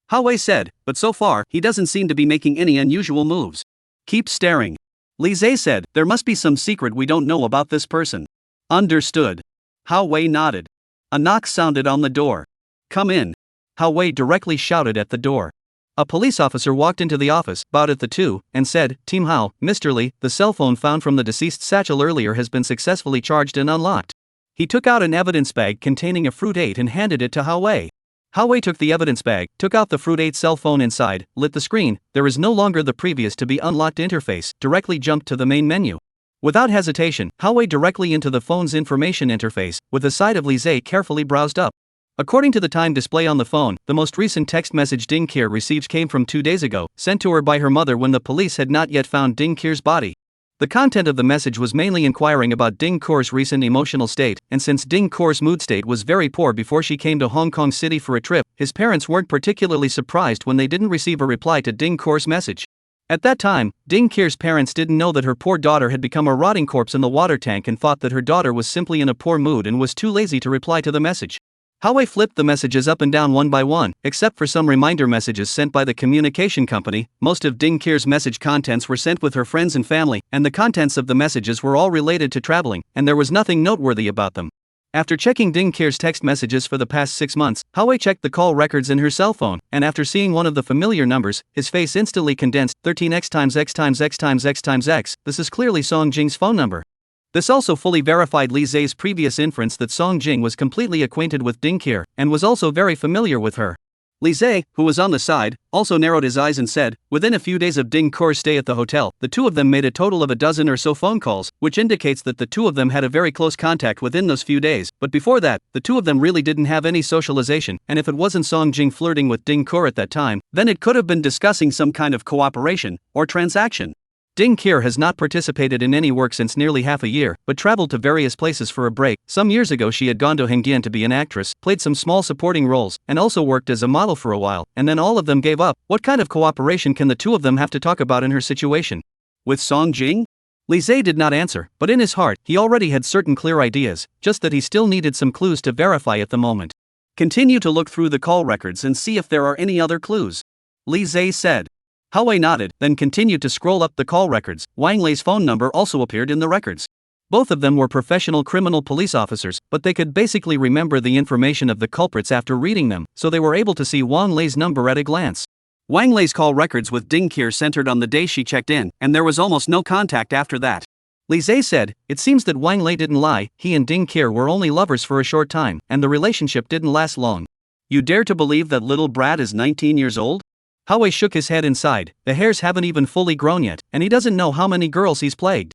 Hao said, but so far, he doesn't seem to be making any unusual moves. Keep staring. Li Zhe said, there must be some secret we don't know about this person. Understood. Hao nodded. A knock sounded on the door. Come in. Hao directly shouted at the door. A police officer walked into the office, bowed at the two, and said, Team Hao, Mr. Li, the cell phone found from the deceased's satchel earlier has been successfully charged and unlocked. He took out an evidence bag containing a Fruit 8 and handed it to Hao. Hao took the evidence bag, took out the Fruit 8 cell phone inside, lit the screen. There is no longer the previous to be unlocked interface, directly jumped to the main menu. Without hesitation, Hao directly into the phone's information interface, with the side of Li Zhe carefully browsed up. According to the time display on the phone, the most recent text message Ding Keir received came from 2 days ago, sent to her by her mother when the police had not yet found Ding Keir's body. The content of the message was mainly inquiring about Ding Keir's recent emotional state, and since Ding Keir's mood state was very poor before she came to Hong Kong City for a trip, his parents weren't particularly surprised when they didn't receive a reply to Ding Keir's message. At that time, Ding Keir's parents didn't know that her poor daughter had become a rotting corpse in the water tank and thought that her daughter was simply in a poor mood and was too lazy to reply to the message. Hao flipped the messages up and down one by one, except for some reminder messages sent by the communication company. Most of Ding Keir's message contents were sent with her friends and family, and the contents of the messages were all related to traveling, and there was nothing noteworthy about them. After checking Ding Keir's text messages for the past 6 months, Hao checked the call records in her cell phone, and after seeing one of the familiar numbers, his face instantly condensed. 13x times x times x times x times x. This is clearly Song Jing's phone number. This also fully verified Li Zhe's previous inference that Song Jing was completely acquainted with Ding Keir, and was also very familiar with her. Li Zhe, who was on the side, also narrowed his eyes and said, within a few days of Ding Keir's stay at the hotel, the two of them made a total of a dozen or so phone calls, which indicates that the two of them had a very close contact within those few days, but before that, the two of them really didn't have any socialization, and if it wasn't Song Jing flirting with Ding Keir at that time, then it could have been discussing some kind of cooperation, or transaction. Ding Keir has not participated in any work since nearly half a year, but traveled to various places for a break. Some years ago she had gone to Hengdian to be an actress, played some small supporting roles, and also worked as a model for a while, and then all of them gave up. What kind of cooperation can the two of them have to talk about in her situation? With Song Jing? Li Zhe did not answer, but in his heart, he already had certain clear ideas, just that he still needed some clues to verify at the moment. Continue to look through the call records and see if there are any other clues. Li Zhe said. Hao nodded, then continued to scroll up the call records. Wang Lei's phone number also appeared in the records. Both of them were professional criminal police officers, but they could basically remember the information of the culprits after reading them, so they were able to see Wang Lei's number at a glance. Wang Lei's call records with Ding Keir centered on the day she checked in, and there was almost no contact after that. Li Zhe said, it seems that Wang Lei didn't lie, he and Ding Keir were only lovers for a short time, and the relationship didn't last long. You dare to believe that little Brad is 19 years old? Hao shook his head inside. The hairs haven't even fully grown yet, and he doesn't know how many girls he's plagued.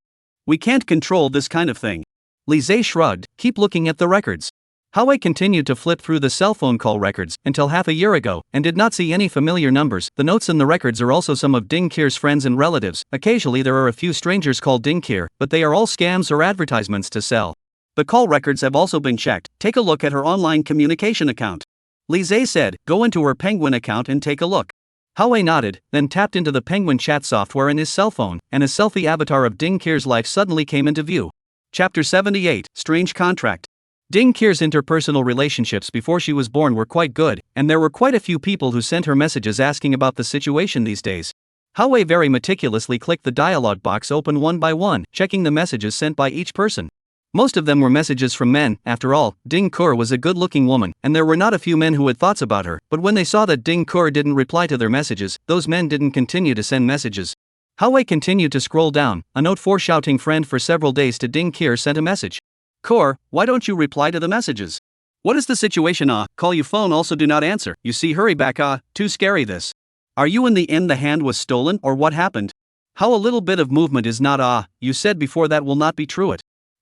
We can't control this kind of thing. Li Zhe shrugged, keep looking at the records. Hao continued to flip through the cell phone call records until half a year ago, and did not see any familiar numbers. The notes in the records are also some of Ding Keir's friends and relatives. Occasionally there are a few strangers called Ding Keir, but they are all scams or advertisements to sell. The call records have also been checked. Take a look at her online communication account. Li Zhe said, go into her Penguin account and take a look. Hao nodded, then tapped into the Penguin chat software in his cell phone, and a selfie avatar of Ding Keir's life suddenly came into view. Chapter 78, Strange Contract. Ding Keir's interpersonal relationships before she was born were quite good, and there were quite a few people who sent her messages asking about the situation these days. Hao very meticulously clicked the dialog box open one by one, checking the messages sent by each person. Most of them were messages from men. After all, Ding Keir was a good-looking woman, and there were not a few men who had thoughts about her, but when they saw that Ding Keir didn't reply to their messages, those men didn't continue to send messages. Hao continued to scroll down. A note for shouting friend for several days to Ding Keir sent a message. Keir, why don't you reply to the messages? What is the situation? Call you phone also do not answer. You see hurry back too scary this. Are you in the end the hand was stolen or what happened? How a little bit of movement is not you said before that will not be true it.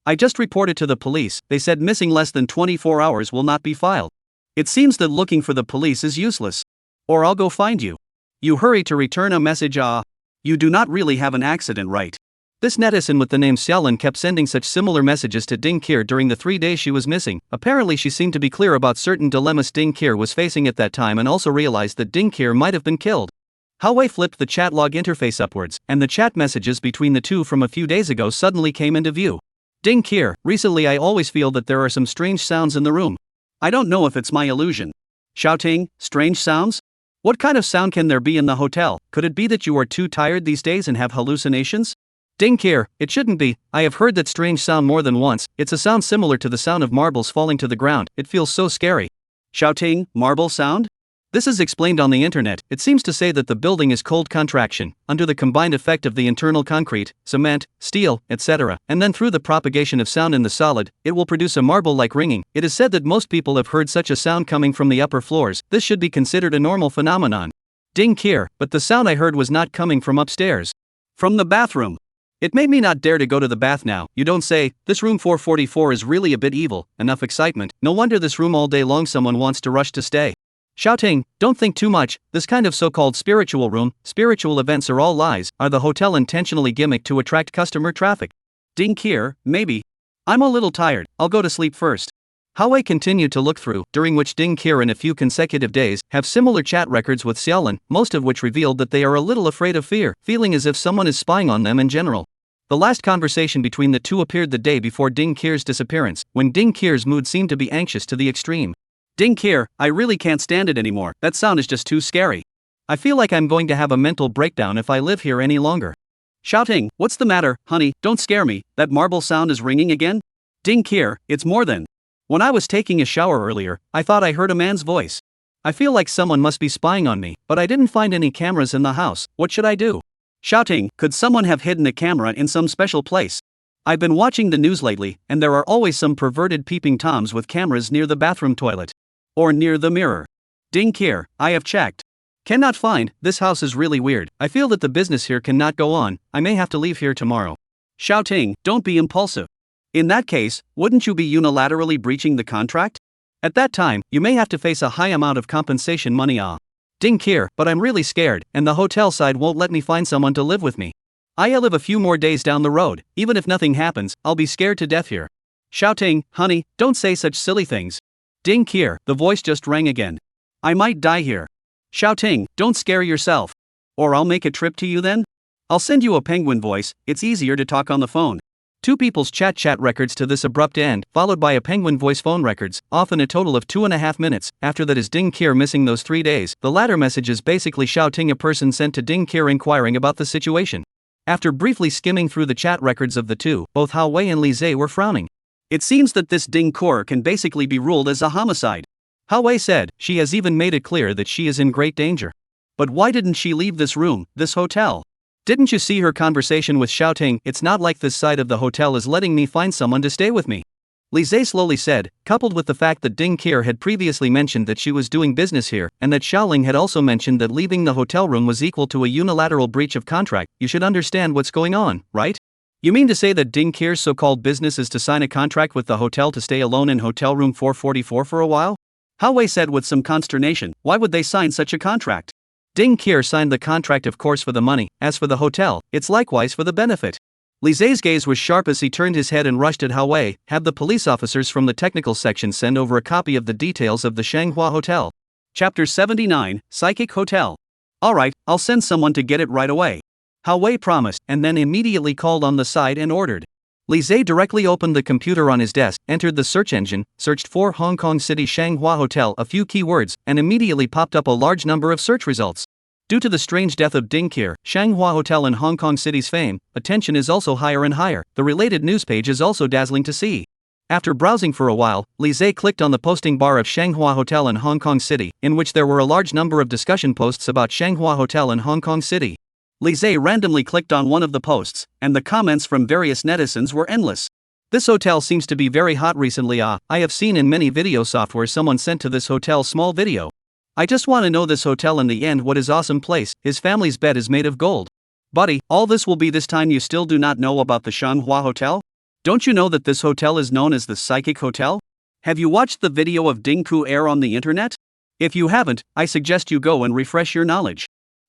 I just reported to the police, they said missing less than 24 hours will not be filed. It seems that looking for the police is useless. Or I'll go find you. You hurry to return a message. You do not really have an accident, right? This netizen with the name Xiaolin kept sending such similar messages to Ding Kier during the 3 days she was missing. Apparently she seemed to be clear about certain dilemmas Ding Kier was facing at that time and also realized that Ding Kier might have been killed. Hao Wei flipped the chat log interface upwards, and the chat messages between the two from a few days ago suddenly came into view. Ding Kier, recently I always feel that there are some strange sounds in the room. I don't know if it's my illusion. Shouting, strange sounds? What kind of sound can there be in the hotel? Could it be that you are too tired these days and have hallucinations? Ding Kier, it shouldn't be. I have heard that strange sound more than once. It's a sound similar to the sound of marbles falling to the ground. It feels so scary. Shouting, marble sound? This is explained on the internet. It seems to say that the building is cold contraction, under the combined effect of the internal concrete, cement, steel, etc., and then through the propagation of sound in the solid, it will produce a marble-like ringing. It is said that most people have heard such a sound coming from the upper floors. This should be considered a normal phenomenon. Ding Kier, but the sound I heard was not coming from upstairs. From the bathroom. It made me not dare to go to the bath now. You don't say. This room 444 is really a bit evil. Enough excitement. No wonder this room all day long someone wants to rush to stay. Shouting, don't think too much. This kind of so-called spiritual room, spiritual events are all lies. Are the hotel intentionally gimmicked to attract customer traffic? Ding Kier, maybe. I'm a little tired. I'll go to sleep first. Hao Wei continued to look through, during which Ding Kier in a few consecutive days have similar chat records with Xiaolin, most of which revealed that they are a little afraid of fear, feeling as if someone is spying on them in general. The last conversation between the two appeared the day before Ding Kier's disappearance, when Ding Kier's mood seemed to be anxious to the extreme. Ding Kier, I really can't stand it anymore. That sound is just too scary. I feel like I'm going to have a mental breakdown if I live here any longer. Shouting, what's the matter, honey? Don't scare me. That marble sound is ringing again? Ding Kier, it's more than. When I was taking a shower earlier, I thought I heard a man's voice. I feel like someone must be spying on me, but I didn't find any cameras in the house. What should I do? Shouting, could someone have hidden a camera in some special place? I've been watching the news lately, and there are always some perverted peeping toms with cameras near the bathroom toilet. Or near the mirror. Ding Kier, I have checked. Cannot find. This house is really weird. I feel that the business here cannot go on. I may have to leave here tomorrow. Shouting, don't be impulsive. In that case, wouldn't you be unilaterally breaching the contract? At that time, you may have to face a high amount of compensation money. Ding Kier, but I'm really scared, and the hotel side won't let me find someone to live with me. I live a few more days down the road. Even if nothing happens, I'll be scared to death here. Shouting, honey, don't say such silly things. Ding Kier, the voice just rang again. I might die here. Shouting, don't scare yourself. Or I'll make a trip to you then? I'll send you a penguin voice. It's easier to talk on the phone. Two people's chat records to this abrupt end, followed by a penguin voice phone records, often a total of 2.5 minutes. After that is Ding Kier missing those 3 days. The latter message is basically Shouting, a person sent to Ding Kier inquiring about the situation. After briefly skimming through the chat records of the two, both Hao Wei and Li Zhe were frowning. It seems that this Ding Kier can basically be ruled as a homicide. Hao Wei said, she has even made it clear that she is in great danger. But why didn't she leave this room, this hotel? Didn't you see her conversation with Shouting? It's not like this side of the hotel is letting me find someone to stay with me. Li Zhe slowly said, coupled with the fact that Ding Kier had previously mentioned that she was doing business here, and that Xiaoling had also mentioned that leaving the hotel room was equal to a unilateral breach of contract. You should understand what's going on, right? You mean to say that Ding Kier's so-called business is to sign a contract with the hotel to stay alone in hotel room 444 for a while? Hao Wei said with some consternation, why would they sign such a contract? Ding Kier signed the contract of course for the money. As for the hotel, it's likewise for the benefit. Li Zhe's gaze was sharp as he turned his head and rushed at Hao Wei. Have the police officers from the technical section send over a copy of the details of the Shanghua Hotel. Chapter 79, Psychic Hotel. Alright, I'll send someone to get it right away. Hao Wei promised, and then immediately called on the side and ordered. Li Zhe directly opened the computer on his desk, entered the search engine, searched for Hong Kong City Shanghua Hotel, a few keywords, and immediately popped up a large number of search results. Due to the strange death of Ding Kier, Shanghua Hotel in Hong Kong City's fame, attention is also higher and higher. The related news page is also dazzling to see. After browsing for a while, Li Zhe clicked on the posting bar of Shanghua Hotel in Hong Kong City, in which there were a large number of discussion posts about Shanghua Hotel in Hong Kong City. Li Zhe randomly clicked on one of the posts, and the comments from various netizens were endless. This hotel seems to be very hot recently. I have seen in many video software someone sent to this hotel small video. I just want to know this hotel in the end. What is awesome place. His family's bed is made of gold. Buddy, all this will be this time you still do not know about the Shanghua Hotel? Don't you know that this hotel is known as the Psychic Hotel? Have you watched the video of Dingku Air on the internet? If you haven't, I suggest you go and refresh your knowledge.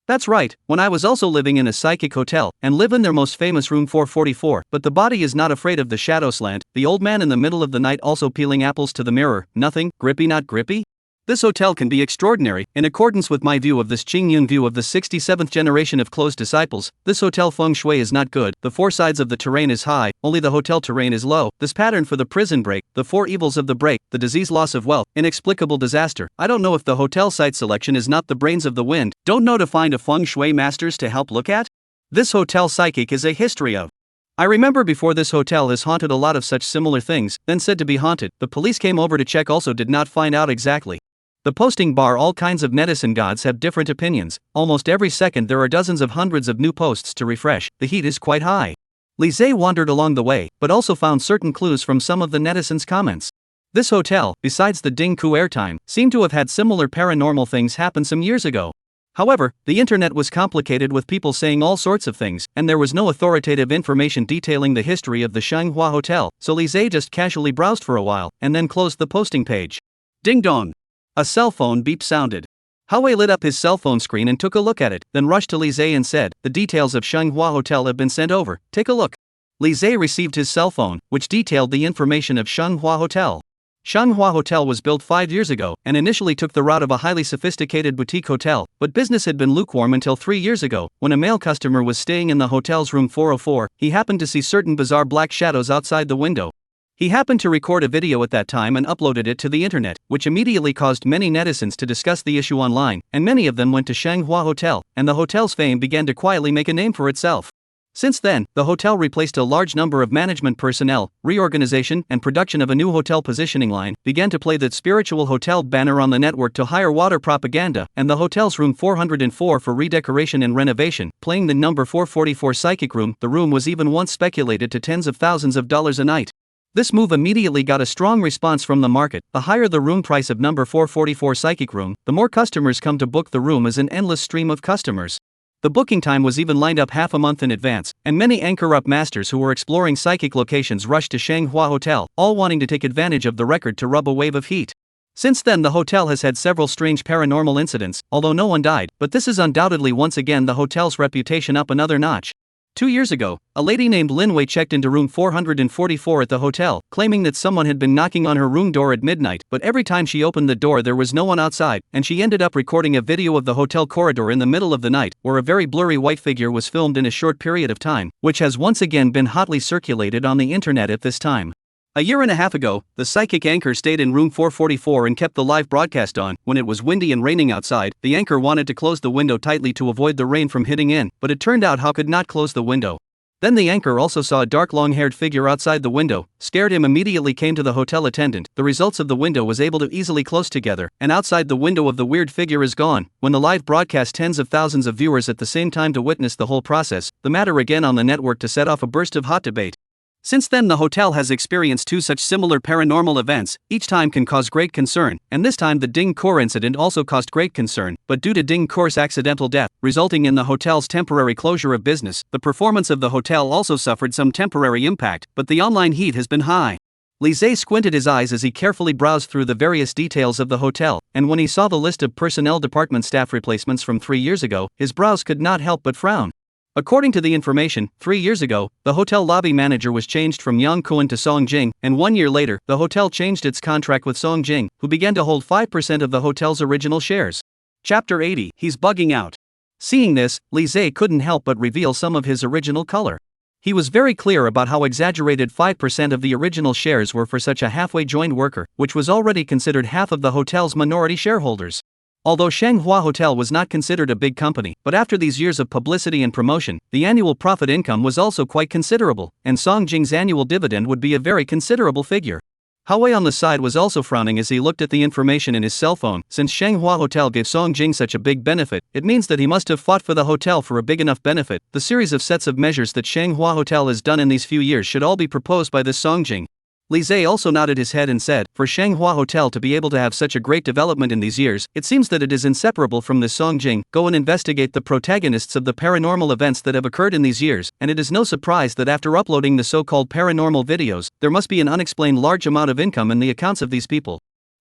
That's right, when I was also living in a psychic hotel, and live in their most famous room 444, but the body is not afraid of the shadow slant, the old man in the middle of the night also peeling apples to the mirror, nothing, grippy not grippy? This hotel can be extraordinary. In accordance with my view of this Qingyun view of the 67th generation of closed disciples, this hotel feng shui is not good, the four sides of the terrain is high, only the hotel terrain is low, this pattern for the prison break, the four evils of the break, the disease loss of wealth, inexplicable disaster. I don't know if the hotel site selection is not the brains of the wind, don't know to find a feng shui masters to help look at? This hotel psychic is a history of. I remember before this hotel has haunted a lot of such similar things, then said to be haunted, the police came over to check also did not find out exactly. The posting bar all kinds of netizen gods have different opinions, almost every second there are dozens of hundreds of new posts to refresh, the heat is quite high. Lise wandered along the way, but also found certain clues from some of the netizens' comments. This hotel, besides the Dingku airtime, seemed to have had similar paranormal things happen some years ago. However, the internet was complicated with people saying all sorts of things, and there was no authoritative information detailing the history of the Shanghua Hotel, so Lise just casually browsed for a while, and then closed the posting page. Ding dong! A cell phone beep sounded. Howie lit up his cell phone screen and took a look at it, then rushed to Lise and said, "The details of Shanghua Hotel have been sent over, take a look." Lise received his cell phone, which detailed the information of Shanghua Hotel. Shanghua Hotel was built 5 years ago, and initially took the route of a highly sophisticated boutique hotel, but business had been lukewarm until 3 years ago, when a male customer was staying in the hotel's room 404, he happened to see certain bizarre black shadows outside the window. He happened to record a video at that time and uploaded it to the internet, which immediately caused many netizens to discuss the issue online, and many of them went to Shanghua Hotel, and the hotel's fame began to quietly make a name for itself. Since then, the hotel replaced a large number of management personnel, reorganization and production of a new hotel positioning line, began to play the spiritual hotel banner on the network to hire water propaganda, and the hotel's room 404 for redecoration and renovation, playing the number 444 psychic room. The room was even once speculated to tens of thousands of dollars a night. This move immediately got a strong response from the market. The higher the room price of number 444 psychic room, the more customers come to book the room as an endless stream of customers. The booking time was even lined up half a month in advance, and many anchor-up masters who were exploring psychic locations rushed to Shanghua Hotel, all wanting to take advantage of the record to rub a wave of heat. Since then the hotel has had several strange paranormal incidents, although no one died, but this is undoubtedly once again the hotel's reputation up another notch. 2 years ago, a lady named Lin Wei checked into room 444 at the hotel, claiming that someone had been knocking on her room door at midnight, but every time she opened the door there was no one outside, and she ended up recording a video of the hotel corridor in the middle of the night, where a very blurry white figure was filmed in a short period of time, which has once again been hotly circulated on the internet at this time. A year and a half ago, the psychic anchor stayed in room 444 and kept the live broadcast on. When it was windy and raining outside, the anchor wanted to close the window tightly to avoid the rain from hitting in, but it turned out How could not close the window. Then the anchor also saw a dark long-haired figure outside the window, scared him, immediately came to the hotel attendant. The results of the window was able to easily close together, and outside the window of the weird figure is gone. When the live broadcast tens of thousands of viewers at the same time to witness the whole process, the matter again on the network to set off a burst of hot debate. Since then the hotel has experienced 2 such similar paranormal events, each time can cause great concern, and this time the Ding Khor incident also caused great concern, but due to Ding Khor's accidental death, resulting in the hotel's temporary closure of business, the performance of the hotel also suffered some temporary impact, but the online heat has been high. Lise squinted his eyes as he carefully browsed through the various details of the hotel, and when he saw the list of personnel department staff replacements from 3 years ago, his brows could not help but frown. According to the information, 3 years ago, the hotel lobby manager was changed from Yang Kuan to Song Jing, and 1 year later, the hotel changed its contract with Song Jing, who began to hold 5% of the hotel's original shares. Chapter 80, He's bugging out. Seeing this, Lise couldn't help but reveal some of his original color. He was very clear about how exaggerated 5% of the original shares were for such a halfway joined worker, which was already considered half of the hotel's minority shareholders. Although Shanghua Hotel was not considered a big company, but after these years of publicity and promotion, the annual profit income was also quite considerable, and Song Jing's annual dividend would be a very considerable figure. Howie on the side was also frowning as he looked at the information in his cell phone. Since Shanghua Hotel gave Song Jing such a big benefit, it means that he must have fought for the hotel for a big enough benefit. The series of sets of measures that Shanghua Hotel has done in these few years should all be proposed by this Song Jing. Li Zhe also nodded his head and said, for Shanghua Hotel to be able to have such a great development in these years, it seems that it is inseparable from this Song Jing. Go and investigate the protagonists of the paranormal events that have occurred in these years, and it is no surprise that after uploading the so-called paranormal videos, there must be an unexplained large amount of income in the accounts of these people.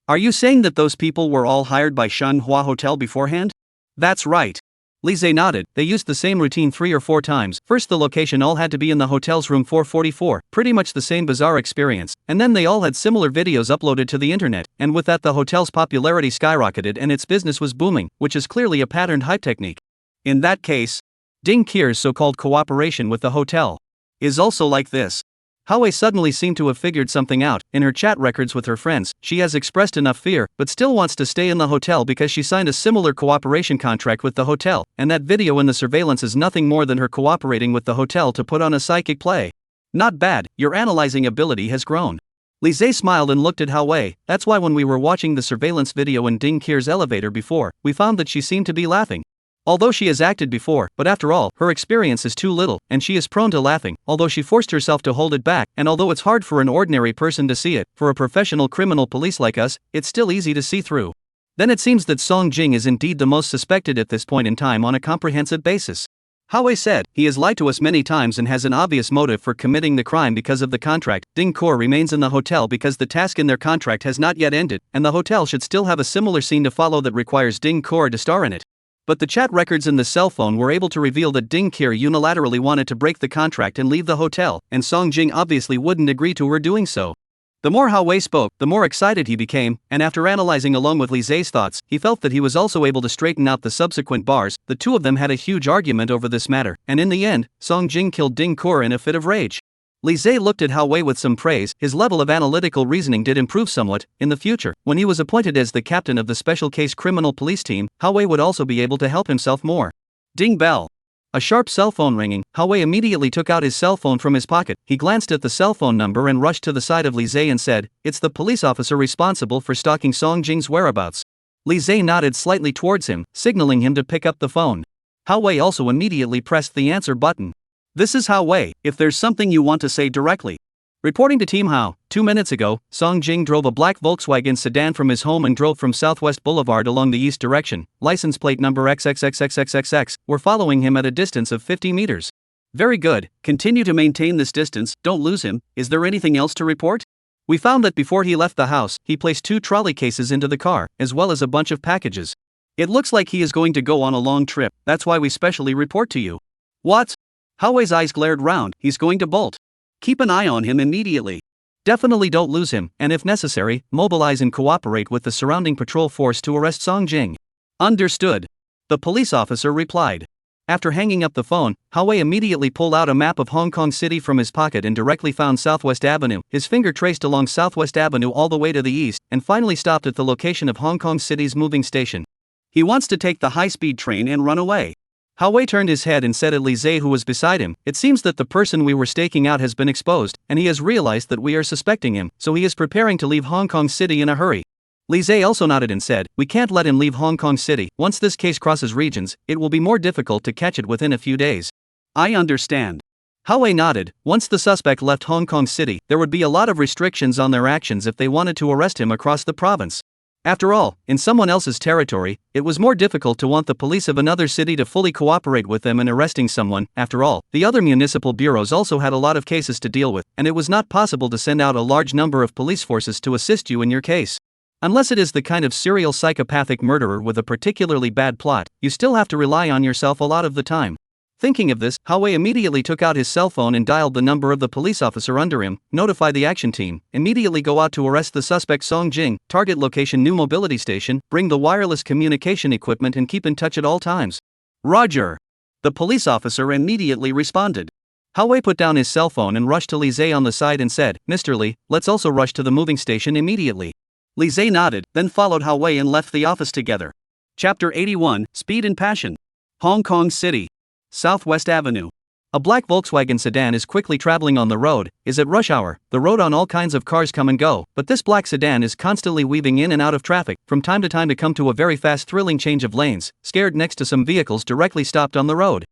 Are you saying that those people were all hired by Shanghua Hotel beforehand? That's right. Li Zhe nodded. They used the same routine 3 or 4 times. First, the location all had to be in the hotel's room 444, pretty much the same bizarre experience, and then they all had similar videos uploaded to the internet, and with that the hotel's popularity skyrocketed and its business was booming, which is clearly a patterned hype technique. In that case, Ding Qir's so-called cooperation with the hotel is also like this. Haoe suddenly seemed to have figured something out. In her chat records with her friends, she has expressed enough fear, but still wants to stay in the hotel because she signed a similar cooperation contract with the hotel, and that video in the surveillance is nothing more than her cooperating with the hotel to put on a psychic play. Not bad, your analyzing ability has grown. Li Zhe smiled and looked at Haoe. That's why when we were watching the surveillance video in Ding Qir's elevator before, we found that she seemed to be laughing. Although she has acted before, but after all, her experience is too little, and she is prone to laughing, although she forced herself to hold it back, and although it's hard for an ordinary person to see it, for a professional criminal police like us, it's still easy to see through. Then it seems that Song Jing is indeed the most suspected at this point in time on a comprehensive basis. Haoe said, he has lied to us many times and has an obvious motive for committing the crime because of the contract. Ding Qir remains in the hotel because the task in their contract has not yet ended, and the hotel should still have a similar scene to follow that requires Ding Qir to star in it. But the chat records in the cell phone were able to reveal that Ding Qir unilaterally wanted to break the contract and leave the hotel, and Song Jing obviously wouldn't agree to her doing so. The more Haoe spoke, the more excited he became, and after analyzing along with Li Zhe's thoughts, he felt that he was also able to straighten out the subsequent bars. The two of them had a huge argument over this matter, and in the end, Song Jing killed Ding Qir in a fit of rage. Li Zhe looked at Haoe with some praise. His level of analytical reasoning did improve somewhat. In the future, when he was appointed as the captain of the Special Case Criminal Police Team, Haoe would also be able to help himself more. Ding bell. A sharp cell phone ringing. Haoe immediately took out his cell phone from his pocket. He glanced at the cell phone number and rushed to the side of Li Zhe and said, "It's the police officer responsible for stalking Song Jing's whereabouts." Li Zhe nodded slightly towards him, signaling him to pick up the phone. Haoe also immediately pressed the answer button. "This is Haoe, if there's something you want to say directly." Reporting to Team Hao, 2 minutes ago, Song Jing drove a black Volkswagen sedan from his home and drove from Southwest Boulevard along the east direction. License plate number XXXXXXX. We're following him at a distance of 50 meters. Very good, continue to maintain this distance, don't lose him. Is there anything else to report? We found that before he left the house, he placed 2 trolley cases into the car, as well as a bunch of packages. It looks like he is going to go on a long trip, that's why we specially report to you. What? Haoe's eyes glared round. He's going to bolt. Keep an eye on him immediately. Definitely don't lose him, and if necessary, mobilize and cooperate with the surrounding patrol force to arrest Song Jing. Understood. The police officer replied. After hanging up the phone, Haoe immediately pulled out a map of Hong Kong City from his pocket and directly found Southwest Avenue. His finger traced along Southwest Avenue all the way to the east, and finally stopped at the location of Hong Kong City's moving station. He wants to take the high-speed train and run away. Haoe turned his head and said to Li Zhe, who was beside him, "It seems that the person we were staking out has been exposed, and he has realized that we are suspecting him, so he is preparing to leave Hong Kong City in a hurry." Li Zhe also nodded and said, "We can't let him leave Hong Kong City. Once this case crosses regions, it will be more difficult to catch it within a few days." I understand. Haoe nodded. Once the suspect left Hong Kong City, there would be a lot of restrictions on their actions if they wanted to arrest him across the province. After all, in someone else's territory, it was more difficult to want the police of another city to fully cooperate with them in arresting someone. After all, the other municipal bureaus also had a lot of cases to deal with, and it was not possible to send out a large number of police forces to assist you in your case. Unless it is the kind of serial psychopathic murderer with a particularly bad plot, you still have to rely on yourself a lot of the time. Thinking of this, Haoe immediately took out his cell phone and dialed the number of the police officer under him. "Notify the action team. Immediately go out to arrest the suspect Song Jing. Target location New Mobility Station. Bring the wireless communication equipment and keep in touch at all times." Roger. The police officer immediately responded. Haoe put down his cell phone and rushed to Li Zhe on the side and said, "Mr. Li, let's also rush to the moving station immediately." Li Zhe nodded, then followed Haoe and left the office together. Chapter 81, Speed and Passion. Hong Kong City. Southwest Avenue. A black Volkswagen sedan is quickly traveling on the road. Is at rush hour. The road on all kinds of cars come and go, but this black sedan is constantly weaving in and out of traffic, from time to come to a very fast thrilling change of lanes, scared next to some vehicles directly stopped on the road.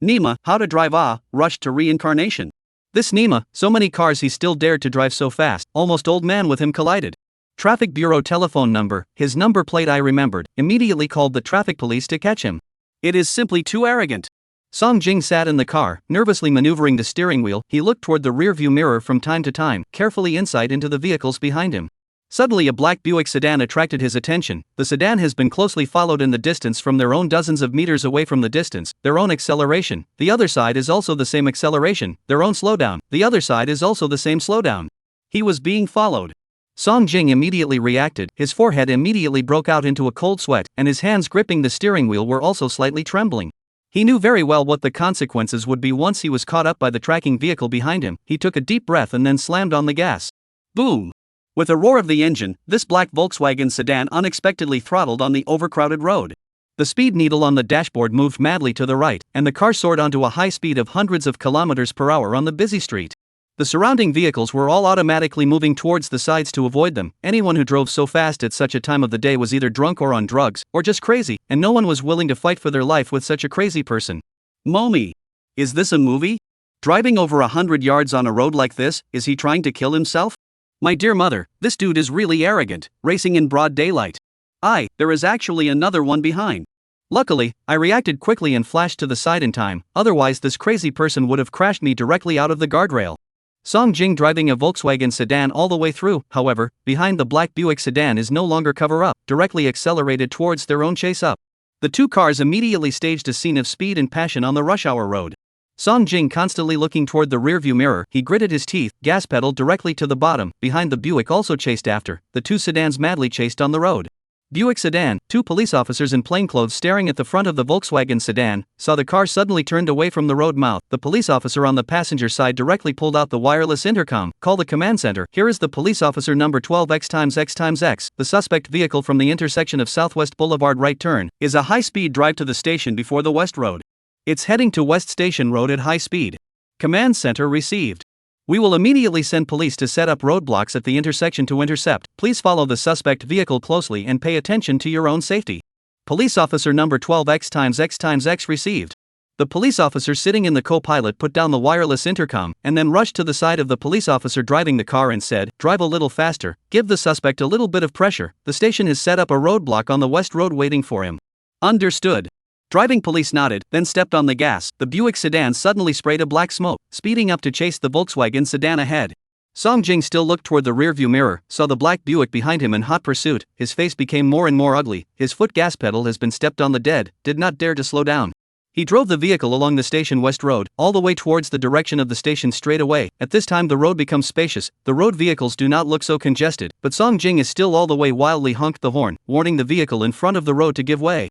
Nima, how to drive rushed to reincarnation. This Nima, so many cars he still dared to drive so fast, almost old man with him collided. Traffic Bureau telephone number, his number plate I remembered, immediately called the traffic police to catch him. It is simply too arrogant. Song Jing sat in the car, nervously maneuvering the steering wheel. He looked toward the rearview mirror from time to time, carefully insight into the vehicles behind him. Suddenly a black Buick sedan attracted his attention. The sedan has been closely followed in the distance from their own dozens of meters away from the distance, their own acceleration. The other side is also the same acceleration, their own slowdown. The other side is also the same slowdown. He was being followed. Song Jing immediately reacted, his forehead immediately broke out into a cold sweat, and his hands gripping the steering wheel were also slightly trembling. He knew very well what the consequences would be once he was caught up by the tracking vehicle behind him. He took a deep breath and then slammed on the gas. Boom! With a roar of the engine, this black Volkswagen sedan unexpectedly throttled on the overcrowded road. The speed needle on the dashboard moved madly to the right, and the car soared onto a high speed of hundreds of kilometers per hour on the busy street. The surrounding vehicles were all automatically moving towards the sides to avoid them. Anyone who drove so fast at such a time of the day was either drunk or on drugs, or just crazy, and no one was willing to fight for their life with such a crazy person. Mommy! Is this a movie? Driving over 100 yards on a road like this, is he trying to kill himself? My dear mother, this dude is really arrogant, racing in broad daylight. There is actually another one behind. Luckily, I reacted quickly and flashed to the side in time, otherwise this crazy person would have crashed me directly out of the guardrail. Song Jing driving a Volkswagen sedan all the way through, however, behind the black Buick sedan is no longer cover up, directly accelerated towards their own chase up. The two cars immediately staged a scene of speed and passion on the rush hour road. Song Jing constantly looking toward the rearview mirror, he gritted his teeth, gas pedal directly to the bottom. Behind the Buick also chased after, the two sedans madly chased on the road. Buick sedan, two police officers in plainclothes staring at the front of the Volkswagen sedan, saw the car suddenly turned away from the road mouth. The police officer on the passenger side directly pulled out the wireless intercom. Call the command center. Here is the police officer number 12X. The suspect vehicle from the intersection of Southwest Boulevard right turn is a high-speed drive to the station before the West Road. It's heading to West Station Road at high speed. Command center received. We will immediately send police to set up roadblocks at the intersection to intercept. Please follow the suspect vehicle closely and pay attention to your own safety. Police officer number 12X received. The police officer sitting in the co-pilot put down the wireless intercom and then rushed to the side of the police officer driving the car and said, "Drive a little faster, give the suspect a little bit of pressure. The station has set up a roadblock on the West Road waiting for him." Understood. Driving police nodded, then stepped on the gas. The Buick sedan suddenly sprayed a black smoke, speeding up to chase the Volkswagen sedan ahead. Song Jing still looked toward the rearview mirror, saw the black Buick behind him in hot pursuit. His face became more and more ugly, his foot gas pedal has been stepped on the dead, did not dare to slow down. He drove the vehicle along the station West Road, all the way towards the direction of the station straight away. At this time the road becomes spacious, the road vehicles do not look so congested, but Song Jing is still all the way wildly honked the horn, warning the vehicle in front of the road to give way.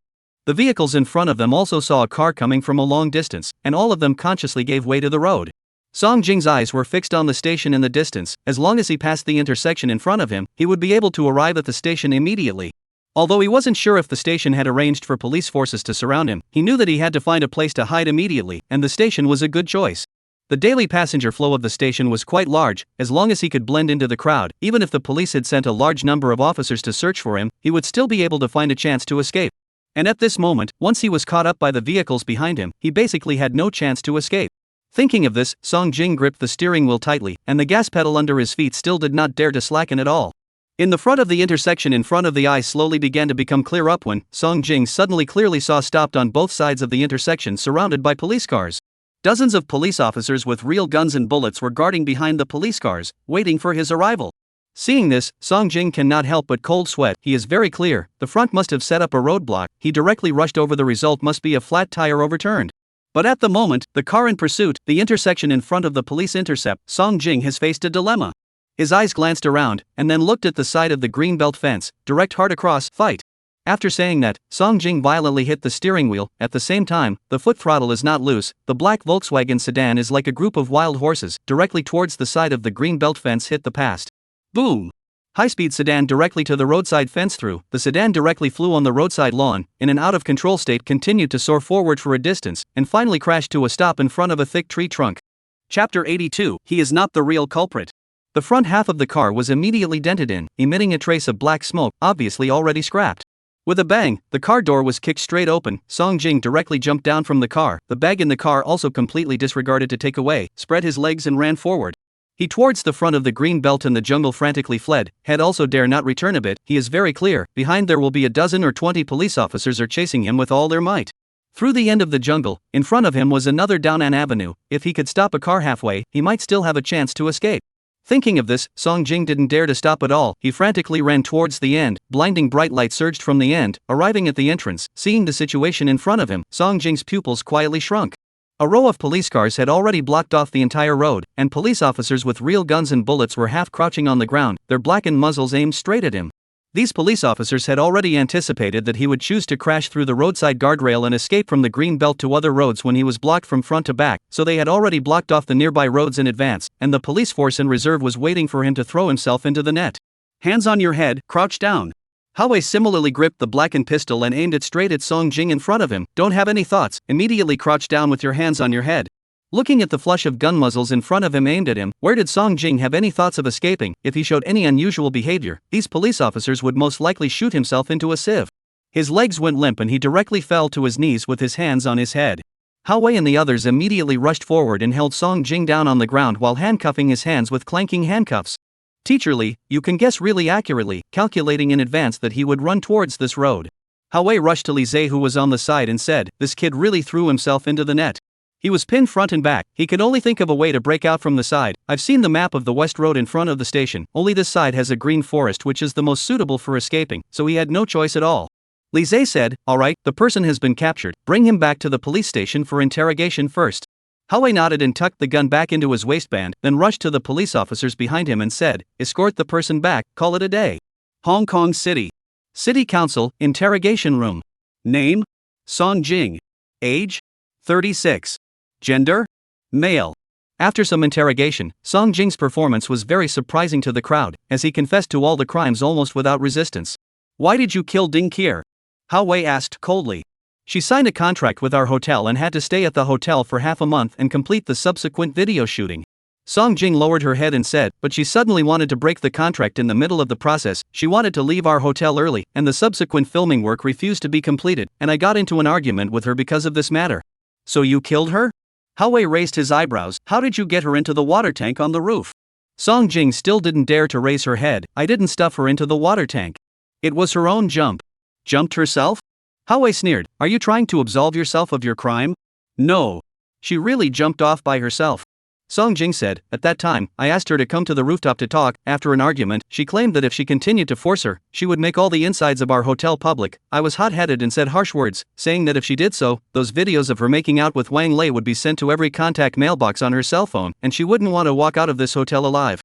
The vehicles in front of them also saw a car coming from a long distance, and all of them consciously gave way to the road. Song Jing's eyes were fixed on the station in the distance. As long as he passed the intersection in front of him, he would be able to arrive at the station immediately. Although he wasn't sure if the station had arranged for police forces to surround him, he knew that he had to find a place to hide immediately, and the station was a good choice. The daily passenger flow of the station was quite large. As long as he could blend into the crowd, even if the police had sent a large number of officers to search for him, he would still be able to find a chance to escape. And at this moment, once he was caught up by the vehicles behind him, he basically had no chance to escape. Thinking of this, Song Jing gripped the steering wheel tightly, and the gas pedal under his feet still did not dare to slacken at all. In the front of the intersection in front of the eye slowly began to become clear up when Song Jing suddenly clearly saw stopped on both sides of the intersection surrounded by police cars. Dozens of police officers with real guns and bullets were guarding behind the police cars, waiting for his arrival. Seeing this, Song Jing cannot help but cold sweat. He is very clear, the front must have set up a roadblock. He directly rushed over. The result must be a flat tire overturned. But at the moment, the car in pursuit, the intersection in front of the police intercept, Song Jing has faced a dilemma. His eyes glanced around, and then looked at the side of the greenbelt fence. Direct hard across, fight. After saying that, Song Jing violently hit the steering wheel. At the same time, the foot throttle is not loose. The black Volkswagen sedan is like a group of wild horses, directly towards the side of the greenbelt fence hit the past. Boom! High-speed sedan directly to the roadside fence through. The sedan directly flew on the roadside lawn, in an out-of-control state continued to soar forward for a distance, and finally crashed to a stop in front of a thick tree trunk. Chapter 82, He is not the real culprit. The front half of the car was immediately dented in, emitting a trace of black smoke, obviously already scrapped. With a bang, the car door was kicked straight open. Song Jing directly jumped down from the car, the bag in the car also completely disregarded to take away, spread his legs and ran forward. He towards the front of the green belt and the jungle frantically fled. Head also dare not return a bit. He is very clear, behind there will be a dozen or 20 police officers are chasing him with all their might. Through the end of the jungle, in front of him was another down an avenue. If he could stop a car halfway, he might still have a chance to escape. Thinking of this, Song Jing didn't dare to stop at all. He frantically ran towards the end. Blinding bright light surged from the end. Arriving at the entrance, seeing the situation in front of him, Song Jing's pupils quietly shrunk. A row of police cars had already blocked off the entire road, and police officers with real guns and bullets were half crouching on the ground, their blackened muzzles aimed straight at him. These police officers had already anticipated that he would choose to crash through the roadside guardrail and escape from the green belt to other roads when he was blocked from front to back, so they had already blocked off the nearby roads in advance, and the police force in reserve was waiting for him to throw himself into the net. Hands on your head, crouch down. Howe similarly gripped the blackened pistol and aimed it straight at Song Jing in front of him. Don't have any thoughts, immediately crouch down with your hands on your head. Looking at the flush of gun muzzles in front of him aimed at him, where did Song Jing have any thoughts of escaping? If he showed any unusual behavior, these police officers would most likely shoot himself into a sieve. His legs went limp and he directly fell to his knees with his hands on his head. Howe and the others immediately rushed forward and held Song Jing down on the ground while handcuffing his hands with clanking handcuffs. Teacher Lee, you can guess really accurately, calculating in advance that he would run towards this road. Howe rushed to Li Zhe, who was on the side, and said, "This kid really threw himself into the net. He was pinned front and back. He could only think of a way to break out from the side. I've seen the map of the West Road in front of the station. Only this side has a green forest which is the most suitable for escaping, so he had no choice at all." Li Zhe said, "All right, the person has been captured. Bring him back to the police station for interrogation first." Howe nodded and tucked the gun back into his waistband, then rushed to the police officers behind him and said, "Escort the person back, call it a day." Hong Kong City. City Council, interrogation room. Name? Song Jing. Age? 36. Gender? Male. After some interrogation, Song Jing's performance was very surprising to the crowd, as he confessed to all the crimes almost without resistance. "Why did you kill Ding Kier?" Howe asked coldly. "She signed a contract with our hotel and had to stay at the hotel for half a month and complete the subsequent video shooting." Song Jing lowered her head and said, "But she suddenly wanted to break the contract in the middle of the process. She wanted to leave our hotel early, and the subsequent filming work refused to be completed, and I got into an argument with her because of this matter." "So you killed her?" Howe raised his eyebrows. "How did you get her into the water tank on the roof?" Song Jing still didn't dare to raise her head. "I didn't stuff her into the water tank. It was her own jump." "Jumped herself?" Howe sneered. "Are you trying to absolve yourself of your crime?" "No. She really jumped off by herself." Song Jing said, "At that time, I asked her to come to the rooftop to talk. After an argument, she claimed that if she continued to force her, she would make all the insides of our hotel public. I was hot-headed and said harsh words, saying that if she did so, those videos of her making out with Wang Lei would be sent to every contact mailbox on her cell phone, and she wouldn't want to walk out of this hotel alive."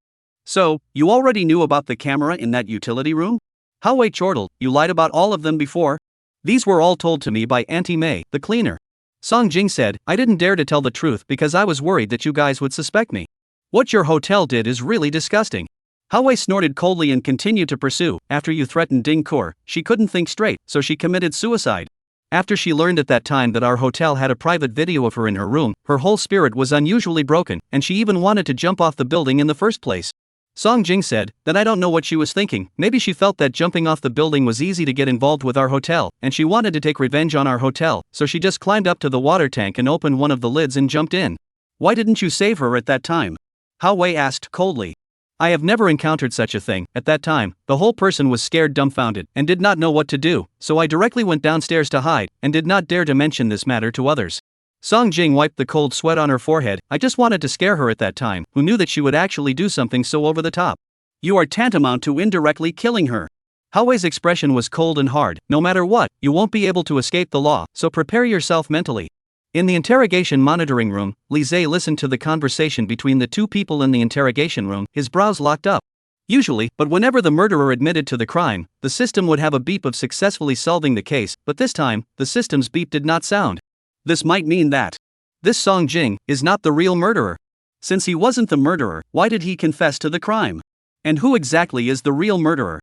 "So, you already knew about the camera in that utility room?" Howe chortled. "You lied about all of them before?" "These were all told to me by Auntie May, the cleaner." Song Jing said, "I didn't dare to tell the truth because I was worried that you guys would suspect me. What your hotel did is really disgusting." Howe snorted coldly and continued to pursue. "After you threatened Ding Kier, she couldn't think straight, so she committed suicide. After she learned at that time that our hotel had a private video of her in her room, her whole spirit was unusually broken, and she even wanted to jump off the building in the first place." Song Jing said, "Then I don't know what she was thinking. Maybe she felt that jumping off the building was easy to get involved with our hotel, and she wanted to take revenge on our hotel, so she just climbed up to the water tank and opened one of the lids and jumped in." "Why didn't you save her at that time?" Howe asked coldly. "I have never encountered such a thing. At that time, the whole person was scared, dumbfounded, and did not know what to do, so I directly went downstairs to hide, and did not dare to mention this matter to others." Song Jing wiped the cold sweat on her forehead. "I just wanted to scare her at that time. Who knew that she would actually do something so over the top? You are tantamount to indirectly killing her." Howe's expression was cold and hard. "No matter what, you won't be able to escape the law, so prepare yourself mentally." In the interrogation monitoring room, Li Zhe listened to the conversation between the two people in the interrogation room, his brows locked up. Usually, but whenever the murderer admitted to the crime, the system would have a beep of successfully solving the case, but this time, the system's beep did not sound. This might mean that this Song Jing is not the real murderer. Since he wasn't the murderer, why did he confess to the crime? And who exactly is the real murderer?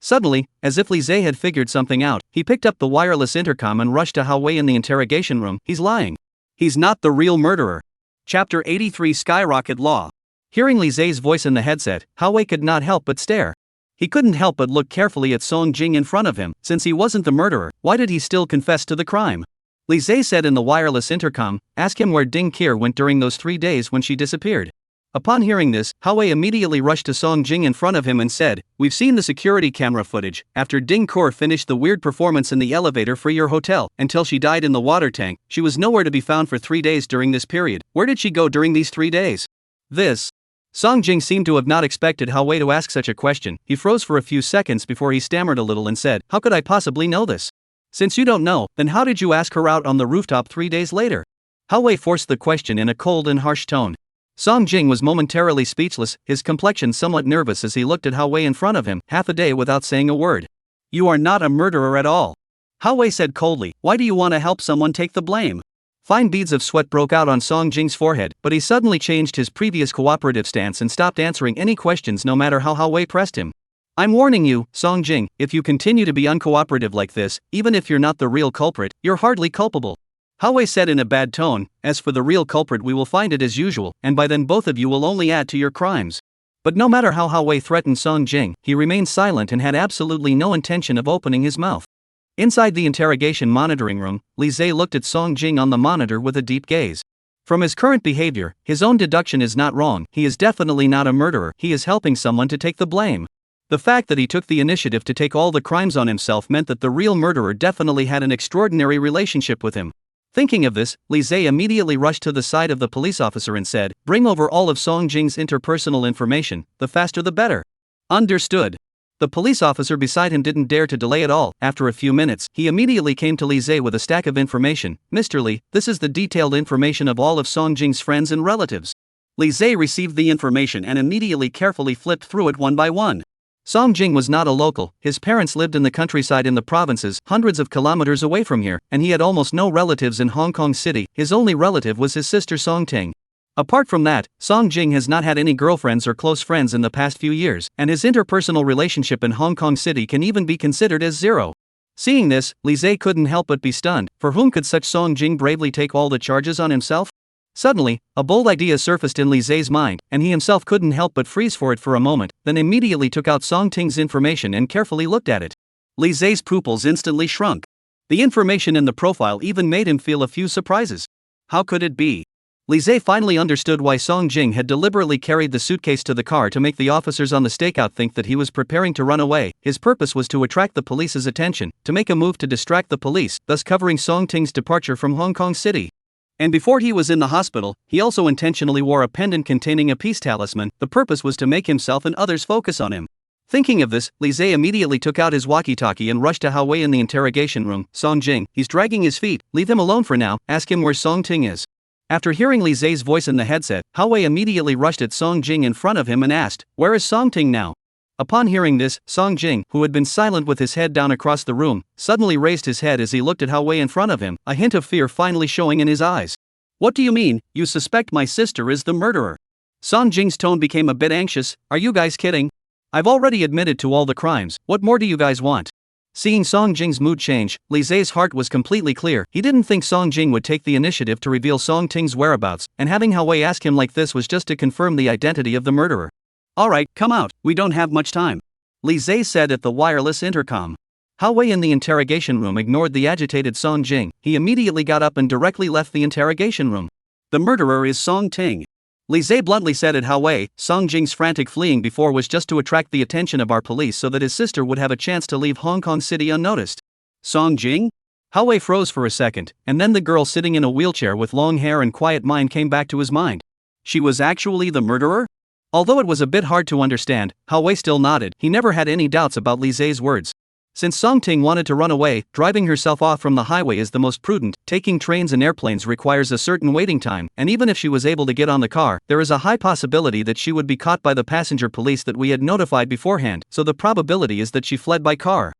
Suddenly, as if Li Zhe had figured something out, he picked up the wireless intercom and rushed to Howe in the interrogation room. "He's lying. He's not the real murderer." Chapter 83 Skyrocket Law. Hearing Li Zhe's voice in the headset, Howe could not help but stare. He couldn't help but look carefully at Song Jing in front of him. Since he wasn't the murderer, why did he still confess to the crime? Li Zhe said in the wireless intercom, "Ask him where Ding Kier went during those 3 days when she disappeared." Upon hearing this, Hao immediately rushed to Song Jing in front of him and said, "We've seen the security camera footage. After Ding Kier finished the weird performance in the elevator for your hotel, until she died in the water tank, she was nowhere to be found for 3 days during this period. Where did she go during these 3 days?" This. Song Jing seemed to have not expected Hao to ask such a question. He froze for a few seconds before he stammered a little and said, "How could I possibly know this? Since you don't know, then how did you ask her out on the rooftop 3 days later?" Hao forced the question in a cold and harsh tone. Song Jing was momentarily speechless, his complexion somewhat nervous as he looked at Hao in front of him, half a day without saying a word. "You are not a murderer at all," Hao said coldly. "Why do you want to help someone take the blame?" Fine beads of sweat broke out on Song Jing's forehead, but he suddenly changed his previous cooperative stance and stopped answering any questions no matter how Hao pressed him. "I'm warning you, Song Jing, if you continue to be uncooperative like this, even if you're not the real culprit, you're hardly culpable," Hao said in a bad tone. "As for the real culprit, we will find it as usual, and by then both of you will only add to your crimes." But no matter how Hao threatened Song Jing, he remained silent and had absolutely no intention of opening his mouth. Inside the interrogation monitoring room, Li Zhe looked at Song Jing on the monitor with a deep gaze. From his current behavior, his own deduction is not wrong. He is definitely not a murderer. He is helping someone to take the blame. The fact that he took the initiative to take all the crimes on himself meant that the real murderer definitely had an extraordinary relationship with him. Thinking of this, Li Zhe immediately rushed to the side of the police officer and said, "Bring over all of Song Jing's interpersonal information, the faster the better." "Understood." The police officer beside him didn't dare to delay at all. After a few minutes, he immediately came to Li Zhe with a stack of information. "Mr. Li, this is the detailed information of all of Song Jing's friends and relatives." Li Zhe received the information and immediately carefully flipped through it one by one. Song Jing was not a local. His parents lived in the countryside in the provinces, hundreds of kilometers away from here, and he had almost no relatives in Hong Kong City. His only relative was his sister Song Ting. Apart from that, Song Jing has not had any girlfriends or close friends in the past few years, and his interpersonal relationship in Hong Kong City can even be considered as zero. Seeing this, Li Zhe couldn't help but be stunned. For whom could such Song Jing bravely take all the charges on himself? Suddenly, a bold idea surfaced in Li Zhe's mind, and he himself couldn't help but freeze for it for a moment, then immediately took out Song Ting's information and carefully looked at it. Li Zhe's pupils instantly shrunk. The information in the profile even made him feel a few surprises. How could it be? Li Zhe finally understood why Song Jing had deliberately carried the suitcase to the car to make the officers on the stakeout think that he was preparing to run away. His purpose was to attract the police's attention, to make a move to distract the police, thus covering Song Ting's departure from Hong Kong City. And before he was in the hospital, he also intentionally wore a pendant containing a peace talisman. The purpose was to make himself and others focus on him. Thinking of this, Li Zhe immediately took out his walkie-talkie and rushed to Hao in the interrogation room. "Song Jing, he's dragging his feet. Leave him alone for now. Ask him where Song Ting is." After hearing Li Zhe's voice in the headset, Hao immediately rushed at Song Jing in front of him and asked, "Where is Song Ting now?" Upon hearing this, Song Jing, who had been silent with his head down across the room, suddenly raised his head as he looked at Hao in front of him, a hint of fear finally showing in his eyes. "What do you mean, you suspect my sister is the murderer?" Song Jing's tone became a bit anxious. "Are you guys kidding? I've already admitted to all the crimes. What more do you guys want?" Seeing Song Jing's mood change, Li Zhe's heart was completely clear. He didn't think Song Jing would take the initiative to reveal Song Ting's whereabouts, and having Hao ask him like this was just to confirm the identity of the murderer. "Alright, come out, we don't have much time," Li Zhe said at the wireless intercom. Hao in the interrogation room ignored the agitated Song Jing. He immediately got up and directly left the interrogation room. "The murderer is Song Ting," Li Zhe bluntly said at Hao. Song Jing's frantic fleeing before was just to attract the attention of our police so that his sister would have a chance to leave Hong Kong City unnoticed. "Song Jing?" Hao froze for a second, and then the girl sitting in a wheelchair with long hair and quiet mind came back to his mind. She was actually the murderer? Although it was a bit hard to understand, Hao still nodded. He never had any doubts about Li Zhe's words. Since Song Ting wanted to run away, driving herself off from the highway is the most prudent. Taking trains and airplanes requires a certain waiting time, and even if she was able to get on the car, there is a high possibility that she would be caught by the passenger police that we had notified beforehand, so the probability is that she fled by car.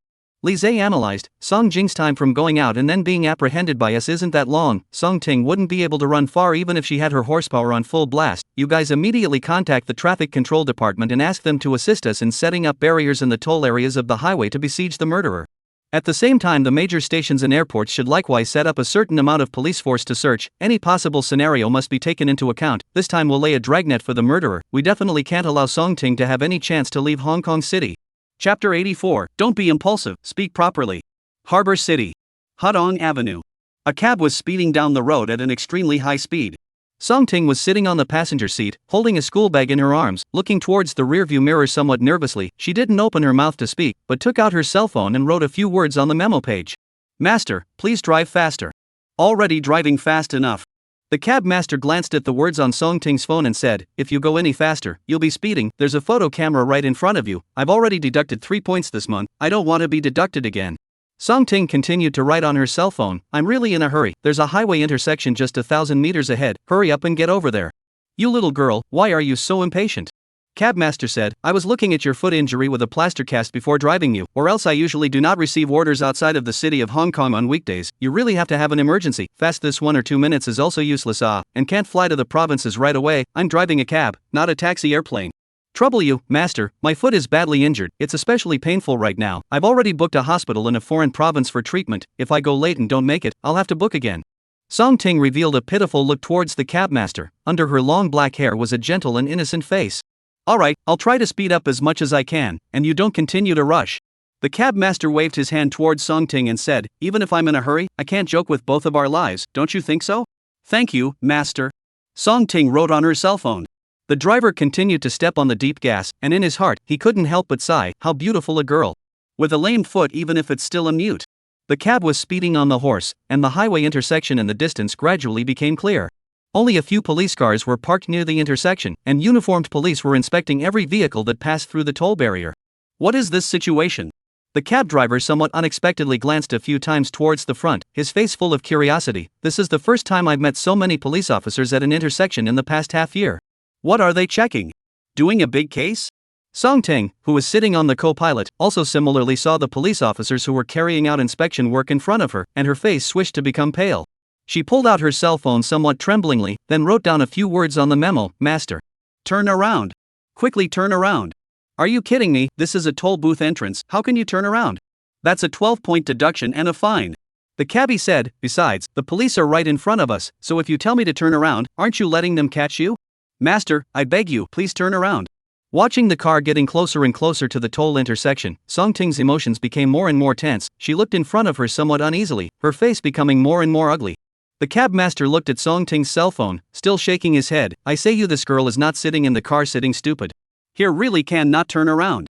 Li Zhe analyzed, Song Jing's time from going out and then being apprehended by us isn't that long. Song Ting wouldn't be able to run far even if she had her horsepower on full blast. You guys immediately contact the traffic control department and ask them to assist us in setting up barriers in the toll areas of the highway to besiege the murderer. At the same time, the major stations and airports should likewise set up a certain amount of police force to search. Any possible scenario must be taken into account. This time we'll lay a dragnet for the murderer. We definitely can't allow Song Ting to have any chance to leave Hong Kong City. Chapter 84, Don't be impulsive, speak properly. Harbor City. Hudong Avenue. A cab was speeding down the road at an extremely high speed. Song Ting was sitting on the passenger seat, holding a school bag in her arms, looking towards the rearview mirror somewhat nervously. She didn't open her mouth to speak, but took out her cell phone and wrote a few words on the memo page. Master, please drive faster. Already driving fast enough. The cab master glanced at the words on Song Ting's phone and said, if you go any faster, you'll be speeding. There's a photo camera right in front of you. I've already deducted 3 points this month. I don't want to be deducted again. Song Ting continued to write on her cell phone, I'm really in a hurry. There's a highway intersection just 1,000 meters ahead. Hurry up and get over there. You little girl, why are you so impatient? Cab master said, I was looking at your foot injury with a plaster cast before driving you, or else I usually do not receive orders outside of the city of Hong Kong on weekdays. You really have to have an emergency. Fast this 1 or 2 minutes is also useless and can't fly to the provinces right away. I'm driving a cab, not a taxi airplane. Trouble you, master, my foot is badly injured. It's especially painful right now. I've already booked a hospital in a foreign province for treatment. If I go late and don't make it, I'll have to book again. Song Ting revealed a pitiful look towards the cab master. Under her long black hair was a gentle and innocent face. Alright, I'll try to speed up as much as I can, and you don't continue to rush. The cab master waved his hand towards Song Ting and said, even if I'm in a hurry, I can't joke with both of our lives, don't you think so? Thank you, master. Song Ting wrote on her cell phone. The driver continued to step on the deep gas, and in his heart, he couldn't help but sigh, how beautiful a girl. With a lame foot even if it's still a mute. The cab was speeding on the horse, and the highway intersection in the distance gradually became clear. Only a few police cars were parked near the intersection, and uniformed police were inspecting every vehicle that passed through the toll barrier. What is this situation? The cab driver somewhat unexpectedly glanced a few times towards the front, his face full of curiosity. This is the first time I've met so many police officers at an intersection in the past half year. What are they checking? Doing a big case? Song Ting, who was sitting on the co-pilot, also similarly saw the police officers who were carrying out inspection work in front of her, and her face swished to become pale. She pulled out her cell phone somewhat tremblingly, then wrote down a few words on the memo, Master. Turn around. Quickly turn around. Are you kidding me? This is a toll booth entrance, how can you turn around? That's a 12-point deduction and a fine. The cabbie said, besides, the police are right in front of us, so if you tell me to turn around, aren't you letting them catch you? Master, I beg you, please turn around. Watching the car getting closer and closer to the toll intersection, Song Ting's emotions became more and more tense. She looked in front of her somewhat uneasily, her face becoming more and more ugly. The cab master looked at Song Ting's cell phone, still shaking his head. I say you, this girl is not sitting in the car sitting stupid. Here really can not turn around.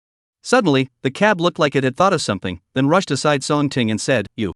Suddenly, the cab looked like it had thought of something, then rushed aside Song Ting and said, You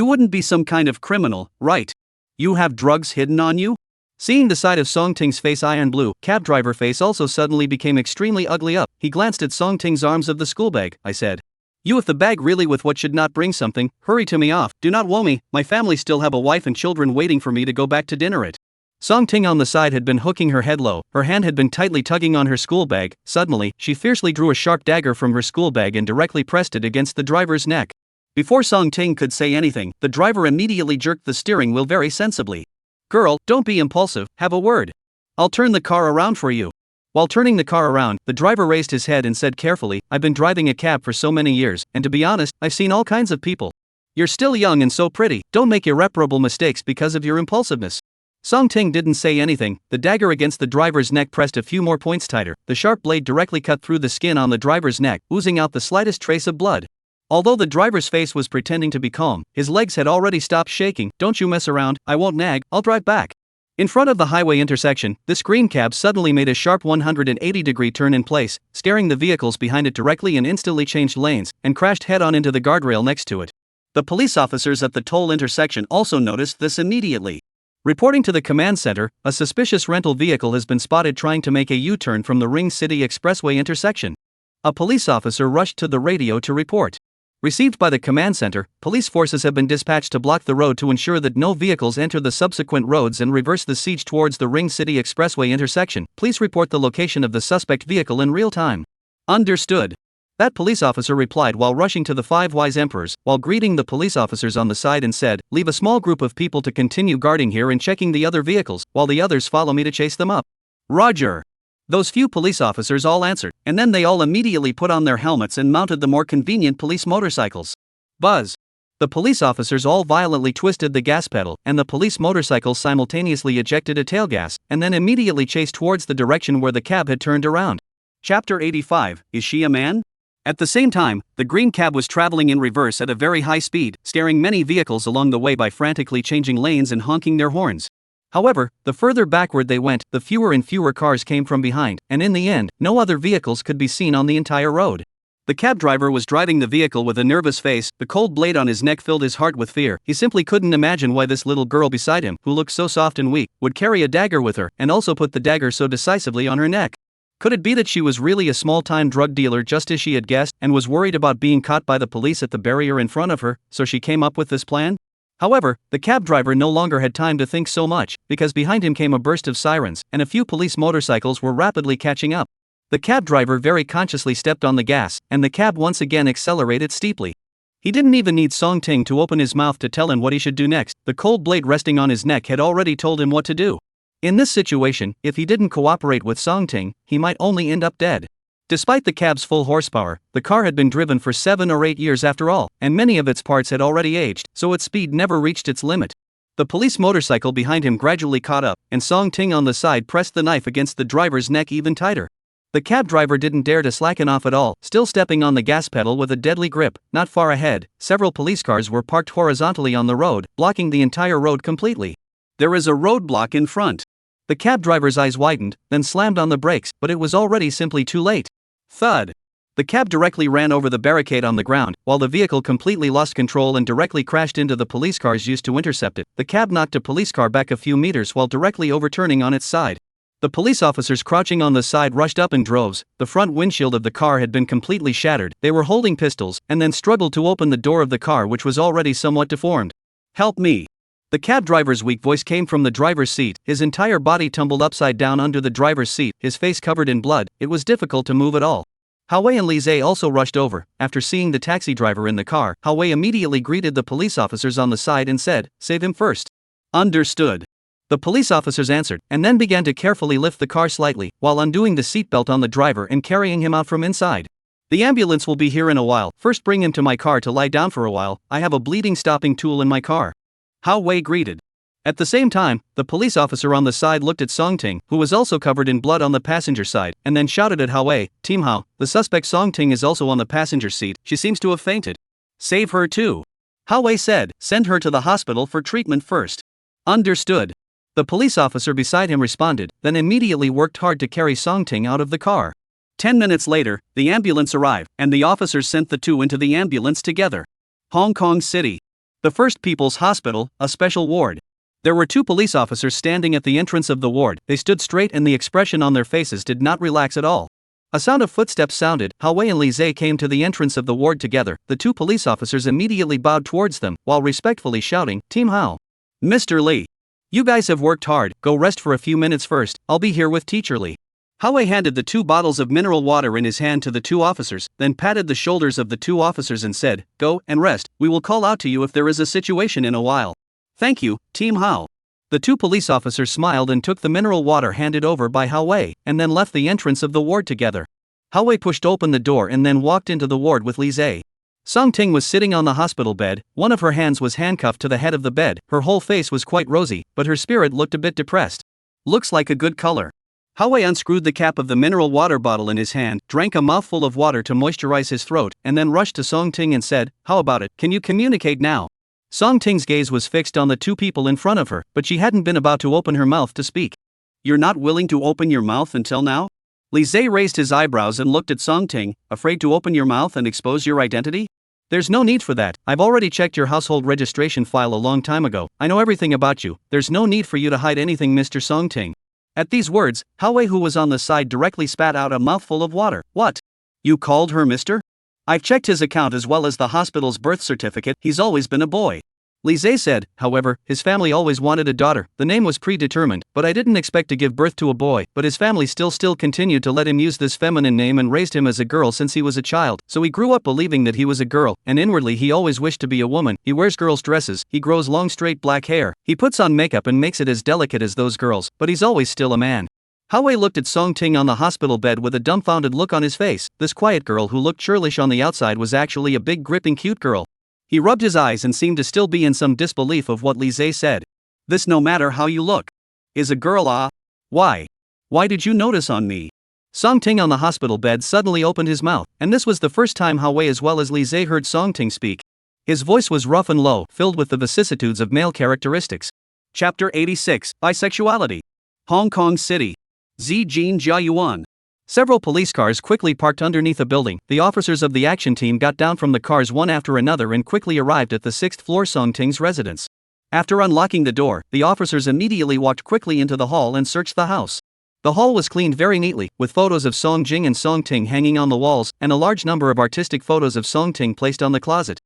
wouldn't be some kind of criminal, right? You have drugs hidden on you? Seeing the side of Song Ting's face iron blue, cab driver face also suddenly became extremely ugly up. He glanced at Song Ting's arms of the school bag. I said, you with the bag really with what should not bring something, hurry to me off, do not woe me, my family still have a wife and children waiting for me to go back to dinner at. Song Ting on the side had been hooking her head low, her hand had been tightly tugging on her school bag. Suddenly, she fiercely drew a sharp dagger from her school bag and directly pressed it against the driver's neck. Before Song Ting could say anything, the driver immediately jerked the steering wheel very sensibly. Girl, don't be impulsive, have a word. I'll turn the car around for you. While turning the car around, the driver raised his head and said carefully, I've been driving a cab for so many years, and to be honest, I've seen all kinds of people. You're still young and so pretty, don't make irreparable mistakes because of your impulsiveness. Song Ting didn't say anything. The dagger against the driver's neck pressed a few more points tighter. The sharp blade directly cut through the skin on the driver's neck, oozing out the slightest trace of blood. Although the driver's face was pretending to be calm, his legs had already stopped shaking. Don't you mess around, I won't nag, I'll drive back. In front of the highway intersection, this green cab suddenly made a sharp 180-degree turn in place, staring the vehicles behind it directly and instantly changed lanes, and crashed head-on into the guardrail next to it. The police officers at the toll intersection also noticed this immediately. Reporting to the command center, a suspicious rental vehicle has been spotted trying to make a U-turn from the Ring City Expressway intersection. A police officer rushed to the radio to report. Received by the command center, police forces have been dispatched to block the road to ensure that no vehicles enter the subsequent roads and reverse the siege towards the Ring City Expressway intersection. Please report the location of the suspect vehicle in real time. Understood. That police officer replied while rushing to the Five Wise Emperors, while greeting the police officers on the side and said, leave a small group of people to continue guarding here and checking the other vehicles, while the others follow me to chase them up. Roger. Those few police officers all answered, and then they all immediately put on their helmets and mounted the more convenient police motorcycles. Buzz. The police officers all violently twisted the gas pedal, and the police motorcycles simultaneously ejected a tail gas, and then immediately chased towards the direction where the cab had turned around. Chapter 85, Is She a Man? At the same time, the green cab was traveling in reverse at a very high speed, scaring many vehicles along the way by frantically changing lanes and honking their horns. However, the further backward they went, the fewer and fewer cars came from behind, and in the end, no other vehicles could be seen on the entire road. The cab driver was driving the vehicle with a nervous face, the cold blade on his neck filled his heart with fear. He simply couldn't imagine why this little girl beside him, who looked so soft and weak, would carry a dagger with her, and also put the dagger so decisively on her neck. Could it be that she was really a small-time drug dealer just as she had guessed, and was worried about being caught by the police at the barrier in front of her, so she came up with this plan? However, the cab driver no longer had time to think so much, because behind him came a burst of sirens, and a few police motorcycles were rapidly catching up. The cab driver very consciously stepped on the gas, and the cab once again accelerated steeply. He didn't even need Song Ting to open his mouth to tell him what he should do next. The cold blade resting on his neck had already told him what to do. In this situation, if he didn't cooperate with Song Ting, he might only end up dead. Despite the cab's full horsepower, the car had been driven for 7 or 8 years after all, and many of its parts had already aged, so its speed never reached its limit. The police motorcycle behind him gradually caught up, and Song Ting on the side pressed the knife against the driver's neck even tighter. The cab driver didn't dare to slacken off at all, still stepping on the gas pedal with a deadly grip. Not far ahead, several police cars were parked horizontally on the road, blocking the entire road completely. There is a roadblock in front. The cab driver's eyes widened, then slammed on the brakes, but it was already simply too late. Thud! The cab directly ran over the barricade on the ground, while the vehicle completely lost control and directly crashed into the police cars used to intercept it. The cab knocked a police car back a few meters while directly overturning on its side. The police officers crouching on the side rushed up in droves. The front windshield of the car had been completely shattered. They were holding pistols, and then struggled to open the door of the car, which was already somewhat deformed. "Help me!" The cab driver's weak voice came from the driver's seat. His entire body tumbled upside down under the driver's seat, his face covered in blood. It was difficult to move at all. Hao-wei and Li Zhe also rushed over. After seeing the taxi driver in the car, Hao-wei immediately greeted the police officers on the side and said, "Save him first." "Understood." The police officers answered, and then began to carefully lift the car slightly, while undoing the seatbelt on the driver and carrying him out from inside. "The ambulance will be here in a while. First bring him to my car to lie down for a while. I have a bleeding stopping tool in my car." Hao-wei greeted. At the same time, the police officer on the side looked at Song Ting, who was also covered in blood on the passenger side, and then shouted at Hao-wei, "Team Hao, the suspect Song Ting is also on the passenger seat. She seems to have fainted. Save her too." Hao-wei said, "Send her to the hospital for treatment first." "Understood." The police officer beside him responded, then immediately worked hard to carry Song Ting out of the car. 10 minutes later, the ambulance arrived, and the officers sent the two into the ambulance together. Hong Kong City. The First People's Hospital, a special ward. There were two police officers standing at the entrance of the ward. They stood straight and the expression on their faces did not relax at all. A sound of footsteps sounded. Hao-wei and Li Zhe came to the entrance of the ward together. The two police officers immediately bowed towards them, while respectfully shouting, "Team Hao. Mr. Li. You guys have worked hard, go rest for a few minutes first, I'll be here with Teacher Li." Hao-wei handed the 2 bottles of mineral water in his hand to the 2 officers, then patted the shoulders of the 2 officers and said, "Go and rest, we will call out to you if there is a situation in a while." "Thank you, Team Hao." The 2 police officers smiled and took the mineral water handed over by Hao-wei, and then left the entrance of the ward together. Hao-wei pushed open the door and then walked into the ward with Li Zhe. Song Ting was sitting on the hospital bed. One of her hands was handcuffed to the head of the bed. Her whole face was quite rosy, but her spirit looked a bit depressed. "Looks like a good color." Hao-wei unscrewed the cap of the mineral water bottle in his hand, drank a mouthful of water to moisturize his throat, and then rushed to Song Ting and said, "How about it, can you communicate now?" Song Ting's gaze was fixed on the 2 people in front of her, but she hadn't been about to open her mouth to speak. "You're not willing to open your mouth until now?" Li Zhe raised his eyebrows and looked at Song Ting, "Afraid to open your mouth and expose your identity?" "There's no need for that. I've already checked your household registration file a long time ago. I know everything about you. There's no need for you to hide anything, Mr. Song Ting." At these words, Hao-wei, who was on the side, directly spat out a mouthful of water. "What? You called her mister? I've checked his account as well as the hospital's birth certificate. He's always been a boy." Li Zhe said, "However, his family always wanted a daughter. The name was predetermined, but I didn't expect to give birth to a boy. But his family still continued to let him use this feminine name and raised him as a girl since he was a child. So he grew up believing that he was a girl, and inwardly he always wished to be a woman. He wears girls' dresses, he grows long straight black hair, he puts on makeup and makes it as delicate as those girls, but he's always still a man." Hao-wei looked at Song Ting on the hospital bed with a dumbfounded look on his face. This quiet girl who looked churlish on the outside was actually a big gripping cute girl. He rubbed his eyes and seemed to still be in some disbelief of what Li Zhe said. "This, no matter how you look, is a girl, ah? Why? Why did you notice on me?" Song Ting on the hospital bed suddenly opened his mouth, and this was the first time Hao Wei as well as Li Zhe heard Song Ting speak. His voice was rough and low, filled with the vicissitudes of male characteristics. Chapter 86, Bisexuality. Hong Kong City. Zijin Jiayuan. Several police cars quickly parked underneath a building. The officers of the action team got down from the cars one after another and quickly arrived at the 6th floor Song Ting's residence. After unlocking the door, the officers immediately walked quickly into the hall and searched the house. The hall was cleaned very neatly, with photos of Song Jing and Song Ting hanging on the walls, and a large number of artistic photos of Song Ting placed on the closet.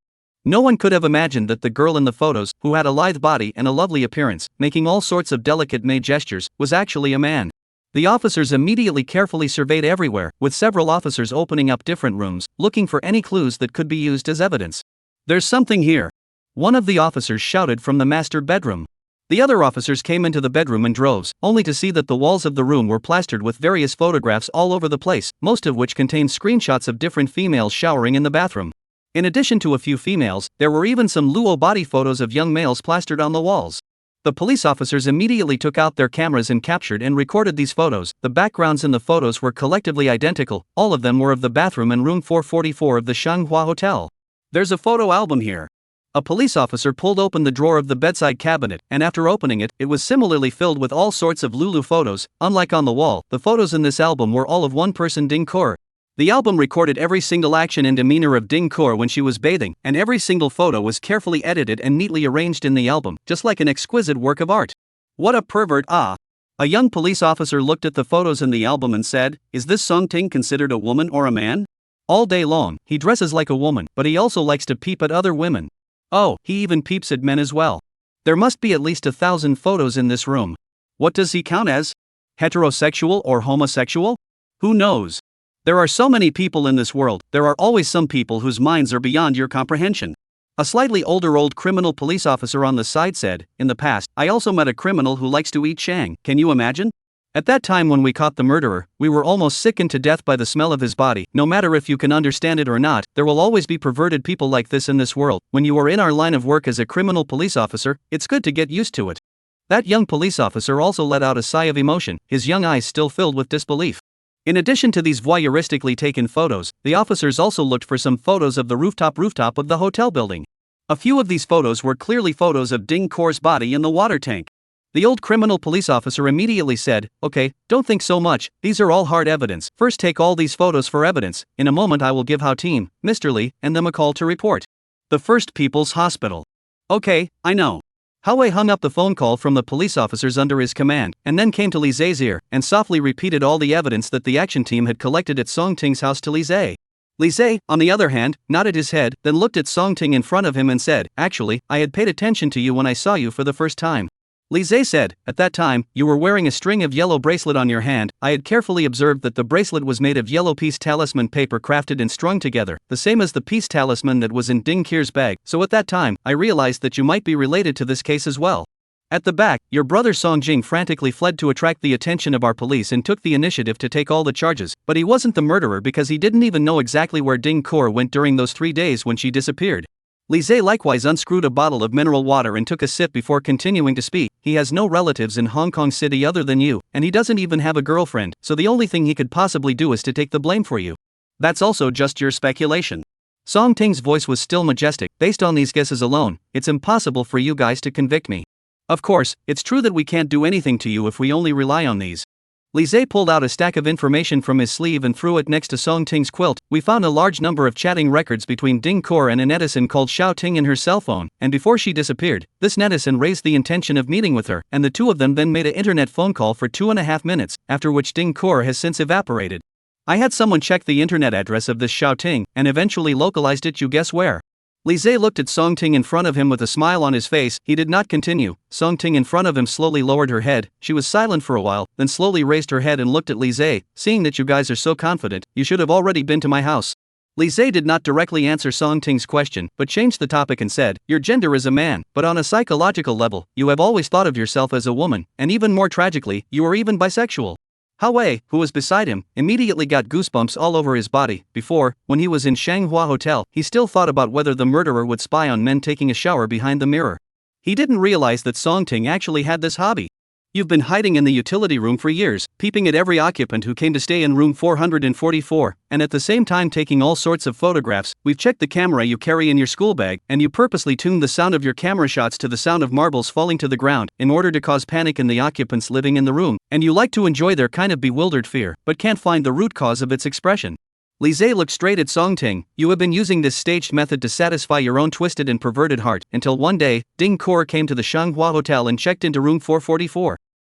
No one could have imagined that the girl in the photos, who had a lithe body and a lovely appearance, making all sorts of delicate maid gestures, was actually a man. The officers immediately carefully surveyed everywhere, with several officers opening up different rooms, looking for any clues that could be used as evidence. "There's something here," one of the officers shouted from the master bedroom. The other officers came into the bedroom in droves, only to see that the walls of the room were plastered with various photographs all over the place, most of which contained screenshots of different females showering in the bathroom. In addition to a few females, there were even some luo body photos of young males plastered on the walls. The police officers immediately took out their cameras and captured and recorded these photos. The backgrounds in the photos were collectively identical, all of them were of the bathroom in room 444 of the Shanghua Hotel. "There's a photo album here." A police officer pulled open the drawer of the bedside cabinet, and after opening it, it was similarly filled with all sorts of Lulu photos. Unlike on the wall, the photos in this album were all of one person, Ding Kur. The album recorded every single action and demeanor of Ding Kur when she was bathing, and every single photo was carefully edited and neatly arranged in the album, just like an exquisite work of art. "What a pervert, ah!" A young police officer looked at the photos in the album and said, "Is this Song Ting considered a woman or a man? All day long, he dresses like a woman, but he also likes to peep at other women. Oh, he even peeps at men as well. There must be at least 1,000 photos in this room. What does he count as? Heterosexual or homosexual? Who knows? There are so many people in this world, there are always some people whose minds are beyond your comprehension." A slightly older old criminal police officer on the side said, "In the past, I also met a criminal who likes to eat shang. Can you imagine? At that time when we caught the murderer, we were almost sickened to death by the smell of his body. No matter if you can understand it or not, there will always be perverted people like this in this world. When you are in our line of work as a criminal police officer, it's good to get used to it." That young police officer also let out a sigh of emotion, his young eyes still filled with disbelief. In addition to these voyeuristically taken photos, the officers also looked for some photos of the rooftop of the hotel building. A few of these photos were clearly photos of Ding Kur's body in the water tank. The old criminal police officer immediately said, "Okay, don't think so much, these are all hard evidence. First take all these photos for evidence. In a moment I will give Hao Team, Mr. Li, and them a call to report. The First People's Hospital." "Okay, I know." Hao Wei hung up the phone call from the police officers under his command, and then came to Li Zhe's ear, and softly repeated all the evidence that the action team had collected at Song Ting's house to Li Zhe. Li Zhe, on the other hand, nodded his head, then looked at Song Ting in front of him and said, "Actually, I had paid attention to you when I saw you for the first time." Li Zhe said, "At that time, you were wearing a string of yellow bracelet on your hand. I had carefully observed that the bracelet was made of yellow peace talisman paper crafted and strung together, the same as the peace talisman that was in Ding Kir's bag, so at that time, I realized that you might be related to this case as well." At the back, your brother Song Jing frantically fled to attract the attention of our police and took the initiative to take all the charges, but he wasn't the murderer because he didn't even know exactly where Ding Kur went during those 3 days when she disappeared. Li Zhe likewise unscrewed a bottle of mineral water and took a sip before continuing to speak. "He has no relatives in Hong Kong City other than you, and he doesn't even have a girlfriend, so the only thing he could possibly do is to take the blame for you. That's also just your speculation." Song Ting's voice was still majestic. "Based on these guesses alone, it's impossible for you guys to convict me. Of course, it's true that we can't do anything to you if we only rely on these." Li Zhe pulled out a stack of information from his sleeve and threw it next to Song Ting's quilt. "We found a large number of chatting records between Ding Kur and a netizen called Xiao Ting in her cell phone, and before she disappeared, this netizen raised the intention of meeting with her, and the two of them then made an internet phone call for 2.5 minutes, after which Ding Kur has since evaporated. I had someone check the internet address of this Xiao Ting, and eventually localized it. You guess where?" Li Zhe looked at Song Ting in front of him with a smile on his face. He did not continue. Song Ting in front of him slowly lowered her head. She was silent for a while, then slowly raised her head and looked at Li Zhe. "Seeing that you guys are so confident, you should have already been to my house." Li Zhe did not directly answer Song Ting's question, but changed the topic and said, "Your gender is a man, but on a psychological level, you have always thought of yourself as a woman, and even more tragically, you are even bisexual." Hao Wei, who was beside him, immediately got goosebumps all over his body. Before, when he was in Shanghua Hotel, he still thought about whether the murderer would spy on men taking a shower behind the mirror. He didn't realize that Song Ting actually had this hobby. You've been hiding in the utility room for years, peeping at every occupant who came to stay in room 444, and at the same time taking all sorts of photographs. We've checked the camera you carry in your school bag, and you purposely tuned the sound of your camera shots to the sound of marbles falling to the ground, in order to cause panic in the occupants living in the room, and you like to enjoy their kind of bewildered fear, but can't find the root cause of its expression. Lise looked straight at Songting. You have been using this staged method to satisfy your own twisted and perverted heart, until one day, Ding Kor came to the Shanghua Hotel and checked into room 444.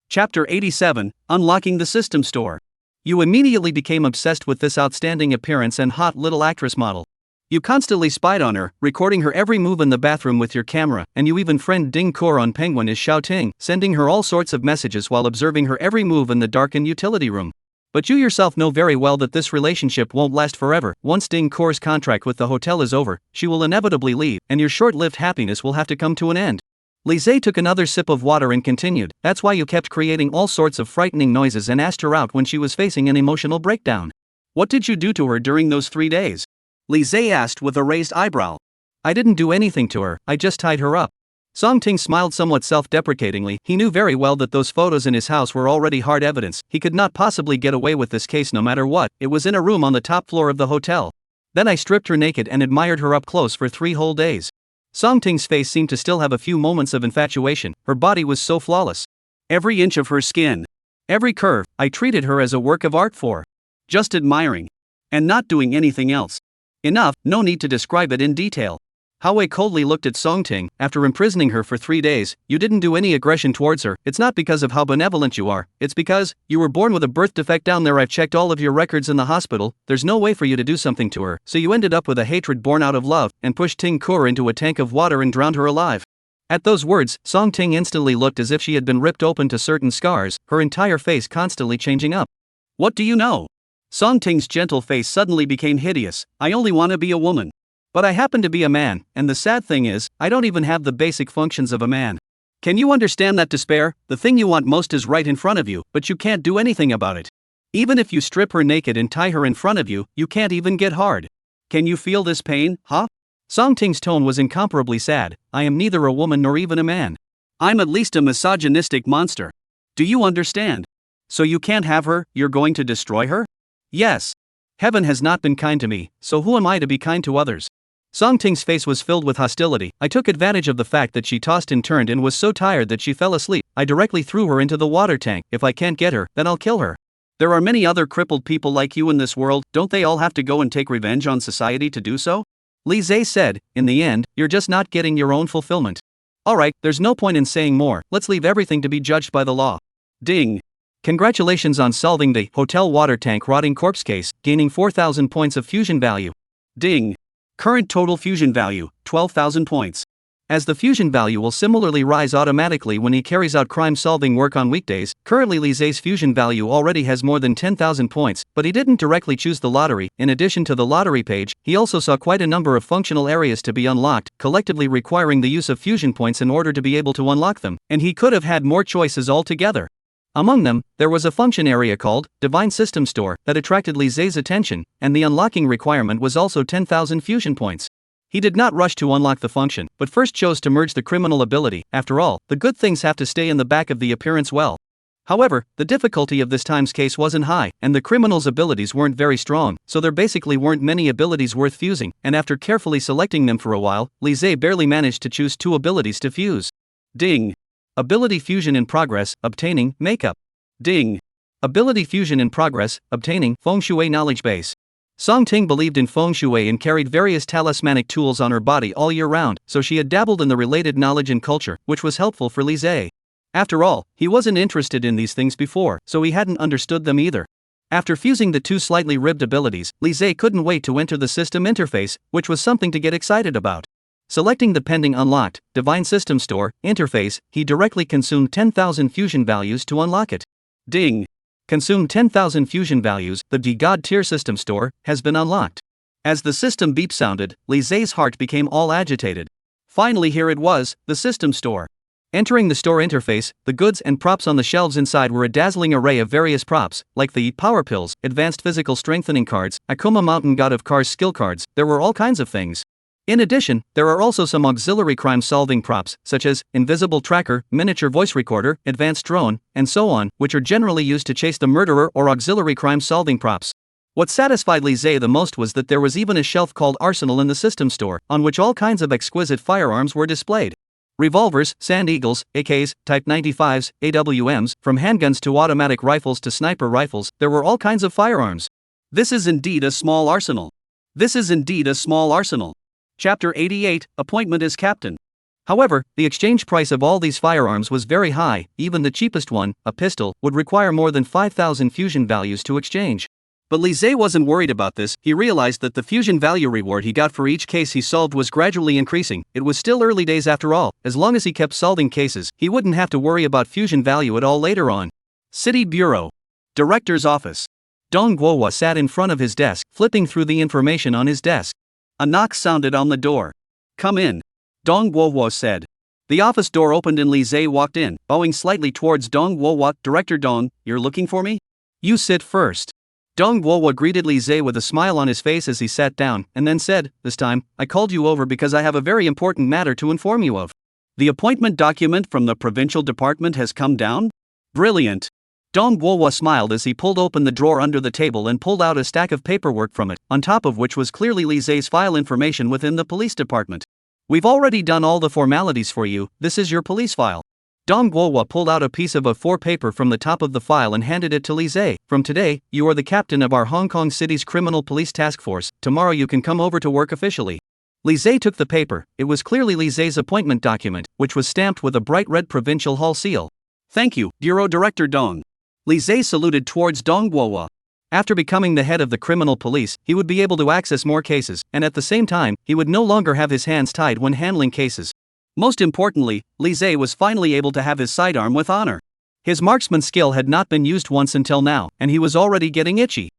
Chapter 87, Unlocking the System Store. You immediately became obsessed with this outstanding appearance and hot little actress model. You constantly spied on her, recording her every move in the bathroom with your camera, and you even friend Ding Kor on Penguin as Xiaoting, sending her all sorts of messages while observing her every move in the darkened utility room. But you yourself know very well that this relationship won't last forever. Once Ding Kor's contract with the hotel is over, she will inevitably leave, and your short-lived happiness will have to come to an end. Lise took another sip of water and continued, that's why you kept creating all sorts of frightening noises and asked her out when she was facing an emotional breakdown. What did you do to her during those 3 days? Lise asked with a raised eyebrow. I didn't do anything to her, I just tied her up. Songting smiled somewhat self-deprecatingly. He knew very well that those photos in his house were already hard evidence. He could not possibly get away with this case no matter what. It was in a room on the top floor of the hotel. Then I stripped her naked and admired her up close for 3 whole days. Songting's face seemed to still have a few moments of infatuation. Her body was so flawless. Every inch of her skin, every curve, I treated her as a work of art for. Just admiring. And not doing anything else. Enough, no need to describe it in detail. Howe coldly looked at Songting. After imprisoning her for 3 days, you didn't do any aggression towards her. It's not because of how benevolent you are, it's because you were born with a birth defect down there. I've checked all of your records in the hospital, there's no way for you to do something to her, so you ended up with a hatred born out of love, and pushed Ting Kur into a tank of water and drowned her alive. At those words, Songting instantly looked as if she had been ripped open to certain scars, her entire face constantly changing up. What do you know? Songting's gentle face suddenly became hideous. I only want to be a woman. But I happen to be a man, and the sad thing is, I don't even have the basic functions of a man. Can you understand that despair? The thing you want most is right in front of you, but you can't do anything about it. Even if you strip her naked and tie her in front of you, you can't even get hard. Can you feel this pain, huh? Songting's tone was incomparably sad. I am neither a woman nor even a man. I'm at least a misogynistic monster. Do you understand? So you can't have her, you're going to destroy her? Yes. Heaven has not been kind to me, so who am I to be kind to others? Songting's face was filled with hostility. I took advantage of the fact that she tossed and turned and was so tired that she fell asleep. I directly threw her into the water tank. If I can't get her, then I'll kill her. There are many other crippled people like you in this world, don't they all have to go and take revenge on society to do so? Lise said, in the end, you're just not getting your own fulfillment. Alright, there's no point in saying more, let's leave everything to be judged by the law. Ding. Congratulations on solving the hotel water tank rotting corpse case, gaining 4,000 points of fusion value. Ding. Current total fusion value, 12,000 points. As the fusion value will similarly rise automatically when he carries out crime-solving work on weekdays, currently Lise's fusion value already has more than 10,000 points, but he didn't directly choose the lottery. In addition to the lottery page, he also saw quite a number of functional areas to be unlocked, collectively requiring the use of fusion points in order to be able to unlock them, and he could have had more choices altogether. Among them, there was a function area called Divine System Store that attracted Lise's attention, and the unlocking requirement was also 10,000 fusion points. He did not rush to unlock the function, but first chose to merge the criminal ability. After all, the good things have to stay in the back of the appearance well. However, the difficulty of this time's case wasn't high, and the criminal's abilities weren't very strong, so there basically weren't many abilities worth fusing, and after carefully selecting them for a while, Lise barely managed to choose 2 abilities to fuse. Ding. Ability fusion in progress, obtaining, makeup. Ding. Ability fusion in progress, obtaining, feng shui knowledge base. Songting believed in feng shui and carried various talismanic tools on her body all year round, so she had dabbled in the related knowledge and culture, which was helpful for Lise. After all, he wasn't interested in these things before, so he hadn't understood them either. After fusing the 2 slightly ribbed abilities, Lise couldn't wait to enter the system interface, which was something to get excited about. Selecting the pending unlocked, Divine System Store, interface, he directly consumed 10,000 fusion values to unlock it. Ding. Consumed 10,000 fusion values, the God Tier System Store has been unlocked. As the system beep sounded, Lise's heart became all agitated. Finally here it was, the system store. Entering the store interface, the goods and props on the shelves inside were a dazzling array of various props, like the Power Pills, Advanced Physical Strengthening cards, Akuma Mountain God of Cars skill cards, there were all kinds of things. In addition, there are also some auxiliary crime-solving props, such as invisible tracker, miniature voice recorder, advanced drone, and so on, which are generally used to chase the murderer or auxiliary crime-solving props. What satisfied Lise the most was that there was even a shelf called Arsenal in the system store, on which all kinds of exquisite firearms were displayed. Revolvers, Sand Eagles, AKs, Type 95s, AWMs, from handguns to automatic rifles to sniper rifles, there were all kinds of firearms. This is indeed a small arsenal. This is indeed a small arsenal. Chapter 88, Appointment as Captain. However, the exchange price of all these firearms was very high. Even the cheapest one, a pistol, would require more than 5,000 fusion values to exchange. But Lise wasn't worried about this. He realized that the fusion value reward he got for each case he solved was gradually increasing. It was still early days after all. As long as he kept solving cases, he wouldn't have to worry about fusion value at all later on. City Bureau. Director's Office. Dong Guohua sat in front of his desk, flipping through the information on his desk. A knock sounded on the door. "Come in," Dong Guohua said. The office door opened and Lise walked in, bowing slightly towards Dong Guohua. "Director Dong, you're looking for me? You sit first." Dong Guohua greeted Lise with a smile on his face as he sat down, and then said, "This time, I called you over because I have a very important matter to inform you of. The appointment document from the provincial department has come down?" "Brilliant." Dong Guohua smiled as he pulled open the drawer under the table and pulled out a stack of paperwork from it, on top of which was clearly Lise's file information within the police department. "We've already done all the formalities for you. This is your police file." Dong Guohua pulled out a piece of A4 paper from the top of the file and handed it to Lise. "From today, you are the captain of our Hong Kong City's Criminal Police Task Force. Tomorrow you can come over to work officially." Lise took the paper. It was clearly Lise's appointment document, which was stamped with a bright red provincial hall seal. "Thank you, Bureau Director Dong." Lise saluted towards Dong Guohua. After becoming the head of the criminal police, he would be able to access more cases, and at the same time, he would no longer have his hands tied when handling cases. Most importantly, Lise was finally able to have his sidearm with honor. His marksman skill had not been used once until now, and he was already getting itchy.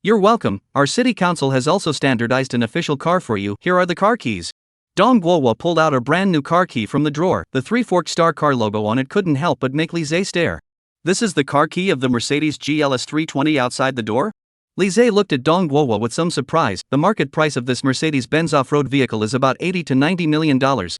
"You're welcome. Our city council has also standardized an official car for you. Here are the car keys." Dong Guohua pulled out a brand new car key from the drawer. The three-forked star car logo on it couldn't help but make Lise stare. "This is the car key of the Mercedes GLS 320 outside the door?" Lise looked at Dong Guohua with some surprise. The market price of this Mercedes-Benz off-road vehicle is about $80 to $90 million,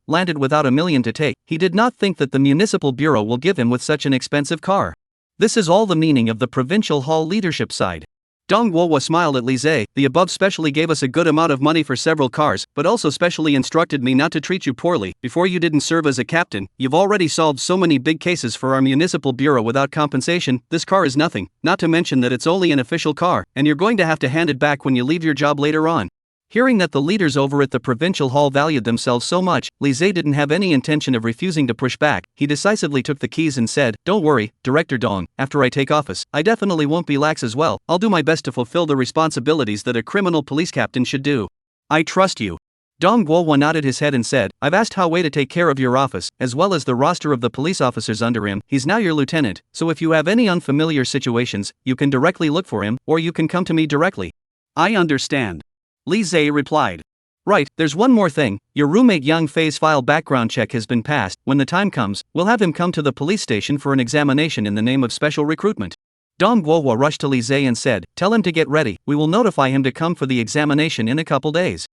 landed without $1 million to take. He did not think that the municipal bureau will give him with such an expensive car. This is all the meaning of the provincial hall leadership side. Dong Guohua smiled at Lise. "The above specially gave us a good amount of money for several cars, but also specially instructed me not to treat you poorly. Before you didn't serve as a captain, you've already solved so many big cases for our municipal bureau without compensation. This car is nothing, not to mention that it's only an official car, and you're going to have to hand it back when you leave your job later on." Hearing that the leaders over at the provincial hall valued themselves so much, Lise didn't have any intention of refusing to push back. He decisively took the keys and said, "Don't worry, Director Dong, after I take office, I definitely won't be lax as well. I'll do my best to fulfill the responsibilities that a criminal police captain should do. I trust you." Dong Guohua nodded his head and said, "I've asked Hao Wei to take care of your office, as well as the roster of the police officers under him. He's now your lieutenant, so if you have any unfamiliar situations, you can directly look for him, or you can come to me directly." "I understand," Lise replied. "Right, there's one more thing. Your roommate Yang Fei's file background check has been passed. When the time comes, we'll have him come to the police station for an examination in the name of special recruitment." Dong Guohua rushed to Lise and said, "Tell him to get ready. We will notify him to come for the examination in a couple days."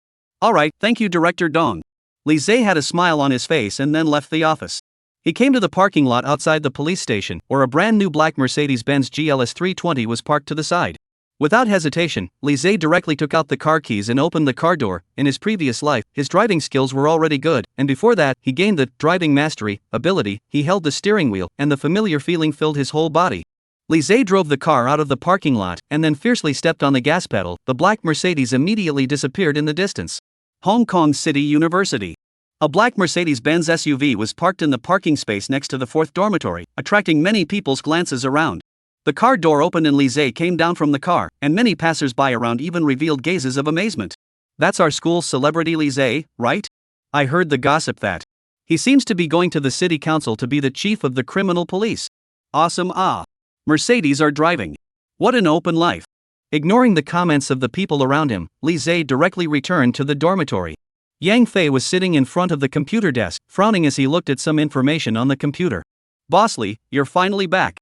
"Alright, thank you Director Dong." Lise had a smile on his face and then left the office. He came to the parking lot outside the police station, where a brand new black Mercedes-Benz GLS 320 was parked to the side. Without hesitation, Lise directly took out the car keys and opened the car door. In his previous life, his driving skills were already good, and before that, he gained the driving mastery ability. He held the steering wheel, and the familiar feeling filled his whole body. Lise drove the car out of the parking lot, and then fiercely stepped on the gas pedal. The black Mercedes immediately disappeared in the distance. Hong Kong City University. A black Mercedes-Benz SUV was parked in the parking space next to the 4th dormitory, attracting many people's glances around. The car door opened and Lise came down from the car, and many passers-by around even revealed gazes of amazement. "That's our school's celebrity Lise, right? I heard the gossip that he seems to be going to the city council to be the chief of the criminal police. Awesome. Mercedes are driving. What an open life." Ignoring the comments of the people around him, Lise directly returned to the dormitory. Yang Fei was sitting in front of the computer desk, frowning as he looked at some information on the computer. "Boss Li, you're finally back,"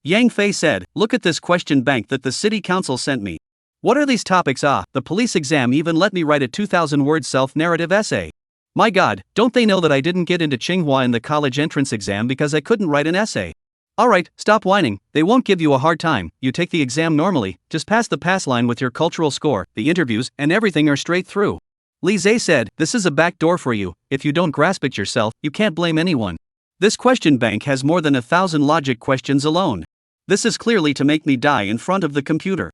Yang Fei said. "Look at this question bank that the city council sent me. What are these topics? The police exam even let me write a 2,000-word self-narrative essay. My god, don't they know that I didn't get into Tsinghua in the college entrance exam because I couldn't write an essay? Alright, stop whining, they won't give you a hard time, you take the exam normally, just pass the pass line with your cultural score, the interviews, and everything are straight through. Lise said, this is a back door for you, if you don't grasp it yourself, you can't blame anyone. This question bank has more than 1,000 logic questions alone. This is clearly to make me die in front of the computer.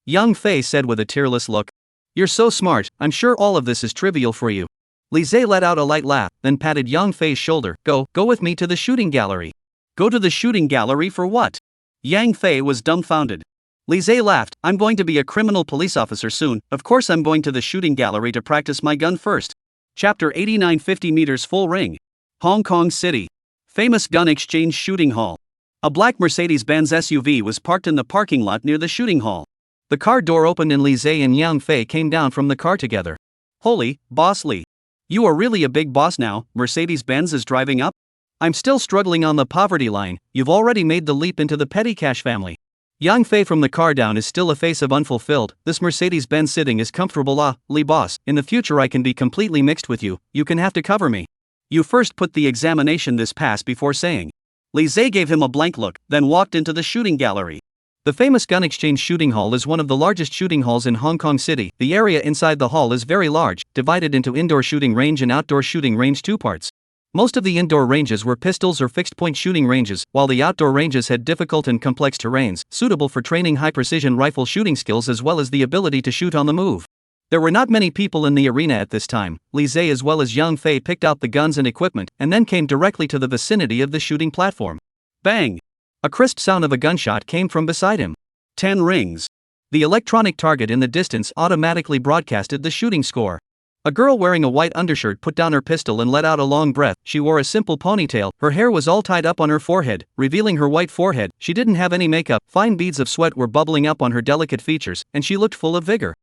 Young Fei said with a tearless look. You're so smart, I'm sure all of this is trivial for you. Lise let out a light laugh, then patted Young Fei's shoulder. Go with me to the shooting gallery. Go to the shooting gallery for what? Yang Fei was dumbfounded. Lise laughed, I'm going to be a criminal police officer soon, of course I'm going to the shooting gallery to practice my gun first. Chapter 89 50 meters full ring. Hong Kong City. Famous gun exchange shooting hall. A black Mercedes-Benz SUV was parked in the parking lot near the shooting hall. The car door opened and Lise and Yang Fei came down from the car together. Holy, Boss Lee. You are really a big boss now, Mercedes-Benz is driving up? I'm still struggling on the poverty line, you've already made the leap into the petty cash family. Yang Fei from the car down is still a face of unfulfilled, this Mercedes-Benz sitting is comfortable. Lee boss, in the future I can be completely mixed with you, you can have to cover me. You first put the examination this pass before saying. Lise gave him a blank look, then walked into the shooting gallery. The famous gun exchange shooting hall is one of the largest shooting halls in Hong Kong City. The area inside the hall is very large, divided into indoor shooting range and outdoor shooting range, two parts. Most of the indoor ranges were pistols or fixed-point shooting ranges, while the outdoor ranges had difficult and complex terrains, suitable for training high-precision rifle shooting skills as well as the ability to shoot on the move. There were not many people in the arena at this time. Lise as well as Yang Fei picked out the guns and equipment, and then came directly to the vicinity of the shooting platform. Bang! A crisp sound of a gunshot came from beside him. 10 rings. The electronic target in the distance automatically broadcasted the shooting score. A girl wearing a white undershirt put down her pistol and let out a long breath. She wore a simple ponytail, her hair was all tied up on her forehead, revealing her white forehead. She didn't have any makeup, fine beads of sweat were bubbling up on her delicate features, and she looked full of vigor.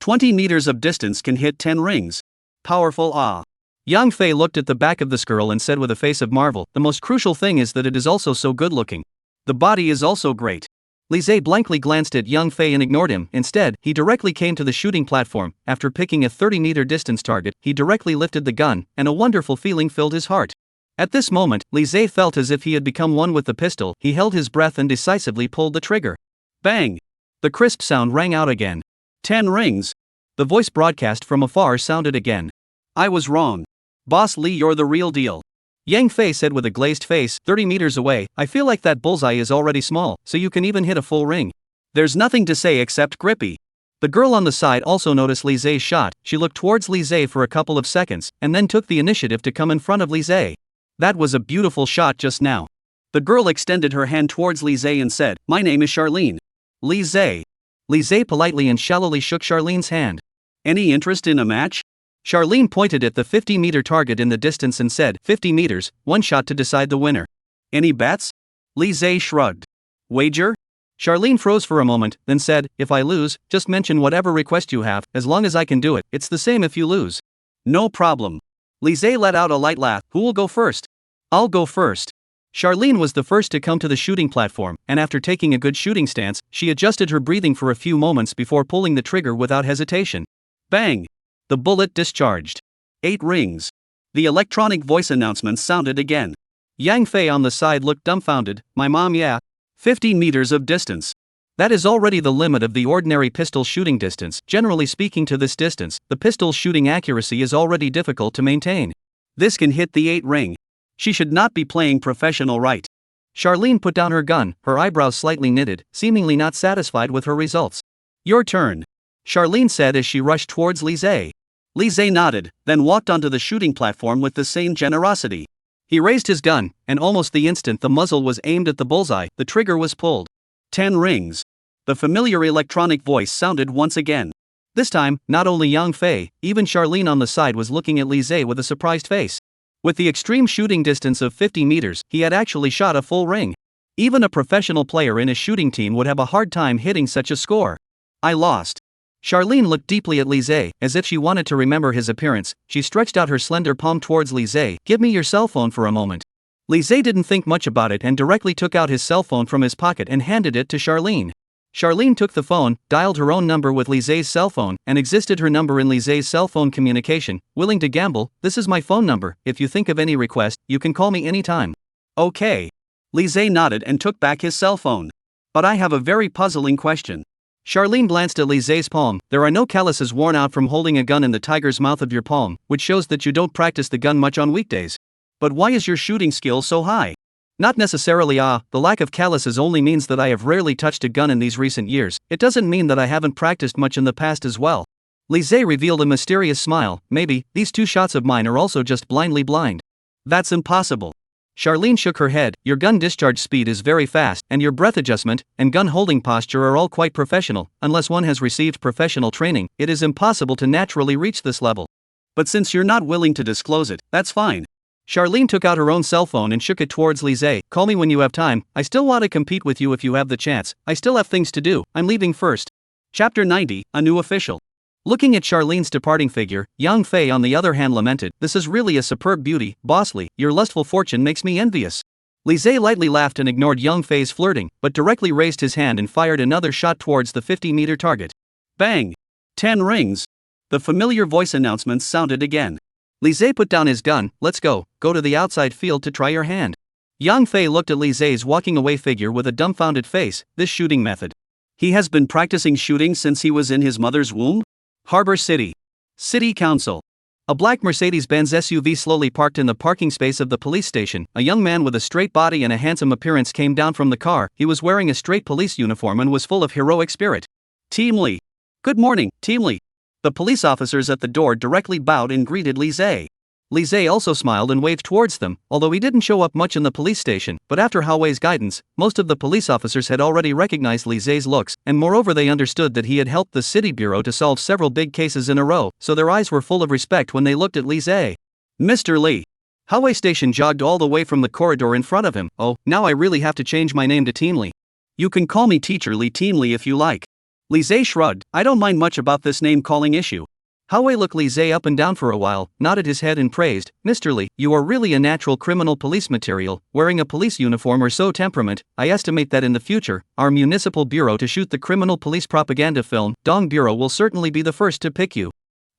20 meters of distance can hit 10 rings. Powerful. Yang Fei looked at the back of this girl and said with a face of marvel, the most crucial thing is that it is also so good looking. The body is also great. Lise blankly glanced at Yang Fei and ignored him. Instead, he directly came to the shooting platform. After picking a 30-meter distance target, he directly lifted the gun, and a wonderful feeling filled his heart. At this moment, Lise felt as if he had become one with the pistol. He held his breath and decisively pulled the trigger. Bang! The crisp sound rang out again. 10 rings. The voice broadcast from afar sounded again. I was wrong. Boss Lee, you're the real deal. Yang Fei said with a glazed face, 30 meters away, I feel like that bullseye is already small, so you can even hit a full ring. There's nothing to say except grippy. The girl on the side also noticed Lise's shot. She looked towards Lise for a couple of seconds, and then took the initiative to come in front of Lise. That was a beautiful shot just now. The girl extended her hand towards Lise and said, my name is Charlene. Lise. Lise politely and shallowly shook Charlene's hand. Any interest in a match? Charlene pointed at the 50-meter target in the distance and said, 50 meters, one shot to decide the winner. Any bets? Lise shrugged. Wager? Charlene froze for a moment, then said, if I lose, just mention whatever request you have, as long as I can do it, it's the same if you lose. No problem. Lise let out a light laugh, who will go first? I'll go first. Charlene was the first to come to the shooting platform, and after taking a good shooting stance, she adjusted her breathing for a few moments before pulling the trigger without hesitation. Bang! The bullet discharged. 8 rings. The electronic voice announcement sounded again. Yang Fei on the side looked dumbfounded. My mom, yeah. 50 meters of distance. That is already the limit of the ordinary pistol shooting distance. Generally speaking, to this distance, the pistol's shooting accuracy is already difficult to maintain. This can hit the 8 ring. She should not be playing professional, right? Charlene put down her gun, her eyebrows slightly knitted, seemingly not satisfied with her results. Your turn. Charlene said as she rushed towards Lise. Lise nodded, then walked onto the shooting platform with the same generosity. He raised his gun, and almost the instant the muzzle was aimed at the bullseye, the trigger was pulled. 10 rings. The familiar electronic voice sounded once again. This time, not only Yang Fei, even Charlene on the side was looking at Lise with a surprised face. With the extreme shooting distance of 50 meters, he had actually shot a full ring. Even a professional player in a shooting team would have a hard time hitting such a score. I lost. Charlene looked deeply at Lise, as if she wanted to remember his appearance. She stretched out her slender palm towards Lise. Give me your cell phone for a moment. Lise didn't think much about it and directly took out his cell phone from his pocket and handed it to Charlene. Charlene took the phone, dialed her own number with Lise's cell phone, and existed her number in Lise's cell phone communication. Willing to gamble? This is my phone number. If you think of any request, you can call me anytime. Okay. Lise nodded and took back his cell phone. But I have a very puzzling question. Charlene glanced at Lise's palm. There are no calluses worn out from holding a gun in the tiger's mouth of your palm, which shows that you don't practice the gun much on weekdays. But why is your shooting skill so high? Not necessarily. The lack of calluses only means that I have rarely touched a gun in these recent years. It doesn't mean that I haven't practiced much in the past as well. Lise revealed a mysterious smile. Maybe, these 2 shots of mine are also just blindly blind. That's impossible. Charlene shook her head. Your gun discharge speed is very fast, and your breath adjustment and gun holding posture are all quite professional. Unless one has received professional training, it is impossible to naturally reach this level. But since you're not willing to disclose it, that's fine. Charlene took out her own cell phone and shook it towards Lise. Call me when you have time. I still want to compete with you if you have the chance. I still have things to do. I'm leaving first. Chapter 90, A New Official. Looking at Charlene's departing figure, Yang Fei on the other hand lamented, this is really a superb beauty, bossly, your lustful fortune makes me envious. Lise lightly laughed and ignored Yang Fei's flirting, but directly raised his hand and fired another shot towards the 50-meter target. Bang! 10 rings. The familiar voice announcement sounded again. Lise put down his gun. Let's go to the outside field to try your hand. Yang Fei looked at Lise's walking away figure with a dumbfounded face. This shooting method. He has been practicing shooting since he was in his mother's womb? Harbor City. City Council. A black Mercedes-Benz SUV slowly parked in the parking space of the police station. A young man with a straight body and a handsome appearance came down from the car. He was wearing a straight police uniform and was full of heroic spirit. Team Lee. Good morning, Team Lee. The police officers at the door directly bowed and greeted Lise. Lise also smiled and waved towards them, although he didn't show up much in the police station, but after Hawei's guidance, most of the police officers had already recognized Lise's looks, and moreover they understood that he had helped the city bureau to solve several big cases in a row, so their eyes were full of respect when they looked at Lise. Mr. Lee. Hawei Station jogged all the way from the corridor in front of him. Oh, now I really have to change my name to Team Lee. You can call me Teacher Lee Team Lee if you like. Lise shrugged. I don't mind much about this name calling issue. Hawei looked Lise up and down for a while, nodded his head and praised, Mr. Lee, you are really a natural criminal police material, wearing a police uniform or so temperament. I estimate that in the future, our municipal bureau to shoot the criminal police propaganda film, Dong Bureau will certainly be the first to pick you.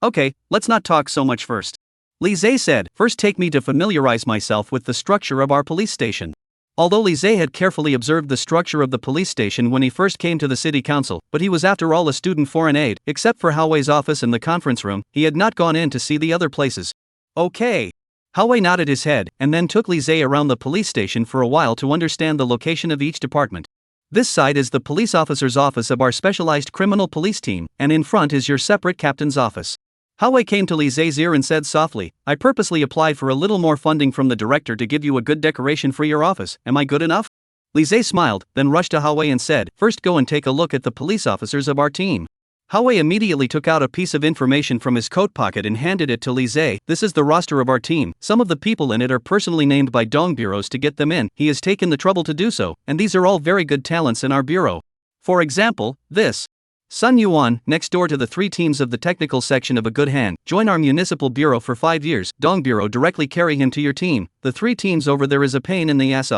Okay, let's not talk so much first. Lise said, first take me to familiarize myself with the structure of our police station. Although Lise had carefully observed the structure of the police station when he first came to the city council, but he was after all a student foreign aide. Except for Hawei's office and the conference room, he had not gone in to see the other places. Okay. Hawei nodded his head, and then took Lise around the police station for a while to understand the location of each department. This side is the police officer's office of our specialized criminal police team, and in front is your separate captain's office. Hawei came to Lise's ear and said softly, I purposely applied for a little more funding from the director to give you a good decoration for your office. Am I good enough? Lise smiled, then rushed to Hawei and said, first go and take a look at the police officers of our team. Hawei immediately took out a piece of information from his coat pocket and handed it to Lise. This is the roster of our team. Some of the people in it are personally named by Dong bureaus to get them in. He has taken the trouble to do so, and these are all very good talents in our bureau. For example, this. Sun Yuan, next door to the 3 teams of the technical section of A Good Hand, join our municipal bureau for 5 years. Dong Bureau directly carry him to your team. The 3 teams over there is a pain in the ass.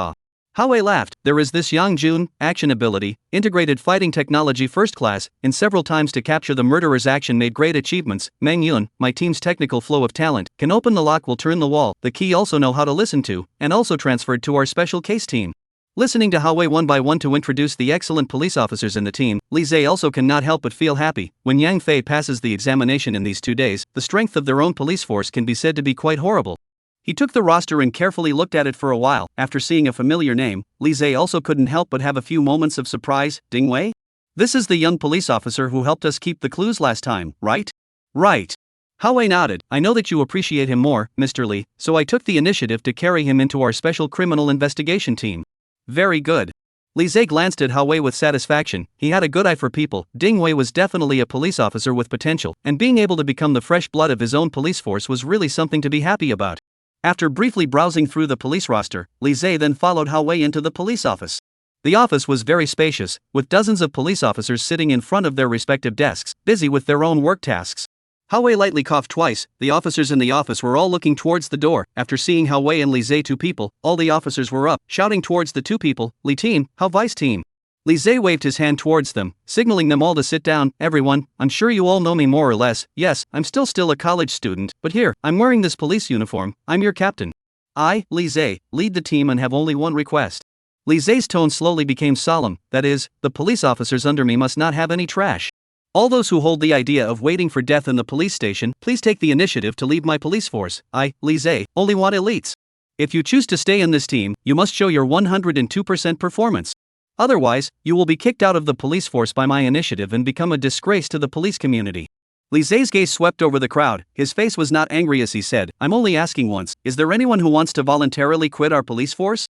Hawei laughed. There is this Yang Jun, action ability, integrated fighting technology first class, in several times to capture the murderer's action made great achievements. Meng Yun, my team's technical flow of talent, can open the lock will turn the wall. The key also know how to listen to, and also transferred to our special case team. Listening to Hawei one by one to introduce the excellent police officers in the team, Lise also cannot help but feel happy. When Yang Fei passes the examination in these 2 days, the strength of their own police force can be said to be quite horrible. He took the roster and carefully looked at it for a while. After seeing a familiar name, Lise also couldn't help but have a few moments of surprise. Ding Wei? This is the young police officer who helped us keep the clues last time, right? Right. Hawei nodded. I know that you appreciate him more, Mr. Lee, so I took the initiative to carry him into our special criminal investigation team. Very good. Lise glanced at Hawei with satisfaction. He had a good eye for people. Ding Wei was definitely a police officer with potential, and being able to become the fresh blood of his own police force was really something to be happy about. After briefly browsing through the police roster, Lise then followed Hawei into the police office. The office was very spacious, with dozens of police officers sitting in front of their respective desks, busy with their own work tasks. Hawei lightly coughed twice. The officers in the office were all looking towards the door. After seeing Hawei and Lise 2 people, all the officers were up, shouting towards the 2 people, Lee team, how vice team. Li Zhe waved his hand towards them, signaling them all to sit down. Everyone, I'm sure you all know me more or less. Yes, I'm still a college student, but here, I'm wearing this police uniform. I'm your captain. I, Li Zhe, lead the team and have only one request. Li Zhe's tone slowly became solemn, that is, the police officers under me must not have any trash. All those who hold the idea of waiting for death in the police station, please take the initiative to leave my police force. I, Li Zhe, only want elites. If you choose to stay in this team, you must show your 102% performance. Otherwise, you will be kicked out of the police force by my initiative and become a disgrace to the police community. Li Zhe's gaze swept over the crowd. His face was not angry as he said, I'm only asking once, is there anyone who wants to voluntarily quit our police force?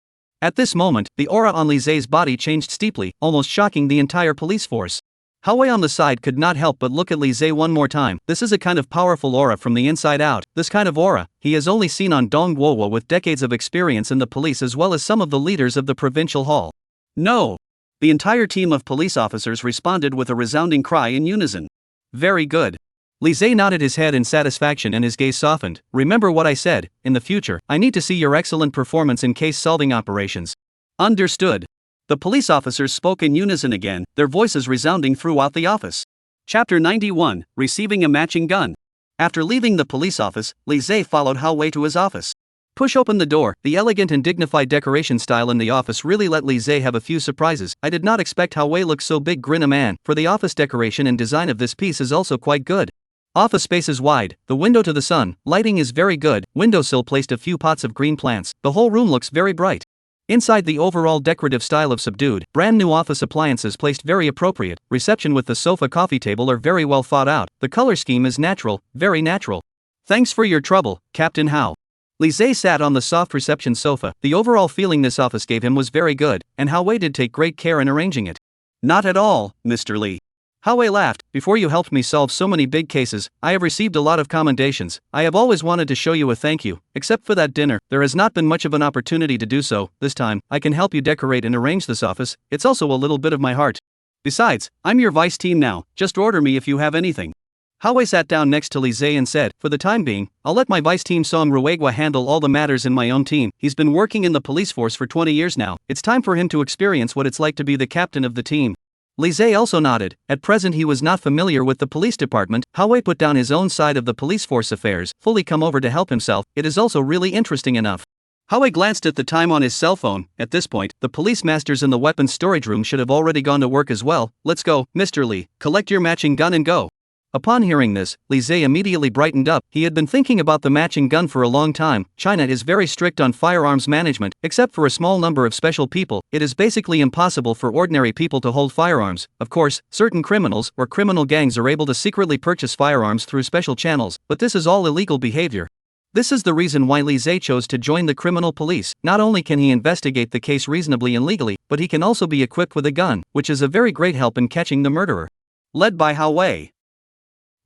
At this moment, the aura on Li Zhe's body changed steeply, almost shocking the entire police force. Hao-wei on the side could not help but look at Li Zhe one more time. This is a kind of powerful aura from the inside out. This kind of aura, he has only seen on Dong Guowo with decades of experience in the police as well as some of the leaders of the provincial hall. No! The entire team of police officers responded with a resounding cry in unison. Very good. Li Zhe nodded his head in satisfaction and his gaze softened. Remember what I said, in the future, I need to see your excellent performance in case-solving operations. Understood. The police officers spoke in unison again, their voices resounding throughout the office. Chapter 91, Receiving a Matching Gun. After leaving the police office, Li Zhe followed Hao-wei to his office. Push open the door. The elegant and dignified decoration style in the office really let Li Zhe have a few surprises. I did not expect Hao-wei looked so big. Grin a man, for the office decoration and design of this piece is also quite good. Office space is wide, the window to the sun, lighting is very good, windowsill placed a few pots of green plants, the whole room looks very bright. Inside the overall decorative style of subdued, brand new office appliances placed very appropriate, reception with the sofa coffee table are very well thought out, the color scheme is natural, very natural. Thanks for your trouble, Captain Hao. Li Zhe sat on the soft reception sofa, the overall feeling this office gave him was very good, and Hao-wei did take great care in arranging it. Not at all, Mr. Li. Hao-wei laughed, before you helped me solve so many big cases, I have received a lot of commendations, I have always wanted to show you a thank you, except for that dinner, there has not been much of an opportunity to do so, this time, I can help you decorate and arrange this office, it's also a little bit of my heart. Besides, I'm your vice team now, just order me if you have anything. Hao-wei sat down next to Li Zhe and said, for the time being, I'll let my vice team Song Ruegwa handle all the matters in my own team, he's been working in the police force for 20 years now, it's time for him to experience what it's like to be the captain of the team. Li Zhe also nodded, at present he was not familiar with the police department, Hao-wei put down his own side of the police force affairs, fully come over to help himself, it is also really interesting enough. Hao-wei glanced at the time on his cell phone, at this point, the police masters in the weapons storage room should have already gone to work as well, let's go, Mr. Li, collect your matching gun and go. Upon hearing this, Li Zhe immediately brightened up, he had been thinking about the matching gun for a long time, China is very strict on firearms management, except for a small number of special people, it is basically impossible for ordinary people to hold firearms, of course, certain criminals or criminal gangs are able to secretly purchase firearms through special channels, but this is all illegal behavior. This is the reason why Li Zhe chose to join the criminal police, not only can he investigate the case reasonably and legally, but he can also be equipped with a gun, which is a very great help in catching the murderer. Led by Hao-wei,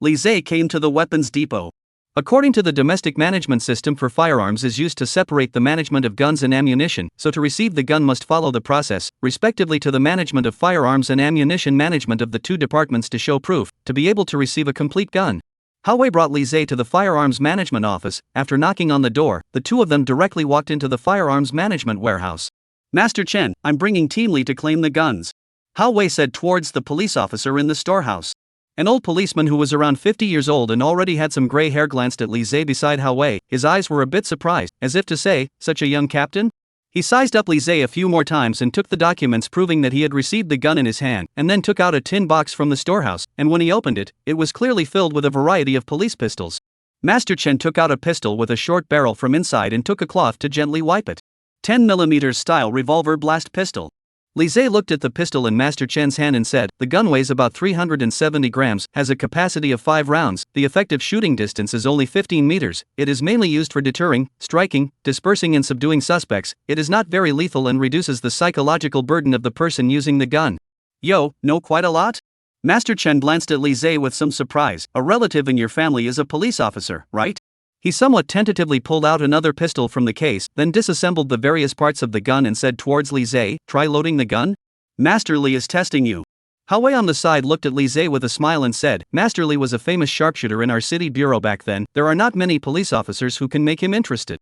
Li Zhe came to the weapons depot. According to the domestic management system for firearms is used to separate the management of guns and ammunition, so to receive the gun must follow the process, respectively to the management of firearms and ammunition management of the two departments to show proof, to be able to receive a complete gun. Hao-wei brought Li Zhe to the firearms management office, after knocking on the door, the two of them directly walked into the firearms management warehouse. Master Chen, I'm bringing Team Li to claim the guns. Hao-wei said towards the police officer in the storehouse. An old policeman who was around 50 years old and already had some gray hair glanced at Li Zhe beside Hao-wei, his eyes were a bit surprised, as if to say, such a young captain? He sized up Li Zhe a few more times and took the documents proving that he had received the gun in his hand, and then took out a tin box from the storehouse, and when he opened it, it was clearly filled with a variety of police pistols. Master Chen took out a pistol with a short barrel from inside and took a cloth to gently wipe it. 10mm style revolver blast pistol. Li Zhe looked at the pistol in Master Chen's hand and said, the gun weighs about 370 grams, has a capacity of 5 rounds, the effective shooting distance is only 15 meters, it is mainly used for deterring, striking, dispersing and subduing suspects, it is not very lethal and reduces the psychological burden of the person using the gun. Yo, know quite a lot? Master Chen glanced at Li Zhe with some surprise, a relative in your family is a police officer, right? He somewhat tentatively pulled out another pistol from the case, then disassembled the various parts of the gun and said towards Li Zhe, try loading the gun? Master Li is testing you. Hao-wei on the side looked at Li Zhe with a smile and said, Master Li was a famous sharpshooter in our city bureau back then, there are not many police officers who can make him interested.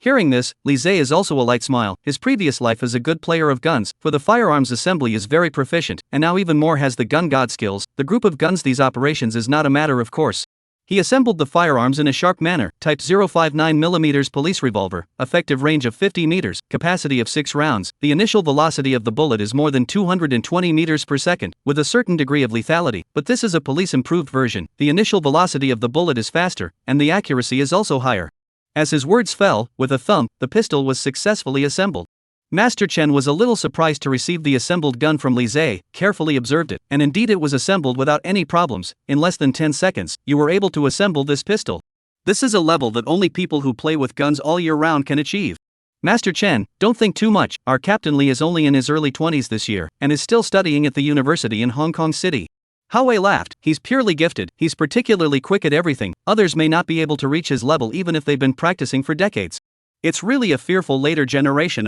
Hearing this, Lise is also a light smile. His previous life as a good player of guns, for the firearms assembly is very proficient, and now even more has the gun god skills. The group of guns these operations is not a matter of course. He assembled the firearms in a sharp manner. Type 0.59mm police revolver, effective range of 50 meters, capacity of 6 rounds. The initial velocity of the bullet is more than 220 meters per second, with a certain degree of lethality, but this is a police improved version. The initial velocity of the bullet is faster, and the accuracy is also higher. As his words fell, with a thump, the pistol was successfully assembled. Master Chen was a little surprised to receive the assembled gun from Lise, carefully observed it, and indeed it was assembled without any problems. In less than 10 seconds, you were able to assemble this pistol. This is a level that only people who play with guns all year round can achieve. Master Chen, don't think too much. Our Captain Li is only in his early 20s this year, and is still studying at the university in Hong Kong City. Howei laughed. He's purely gifted, he's particularly quick at everything. Others may not be able to reach his level even if they've been practicing for decades. It's really a fearful later generation,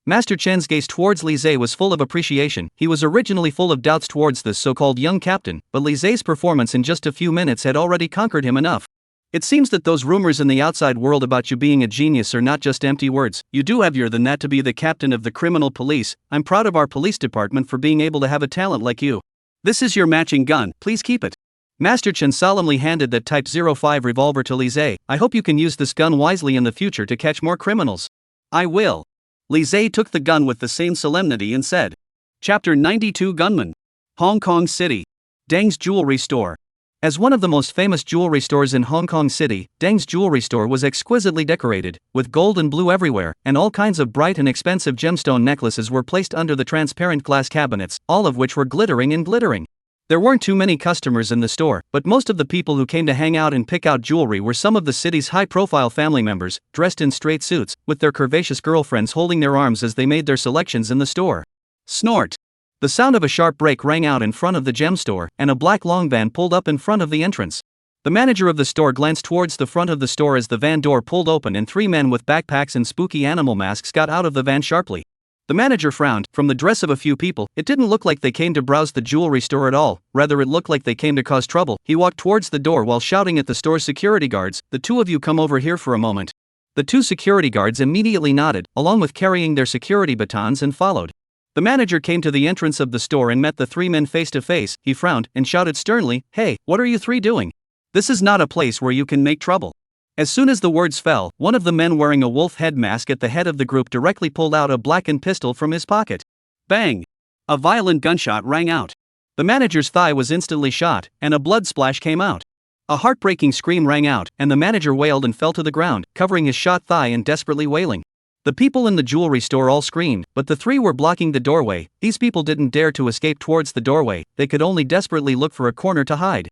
Master Chen's gaze towards Lise was full of appreciation. He was originally full of doubts towards this so-called young captain, but Lise's performance in just a few minutes had already conquered him enough. It seems that those rumors in the outside world about you being a genius are not just empty words. You do have your than that to be the captain of the criminal police. I'm proud of our police department for being able to have a talent like you. This is your matching gun, please keep it. Master Chen solemnly handed that Type 05 revolver to Lise. I hope you can use this gun wisely in the future to catch more criminals. I will. Lise took the gun with the same solemnity and said. Chapter 92 Gunman. Hong Kong City. Deng's Jewelry Store. As one of the most famous jewelry stores in Hong Kong City, Deng's Jewelry Store was exquisitely decorated, with gold and blue everywhere, and all kinds of bright and expensive gemstone necklaces were placed under the transparent glass cabinets, all of which were glittering and glittering. There weren't too many customers in the store, but most of the people who came to hang out and pick out jewelry were some of the city's high-profile family members, dressed in straight suits, with their curvaceous girlfriends holding their arms as they made their selections in the store. Snort! The sound of a sharp brake rang out in front of the gem store, and a black long van pulled up in front of the entrance. The manager of the store glanced towards the front of the store as the van door pulled open and 3 men with backpacks and spooky animal masks got out of the van sharply. The manager frowned. From the dress of a few people, it didn't look like they came to browse the jewelry store at all, rather it looked like they came to cause trouble. He walked towards the door while shouting at the store's security guards, "The two of you come over here for a moment." The 2 security guards immediately nodded, along with carrying their security batons, and followed. The manager came to the entrance of the store and met the 3 men face to face. He frowned and shouted sternly, "Hey, what are you 3 doing? This is not a place where you can make trouble." As soon as the words fell, one of the men wearing a wolf head mask at the head of the group directly pulled out a blackened pistol from his pocket. Bang! A violent gunshot rang out. The manager's thigh was instantly shot, and a blood splash came out. A heartbreaking scream rang out, and the manager wailed and fell to the ground, covering his shot thigh and desperately wailing. The people in the jewelry store all screamed, but the 3 were blocking the doorway. These people didn't dare to escape towards the doorway, they could only desperately look for a corner to hide.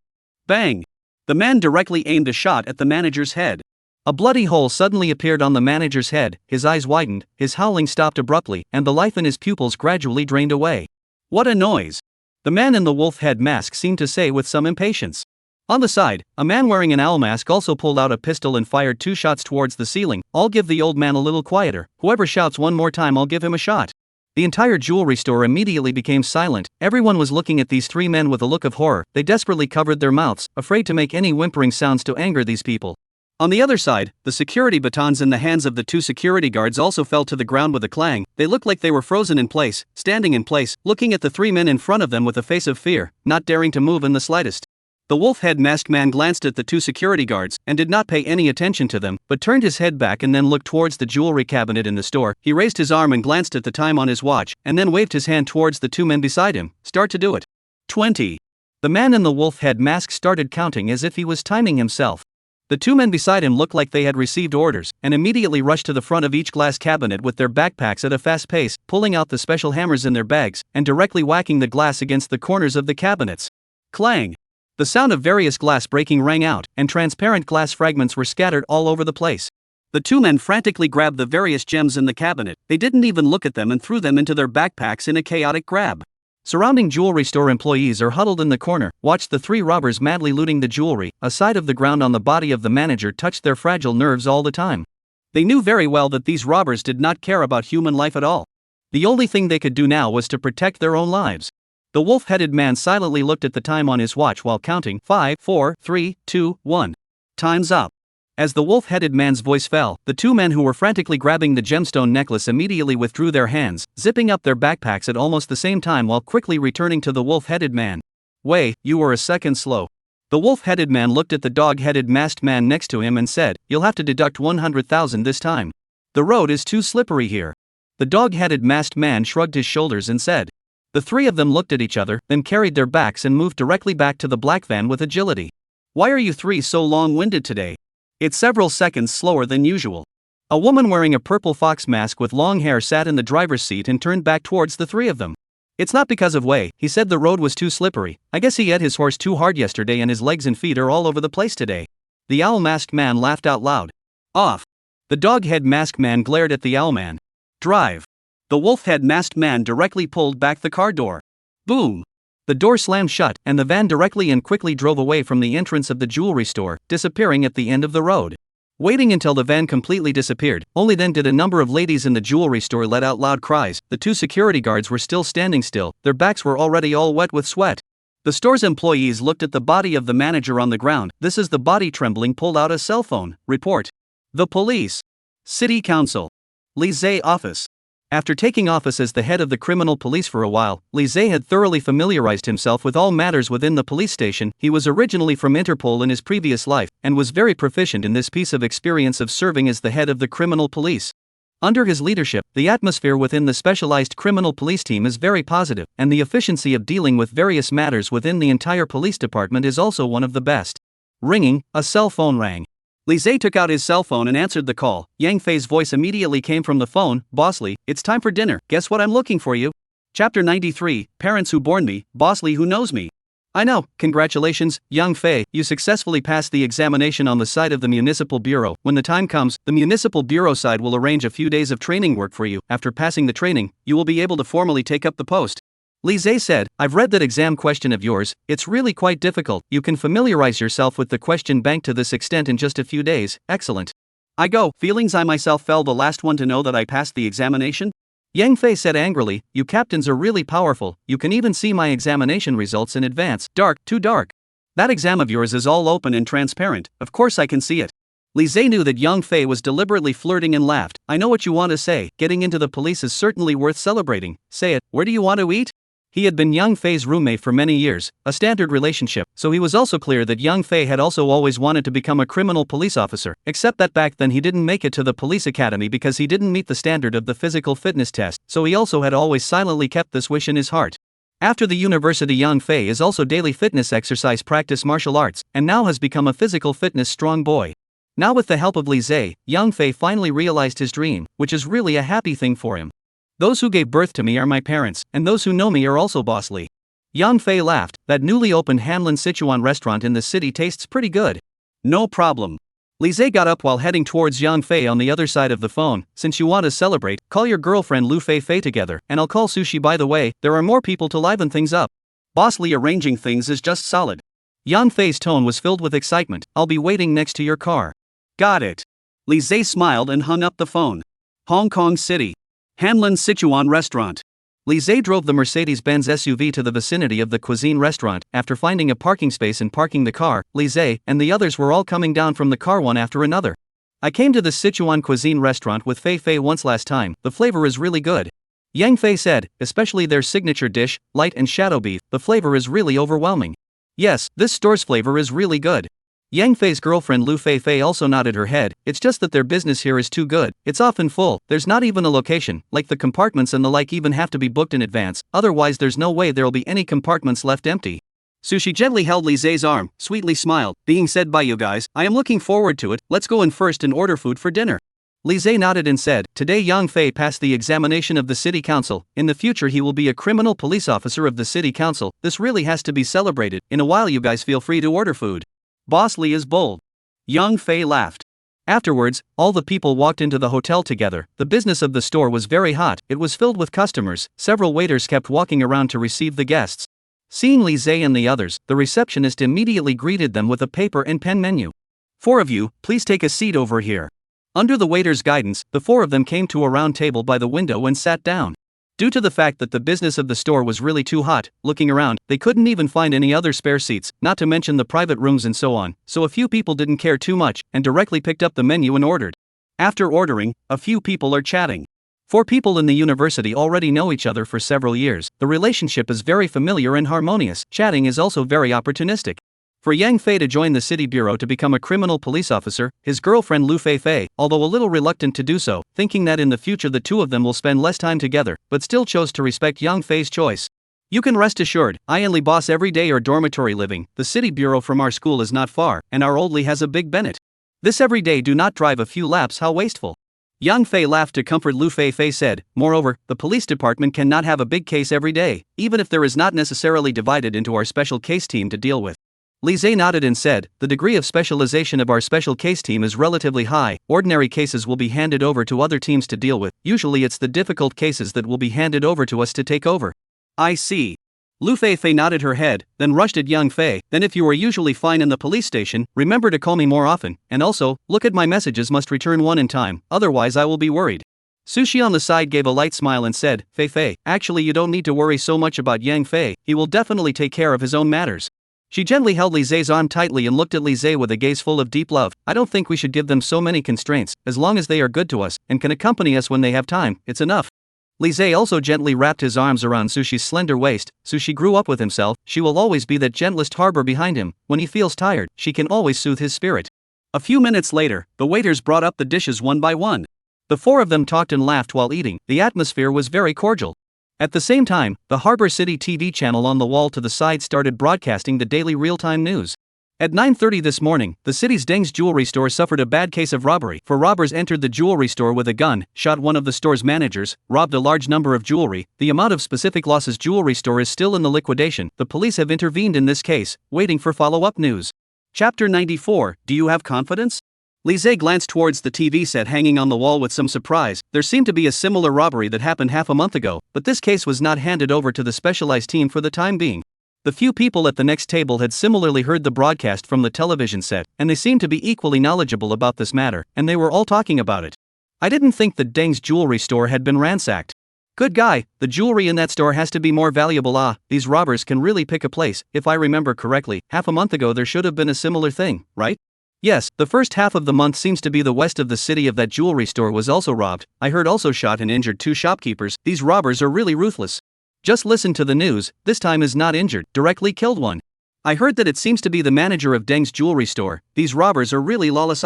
Bang! The man directly aimed a shot at the manager's head. A bloody hole suddenly appeared on the manager's head, his eyes widened, his howling stopped abruptly, and the life in his pupils gradually drained away. What a noise! The man in the wolf head mask seemed to say with some impatience. On the side, a man wearing an owl mask also pulled out a pistol and fired 2 shots towards the ceiling. "I'll give the old man a little quieter. Whoever shouts one more time, I'll give him a shot." The entire jewelry store immediately became silent. Everyone was looking at these 3 men with a look of horror. They desperately covered their mouths, afraid to make any whimpering sounds to anger these people. On the other side, the security batons in the hands of the 2 security guards also fell to the ground with a clang. They looked like they were frozen in place, standing in place, looking at the 3 men in front of them with a face of fear, not daring to move in the slightest. The wolf-head masked man glanced at the 2 security guards, and did not pay any attention to them, but turned his head back and then looked towards the jewelry cabinet in the store. He raised his arm and glanced at the time on his watch, and then waved his hand towards the 2 men beside him. "Start to do it." 20. The man in the wolf-head mask started counting as if he was timing himself. The 2 men beside him looked like they had received orders, and immediately rushed to the front of each glass cabinet with their backpacks at a fast pace, pulling out the special hammers in their bags, and directly whacking the glass against the corners of the cabinets. Clang! The sound of various glass breaking rang out, and transparent glass fragments were scattered all over the place. The 2 men frantically grabbed the various gems in the cabinet. They didn't even look at them and threw them into their backpacks in a chaotic grab. Surrounding jewelry store employees are huddled in the corner, watched the 3 robbers madly looting the jewelry. A side of the ground on the body of the manager touched their fragile nerves all the time. They knew very well that these robbers did not care about human life at all. The only thing they could do now was to protect their own lives. The wolf-headed man silently looked at the time on his watch while counting 5, 4, 3, 2, 1. Time's up. As the wolf-headed man's voice fell, the two men who were frantically grabbing the gemstone necklace immediately withdrew their hands, zipping up their backpacks at almost the same time while quickly returning to the wolf-headed man. "Wei, you were a second slow." The wolf-headed man looked at the dog-headed masked man next to him and said, "You'll have to deduct 100,000 this time. The road is too slippery here." The dog-headed masked man shrugged his shoulders and said. The three of them looked at each other, then carried their backs and moved directly back to the black van with agility. "Why are you three so long-winded today? It's several seconds slower than usual." A woman wearing a purple fox mask with long hair sat in the driver's seat and turned back towards the three of them. "It's not because of Wei, he said the road was too slippery. I guess he ate his horse too hard yesterday and his legs and feet are all over the place today." The owl masked man laughed out loud. "Off." The dog-head masked man glared at the owl man. "Drive." The wolf-head masked man directly pulled back the car door. Boom! The door slammed shut, and the van directly and quickly drove away from the entrance of the jewelry store, disappearing at the end of the road. Waiting until the van completely disappeared, only then did a number of ladies in the jewelry store let out loud cries. The two security guards were still standing still, their backs were already all wet with sweat. The store's employees looked at the body of the manager on the ground. "This is the body trembling pulled out a cell phone. Report." The police. City Council. Li Zhe office. After taking office as the head of the criminal police for a while, Li Zhe had thoroughly familiarized himself with all matters within the police station. He was originally from Interpol in his previous life, and was very proficient in this piece of experience of serving as the head of the criminal police. Under his leadership, the atmosphere within the specialized criminal police team is very positive, and the efficiency of dealing with various matters within the entire police department is also one of the best. Ringing, a cell phone rang. Li Zhe took out his cell phone and answered the call. Yang Fei's voice immediately came from the phone. "Boss Li, it's time for dinner. Guess what I'm looking for you?" Chapter 93, Parents Who Born Me, Boss Li Who Knows Me. "I know, congratulations, Yang Fei, you successfully passed the examination on the side of the municipal bureau. When the time comes, the municipal bureau side will arrange a few days of training work for you. After passing the training, you will be able to formally take up the post." Li Zhe said, "I've read that exam question of yours. It's really quite difficult. You can familiarize yourself with the question bank to this extent in just a few days. Excellent." "I go." Feelings I myself fell the last one to know that I passed the examination. Yang Fei said angrily, "You captains are really powerful. You can even see my examination results in advance." "Dark, too dark. That exam of yours is all open and transparent. Of course I can see it." Li Zhe knew that Yang Fei was deliberately flirting and laughed. "I know what you want to say. Getting into the police is certainly worth celebrating. Say it. Where do you want to eat?" He had been Yang Fei's roommate for many years, a standard relationship, so he was also clear that Yang Fei had also always wanted to become a criminal police officer, except that back then he didn't make it to the police academy because he didn't meet the standard of the physical fitness test, so he also had always silently kept this wish in his heart. After the university, Yang Fei is also daily fitness exercise practice martial arts, and now has become a physical fitness strong boy. Now with the help of Li Zhe, Yang Fei finally realized his dream, which is really a happy thing for him. "Those who gave birth to me are my parents, and those who know me are also Boss Li." Yang Fei laughed. "That newly opened Hanlin Sichuan restaurant in the city tastes pretty good." "No problem." Li Zhe got up while heading towards Yang Fei on the other side of the phone. "Since you want to celebrate, call your girlfriend Lu Fei Fei together, and I'll call Sushi. By the way, there are more people to liven things up. Boss Li arranging things is just solid." Yang Fei's tone was filled with excitement. "I'll be waiting next to your car." "Got it." Li Zhe smiled and hung up the phone. Hong Kong City. Hanlin Sichuan Restaurant. Li Zhe drove the Mercedes-Benz SUV to the vicinity of the cuisine restaurant. After finding a parking space and parking the car, Li Zhe and the others were all coming down from the car one after another. "I came to the Sichuan cuisine restaurant with Fei Fei once last time. The flavor is really good," Yang Fei said, "especially their signature dish, light and shadow beef. The flavor is really overwhelming." "Yes, this store's flavor is really good." Yang Fei's girlfriend Lu Fei Fei also nodded her head. "It's just that their business here is too good. It's often full. There's not even a location, like the compartments and the like even have to be booked in advance, otherwise there's no way there'll be any compartments left empty." Sushi gently held Li Zhe's arm, sweetly smiled. "Being said by you guys, I am looking forward to it. Let's go in first and order food for dinner." Li Zhe nodded and said, "Today Yang Fei passed the examination of the city council. In the future he will be a criminal police officer of the city council. This really has to be celebrated. In a while you guys feel free to order food. Boss Li is bold." Yang Fei laughed. Afterwards, all the people walked into the hotel together. The business of the store was very hot. It was filled with customers. Several waiters kept walking around to receive the guests. Seeing Li Zhe and the others, the receptionist immediately greeted them with a paper and pen menu. "4 of you, please take a seat over here." Under the waiter's guidance, the 4 of them came to a round table by the window and sat down. Due to the fact that the business of the store was really too hot, looking around, they couldn't even find any other spare seats, not to mention the private rooms and so on, so a few people didn't care too much and directly picked up the menu and ordered. After ordering, a few people are chatting. 4 people in the university already know each other for several years. The relationship is very familiar and harmonious. Chatting is also very opportunistic. For Yang Fei to join the city bureau to become a criminal police officer, his girlfriend Lu Fei, although a little reluctant to do so, thinking that in the future the two of them will spend less time together, but still chose to respect Yang Fei's choice. You can rest assured, I only boss every day or dormitory living. The city bureau from our school is not far, and our oldly has a big Bennett. This every day do not drive a few laps, how wasteful. Yang Fei laughed to comfort Lu Fei said, moreover, the police department cannot have a big case every day, even if there is not necessarily divided into our special case team to deal with. Li Zhe nodded and said, the degree of specialization of our special case team is relatively high. Ordinary cases will be handed over to other teams to deal with. Usually it's the difficult cases that will be handed over to us to take over. I see. Lu Fei nodded her head, then rushed at Yang Fei. Then if you are usually fine in the police station, remember to call me more often, and also, look at my messages, must return one in time, otherwise I will be worried. Sushi on the side gave a light smile and said, Fei, actually you don't need to worry so much about Yang Fei, he will definitely take care of his own matters. She gently held Li Zhe's arm tightly and looked at Li Zhe with a gaze full of deep love. I don't think we should give them so many constraints, as long as they are good to us, and can accompany us when they have time, it's enough. Li Zhe also gently wrapped his arms around Sushi's slender waist. Sushi grew up with himself, she will always be that gentlest harbor behind him. When he feels tired, she can always soothe his spirit. A few minutes later, the waiters brought up the dishes one by one. The 4 of them talked and laughed while eating. The atmosphere was very cordial. At the same time, the Harbor City TV channel on the wall to the side started broadcasting the daily real-time news. At 9:30 this morning, the city's Deng's jewelry store suffered a bad case of robbery. 4 robbers entered the jewelry store with a gun, shot one of the store's managers, robbed a large number of jewelry. The amount of specific losses jewelry store is still in the liquidation. The police have intervened in this case, waiting for follow-up news. Chapter 94, Do you have confidence? Li Zhe glanced towards the TV set hanging on the wall with some surprise. There seemed to be a similar robbery that happened half a month ago, but this case was not handed over to the specialized team for the time being. The few people at the next table had similarly heard the broadcast from the television set, and they seemed to be equally knowledgeable about this matter, and they were all talking about it. I didn't think that Deng's jewelry store had been ransacked. Good guy, the jewelry in that store has to be more valuable. These robbers can really pick a place. If I remember correctly, half a month ago there should have been a similar thing, right? Yes, the first half of the month seems to be the west of the city of that jewelry store was also robbed. I heard also shot and injured 2 shopkeepers. These robbers are really ruthless. Just listen to the news, this time is not injured, directly killed one. I heard that it seems to be the manager of Deng's jewelry store. These robbers are really lawless.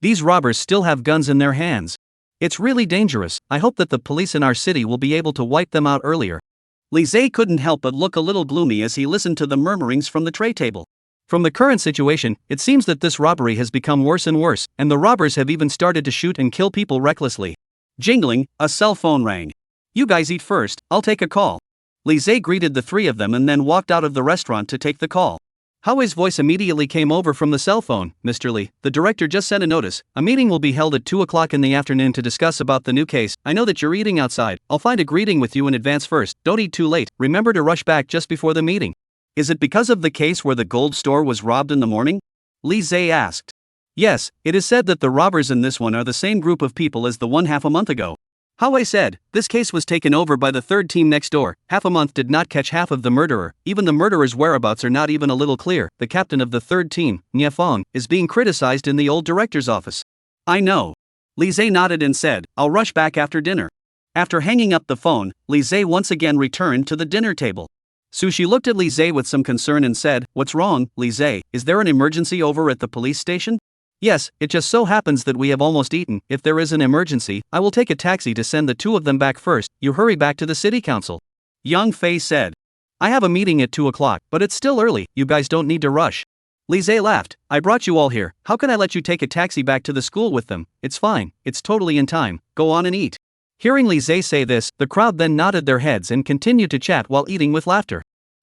These robbers still have guns in their hands. It's really dangerous. I hope that the police in our city will be able to wipe them out earlier. Li Zhe couldn't help but look a little gloomy as he listened to the murmurings from the tray table. From the current situation, it seems that this robbery has become worse and worse, and the robbers have even started to shoot and kill people recklessly. Jingling, a cell phone rang. You guys eat first, I'll take a call. Li Zhe greeted the 3 of them and then walked out of the restaurant to take the call. Howei's voice immediately came over from the cell phone. Mr. Li, the director just sent a notice. A meeting will be held at 2 o'clock in the afternoon to discuss about the new case. I know that you're eating outside. I'll find a greeting with you in advance first. Don't eat too late. Remember to rush back just before the meeting. Is it because of the case where the gold store was robbed in the morning? Li Zhe asked. Yes, it is said that the robbers in this one are the same group of people as the one half a month ago. Howei said, this case was taken over by the 3rd team next door. Half a month did not catch half of the murderer. Even the murderer's whereabouts are not even a little clear. The captain of the 3rd team, Nye Fong, is being criticized in the old director's office. I know. Li Zhe nodded and said, I'll rush back after dinner. After hanging up the phone, Li Zhe once again returned to the dinner table. Sushi looked at Li Zhe with some concern and said, What's wrong, Li Zhe? Is there an emergency over at the police station? Yes, it just so happens that we have almost eaten. If there is an emergency, I will take a taxi to send the 2 of them back first. You hurry back to the city council. Yang Fei said. I have a meeting at 2 o'clock, but it's still early. You guys don't need to rush. Li Zhe laughed. I brought you all here. How can I let you take a taxi back to the school with them? It's fine. It's totally in time. Go on and eat. Hearing Li Zhe say this, the crowd then nodded their heads and continued to chat while eating with laughter.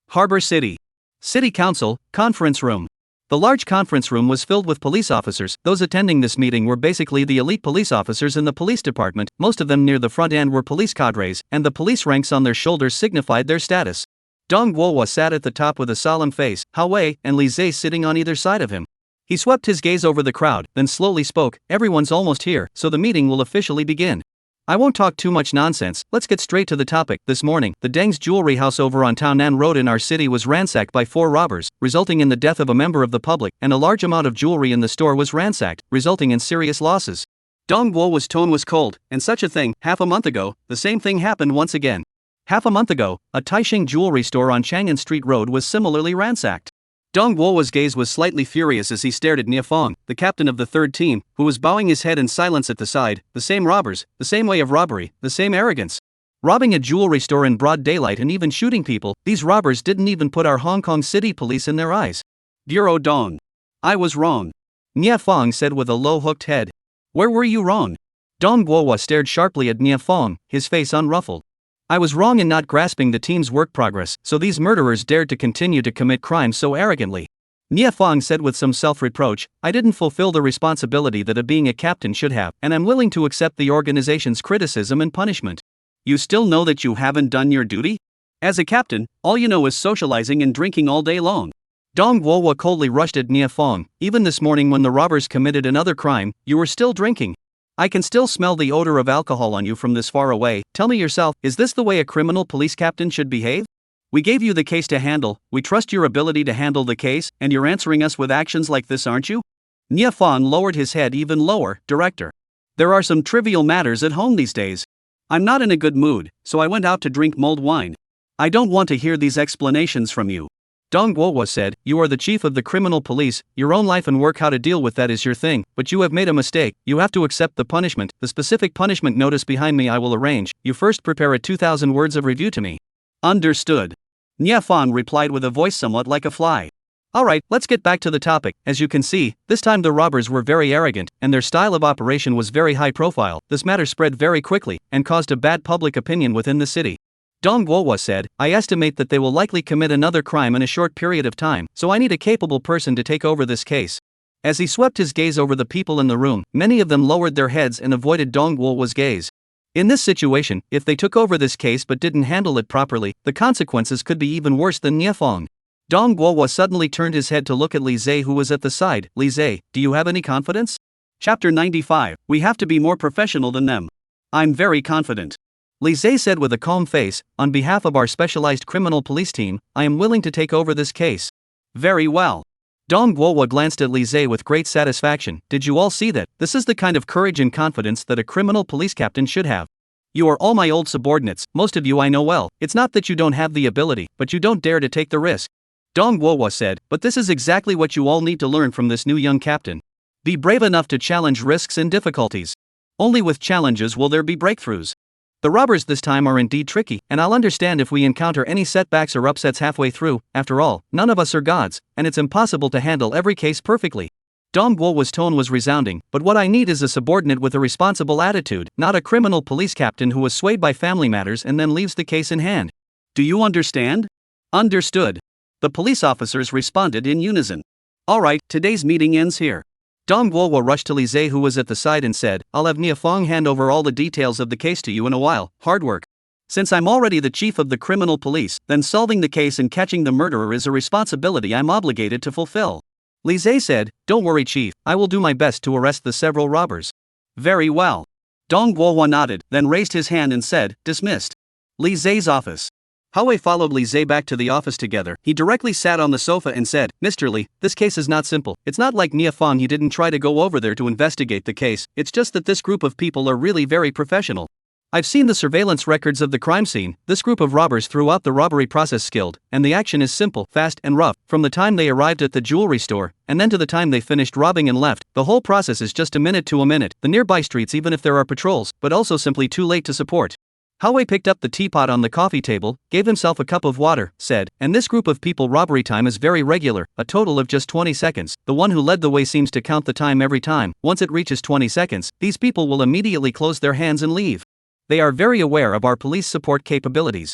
Harbor City. City Council, Conference Room. The large conference room was filled with police officers. Those attending this meeting were basically the elite police officers in the police department. Most of them near the front end were police cadres, and the police ranks on their shoulders signified their status. Dong Guohua sat at the top with a solemn face, Howei and Li Zhe sitting on either side of him. He swept his gaze over the crowd, then slowly spoke, Everyone's almost here, so the meeting will officially begin. I won't talk too much nonsense, let's get straight to the topic. This morning, the Deng's jewelry house over on Taonan Road in our city was ransacked by 4 robbers, resulting in the death of a member of the public, and a large amount of jewelry in the store was ransacked, resulting in serious losses. Dongguo's tone was cold, and such a thing, half a month ago, the same thing happened once again. Half a month ago, a Taixing jewelry store on Chang'an Street Road was similarly ransacked. Dongguo's gaze was slightly furious as he stared at Niafeng, the captain of the third team, who was bowing his head in silence at the side. The same robbers, the same way of robbery, the same arrogance. Robbing a jewelry store in broad daylight and even shooting people, these robbers didn't even put our Hong Kong City police in their eyes. Bureau Dong. I was wrong. Niafeng said with a low hooked head. Where were you wrong? Dongguo stared sharply at Niafeng, his face unruffled. I was wrong in not grasping the team's work progress, so these murderers dared to continue to commit crimes so arrogantly. Niafeng said with some self-reproach, I didn't fulfill the responsibility that being a captain should have, and I'm willing to accept the organization's criticism and punishment. You still know that you haven't done your duty? As a captain, all you know is socializing and drinking all day long. Dongguo coldly rushed at Niafeng. Even this morning when the robbers committed another crime, you were still drinking. I can still smell the odor of alcohol on you from this far away. Tell me yourself, is this the way a criminal police captain should behave? We gave you the case to handle, we trust your ability to handle the case, and you're answering us with actions like this, aren't you? Niafeng lowered his head even lower. Director. There are some trivial matters at home these days. I'm not in a good mood, so I went out to drink mulled wine. I don't want to hear these explanations from you. Dongguo said, you are the chief of the criminal police, your own life and work, how to deal with that is your thing, but you have made a mistake, you have to accept the punishment. The specific punishment notice behind me I will arrange. You first prepare a 2,000 words of review to me. Understood. Niafeng replied with a voice somewhat like a fly. Alright, let's get back to the topic. As you can see, this time the robbers were very arrogant, and their style of operation was very high profile. This matter spread very quickly, and caused a bad public opinion within the city. Dongguo said, I estimate that they will likely commit another crime in a short period of time, so I need a capable person to take over this case. As he swept his gaze over the people in the room, many of them lowered their heads and avoided Dongguo's gaze. In this situation, if they took over this case but didn't handle it properly, the consequences could be even worse than Niafeng. Dongguo suddenly turned his head to look at Li Zhe, who was at the side. Li Zhe, do you have any confidence? Chapter 95. We have to be more professional than them. I'm very confident. Li Zhe said with a calm face, on behalf of our specialized criminal police team, I am willing to take over this case. Very well. Dongguo glanced at Li Zhe with great satisfaction. Did you all see that? This is the kind of courage and confidence that a criminal police captain should have. You are all my old subordinates, most of you I know well. It's not that you don't have the ability, but you don't dare to take the risk. Dongguo said, but this is exactly what you all need to learn from this new young captain. Be brave enough to challenge risks and difficulties. Only with challenges will there be breakthroughs. The robbers this time are indeed tricky, and I'll understand if we encounter any setbacks or upsets halfway through. After all, none of us are gods, and it's impossible to handle every case perfectly. Dongguo's tone was resounding, but what I need is a subordinate with a responsible attitude, not a criminal police captain who was swayed by family matters and then leaves the case in hand. Do you understand? Understood. The police officers responded in unison. Alright, today's meeting ends here. Dongguo rushed to Li Zhe, who was at the side, and said, I'll have Niafeng hand over all the details of the case to you in a while. Hard work. Since I'm already the chief of the criminal police, then solving the case and catching the murderer is a responsibility I'm obligated to fulfill. Li Zhe said, don't worry, chief, I will do my best to arrest the several robbers. Very well. Dongguo nodded, then raised his hand and said, dismissed. Li Zhe's office. Howe followed Li Zhe back to the office together. He directly sat on the sofa and said, Mr. Li, this case is not simple. It's not like Niafeng, he didn't try to go over there to investigate the case. It's just that this group of people are really very professional. I've seen the surveillance records of the crime scene. This group of robbers throughout the robbery process skilled, and the action is simple, fast and rough. From the time they arrived at the jewelry store, and then to the time they finished robbing and left, the whole process is just a minute to a minute. The nearby streets, even if there are patrols, but also simply too late to support. Howe picked up the teapot on the coffee table, gave himself a cup of water, said, and this group of people robbery time is very regular, a total of just 20 seconds. The one who led the way seems to count the time every time. Once it reaches 20 seconds, these people will immediately close their hands and leave. They are very aware of our police support capabilities.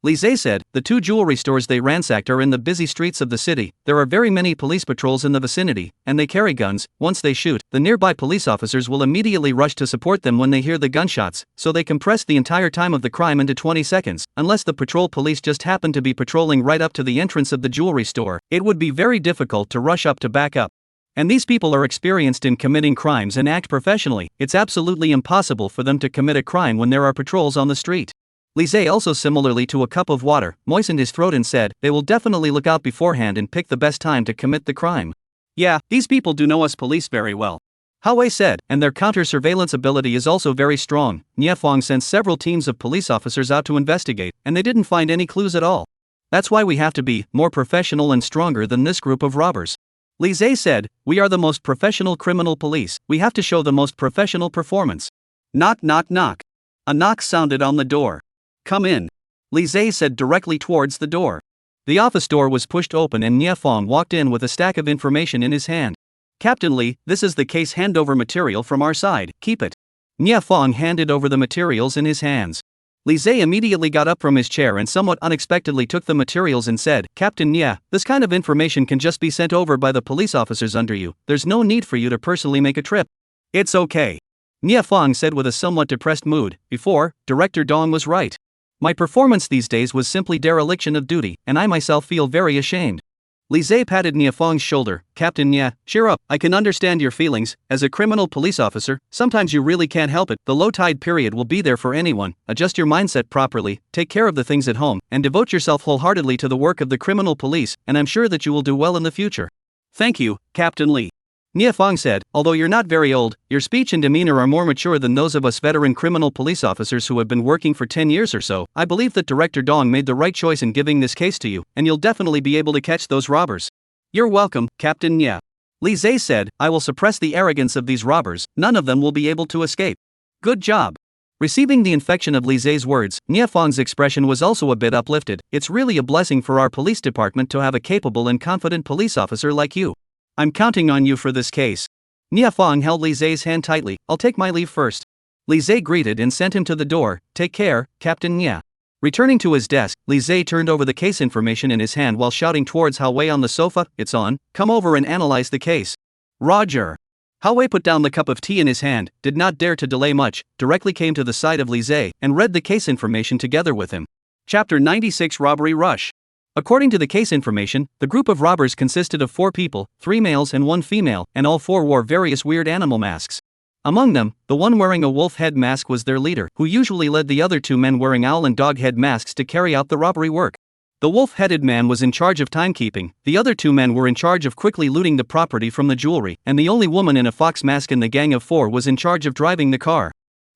Li Zhe said, the 2 jewelry stores they ransacked are in the busy streets of the city. There are very many police patrols in the vicinity, and they carry guns. Once they shoot, the nearby police officers will immediately rush to support them when they hear the gunshots, so they compress the entire time of the crime into 20 seconds. Unless the patrol police just happen to be patrolling right up to the entrance of the jewelry store, it would be very difficult to rush up to back up. And these people are experienced in committing crimes and act professionally. It's absolutely impossible for them to commit a crime when there are patrols on the street. Lise, also similarly to a cup of water, moistened his throat and said, they will definitely look out beforehand and pick the best time to commit the crime. Yeah, these people do know us police very well. Hao said, and their counter-surveillance ability is also very strong. Niefang sent several teams of police officers out to investigate, and they didn't find any clues at all. That's why we have to be more professional and stronger than this group of robbers. Lise said, we are the most professional criminal police, we have to show the most professional performance. Knock knock knock. A knock sounded on the door. Come in. Lise said directly towards the door. The office door was pushed open and Niefang walked in with a stack of information in his hand. Captain Li, this is the case handover material from our side, keep it. Niefang handed over the materials in his hands. Lise immediately got up from his chair and somewhat unexpectedly took the materials and said, Captain Nia, this kind of information can just be sent over by the police officers under you, there's no need for you to personally make a trip. It's okay. Niefang said with a somewhat depressed mood. Before, Director Dong was right. My performance these days was simply dereliction of duty, and I myself feel very ashamed. Lise patted Niefang's shoulder. Captain Nia, cheer up, I can understand your feelings. As a criminal police officer, sometimes you really can't help it. The low tide period will be there for anyone. Adjust your mindset properly, take care of the things at home, and devote yourself wholeheartedly to the work of the criminal police, and I'm sure that you will do well in the future. Thank you, Captain Li. Niefang said, although you're not very old, your speech and demeanor are more mature than those of us veteran criminal police officers who have been working for 10 years or so. I believe that Director Dong made the right choice in giving this case to you, and you'll definitely be able to catch those robbers. You're welcome, Captain Nia. Lise said, I will suppress the arrogance of these robbers, none of them will be able to escape. Good job. Receiving the infection of Lise's words, Niefang's expression was also a bit uplifted. It's really a blessing for our police department to have a capable and confident police officer like you. I'm counting on you for this case. Niefang held Lise's hand tightly. I'll take my leave first. Lise greeted and sent him to the door. Take care, Captain Nia. Returning to his desk, Lise turned over the case information in his hand while shouting towards Hao on the sofa, it's on, come over and analyze the case. Roger. Hao put down the cup of tea in his hand, did not dare to delay much, directly came to the side of Lise, and read the case information together with him. Chapter 96 Robbery Rush. According to the case information, the group of robbers consisted of 4 people, 3 males and 1 female, and all 4 wore various weird animal masks. Among them, the one wearing a wolf head mask was their leader, who usually led the other 2 men wearing owl and dog head masks to carry out the robbery work. The wolf-headed man was in charge of timekeeping, the other 2 men were in charge of quickly looting the property from the jewelry, and the only woman in a fox mask in the gang of 4 was in charge of driving the car.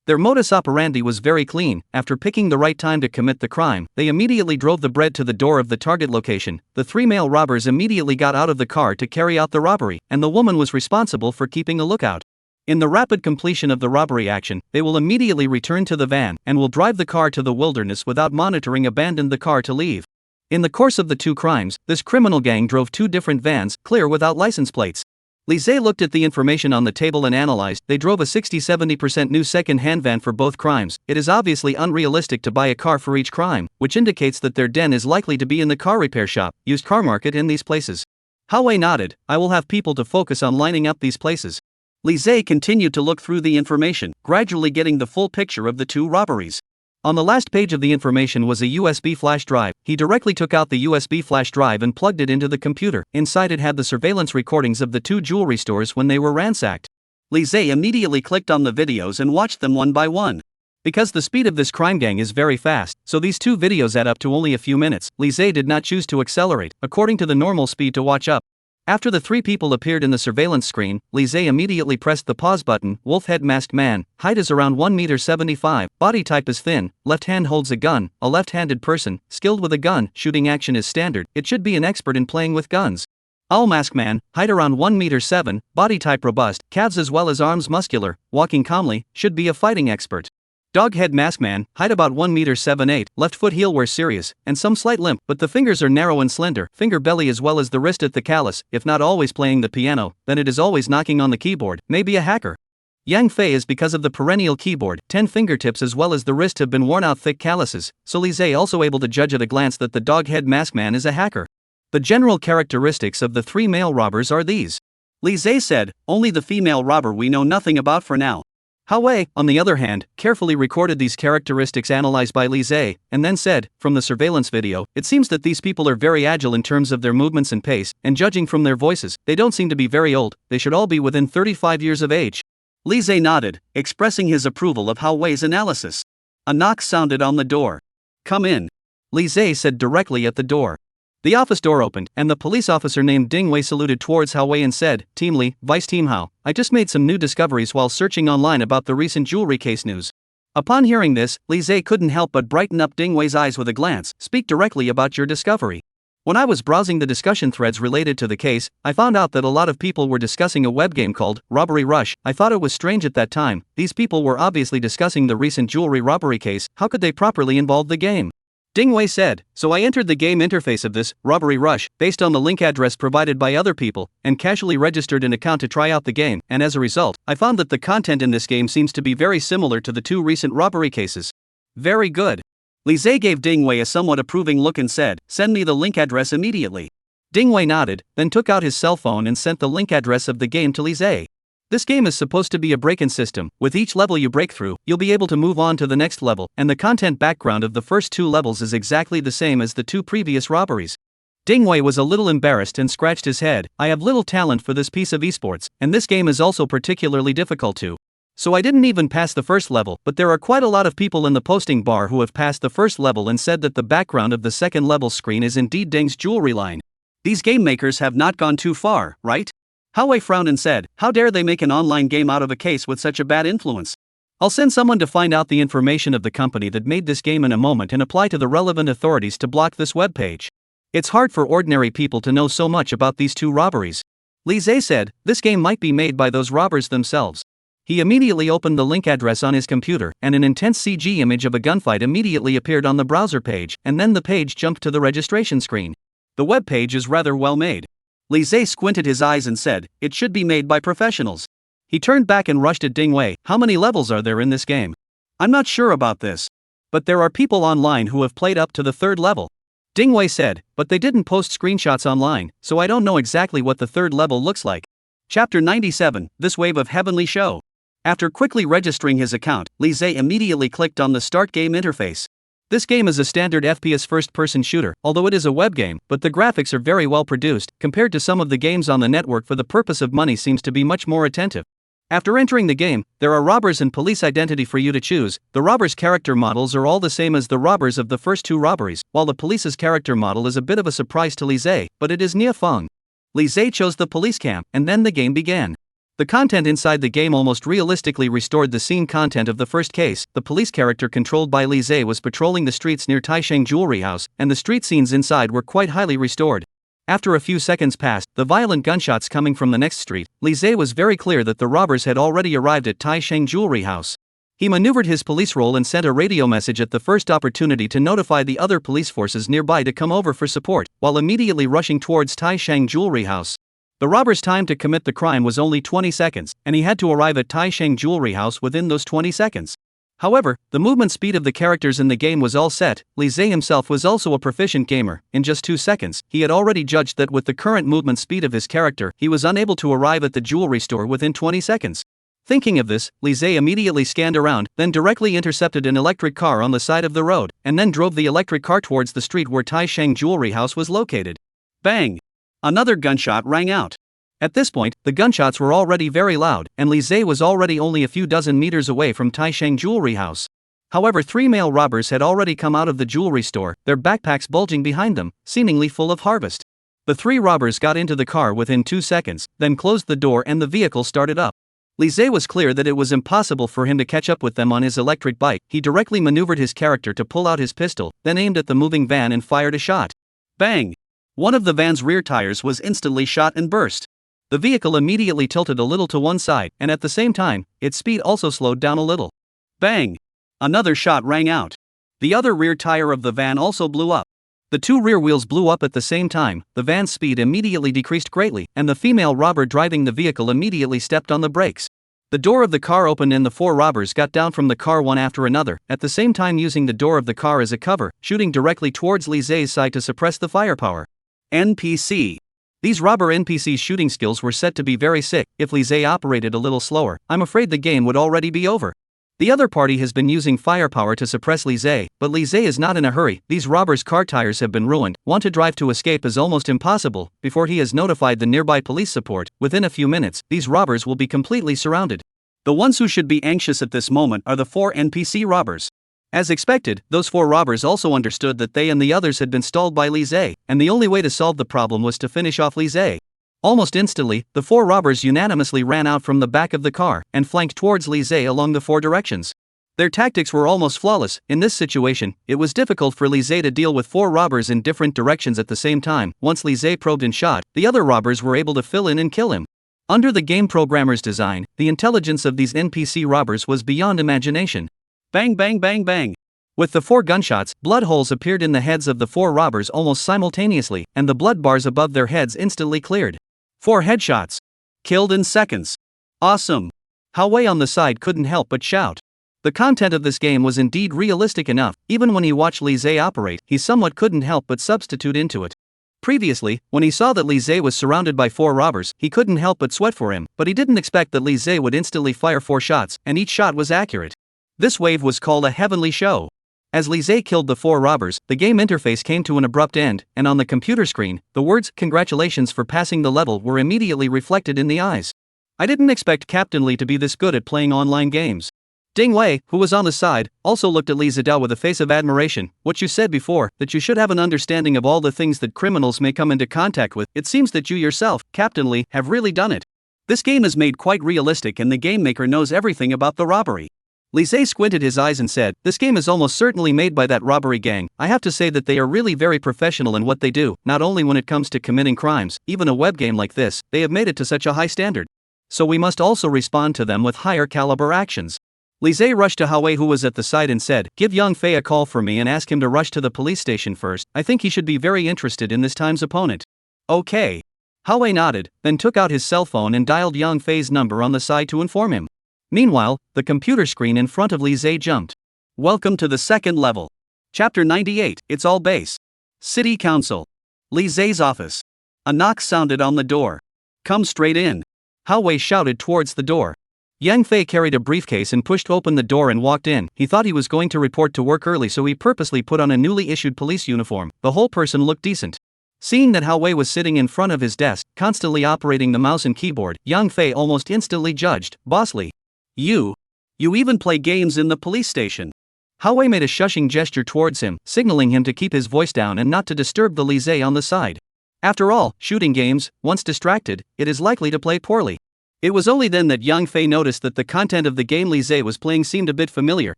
Their modus operandi was very clean. After picking the right time to commit the crime, they immediately drove the bread to the door of the target location. The 3 male robbers immediately got out of the car to carry out the robbery, and the woman was responsible for keeping a lookout. In the rapid completion of the robbery action, they will immediately return to the van and will drive the car to the wilderness without monitoring, abandon the car to leave. In the course of the 2 crimes, this criminal gang drove 2 different vans, clear without license plates. Lise looked at the information on the table and analyzed. They drove a 60-70% new second-hand van for both crimes. It is obviously unrealistic to buy a car for each crime, which indicates that their den is likely to be in the car repair shop, used car market in these places. Hao nodded. I will have people to focus on lining up these places. Lise continued to look through the information, gradually getting the full picture of the 2 robberies. On the last page of the information was a USB flash drive. He directly took out the USB flash drive and plugged it into the computer. Inside it had the surveillance recordings of the 2 jewelry stores when they were ransacked. Lise immediately clicked on the videos and watched them one by one. Because the speed of this crime gang is very fast, so these 2 videos add up to only a few minutes. Lise did not choose to accelerate, according to the normal speed to watch up. After the 3 people appeared in the surveillance screen, Lise immediately pressed the pause button. Wolf head masked man, height is around 1.75 m, body type is thin, left hand holds a gun, a left-handed person, skilled with a gun, shooting action is standard, it should be an expert in playing with guns. Owl mask man, height around 1.7 m, body type robust, calves as well as arms muscular, walking calmly, should be a fighting expert. Dog head mask man, height about 1.78 m, left foot heel wear serious, and some slight limp, but the fingers are narrow and slender, finger belly as well as the wrist at the callus, if not always playing the piano, then it is always knocking on the keyboard, maybe a hacker. Yang Fei is because of the perennial keyboard, 10 fingertips as well as the wrist have been worn out thick calluses, so Lise also able to judge at a glance that the dog head mask man is a hacker. The general characteristics of the 3 male robbers are these. Lise said, only the female robber we know nothing about for now. Hao Wei, on the other hand, carefully recorded these characteristics analyzed by Li Zhe, and then said, from the surveillance video, it seems that these people are very agile in terms of their movements and pace, and judging from their voices, they don't seem to be very old, they should all be within 35 years of age. Li Zhe nodded, expressing his approval of Hao Wei's analysis. A knock sounded on the door. Come in. Li Zhe said directly at the door. The office door opened, and the police officer named Ding Wei saluted towards Hao Wei and said, Team Li, Vice Team Hao, I just made some new discoveries while searching online about the recent jewelry case news. Upon hearing this, Li Zhe couldn't help but brighten up Ding Wei's eyes with a glance. Speak directly about your discovery. When I was browsing the discussion threads related to the case, I found out that a lot of people were discussing a web game called Robbery Rush. I thought it was strange at that time. These people were obviously discussing the recent jewelry robbery case. How could they properly involve the game? Ding Wei said, so I entered the game interface of this, Robbery Rush, based on the link address provided by other people, and casually registered an account to try out the game, and as a result, I found that the content in this game seems to be very similar to the two recent robbery cases. Very good. Li Zhe gave Ding Wei a somewhat approving look and said, send me the link address immediately. Ding Wei nodded, then took out his cell phone and sent the link address of the game to Li Zhe. This game is supposed to be a break-in system. With each level you break through, you'll be able to move on to the next level, and the content background of the first two levels is exactly the same as the two previous robberies. Ding Wei was a little embarrassed and scratched his head. I have little talent for this piece of esports, and this game is also particularly difficult too. So I didn't even pass the first level, but there are quite a lot of people in the posting bar who have passed the first level and said that the background of the second level screen is indeed Ding's jewelry line. These game makers have not gone too far, right? Hao Wei frowned and said, how dare they make an online game out of a case with such a bad influence? I'll send someone to find out the information of the company that made this game in a moment and apply to the relevant authorities to block this webpage. It's hard for ordinary people to know so much about these two robberies. Li Zhe said, this game might be made by those robbers themselves. He immediately opened the link address on his computer, and an intense CG image of a gunfight immediately appeared on the browser page, and then the page jumped to the registration screen. The web page is rather well made. Li Zhe squinted his eyes and said, it should be made by professionals. He turned back and rushed at Ding Wei, how many levels are there in this game? I'm not sure about this. But there are people online who have played up to the third level. Ding Wei said, but they didn't post screenshots online, so I don't know exactly what the third level looks like. Chapter 97, This Wave of Heavenly Show. After quickly registering his account, Li Zhe immediately clicked on the Start Game interface. This game is a standard FPS first-person shooter, although it is a web game, but the graphics are very well produced, compared to some of the games on the network. For the purpose of money seems to be much more attentive. After entering the game, there are robbers and police identity for you to choose. The robbers' character models are all the same as the robbers of the first two robberies, while the police's character model is a bit of a surprise to Li Zhe, but it is Nia Feng. Li Zhe chose the police cam, and then the game began. The content inside the game almost realistically restored the scene content of the first case. The police character controlled by Li Zhe was patrolling the streets near Taisheng Jewelry House, and the street scenes inside were quite highly restored. After a few seconds passed, the violent gunshots coming from the next street, Li Zhe was very clear that the robbers had already arrived at Taisheng Jewelry House. He maneuvered his police role and sent a radio message at the first opportunity to notify the other police forces nearby to come over for support, while immediately rushing towards Taisheng Jewelry House. The robber's time to commit the crime was only 20 seconds, and he had to arrive at Taisheng Jewelry House within those 20 seconds. However, the movement speed of the characters in the game was all set. Li Zhe himself was also a proficient gamer. In just 2 seconds, he had already judged that with the current movement speed of his character, he was unable to arrive at the jewelry store within 20 seconds. Thinking of this, Li Zhe immediately scanned around, then directly intercepted an electric car on the side of the road, and then drove the electric car towards the street where Taisheng Jewelry House was located. Bang! Another gunshot rang out. At this point, the gunshots were already very loud, and Li Zhe was already only a few dozen meters away from Taisheng Jewelry House. However, 3 male robbers had already come out of the jewelry store, their backpacks bulging behind them, seemingly full of harvest. The 3 robbers got into the car within 2 seconds, then closed the door and the vehicle started up. Li Zhe was clear that it was impossible for him to catch up with them on his electric bike. He directly maneuvered his character to pull out his pistol, then aimed at the moving van and fired a shot. Bang! One of the van's rear tires was instantly shot and burst. The vehicle immediately tilted a little to one side, and at the same time, its speed also slowed down a little. Bang! Another shot rang out. The other rear tire of the van also blew up. The 2 rear wheels blew up at the same time. The van's speed immediately decreased greatly, and the female robber driving the vehicle immediately stepped on the brakes. The door of the car opened and the 4 robbers got down from the car one after another, at the same time using the door of the car as a cover, shooting directly towards Li Zhe's side to suppress the firepower. NPC. These robber NPCs' shooting skills were set to be very sick. If Li Zhe operated a little slower, I'm afraid the game would already be over. The other party has been using firepower to suppress Li Zhe, but Li Zhe is not in a hurry. These robbers' car tires have been ruined. Want to drive to escape is almost impossible. Before he has notified the nearby police support, within a few minutes, these robbers will be completely surrounded. The ones who should be anxious at this moment are the 4 NPC robbers. As expected, those 4 robbers also understood that they and the others had been stalled by Li Zhe, and the only way to solve the problem was to finish off Li Zhe. Almost instantly, the 4 robbers unanimously ran out from the back of the car and flanked towards Li Zhe along the 4 directions. Their tactics were almost flawless. In this situation, it was difficult for Li Zhe to deal with 4 robbers in different directions at the same time. Once Li Zhe probed and shot, the other robbers were able to fill in and kill him. Under the game programmer's design, the intelligence of these NPC robbers was beyond imagination. Bang bang bang bang. With the 4 gunshots, blood holes appeared in the heads of the 4 robbers almost simultaneously, and the blood bars above their heads instantly cleared. 4 headshots. Killed in seconds. Awesome. Hao Wei on the side couldn't help but shout. The content of this game was indeed realistic enough. Even when he watched Li Zhe operate, he somewhat couldn't help but substitute into it. Previously, when he saw that Li Zhe was surrounded by 4 robbers, he couldn't help but sweat for him, but he didn't expect that Li Zhe would instantly fire 4 shots, and each shot was accurate. This wave was called a heavenly show. As Li Zhe killed the 4 robbers, the game interface came to an abrupt end, and on the computer screen, the words "Congratulations for passing the level" were immediately reflected in the eyes. I didn't expect Captain Li to be this good at playing online games. Ding Wei, who was on the side, also looked at Li Zidao with a face of admiration. What you said before, that you should have an understanding of all the things that criminals may come into contact with, it seems that you yourself, Captain Li, have really done it. This game is made quite realistic and the game maker knows everything about the robbery. Li Zhe squinted his eyes and said, "This game is almost certainly made by that robbery gang. I have to say that they are really very professional in what they do, not only when it comes to committing crimes, even a web game like this, they have made it to such a high standard. So we must also respond to them with higher caliber actions." Li Zhe rushed to Hao Wei, who was at the side, and said, "Give Yang Fei a call for me and ask him to rush to the police station first. I think he should be very interested in this time's opponent." "Okay." Hao Wei nodded, then took out his cell phone and dialed Yang Fei's number on the side to inform him. Meanwhile, the computer screen in front of Li Zhe jumped. Welcome to the second level. Chapter 98, It's All Base. City Council. Li Zhe's office. A knock sounded on the door. "Come straight in." Hao Wei shouted towards the door. Yang Fei carried a briefcase and pushed open the door and walked in. He thought he was going to report to work early, so he purposely put on a newly issued police uniform. The whole person looked decent. Seeing that Hao Wei was sitting in front of his desk, constantly operating the mouse and keyboard, Yang Fei almost instantly judged, "Boss Li. You even play games in the police station." Hao Wei made a shushing gesture towards him, signaling him to keep his voice down and not to disturb the Li Zhe on the side. After all, shooting games, once distracted, it is likely to play poorly. It was only then that Yang Fei noticed that the content of the game Li Zhe was playing seemed a bit familiar,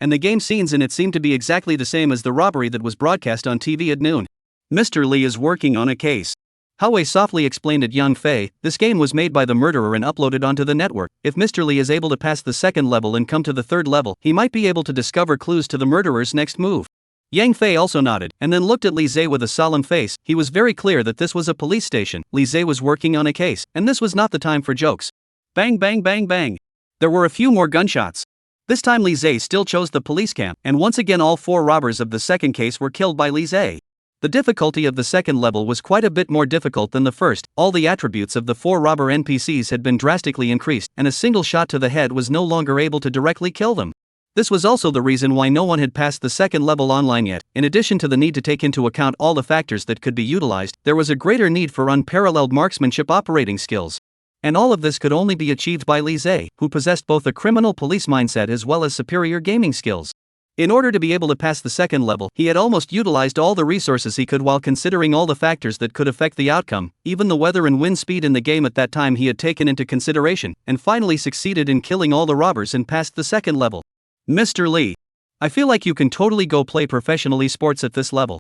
and the game scenes in it seemed to be exactly the same as the robbery that was broadcast on TV at noon. "Mr. Li is working on a case," Hao Wei softly explained at Yang Fei. "This game was made by the murderer and uploaded onto the network. If Mr. Li is able to pass the second level and come to the third level, he might be able to discover clues to the murderer's next move." Yang Fei also nodded, and then looked at Li Zhe with a solemn face. He was very clear that this was a police station. Li Zhe was working on a case, and this was not the time for jokes. Bang bang bang bang. There were a few more gunshots. This time Li Zhe still chose the police camp, and once again all 4 robbers of the second case were killed by Li Zhe. The difficulty of the second level was quite a bit more difficult than the first. All the attributes of the 4 robber NPCs had been drastically increased, and a single shot to the head was no longer able to directly kill them. This was also the reason why no one had passed the second level online yet. In addition to the need to take into account all the factors that could be utilized, there was a greater need for unparalleled marksmanship operating skills. And all of this could only be achieved by Li Zhe, who possessed both a criminal police mindset as well as superior gaming skills. In order to be able to pass the second level, he had almost utilized all the resources he could while considering all the factors that could affect the outcome. Even the weather and wind speed in the game at that time he had taken into consideration, and finally succeeded in killing all the robbers and passed the second level. "Mr. Li, I feel like you can totally go play professional esports at this level."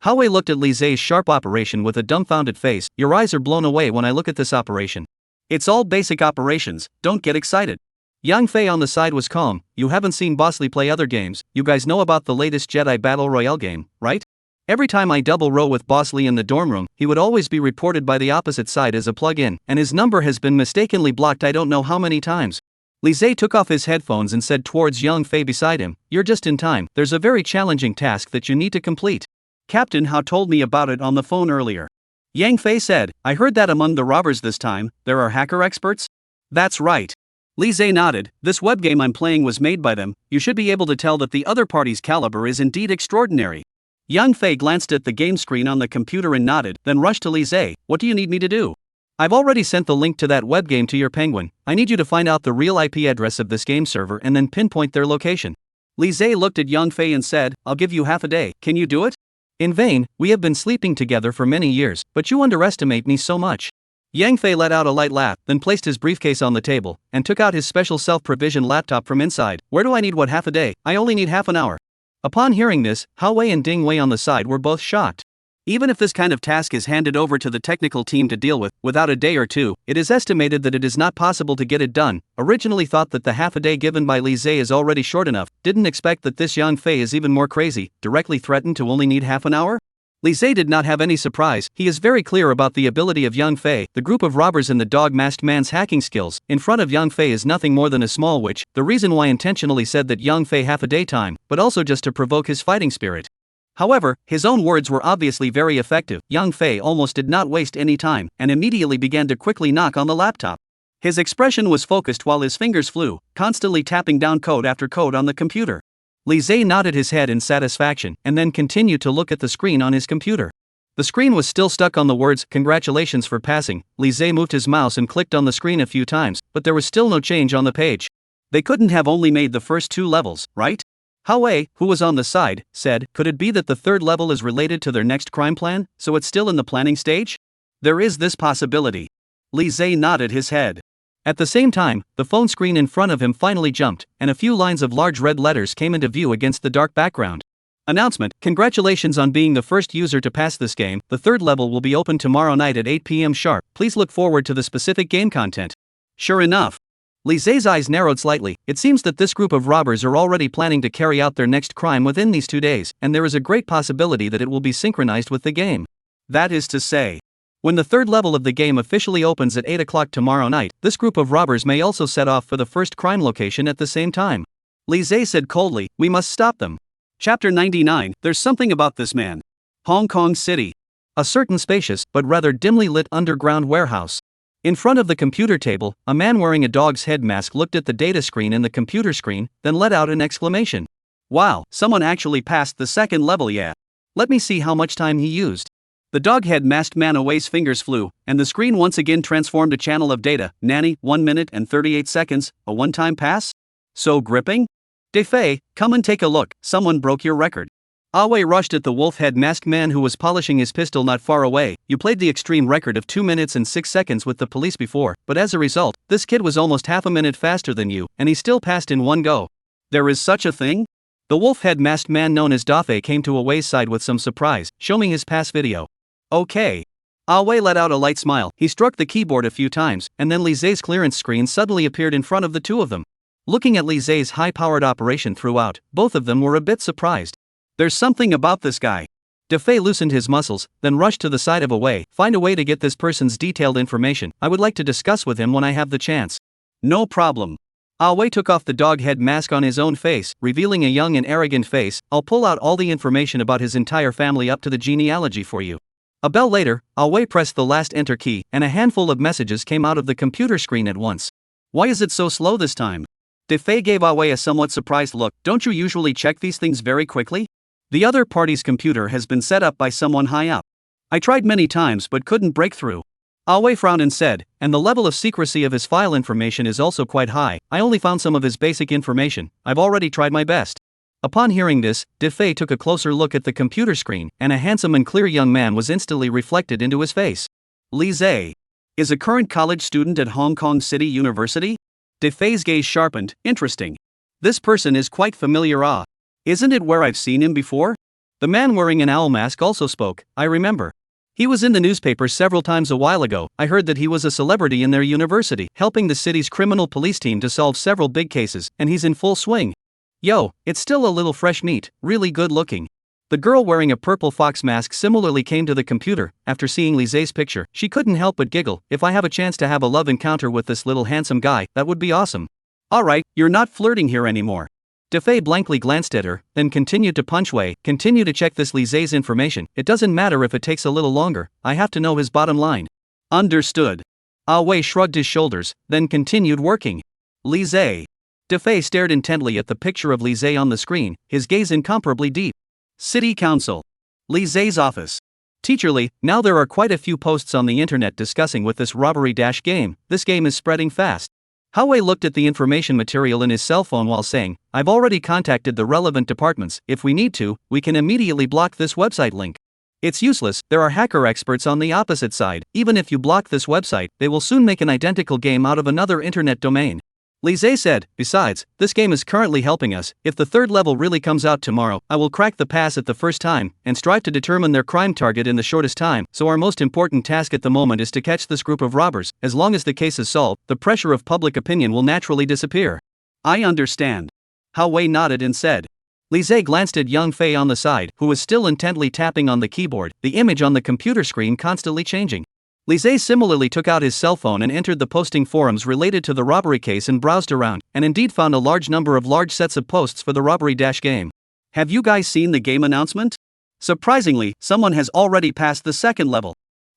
Hao Wei looked at Li Zhe's sharp operation with a dumbfounded face. "Your eyes are blown away when I look at this operation. It's all basic operations, don't get excited." Yang Fei on the side was calm. "You haven't seen Boss Li play other games. You guys know about the latest Jedi Battle Royale game, right? Every time I double row with Boss Li in the dorm room, he would always be reported by the opposite side as a plug-in, and his number has been mistakenly blocked I don't know how many times." Li Zhe took off his headphones and said towards Yang Fei beside him, "You're just in time. There's a very challenging task that you need to complete. Captain Hao told me about it on the phone earlier. Yang Fei said, I heard that among the robbers this time, there are hacker experts? That's right. Li Zhe nodded, this web game I'm playing was made by them, you should be able to tell that the other party's caliber is indeed extraordinary. Yang Fei glanced at the game screen on the computer and nodded, then rushed to Li Zhe, what do you need me to do? I've already sent the link to that web game to your penguin, I need you to find out the real IP address of this game server and then pinpoint their location. Li Zhe looked at Yang Fei and said, I'll give you half a day, can you do it? In vain, we have been sleeping together for many years, but you underestimate me so much. Yang Fei let out a light laugh, then placed his briefcase on the table, and took out his special self-provisioned laptop from inside. Where do I need what half a day? I only need half an hour. Upon hearing this, Hao Wei and Ding Wei on the side were both shocked. Even if this kind of task is handed over to the technical team to deal with, without a day or two, it is estimated that it is not possible to get it done. Originally thought that the half a day given by Li Zhe is already short enough, didn't expect that this Yang Fei is even more crazy, directly threatened to only need half an hour? Li Zhe did not have any surprise, he is very clear about the ability of Yang Fei, the group of robbers and the dog-masked man's hacking skills. In front of Yang Fei is nothing more than a small witch, the reason why intentionally said that Yang Fei half a day time, but also just to provoke his fighting spirit. However, his own words were obviously very effective. Yang Fei almost did not waste any time, and immediately began to quickly knock on the laptop. His expression was focused while his fingers flew, constantly tapping down code after code on the computer. Li Zhe nodded his head in satisfaction, and then continued to look at the screen on his computer. The screen was still stuck on the words, congratulations for passing. Li Zhe moved his mouse and clicked on the screen a few times, but there was still no change on the page. They couldn't have only made the first two levels, right? Hao Wei, who was on the side, said, could it be that the third level is related to their next crime plan, so it's still in the planning stage? There is this possibility. Li Zhe nodded his head. At the same time, the phone screen in front of him finally jumped, and a few lines of large red letters came into view against the dark background. Announcement, congratulations on being the first user to pass this game, the third level will be open tomorrow night at 8 p.m. sharp, please look forward to the specific game content. Sure enough. Li Zhe's eyes narrowed slightly, it seems that this group of robbers are already planning to carry out their next crime within these 2 days, and there is a great possibility that it will be synchronized with the game. That is to say, when the third level of the game officially opens at 8 o'clock tomorrow night, this group of robbers may also set off for the first crime location at the same time. Li Zhe said coldly, we must stop them. Chapter 99, there's something about this man. Hong Kong City. A certain spacious, but rather dimly lit underground warehouse. In front of the computer table, a man wearing a dog's head mask looked at the data screen and the computer screen, then let out an exclamation. Wow, someone actually passed the second level, yeah. Let me see how much time he used. The dog-head masked man away's fingers flew, and the screen once again transformed a channel of data. Nanny, 1 minute and 38 seconds, a one-time pass? So gripping? De Fei, come and take a look, someone broke your record. Ah Wei rushed at the wolf-head masked man who was polishing his pistol not far away. You played the extreme record of 2 minutes and 6 seconds with the police before, but as a result, this kid was almost half a minute faster than you, and he still passed in one go. There is such a thing? The wolf-head masked man known as Da Fei came to Ah Wei's side with some surprise, show me his pass video. Okay. Ah Wei let out a light smile, he struck the keyboard a few times, and then Li Zhe's clearance screen suddenly appeared in front of the two of them. Looking at Li Zhe's high-powered operation throughout, both of them were a bit surprised. There's something about this guy. De Fei loosened his muscles, then rushed to the side of Ah Wei, find a way to get this person's detailed information, I would like to discuss with him when I have the chance. No problem. Ah Wei took off the dog head mask on his own face, revealing a young and arrogant face. I'll pull out all the information about his entire family up to the genealogy for you. A bell later, Ah Wei pressed the last enter key, and a handful of messages came out of the computer screen at once. Why is it so slow this time? De Fei gave Ah Wei a somewhat surprised look, don't you usually check these things very quickly? The other party's computer has been set up by someone high up. I tried many times but couldn't break through. Ah Wei frowned and said, and the level of secrecy of his file information is also quite high, I only found some of his basic information, I've already tried my best. Upon hearing this, De Fei took a closer look at the computer screen, and a handsome and clear young man was instantly reflected into his face. Li Zhe is a current college student at Hong Kong City University? De Fei's gaze sharpened, interesting. This person is quite familiar. Isn't it where I've seen him before? The man wearing an owl mask also spoke, I remember. He was in the newspaper several times a while ago, I heard that he was a celebrity in their university, helping the city's criminal police team to solve several big cases, and he's in full swing. Yo, it's still a little fresh meat, really good looking. The girl wearing a purple fox mask similarly came to the computer. After seeing Li Zhe's picture, she couldn't help but giggle. If I have a chance to have a love encounter with this little handsome guy, that would be awesome. Alright, you're not flirting here anymore. Defei blankly glanced at her, then continued to punch Wei. Continue to check this Li Zai's information. It doesn't matter if it takes a little longer, I have to know his bottom line. Understood. Wei shrugged his shoulders, then continued working. Li Zai. Defei stared intently at the picture of Li Zai on the screen, his gaze incomparably deep. City Council. Li Zai's office. Teacher Li, now there are quite a few posts on the internet discussing with this robbery game. This game is spreading fast. Wei looked at the information material in his cell phone while saying, I've already contacted the relevant departments. If we need to, we can immediately block this website link. It's useless, there are hacker experts on the opposite side. Even if you block this website, they will soon make an identical game out of another internet domain. Li Zai said, besides, this game is currently helping us. If the third level really comes out tomorrow, I will crack the pass at the first time, and strive to determine their crime target in the shortest time. So our most important task at the moment is to catch this group of robbers. As long as the case is solved, the pressure of public opinion will naturally disappear. I understand. Wei nodded and said. Li Zai glanced at Yang Fei on the side, who was still intently tapping on the keyboard, the image on the computer screen constantly changing. Li Zai similarly took out his cell phone and entered the posting forums related to the robbery case and browsed around, and indeed found a large number of large sets of posts for the robbery game. Have you guys seen the game announcement? Surprisingly, someone has already passed the second level.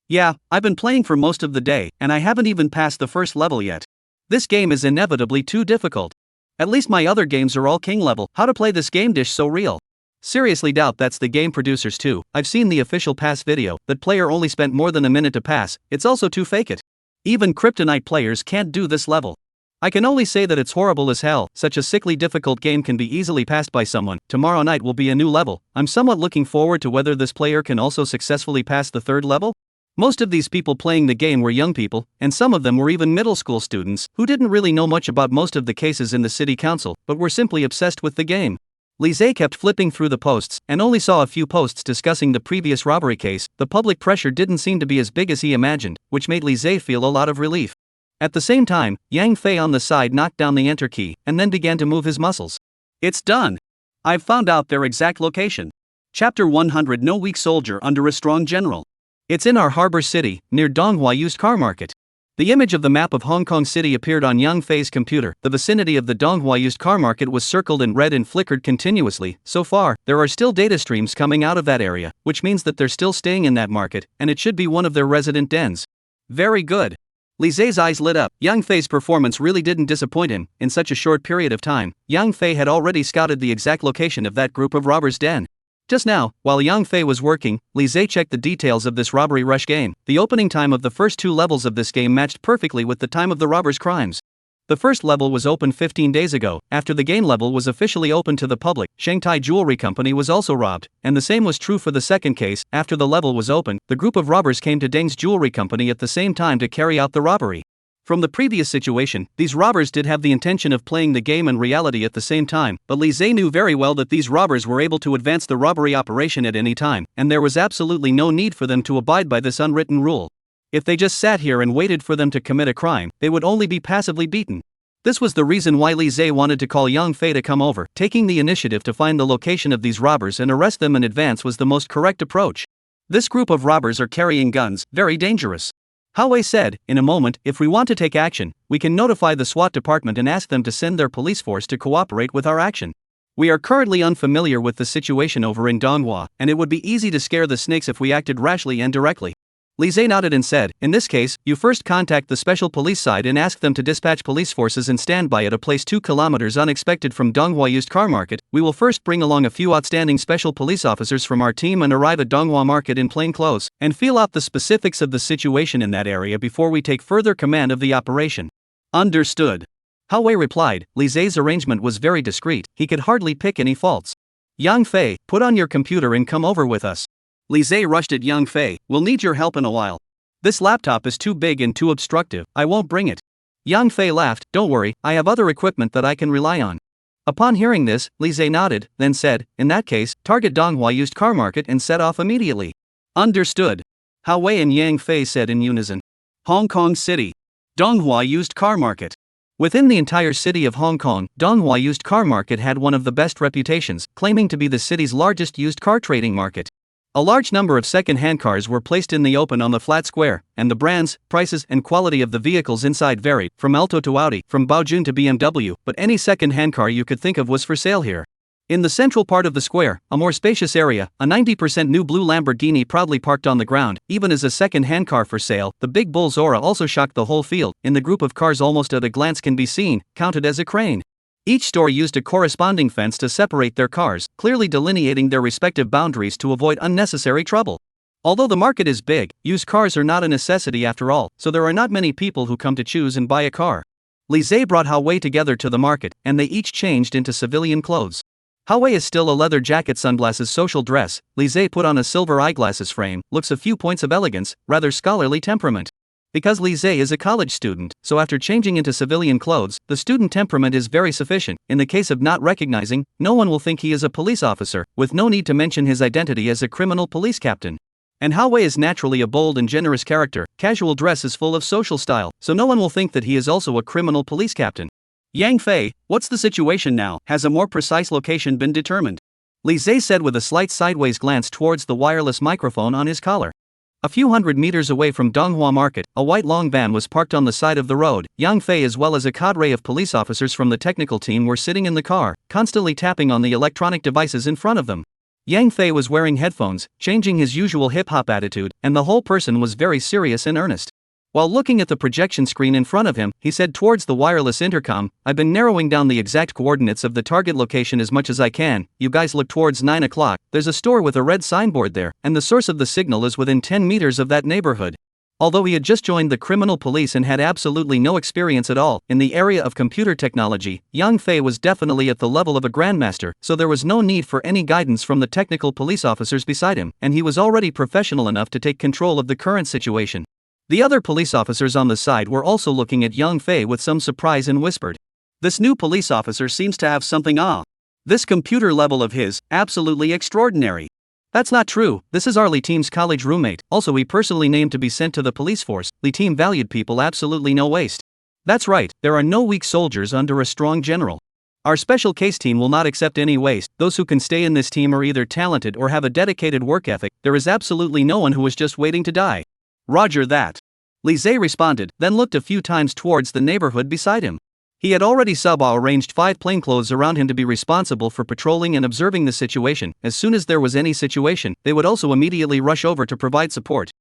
Yeah, I've been playing for most of the day, and I haven't even passed the first level yet. This game is inevitably too difficult. At least my other games are all king level. How to play this game dish so real? Seriously doubt that's the game producers too. I've seen the official pass video, that player only spent more than a minute to pass. It's also too fake it. Even Kryptonite players can't do this level. I can only say that it's horrible as hell. Such a sickly difficult game can be easily passed by someone. Tomorrow night will be a new level. I'm somewhat looking forward to whether this player can also successfully pass the third level. Most of these people playing the game were young people, and some of them were even middle school students, who didn't really know much about most of the cases in the city council, but were simply obsessed with the game. Li Zai kept flipping through the posts, and only saw a few posts discussing the previous robbery case. The public pressure didn't seem to be as big as he imagined, which made Li Zai feel a lot of relief. At the same time, Yang Fei on the side knocked down the enter key, and then began to move his muscles. It's done! I've found out their exact location. Chapter 100. No weak soldier under a strong general. It's in our harbor city, near Donghua used car market. The image of the map of Hong Kong City appeared on Yang Fei's computer. The vicinity of the Donghua used car market was circled in red and flickered continuously. So far, there are still data streams coming out of that area, which means that they're still staying in that market, and it should be one of their resident dens. Very good. Li Zai's eyes lit up. Yang Fei's performance really didn't disappoint him. In such a short period of time, Yang Fei had already scouted the exact location of that group of robbers' den. Just now, while Yang Fei was working, Li Zai checked the details of this robbery rush game. The opening time of the first two levels of this game matched perfectly with the time of the robbers' crimes. The first level was opened 15 days ago. After the game level was officially opened to the public, Shanghai Jewelry Company was also robbed, and the same was true for the second case. After the level was opened, the group of robbers came to Deng's Jewelry Company at the same time to carry out the robbery. From the previous situation, these robbers did have the intention of playing the game and reality at the same time, but Li Zai knew very well that these robbers were able to advance the robbery operation at any time, and there was absolutely no need for them to abide by this unwritten rule. If they just sat here and waited for them to commit a crime, they would only be passively beaten. This was the reason why Li Zai wanted to call Yang Fei to come over. Taking the initiative to find the location of these robbers and arrest them in advance was the most correct approach. This group of robbers are carrying guns, very dangerous. Wei said, in a moment, if we want to take action, we can notify the SWAT department and ask them to send their police force to cooperate with our action. We are currently unfamiliar with the situation over in Donghua, and it would be easy to scare the snakes if we acted rashly and directly. Li Zai nodded and said, in this case, you first contact the special police side and ask them to dispatch police forces and stand by at a place 2 kilometers unexpected from Donghua used car market. We will first bring along a few outstanding special police officers from our team and arrive at Donghua market in plain clothes, and feel out the specifics of the situation in that area before we take further command of the operation. Understood. Wei replied. Li Zai's arrangement was very discreet, he could hardly pick any faults. Yang Fei, put on your computer and come over with us. Li Zai rushed at Yang Fei, we'll need your help in a while. This laptop is too big and too obstructive, I won't bring it. Yang Fei laughed, don't worry, I have other equipment that I can rely on. Upon hearing this, Li Zai nodded, then said, in that case, target Donghua used car market and set off immediately. Understood. Wei and Yang Fei said in unison. Hong Kong City. Donghua used car market. Within the entire city of Hong Kong, Donghua used car market had one of the best reputations, claiming to be the city's largest used car trading market. A large number of second-hand cars were placed in the open on the flat square, and the brands, prices, and quality of the vehicles inside varied, from Alto to Audi, from Baojun to BMW, but any second-hand car you could think of was for sale here. In the central part of the square, a more spacious area, a 90% new blue Lamborghini proudly parked on the ground, even as a second-hand car for sale. The big bull's aura also shocked the whole field. In the group of cars almost at a glance can be seen, counted as a crane. Each store used a corresponding fence to separate their cars, clearly delineating their respective boundaries to avoid unnecessary trouble. Although the market is big, used cars are not a necessity after all, so there are not many people who come to choose and buy a car. Lise brought Hao Wei together to the market, and they each changed into civilian clothes. Hao Wei is still a leather jacket, sunglasses, social dress. Lise put on a silver eyeglasses frame, looks a few points of elegance, rather scholarly temperament. Because Lise is a college student, so after changing into civilian clothes, the student temperament is very sufficient. In the case of not recognizing, no one will think he is a police officer, with no need to mention his identity as a criminal police captain. And Hao Wei is naturally a bold and generous character. Casual dress is full of social style, so no one will think that he is also a criminal police captain. Yang Fei, what's the situation now? Has a more precise location been determined? Lise said with a slight sideways glance towards the wireless microphone on his collar. A few hundred meters away from Donghua Market, a white long van was parked on the side of the road. Yang Fei as well as a cadre of police officers from the technical team were sitting in the car, constantly tapping on the electronic devices in front of them. Yang Fei was wearing headphones, changing his usual hip-hop attitude, and the whole person was very serious and earnest. While looking at the projection screen in front of him, he said towards the wireless intercom, "I've been narrowing down the exact coordinates of the target location as much as I can. You guys look towards 9 o'clock, there's a store with a red signboard there, and the source of the signal is within 10 meters of that neighborhood." Although he had just joined the criminal police and had absolutely no experience at all in the area of computer technology, Yang Fei was definitely at the level of a grandmaster, so there was no need for any guidance from the technical police officers beside him, and he was already professional enough to take control of the current situation. The other police officers on the side were also looking at Yang Fei with some surprise and whispered, "This new police officer seems to have something this computer level of his, absolutely extraordinary." "That's not true, this is our Li team's college roommate, also he personally named to be sent to the police force. Li team valued people, absolutely no waste." "That's right, there are no weak soldiers under a strong general. Our special case team will not accept any waste. Those who can stay in this team are either talented or have a dedicated work ethic. There is absolutely no one who is just waiting to die." "Roger that," Lise responded, then looked a few times towards the neighborhood beside him. He had already arranged 5 plainclothes around him to be responsible for patrolling and observing the situation. As soon as there was any situation, they would also immediately rush over to provide support.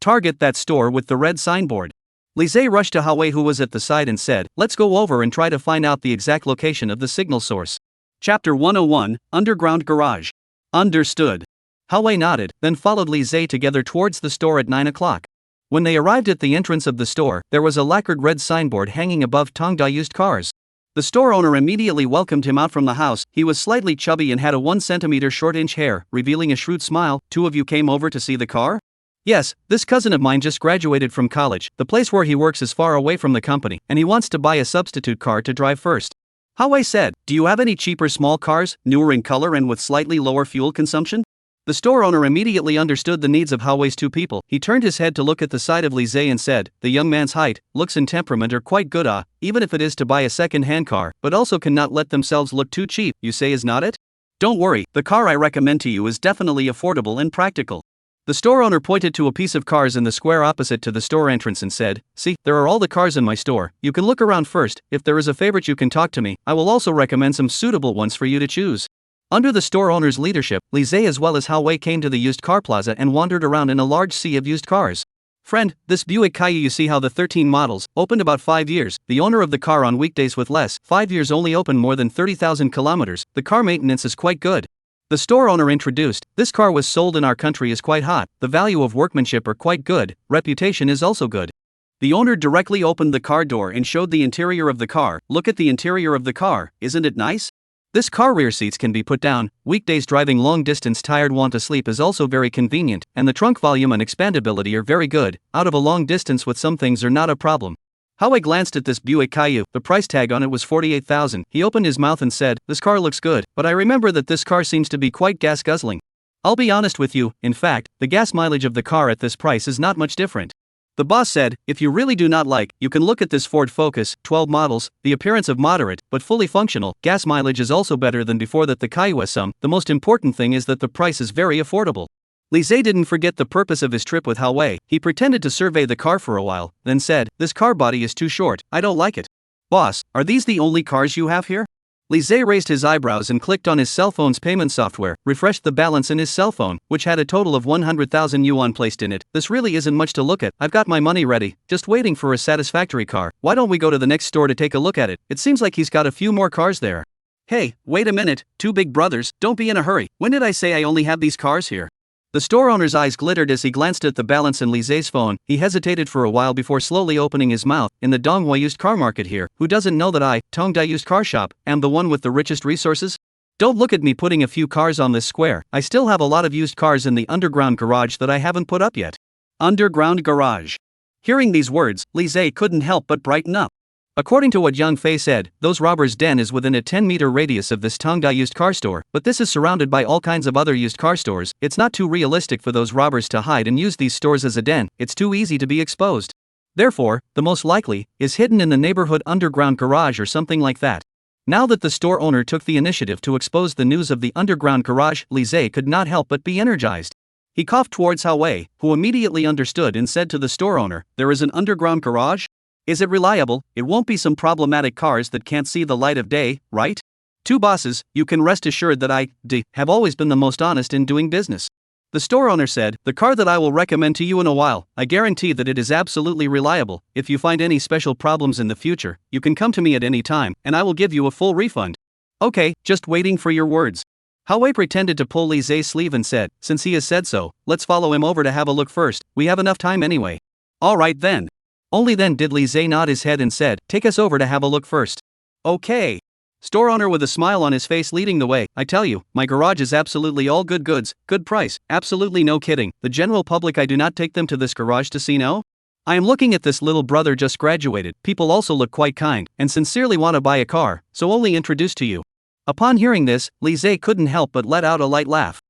"Target that store with the red signboard." Lise rushed to Hao Wei, who was at the side, and said, "Let's go over and try to find out the exact location of the signal source." Chapter 101, Underground Garage. Understood. Hao Wei nodded, then followed Lise together towards the store at 9 o'clock. When they arrived at the entrance of the store, there was a lacquered red signboard hanging above Tongda Used Cars. The store owner immediately welcomed him out from the house. He was slightly chubby and had a 1 centimeter short-inch hair, revealing a shrewd smile. "Two of you came over to see the car?" "Yes, this cousin of mine just graduated from college. The place where he works is far away from the company, and he wants to buy a substitute car to drive first." Hao Wei said, "Do you have any cheaper small cars, newer in color and with slightly lower fuel consumption?" The store owner immediately understood the needs of Hao Wei's two people. He turned his head to look at the side of Lise and said, "The young man's height, looks and temperament are quite good, even if it is to buy a second-hand car, but also cannot let themselves look too cheap. You say is not it? Don't worry, the car I recommend to you is definitely affordable and practical." The store owner pointed to a piece of cars in the square opposite to the store entrance and said, "See, there are all the cars in my store. You can look around first. If there is a favorite you can talk to me. I will also recommend some suitable ones for you to choose." Under the store owner's leadership, Lise as well as Hao Wei came to the used car plaza and wandered around in a large sea of used cars. "Friend, this Buick Kayu, you see how the 13 models, opened about 5 years, the owner of the car on weekdays with less, 5 years only opened more than 30,000 kilometers, the car maintenance is quite good." The store owner introduced, "This car was sold in our country is quite hot, the value of workmanship are quite good, reputation is also good." The owner directly opened the car door and showed the interior of the car. "Look at the interior of the car, isn't it nice? This car rear seats can be put down, weekdays driving long distance tired want to sleep is also very convenient, and the trunk volume and expandability are very good, out of a long distance with some things are not a problem." Hao Wei glanced at this Buick Kayu, the price tag on it was 48,000, he opened his mouth and said, "This car looks good, but I remember that this car seems to be quite gas guzzling. I'll be honest with you, in fact, the gas mileage of the car at this price is not much different." The boss said, "If you really do not like, you can look at this Ford Focus, 12 models, the appearance of moderate, but fully functional, gas mileage is also better than before that the Kayu S. The most important thing is that the price is very affordable." Li Zhe didn't forget the purpose of his trip with Hao Wei. He pretended to survey the car for a while, then said, "This car body is too short, I don't like it." "Boss, are these the only cars you have here?" Li Zhe raised his eyebrows and clicked on his cell phone's payment software, refreshed the balance in his cell phone, which had a total of 100,000 yuan placed in it. "This really isn't much to look at, I've got my money ready, just waiting for a satisfactory car. Why don't we go to the next store to take a look at it? It seems like he's got a few more cars there." "Hey, wait a minute, two big brothers, don't be in a hurry. When did I say I only have these cars here?" The store owner's eyes glittered as he glanced at the balance in Li Zhe's phone. He hesitated for a while before slowly opening his mouth. "In the Donghua used car market here, who doesn't know that I, Tongdai used car shop, am the one with the richest resources? Don't look at me putting a few cars on this square, I still have a lot of used cars in the underground garage that I haven't put up yet." Underground garage. Hearing these words, Li Zhe couldn't help but brighten up. According to what Yang Fei said, those robbers' den is within a 10-meter radius of this Tongdai used car store, but this is surrounded by all kinds of other used car stores. It's not too realistic for those robbers to hide and use these stores as a den, it's too easy to be exposed. Therefore, the most likely, is hidden in the neighborhood underground garage or something like that. Now that the store owner took the initiative to expose the news of the underground garage, Li Zhe could not help but be energized. He coughed towards Hao Wei, who immediately understood and said to the store owner, "There is an underground garage? Is it reliable? It won't be some problematic cars that can't see the light of day, right?" "Two bosses, you can rest assured that I have always been the most honest in doing business." The store owner said, "The car that I will recommend to you in a while, I guarantee that it is absolutely reliable. If you find any special problems in the future, you can come to me at any time, and I will give you a full refund." "Okay, just waiting for your words." Hao Wei pretended to pull Li Zhe's sleeve and said, "Since he has said so, let's follow him over to have a look first, we have enough time anyway." "Alright then." Only then did Li Zhe nod his head and said, "Take us over to have a look first." "Okay." Store owner with a smile on his face leading the way, "I tell you, my garage is absolutely all good goods, good price, absolutely no kidding. The general public, I do not take them to this garage to see, no? I am looking at this little brother just graduated, people also look quite kind, and sincerely want to buy a car, so only introduced to you." Upon hearing this, Li Zhe couldn't help but let out a light laugh.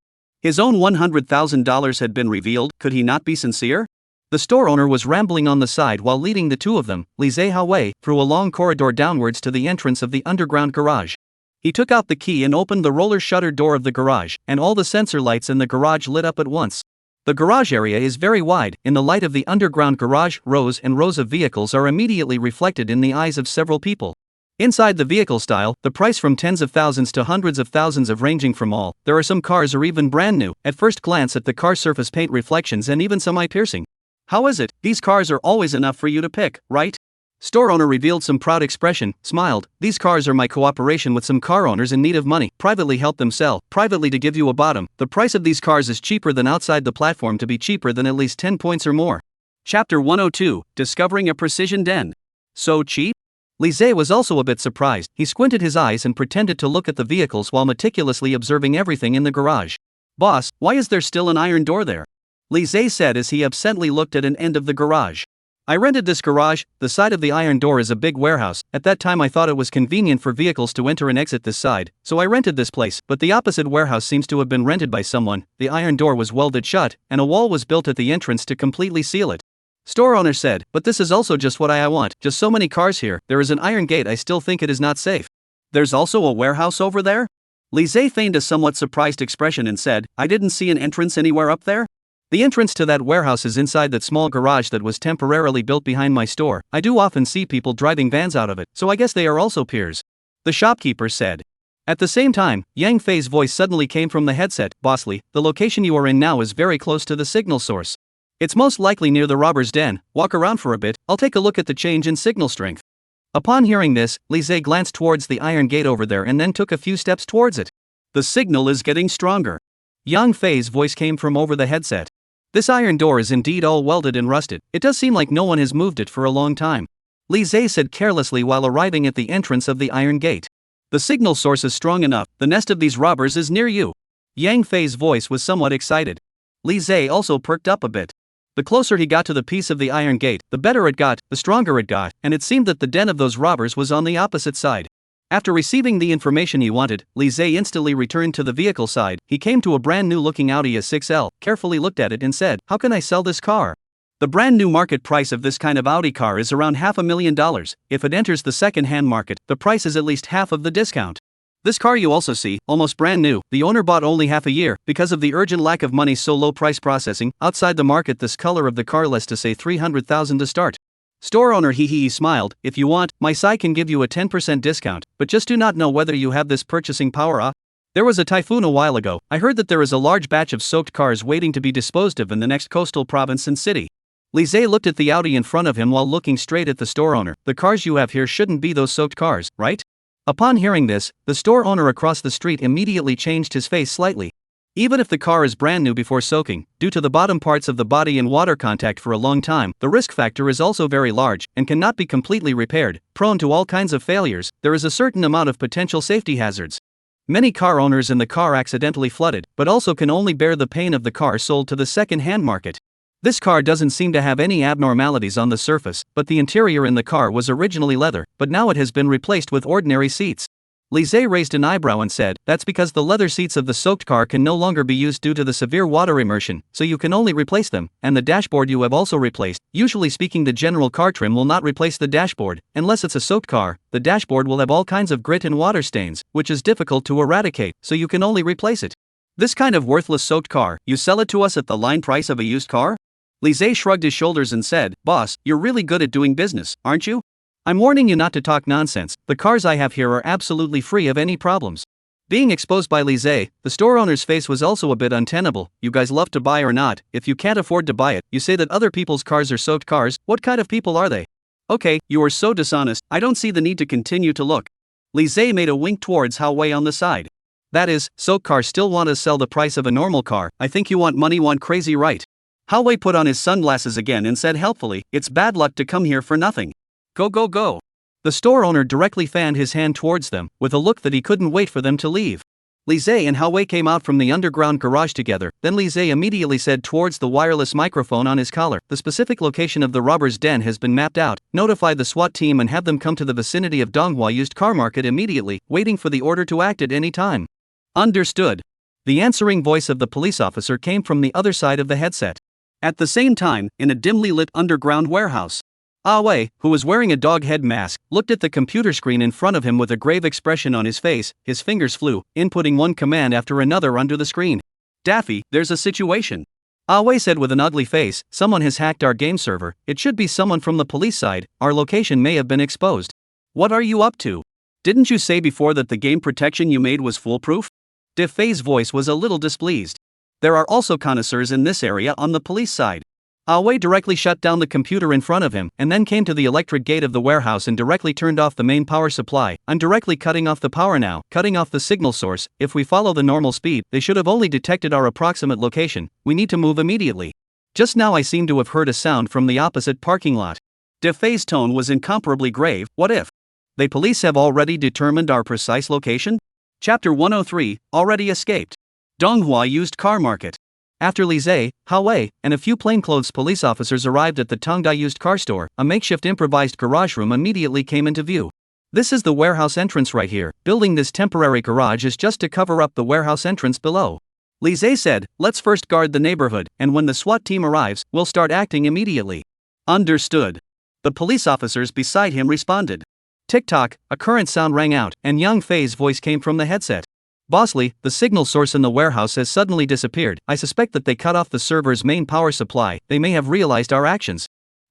His own $100,000 had been revealed, could he not be sincere? The store owner was rambling on the side while leading the two of them, Li Zhe Hao Wei, through a long corridor downwards to the entrance of the underground garage. He took out the key and opened the roller shutter door of the garage, and all the sensor lights in the garage lit up at once. The garage area is very wide. In the light of the underground garage, rows and rows of vehicles are immediately reflected in the eyes of several people. Inside the vehicle style, the price from tens of thousands to hundreds of thousands of ranging from all. There are some cars are even brand new. At first glance at the car surface paint reflections and even some eye-piercing. "How is it? These cars are always enough for you to pick, right?" Store owner revealed some proud expression, smiled. "These cars are my cooperation with some car owners in need of money, privately help them sell, privately to give you a bottom. The price of these cars is cheaper than outside the platform to be cheaper than at least 10 points or more." Chapter 102, Discovering a Precision Den. So cheap? Li Zhe was also a bit surprised. He squinted his eyes and pretended to look at the vehicles while meticulously observing everything in the garage. "Boss, why is there still an iron door there?" Li Zhe said as he absently looked at an end of the garage. "I rented this garage, the side of the iron door is a big warehouse. At that time I thought it was convenient for vehicles to enter and exit this side, so I rented this place, but the opposite warehouse seems to have been rented by someone. The iron door was welded shut, and a wall was built at the entrance to completely seal it." Store owner said, "But this is also just what I want, just so many cars here, there is an iron gate, I still think it is not safe." "There's also a warehouse over there?" Li Zhe feigned a somewhat surprised expression and said, "I didn't see an entrance anywhere up there." "The entrance to that warehouse is inside that small garage that was temporarily built behind my store. I do often see people driving vans out of it, so I guess they are also peers," the shopkeeper said. At the same time, Yang Fei's voice suddenly came from the headset. "Bossly, the location you are in now is very close to the signal source. It's most likely near the robber's den. Walk around for a bit, I'll take a look at the change in signal strength." Upon hearing this, Li Zhe glanced towards the iron gate over there and then took a few steps towards it. "The signal is getting stronger." Yang Fei's voice came from over the headset. "This iron door is indeed all welded and rusted. It does seem like no one has moved it for a long time," Li Zhe said carelessly while arriving at the entrance of the iron gate. "The signal source is strong enough, the nest of these robbers is near you." Yang Fei's voice was somewhat excited. Li Zhe also perked up a bit. The closer he got to the piece of the iron gate, the better it got, the stronger it got, and it seemed that the den of those robbers was on the opposite side. After receiving the information he wanted, Li Zhe instantly returned to the vehicle side. He came to a brand new looking Audi A6L, carefully looked at it and said, "How can I sell this car? The brand new market price of this kind of Audi car is around $500,000. If it enters the second-hand market, the price is at least half of the discount." This car you also see, almost brand new, the owner bought only half a year, because of the urgent lack of money so low price processing, outside the market this color of the car less to say 300,000 to start. Store owner he smiled, if you want, my side can give you a 10% discount, but just do not know whether you have this purchasing power. There was a typhoon a while ago, I heard that there is a large batch of soaked cars waiting to be disposed of in the next coastal province and city. Lise looked at the Audi in front of him while looking straight at the store owner. The cars you have here shouldn't be those soaked cars, right? Upon hearing this, the store owner across the street immediately changed his face slightly. Even if the car is brand new before soaking, due to the bottom parts of the body in water contact for a long time, the risk factor is also very large and cannot be completely repaired, prone to all kinds of failures. There is a certain amount of potential safety hazards. Many car owners in the car accidentally flooded, but also can only bear the pain of the car sold to the second-hand market. This car doesn't seem to have any abnormalities on the surface, but the interior in the car was originally leather, but now it has been replaced with ordinary seats. Lise raised an eyebrow and said, that's because the leather seats of the soaked car can no longer be used due to the severe water immersion, so you can only replace them, and the dashboard you have also replaced. Usually speaking, the general car trim will not replace the dashboard, unless it's a soaked car. The dashboard will have all kinds of grit and water stains, which is difficult to eradicate, so you can only replace it. This kind of worthless soaked car, you sell it to us at the line price of a used car? Lise shrugged his shoulders and said, boss, you're really good at doing business, aren't you? I'm warning you not to talk nonsense, the cars I have here are absolutely free of any problems. Being exposed by Lise, the store owner's face was also a bit untenable. You guys love to buy or not, if you can't afford to buy it, you say that other people's cars are soaked cars, what kind of people are they? Okay, you are so dishonest, I don't see the need to continue to look. Lise made a wink towards Hao-wei on the side. That is, soaked cars still want to sell the price of a normal car, I think you want money crazy right? Hao-wei put on his sunglasses again and said helpfully, it's bad luck to come here for nothing. Go go go. The store owner directly fanned his hand towards them, with a look that he couldn't wait for them to leave. Lise and Hao-wei came out from the underground garage together, then Lise immediately said towards the wireless microphone on his collar, the specific location of the robber's den has been mapped out, notify the SWAT team and have them come to the vicinity of Donghua used car market immediately, waiting for the order to act at any time. Understood. The answering voice of the police officer came from the other side of the headset. At the same time, in a dimly lit underground warehouse, Hao-wei, who was wearing a dog head mask, looked at the computer screen in front of him with a grave expression on his face. His fingers flew, inputting one command after another under the screen. Daffy, there's a situation. Hao-wei said with an ugly face, someone has hacked our game server, it should be someone from the police side, our location may have been exposed. What are you up to? Didn't you say before that the game protection you made was foolproof? Daffy's voice was a little displeased. There are also connoisseurs in this area on the police side. Hao-wei directly shut down the computer in front of him and then came to the electric gate of the warehouse and directly turned off the main power supply. I'm directly cutting off the power now, cutting off the signal source. If we follow the normal speed, they should have only detected our approximate location. We need to move immediately. Just now I seem to have heard a sound from the opposite parking lot. Daffy's tone was incomparably grave. What if the police have already determined our precise location? Chapter 103, already escaped. Donghua used car market. After Lise, Hao-wei, and a few plainclothes police officers arrived at the Tongda used car store, a makeshift improvised garage room immediately came into view. This is the warehouse entrance right here. Building this temporary garage is just to cover up the warehouse entrance below. Lise said, let's first guard the neighborhood, and when the SWAT team arrives, we'll start acting immediately. Understood. The police officers beside him responded. Tick-tock, a current sound rang out, and Yang Fei's voice came from the headset. Bossly, the signal source in the warehouse has suddenly disappeared. I suspect that they cut off the server's main power supply. They may have realized our actions.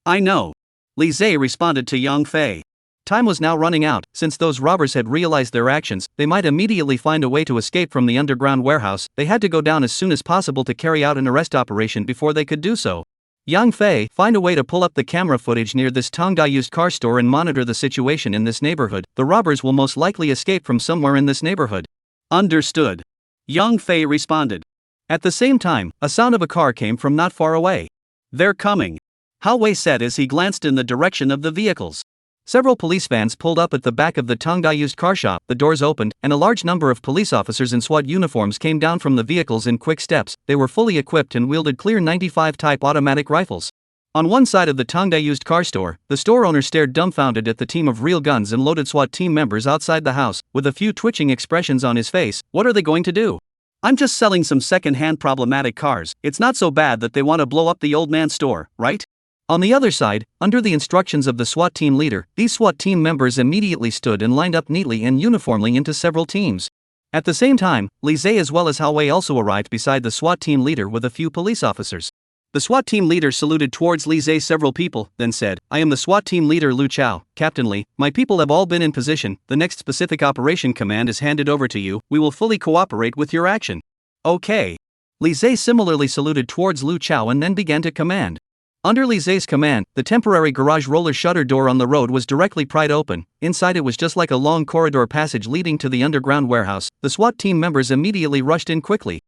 I know. Lise responded to Yang Fei. Time was now running out. Since those robbers had realized their actions, they might immediately find a way to escape from the underground warehouse. They had to go down as soon as possible to carry out an arrest operation before they could do so. Yang Fei, find a way to pull up the camera footage near this Tongda used car store and monitor the situation in this neighborhood. The robbers will most likely escape from somewhere in this neighborhood. Understood. Yang Fei responded. At the same time, a sound of a car came from not far away. They're coming. Hao-wei said as he glanced in the direction of the vehicles. Several police vans pulled up at the back of the Tongda used car shop, the doors opened, and a large number of police officers in SWAT uniforms came down from the vehicles in quick steps. They were fully equipped and wielded clear 95 type automatic rifles. On one side of the Tongda used car store, the store owner stared dumbfounded at the team of real guns and loaded SWAT team members outside the house, with a few twitching expressions on his face. What are they going to do? I'm just selling some second-hand problematic cars. It's not so bad that they want to blow up the old man's store, right? On the other side, under the instructions of the SWAT team leader, these SWAT team members immediately stood and lined up neatly and uniformly into several teams. At the same time, Li Zhe as well as Hao Wei also arrived beside the SWAT team leader with a few police officers. The SWAT team leader saluted towards Li Zhe several people, then said, "I am the SWAT team leader Lu Chao, Captain Li. My people have all been in position, the next specific operation command is handed over to you, we will fully cooperate with your action." Okay. Li Zhe similarly saluted towards Lu Chao and then began to command. Under Li Zhe's command, the temporary garage roller shutter door on the road was directly pried open. Inside it was just like a long corridor passage leading to the underground warehouse. The SWAT team members immediately rushed in quickly.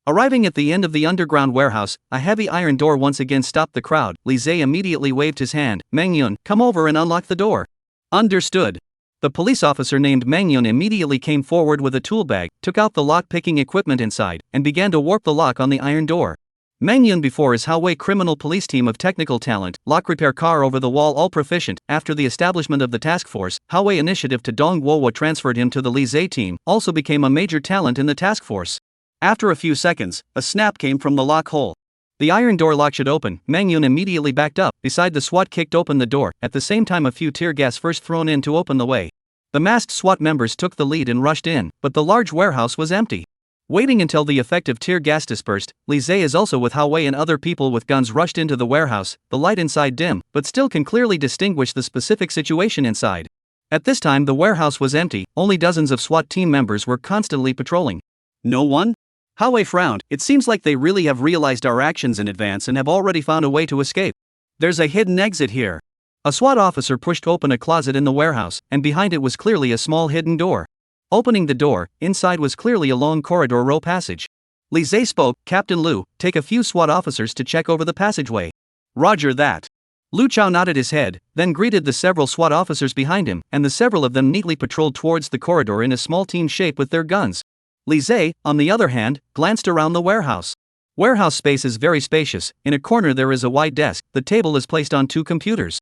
Arriving at the end of the underground warehouse, a heavy iron door once again stopped the crowd. Li Zhe immediately waved his hand. "Meng Yun, come over and unlock the door." Understood. The police officer named Meng Yun immediately came forward with a tool bag, took out the lock-picking equipment inside, and began to warp the lock on the iron door. Meng Yun before his Hao Wei criminal police team of technical talent, lock repair car over the wall all proficient. After the establishment of the task force, Hao Wei initiative to Dong Guowo transferred him to the Li Zhe team, also became a major talent in the task force. After a few seconds, a snap came from the lock hole. The iron door lock should open. Meng Yun immediately backed up, beside the SWAT kicked open the door, at the same time a few tear gas first thrown in to open the way. The masked SWAT members took the lead and rushed in, but the large warehouse was empty. Waiting until the effective tear gas dispersed, Li Zhe is also with Hao Wei and other people with guns rushed into the warehouse. The light inside dim, but still can clearly distinguish the specific situation inside. At this time the warehouse was empty, only dozens of SWAT team members were constantly patrolling. No one? Hao Wei frowned. It seems like they really have realized our actions in advance and have already found a way to escape. There's a hidden exit here. A SWAT officer pushed open a closet in the warehouse, and behind it was clearly a small hidden door. Opening the door, inside was clearly a long corridor row passage. Li Zhe spoke, "Captain Lu, take a few SWAT officers to check over the passageway." "Roger that." Lu Chao nodded his head, then greeted the several SWAT officers behind him, and the several of them neatly patrolled towards the corridor in a small team shape with their guns. Li Zhe, on the other hand, glanced around the warehouse. Warehouse space is very spacious. In a corner there is a wide desk. The table is placed on two computers.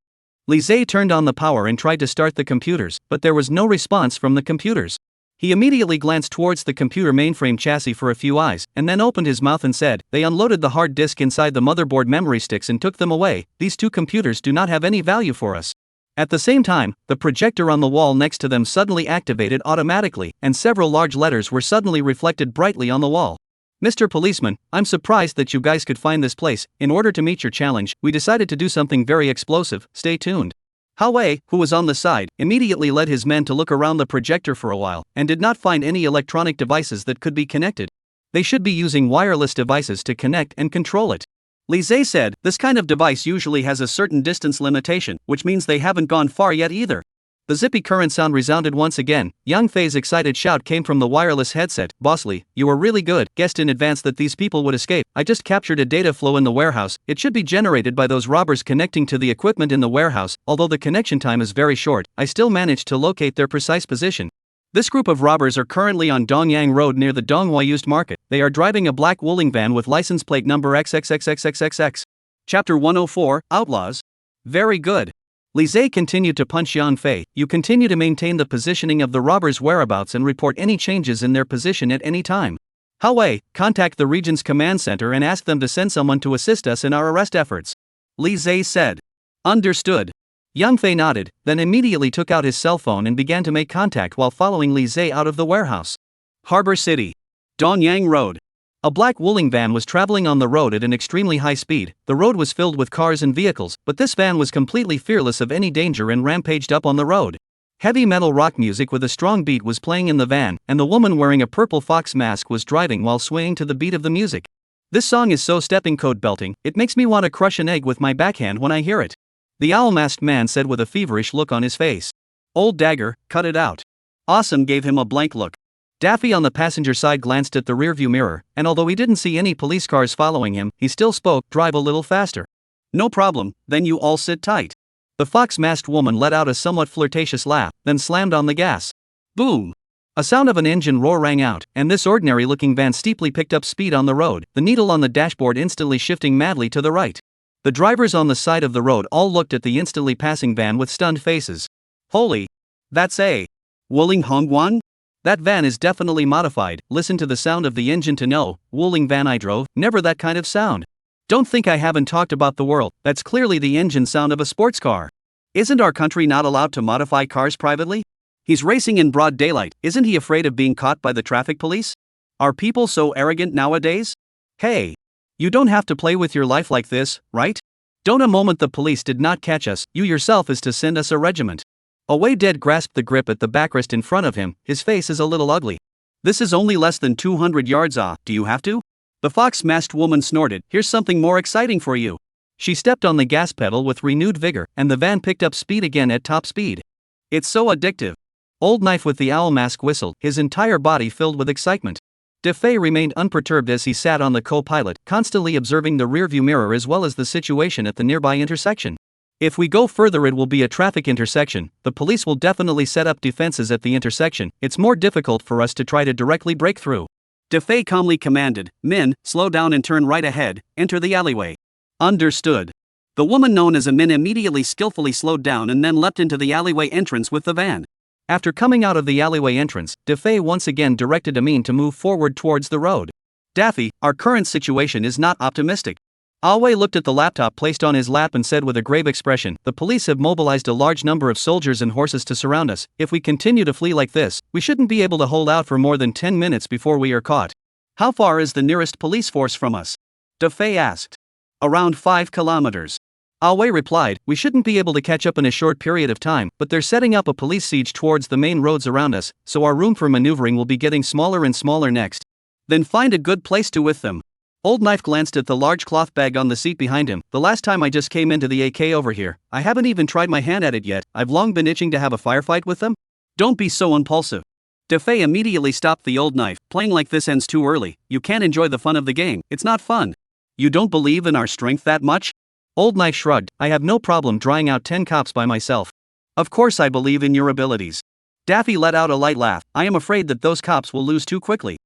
Li Zhe turned on the power and tried to start the computers, but there was no response from the computers. He immediately glanced towards the computer mainframe chassis for a few eyes, and then opened his mouth and said, "They unloaded the hard disk inside the motherboard memory sticks and took them away. These two computers do not have any value for us." At the same time, the projector on the wall next to them suddenly activated automatically, and several large letters were suddenly reflected brightly on the wall. "Mr. Policeman, I'm surprised that you guys could find this place. In order to meet your challenge, we decided to do something very explosive. Stay tuned." Hao Wei, who was on the side, immediately led his men to look around the projector for a while, and did not find any electronic devices that could be connected. They should be using wireless devices to connect and control it. Li Zhe said, "This kind of device usually has a certain distance limitation, which means they haven't gone far yet either." The zippy current sound resounded once again. Yang Fei's excited shout came from the wireless headset. "Boss Li, you were really good. Guessed in advance that these people would escape. I just captured a data flow in the warehouse. It should be generated by those robbers connecting to the equipment in the warehouse. Although the connection time is very short, I still managed to locate their precise position. This group of robbers are currently on Dongyang Road near the Donghua Used Market. They are driving a black Wuling van with license plate number XXXXXXX. Chapter 104, Outlaws. Very good. Li Zhe continued to punch Yang Fei. "You continue to maintain the positioning of the robbers' whereabouts and report any changes in their position at any time. Hao Wei, contact the region's command center and ask them to send someone to assist us in our arrest efforts." Li Zhe said. "Understood." Yang Fei nodded, then immediately took out his cell phone and began to make contact while following Li Zhe out of the warehouse. Harbor City. Dongyang Road. A black Wuling van was traveling on the road at an extremely high speed. The road was filled with cars and vehicles, but this van was completely fearless of any danger and rampaged up on the road. Heavy metal rock music with a strong beat was playing in the van, and the woman wearing a purple fox mask was driving while swaying to the beat of the music. "This song is so stepping code belting, it makes me want to crush an egg with my backhand when I hear it," the owl-masked man said with a feverish look on his face. "Old dagger, cut it out." Awesome gave him a blank look. Daffy on the passenger side glanced at the rearview mirror, and although he didn't see any police cars following him, he still spoke, "Drive a little faster." "No problem, then you all sit tight." The fox-masked woman let out a somewhat flirtatious laugh, then slammed on the gas. Boom! A sound of an engine roar rang out, and this ordinary-looking van steeply picked up speed on the road, the needle on the dashboard instantly shifting madly to the right. The drivers on the side of the road all looked at the instantly passing van with stunned faces. "Holy! That's a Wuling Hongguan? That van is definitely modified. Listen to the sound of the engine to know. Wuling van I drove, never that kind of sound." Don't think I haven't talked about the world, that's clearly the engine sound of a sports car. Isn't our country not allowed to modify cars privately? He's racing in broad daylight, isn't he afraid of being caught by the traffic police? Are people so arrogant nowadays? Hey! You don't have to play with your life like this, right? Don't a moment the police did not catch us, you yourself is to send us a regiment. Away Dead grasped the grip at the backrest in front of him, his face is a little ugly. This is only less than 200 yards do you have to? The fox-masked woman snorted, here's something more exciting for you. She stepped on the gas pedal with renewed vigor, and the van picked up speed again at top speed. It's so addictive. Old Knife with the owl mask whistled, his entire body filled with excitement. DeFay remained unperturbed as he sat on the co-pilot, constantly observing the rearview mirror as well as the situation at the nearby intersection. If we go further it will be a traffic intersection, the police will definitely set up defenses at the intersection, it's more difficult for us to try to directly break through. DeFay calmly commanded, Min, slow down and turn right ahead, enter the alleyway. Understood. The woman known as a Min immediately skillfully slowed down and then leapt into the alleyway entrance with the van. After coming out of the alleyway entrance, DeFay once again directed Amin to move forward towards the road. Daffy, our current situation is not optimistic. Alway looked at the laptop placed on his lap and said with a grave expression, the police have mobilized a large number of soldiers and horses to surround us. If we continue to flee like this, we shouldn't be able to hold out for more than 10 minutes before we are caught. How far is the nearest police force from us? DeFay asked. Around 5 kilometers. Alway replied, we shouldn't be able to catch up in a short period of time, but they're setting up a police siege towards the main roads around us, so our room for maneuvering will be getting smaller and smaller next. Then find a good place to with them. Old Knife glanced at the large cloth bag on the seat behind him. The last time I just came into the AK over here, I haven't even tried my hand at it yet. I've long been itching to have a firefight with them. Don't be so impulsive. DeFay immediately stopped the Old Knife. Playing like this ends too early. You can't enjoy the fun of the game. It's not fun. You don't believe in our strength that much? Old Knife shrugged. I have no problem drawing out 10 cops by myself. Of course I believe in your abilities. Daffy let out a light laugh. I am afraid that those cops will lose too quickly.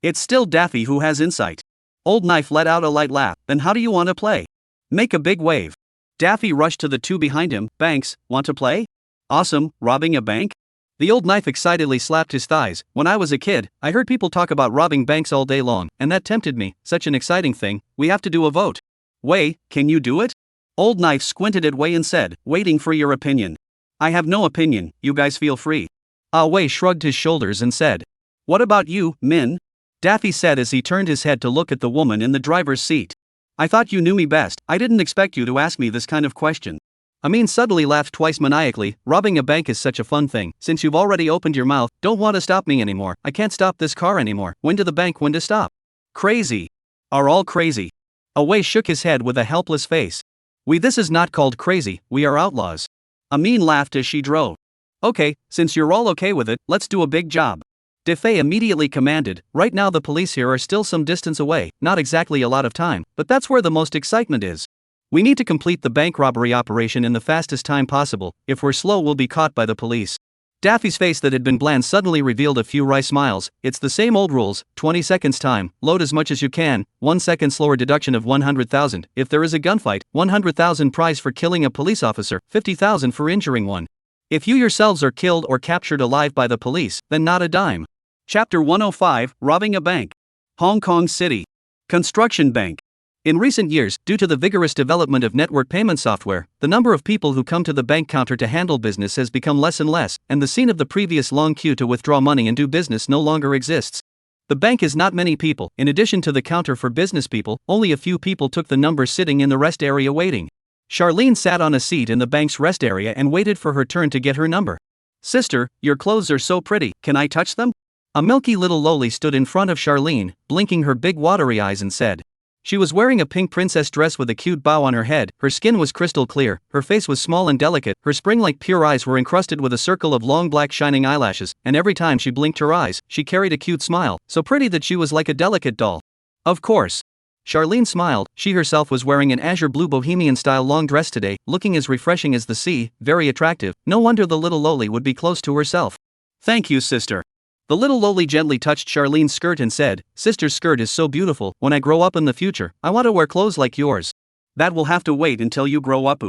It's still Daffy who has insight. Old Knife let out a light laugh. Then how do you want to play? Make a big wave. Daffy rushed to the two behind him. Banks, want to play? Awesome, robbing a bank? The Old Knife excitedly slapped his thighs. When I was a kid, I heard people talk about robbing banks all day long, and that tempted me. Such an exciting thing. We have to do a vote. Wei, can you do it? Old Knife squinted at Wei and said, waiting for your opinion. I have no opinion, you guys feel free. Wei shrugged his shoulders and said. What about you, Min? Daffy said as he turned his head to look at the woman in the driver's seat. I thought you knew me best, I didn't expect you to ask me this kind of question. Amin suddenly laughed twice maniacally. Robbing a bank is such a fun thing. Since you've already opened your mouth, don't want to stop me anymore. I can't stop this car anymore. When to the bank, when to stop? Crazy. Are all crazy? Wei shook his head with a helpless face. This is not called crazy, we are outlaws. Amin laughed as she drove. Okay, since you're all okay with it, let's do a big job. DeFay immediately commanded. Right now the police here are still some distance away, not exactly a lot of time, but that's where the most excitement is. We need to complete the bank robbery operation in the fastest time possible. If we're slow we'll be caught by the police. Daffy's face that had been bland suddenly revealed a few wry smiles. It's the same old rules, 20 seconds time, load as much as you can, 1 second slower deduction of 100,000. If there is a gunfight, 100,000 prize for killing a police officer, 50,000 for injuring one. If you yourselves are killed or captured alive by the police, then not a dime. Chapter 105, Robbing a Bank. Hong Kong City. Construction Bank. In recent years, due to the vigorous development of network payment software, the number of people who come to the bank counter to handle business has become less and less, and the scene of the previous long queue to withdraw money and do business no longer exists. The bank is not many people. In addition to the counter for business people, only a few people took the number sitting in the rest area waiting. Charlene sat on a seat in the bank's rest area and waited for her turn to get her number. Sister, your clothes are so pretty, can I touch them? A milky little loli stood in front of Charlene, blinking her big watery eyes and said. She was wearing a pink princess dress with a cute bow on her head, her skin was crystal clear, her face was small and delicate, her spring-like pure eyes were encrusted with a circle of long black shining eyelashes, and every time she blinked her eyes, she carried a cute smile, so pretty that she was like a delicate doll. Of course. Charlene smiled. She herself was wearing an azure blue bohemian-style long dress today, looking as refreshing as the sea, very attractive. No wonder the little loli would be close to herself. Thank you, sister. The little loli gently touched Charlene's skirt and said, Sister's skirt is so beautiful, when I grow up in the future, I want to wear clothes like yours. That will have to wait until you grow up.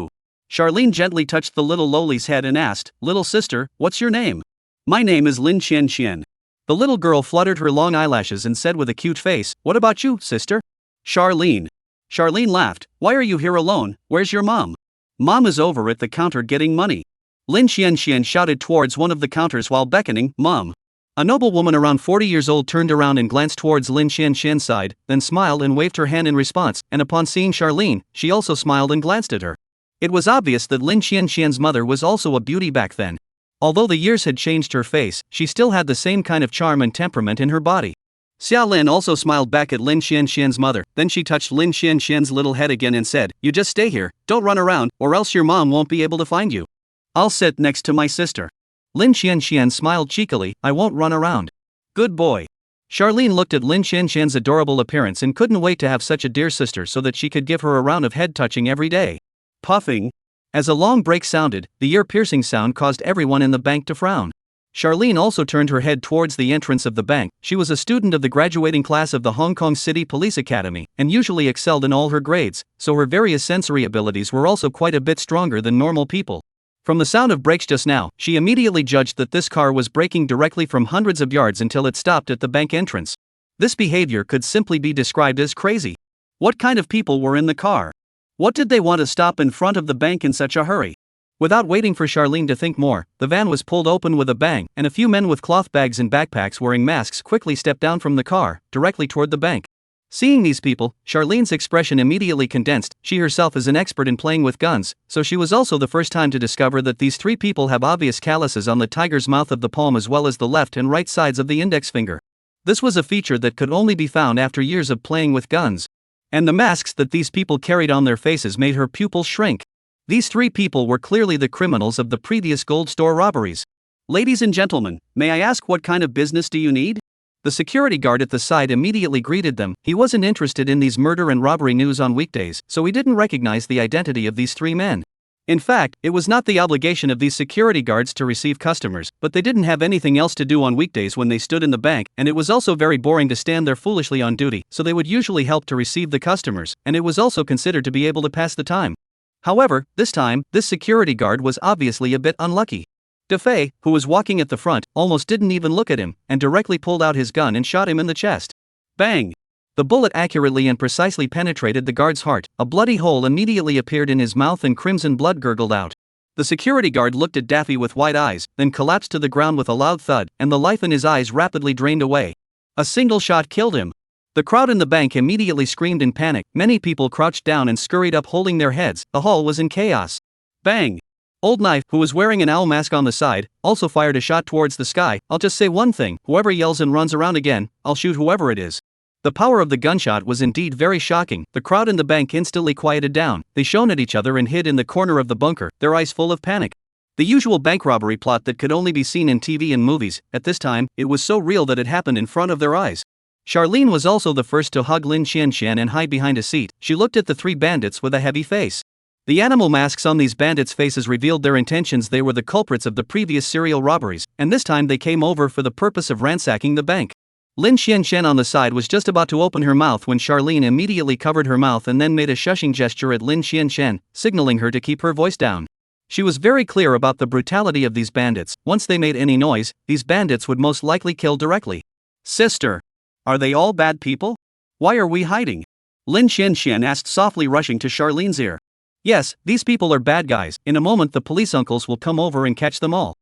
Charlene gently touched the little loli's head and asked, Little sister, what's your name? My name is Lin Qian Qian. The little girl fluttered her long eyelashes and said with a cute face, What about you, sister? Charlene. Charlene laughed. Why are you here alone? Where's your mom? Mom is over at the counter getting money. Lin Xianxian shouted towards one of the counters while beckoning, Mom. A noblewoman around 40 years old turned around and glanced towards Lin Xianxian's side, then smiled and waved her hand in response, and upon seeing Charlene, she also smiled and glanced at her. It was obvious that Lin Xianxian's mother was also a beauty back then. Although the years had changed her face, she still had the same kind of charm and temperament in her body. Xia Lin also smiled back at Lin Xianxian's mother, then she touched Lin Xianxian's little head again and said, You just stay here, don't run around, or else your mom won't be able to find you. I'll sit next to my sister. Lin Xianxian smiled cheekily, I won't run around. Good boy. Charlene looked at Lin Xianxian's adorable appearance and couldn't wait to have such a dear sister so that she could give her a round of head touching every day. Puffing. As a long break sounded, the ear-piercing sound caused everyone in the bank to frown. Charlene also turned her head towards the entrance of the bank. She was a student of the graduating class of the Hong Kong City Police Academy, and usually excelled in all her grades, so her various sensory abilities were also quite a bit stronger than normal people. From the sound of brakes just now, she immediately judged that this car was braking directly from hundreds of yards until it stopped at the bank entrance. This behavior could simply be described as crazy. What kind of people were in the car? What did they want to stop in front of the bank in such a hurry? Without waiting for Charlene to think more, the van was pulled open with a bang, and a few men with cloth bags and backpacks wearing masks quickly stepped down from the car, directly toward the bank. Seeing these people, Charlene's expression immediately condensed. She herself is an expert in playing with guns, so she was also the first time to discover that these three people have obvious calluses on the tiger's mouth of the palm as well as the left and right sides of the index finger. This was a feature that could only be found after years of playing with guns. And the masks that these people carried on their faces made her pupils shrink. These three people were clearly the criminals of the previous gold store robberies. Ladies and gentlemen, may I ask what kind of business do you need? The security guard at the side immediately greeted them. He wasn't interested in these murder and robbery news on weekdays, so he didn't recognize the identity of these three men. In fact, it was not the obligation of these security guards to receive customers, but they didn't have anything else to do on weekdays when they stood in the bank, and it was also very boring to stand there foolishly on duty, so they would usually help to receive the customers, and it was also considered to be able to pass the time. However, this time, this security guard was obviously a bit unlucky. DeFei, who was walking at the front, almost didn't even look at him, and directly pulled out his gun and shot him in the chest. Bang! The bullet accurately and precisely penetrated the guard's heart. A bloody hole immediately appeared in his mouth and crimson blood gurgled out. The security guard looked at Daffy with wide eyes, then collapsed to the ground with a loud thud, and the life in his eyes rapidly drained away. A single shot killed him. The crowd in the bank immediately screamed in panic. Many people crouched down and scurried up holding their heads. The hall was in chaos. Bang! Old Knife, who was wearing an owl mask on the side, also fired a shot towards the sky. I'll just say one thing, whoever yells and runs around again, I'll shoot whoever it is. The power of the gunshot was indeed very shocking. The crowd in the bank instantly quieted down. They shone at each other and hid in the corner of the bunker, their eyes full of panic. The usual bank robbery plot that could only be seen in TV and movies. At this time, it was so real that it happened in front of their eyes. Charlene was also the first to hug Lin Xianxian and hide behind a seat. She looked at the three bandits with a heavy face. The animal masks on these bandits' faces revealed their intentions. They were the culprits of the previous serial robberies, and this time they came over for the purpose of ransacking the bank. Lin Xianxian on the side was just about to open her mouth when Charlene immediately covered her mouth and then made a shushing gesture at Lin Xianxian, signaling her to keep her voice down. She was very clear about the brutality of these bandits. Once they made any noise, these bandits would most likely kill directly. Sister! Are they all bad people? Why are we hiding? Lin Xianxian asked softly, rushing to Charlene's ear. Yes, these people are bad guys. In a moment the police uncles will come over and catch them all.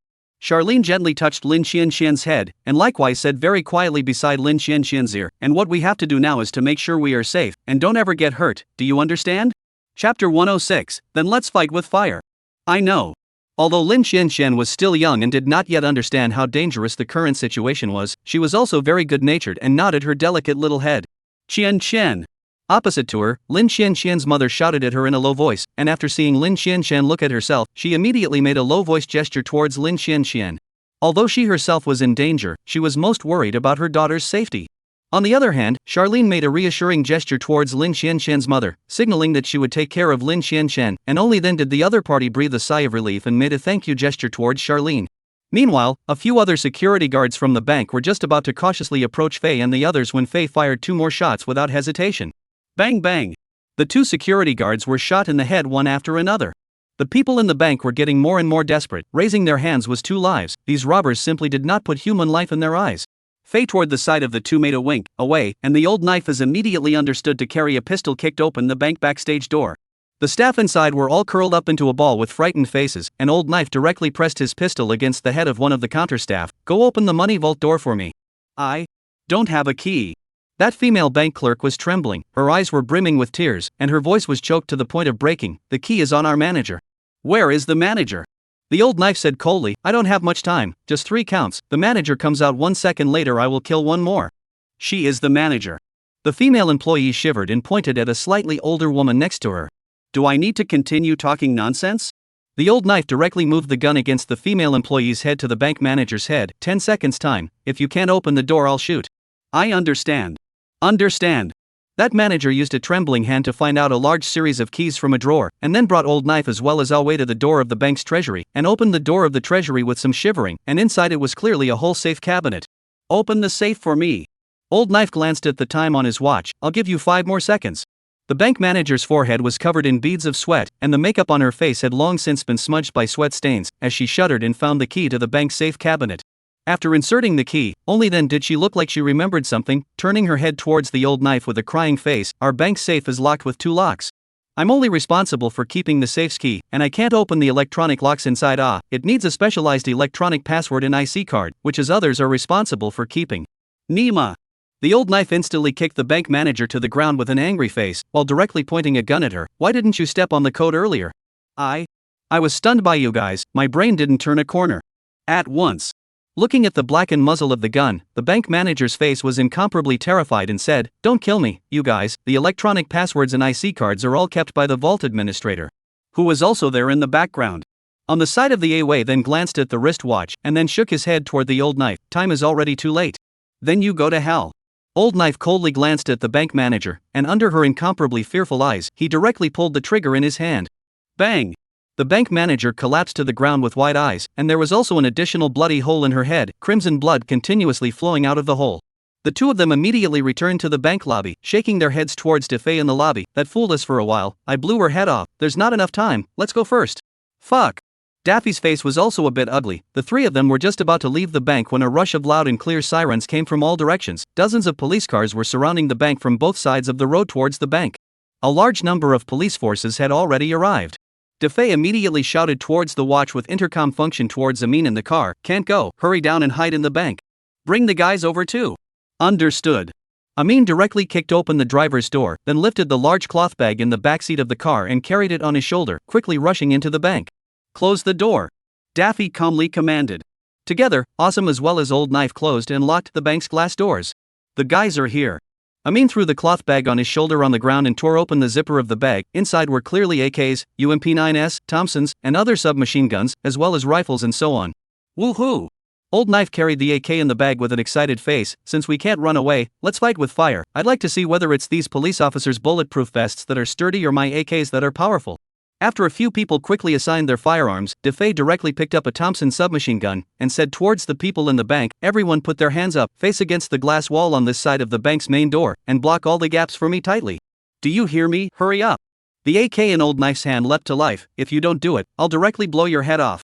Charlene gently touched Lin Xianxian's head, and likewise said very quietly beside Lin Xianxian's ear, and what we have to do now is to make sure we are safe, and don't ever get hurt, do you understand? Chapter 106, Then Let's Fight with Fire. I know. Although Lin Xianxian was still young and did not yet understand how dangerous the current situation was, she was also very good-natured and nodded her delicate little head. Qian Qian. Opposite to her, Lin Xianxian's mother shouted at her in a low voice, and after seeing Lin Xianxian look at herself, she immediately made a low-voiced gesture towards Lin Xianxian. Although she herself was in danger, she was most worried about her daughter's safety. On the other hand, Charlene made a reassuring gesture towards Lin Xianxian's mother, signaling that she would take care of Lin Xianxian, and only then did the other party breathe a sigh of relief and made a thank you gesture towards Charlene. Meanwhile, a few other security guards from the bank were just about to cautiously approach Fei and the others when Fei fired two more shots without hesitation. Bang bang! The two security guards were shot in the head one after another. The people in the bank were getting more and more desperate. Raising their hands was two lives. These robbers simply did not put human life in their eyes. Fei toward the side of the two made a wink, away, and the old knife is immediately understood to carry a pistol kicked open the bank backstage door. The staff inside were all curled up into a ball with frightened faces, and old knife directly pressed his pistol against the head of one of the counter staff. Go open the money vault door for me. I don't have a key. That female bank clerk was trembling, her eyes were brimming with tears, and her voice was choked to the point of breaking. The key is on our manager. Where is the manager? The old knife said coldly, I don't have much time, just 3 counts. The manager comes out 1 second later, I will kill one more. She is the manager. The female employee shivered and pointed at a slightly older woman next to her. Do I need to continue talking nonsense? The old knife directly moved the gun against the female employee's head to the bank manager's head. 10 seconds time, if you can't open the door I'll shoot. I understand. Understand. That manager used a trembling hand to find out a large series of keys from a drawer, and then brought old knife as well as Away to the door of the bank's treasury, and opened the door of the treasury with some shivering, and inside it was clearly a whole safe cabinet. Open the safe for me. Old knife glanced at the time on his watch. I'll give you 5 more seconds. The bank manager's forehead was covered in beads of sweat, and the makeup on her face had long since been smudged by sweat stains, as she shuddered and found the key to the bank's safe cabinet. After inserting the key, only then did she look like she remembered something, turning her head towards the old knife with a crying face. Our bank safe is locked with 2 locks. I'm only responsible for keeping the safe's key, and I can't open the electronic locks inside. It needs a specialized electronic password and IC card, which as others are responsible for keeping. Nima. The old knife instantly kicked the bank manager to the ground with an angry face, while directly pointing a gun at her. Why didn't you step on the code earlier? I was stunned by you guys, my brain didn't turn a corner. At once. Looking at the blackened muzzle of the gun, the bank manager's face was incomparably terrified and said, Don't kill me, you guys, the electronic passwords and IC cards are all kept by the vault administrator. Who was also there in the background. On the side of the Away then glanced at the wristwatch, and then shook his head toward the old knife. Time is already too late. Then you go to hell. Old knife coldly glanced at the bank manager, and under her incomparably fearful eyes, he directly pulled the trigger in his hand. Bang! The bank manager collapsed to the ground with wide eyes, and there was also an additional bloody hole in her head, crimson blood continuously flowing out of the hole. The two of them immediately returned to the bank lobby, shaking their heads towards Defei in the lobby. That fooled us for a while. I blew her head off. There's not enough time. Let's go first. Fuck. Daffy's face was also a bit ugly. The 3 of them were just about to leave the bank when a rush of loud and clear sirens came from all directions. Dozens of police cars were surrounding the bank from both sides of the road towards the bank. A large number of police forces had already arrived. Defei immediately shouted towards the watch with intercom function towards Amin in the car. Can't go. Hurry down and hide in the bank. Bring the guys over too. Understood. Amin directly kicked open the driver's door, then lifted the large cloth bag in the backseat of the car and carried it on his shoulder, quickly rushing into the bank. Close the door. Daffy calmly commanded. Together, Awesome as well as Old Knife closed and locked the bank's glass doors. The guys are here. Amin threw the cloth bag on his shoulder on the ground and tore open the zipper of the bag. Inside were clearly AKs, UMP-9s, Thompsons, and other submachine guns, as well as rifles and so on. Woohoo! Old Knife carried the AK in the bag with an excited face. Since we can't run away, let's fight with fire. I'd like to see whether it's these police officers' bulletproof vests that are sturdy or my AKs that are powerful. After a few people quickly assigned their firearms, Defei directly picked up a Thompson submachine gun, and said towards the people in the bank, everyone put their hands up, face against the glass wall on this side of the bank's main door, and block all the gaps for me tightly. Do you hear me? Hurry up. The AK in Old Knife's hand leapt to life. If you don't do it, I'll directly blow your head off.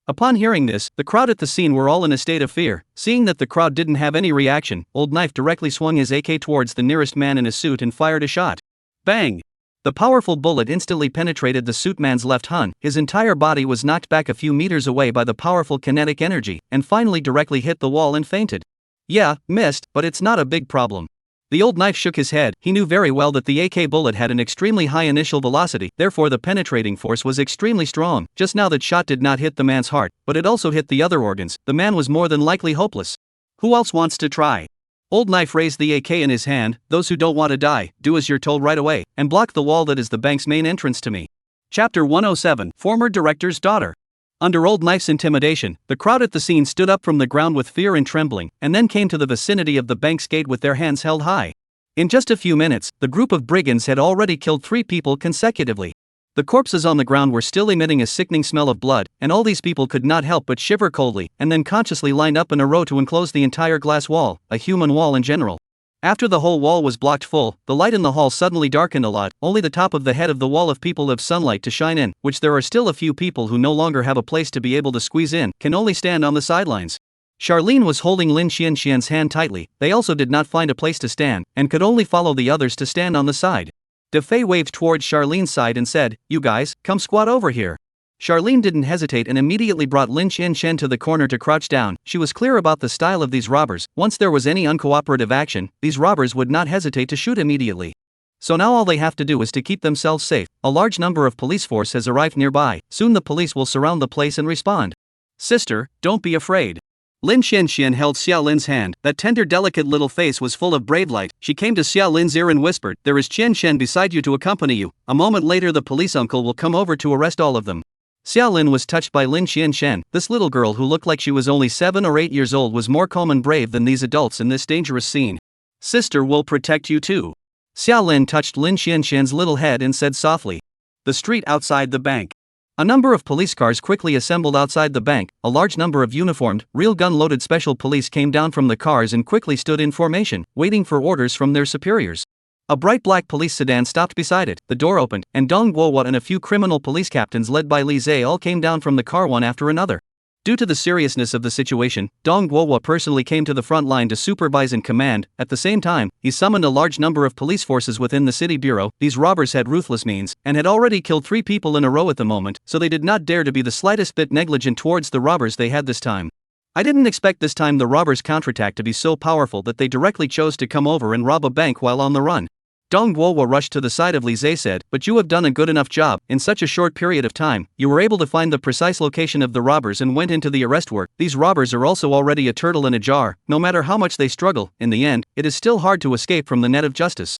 Upon hearing this, the crowd at the scene were all in a state of fear. Seeing that the crowd didn't have any reaction, Old Knife directly swung his AK towards the nearest man in a suit and fired a shot. Bang! The powerful bullet instantly penetrated the suit man's left hun. His entire body was knocked back a few meters away by the powerful kinetic energy, and finally directly hit the wall and fainted. Yeah, missed, but it's not a big problem. The Old Knife shook his head. He knew very well that the AK bullet had an extremely high initial velocity, therefore the penetrating force was extremely strong. Just now that shot did not hit the man's heart, but it also hit the other organs. The man was more than likely hopeless. Who else wants to try? Old Knife raised the AK in his hand. Those who don't want to die, do as you're told right away, and block the wall that is the bank's main entrance to me. Chapter 107, Former Director's Daughter. Under Old Knife's intimidation, the crowd at the scene stood up from the ground with fear and trembling, and then came to the vicinity of the bank's gate with their hands held high. In just a few minutes, the group of brigands had already killed 3 people consecutively. The corpses on the ground were still emitting a sickening smell of blood, and all these people could not help but shiver coldly, and then consciously lined up in a row to enclose the entire glass wall, a human wall in general. After the whole wall was blocked full, the light in the hall suddenly darkened a lot. Only the top of the head of the wall of people of sunlight to shine in, which there are still a few people who no longer have a place to be able to squeeze in, can only stand on the sidelines. Charlene was holding Lin Xianxian's hand tightly. They also did not find a place to stand, and could only follow the others to stand on the side. De Fei waved towards Charlene's side and said, "You guys, come squat over here." Charlene didn't hesitate and immediately brought Lin Xianxian to the corner to crouch down. She was clear about the style of these robbers. Once there was any uncooperative action, these robbers would not hesitate to shoot immediately. So now all they have to do is to keep themselves safe. A large number of police force has arrived nearby. Soon the police will surround the place and respond. "Sister, don't be afraid." Lin Xianxian held Xiao Lin's hand. That tender, delicate little face was full of brave light. She came to Xiao Lin's ear and whispered, "There is Qian Shen beside you to accompany you. A moment later the police uncle will come over to arrest all of them." Xiao Lin was touched by Lin Xianxian. This little girl who looked like she was only 7 or 8 years old was more calm and brave than these adults in this dangerous scene. "Sister will protect you too." Xiao Lin touched Lin Xianxian's little head and said softly. The street outside the bank. A number of police cars quickly assembled outside the bank. A large number of uniformed, real gun-loaded special police came down from the cars and quickly stood in formation, waiting for orders from their superiors. A bright black police sedan stopped beside it. The door opened, and Dong Guohua and a few criminal police captains led by Li Zhe all came down from the car one after another. Due to the seriousness of the situation, Dong Guohua personally came to the front line to supervise and command. At the same time, he summoned a large number of police forces within the city bureau. These robbers had ruthless means, and had already killed 3 people in a row at the moment, so they did not dare to be the slightest bit negligent towards the robbers they had this time. I didn't expect this time the robbers' counterattack to be so powerful that they directly chose to come over and rob a bank while on the run. Dong Guohua rushed to the side of Li Zhe said, "But you have done a good enough job. In such a short period of time, you were able to find the precise location of the robbers and went into the arrest work. These robbers are also already a turtle in a jar. No matter how much they struggle, in the end, it is still hard to escape from the net of justice."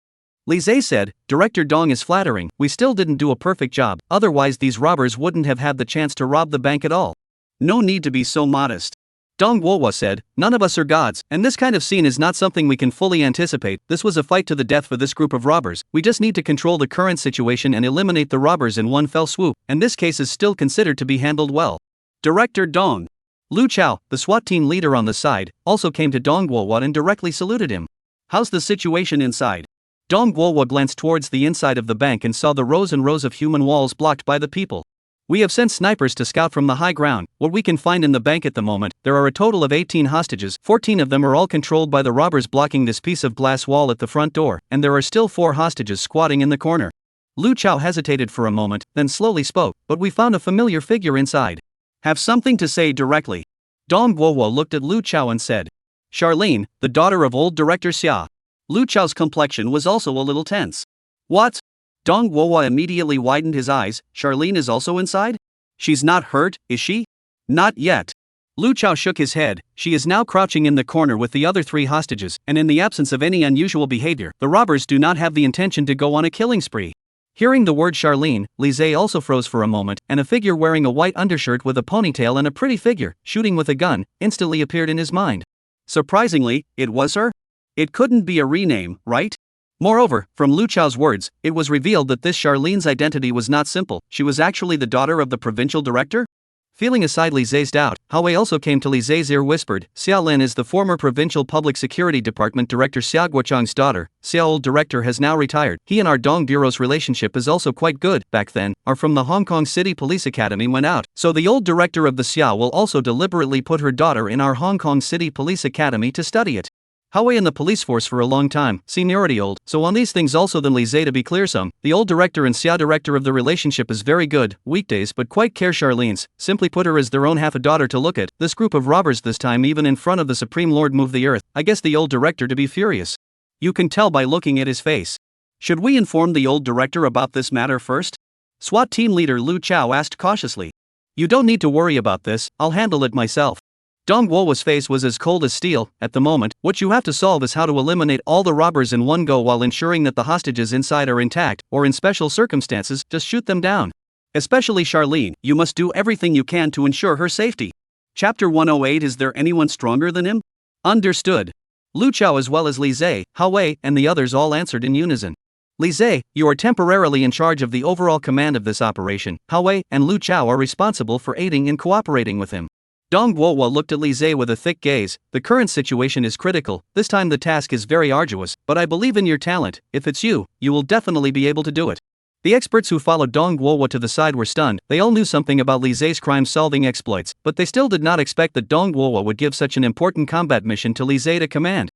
Li Zhe said, "Director Dong is flattering. We still didn't do a perfect job, otherwise these robbers wouldn't have had the chance to rob the bank at all. No need to be so modest." Dong Guohua said, "None of us are gods, and this kind of scene is not something we can fully anticipate. This was a fight to the death for this group of robbers. We just need to control the current situation and eliminate the robbers in one fell swoop, and this case is still considered to be handled well." Director Dong. Lu Chao, the SWAT team leader on the side, also came to Dong Guohua and directly saluted him. "How's the situation inside?" Dong Guohua glanced towards the inside of the bank and saw the rows and rows of human walls blocked by the people. "We have sent snipers to scout from the high ground. What we can find in the bank at the moment, there are a total of 18 hostages. 14 of them are all controlled by the robbers blocking this piece of glass wall at the front door, and there are still 4 hostages squatting in the corner." Lu Chao hesitated for a moment, then slowly spoke, "But we found a familiar figure inside." "Have something to say directly." Dong Guohua looked at Lu Chao and said, "Charlene, the daughter of old Director Xia." Lu Chao's complexion was also a little tense. "What?" Dong Guohua immediately widened his eyes. "Charlene is also inside? She's not hurt, is she?" "Not yet." Lu Chao shook his head. "She is now crouching in the corner with the other 3 hostages, and in the absence of any unusual behavior, the robbers do not have the intention to go on a killing spree." Hearing the word Charlene, Li Zhe also froze for a moment, and a figure wearing a white undershirt with a ponytail and a pretty figure, shooting with a gun, instantly appeared in his mind. Surprisingly, it was her? It couldn't be a rename, right? Moreover, from Lu Chao's words, it was revealed that this Charlene's identity was not simple. She was actually the daughter of the provincial director? Feeling aside Li Zhe's doubt, Hao Wei also came to Li Zhe's ear whispered, "Xiao Lin is the former Provincial Public Security Department Director Xia Guochang's daughter. Xiao old director has now retired. He and our Dong Bureau's relationship is also quite good. Back then, our from the Hong Kong City Police Academy went out, so the old director of the Xia will also deliberately put her daughter in our Hong Kong City Police Academy to study it." Hao Wei in the police force for a long time, seniority old, so on these things also than Li Zhe to be clear some, the old director and Xia director of the relationship is very good, weekdays but quite care Charlene's, simply put her as their own half a daughter to look at. This group of robbers this time even in front of the Supreme Lord moved the earth. I guess the old director to be furious. You can tell by looking at his face. Should we inform the old director about this matter first? SWAT team leader Lu Chao asked cautiously. You don't need to worry about this, I'll handle it myself. Dong Guohua's face was as cold as steel. At the moment, what you have to solve is how to eliminate all the robbers in one go while ensuring that the hostages inside are intact, or in special circumstances, just shoot them down. Especially Charlene, you must do everything you can to ensure her safety. Chapter 108. Is there anyone stronger than him? Understood. Lu Chao as well as Li Zhe, Hao Wei, and the others all answered in unison. Li Zhe, you are temporarily in charge of the overall command of this operation. Hao Wei and Lu Chao are responsible for aiding and cooperating with him. Dong Guohua looked at Li Zhe with a thick gaze. The current situation is critical. This time the task is very arduous, but I believe in your talent. If it's you, you will definitely be able to do it. The experts who followed Dong Guohua to the side were stunned. They all knew something about Li Zhe's crime-solving exploits, but they still did not expect that Dong Guohua would give such an important combat mission to Li Zhe to command.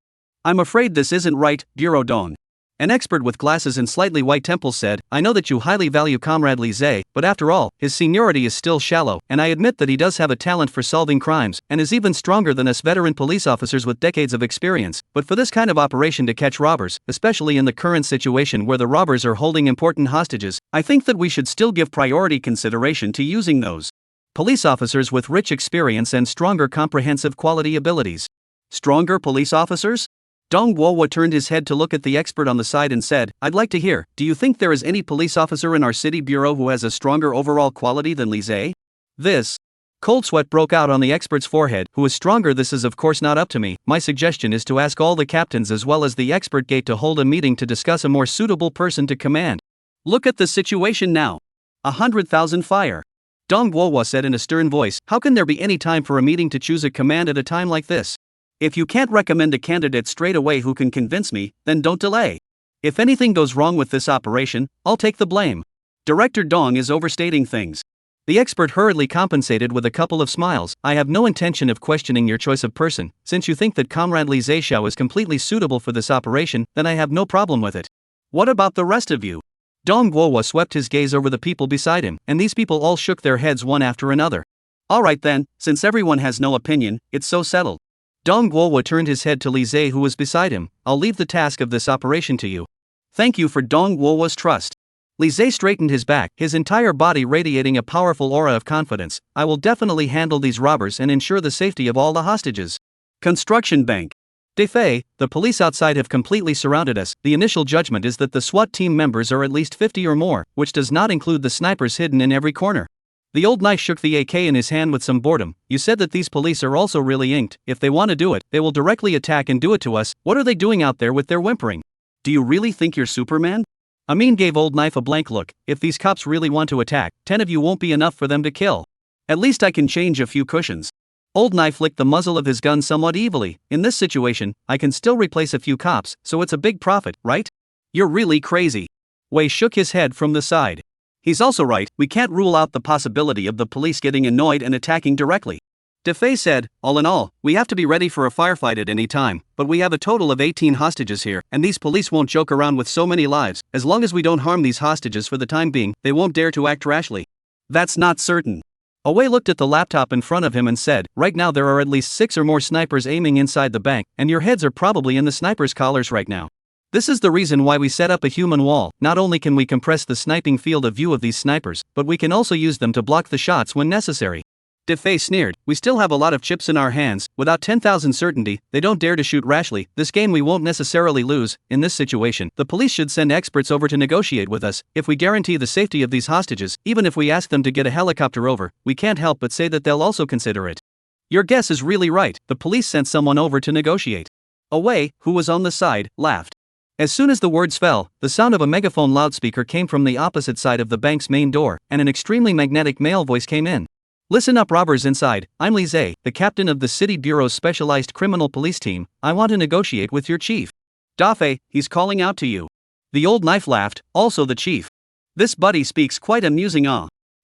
I'm afraid this isn't right, Bureau Dong. An expert with glasses and slightly white temples said, I know that you highly value Comrade Li Zhe, but after all, his seniority is still shallow, and I admit that he does have a talent for solving crimes, and is even stronger than us veteran police officers with decades of experience, but for this kind of operation to catch robbers, especially in the current situation where the robbers are holding important hostages, I think that we should still give priority consideration to using those police officers with rich experience and stronger comprehensive quality abilities. Stronger police officers? Dong Guohua turned his head to look at the expert on the side and said, I'd like to hear, do you think there is any police officer in our city bureau who has a stronger overall quality than Li Zhe? This. Cold sweat broke out on the expert's forehead. Who is stronger? This is of course not up to me. My suggestion is to ask all the captains as well as the expert gate to hold a meeting to discuss a more suitable person to command. Look at the situation now. 100,000 fire. Dong Guohua said in a stern voice, how can there be any time for a meeting to choose a command at a time like this? If you can't recommend a candidate straight away who can convince me, then don't delay. If anything goes wrong with this operation, I'll take the blame. Director Dong is overstating things. The expert hurriedly compensated with a couple of smiles. I have no intention of questioning your choice of person. Since you think that Comrade Li Zhe is completely suitable for this operation, then I have no problem with it. What about the rest of you? Dong Guohua swept his gaze over the people beside him, and these people all shook their heads one after another. Alright then, since everyone has no opinion, it's so settled. Dong Guohua turned his head to Li Zhe who was beside him. I'll leave the task of this operation to you. Thank you for Dong Guohua's trust. Li Zhe straightened his back, his entire body radiating a powerful aura of confidence. I will definitely handle these robbers and ensure the safety of all the hostages. Construction bank. Defei, the police outside have completely surrounded us. The initial judgment is that the SWAT team members are at least 50 or more, which does not include the snipers hidden in every corner. The old knight shook the AK in his hand with some boredom. You said that these police are also really inked. If they want to do it, they will directly attack and do it to us. What are they doing out there with their whimpering? Do you really think you're Superman? Amin gave Old Knife a blank look. If these cops really want to attack, 10 of you won't be enough for them to kill. At least I can change a few cushions. Old Knife licked the muzzle of his gun somewhat evilly. In this situation, I can still replace a few cops, so it's a big profit, right? You're really crazy. Wei shook his head from the side. He's also right, we can't rule out the possibility of the police getting annoyed and attacking directly. Defei said, all in all, we have to be ready for a firefight at any time, but we have a total of 18 hostages here, and these police won't joke around with so many lives. As long as we don't harm these hostages for the time being, they won't dare to act rashly. That's not certain. Awei looked at the laptop in front of him and said, right now there are at least 6 or more snipers aiming inside the bank, and your heads are probably in the snipers' collars right now. This is the reason why we set up a human wall. Not only can we compress the sniping field of view of these snipers, but we can also use them to block the shots when necessary. Defei sneered, we still have a lot of chips in our hands. Without 10,000 certainty, they don't dare to shoot rashly. This game we won't necessarily lose. In this situation, the police should send experts over to negotiate with us. If we guarantee the safety of these hostages, even if we ask them to get a helicopter over, we can't help but say that they'll also consider it. Your guess is really right. The police sent someone over to negotiate. Awei, who was on the side, laughed. As soon as the words fell, the sound of a megaphone loudspeaker came from the opposite side of the bank's main door, and an extremely magnetic male voice came in. Listen up, robbers inside, I'm Li Zhe, the captain of the City Bureau's specialized criminal police team. I want to negotiate with your chief. Dafei, he's calling out to you. The old knife laughed, also the chief. This buddy speaks quite amusing.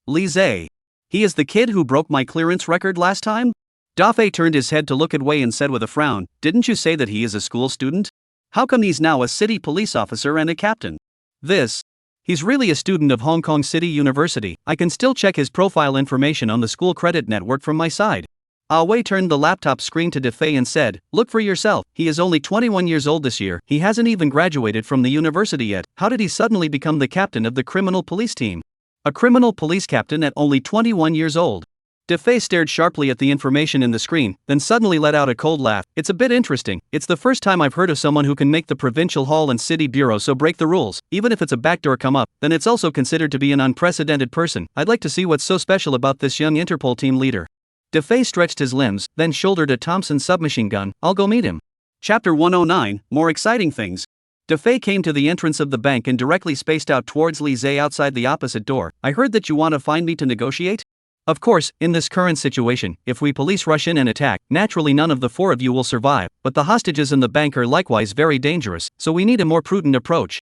Li Zhe. He is the kid who broke my clearance record last time? Dafei turned his head to look at Wei and said with a frown, didn't you say that he is a school student? How come he's now a city police officer and a captain? He's really a student of Hong Kong City University. I can still check his profile information on the school credit network from my side. Wei turned the laptop screen to Defei and said, look for yourself, he is only 21 years old this year, he hasn't even graduated from the university yet. How did he suddenly become the captain of the criminal police team? A criminal police captain at only 21 years old. Defei stared sharply at the information in the screen, then suddenly let out a cold laugh. It's a bit interesting. It's the first time I've heard of someone who can make the provincial hall and city bureau so break the rules. Even if it's a backdoor come up, then it's also considered to be an unprecedented person. I'd like to see what's so special about this young Interpol team leader. Defei stretched his limbs, then shouldered a Thompson submachine gun. I'll go meet him. Chapter 109, More Exciting Things. Defei came to the entrance of the bank and directly spaced out towards Li Zhe outside the opposite door. I heard that you want to find me to negotiate? Of course, in this current situation, if we police rush in and attack, naturally none of the 4 of you will survive, but the hostages in the bank are likewise very dangerous, so we need a more prudent approach.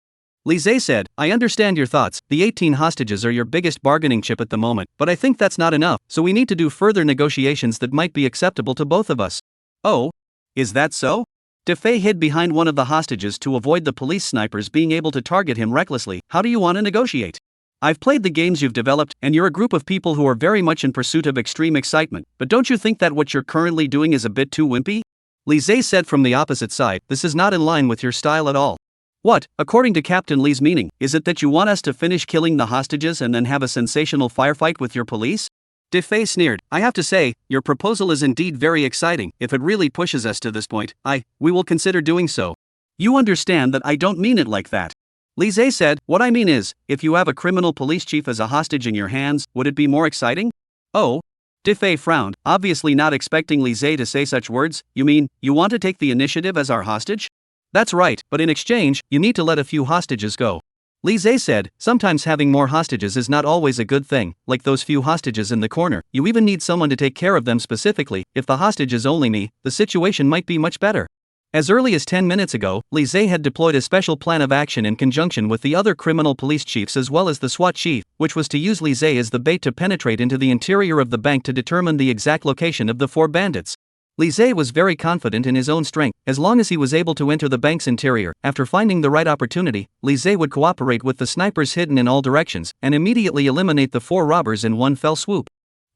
Lise said, I understand your thoughts, the 18 hostages are your biggest bargaining chip at the moment, but I think that's not enough, so we need to do further negotiations that might be acceptable to both of us. Oh? Is that so? Defei hid behind one of the hostages to avoid the police snipers being able to target him recklessly. How do you want to negotiate? I've played the games you've developed, and you're a group of people who are very much in pursuit of extreme excitement, but don't you think that what you're currently doing is a bit too wimpy? Lise said from the opposite side, this is not in line with your style at all. What, according to Captain Lee's meaning, is it that you want us to finish killing the hostages and then have a sensational firefight with your police? Defei sneered, I have to say, your proposal is indeed very exciting. If it really pushes us to this point, we will consider doing so. You understand that I don't mean it like that. Lise said, what I mean is, if you have a criminal police chief as a hostage in your hands, would it be more exciting? Oh? Defei frowned, obviously not expecting Lise to say such words. You mean, you want to take the initiative as our hostage? That's right, but in exchange, you need to let a few hostages go. Lise said, sometimes having more hostages is not always a good thing, like those few hostages in the corner. You even need someone to take care of them specifically. If the hostage is only me, the situation might be much better. As early as 10 minutes ago, Lise had deployed a special plan of action in conjunction with the other criminal police chiefs as well as the SWAT chief, which was to use Lise as the bait to penetrate into the interior of the bank to determine the exact location of the 4 bandits. Lise was very confident in his own strength. As long as he was able to enter the bank's interior, after finding the right opportunity, Lise would cooperate with the snipers hidden in all directions, and immediately eliminate the 4 robbers in one fell swoop.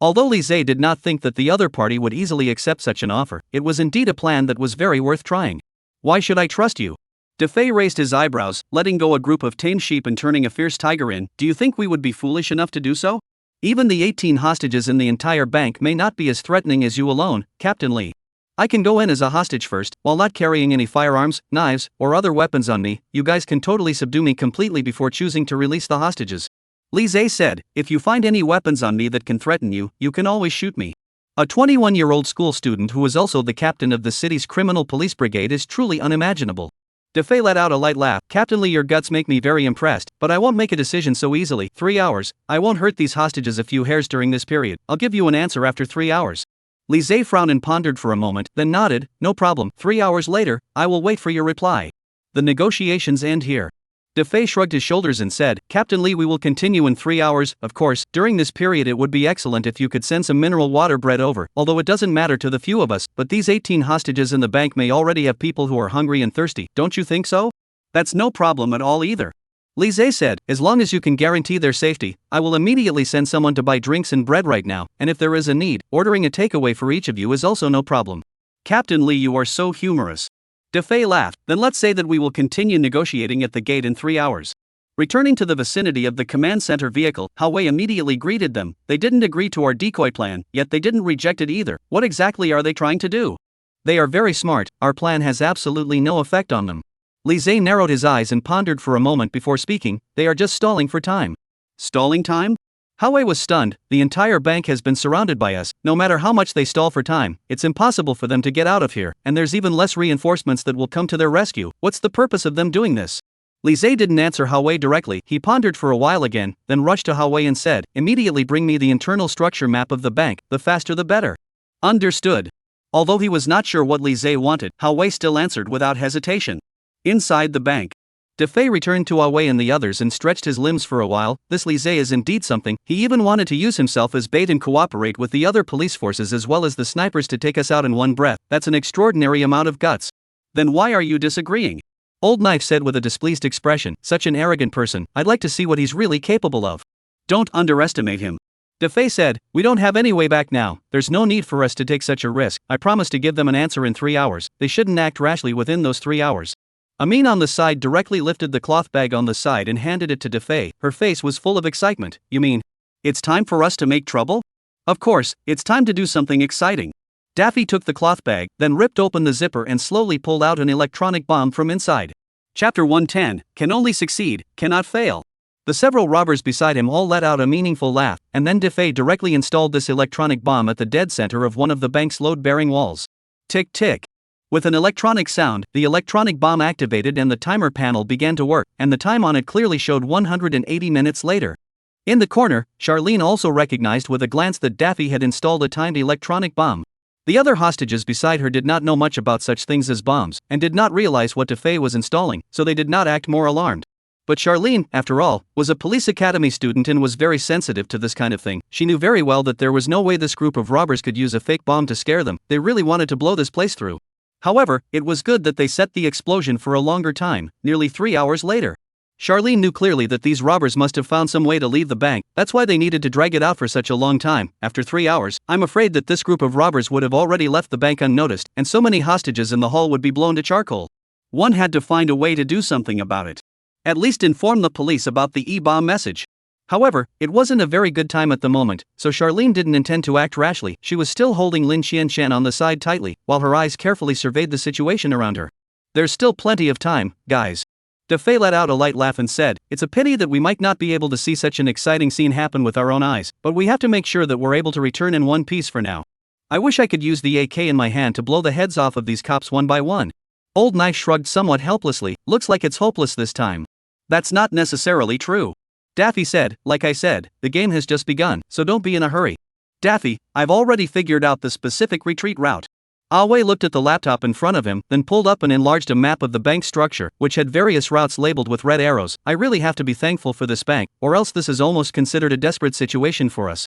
Although Lise did not think that the other party would easily accept such an offer, it was indeed a plan that was very worth trying. Why should I trust you? Defei raised his eyebrows, letting go a group of tame sheep and turning a fierce tiger in. Do you think we would be foolish enough to do so? Even the 18 hostages in the entire bank may not be as threatening as you alone, Captain Lee. I can go in as a hostage first, while not carrying any firearms, knives, or other weapons on me. You guys can totally subdue me completely before choosing to release the hostages. Lise said, if you find any weapons on me that can threaten you, you can always shoot me. A 21-year-old school student who is also the captain of the city's criminal police brigade is truly unimaginable. Defei let out a light laugh. Captain Lee, your guts make me very impressed, but I won't make a decision so easily. 3 hours. I won't hurt these hostages a few hairs during this period. I'll give you an answer after 3 hours. Lise frowned and pondered for a moment, then nodded. No problem. 3 hours later, I will wait for your reply. The negotiations end here. Defei shrugged his shoulders and said, Captain Lee, we will continue in 3 hours. Of course, during this period it would be excellent if you could send some mineral water bread over, although it doesn't matter to the few of us, but these 18 hostages in the bank may already have people who are hungry and thirsty. Don't you think so? That's no problem at all either. Lise said, as long as you can guarantee their safety, I will immediately send someone to buy drinks and bread right now, and if there is a need, ordering a takeaway for each of you is also no problem. Captain Lee, you are so humorous. Defei laughed. Then let's say that we will continue negotiating at the gate in 3 hours. Returning to the vicinity of the command center vehicle, Hao-Wei immediately greeted them. They didn't agree to our decoy plan, yet they didn't reject it either. What exactly are they trying to do? They are very smart. Our plan has absolutely no effect on them. Lise narrowed his eyes and pondered for a moment before speaking. They are just stalling for time. Stalling time? Hao-Wei was stunned. The entire bank has been surrounded by us. No matter how much they stall for time, it's impossible for them to get out of here, and there's even less reinforcements that will come to their rescue. What's the purpose of them doing this? Lise didn't answer Hao-Wei directly. He pondered for a while again, then rushed to Hao-Wei and said, immediately bring me the internal structure map of the bank. The faster the better. Understood. Although he was not sure what Lise wanted, Hao-Wei still answered without hesitation. Inside the bank. Defei returned to Hao-Wei and the others and stretched his limbs for a while. This Lise is indeed something. He even wanted to use himself as bait and cooperate with the other police forces as well as the snipers to take us out in one breath. That's an extraordinary amount of guts. Then why are you disagreeing? Old Knife said with a displeased expression, such an arrogant person. I'd like to see what he's really capable of. Don't underestimate him. Defei said, we don't have any way back now. There's no need for us to take such a risk. I promise to give them an answer in 3 hours. They shouldn't act rashly within those 3 hours. Amin on the side directly lifted the cloth bag on the side and handed it to Defei. Her face was full of excitement. You mean, it's time for us to make trouble? Of course, it's time to do something exciting. Daffy took the cloth bag, then ripped open the zipper and slowly pulled out an electronic bomb from inside. Chapter 110, Can Only Succeed, Cannot Fail. The several robbers beside him all let out a meaningful laugh, and then Defei directly installed this electronic bomb at the dead center of one of the bank's load-bearing walls. Tick tick. With an electronic sound, the electronic bomb activated and the timer panel began to work, and the time on it clearly showed 180 minutes later. In the corner, Charlene also recognized with a glance that Daffy had installed a timed electronic bomb. The other hostages beside her did not know much about such things as bombs, and did not realize what Defei was installing, so they did not act more alarmed. But Charlene, after all, was a police academy student and was very sensitive to this kind of thing. She knew very well that there was no way this group of robbers could use a fake bomb to scare them. They really wanted to blow this place through. However, it was good that they set the explosion for a longer time, nearly 3 hours later. Charlene knew clearly that these robbers must have found some way to leave the bank. That's why they needed to drag it out for such a long time. After 3 hours, I'm afraid that this group of robbers would have already left the bank unnoticed, and so many hostages in the hall would be blown to charcoal. One had to find a way to do something about it. At least inform the police about the E-bomb message. However, it wasn't a very good time at the moment, so Charlene didn't intend to act rashly. She was still holding Lin Xianshan on the side tightly, while her eyes carefully surveyed the situation around her. There's still plenty of time, guys. DeFei let out a light laugh and said, "It's a pity that we might not be able to see such an exciting scene happen with our own eyes, but we have to make sure that we're able to return in one piece for now. I wish I could use the AK in my hand to blow the heads off of these cops one by one." Old Knife shrugged somewhat helplessly. "Looks like it's hopeless this time." "That's not necessarily true," Daffy said. "Like I said, the game has just begun, so don't be in a hurry." "Daffy, I've already figured out the specific retreat route." Awei looked at the laptop in front of him, then pulled up and enlarged a map of the bank structure, which had various routes labeled with red arrows. "I really have to be thankful for this bank, or else this is almost considered a desperate situation for us.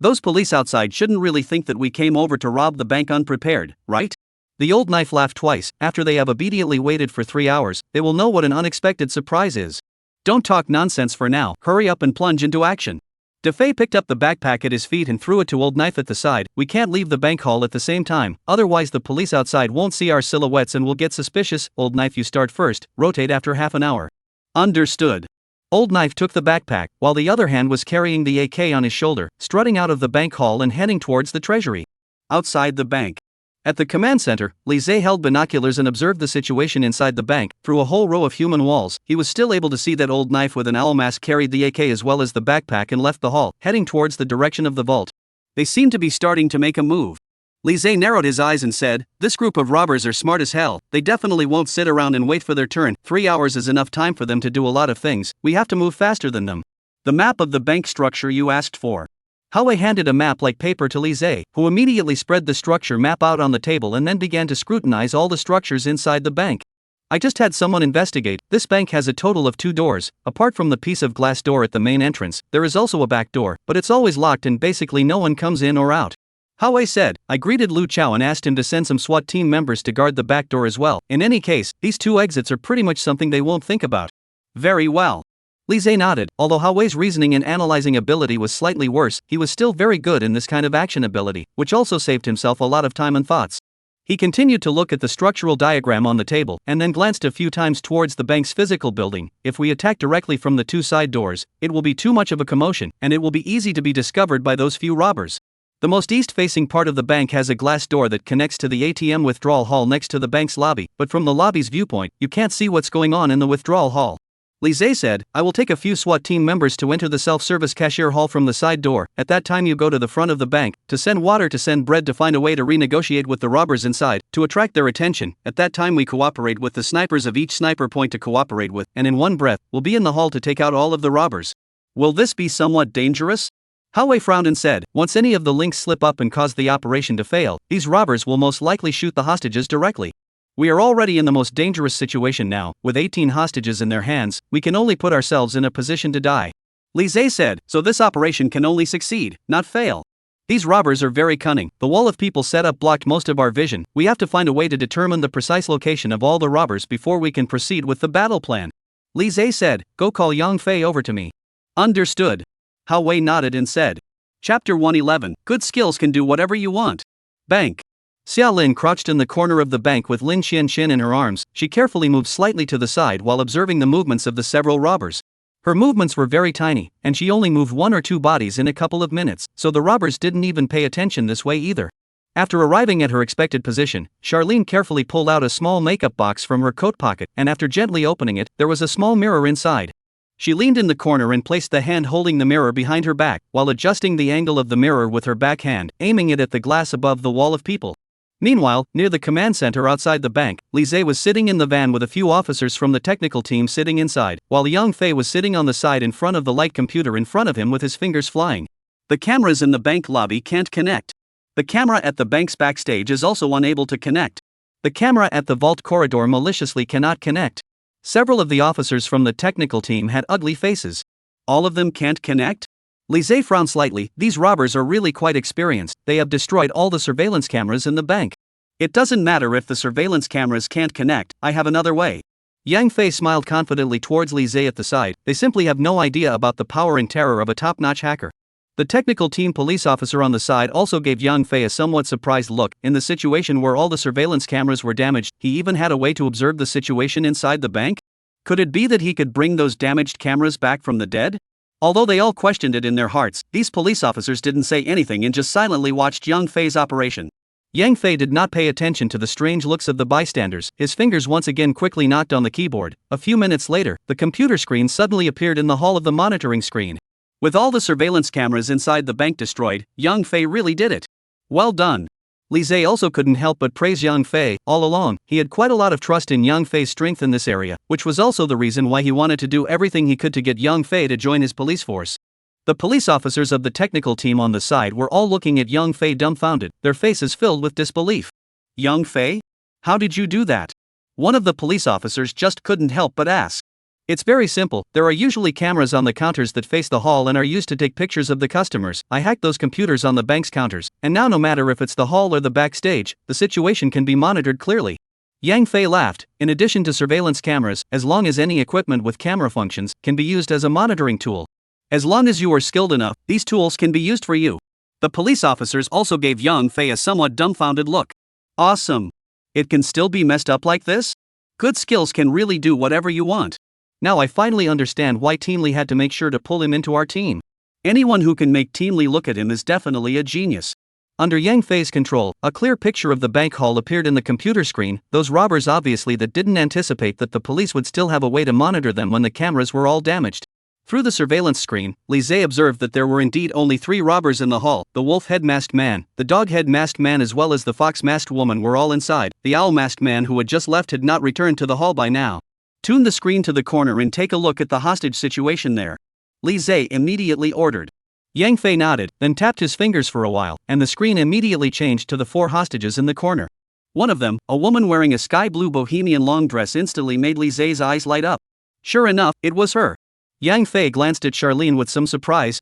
Those police outside shouldn't really think that we came over to rob the bank unprepared, right?" The Old Knife laughed twice. "After they have obediently waited for 3 hours, they will know what an unexpected surprise is. Don't talk nonsense for now, hurry up and plunge into action." DeFei picked up the backpack at his feet and threw it to Old Knife at the side. "We can't leave the bank hall at the same time, otherwise the police outside won't see our silhouettes and will get suspicious. Old Knife, you start first, rotate after half an hour." "Understood." Old Knife took the backpack, while the other hand was carrying the AK on his shoulder, strutting out of the bank hall and heading towards the treasury. Outside the bank. At the command center, Li Zhe held binoculars and observed the situation inside the bank. Through a whole row of human walls, he was still able to see that Old Knife with an owl mask carried the AK as well as the backpack and left the hall, heading towards the direction of the vault. They seemed to be starting to make a move. Li Zhe narrowed his eyes and said, "This group of robbers are smart as hell. They definitely won't sit around and wait for their turn. 3 hours is enough time for them to do a lot of things. We have to move faster than them." "The map of the bank structure you asked for." Howei handed a map like paper to Li Zhe, who immediately spread the structure map out on the table and then began to scrutinize all the structures inside the bank. "I just had someone investigate. This bank has a total of 2 doors. Apart from the piece of glass door at the main entrance, there is also a back door, but it's always locked and basically no one comes in or out." Howei said. "I greeted Lu Chao and asked him to send some SWAT team members to guard the back door as well. In any case, these 2 exits are pretty much something they won't think about." "Very well." Li Zhe nodded. Although Howei's reasoning and analyzing ability was slightly worse, he was still very good in this kind of action ability, which also saved himself a lot of time and thoughts. He continued to look at the structural diagram on the table, and then glanced a few times towards the bank's physical building. "If we attack directly from the 2 side doors, it will be too much of a commotion, and it will be easy to be discovered by those few robbers. The most east-facing part of the bank has a glass door that connects to the ATM withdrawal hall next to the bank's lobby, but from the lobby's viewpoint, you can't see what's going on in the withdrawal hall." Li Zhe said, "I will take a few SWAT team members to enter the self-service cashier hall from the side door. At that time you go to the front of the bank, to send water, to send bread, to find a way to renegotiate with the robbers inside, to attract their attention. At that time we cooperate with the snipers of each sniper point to cooperate with, and in one breath, we'll be in the hall to take out all of the robbers." "Will this be somewhat dangerous?" Howei frowned and said, "Once any of the links slip up and cause the operation to fail, these robbers will most likely shoot the hostages directly. We are already in the most dangerous situation now. With 18 hostages in their hands, we can only put ourselves in a position to die." Li Zhe said, "So this operation can only succeed, not fail. These robbers are very cunning. The wall of people set up blocked most of our vision. We have to find a way to determine the precise location of all the robbers before we can proceed with the battle plan." Li Zhe said, "Go call Yang Fei over to me." "Understood." Howei nodded and said. Chapter 111, Good skills can do whatever you want. Bank. Xia Lin crouched in the corner of the bank with Lin Xianshan in her arms. She carefully moved slightly to the side while observing the movements of the several robbers. Her movements were very tiny, and she only moved 1 or 2 bodies in a couple of minutes, so the robbers didn't even pay attention this way either. After arriving at her expected position, Charlene carefully pulled out a small makeup box from her coat pocket, and after gently opening it, there was a small mirror inside. She leaned in the corner and placed the hand holding the mirror behind her back, while adjusting the angle of the mirror with her back hand, aiming it at the glass above the wall of people. Meanwhile, near the command center outside the bank, Li Zhe was sitting in the van with a few officers from the technical team sitting inside, while Yang Fei was sitting on the side in front of the light computer in front of him with his fingers flying. The cameras in the bank lobby can't connect. The camera at the bank's backstage is also unable to connect. The camera at the vault corridor maliciously cannot connect. Several of the officers from the technical team had ugly faces. All of them can't connect? Lise frowned slightly. These robbers are really quite experienced. They have destroyed all the surveillance cameras in the bank. It doesn't matter if the surveillance cameras can't connect, I have another way. Yang Fei smiled confidently towards Lise at the side. They simply have no idea about the power and terror of a top-notch hacker. The technical team police officer on the side also gave Yang Fei a somewhat surprised look. In the situation where all the surveillance cameras were damaged, he even had a way to observe the situation inside the bank? Could it be that he could bring those damaged cameras back from the dead? Although they all questioned it in their hearts, these police officers didn't say anything and just silently watched Yang Fei's operation. Yang Fei did not pay attention to the strange looks of the bystanders. His fingers once again quickly knocked on the keyboard. A few minutes later, the computer screen suddenly appeared in the hall of the monitoring screen. With all the surveillance cameras inside the bank destroyed, Yang Fei really did it. Well done. Lise also couldn't help but praise Yang Fei. All along, he had quite a lot of trust in Yang Fei's strength in this area, which was also the reason why he wanted to do everything he could to get Yang Fei to join his police force. The police officers of the technical team on the side were all looking at Yang Fei dumbfounded, their faces filled with disbelief. Yang Fei? How did you do that? One of the police officers just couldn't help but ask. It's very simple. There are usually cameras on the counters that face the hall and are used to take pictures of the customers. I hacked those computers on the bank's counters, and now no matter if it's the hall or the backstage, the situation can be monitored clearly. Yang Fei laughed. In addition to surveillance cameras, as long as any equipment with camera functions can be used as a monitoring tool. As long as you are skilled enough, these tools can be used for you. The police officers also gave Yang Fei a somewhat dumbfounded look. Awesome. It can still be messed up like this? Good skills can really do whatever you want. Now I finally understand why Team Lee had to make sure to pull him into our team. Anyone who can make Team Lee look at him is definitely a genius. Under Yang Fei's control, a clear picture of the bank hall appeared in the computer screen. Those robbers obviously that didn't anticipate that the police would still have a way to monitor them when the cameras were all damaged. Through the surveillance screen, Lise observed that there were indeed only 3 robbers in the hall. The wolf-head masked man, the dog-head masked man as well as the fox-masked woman were all inside. The owl-masked man who had just left had not returned to the hall by now. Tune the screen to the corner and take a look at the hostage situation there. Lise immediately ordered. Yang Fei nodded, then tapped his fingers for a while, and the screen immediately changed to the 4 hostages in the corner. One of them, a woman wearing a sky-blue bohemian long dress, instantly made Lise's eyes light up. Sure enough, it was her. Yang Fei glanced at Charlene with some surprise.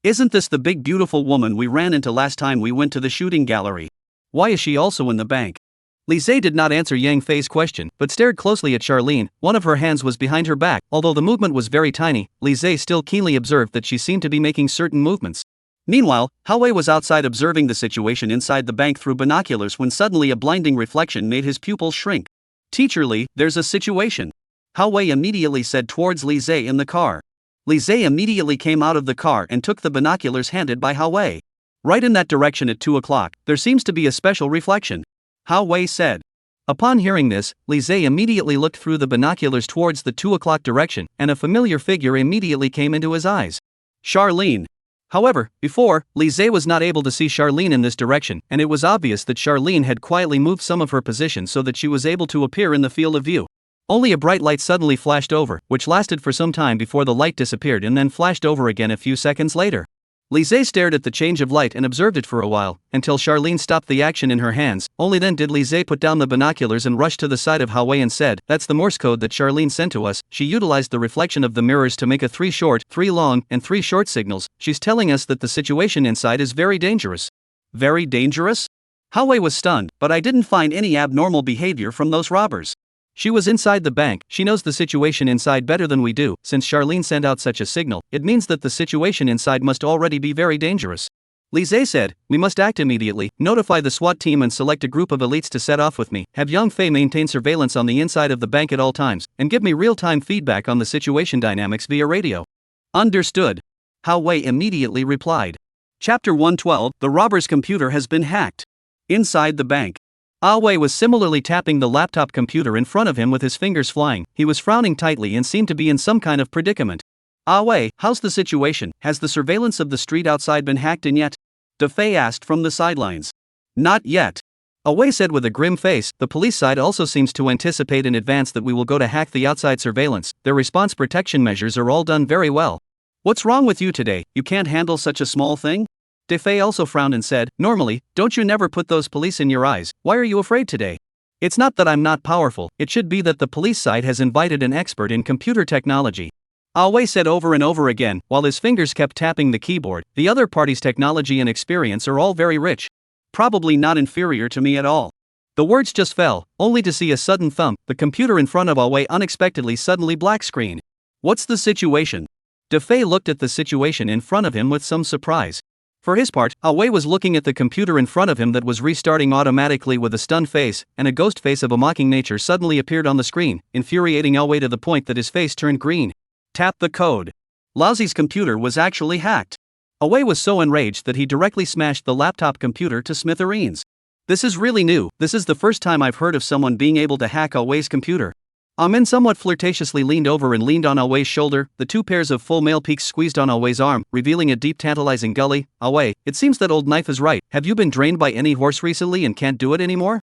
Isn't this the big beautiful woman we ran into last time we went to the shooting gallery? Why is she also in the bank? Lise did not answer Yang Fei's question, but stared closely at Charlene. One of her hands was behind her back. Although the movement was very tiny, Lise still keenly observed that she seemed to be making certain movements. Meanwhile, Hao Wei was outside observing the situation inside the bank through binoculars when suddenly a blinding reflection made his pupils shrink. Teacher Lee, there's a situation. Hao Wei immediately said towards Lise in the car. Lise immediately came out of the car and took the binoculars handed by Hao Wei. Right in that direction at 2 o'clock, there seems to be a special reflection. Hao Wei said. Upon hearing this, Lise immediately looked through the binoculars towards the 2 o'clock direction, and a familiar figure immediately came into his eyes. Charlene. However, before, Lise was not able to see Charlene in this direction, and it was obvious that Charlene had quietly moved some of her position so that she was able to appear in the field of view. Only a bright light suddenly flashed over, which lasted for some time before the light disappeared and then flashed over again a few seconds later. Lise stared at the change of light and observed it for a while, until Charlene stopped the action in her hands. Only then did Lise put down the binoculars and rush to the side of Hao Wei and said, "That's the Morse code that Charlene sent to us." She utilized the reflection of the mirrors to make a 3 short, 3 long, and 3 short signals. She's telling us that the situation inside is very dangerous. Very dangerous? Hao Wei was stunned, but I didn't find any abnormal behavior from those robbers. She was inside the bank. She knows the situation inside better than we do. Since Charlene sent out such a signal, it means that the situation inside must already be very dangerous. Lise said, "We must act immediately. Notify the SWAT team and select a group of elites to set off with me. Have Yang Fei maintain surveillance on the inside of the bank at all times, and give me real-time feedback on the situation dynamics via radio." Understood. Hao Wei immediately replied. Chapter 112, The robber's computer has been hacked. Inside the bank. Hao Wei was similarly tapping the laptop computer in front of him with his fingers flying. He was frowning tightly and seemed to be in some kind of predicament. "Hao Wei, how's the situation? Has the surveillance of the street outside been hacked in yet?" De Fei asked from the sidelines. "Not yet." Hao Wei said with a grim face. "The police side also seems to anticipate in advance that we will go to hack the outside surveillance. Their response protection measures are all done very well." "What's wrong with you today? You can't handle such a small thing?" De Fei also frowned and said, "Normally, don't you never put those police in your eyes? Why are you afraid today?" It's not that I'm not powerful, it should be that the police side has invited an expert in computer technology. Awei said over and over again, while his fingers kept tapping the keyboard. The other party's technology and experience are all very rich. Probably not inferior to me at all. The words just fell, only to see a sudden thump. The computer in front of Awei unexpectedly suddenly black screen. What's the situation? Defei looked at the situation in front of him with some surprise. For his part, Awei was looking at the computer in front of him that was restarting automatically with a stunned face, and a ghost face of a mocking nature suddenly appeared on the screen, infuriating Awei to the point that his face turned green. Tap the code. Lousie's computer was actually hacked. Awei was so enraged that he directly smashed the laptop computer to smithereens. This is really new. This is the first time I've heard of someone being able to hack Awei's computer. Amin somewhat flirtatiously leaned over and leaned on Awei's shoulder, the two pairs of full male peaks squeezed on Awei's arm, revealing a deep tantalizing gully. Awei, it seems that old knife is right. Have you been drained by any horse recently and can't do it anymore?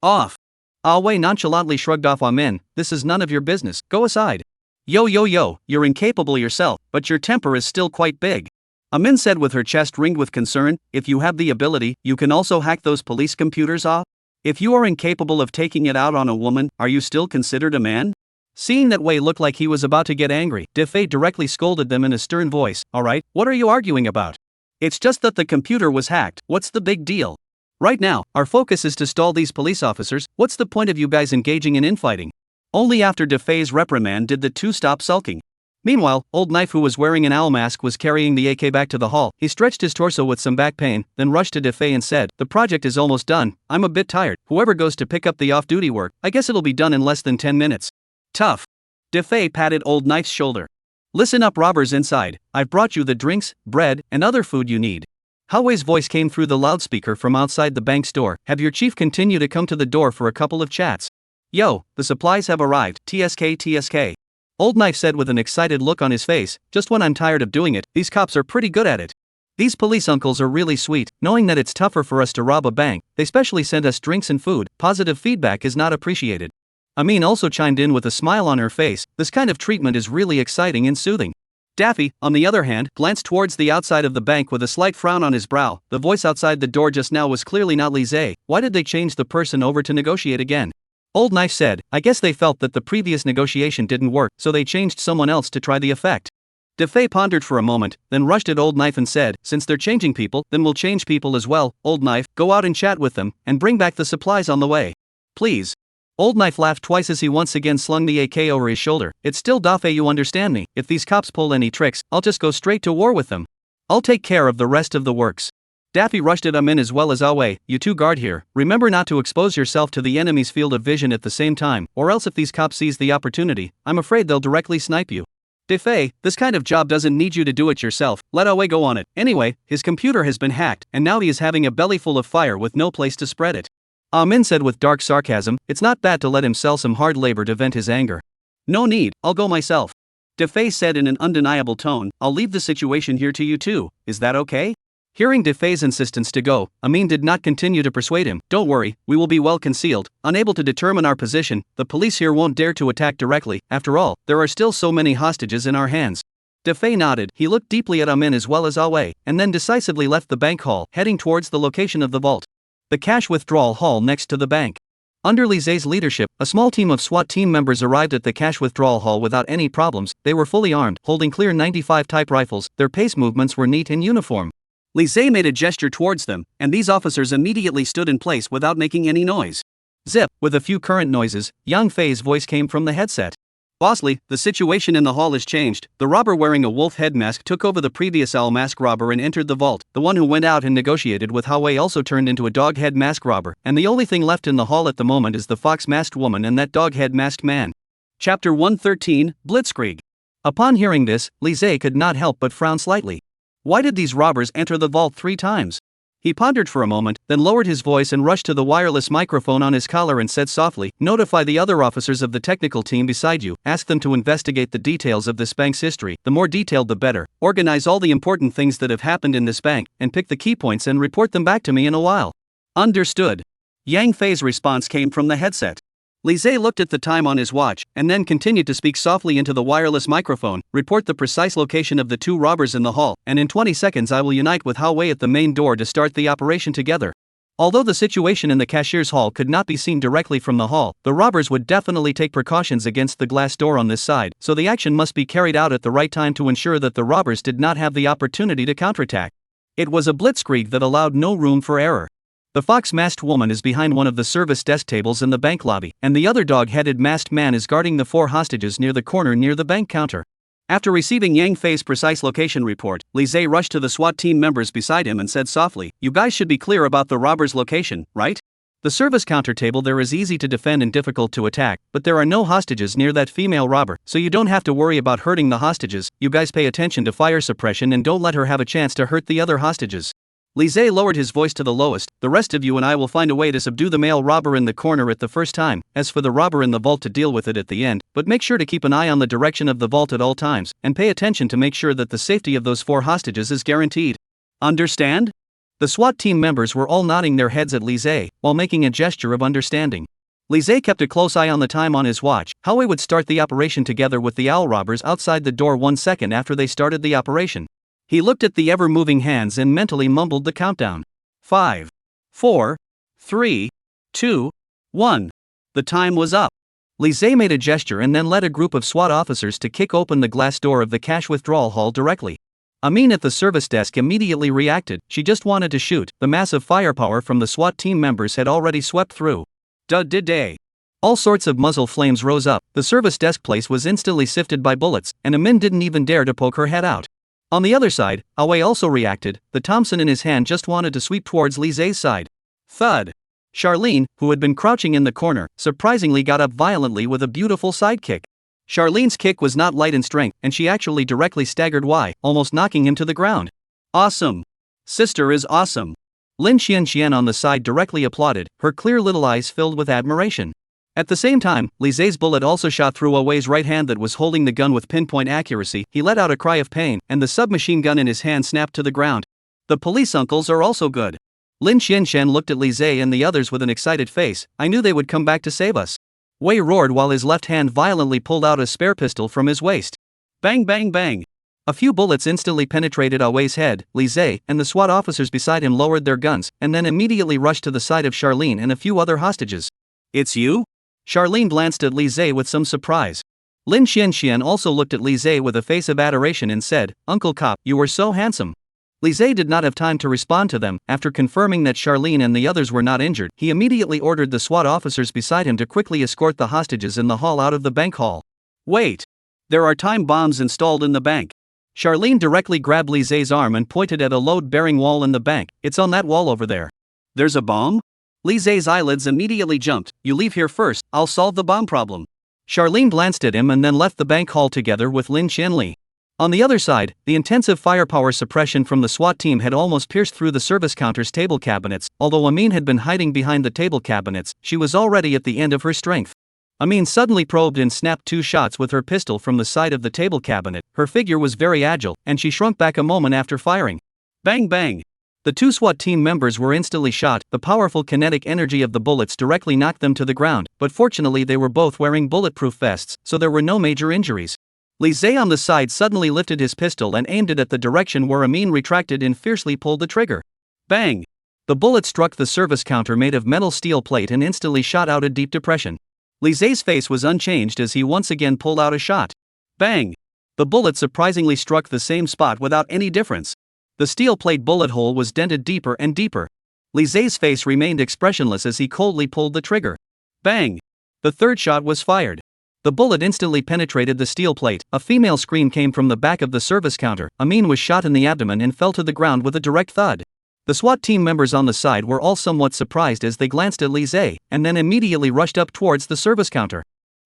Off. Awei nonchalantly shrugged off Amin, this is none of your business, go aside. Yo, you're incapable yourself, but your temper is still quite big. Amin said with her chest ringed with concern, if you have the ability, you can also hack those police computers off? If you are incapable of taking it out on a woman, are you still considered a man? Seeing that Wei looked like he was about to get angry, Defei directly scolded them in a stern voice, alright, what are you arguing about? It's just that the computer was hacked, what's the big deal? Right now, our focus is to stall these police officers, what's the point of you guys engaging in infighting? Only after Defei's reprimand did the two stop sulking. Meanwhile, Old Knife, who was wearing an owl mask, was carrying the AK back to the hall. He stretched his torso with some back pain, then rushed to Defei and said, the project is almost done, I'm a bit tired, whoever goes to pick up the off-duty work, I guess it'll be done in less than 10 minutes. Tough. Defei patted Old Knife's shoulder. Listen up, robbers inside, I've brought you the drinks, bread, and other food you need. Hawei's voice came through the loudspeaker from outside the bank's door. Have your chief continue to come to the door for a couple of chats. Yo, the supplies have arrived, TSK. Old Knife said with an excited look on his face, just when I'm tired of doing it, these cops are pretty good at it. These police uncles are really sweet, knowing that it's tougher for us to rob a bank, they specially send us drinks and food, positive feedback is not appreciated. Amin also chimed in with a smile on her face, this kind of treatment is really exciting and soothing. Daffy, on the other hand, glanced towards the outside of the bank with a slight frown on his brow. The voice outside the door just now was clearly not Lise. Why did they change the person over to negotiate again? Old Knife said, I guess they felt that the previous negotiation didn't work, so they changed someone else to try the effect. Defei pondered for a moment, then rushed at Old Knife and said, since they're changing people, then we'll change people as well. Old Knife, go out and chat with them, and bring back the supplies on the way. Please. Old Knife laughed twice as he once again slung the AK over his shoulder. It's still Dafe, you understand me, if these cops pull any tricks, I'll just go straight to war with them. I'll take care of the rest of the works. Daffy rushed at Amin as well as Awei, you two guard here, remember not to expose yourself to the enemy's field of vision at the same time, or else if these cops seize the opportunity, I'm afraid they'll directly snipe you. Defei, this kind of job doesn't need you to do it yourself, let Awei go on it. Anyway, his computer has been hacked, and now he is having a belly full of fire with no place to spread it. Amin said with dark sarcasm, it's not bad to let him sell some hard labor to vent his anger. No need, I'll go myself. Defei said in an undeniable tone, I'll leave the situation here to you two, is that okay? Hearing Defei's insistence to go, Amin did not continue to persuade him. Don't worry, we will be well concealed, unable to determine our position, the police here won't dare to attack directly, after all, there are still so many hostages in our hands. Defei nodded, he looked deeply at Amin as well as Awei, and then decisively left the bank hall, heading towards the location of the vault. The cash withdrawal hall next to the bank. Under Lise's leadership, a small team of SWAT team members arrived at the cash withdrawal hall without any problems. They were fully armed, holding clear 95 type rifles, their pace movements were neat and uniform. Lise made a gesture towards them, and these officers immediately stood in place without making any noise. Zip, with a few current noises, Yang Fei's voice came from the headset. Bossly, the situation in the hall has changed. The robber wearing a wolf head mask took over the previous owl mask robber and entered the vault. The one who went out and negotiated with Hawei also turned into a dog head mask robber, and the only thing left in the hall at the moment is the fox masked woman and that dog head masked man. Chapter 113, Blitzkrieg. Upon hearing this, Lise could not help but frown slightly. Why did these robbers enter the vault 3 times? He pondered for a moment, then lowered his voice and rushed to the wireless microphone on his collar and said softly, notify the other officers of the technical team beside you, ask them to investigate the details of this bank's history, the more detailed the better, organize all the important things that have happened in this bank, and pick the key points and report them back to me in a while. Understood. Yang Fei's response came from the headset. Lise looked at the time on his watch, and then continued to speak softly into the wireless microphone, report the precise location of the 2 robbers in the hall, and in 20 seconds I will unite with Hawei at the main door to start the operation together. Although the situation in the cashier's hall could not be seen directly from the hall, the robbers would definitely take precautions against the glass door on this side, so the action must be carried out at the right time to ensure that the robbers did not have the opportunity to counterattack. It was a blitzkrieg that allowed no room for error. The fox-masked woman is behind one of the service desk tables in the bank lobby, and the other dog-headed masked man is guarding the 4 hostages near the corner near the bank counter. After receiving Yang Fei's precise location report, Li Zhe rushed to the SWAT team members beside him and said softly, "You guys should be clear about the robber's location, right? The service counter table there is easy to defend and difficult to attack, but there are no hostages near that female robber, so you don't have to worry about hurting the hostages. You guys pay attention to fire suppression and don't let her have a chance to hurt the other hostages." Li Zhe lowered his voice to the lowest. "The rest of you and I will find a way to subdue the male robber in the corner at the first time, as for the robber in the vault to deal with it at the end, but make sure to keep an eye on the direction of the vault at all times, and pay attention to make sure that the safety of those 4 hostages is guaranteed. Understand?" The SWAT team members were all nodding their heads at Li Zhe, while making a gesture of understanding. Li Zhe kept a close eye on the time on his watch. Howe would start the operation together with the owl robbers outside the door 1 second after they started the operation. He looked at the ever-moving hands and mentally mumbled the countdown. 5, 4, 3, 2, 1. The time was up. Li Zhe made a gesture and then led a group of SWAT officers to kick open the glass door of the cash withdrawal hall directly. Amin at the service desk immediately reacted. She just wanted to shoot. The massive firepower from the SWAT team members had already swept through. Day. All sorts of muzzle flames rose up. The service desk place was instantly sifted by bullets, and Amin didn't even dare to poke her head out. On the other side, Aoi also reacted. The Thompson in his hand just wanted to sweep towards Li Zhe's side. Thud. Charlene, who had been crouching in the corner, surprisingly got up violently with a beautiful side kick. Charlene's kick was not light in strength, and she actually directly staggered Wei, almost knocking him to the ground. "Awesome. Sister is awesome." Lin Xianxian on the side directly applauded, her clear little eyes filled with admiration. At the same time, Li Zhe's bullet also shot through Awei's right hand that was holding the gun with pinpoint accuracy. He let out a cry of pain, and the submachine gun in his hand snapped to the ground. "The police uncles are also good." Lin Xianshan looked at Li Zhe and the others with an excited face. "I knew they would come back to save us." Wei roared while his left hand violently pulled out a spare pistol from his waist. Bang bang bang. A few bullets instantly penetrated Awei's head. Li Zhe and the SWAT officers beside him lowered their guns, and then immediately rushed to the side of Charlene and a few other hostages. "It's you?" Charlene glanced at Li Zhe with some surprise. Lin Xianxian also looked at Li Zhe with a face of adoration and said, "Uncle Cop, you were so handsome." Li Zhe did not have time to respond to them. After confirming that Charlene and the others were not injured, he immediately ordered the SWAT officers beside him to quickly escort the hostages in the hall out of the bank hall. "Wait! There are time bombs installed in the bank." Charlene directly grabbed Li Zhe's arm and pointed at a load-bearing wall in the bank. "It's on that wall over there." "There's a bomb?" Li Zhe's eyelids immediately jumped. "You leave here first, I'll solve the bomb problem." Charlene glanced at him and then left the bank hall together with Lin Qianli. On the other side, the intensive firepower suppression from the SWAT team had almost pierced through the service counter's table cabinets. Although Amin had been hiding behind the table cabinets, she was already at the end of her strength. Amin suddenly probed and snapped 2 shots with her pistol from the side of the table cabinet. Her figure was very agile, and she shrunk back a moment after firing. Bang bang! The 2 SWAT team members were instantly shot. The powerful kinetic energy of the bullets directly knocked them to the ground, but fortunately they were both wearing bulletproof vests, so there were no major injuries. Li Zhe on the side suddenly lifted his pistol and aimed it at the direction where Amin retracted and fiercely pulled the trigger. Bang! The bullet struck the service counter made of metal steel plate and instantly shot out a deep depression. Li Zhe's face was unchanged as he once again pulled out a shot. Bang! The bullet surprisingly struck the same spot without any difference. The steel plate bullet hole was dented deeper and deeper. Li Zhe's face remained expressionless as he coldly pulled the trigger. Bang! The third shot was fired. The bullet instantly penetrated the steel plate. A female scream came from the back of the service counter. Amin was shot in the abdomen and fell to the ground with a direct thud. The SWAT team members on the side were all somewhat surprised as they glanced at Li Zhe, and then immediately rushed up towards the service counter.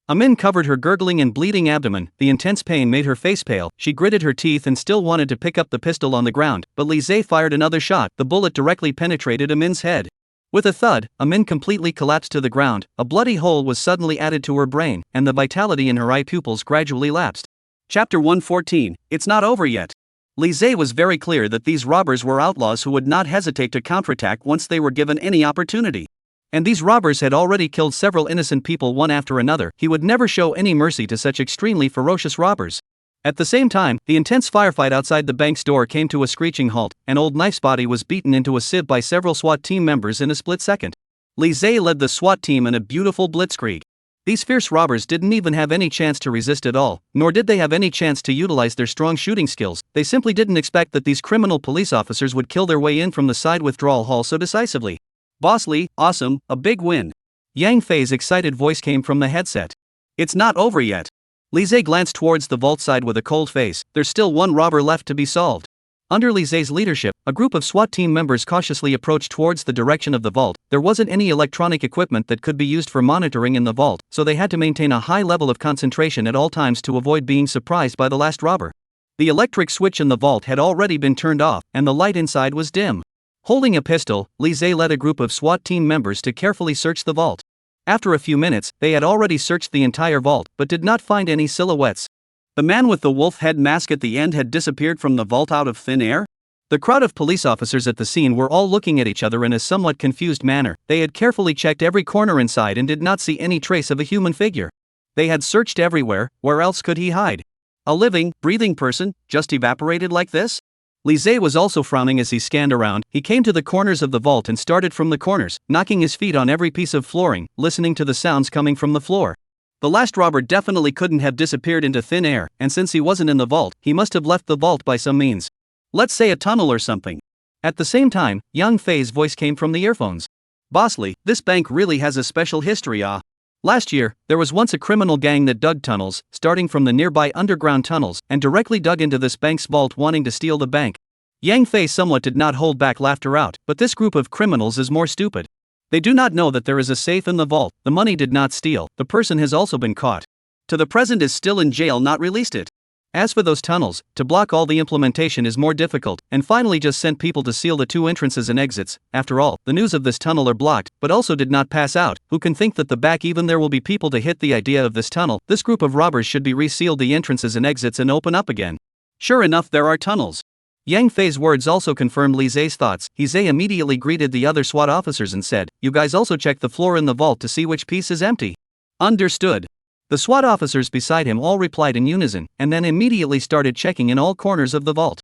Amin covered her gurgling and bleeding abdomen. The intense pain made her face pale. She gritted her teeth and still wanted to pick up the pistol on the ground, but Li Zhe fired another shot. The bullet directly penetrated Amin's head. With a thud, Amin completely collapsed to the ground. A bloody hole was suddenly added to her brain, and the vitality in her eye pupils gradually lapsed. Chapter 114. It's not over yet. Li Zhe was very clear that these robbers were outlaws who would not hesitate to counterattack once they were given any opportunity. And these robbers had already killed several innocent people one after another. He would never show any mercy to such extremely ferocious robbers. At the same time, the intense firefight outside the bank's door came to a screeching halt, and Old Knife's body was beaten into a sieve by several SWAT team members in a split second. Li Zhe led the SWAT team in a beautiful blitzkrieg. These fierce robbers didn't even have any chance to resist at all, nor did they have any chance to utilize their strong shooting skills. They simply didn't expect that these criminal police officers would kill their way in from the side withdrawal hall so decisively. Boss Li, awesome, a big win. Yang Fei's excited voice came from the headset. It's not over yet. Li Zhe glanced towards the vault side with a cold face. There's still one robber left to be solved. Under Li Zhe's leadership, a group of SWAT team members cautiously approached towards the direction of the vault. There wasn't any electronic equipment that could be used for monitoring in the vault, so they had to maintain a high level of concentration at all times to avoid being surprised by the last robber. The electric switch in the vault had already been turned off, and the light inside was dim. Holding a pistol, Li Zhe led a group of SWAT team members to carefully search the vault. After a few minutes, they had already searched the entire vault, but did not find any silhouettes. The man with the wolf head mask at the end had disappeared from the vault out of thin air? The crowd of police officers at the scene were all looking at each other in a somewhat confused manner. They had carefully checked every corner inside and did not see any trace of a human figure. They had searched everywhere. Where else could he hide? A living, breathing person, just evaporated like this? Li Zhe was also frowning as he scanned around. He came to the corners of the vault and started from the corners, knocking his feet on every piece of flooring, listening to the sounds coming from the floor. The last robber definitely couldn't have disappeared into thin air, and since he wasn't in the vault, he must have left the vault by some means. Let's say a tunnel or something. At the same time, Yang Fei's voice came from the earphones. Boss Li, this bank really has a special history. Last year, there was once a criminal gang that dug tunnels, starting from the nearby underground tunnels, and directly dug into this bank's vault wanting to steal the bank. Yang Fei somewhat did not hold back laughter out, but this group of criminals is more stupid. They do not know that there is a safe in the vault. The money did not steal. The person has also been caught. To the present is still in jail, not released it. As for those tunnels, to block all the implementation is more difficult, and finally just sent people to seal the two entrances and exits. After all, the news of this tunnel are blocked, but also did not pass out. Who can think that the back even there will be people to hit the idea of this tunnel? This group of robbers should be resealed the entrances and exits and open up again. Sure enough, there are tunnels. Yang Fei's words also confirmed Li Zhe's thoughts. Li Zhe immediately greeted the other SWAT officers and said, "You guys also check the floor in the vault to see which piece is empty." Understood. The SWAT officers beside him all replied in unison, and then immediately started checking in all corners of the vault.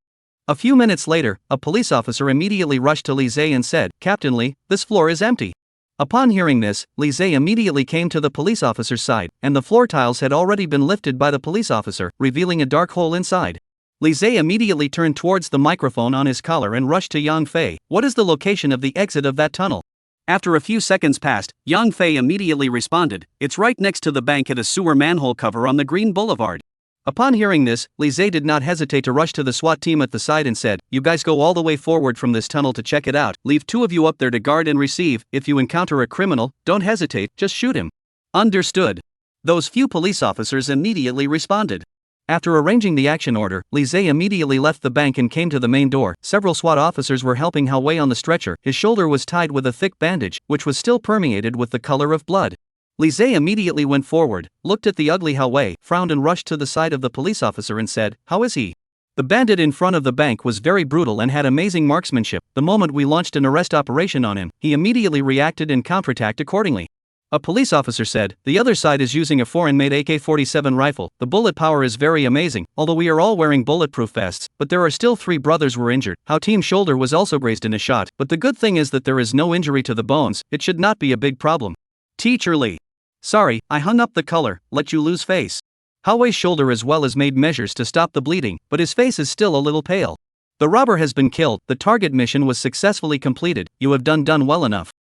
A few minutes later, a police officer immediately rushed to Li Zhe and said, "Captain Li, this floor is empty." Upon hearing this, Li Zhe immediately came to the police officer's side, and the floor tiles had already been lifted by the police officer, revealing a dark hole inside. Li Zhe immediately turned towards the microphone on his collar and rushed to Yang Fei. "What is the location of the exit of that tunnel?" After a few seconds passed, Yang Fei immediately responded, "It's right next to the bank at a sewer manhole cover on the Green Boulevard." Upon hearing this, Li Zhe did not hesitate to rush to the SWAT team at the side and said, "You guys go all the way forward from this tunnel to check it out. Leave 2 of you up there to guard and receive. If you encounter a criminal, don't hesitate, just shoot him." Understood. Those few police officers immediately responded. After arranging the action order, Li Zhe immediately left the bank and came to the main door. Several SWAT officers were helping Hao Wei on the stretcher. His shoulder was tied with a thick bandage, which was still permeated with the color of blood. Li Zhe immediately went forward, looked at the ugly Hao Wei, frowned and rushed to the side of the police officer and said, "How is he?" The bandit in front of the bank was very brutal and had amazing marksmanship. The moment we launched an arrest operation on him, he immediately reacted and counterattacked accordingly. A police officer said, "The other side is using a foreign-made AK-47 rifle. The bullet power is very amazing, although we are all wearing bulletproof vests, but there are still 3 brothers were injured. Hao Team's shoulder was also grazed in a shot, but the good thing is that there is no injury to the bones. It should not be a big problem." Teacher Li. "Sorry, I hung up the color, let you lose face." Hao Wei's shoulder as well as made measures to stop the bleeding, but his face is still a little pale. "The robber has been killed. The target mission was successfully completed. You have done well enough."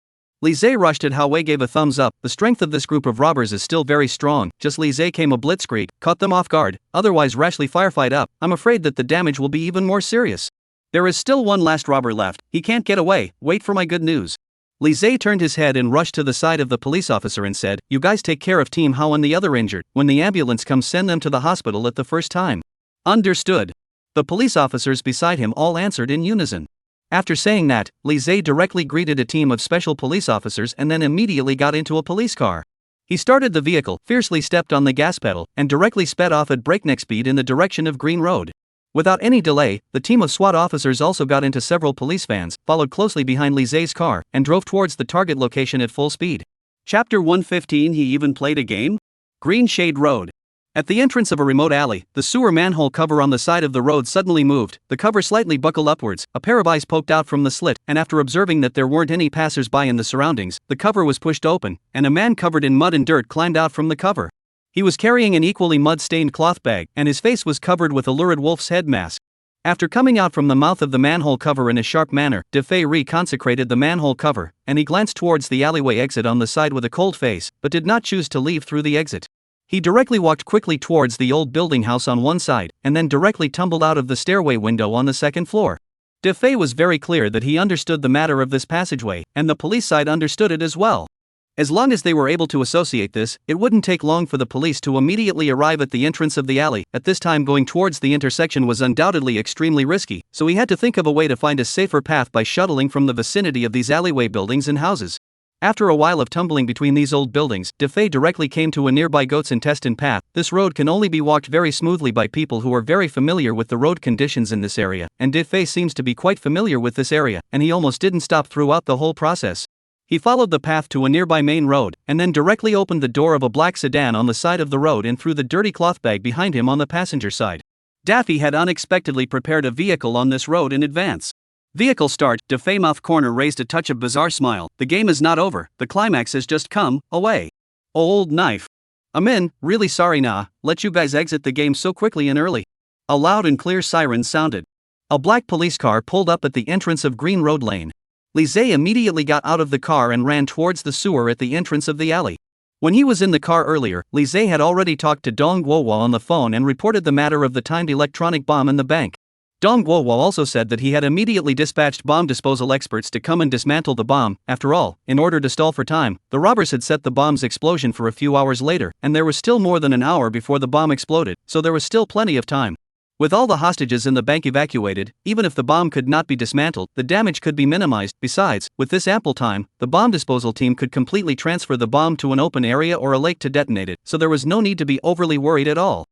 Li Zhe rushed at Hao Wei, gave a thumbs up. The strength of this group of robbers is still very strong. Just Li Zhe came a blitzkrieg, caught them off guard, otherwise rashly firefight up. I'm afraid that the damage will be even more serious. There is still one last robber left. He can't get away. Wait for my good news. Li Zhe turned his head and rushed to the side of the police officer and said, "You guys take care of Team Hao and the other injured. When the ambulance comes, send them to the hospital at the first time." Understood. The police officers beside him all answered in unison. After saying that, Li Zhe directly greeted a team of special police officers and then immediately got into a police car. He started the vehicle, fiercely stepped on the gas pedal, and directly sped off at breakneck speed in the direction of Green Road. Without any delay, the team of SWAT officers also got into several police vans, followed closely behind Li Zhe's car, and drove towards the target location at full speed. Chapter 115. He even played a game? Green Shade Road. At the entrance of a remote alley, the sewer manhole cover on the side of the road suddenly moved, the cover slightly buckled upwards, a pair of eyes poked out from the slit, and after observing that there weren't any passers-by in the surroundings, the cover was pushed open, and a man covered in mud and dirt climbed out from the cover. He was carrying an equally mud-stained cloth bag, and his face was covered with a lurid wolf's head mask. After coming out from the mouth of the manhole cover in a sharp manner, DeFei reconsecrated the manhole cover, and he glanced towards the alleyway exit on the side with a cold face, but did not choose to leave through the exit. He directly walked quickly towards the old building house on one side, and then directly tumbled out of the stairway window on the second floor. DeFei was very clear that he understood the matter of this passageway, and the police side understood it as well. As long as they were able to associate this, it wouldn't take long for the police to immediately arrive at the entrance of the alley. At this time, going towards the intersection was undoubtedly extremely risky, so he had to think of a way to find a safer path by shuttling from the vicinity of these alleyway buildings and houses. After a while of tumbling between these old buildings, DeFei directly came to a nearby goat's intestine path. This road can only be walked very smoothly by people who are very familiar with the road conditions in this area, and DeFei seems to be quite familiar with this area, and he almost didn't stop throughout the whole process. He followed the path to a nearby main road, and then directly opened the door of a black sedan on the side of the road and threw the dirty cloth bag behind him on the passenger side. Daffy had unexpectedly prepared a vehicle on this road in advance. Vehicle start, DeFei mouth corner raised a touch of bizarre smile. The game is not over, the climax has just come, away. Old knife. I'm in, really sorry nah, let you guys exit the game so quickly and early. A loud and clear siren sounded. A black police car pulled up at the entrance of Green Road Lane. Lizzie immediately got out of the car and ran towards the sewer at the entrance of the alley. When he was in the car earlier, Lizzie had already talked to Dong Guohua on the phone and reported the matter of the timed electronic bomb in the bank. Dong Guohua also said that he had immediately dispatched bomb disposal experts to come and dismantle the bomb. After all, in order to stall for time, the robbers had set the bomb's explosion for a few hours later, and there was still more than an hour before the bomb exploded, so there was still plenty of time. With all the hostages in the bank evacuated, even if the bomb could not be dismantled, the damage could be minimized. Besides, with this ample time, the bomb disposal team could completely transfer the bomb to an open area or a lake to detonate it, so there was no need to be overly worried at all.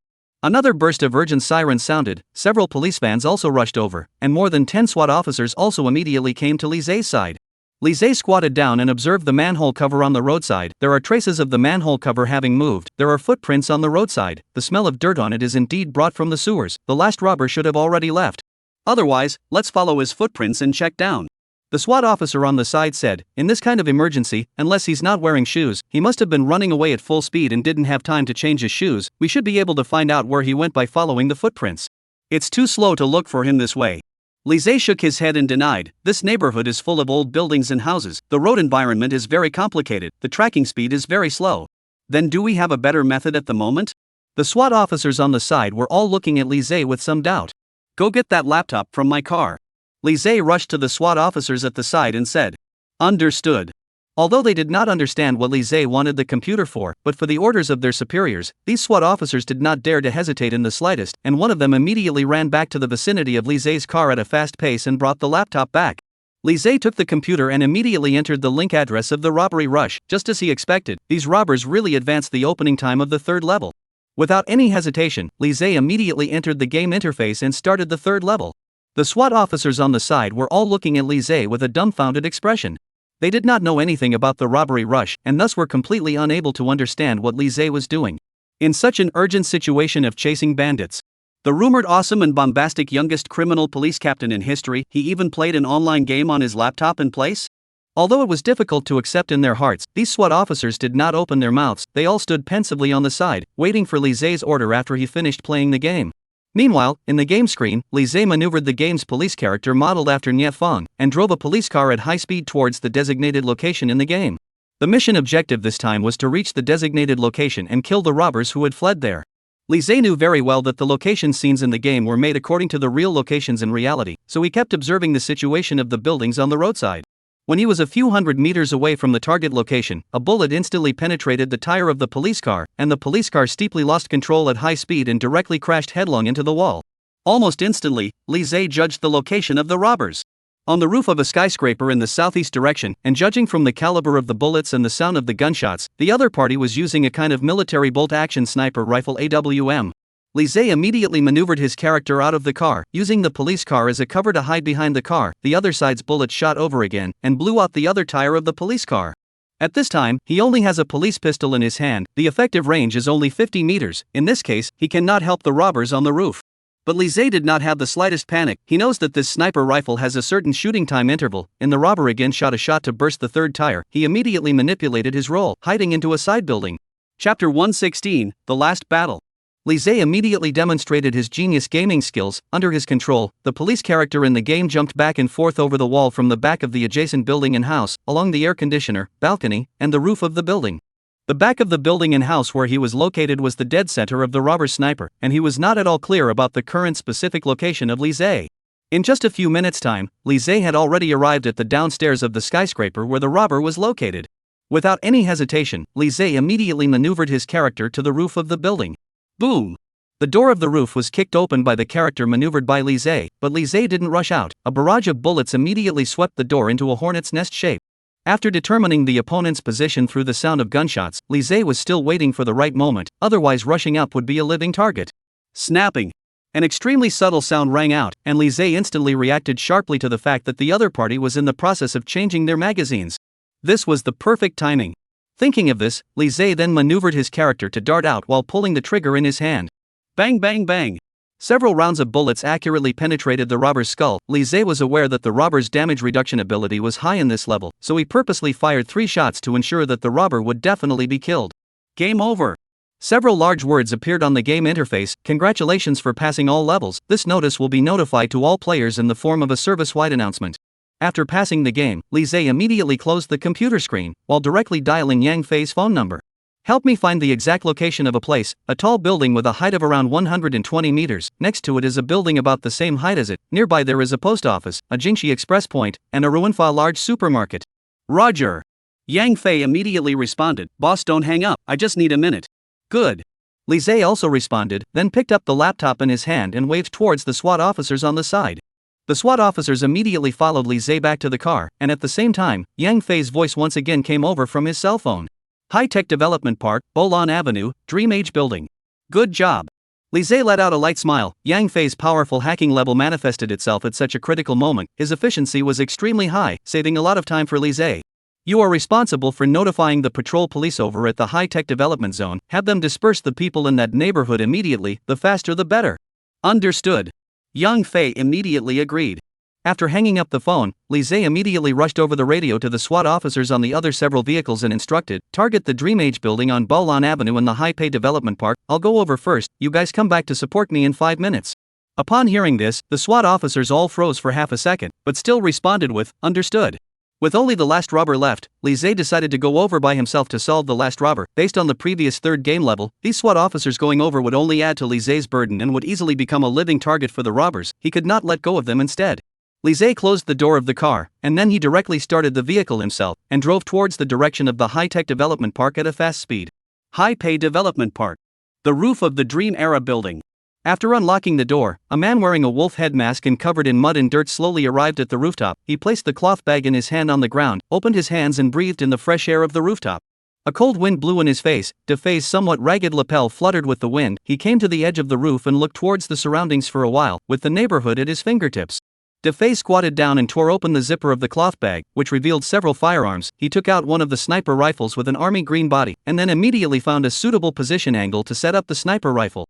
Another burst of urgent sirens sounded, several police vans also rushed over, and more than 10 SWAT officers also immediately came to Lizzie's side. Lizzie squatted down and observed the manhole cover on the roadside. There are traces of the manhole cover having moved. There are footprints on the roadside. The smell of dirt on it is indeed brought from the sewers. The last robber should have already left. Otherwise, let's follow his footprints and check down. The SWAT officer on the side said, in this kind of emergency, unless he's not wearing shoes, he must have been running away at full speed and didn't have time to change his shoes. We should be able to find out where he went by following the footprints. It's too slow to look for him this way. Lizzie shook his head and denied, this neighborhood is full of old buildings and houses. The road environment is very complicated. The tracking speed is very slow. Then do we have a better method at the moment? The SWAT officers on the side were all looking at Lizzie with some doubt. Go get that laptop from my car. Lizzie rushed to the SWAT officers at the side and said, understood. Although they did not understand what Lizzie wanted the computer for, but for the orders of their superiors, these SWAT officers did not dare to hesitate in the slightest, and one of them immediately ran back to the vicinity of Lizzie's car at a fast pace and brought the laptop back. Lizzie took the computer and immediately entered the link address of the robbery rush. Just as he expected, these robbers really advanced the opening time of the third level. Without any hesitation, Lizzie immediately entered the game interface and started the third level. The SWAT officers on the side were all looking at Lizzie with a dumbfounded expression. They did not know anything about the robbery rush and thus were completely unable to understand what Lizzie was doing. In such an urgent situation of chasing bandits, the rumored awesome and bombastic youngest criminal police captain in history, he even played an online game on his laptop in place? Although it was difficult to accept in their hearts, these SWAT officers did not open their mouths. They all stood pensively on the side, waiting for Lizzie's order after he finished playing the game. Meanwhile, in the game screen, Lizzie maneuvered the game's police character modeled after Nie Fong, and drove a police car at high speed towards the designated location in the game. The mission objective this time was to reach the designated location and kill the robbers who had fled there. Lizzie knew very well that the location scenes in the game were made according to the real locations in reality, so he kept observing the situation of the buildings on the roadside. When he was a few hundred meters away from the target location, a bullet instantly penetrated the tire of the police car, and the police car steeply lost control at high speed and directly crashed headlong into the wall. Almost instantly, Lizzie judged the location of the robbers. On the roof of a skyscraper in the southeast direction, and judging from the caliber of the bullets and the sound of the gunshots, the other party was using a kind of military bolt-action sniper rifle AWM. Lizzie immediately maneuvered his character out of the car, using the police car as a cover to hide behind the car. The other side's bullet shot over again, and blew out the other tire of the police car. At this time, he only has a police pistol in his hand. The effective range is only 50 meters. In this case, he cannot help the robbers on the roof. But Lise did not have the slightest panic. He knows that this sniper rifle has a certain shooting time interval. The robber again shot a shot to burst the third tire. He immediately manipulated his role, hiding into a side building. Chapter 116, The Last Battle. Lise immediately demonstrated his genius gaming skills. Under his control, the police character in the game jumped back and forth over the wall from the back of the adjacent building and house, along the air conditioner, balcony, and the roof of the building. The back of the building and house where he was located was the dead center of the robber's sniper, and he was not at all clear about the current specific location of Lise. In just a few minutes' time, Lise had already arrived at the downstairs of the skyscraper where the robber was located. Without any hesitation, Lise immediately maneuvered his character to the roof of the building. Boom! The door of the roof was kicked open by the character maneuvered by Lise, but Lise didn't rush out. A barrage of bullets immediately swept the door into a hornet's nest shape. After determining the opponent's position through the sound of gunshots, Lise was still waiting for the right moment, otherwise rushing up would be a living target. Snapping! An extremely subtle sound rang out, and Lise instantly reacted sharply to the fact that the other party was in the process of changing their magazines. This was the perfect timing. Thinking of this, Lise then maneuvered his character to dart out while pulling the trigger in his hand. Bang bang bang! Several rounds of bullets accurately penetrated the robber's skull. Lise was aware that the robber's damage reduction ability was high in this level, so he purposely fired 3 shots to ensure that the robber would definitely be killed. Game over! Several large words appeared on the game interface. Congratulations for passing all levels. This notice will be notified to all players in the form of a service-wide announcement. After passing the game, Lise immediately closed the computer screen, while directly dialing Yang Fei's phone number. Help me find the exact location of a place. A tall building with a height of around 120 meters. Next to it is a building about the same height as it. Nearby there is a post office, a Jingxi Express point, and a Ruinfa large supermarket. Roger! Yang Fei immediately responded. Boss, don't hang up, I just need a minute. Good. Lise also responded, then picked up the laptop in his hand and waved towards the SWAT officers on the side. The SWAT officers immediately followed Lise back to the car, and at the same time, Yang Fei's voice once again came over from his cell phone. High-Tech Development Park, Bolan Avenue, Dream Age Building. Good job. Lise let out a light smile. Yang Fei's powerful hacking level manifested itself at such a critical moment. His efficiency was extremely high, saving a lot of time for Lise. You are responsible for notifying the patrol police over at the High-Tech Development Zone. Have them disperse the people in that neighborhood immediately, the faster the better. Understood. Yang Fei immediately agreed. After hanging up the phone, Lise immediately rushed over the radio to the SWAT officers on the other several vehicles and instructed, target the Dream Age building on Bolan Avenue in the High-Pay Development Park. I'll go over first, you guys come back to support me in 5 minutes. Upon hearing this, the SWAT officers all froze for half a second, but still responded with, understood. With only the last robber left, Lise decided to go over by himself to solve the last robber. Based on the previous third game level, these SWAT officers going over would only add to Lise's burden and would easily become a living target for the robbers. He could not let go of them instead. Lise closed the door of the car, and then he directly started the vehicle himself, and drove towards the direction of the High-Tech Development Park at a fast speed. High-Pay Development Park. The roof of the Dream Era building. After unlocking the door, a man wearing a wolf head mask and covered in mud and dirt slowly arrived at the rooftop. He placed the cloth bag in his hand on the ground, opened his hands and breathed in the fresh air of the rooftop. A cold wind blew in his face. Defei's somewhat ragged lapel fluttered with the wind. He came to the edge of the roof and looked towards the surroundings for a while, with the neighborhood at his fingertips. Defei squatted down and tore open the zipper of the cloth bag, which revealed several firearms. He took out one of the sniper rifles with an army green body, and then immediately found a suitable position angle to set up the sniper rifle.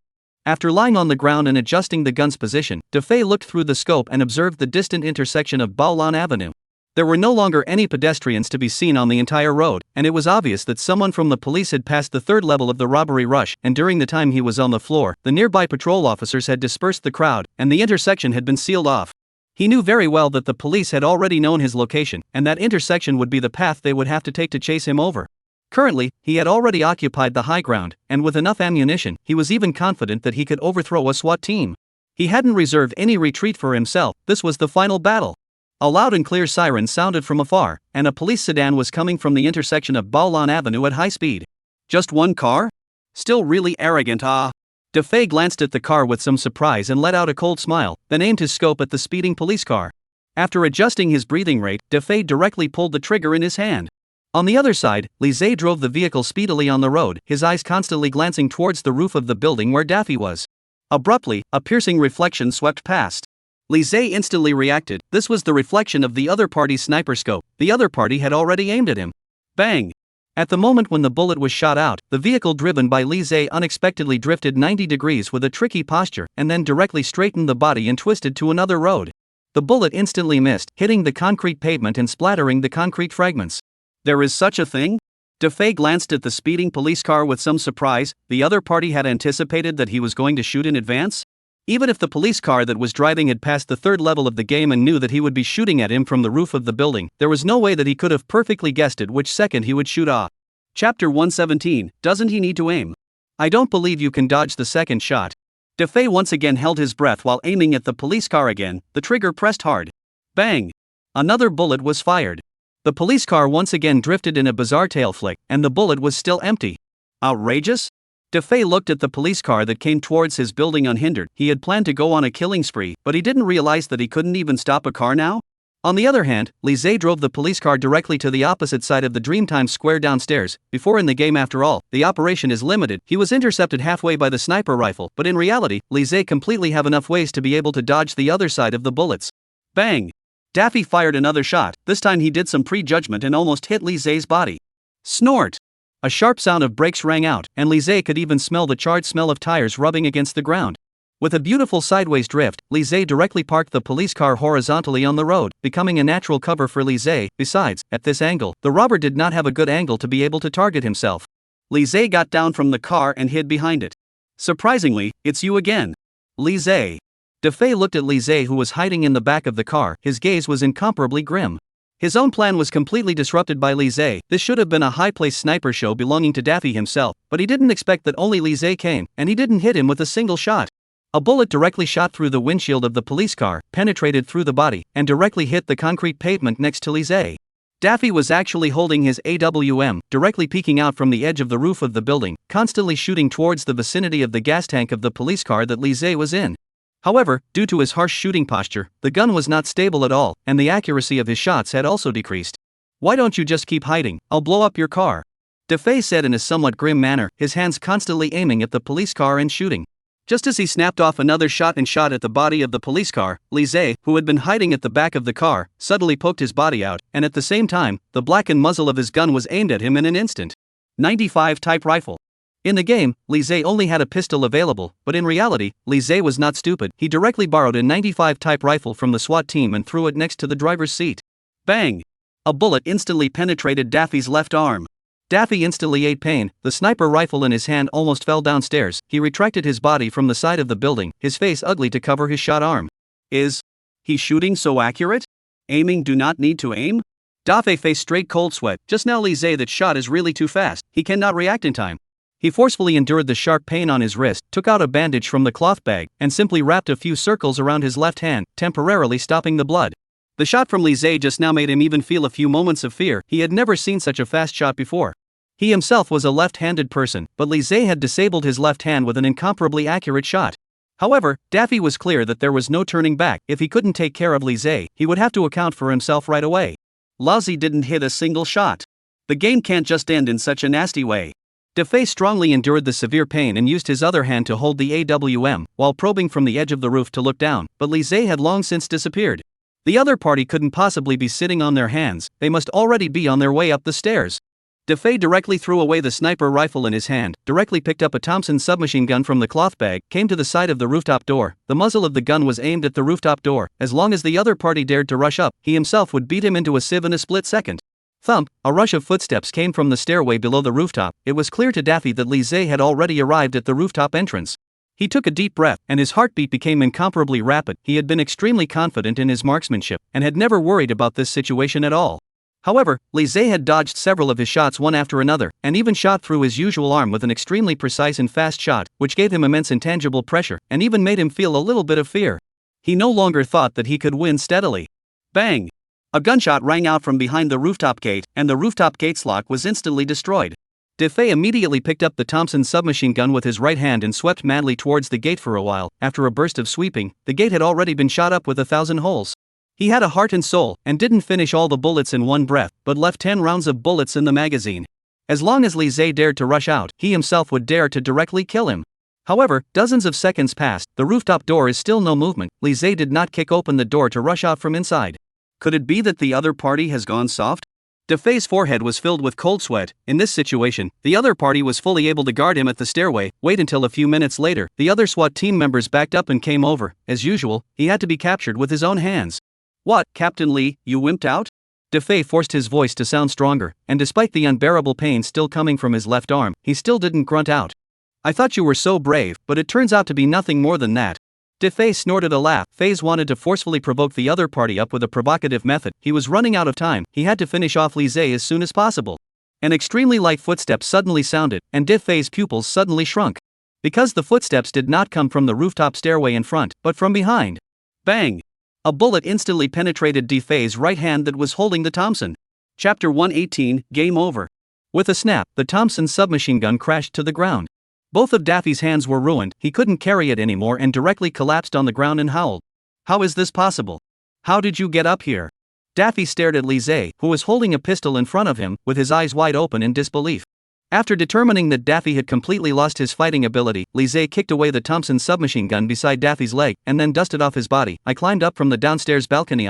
After lying on the ground and adjusting the gun's position, Defei looked through the scope and observed the distant intersection of Baolan Avenue. There were no longer any pedestrians to be seen on the entire road, and it was obvious that someone from the police had passed the third level of the robbery rush, and during the time he was on the floor, the nearby patrol officers had dispersed the crowd, and the intersection had been sealed off. He knew very well that the police had already known his location, and that intersection would be the path they would have to take to chase him over. Currently, he had already occupied the high ground, and with enough ammunition, he was even confident that he could overthrow a SWAT team. He hadn't reserved any retreat for himself. This was the final battle. A loud and clear siren sounded from afar, and a police sedan was coming from the intersection of Baolan Avenue at high speed. Just one car? Still really arrogant, ah. Defei glanced at the car with some surprise and let out a cold smile, then aimed his scope at the speeding police car. After adjusting his breathing rate, Defei directly pulled the trigger in his hand. On the other side, Lise drove the vehicle speedily on the road, his eyes constantly glancing towards the roof of the building where Daffy was. Abruptly, a piercing reflection swept past. Lise instantly reacted. This was the reflection of the other party's sniper scope. The other party had already aimed at him. Bang! At the moment when the bullet was shot out, the vehicle driven by Li Zhe unexpectedly drifted 90 degrees with a tricky posture and then directly straightened the body and twisted to another road. The bullet instantly missed, hitting the concrete pavement and splattering the concrete fragments. There is such a thing? Defei glanced at the speeding police car with some surprise. The other party had anticipated that he was going to shoot in advance? Even if the police car that was driving had passed the third level of the game and knew that he would be shooting at him from the roof of the building, there was no way that he could have perfectly guessed at which second he would shoot off. Chapter 117, Doesn't he need to aim? I don't believe you can dodge the second shot. Defei once again held his breath while aiming at the police car again, the trigger pressed hard. Bang! Another bullet was fired. The police car once again drifted in a bizarre tail flick, and the bullet was still empty. Outrageous? Defei looked at the police car that came towards his building unhindered. He had planned to go on a killing spree, but he didn't realize that he couldn't even stop a car now? On the other hand, Li Zhe drove the police car directly to the opposite side of the Dreamtime Square downstairs. Before in the game after all, the operation is limited. He was intercepted halfway by the sniper rifle, but in reality, Li Zhe completely have enough ways to be able to dodge the other side of the bullets. Bang! Daffy fired another shot. This time he did some prejudgment and almost hit Li Zhe's body. Snort! A sharp sound of brakes rang out, and Li Zhe could even smell the charred smell of tires rubbing against the ground. With a beautiful sideways drift, Li Zhe directly parked the police car horizontally on the road, becoming a natural cover for Li Zhe. Besides, at this angle, the robber did not have a good angle to be able to target himself. Li Zhe got down from the car and hid behind it. Surprisingly, it's you again. Li Zhe. Defei looked at Li Zhe, who was hiding in the back of the car. His gaze was incomparably grim. His own plan was completely disrupted by Li Zhe. This should have been a high-placed sniper show belonging to Daffy himself, but he didn't expect that only Li Zhe came, and he didn't hit him with a single shot. A bullet directly shot through the windshield of the police car, penetrated through the body, and directly hit the concrete pavement next to Li Zhe. Daffy was actually holding his AWM, directly peeking out from the edge of the roof of the building, constantly shooting towards the vicinity of the gas tank of the police car that Li Zhe was in. However, due to his harsh shooting posture, the gun was not stable at all, and the accuracy of his shots had also decreased. Why don't you just keep hiding? I'll blow up your car. Defei said in a somewhat grim manner, his hands constantly aiming at the police car and shooting. Just as he snapped off another shot and shot at the body of the police car, Li Zhe, who had been hiding at the back of the car, suddenly poked his body out, and at the same time, the blackened muzzle of his gun was aimed at him in an instant. 95 type rifle. In the game, Li Zhe only had a pistol available, but in reality, Li Zhe was not stupid. He directly borrowed a 95 type rifle from the SWAT team and threw it next to the driver's seat. Bang! A bullet instantly penetrated Daffy's left arm. Daffy instantly ate pain. The sniper rifle in his hand almost fell downstairs. He retracted his body from the side of the building, his face ugly to cover his shot arm. Is he shooting so accurate? Aiming do not need to aim? Daffy faced straight cold sweat. Just now Li Zhe that shot is really too fast. He cannot react in time. He forcefully endured the sharp pain on his wrist, took out a bandage from the cloth bag, and simply wrapped a few circles around his left hand, temporarily stopping the blood. The shot from Li Zhe just now made him even feel a few moments of fear. He had never seen such a fast shot before. He himself was a left-handed person, but Li Zhe had disabled his left hand with an incomparably accurate shot. However, Daffy was clear that there was no turning back. If he couldn't take care of Li Zhe, he would have to account for himself right away. Lousy didn't hit a single shot. The game can't just end in such a nasty way. Defei strongly endured the severe pain and used his other hand to hold the AWM, while probing from the edge of the roof to look down, but Li Zhe had long since disappeared. The other party couldn't possibly be sitting on their hands, they must already be on their way up the stairs. Defei directly threw away the sniper rifle in his hand, directly picked up a Thompson submachine gun from the cloth bag, came to the side of the rooftop door. The muzzle of the gun was aimed at the rooftop door. As long as the other party dared to rush up, he himself would beat him into a sieve in a split second. Thump! A rush of footsteps came from the stairway below the rooftop. It was clear to Daffy that Li Zhe had already arrived at the rooftop entrance. He took a deep breath, and his heartbeat became incomparably rapid. He had been extremely confident in his marksmanship, and had never worried about this situation at all. However, Li Zhe had dodged several of his shots one after another, and even shot through his usual arm with an extremely precise and fast shot, which gave him immense intangible pressure, and even made him feel a little bit of fear. He no longer thought that he could win steadily. Bang! A gunshot rang out from behind the rooftop gate, and the rooftop gate's lock was instantly destroyed. Defei immediately picked up the Thompson submachine gun with his right hand and swept madly towards the gate for a while. After a burst of sweeping, the gate had already been shot up with 1,000 holes. He had a heart and soul, and didn't finish all the bullets in one breath, but left 10 rounds of bullets in the magazine. As long as Li Zhe dared to rush out, he himself would dare to directly kill him. However, dozens of seconds passed, the rooftop door is still no movement. Li Zhe did not kick open the door to rush out from inside. Could it be that the other party has gone soft? Defei's forehead was filled with cold sweat. In this situation, the other party was fully able to guard him at the stairway. Wait until a few minutes later, the other SWAT team members backed up and came over. As usual, he had to be captured with his own hands. What, Captain Lee, you wimped out? Defei forced his voice to sound stronger, and despite the unbearable pain still coming from his left arm, he still didn't grunt out. I thought you were so brave, but it turns out to be nothing more than that. Defei snorted a laugh. FaZe wanted to forcefully provoke the other party up with a provocative method. He was running out of time. He had to finish off Li Zhe as soon as possible. An extremely light footstep suddenly sounded, and Defei's pupils suddenly shrunk. Because the footsteps did not come from the rooftop stairway in front, but from behind. Bang! A bullet instantly penetrated Defei's right hand that was holding the Thompson. Chapter 118, Game Over. With a snap, the Thompson submachine gun crashed to the ground. Both of Daffy's hands were ruined. He couldn't carry it anymore and directly collapsed on the ground and howled. How is this possible? How did you get up here? Daffy stared at Li Zhe, who was holding a pistol in front of him, with his eyes wide open in disbelief. After determining that Daffy had completely lost his fighting ability, Li Zhe kicked away the Thompson submachine gun beside Daffy's leg, and then dusted off his body. I climbed up from the downstairs balcony.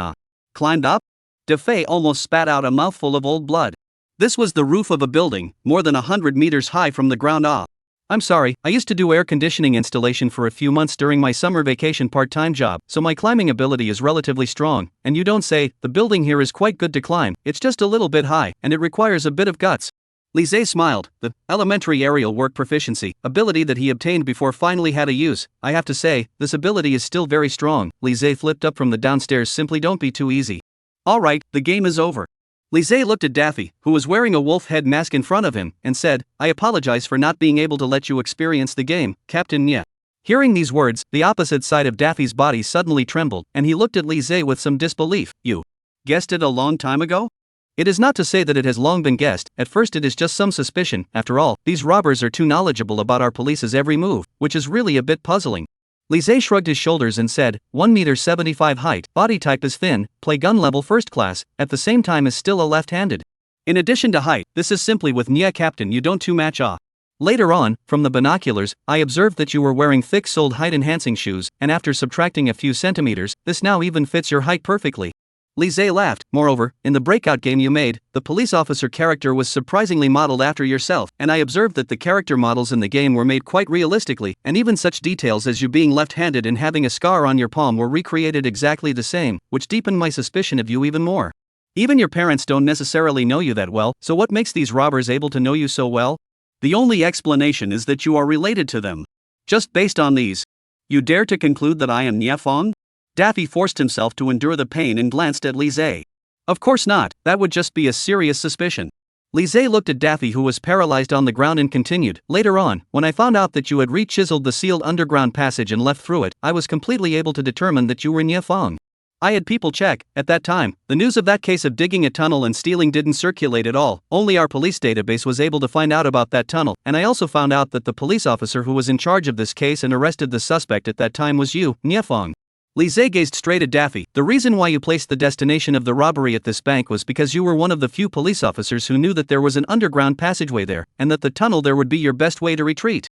Climbed up? Defei almost spat out a mouthful of old blood. This was the roof of a building, more than 100 meters high from the ground up. I'm sorry, I used to do air conditioning installation for a few months during my summer vacation part-time job, so my climbing ability is relatively strong, and you don't say. The building here is quite good to climb, it's just a little bit high, and it requires a bit of guts. Li Zhe smiled. The elementary aerial work proficiency, ability that he obtained before finally had a use. I have to say, this ability is still very strong. Li Zhe flipped up from the downstairs. Simply don't be too easy. Alright, the game is over. Li Zhe looked at Daffy, who was wearing a wolf head mask in front of him, and said, I apologize for not being able to let you experience the game, Captain Nye. Hearing these words, the opposite side of Daffy's body suddenly trembled, and he looked at Li Zhe with some disbelief. You guessed it a long time ago? It is not to say that it has long been guessed. At first it is just some suspicion. After all, these robbers are too knowledgeable about our police's every move, which is really a bit puzzling. Li Zhe shrugged his shoulders and said, 1.75 m height, body type is thin, play gun level first class, at the same time is still a left-handed. In addition to height, this is simply with Nye Captain you don't too match ah. Later on, from the binoculars, I observed that you were wearing thick-soled height-enhancing shoes, and after subtracting a few centimeters, this now even fits your height perfectly. Li Zhe laughed. Moreover, in the breakout game you made, the police officer character was surprisingly modeled after yourself, and I observed that the character models in the game were made quite realistically, and even such details as you being left-handed and having a scar on your palm were recreated exactly the same, which deepened my suspicion of you even more. Even your parents don't necessarily know you that well, so what makes these robbers able to know you so well? The only explanation is that you are related to them. Just based on these, you dare to conclude that I am Nye Fong? Daffy forced himself to endure the pain and glanced at Li Zhe. Of course not, that would just be a serious suspicion. Li Zhe looked at Daffy, who was paralyzed on the ground, and continued, later on, when I found out that you had re-chiseled the sealed underground passage and left through it, I was completely able to determine that you were Nye Fong. I had people check. At that time, the news of that case of digging a tunnel and stealing didn't circulate at all. Only our police database was able to find out about that tunnel, and I also found out that the police officer who was in charge of this case and arrested the suspect at that time was you, Nye Fong. Li Zhe gazed straight at Daffy. The reason why you placed the destination of the robbery at this bank was because you were one of the few police officers who knew that there was an underground passageway there, and that the tunnel there would be your best way to retreat.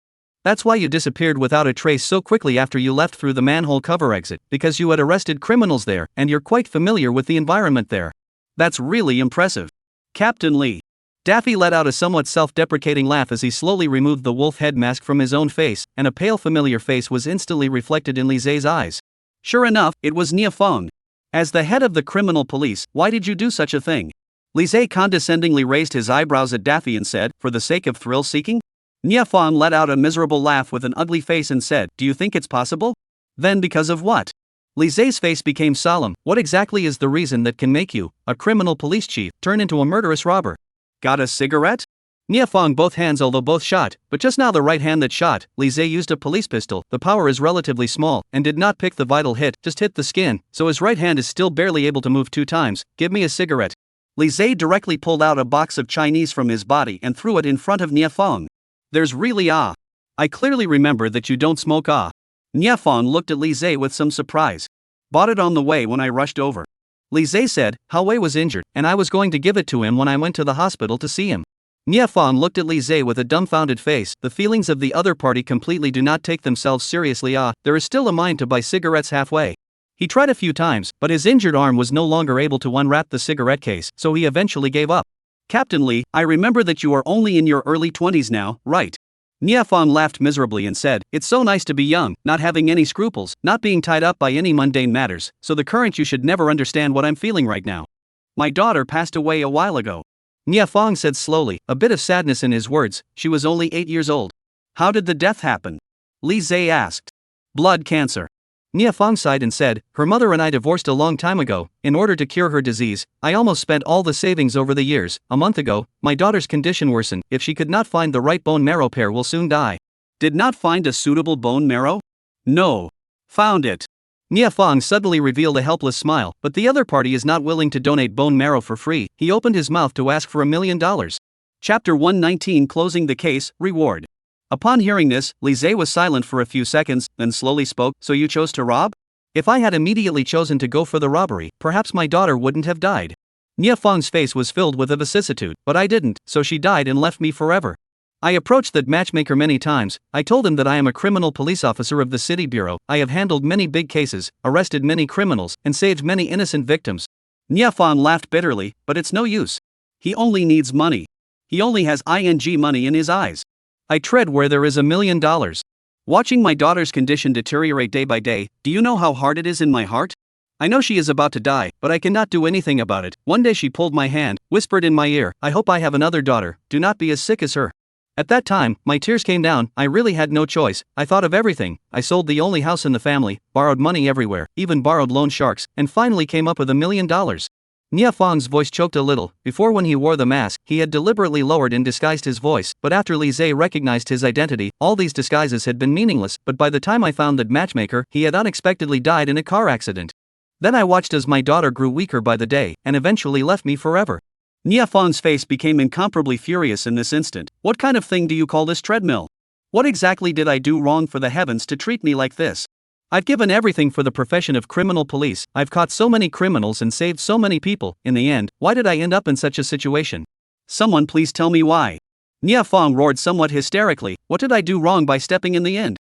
That's why you disappeared without a trace so quickly after you left through the manhole cover exit, because you had arrested criminals there, and you're quite familiar with the environment there. That's really impressive. Captain Lee. Daffy let out a somewhat self-deprecating laugh as he slowly removed the wolf head mask from his own face, and a pale familiar face was instantly reflected in Li Zhe's eyes. Sure enough, it was Nye Fong. As the head of the criminal police, why did you do such a thing? Li Zhe condescendingly raised his eyebrows at Daffy and said, for the sake of thrill-seeking? Nye Fong let out a miserable laugh with an ugly face and said, do you think it's possible? Then because of what? Li Zhe's face became solemn. What exactly is the reason that can make you, a criminal police chief, turn into a murderous robber? Got a cigarette? Nye Fong both hands, although both shot, but just now the right hand that shot. Li Zhe used a police pistol. The power is relatively small, and did not pick the vital hit, just hit the skin, so his right hand is still barely able to move 2 times. Give me a cigarette. Li Zhe directly pulled out a box of Chinese from his body and threw it in front of Nye Fong. There's really I clearly remember that you don't smoke Nye Fong looked at Li Zhe with some surprise. Bought it on the way when I rushed over. Li Zhe said, Hao Wei was injured, and I was going to give it to him when I went to the hospital to see him. Nye Fong looked at Li Zhe with a dumbfounded face. The feelings of the other party completely do not take themselves seriously. There is still a mind to buy cigarettes halfway. He tried a few times, but his injured arm was no longer able to unwrap the cigarette case, so he eventually gave up. Captain Lee, I remember that you are only in your early 20s now, right? Niafong laughed miserably and said, it's so nice to be young, not having any scruples, not being tied up by any mundane matters, so the current you should never understand what I'm feeling right now. My daughter passed away a while ago. Niafong said slowly, a bit of sadness in his words. She was only 8 years old. How did the death happen? Li Zhe asked. Blood cancer. Niafong sighed and said, her mother and I divorced a long time ago. In order to cure her disease, I almost spent all the savings over the years. A month ago, my daughter's condition worsened. If she could not find the right bone marrow pair, will soon die. Did not find a suitable bone marrow? No. Found it. Niafong suddenly revealed a helpless smile, but the other party is not willing to donate bone marrow for free. He opened his mouth to ask for $1 million. Chapter 119, Closing the Case, Reward. Upon hearing this, Li Zhe was silent for a few seconds, then slowly spoke, so you chose to rob? If I had immediately chosen to go for the robbery, perhaps my daughter wouldn't have died. Niafong's face was filled with a vicissitude, but I didn't, so she died and left me forever. I approached that matchmaker many times. I told him that I am a criminal police officer of the city bureau. I have handled many big cases, arrested many criminals, and saved many innocent victims. Niafong laughed bitterly, but it's no use. He only needs money. He only has money in his eyes. I tread where there is $1 million. Watching my daughter's condition deteriorate day by day, do you know how hard it is in my heart? I know she is about to die, but I cannot do anything about it. One day she pulled my hand, whispered in my ear, I hope I have another daughter, do not be as sick as her. At that time, my tears came down. I really had no choice. I thought of everything. I sold the only house in the family, borrowed money everywhere, even borrowed loan sharks, and finally came up with $1 million. Niafong's voice choked a little. Before, when he wore the mask, he had deliberately lowered and disguised his voice, but after Li Zhe recognized his identity, all these disguises had been meaningless. But by the time I found that matchmaker, he had unexpectedly died in a car accident. Then I watched as my daughter grew weaker by the day, and eventually left me forever. Niafong's face became incomparably furious in this instant. What kind of thing do you call this treadmill? What exactly did I do wrong for the heavens to treat me like this? I've given everything for the profession of criminal police. I've caught so many criminals and saved so many people. In the end, why did I end up in such a situation? Someone please tell me why. Niafong roared somewhat hysterically. What did I do wrong by stepping in the end?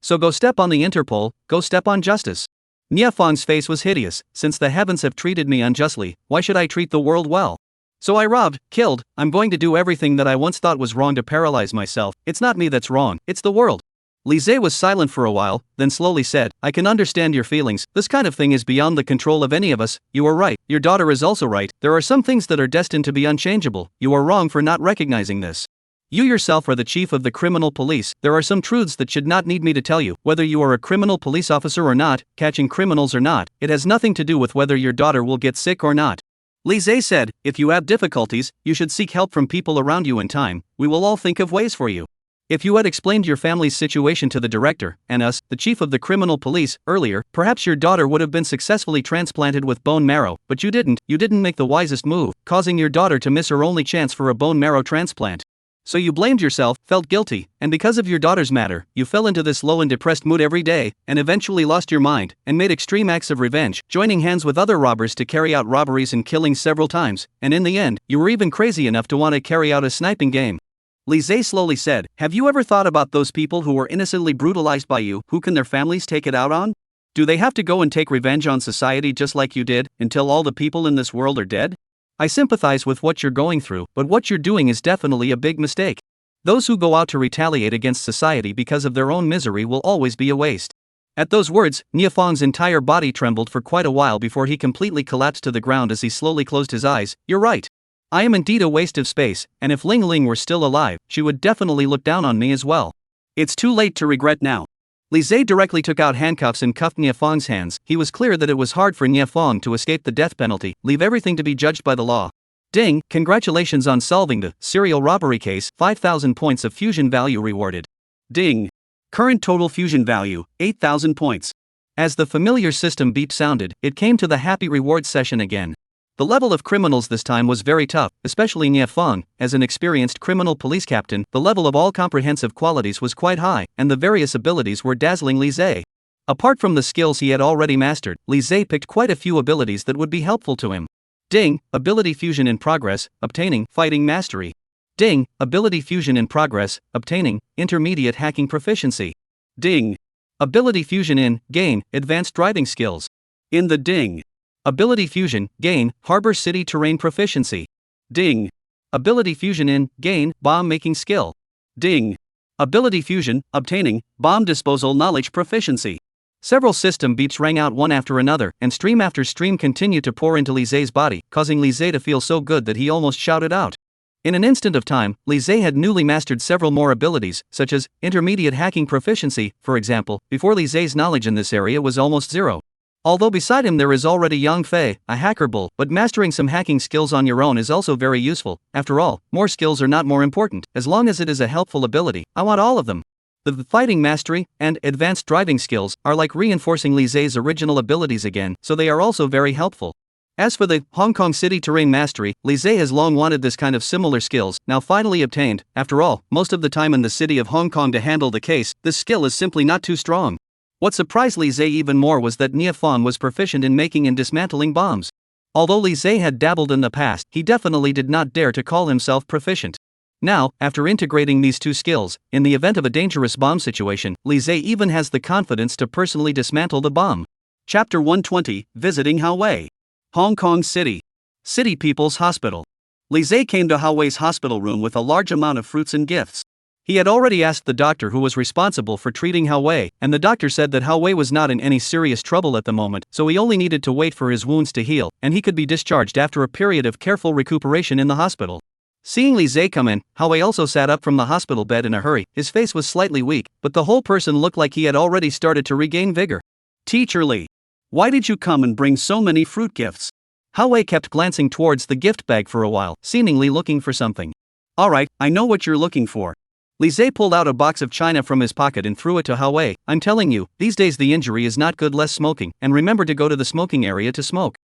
So go step on the Interpol, go step on justice. Niafong's face was hideous. Since the heavens have treated me unjustly, why should I treat the world well? So I robbed, killed. I'm going to do everything that I once thought was wrong to paralyze myself. It's not me that's wrong, it's the world. Li Zhe was silent for a while, then slowly said, I can understand your feelings. This kind of thing is beyond the control of any of us. You are right. Your daughter is also right. There are some things that are destined to be unchangeable. You are wrong for not recognizing this. You yourself are the chief of the criminal police. There are some truths that should not need me to tell you. Whether you are a criminal police officer or not, catching criminals or not, it has nothing to do with whether your daughter will get sick or not. Li Zhe said, if you have difficulties, you should seek help from people around you in time. We will all think of ways for you. If you had explained your family's situation to the director, and us, the chief of the criminal police, earlier, perhaps your daughter would have been successfully transplanted with bone marrow, but you didn't make the wisest move, causing your daughter to miss her only chance for a bone marrow transplant. So you blamed yourself, felt guilty, and because of your daughter's matter, you fell into this low and depressed mood every day, and eventually lost your mind, and made extreme acts of revenge, joining hands with other robbers to carry out robberies and killings several times, and in the end, you were even crazy enough to want to carry out a sniping game. Li Zhe slowly said, have you ever thought about those people who were innocently brutalized by you? Who can their families take it out on? Do they have to go and take revenge on society just like you did, until all the people in this world are dead? I sympathize with what you're going through, but what you're doing is definitely a big mistake. Those who go out to retaliate against society because of their own misery will always be a waste. At those words, Niafong's entire body trembled for quite a while before he completely collapsed to the ground as he slowly closed his eyes. You're right. I am indeed a waste of space, and if Ling Ling were still alive, she would definitely look down on me as well. It's too late to regret now. Li Zhe directly took out handcuffs and cuffed Niafong's hands. He was clear that it was hard for Niafong to escape the death penalty, leave everything to be judged by the law. Ding, congratulations on solving the serial robbery case, 5,000 points of fusion value rewarded. Ding. Current total fusion value, 8,000 points. As the familiar system beep sounded, it came to the happy reward session again. The level of criminals this time was very tough, especially Niafong. As an experienced criminal police captain, the level of all comprehensive qualities was quite high, and the various abilities were dazzling Li Zhe. Apart from the skills he had already mastered, Li Zhe picked quite a few abilities that would be helpful to him. Ding, ability fusion in progress, obtaining fighting mastery. Ding, ability fusion in progress, obtaining intermediate hacking proficiency. Ding. Ability fusion in, gain, advanced driving skills. In the ding. Ability fusion, gain, harbor city terrain proficiency. Ding. Ability fusion in, gain, bomb making skill. Ding. Ability fusion, obtaining, bomb disposal knowledge proficiency. Several system beeps rang out one after another, and stream after stream continued to pour into Lise's body, causing Lise to feel so good that he almost shouted out. In an instant of time, Lise had newly mastered several more abilities, such as intermediate hacking proficiency, for example, before Lise's knowledge in this area was almost zero. Although beside him there is already Yang Fei, a hacker bull, but mastering some hacking skills on your own is also very useful. After all, more skills are not more important, as long as it is a helpful ability. I want all of them. The fighting mastery and advanced driving skills are like reinforcing Lise's original abilities again, so they are also very helpful. As for the Hong Kong City terrain mastery, Lise has long wanted this kind of similar skills, now finally obtained. After all, most of the time in the city of Hong Kong to handle the case, this skill is simply not too strong. What surprised Lise even more was that Nia Fong was proficient in making and dismantling bombs. Although Lise had dabbled in the past, he definitely did not dare to call himself proficient. Now, after integrating these two skills, in the event of a dangerous bomb situation, Lise even has the confidence to personally dismantle the bomb. Chapter 120, Visiting Hawei. Hong Kong City. City People's Hospital. Lise came to Hawei's hospital room with a large amount of fruits and gifts. He had already asked the doctor who was responsible for treating Hawei, and the doctor said that Hawei was not in any serious trouble at the moment, so he only needed to wait for his wounds to heal, and he could be discharged after a period of careful recuperation in the hospital. Seeing Lise come in, Hawei also sat up from the hospital bed in a hurry. His face was slightly weak, but the whole person looked like he had already started to regain vigor. Teacher Li, why did you come and bring so many fruit gifts? Hawei kept glancing towards the gift bag for a while, seemingly looking for something. Alright, I know what you're looking for. Lise pulled out a box of china from his pocket and threw it to Hawei. I'm telling you, these days the injury is not good, less smoking, and remember to go to the smoking area to smoke.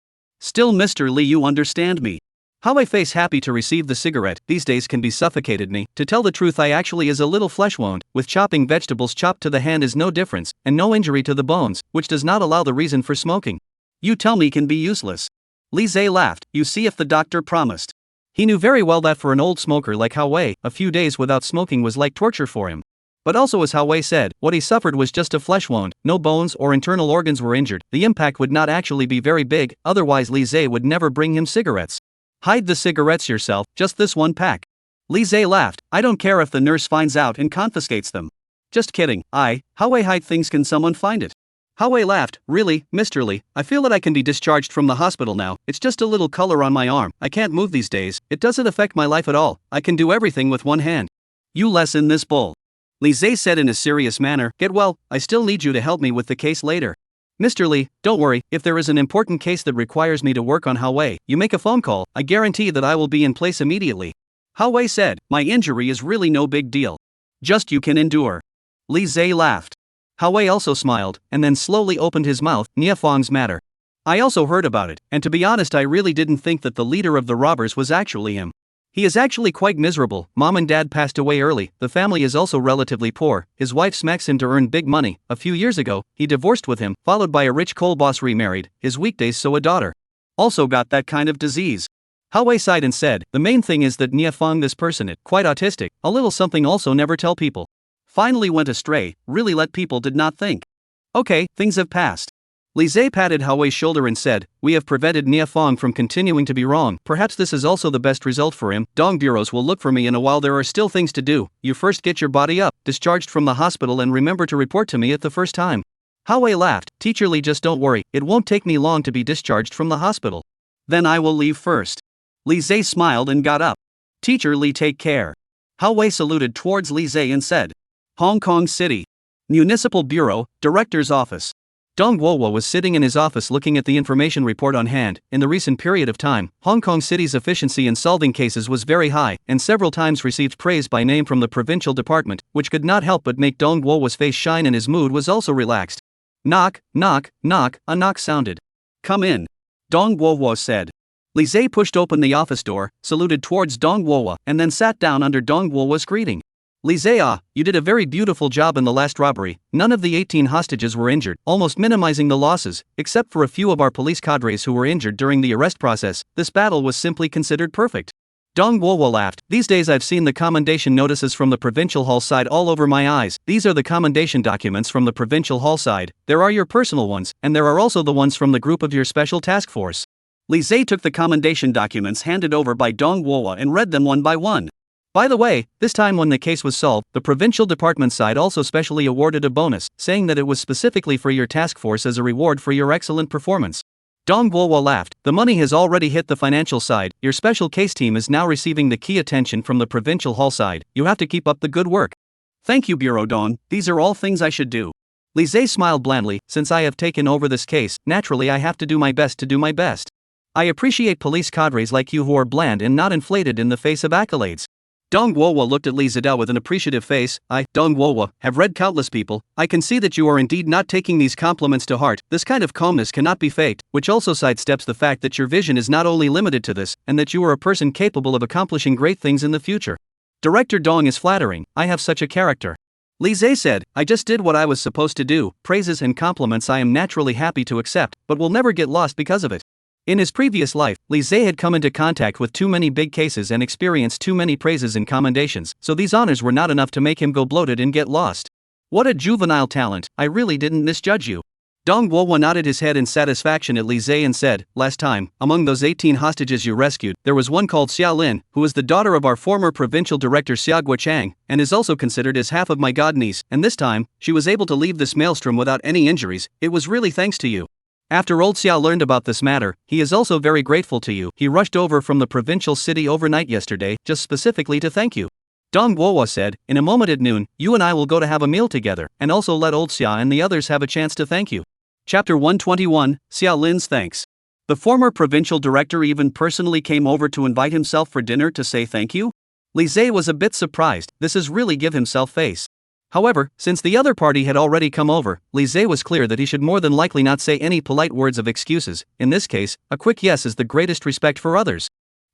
Still, Mr. Li, you understand me. Hawei face happy to receive the cigarette. These days can be suffocated me. To tell the truth, I actually is a little flesh wound. With chopping vegetables chopped to the hand is no difference, and no injury to the bones, which does not allow the reason for smoking. You tell me can be useless. Lise laughed. You see if the doctor promised. He knew very well that for an old smoker like Hawei, a few days without smoking was like torture for him. But also, as Hawei said, what he suffered was just a flesh wound, no bones or internal organs were injured. The impact would not actually be very big, otherwise Lise would never bring him cigarettes. Hide the cigarettes yourself, just this one pack. Lise laughed. I don't care if the nurse finds out and confiscates them. Just kidding. Hawei hide things, can someone find it? Hawei laughed. Really, Mr. Li, I feel that I can be discharged from the hospital now. It's just a little color on my arm. I can't move these days. It doesn't affect my life at all. I can do everything with one hand. You lessen this bull. Lise said in a serious manner. Get well, I still need you to help me with the case later. Mr. Li, don't worry, if there is an important case that requires me to work on Hawei, you make a phone call, I guarantee that I will be in place immediately. Hawei said, my injury is really no big deal. Just you can endure. Lise laughed. Hawei also smiled, and then slowly opened his mouth. Nia Fong's matter. I also heard about it, and to be honest I really didn't think that the leader of the robbers was actually him. He is actually quite miserable. Mom and dad passed away early, the family is also relatively poor, his wife smacks him to earn big money. A few years ago, he divorced with him, followed by a rich coal boss, remarried, his weekdays so a daughter. Also got that kind of disease. Hawei sighed and said, the main thing is that Nia Fong, this person, quite autistic, a little something also never tell people. Finally went astray, really let people did not think. Okay, things have passed. Lise patted Hawei's shoulder and said, we have prevented Nia Fong from continuing to be wrong. Perhaps this is also the best result for him. Dong bureaus will look for me in a while. There are still things to do. You first get your body up, discharged from the hospital, and remember to report to me at the first time. Hawei laughed. Teacher Li, just don't worry, it won't take me long to be discharged from the hospital. Then I will leave first. Lise smiled and got up. Teacher Li, take care. Hawei saluted towards Lise and said, Hong Kong City. Municipal Bureau, Director's Office. Dong Guowo was sitting in his office looking at the information report on hand. In the recent period of time, Hong Kong City's efficiency in solving cases was very high, and several times received praise by name from the provincial department, which could not help but make Dong Guowo's face shine, and his mood was also relaxed. Knock, knock, knock, a knock sounded. Come in. Dong Guowo said. Lise pushed open the office door, saluted towards Dong Guowo, and then sat down under Dong Guowo's greeting. Lise, you did a very beautiful job in the last robbery. None of the 18 hostages were injured, almost minimizing the losses, except for a few of our police cadres who were injured during the arrest process. This battle was simply considered perfect. Dong Guowo laughed. These days I've seen the commendation notices from the provincial hall side all over my eyes. These are the commendation documents from the provincial hall side. There are your personal ones, and there are also the ones from the group of your special task force. Li Zhe took the commendation documents handed over by Dong Guowo and read them one by one. By the way, this time when the case was solved, the provincial department side also specially awarded a bonus, saying that it was specifically for your task force as a reward for your excellent performance. Dong Guowo laughed. The money has already hit the financial side. Your special case team is now receiving the key attention from the provincial hall side. You have to keep up the good work. Thank you, Bureau Dong. These are all things I should do. Li Zhe smiled blandly. Since I have taken over this case, naturally I have to do my best to do my best. I appreciate police cadres like you who are bland and not inflated in the face of accolades. Dong Guowo looked at Li Zidao with an appreciative face. I, Dong Guowo, have read countless people. I can see that you are indeed not taking these compliments to heart. This kind of calmness cannot be faked, which also sidesteps the fact that your vision is not only limited to this, and that you are a person capable of accomplishing great things in the future. Director Dong is flattering. I have such a character. Li Zhe said, I just did what I was supposed to do. Praises and compliments I am naturally happy to accept, but will never get lost because of it. In his previous life, Li Zhe had come into contact with too many big cases and experienced too many praises and commendations, so these honors were not enough to make him go bloated and get lost. What a juvenile talent, I really didn't misjudge you. Dong Guowo nodded his head in satisfaction at Li Zhe and said, last time, among those 18 hostages you rescued, there was one called Xia Lin, who is the daughter of our former provincial director Xia Guochang, and is also considered as half of my godniece, and this time, she was able to leave this maelstrom without any injuries. It was really thanks to you. After old Xia learned about this matter, he is also very grateful to you. He rushed over from the provincial city overnight yesterday, just specifically to thank you. Dong Guowo said, in a moment at noon, you and I will go to have a meal together, and also let old Xia and the others have a chance to thank you. Chapter 121, Xia Lin's Thanks. The former provincial director even personally came over to invite himself for dinner to say thank you? Li Zhe was a bit surprised. This is really give himself face. However, since the other party had already come over, Li Zhe was clear that he should more than likely not say any polite words of excuses. In this case, a quick yes is the greatest respect for others.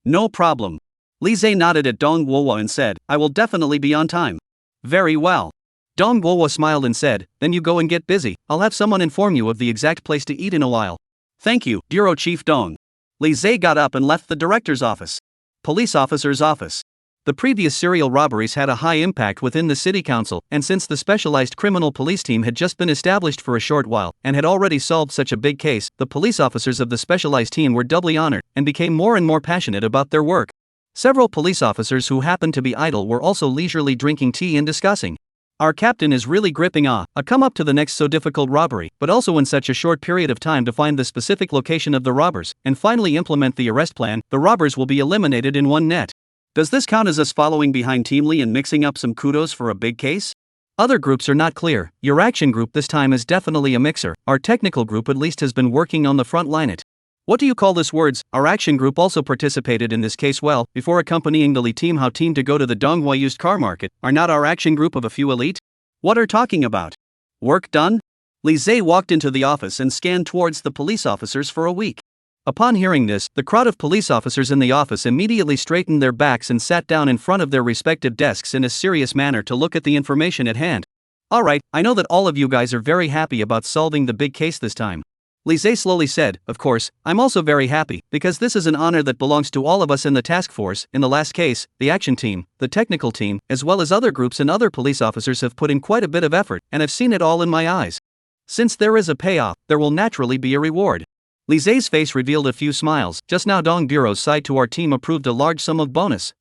No problem. Li Zhe nodded at Dong Guowo and said, I will definitely be on time. Very well. Dong Guowo smiled and said, then you go and get busy. I'll have someone inform you of the exact place to eat in a while. Thank you, Bureau Chief Dong. Li Zhe got up and left the director's office. Police officer's office. The previous serial robberies had a high impact within the city council, and since the specialized criminal police team had just been established for a short while, and had already solved such a big case, the police officers of the specialized team were doubly honored, and became more and more passionate about their work. Several police officers who happened to be idle were also leisurely drinking tea and discussing. Our captain is really gripping a come up to the next so difficult robbery, but also in such a short period of time to find the specific location of the robbers, and finally implement the arrest plan. The robbers will be eliminated in one net. Does this count as us following behind Team Lee and mixing up some kudos for a big case? Other groups are not clear. Your action group this time is definitely a mixer. Our technical group at least has been working on the front line it. What do you call this words? Our action group also participated in this case well, before accompanying the Li team how team to go to the Donghua used car market. Are not our action group of a few elite? What are talking about? Work done? Li Zhe walked into the office and scanned towards the police officers for a week. Upon hearing this, the crowd of police officers in the office immediately straightened their backs and sat down in front of their respective desks in a serious manner to look at the information at hand. Alright, I know that all of you guys are very happy about solving the big case this time. Li Zhe slowly said, of course, I'm also very happy, because this is an honor that belongs to all of us in the task force. In the last case, the action team, the technical team, as well as other groups and other police officers have put in quite a bit of effort, and I've seen it all in my eyes. Since there is a payoff, there will naturally be a reward. Li Zhe's face revealed a few smiles. Just now Dong Bureau's side to our team approved a large sum of bonus.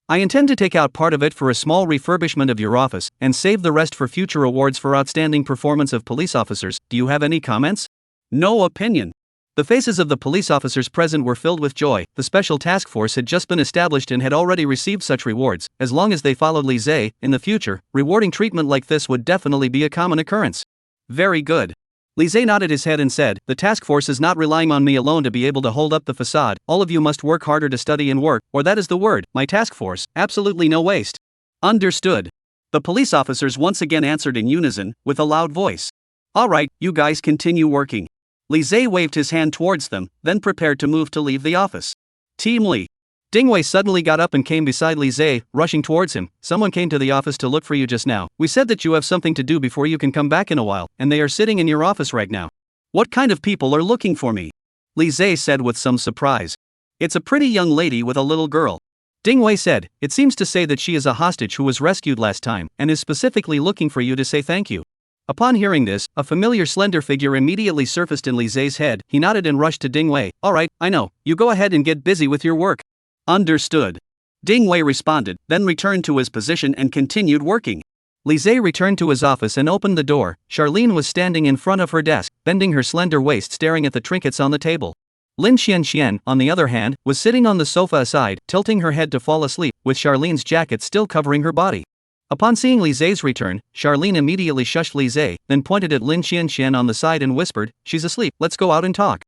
I intend to take out part of it for a small refurbishment of your office, and save the rest for future awards for outstanding performance of police officers. Do you have any comments? No opinion. The faces of the police officers present were filled with joy. The special task force had just been established and had already received such rewards. As long as they followed Li Zhe, in the future, rewarding treatment like this would definitely be a common occurrence. Very good. Li Zhe nodded his head and said, the task force is not relying on me alone to be able to hold up the facade. All of you must work harder to study and work, or that is the word, my task force, absolutely no waste. Understood. The police officers once again answered in unison, with a loud voice. Alright, you guys continue working. Li Zhe waved his hand towards them, then prepared to move to leave the office. Team Li. Ding Wei suddenly got up and came beside Li Zhe, rushing towards him. Someone came to the office to look for you just now. We said that you have something to do before you can come back in a while, and they are sitting in your office right now. What kind of people are looking for me? Li Zhe said with some surprise. It's a pretty young lady with a little girl. Ding Wei said, it seems to say that she is a hostage who was rescued last time, and is specifically looking for you to say thank you. Upon hearing this, a familiar slender figure immediately surfaced in Li Zai's head. He nodded and rushed to Ding Wei. Alright, I know, you go ahead and get busy with your work. Understood. Ding Wei responded, then returned to his position and continued working. Li Zai returned to his office and opened the door. Charlene was standing in front of her desk, bending her slender waist staring at the trinkets on the table. Lin Xianxian, on the other hand, was sitting on the sofa aside, tilting her head to fall asleep, with Charlene's jacket still covering her body. Upon seeing Li Zai's return, Charlene immediately shushed Li Zai, then pointed at Lin Xianxian on the side and whispered, she's asleep, let's go out and talk.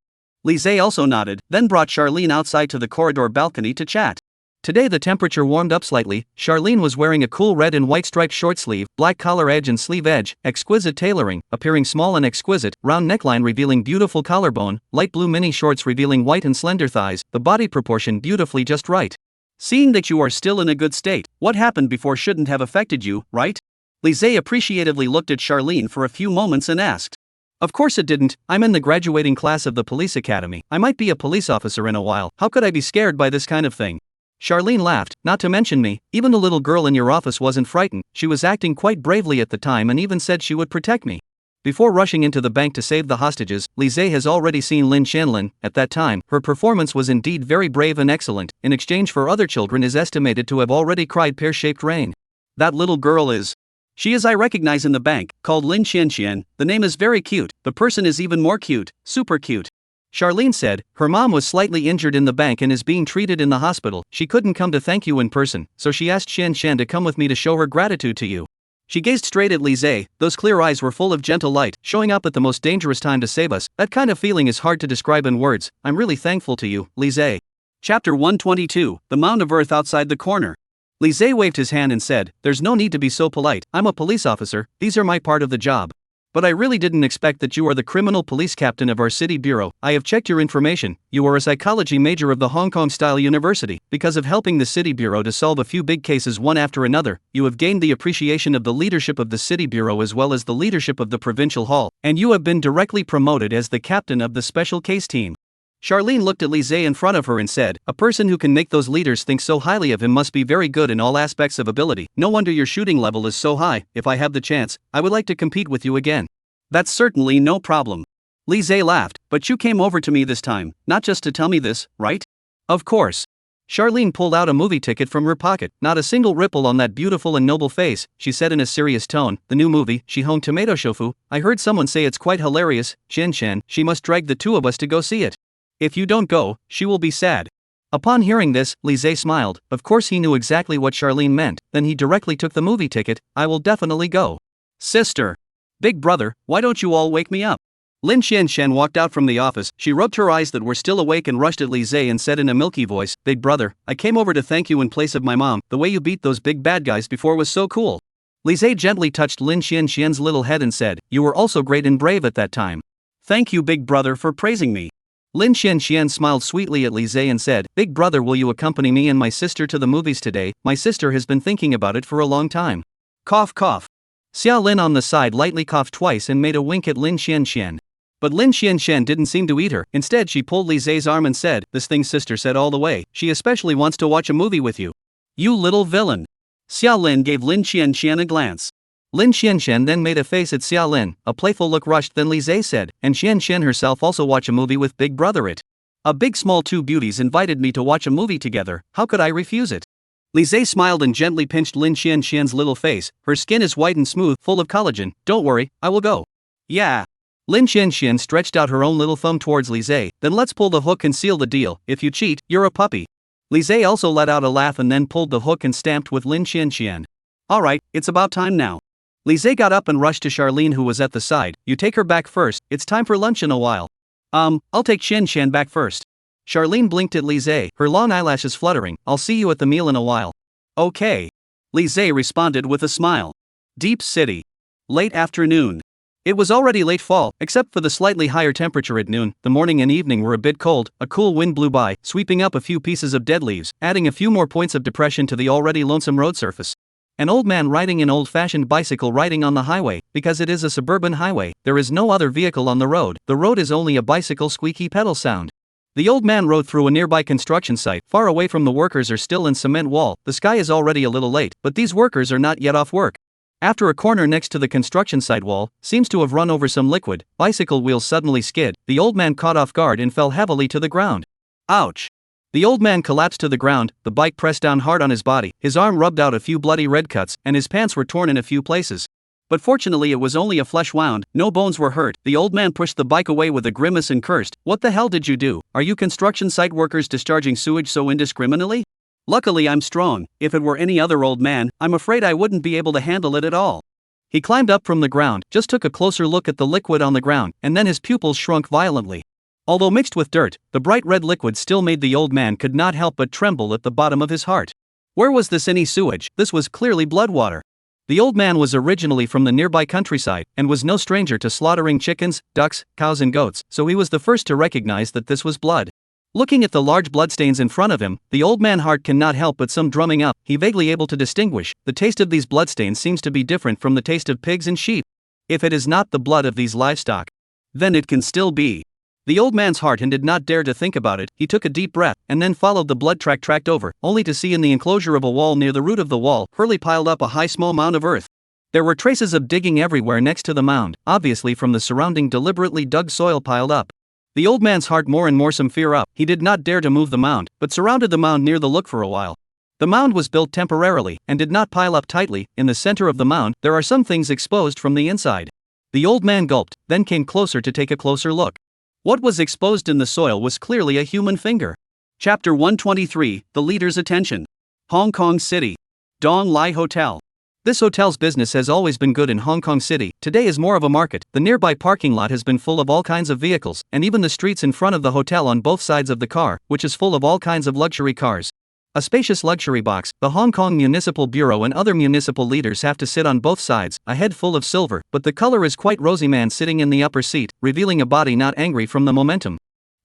Li Zai also nodded, then brought Charlene outside to the corridor balcony to chat. Today the temperature warmed up slightly. Charlene was wearing a cool red and white striped short sleeve, black collar edge and sleeve edge, exquisite tailoring, appearing small and exquisite, round neckline revealing beautiful collarbone, light blue mini shorts revealing white and slender thighs, the body proportion beautifully just right. Seeing that you are still in a good state, what happened before shouldn't have affected you, right? Li Zai appreciatively looked at Charlene for a few moments and asked. Of course it didn't, I'm in the graduating class of the police academy, I might be a police officer in a while, how could I be scared by this kind of thing? Charlene laughed, not to mention me, even the little girl in your office wasn't frightened, she was acting quite bravely at the time and even said she would protect me. Before rushing into the bank to save the hostages, Li Zai has already seen Lin Xianlin. At that time, her performance was indeed very brave and excellent, in exchange for other children is estimated to have already cried pear-shaped rain. That little girl is. She is I recognize in the bank, called Lin Xianxian, the name is very cute, the person is even more cute, super cute. Charlene said, her mom was slightly injured in the bank and is being treated in the hospital, she couldn't come to thank you in person, so she asked Xianxian to come with me to show her gratitude to you. She gazed straight at Li Zai, those clear eyes were full of gentle light, showing up at the most dangerous time to save us, that kind of feeling is hard to describe in words, I'm really thankful to you, Li Zai. Chapter 122, The Mound of Earth Outside the Corner. Li Zai waved his hand and said, there's no need to be so polite, I'm a police officer, these are my part of the job. But I really didn't expect that you are the criminal police captain of our city bureau. I have checked your information, you are a psychology major of the Hong Kong-style university. Because of helping the city bureau to solve a few big cases one after another, you have gained the appreciation of the leadership of the city bureau as well as the leadership of the provincial hall, and you have been directly promoted as the captain of the special case team. Charlene looked at Li Zai in front of her and said, a person who can make those leaders think so highly of him must be very good in all aspects of ability. No wonder your shooting level is so high. If I have the chance, I would like to compete with you again. That's certainly no problem. Li Zai laughed, but you came over to me this time, not just to tell me this, right? Of course. Charlene pulled out a movie ticket from her pocket, not a single ripple on that beautiful and noble face. She said in a serious tone, the new movie, Shihong Tomato Shofu, I heard someone say it's quite hilarious. Xianxian, she must drag the two of us to go see it. If you don't go, she will be sad. Upon hearing this, Li Zai smiled. Of course he knew exactly what Charlene meant, then he directly took the movie ticket. I will definitely go. Sister. Big brother, why don't you all wake me up? Lin Xianxian walked out from the office, she rubbed her eyes that were still awake and rushed at Li Zai and said in a milky voice, Big brother, I came over to thank you in place of my mom, the way you beat those big bad guys before was so cool. Li Zai gently touched Lin Xianxian's little head and said, you were also great and brave at that time. Thank you big brother for praising me. Lin Xianxian smiled sweetly at Li Zai and said, Big brother, will you accompany me and my sister to the movies today? My sister has been thinking about it for a long time. Cough cough. Xia Lin on the side lightly coughed twice and made a wink at Lin Xianxian. But Lin Xianxian didn't seem to eat her. Instead she pulled Li Zai's arm and said, this thing sister said all the way, she especially wants to watch a movie with you. You little villain. Xia Lin gave Lin Xianxian a glance. Lin Xianxian then made a face at Xia Lin, a playful look rushed, then Li Zai said, and Xianxian herself also watch a movie with Big Brother it. A big small two beauties invited me to watch a movie together, how could I refuse it? Li Zai smiled and gently pinched Lin Xianxian's little face, her skin is white and smooth, full of collagen, don't worry, I will go. Yeah. Lin Xianxian stretched out her own little thumb towards Li Zai, then let's pull the hook and seal the deal, if you cheat, you're a puppy. Li Zai also let out a laugh and then pulled the hook and stamped with Lin Xianxian. Alright, it's about time now. Li Zai got up and rushed to Charlene who was at the side, you take her back first, it's time for lunch in a while. I'll take Xianxian back first. Charlene blinked at Li Zai, her long eyelashes fluttering, I'll see you at the meal in a while. Okay. Li Zai responded with a smile. Deep City. Late afternoon. It was already late fall, except for the slightly higher temperature at noon. The morning and evening were a bit cold, a cool wind blew by, sweeping up a few pieces of dead leaves, adding a few more points of depression to the already lonesome road surface. An old man riding an old-fashioned bicycle riding on the highway, because it is a suburban highway, there is no other vehicle on the road is only a bicycle squeaky pedal sound. The old man rode through a nearby construction site, far away from the workers are still in cement wall. The sky is already a little late, but these workers are not yet off work. After a corner next to the construction site wall seems to have run over some liquid, bicycle wheels suddenly skid, the old man caught off guard and fell heavily to the ground. Ouch! The old man collapsed to the ground, the bike pressed down hard on his body, his arm rubbed out a few bloody red cuts, and his pants were torn in a few places. But fortunately it was only a flesh wound, no bones were hurt. The old man pushed the bike away with a grimace and cursed, "What the hell did you do? Are you construction site workers discharging sewage so indiscriminately? Luckily I'm strong, if it were any other old man, I'm afraid I wouldn't be able to handle it at all." He climbed up from the ground, just took a closer look at the liquid on the ground, and then his pupils shrunk violently. Although mixed with dirt, the bright red liquid still made the old man could not help but tremble at the bottom of his heart. Where was this any sewage? This was clearly blood water. The old man was originally from the nearby countryside, and was no stranger to slaughtering chickens, ducks, cows and goats, so he was the first to recognize that this was blood. Looking at the large bloodstains in front of him, the old man's heart cannot help but some drumming up, he vaguely able to distinguish, the taste of these bloodstains seems to be different from the taste of pigs and sheep. If it is not the blood of these livestock, then it can still be. The old man's heart and did not dare to think about it. He took a deep breath, and then followed the blood tracked over, only to see in the enclosure of a wall near the root of the wall, Hurley piled up a high small mound of earth. There were traces of digging everywhere next to the mound, obviously from the surrounding deliberately dug soil piled up. The old man's heart more and more some fear up, he did not dare to move the mound, but surrounded the mound near the look for a while. The mound was built temporarily, and did not pile up tightly. In the center of the mound, there are some things exposed from the inside. The old man gulped, then came closer to take a closer look. What was exposed in the soil was clearly a human finger. Chapter 123, The Leader's Attention. Hong Kong City. Dong Lai Hotel. This hotel's business has always been good in Hong Kong City. Today is more of a market. The nearby parking lot has been full of all kinds of vehicles, and even the streets in front of the hotel on both sides of the car, which is full of all kinds of luxury cars. A spacious luxury box, the Hong Kong Municipal Bureau and other municipal leaders have to sit on both sides, a head full of silver, but the color is quite rosy. Man sitting in the upper seat, revealing a body not angry from the momentum.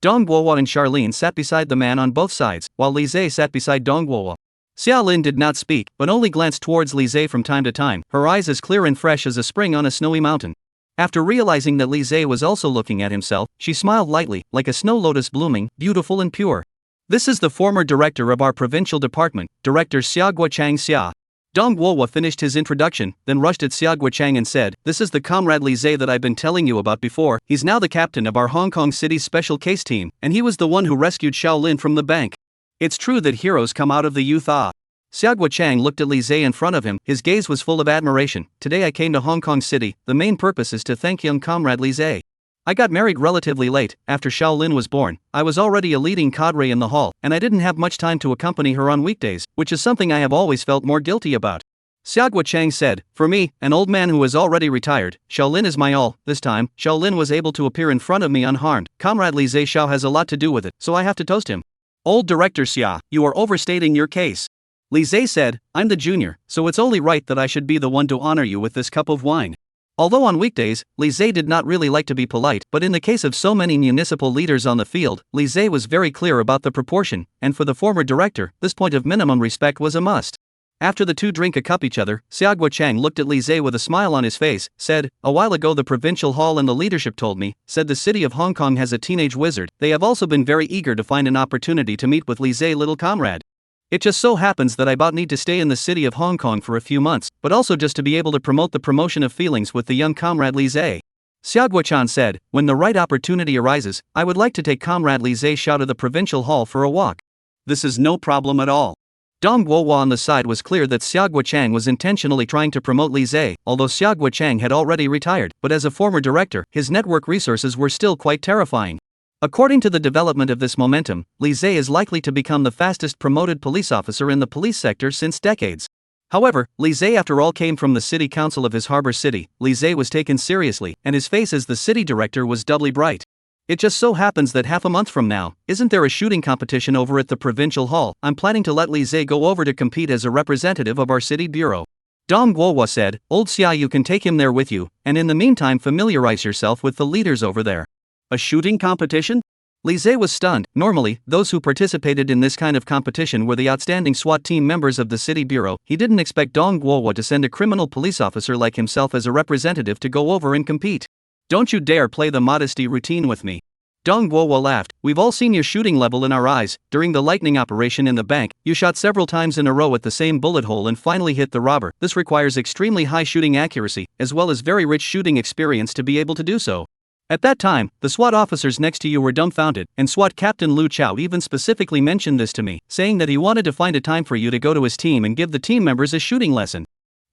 Dong Guohua and Charlene sat beside the man on both sides, while Li Zhe sat beside Dong Guohua. Xia Lin did not speak, but only glanced towards Li Zhe from time to time, her eyes as clear and fresh as a spring on a snowy mountain. After realizing that Li Zhe was also looking at himself, she smiled lightly, like a snow lotus blooming, beautiful and pure. "This is the former director of our provincial department, Director Xia Guochang Xia." Dong Guohua finished his introduction, then rushed at Xia Guochang and said, "This is the comrade Li Zhe that I've been telling you about before. He's now the captain of our Hong Kong City special case team, and he was the one who rescued Xiao Lin from the bank. It's true that heroes come out of the youth. Xia Guochang looked at Li Zhe in front of him, his gaze was full of admiration. "Today I came to Hong Kong City, the main purpose is to thank young comrade Li Zhe. I got married relatively late, after Xiao Lin was born. I was already a leading cadre in the hall, and I didn't have much time to accompany her on weekdays, which is something I have always felt more guilty about." Xia Guochang said, "For me, an old man who is already retired, Xiao Lin is my all. This time, Xiao Lin was able to appear in front of me unharmed. Comrade Li Zhe Xiao has a lot to do with it, so I have to toast him." "Old Director Xia, you are overstating your case." Li Zhe said, "I'm the junior, so it's only right that I should be the one to honor you with this cup of wine." Although on weekdays, Li Zhe did not really like to be polite, but in the case of so many municipal leaders on the field, Li Zhe was very clear about the proportion, and for the former director, this point of minimum respect was a must. After the two drink a cup each other, Xia Guochang looked at Li Zhe with a smile on his face, said, "A while ago the provincial hall and the leadership told me, said the city of Hong Kong has a teenage wizard. They have also been very eager to find an opportunity to meet with Li Zhe little comrade. It just so happens that I about need to stay in the city of Hong Kong for a few months, but also just to be able to promote the promotion of feelings with the young comrade Li Zhe." Xia Guochang said, "When the right opportunity arises, I would like to take comrade Li Zhe Xiao to the provincial hall for a walk." "This is no problem at all." Dong Guohua on the side was clear that Xia Guochang was intentionally trying to promote Li Zhe, although Xia Guochang had already retired, but as a former director, his network resources were still quite terrifying. According to the development of this momentum, Li Zhe is likely to become the fastest promoted police officer in the police sector since decades. However, Li Zhe after all came from the city council of his harbor city. Li Zhe was taken seriously, and his face as the city director was doubly bright. "It just so happens that half a month from now, isn't there a shooting competition over at the provincial hall? I'm planning to let Li Zhe go over to compete as a representative of our city bureau." Dong Guohua said, "Old Xia, you can take him there with you, and in the meantime familiarize yourself with the leaders over there." "A shooting competition?" Li Zhe was stunned. Normally, those who participated in this kind of competition were the outstanding SWAT team members of the city bureau. He didn't expect Dong Guohua to send a criminal police officer like himself as a representative to go over and compete. "Don't you dare play the modesty routine with me." Dong Guohua laughed. We've all seen your shooting level in our eyes. During the lightning operation in the bank, you shot several times in a row at the same bullet hole and finally hit the robber. This requires extremely high shooting accuracy, as well as very rich shooting experience to be able to do so. At that time, the SWAT officers next to you were dumbfounded, and SWAT Captain Lu Chao even specifically mentioned this to me, saying that he wanted to find a time for you to go to his team and give the team members a shooting lesson.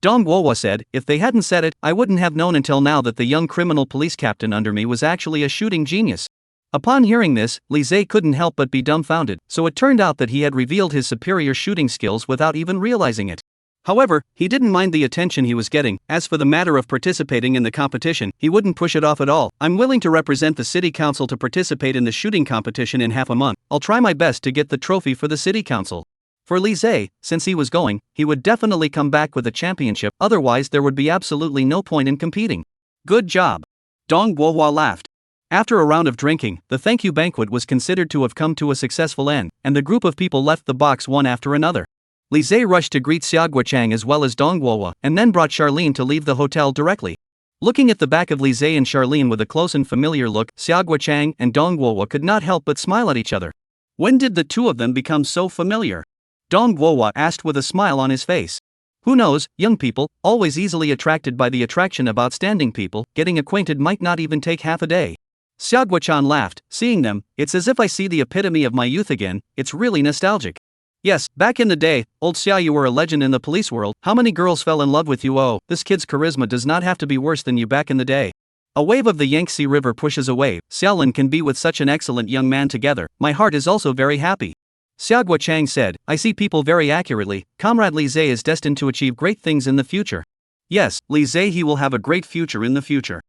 Dong Guohua said, if they hadn't said it, I wouldn't have known until now that the young criminal police captain under me was actually a shooting genius. Upon hearing this, Li Zhe couldn't help but be dumbfounded, so it turned out that he had revealed his superior shooting skills without even realizing it. However, he didn't mind the attention he was getting. As for the matter of participating in the competition, he wouldn't push it off at all. I'm willing to represent the city council to participate in the shooting competition in half a month. I'll try my best to get the trophy for the city council. For Li Zhe, since he was going, he would definitely come back with a championship, otherwise there would be absolutely no point in competing. Good job. Dong Guohua laughed. After a round of drinking, the thank you banquet was considered to have come to a successful end, and the group of people left the box one after another. Li Zhe rushed to greet Xiaoguo Chang as well as Dong Guohua, and then brought Charlene to leave the hotel directly. Looking at the back of Li Zhe and Charlene with a close and familiar look, Xiaoguo Chang and Dong Guohua could not help but smile at each other. When did the two of them become so familiar? Dong Guohua asked with a smile on his face. Who knows, young people, always easily attracted by the attraction of outstanding people, getting acquainted might not even take half a day. Xiaoguo Chan laughed. Seeing them, it's as if I see the epitome of my youth again. It's really nostalgic. Yes, back in the day, old Xia, you were a legend in the police world. How many girls fell in love with you? Oh, this kid's charisma does not have to be worse than you back in the day. A wave of the Yangtze River pushes a wave. Xiaolin can be with such an excellent young man together. My heart is also very happy. Xiaoguo Chang said, I see people very accurately. Comrade Li Zhe is destined to achieve great things in the future. Yes, Li Zhe, he will have a great future in the future.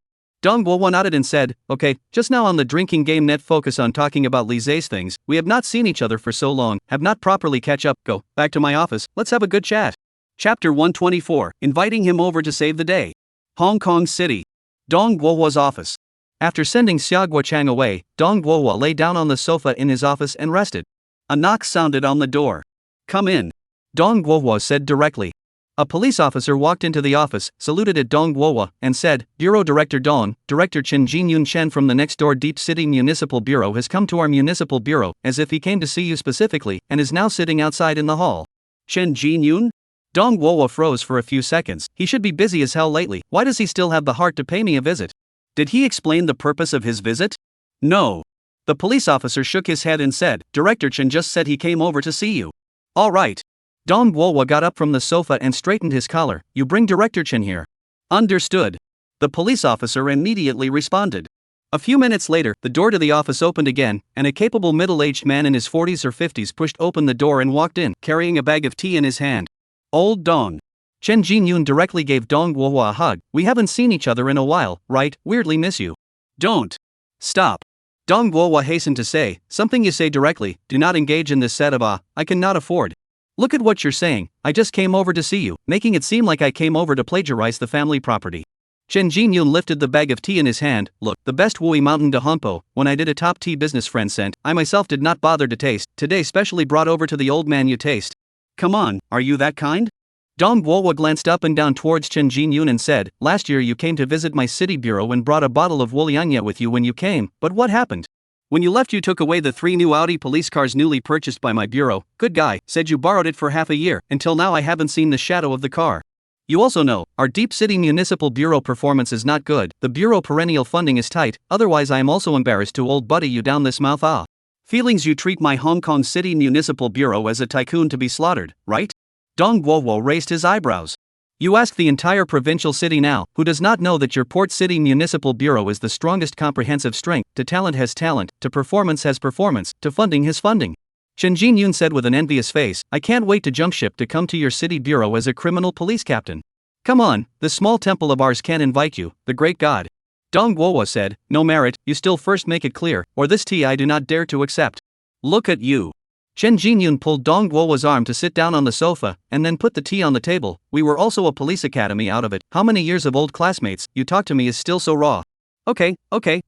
Dong Guohua nodded and said, okay, just now on the drinking game net focus on talking about Li Zhe's things. We have not seen each other for so long, have not properly catch up. Go back to my office, let's have a good chat. Chapter 124, inviting him over to save the day. Hong Kong City. Dong Guohua's office. After sending Xiaoguo Chang away, Dong Guohua lay down on the sofa in his office and rested. A knock sounded on the door. Come in. Dong Guohua said directly. A police officer walked into the office, saluted at Dong Guohua, and said, Bureau Director Dong, Director Chen Jinyun Chen from the next door Deep City Municipal Bureau has come to our municipal bureau, as if he came to see you specifically, and is now sitting outside in the hall. Chen Jinyun? Dong Guohua froze for a few seconds. He should be busy as hell lately. Why does he still have the heart to pay me a visit? Did he explain the purpose of his visit? No. The police officer shook his head and said, Director Chen just said he came over to see you. All right. Dong Guohua got up from the sofa and straightened his collar. You bring Director Chen here. Understood. The police officer immediately responded. A few minutes later, the door to the office opened again, and a capable middle-aged man in his 40s or 50s pushed open the door and walked in, carrying a bag of tea in his hand. Old Dong. Chen Jinyun directly gave Dong Guohua a hug. We haven't seen each other in a while, right? Weirdly miss you. Don't. Stop. Dong Guohua hastened to say, something you say directly, do not engage in this set of I cannot afford. Look at what you're saying, I just came over to see you, making it seem like I came over to plagiarize the family property. Chen Jinyun lifted the bag of tea in his hand. Look, the best Wui Mountain de Humpo, when I did a top tea business friend sent, I myself did not bother to taste, today specially brought over to the old man you taste. Come on, are you that kind? Dong Guohua glanced up and down towards Chen Jinyun and said, last year you came to visit my city bureau and brought a bottle of Wulianya with you when you came, but what happened? When you left you took away the 3 new Audi police cars newly purchased by my bureau. Good guy, said you borrowed it for half a year, until now I haven't seen the shadow of the car. You also know, our Deep City Municipal Bureau performance is not good, the bureau perennial funding is tight, otherwise I am also embarrassed to old buddy you down this mouth Feelings you treat my Hong Kong City Municipal Bureau as a tycoon to be slaughtered, right? Dong Guohua raised his eyebrows. You ask the entire provincial city now, who does not know that your Port City Municipal Bureau is the strongest comprehensive strength, to talent has talent, to performance has performance, to funding has funding. Chen Jinyun said with an envious face, I can't wait to jump ship to come to your city bureau as a criminal police captain. Come on, this small temple of ours can't invite you, the great god. Dong Guohua said, no merit, you still first make it clear, or this tea I do not dare to accept. Look at you. Chen Jinyun pulled Dong Guohua's arm to sit down on the sofa, and then put the tea on the table. We were also a police academy out of it. How many years of old classmates, you talk to me is still so raw. Okay,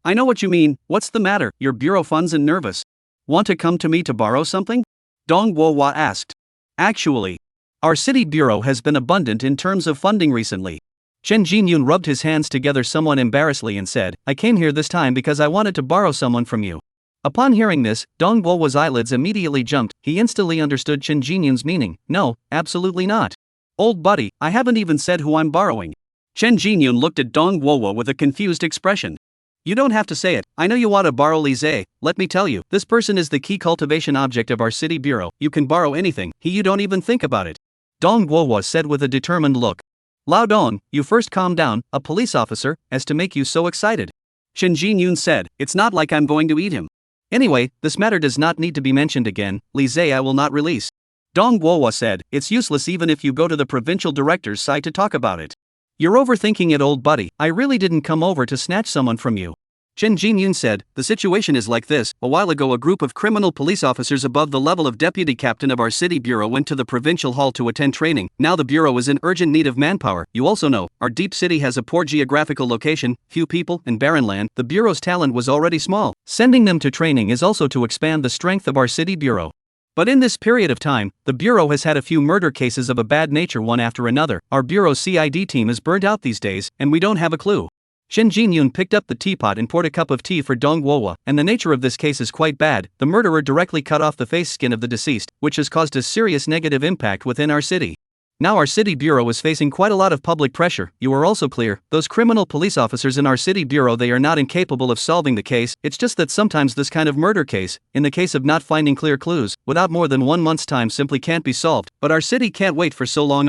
I know what you mean. What's the matter? Your bureau funds and nervous. Want to come to me to borrow something? Dong Guohua asked. Actually, our city bureau has been abundant in terms of funding recently. Chen Jinyun rubbed his hands together somewhat embarrassedly and said, I came here this time because I wanted to borrow someone from you. Upon hearing this, Dong Guo's eyelids immediately jumped. He instantly understood Chen Jinyun's meaning. No, absolutely not. Old buddy, I haven't even said who I'm borrowing. Chen Jinyun looked at Dong Guo with a confused expression. You don't have to say it. I know you want to borrow Li Zhe. Let me tell you, this person is the key cultivation object of our city bureau. You can borrow anything. You don't even think about it. Dong Guo said with a determined look. Lao Dong, you first calm down, a police officer, as to make you so excited. Chen Jinyun said, it's not like I'm going to eat him. Anyway, this matter does not need to be mentioned again. Li Zhe I will not release. Dong Guo said, it's useless even if you go to the provincial director's side to talk about it. You're overthinking it, old buddy. I really didn't come over to snatch someone from you. Chen Jinyun said, the situation is like this. A while ago a group of criminal police officers above the level of deputy captain of our city bureau went to the provincial hall to attend training. Now the bureau is in urgent need of manpower. You also know, our deep city has a poor geographical location, few people, and barren land. The bureau's talent was already small. Sending them to training is also to expand the strength of our city bureau. But in this period of time, the bureau has had a few murder cases of a bad nature one after another. Our bureau's CID team is burnt out these days, and we don't have a clue. Chen Jinyun picked up the teapot and poured a cup of tea for Dong Guo, and the nature of this case is quite bad. The murderer directly cut off the face skin of the deceased, which has caused a serious negative impact within our city. Now our city bureau is facing quite a lot of public pressure. You are also clear, those criminal police officers in our city bureau, they are not incapable of solving the case. It's just that sometimes this kind of murder case, in the case of not finding clear clues, without more than 1 month's time simply can't be solved. But our city can't wait for so long.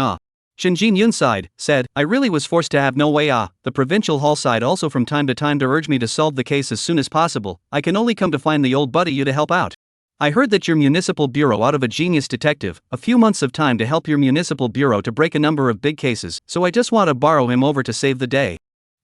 Chen Jinyun sighed, said, I really was forced to have no way. The provincial hall side also from time to time to urge me to solve the case as soon as possible. I can only come to find the old buddy you to help out. I heard that your municipal bureau out of a genius detective, a few months of time to help your municipal bureau to break a number of big cases, so I just want to borrow him over to save the day.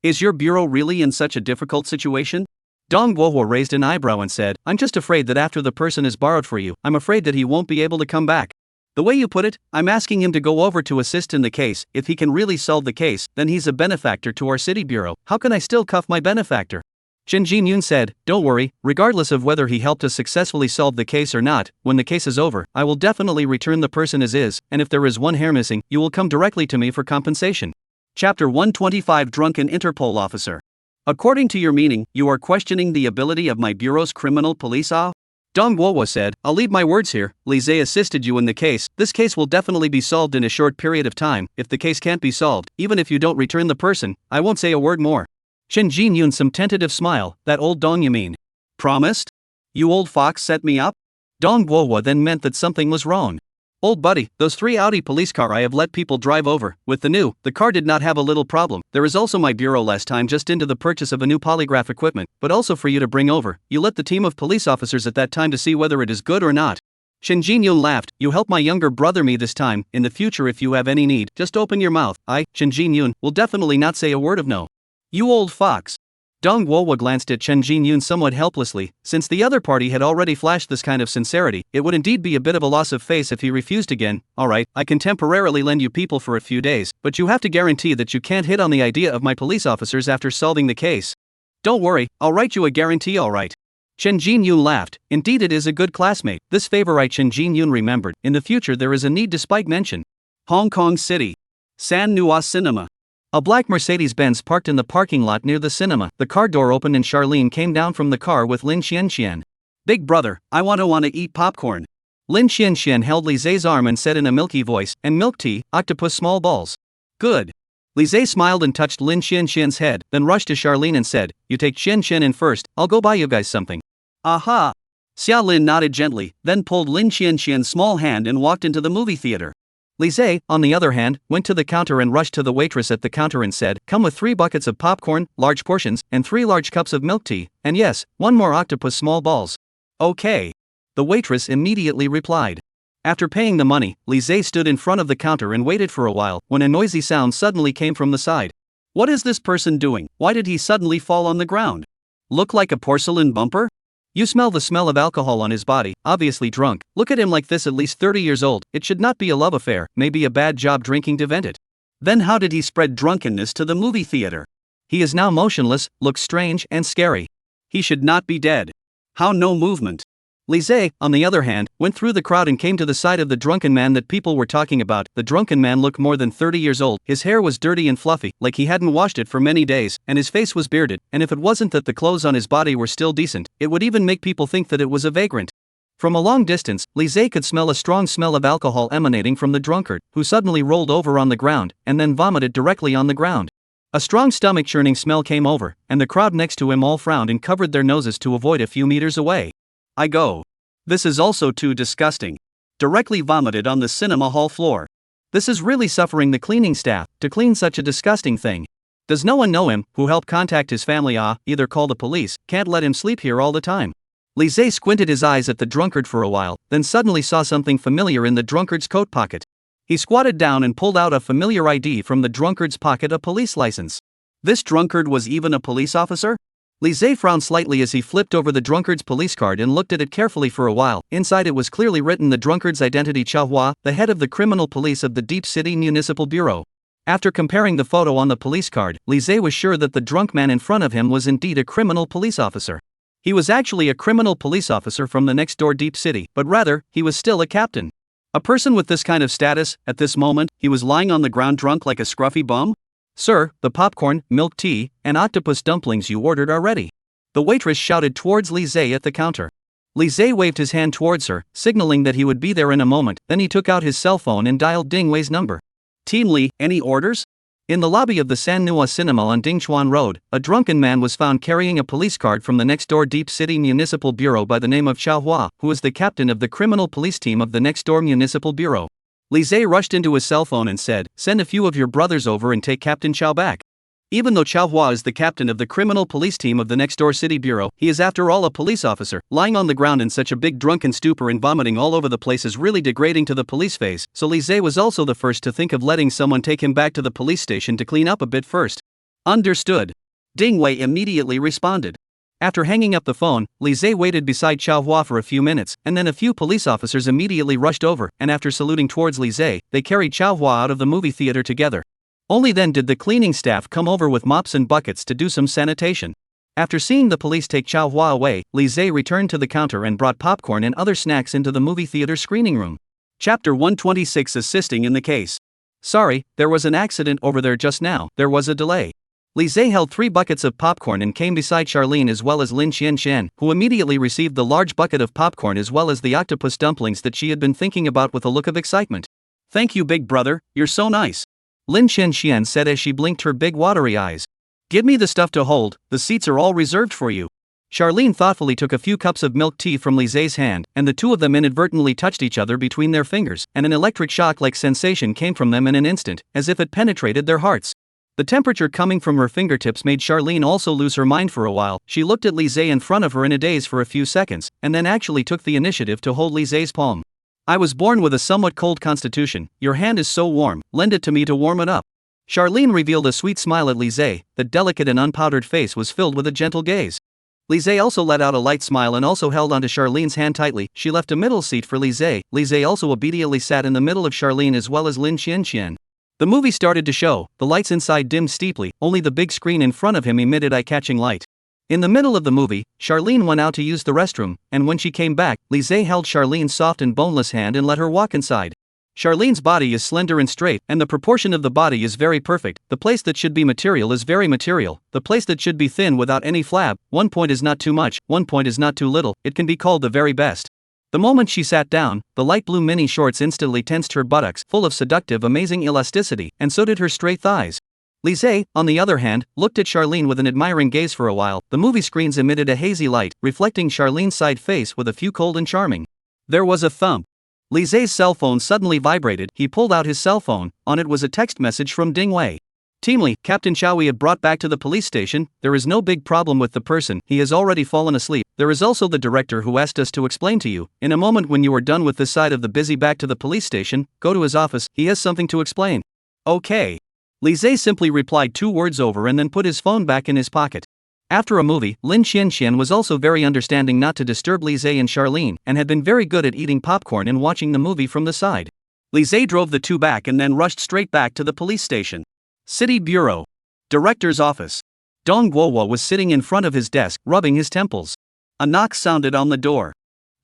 Is your bureau really in such a difficult situation? Dong Guo raised an eyebrow and said, I'm just afraid that after the person is borrowed for you, I'm afraid that he won't be able to come back. The way you put it, I'm asking him to go over to assist in the case. If he can really solve the case, then he's a benefactor to our city bureau. How can I still cuff my benefactor? Chen Jinyun said, don't worry, regardless of whether he helped us successfully solve the case or not, when the case is over, I will definitely return the person as is, and if there is one hair missing, you will come directly to me for compensation. Chapter 125 Drunken Interpol Officer. According to your meaning, you are questioning the ability of my bureau's criminal police officer? Dong Guo said, I'll leave my words here. Li Zhe assisted you in the case. This case will definitely be solved in a short period of time. If the case can't be solved, even if you don't return the person, I won't say a word more. Chen Jinyun some tentative smile, that old Dong you mean? Promised? You old fox set me up? Dong Guo then meant that something was wrong. Old buddy, those 3 Audi police car I have let people drive over. With the car did not have a little problem. There is also my bureau last time just into the purchase of a new polygraph equipment, but also for you to bring over. You let the team of police officers at that time to see whether it is good or not. Chen Jinyun laughed, you help my younger brother me this time. In the future if you have any need, just open your mouth. I, Chen Jinyun, will definitely not say a word of no. You old fox. Dong Guo glanced at Chen Jinyun somewhat helplessly. Since the other party had already flashed this kind of sincerity, it would indeed be a bit of a loss of face if he refused again. Alright, I can temporarily lend you people for a few days, but you have to guarantee that you can't hit on the idea of my police officers after solving the case. Don't worry, I'll write you a guarantee, alright. Chen Jinyun laughed. Indeed it is a good classmate. This favorite Chen Jinyun remembered. In the future there is a need despite mention. Hong Kong City. San Nua Cinema. A black Mercedes-Benz parked in the parking lot near the cinema. The car door opened and Charlene came down from the car with Lin Xianxian. Big brother, I want to eat popcorn. Lin Xianxian held Li Zhe's arm and said in a milky voice, and milk tea, octopus small balls. Good. Li Zhe smiled and touched Lin Xianxian's head, then rushed to Charlene and said, you take Xianxian in first, I'll go buy you guys something. Aha! Xia Lin nodded gently, then pulled Lin Xianxian's small hand and walked into the movie theater. Li Zhe, on the other hand, went to the counter and rushed to the waitress at the counter and said, come with 3 buckets of popcorn, large portions, and 3 large cups of milk tea, and yes, 1 more octopus small balls. Okay. The waitress immediately replied. After paying the money, Li Zhe stood in front of the counter and waited for a while, when a noisy sound suddenly came from the side. What is this person doing? Why did he suddenly fall on the ground? Look like a porcelain bumper? You smell the smell of alcohol on his body, obviously drunk. Look at him like this, at least 30 years old. It should not be a love affair, maybe a bad job drinking to vent it. Then how did he spread drunkenness to the movie theater? He is now motionless, looks strange and scary. He should not be dead. How no movement? Li Zhe, on the other hand, went through the crowd and came to the side of the drunken man that people were talking about. The drunken man looked more than 30 years old, his hair was dirty and fluffy, like he hadn't washed it for many days, and his face was bearded, and if it wasn't that the clothes on his body were still decent, it would even make people think that it was a vagrant. From a long distance, Li Zhe could smell a strong smell of alcohol emanating from the drunkard, who suddenly rolled over on the ground, and then vomited directly on the ground. A strong stomach-churning smell came over, and the crowd next to him all frowned and covered their noses to avoid a few meters away. I go. This is also too disgusting. Directly vomited on the cinema hall floor. This is really suffering the cleaning staff, to clean such a disgusting thing. Does no one know him, who helped contact his family? Either call the police, can't let him sleep here all the time. Li Zhe squinted his eyes at the drunkard for a while, then suddenly saw something familiar in the drunkard's coat pocket. He squatted down and pulled out a familiar ID from the drunkard's pocket, a police license. This drunkard was even a police officer? Li Zhe frowned slightly as he flipped over the drunkard's police card and looked at it carefully for a while. Inside it was clearly written the drunkard's identity: Manhwa, the head of the criminal police of the Deep City Municipal Bureau. After comparing the photo on the police card, Li Zhe was sure that the drunk man in front of him was indeed a criminal police officer. He was actually a criminal police officer from the next door Deep City, but rather, he was still a captain. A person with this kind of status, at this moment, he was lying on the ground drunk like a scruffy bum? Sir, the popcorn, milk tea, and octopus dumplings you ordered are ready. The waitress shouted towards Li Zhe at the counter. Li Zhe waved his hand towards her, signaling that he would be there in a moment, then he took out his cell phone and dialed Ding Wei's number. Team Li, any orders? In the lobby of the Manhwa cinema on Dingchuan Road, a drunken man was found carrying a police card from the next door Deep City Municipal Bureau by the name of Manhwa, who is the captain of the criminal police team of the next door Municipal Bureau. Li Zhe rushed into his cell phone and said, "Send a few of your brothers over and take Captain Chow back." Even though Manhwa is the captain of the criminal police team of the next door city bureau, he is after all a police officer. Lying on the ground in such a big drunken stupor and vomiting all over the place is really degrading to the police phase, so Li Zhe was also the first to think of letting someone take him back to the police station to clean up a bit first. Understood. Ding Wei immediately responded. After hanging up the phone, Li Zhe waited beside Manhwa for a few minutes, and then a few police officers immediately rushed over, and after saluting towards Li Zhe, they carried Manhwa out of the movie theater together. Only then did the cleaning staff come over with mops and buckets to do some sanitation. After seeing the police take Manhwa away, Li Zhe returned to the counter and brought popcorn and other snacks into the movie theater screening room. Chapter 126: Assisting in the case. Sorry, there was an accident over there just now, there was a delay. Li Zhe held 3 buckets of popcorn and came beside Charlene as well as Lin Xianxian, who immediately received the large bucket of popcorn as well as the octopus dumplings that she had been thinking about with a look of excitement. "Thank you, big brother, you're so nice," Lin Xianxian said as she blinked her big watery eyes. "Give me the stuff to hold, the seats are all reserved for you." Charlene thoughtfully took a few cups of milk tea from Li Zhe's hand, and the two of them inadvertently touched each other between their fingers, and an electric shock-like sensation came from them in an instant, as if it penetrated their hearts. The temperature coming from her fingertips made Charlene also lose her mind for a while. She looked at Li Zhe in front of her in a daze for a few seconds, and then actually took the initiative to hold Li Zhe's palm. "I was born with a somewhat cold constitution, your hand is so warm, lend it to me to warm it up." Charlene revealed a sweet smile at Li Zhe, the delicate and unpowdered face was filled with a gentle gaze. Li Zhe also let out a light smile and also held onto Charlene's hand tightly. She left a middle seat for Li Zhe. Li Zhe also obediently sat in the middle of Charlene as well as Lin Xianxian. The movie started to show, the lights inside dimmed steeply, only the big screen in front of him emitted eye-catching light. In the middle of the movie, Charlene went out to use the restroom, and when she came back, Li Zhe held Charlene's soft and boneless hand and let her walk inside. Charlene's body is slender and straight, and the proportion of the body is very perfect. The place that should be material is very material, the place that should be thin without any flab, 1 point is not too much, 1 point is not too little, it can be called the very best. The moment she sat down, the light blue mini shorts instantly tensed her buttocks, full of seductive amazing elasticity, and so did her straight thighs. Li Zhe, on the other hand, looked at Charlene with an admiring gaze for a while. The movie screens emitted a hazy light, reflecting Charlene's side face with a few cold and charming. There was a thump. Li Zhe's cell phone suddenly vibrated. He pulled out his cell phone. On it was a text message from Ding Wei. "Team Li, Captain Chow we have brought back to the police station. There is no big problem with the person, he has already fallen asleep. There is also the director who asked us to explain to you. In a moment when you are done with this side of the busy back to the police station, go to his office, he has something to explain." "Okay." Li Zhe simply replied 2 words over and then put his phone back in his pocket. After a movie, Lin Xianxian was also very understanding not to disturb Li Zhe and Charlene, and had been very good at eating popcorn and watching the movie from the side. Li Zhe drove the two back and then rushed straight back to the police station. City Bureau. Director's office. Dong Guowo was sitting in front of his desk, rubbing his temples. A knock sounded on the door.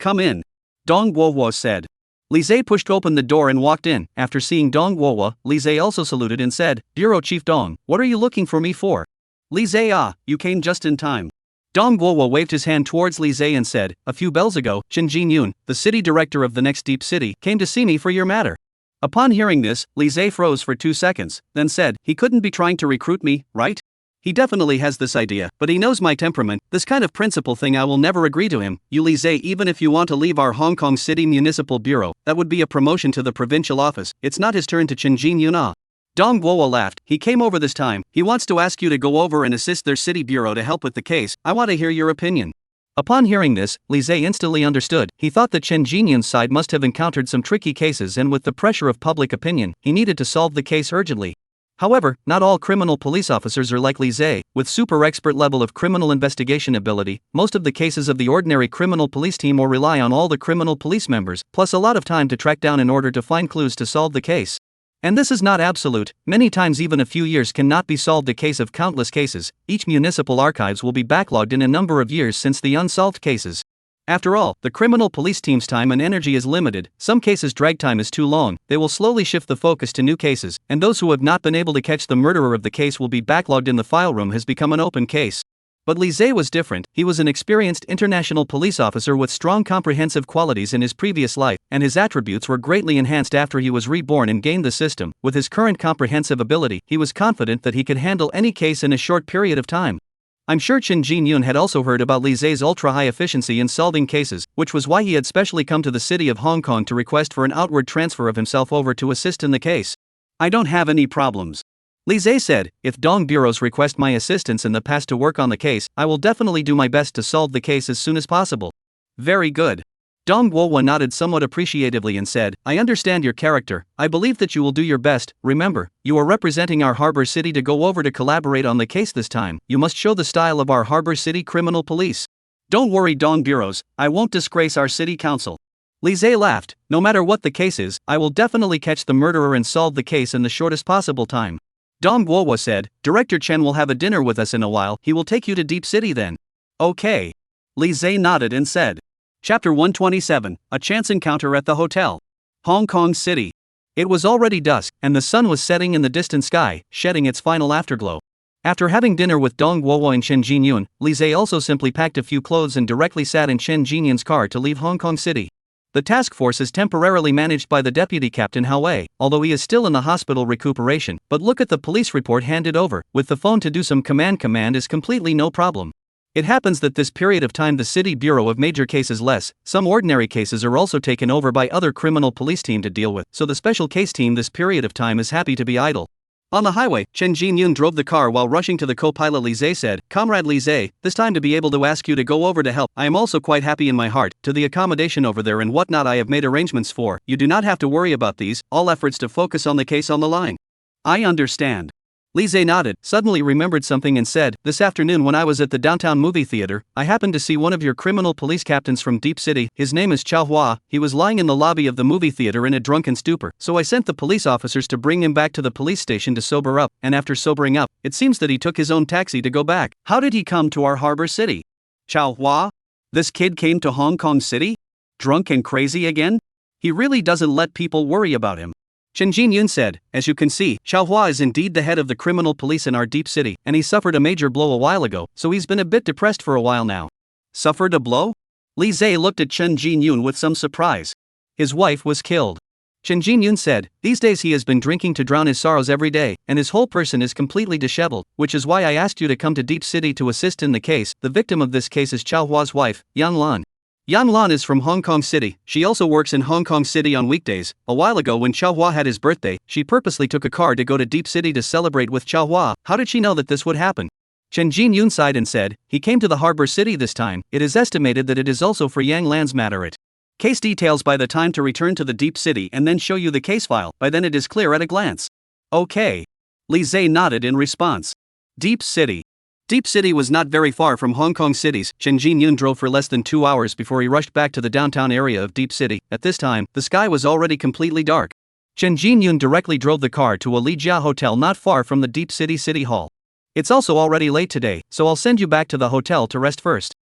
Come in. Dong Guoguo said. Li Zhe pushed open the door and walked in. After seeing Dong Guoguo, Li Zhe also saluted and said, Bureau Chief Dong, what are you looking for me for? Li Zhe, you came just in time. Dong Guoguo waved his hand towards Li Zhe and said, a few bells ago, Chen Jinyun, the city director of the next deep city, came to see me for your matter. Upon hearing this, Li Zhe froze for 2 seconds, then said, he couldn't be trying to recruit me, right? He definitely has this idea, but he knows my temperament, this kind of principle thing I will never agree to him. You Li Zhe, even if you want to leave our Hong Kong City Municipal Bureau, that would be a promotion to the provincial office, it's not his turn to Chen Jinyun. Dong Guoguo laughed, he came over this time, he wants to ask you to go over and assist their city bureau to help with the case, I want to hear your opinion. Upon hearing this, Li Zhe instantly understood. He thought that Chen Jinyun's side must have encountered some tricky cases, and with the pressure of public opinion, he needed to solve the case urgently. However, not all criminal police officers are like Li Zhe, with super expert level of criminal investigation ability. Most of the cases of the ordinary criminal police team will rely on all the criminal police members, plus a lot of time to track down in order to find clues to solve the case. And this is not absolute, many times even a few years cannot be solved. A case of countless cases, each municipal archives will be backlogged in a number of years since the unsolved cases. After all, the criminal police team's time and energy is limited, some cases drag time is too long, they will slowly shift the focus to new cases, and those who have not been able to catch the murderer of the case will be backlogged in the file room has become an open case. But Li Zhe was different, he was an experienced international police officer with strong comprehensive qualities in his previous life, and his attributes were greatly enhanced after he was reborn and gained the system. With his current comprehensive ability, he was confident that he could handle any case in a short period of time. I'm sure Chen Jinyun had also heard about Li Zhe's ultra-high efficiency in solving cases, which was why he had specially come to the city of Hong Kong to request for an outward transfer of himself over to assist in the case. I don't have any problems. Li Zhe said, if Dong bureaus request my assistance in the past to work on the case, I will definitely do my best to solve the case as soon as possible. Very good. Dong Guoguo nodded somewhat appreciatively and said, I understand your character, I believe that you will do your best. Remember, you are representing our harbor city to go over to collaborate on the case this time. You must show the style of our harbor city criminal police. Don't worry Dong bureaus, I won't disgrace our city council. Li Zhe laughed, no matter what the case is, I will definitely catch the murderer and solve the case in the shortest possible time. Dong Guoguo said, Director Chen will have a dinner with us in a while, he will take you to Deep City then. Okay. Li Zhe nodded and said. Chapter 127, A Chance Encounter at the Hotel. Hong Kong City. It was already dusk, and the sun was setting in the distant sky, shedding its final afterglow. After having dinner with Dong Guoguo and Chen Jinyun, Li Zhe also simply packed a few clothes and directly sat in Chen Jinyun's car to leave Hong Kong City. The task force is temporarily managed by the deputy captain Hao Wei, although he is still in the hospital recuperation, but look at the police report handed over, with the phone to do some command is completely no problem. It happens that this period of time the city bureau of major cases less, some ordinary cases are also taken over by other criminal police team to deal with, so the special case team this period of time is happy to be idle. On the highway, Chen Jinyun drove the car while rushing to the co-pilot. Li Zhe said, Comrade Li Zhe, this time to be able to ask you to go over to help. I am also quite happy in my heart, to the accommodation over there and whatnot I have made arrangements for. You do not have to worry about these, all efforts to focus on the case on the line. I understand. Li Zhe nodded, suddenly remembered something and said, this afternoon when I was at the downtown movie theater, I happened to see one of your criminal police captains from Deep City, his name is Chao Hua, he was lying in the lobby of the movie theater in a drunken stupor, so I sent the police officers to bring him back to the police station to sober up, and after sobering up, it seems that he took his own taxi to go back. How did he come to our harbor city? Chao Hua? This kid came to Hong Kong City? Drunk and crazy again? He really doesn't let people worry about him. Chen Jinyun said, as you can see, Chao Hua is indeed the head of the criminal police in our deep city, and he suffered a major blow a while ago, so he's been a bit depressed for a while now. Suffered a blow? Li Zhe looked at Chen Jinyun with some surprise. His wife was killed. Chen Jinyun said, these days he has been drinking to drown his sorrows every day, and his whole person is completely disheveled, which is why I asked you to come to Deep City to assist in the case. The victim of this case is Chao Hua's wife, Yan Lan. Yan Lan is from Hong Kong City, she also works in Hong Kong City on weekdays. A while ago when Chao Hua had his birthday, she purposely took a car to go to Deep City to celebrate with Chao Hua. How did she know that this would happen? Chen Jinyun sighed and said, he came to the harbor city this time. It is estimated that it is also for Yang Lan's matter it. Case details by the time to return to the Deep City and then show you the case file, by then it is clear at a glance. Okay. Li Zhe nodded in response. Deep City. Deep City was not very far from Hong Kong City's. Chen Jinyun drove for less than 2 hours before he rushed back to the downtown area of Deep City. At this time, the sky was already completely dark. Chen Jinyun directly drove the car to a Lijia hotel not far from the Deep City City Hall. It's also already late today, so I'll send you back to the hotel to rest first.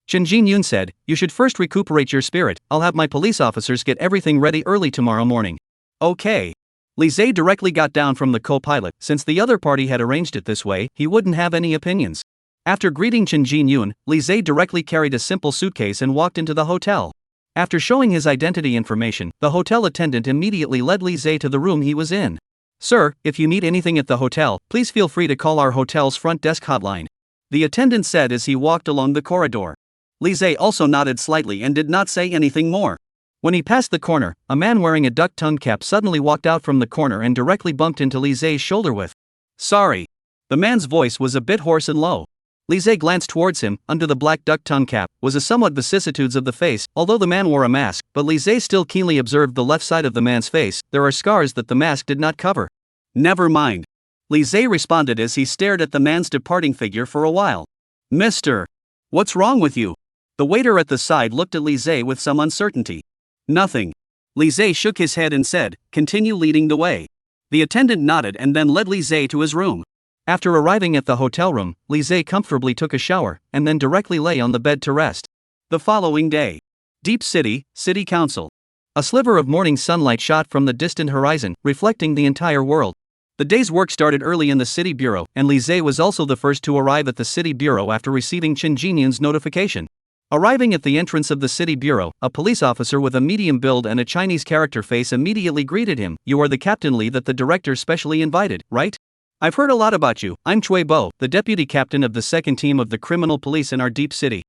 Chen Jin-yoon said, "You should first recuperate your spirit. I'll have my police officers get everything ready early tomorrow morning." Okay. Li Zhe directly got down from the co-pilot. Since the other party had arranged it this way, he wouldn't have any opinions. After greeting Chen Jin-yoon, Li Zhe directly carried a simple suitcase and walked into the hotel. After showing his identity information, the hotel attendant immediately led Li Zhe to the room he was in. "Sir, if you need anything at the hotel, please feel free to call our hotel's front desk hotline," the attendant said as he walked along the corridor. Li Zhe also nodded slightly and did not say anything more. When he passed the corner, a man wearing a duck-tongue cap suddenly walked out from the corner and directly bumped into Li Zhe's shoulder with, "Sorry." The man's voice was a bit hoarse and low. Li Zhe glanced towards him. Under the black duck-tongue cap was a somewhat vicissitudes of the face. Although the man wore a mask, but Li Zhe still keenly observed the left side of the man's face. There are scars that the mask did not cover. "Never mind," Li Zhe responded as he stared at the man's departing figure for a while. "Mister, what's wrong with you?" The waiter at the side looked at Li Zhe with some uncertainty. "Nothing." Li Zhe shook his head and said, "Continue leading the way." The attendant nodded and then led Li Zhe to his room. After arriving at the hotel room, Li Zhe comfortably took a shower, and then directly lay on the bed to rest. The following day. Deep City, City Council. A sliver of morning sunlight shot from the distant horizon, reflecting the entire world. The day's work started early in the city bureau, and Li Zhe was also the first to arrive at the city bureau after receiving Chen Jinyan's notification. Arriving at the entrance of the city bureau, a police officer with a medium build and a Chinese character face immediately greeted him. "You are the Captain Li that the director specially invited, right? I've heard a lot about you. I'm Chui Bo, the deputy captain of the second team of the criminal police in our deep city."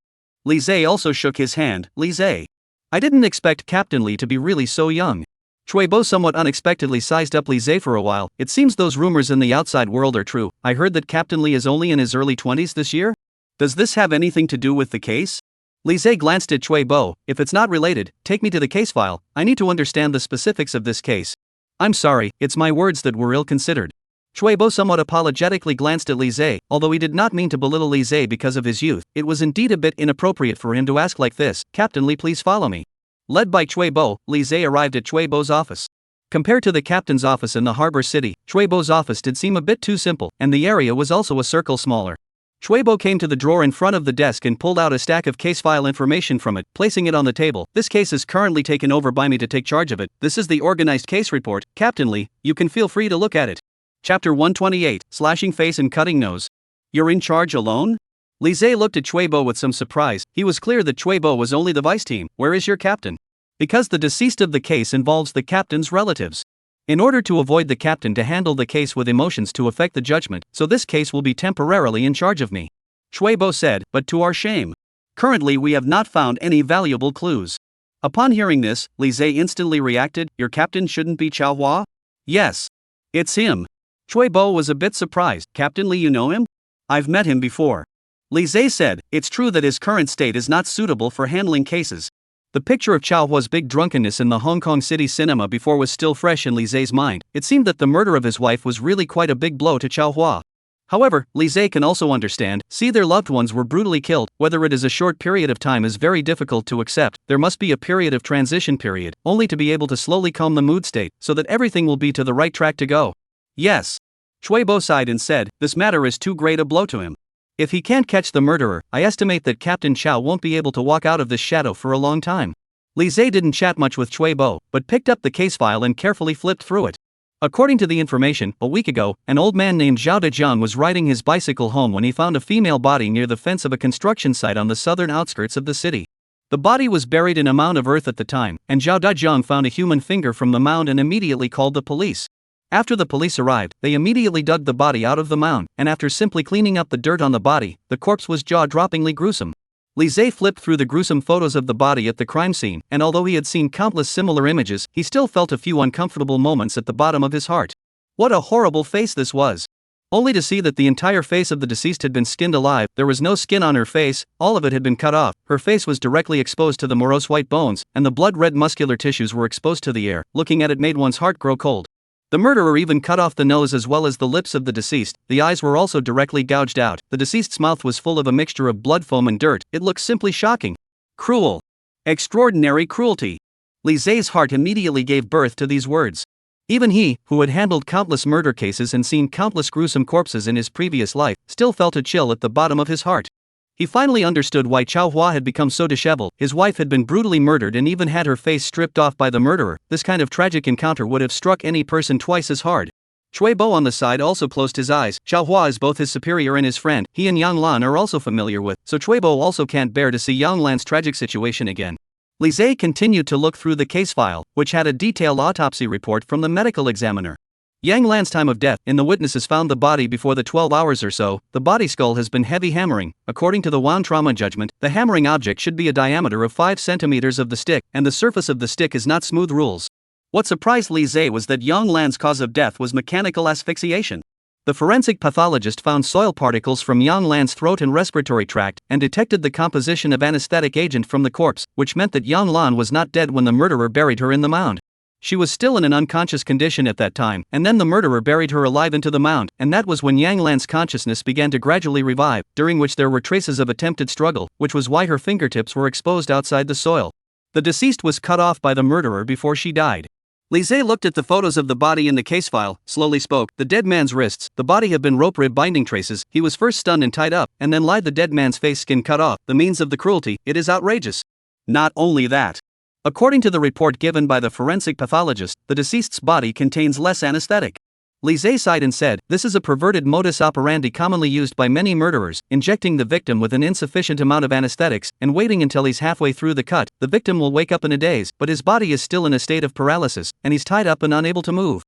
Li Zhe also shook his hand. "Li Zhe. I didn't expect Captain Li to be really so young." Chui Bo somewhat unexpectedly sized up Li Zhe for a while. "It seems those rumors in the outside world are true. I heard that Captain Li is only in his early 20s this year? Does this have anything to do with the case?" Li Zhe glanced at Chui Bo. "If it's not related, take me to the case file. I need to understand the specifics of this case." "I'm sorry, it's my words that were ill-considered." Chui Bo somewhat apologetically glanced at Li Zhe. Although he did not mean to belittle Li Zhe because of his youth, it was indeed a bit inappropriate for him to ask like this. "Captain Li, please follow me." Led by Chui Bo, Li Zhe arrived at Chui Bo's office. Compared to the captain's office in the harbor city, Chui Bo's office did seem a bit too simple, and the area was also a circle smaller. Chui Bo came to the drawer in front of the desk and pulled out a stack of case file information from it, placing it on the table. "This case is currently taken over by me to take charge of it. This is the organized case report. Captain Li, you can feel free to look at it." Chapter 128, Slashing Face and Cutting Nose. "You're in charge alone?" Li Zhe looked at Chui Bo with some surprise. He was clear that Chui Bo was only the vice team. "Where is your captain?" Because the deceased of the case involves the captain's relatives. In order to avoid the captain to handle the case with emotions to affect the judgment, so this case will be temporarily in charge of me. Chui Bo said, "But to our shame, currently we have not found any valuable clues." Upon hearing this, Li Zhe instantly reacted. "Your captain shouldn't be Chao Hua?" "Yes. It's him." Chui Bo was a bit surprised. "Captain Li, you know him?" "I've met him before." Li Zhe said, "It's true that his current state is not suitable for handling cases." The picture of Chao Hua's big drunkenness in the Hong Kong city cinema before was still fresh in Li Zhe's mind. It seemed that the murder of his wife was really quite a big blow to Chao Hua. However, Li Zhe can also understand, see their loved ones were brutally killed, whether it is a short period of time is very difficult to accept. There must be a period of transition period, only to be able to slowly calm the mood state, so that everything will be to the right track to go. "Yes." Chui Bo sighed and said, "This matter is too great a blow to him. If he can't catch the murderer, I estimate that Captain Chao won't be able to walk out of this shadow for a long time." Li Zhe didn't chat much with Chui Bo, but picked up the case file and carefully flipped through it. According to the information, a week ago, an old man named Zhao Dejiang was riding his bicycle home when he found a female body near the fence of a construction site on the southern outskirts of the city. The body was buried in a mound of earth at the time, and Zhao Dejiang found a human finger from the mound and immediately called the police. After the police arrived, they immediately dug the body out of the mound, and after simply cleaning up the dirt on the body, the corpse was jaw-droppingly gruesome. Li Zhe flipped through the gruesome photos of the body at the crime scene, and although he had seen countless similar images, he still felt a few uncomfortable moments at the bottom of his heart. What a horrible face this was! Only to see that the entire face of the deceased had been skinned alive. There was no skin on her face, all of it had been cut off, her face was directly exposed to the morose white bones, and the blood-red muscular tissues were exposed to the air. Looking at it made one's heart grow cold. The murderer even cut off the nose as well as the lips of the deceased. The eyes were also directly gouged out. The deceased's mouth was full of a mixture of blood foam and dirt. It looked simply shocking. Cruel. Extraordinary cruelty. Li Zhe's heart immediately gave birth to these words. Even he, who had handled countless murder cases and seen countless gruesome corpses in his previous life, still felt a chill at the bottom of his heart. He finally understood why Chao Hua had become so disheveled. His wife had been brutally murdered and even had her face stripped off by the murderer. This kind of tragic encounter would have struck any person twice as hard. Cui Bo on the side also closed his eyes. Chao Hua is both his superior and his friend. He and Yang Lan are also familiar with, so Cui Bo also can't bear to see Yang Lan's tragic situation again. Li Zhe continued to look through the case file, which had a detailed autopsy report from the medical examiner. Yang Lan's time of death. In the witnesses found the body before the 12 hours or so, the body skull has been heavy hammering. According to the wound trauma judgment, the hammering object should be a diameter of 5 centimeters of the stick, and the surface of the stick is not smooth rules. What surprised Li Zhe was that Yang Lan's cause of death was mechanical asphyxiation. The forensic pathologist found soil particles from Yang Lan's throat and respiratory tract, and detected the composition of anesthetic agent from the corpse, which meant that Yang Lan was not dead when the murderer buried her in the mound. She was still in an unconscious condition at that time, and then the murderer buried her alive into the mound, and that was when Yang Lan's consciousness began to gradually revive, during which there were traces of attempted struggle, which was why her fingertips were exposed outside the soil. The deceased was cut off by the murderer before she died. Li Zhe looked at the photos of the body in the case file, slowly spoke. The dead man's wrists, the body have been rope rib binding traces. He was first stunned and tied up, and then lied the dead man's face skin cut off. The means of the cruelty, it is outrageous. Not only that. According to the report given by the forensic pathologist, the deceased's body contains less anesthetic. Li Zhe sighed and said, this is a perverted modus operandi commonly used by many murderers, injecting the victim with an insufficient amount of anesthetics, and waiting until he's halfway through the cut. The victim will wake up in a daze, but his body is still in a state of paralysis, and he's tied up and unable to move.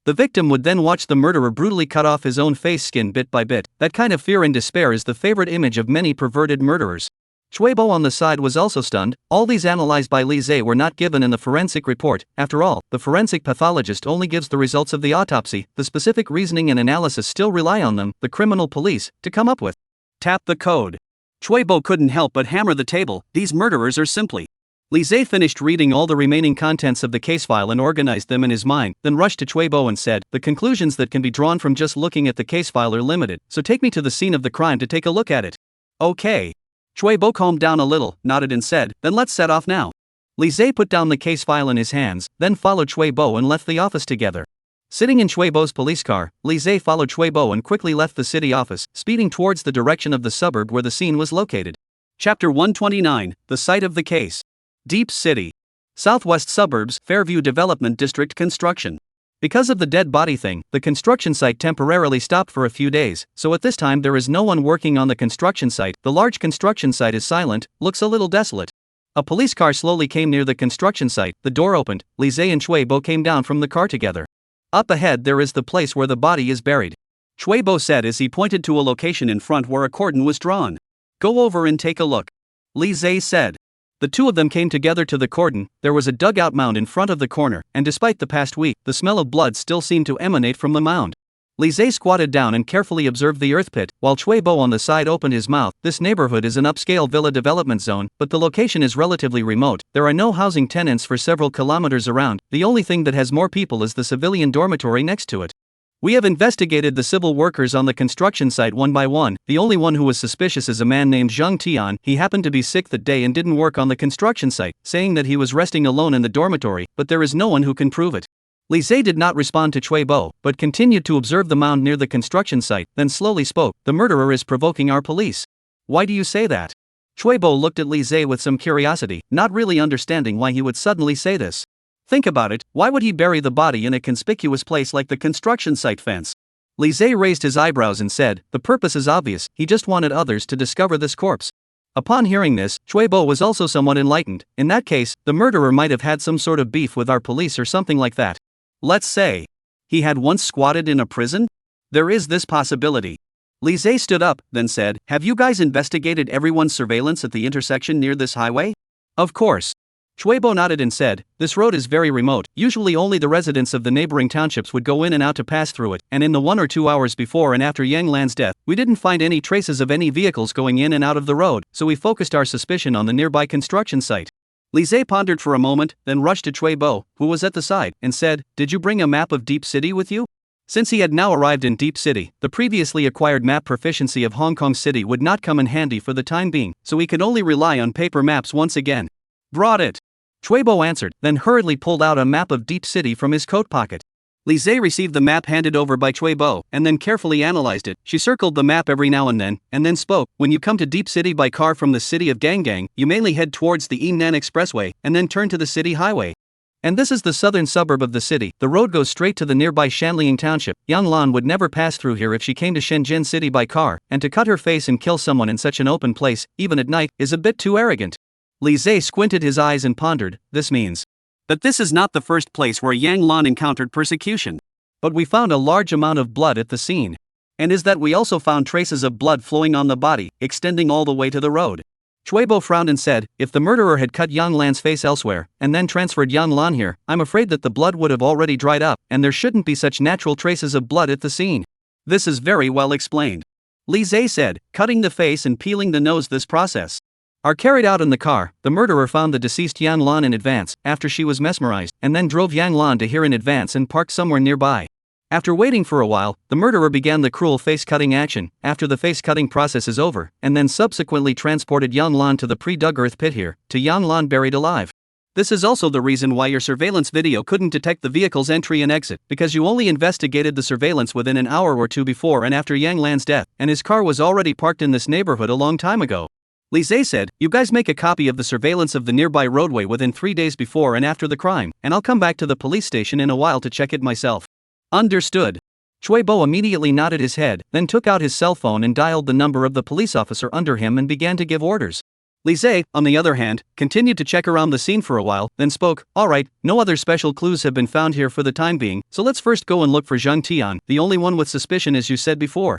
The victim would then watch the murderer brutally cut off his own face skin bit by bit. That kind of fear and despair is the favorite image of many perverted murderers. Cui Bo on the side was also stunned. All these analyzed by Li Zhe were not given in the forensic report. After all, the forensic pathologist only gives the results of the autopsy. The specific reasoning and analysis still rely on them, the criminal police, to come up with. Tap the code. Cui Bo couldn't help but hammer the table. These murderers are simply. Li Zhe finished reading all the remaining contents of the case file and organized them in his mind, then rushed to Cui Bo and said, the conclusions that can be drawn from just looking at the case file are limited, so take me to the scene of the crime to take a look at it. Okay. Cui Bo calmed down a little, nodded and said, then let's set off now. Li Zhe put down the case file in his hands, then followed Cui Bo and left the office together. Sitting in Cui Bo's police car, Li Zhe followed Cui Bo and quickly left the city office, speeding towards the direction of the suburb where the scene was located. Chapter 129, the site of the case. Deep City. Southwest Suburbs, Fairview Development District construction. Because of the dead body thing, the construction site temporarily stopped for a few days, so at this time there is no one working on the construction site. The large construction site is silent, looks a little desolate. A police car slowly came near the construction site, the door opened, Li Zhe and Cui Bo came down from the car together. Up ahead there is the place where the body is buried. Cui Bo said as he pointed to a location in front where a cordon was drawn. Go over and take a look. Li Zhe said. The two of them came together to the cordon. There was a dugout mound in front of the corner, and despite the past week, the smell of blood still seemed to emanate from the mound. Li Zhe squatted down and carefully observed the earth pit, while Cui Bo on the side opened his mouth. This neighborhood is an upscale villa development zone, but the location is relatively remote. There are no housing tenants for several kilometers around. The only thing that has more people is the civilian dormitory next to it. We have investigated the civil workers on the construction site one by one. The only one who was suspicious is a man named Zheng Tian. He happened to be sick that day and didn't work on the construction site, saying that he was resting alone in the dormitory, but there is no one who can prove it. Li Zhe did not respond to Cui Bo, but continued to observe the mound near the construction site, then slowly spoke, the murderer is provoking our police. Why do you say that? Cui Bo looked at Li Zhe with some curiosity, not really understanding why he would suddenly say this. Think about it, why would he bury the body in a conspicuous place like the construction site fence? Li Zhe raised his eyebrows and said, the purpose is obvious, he just wanted others to discover this corpse. Upon hearing this, Cui Bo was also somewhat enlightened. In that case, the murderer might have had some sort of beef with our police or something like that. Let's say, he had once squatted in a prison? There is this possibility. Li Zhe stood up, then said, have you guys investigated everyone's surveillance at the intersection near this highway? Of course. Cui Bo nodded and said, this road is very remote, usually only the residents of the neighboring townships would go in and out to pass through it, and in the 1 or 2 hours before and after Yang Lan's death, we didn't find any traces of any vehicles going in and out of the road, so we focused our suspicion on the nearby construction site. Li Zhe pondered for a moment, then rushed to Cui Bo, who was at the side, and said, did you bring a map of Deep City with you? Since he had now arrived in Deep City, the previously acquired map proficiency of Hong Kong City would not come in handy for the time being, so he could only rely on paper maps once again. Brought it. Cui Bo answered, then hurriedly pulled out a map of Deep City from his coat pocket. Li Zhe received the map handed over by Chui Bo, and then carefully analyzed it. She circled the map every now and then spoke. When you come to Deep City by car from the city of Gangang, you mainly head towards the Yunnan Expressway, and then turn to the city highway. And this is the southern suburb of the city. The road goes straight to the nearby Shanliang township. Yang Lan would never pass through here if she came to Shenzhen City by car, and to cut her face and kill someone in such an open place, even at night, is a bit too arrogant. Li Zhe squinted his eyes and pondered. This means that this is not the first place where Yang Lan encountered persecution. But we found a large amount of blood at the scene. And is that we also found traces of blood flowing on the body, extending all the way to the road. Chui Bo frowned and said, if the murderer had cut Yang Lan's face elsewhere, and then transferred Yang Lan here, I'm afraid that the blood would have already dried up, and there shouldn't be such natural traces of blood at the scene. This is very well explained. Li Zhe said, cutting the face and peeling the nose. This process are carried out in the car. The murderer found the deceased Yang Lan in advance, after she was mesmerized, and then drove Yang Lan to here in advance and parked somewhere nearby. After waiting for a while, the murderer began the cruel face-cutting action, after the face-cutting process is over, and then subsequently transported Yang Lan to the pre-dug earth pit here, to Yang Lan buried alive. This is also the reason why your surveillance video couldn't detect the vehicle's entry and exit, because you only investigated the surveillance within an hour or two before and after Yang Lan's death, and his car was already parked in this neighborhood a long time ago. Li Zhe said, you guys make a copy of the surveillance of the nearby roadway within 3 days before and after the crime, and I'll come back to the police station in a while to check it myself. Understood. Chui Bo immediately nodded his head, then took out his cell phone and dialed the number of the police officer under him and began to give orders. Li Zhe, on the other hand, continued to check around the scene for a while, then spoke, alright, no other special clues have been found here for the time being, so let's first go and look for Zheng Tian, the only one with suspicion as you said before.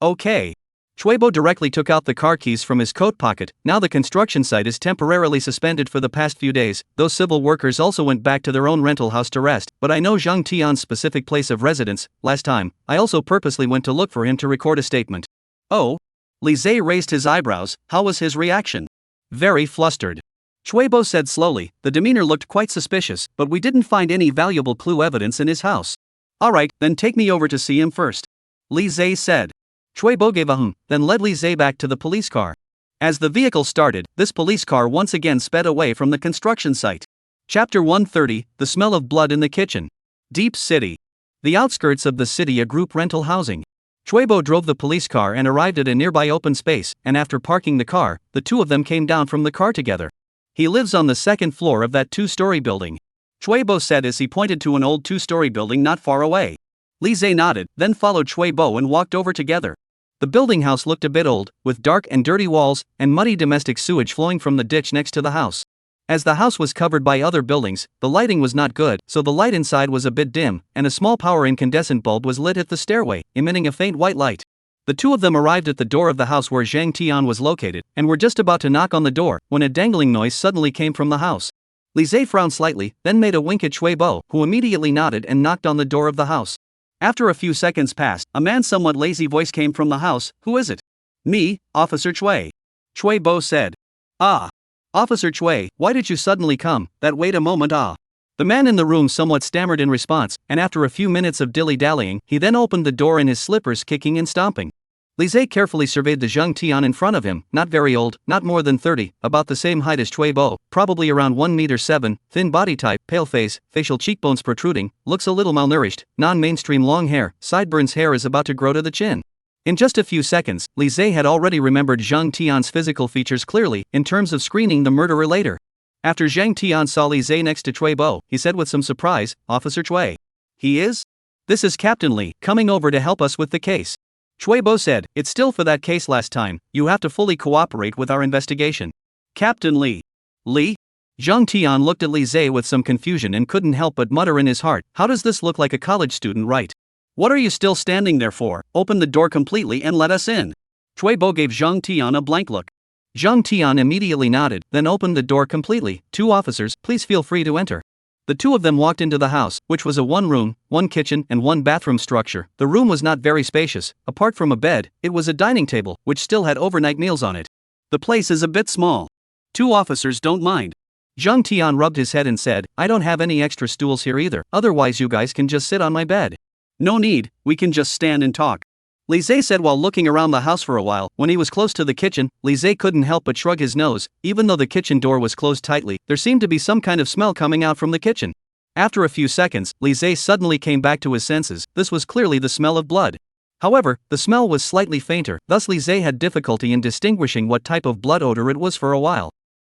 Okay. Chui Bo directly took out the car keys from his coat pocket. Now the construction site is temporarily suspended for the past few days. Those civil workers also went back to their own rental house to rest, but I know Zheng Tian's specific place of residence. Last time, I also purposely went to look for him to record a statement. Oh? Li Zhe raised his eyebrows. How was his reaction? Very flustered. Chui Bo said slowly, the demeanor looked quite suspicious, but we didn't find any valuable clue evidence in his house. Alright, then take me over to see him first. Li Zhe said. Chui Bo gave a then led Li Zhe back to the police car. As the vehicle started, this police car once again sped away from the construction site. Chapter 130, The Smell of Blood in the Kitchen. Deep City. The outskirts of the city, a group rental housing. Chui Bo drove the police car and arrived at a nearby open space, and after parking the car, the two of them came down from the car together. He lives on the second floor of that 2-story building. Chui Bo said as he pointed to an old 2-story building not far away. Li Zhe nodded, then followed Chui Bo and walked over together. The building house looked a bit old, with dark and dirty walls, and muddy domestic sewage flowing from the ditch next to the house. As the house was covered by other buildings, the lighting was not good, so the light inside was a bit dim, and a small power incandescent bulb was lit at the stairway, emitting a faint white light. The two of them arrived at the door of the house where Zheng Tian was located, and were just about to knock on the door, when a dangling noise suddenly came from the house. Li Zhe frowned slightly, then made a wink at Chui Bo, who immediately nodded and knocked on the door of the house. After a few seconds passed, a man's somewhat lazy voice came from the house. Who is it? Me, Officer Chui. Chui Bo said. Ah. Officer Chui, why did you suddenly come? That wait a moment The man in the room somewhat stammered in response, and after a few minutes of dilly-dallying, he then opened the door in his slippers, kicking and stomping. Li Zhe carefully surveyed the Zheng Tian in front of him, not very old, not more than 30, about the same height as Chui Bo, probably around 1.7 m, thin body type, pale face, facial cheekbones protruding, looks a little malnourished, non-mainstream long hair, sideburns, hair is about to grow to the chin. In just a few seconds, Li Zhe had already remembered Zheng Tian's physical features clearly, in terms of screening the murderer later. After Zheng Tian saw Li Zhe next to Chui Bo, he said with some surprise, Officer Chui. He is? This is Captain Li, coming over to help us with the case. Chui Bo said, it's still for that case last time, you have to fully cooperate with our investigation. Captain Li. Li? Zheng Tian looked at Li Zhe with some confusion and couldn't help but mutter in his heart, how does this look like a college student, right? What are you still standing there for? Open the door completely and let us in. Chui Bo gave Zheng Tian a blank look. Zheng Tian immediately nodded, then opened the door completely. 2 officers, please feel free to enter. The two of them walked into the house, which was a 1-room, 1 kitchen and 1 bathroom structure. The room was not very spacious. Apart from a bed, it was a dining table, which still had overnight meals on it. The place is a bit small. 2 officers don't mind. Zheng Tian rubbed his head and said, I don't have any extra stools here either, otherwise you guys can just sit on my bed. No need, we can just stand and talk. Li Zhe said while looking around the house for a while. When he was close to the kitchen, Li Zhe couldn't help but shrug his nose. Even though the kitchen door was closed tightly, there seemed to be some kind of smell coming out from the kitchen. After a few seconds, Li Zhe suddenly came back to his senses. This was clearly the smell of blood. However, the smell was slightly fainter, thus Li Zhe had difficulty in distinguishing what type of blood odor it was for a while.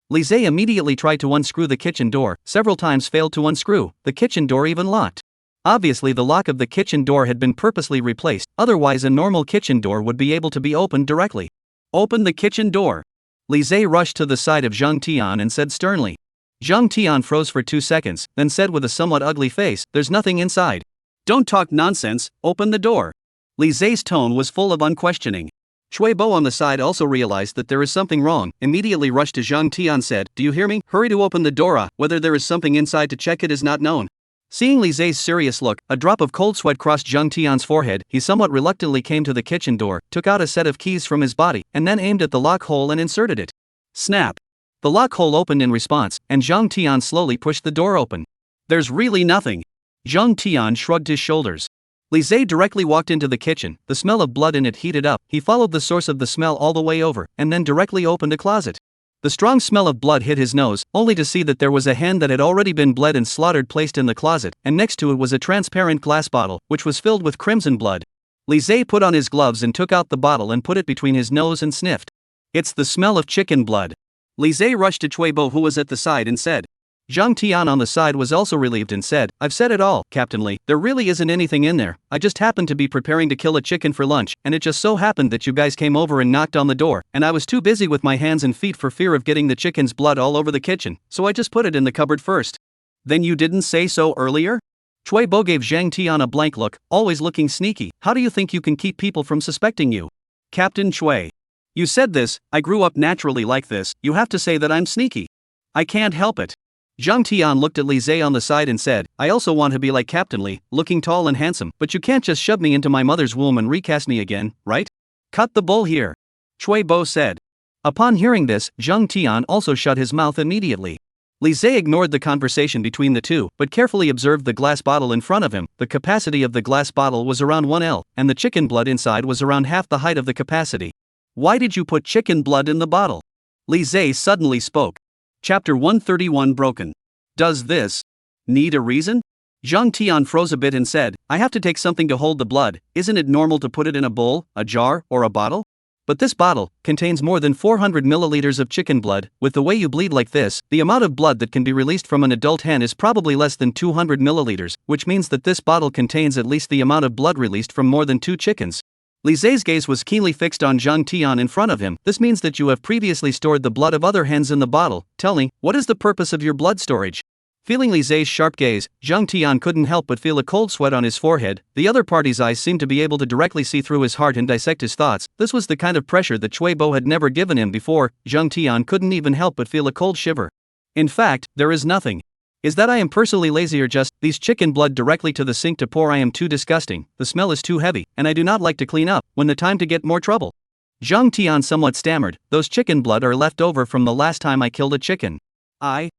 Li Zhe immediately tried to unscrew the kitchen door, several times failed to unscrew, the kitchen door even locked. Obviously the lock of the kitchen door had been purposely replaced, otherwise a normal kitchen door would be able to be opened directly. Open the kitchen door. Li Zhe rushed to the side of Zhang Tian and said sternly. Zhang Tian froze for 2 seconds, then said with a somewhat ugly face, "There's nothing inside." "Don't talk nonsense, open the door." Li Zhe's tone was full of unquestioning. Cui Bo on the side also realized that there is something wrong, immediately rushed to Zhang Tian said, "Do you hear me? Hurry to open the door. Whether there is something inside to check it is not known." Seeing Li Zhe's serious look, a drop of cold sweat crossed Zhang Tian's forehead. He somewhat reluctantly came to the kitchen door, took out a set of keys from his body, and then aimed at the lock hole and inserted it. Snap! The lock hole opened in response, and Zhang Tian slowly pushed the door open. "There's really nothing." Zhang Tian shrugged his shoulders. Li Zhe directly walked into the kitchen, the smell of blood in it heated up. He followed the source of the smell all the way over, and then directly opened a closet. The strong smell of blood hit his nose, only to see that there was a hen that had already been bled and slaughtered placed in the closet, and next to it was a transparent glass bottle, which was filled with crimson blood. Li Zhe put on his gloves and took out the bottle and put it between his nose and sniffed. "It's the smell of chicken blood." Li Zhe rushed to Cui Bo who was at the side and said. Zhang Tian on the side was also relieved and said, "I've said it all, Captain Li. There really isn't anything in there. I just happened to be preparing to kill a chicken for lunch, and it just so happened that you guys came over and knocked on the door, and I was too busy with my hands and feet for fear of getting the chicken's blood all over the kitchen, so I just put it in the cupboard first." "Then you didn't say so earlier?" Cui Bo gave Zhang Tian a blank look, always looking sneaky. "How do you think you can keep people from suspecting you?" "Captain Cui. You said this, I grew up naturally like this, you have to say that I'm sneaky." "I can't help it." Zhang Tian looked at Li Zhe on the side and said, "I also want to be like Captain Li, looking tall and handsome, but you can't just shove me into my mother's womb and recast me again, right?" "Cut the bull here," Cui Bo said. Upon hearing this, Zhang Tian also shut his mouth immediately. Li Zhe ignored the conversation between the two, but carefully observed the glass bottle in front of him. The capacity of the glass bottle was around 1 L, and the chicken blood inside was around half the height of the capacity. "Why did you put chicken blood in the bottle?" Li Zhe suddenly spoke. Chapter 131 Broken. "Does this need a reason?" Zhang Tian froze a bit and said, "I have to take something to hold the blood. Isn't it normal to put it in a bowl, a jar, or a bottle? But this bottle contains more than 400 milliliters of chicken blood. With the way you bleed like this, the amount of blood that can be released from an adult hen is probably less than 200 milliliters, which means that this bottle contains at least the amount of blood released from more than 2 chickens." Li Zhe's gaze was keenly fixed on Zhang Tian in front of him. "This means that you have previously stored the blood of other hens in the bottle. Tell me, what is the purpose of your blood storage?" Feeling Li Zhe's sharp gaze, Zhang Tian couldn't help but feel a cold sweat on his forehead. The other party's eyes seemed to be able to directly see through his heart and dissect his thoughts. This was the kind of pressure that Cui Bo had never given him before. Zhang Tian couldn't even help but feel a cold shiver. "In fact, there is nothing. Is that I am personally lazy or just, these chicken blood directly to the sink to pour? I am too disgusting, the smell is too heavy, and I do not like to clean up, when the time to get more trouble." Zhang Tian somewhat stammered, "Those chicken blood are left over from the last time I killed a chicken. I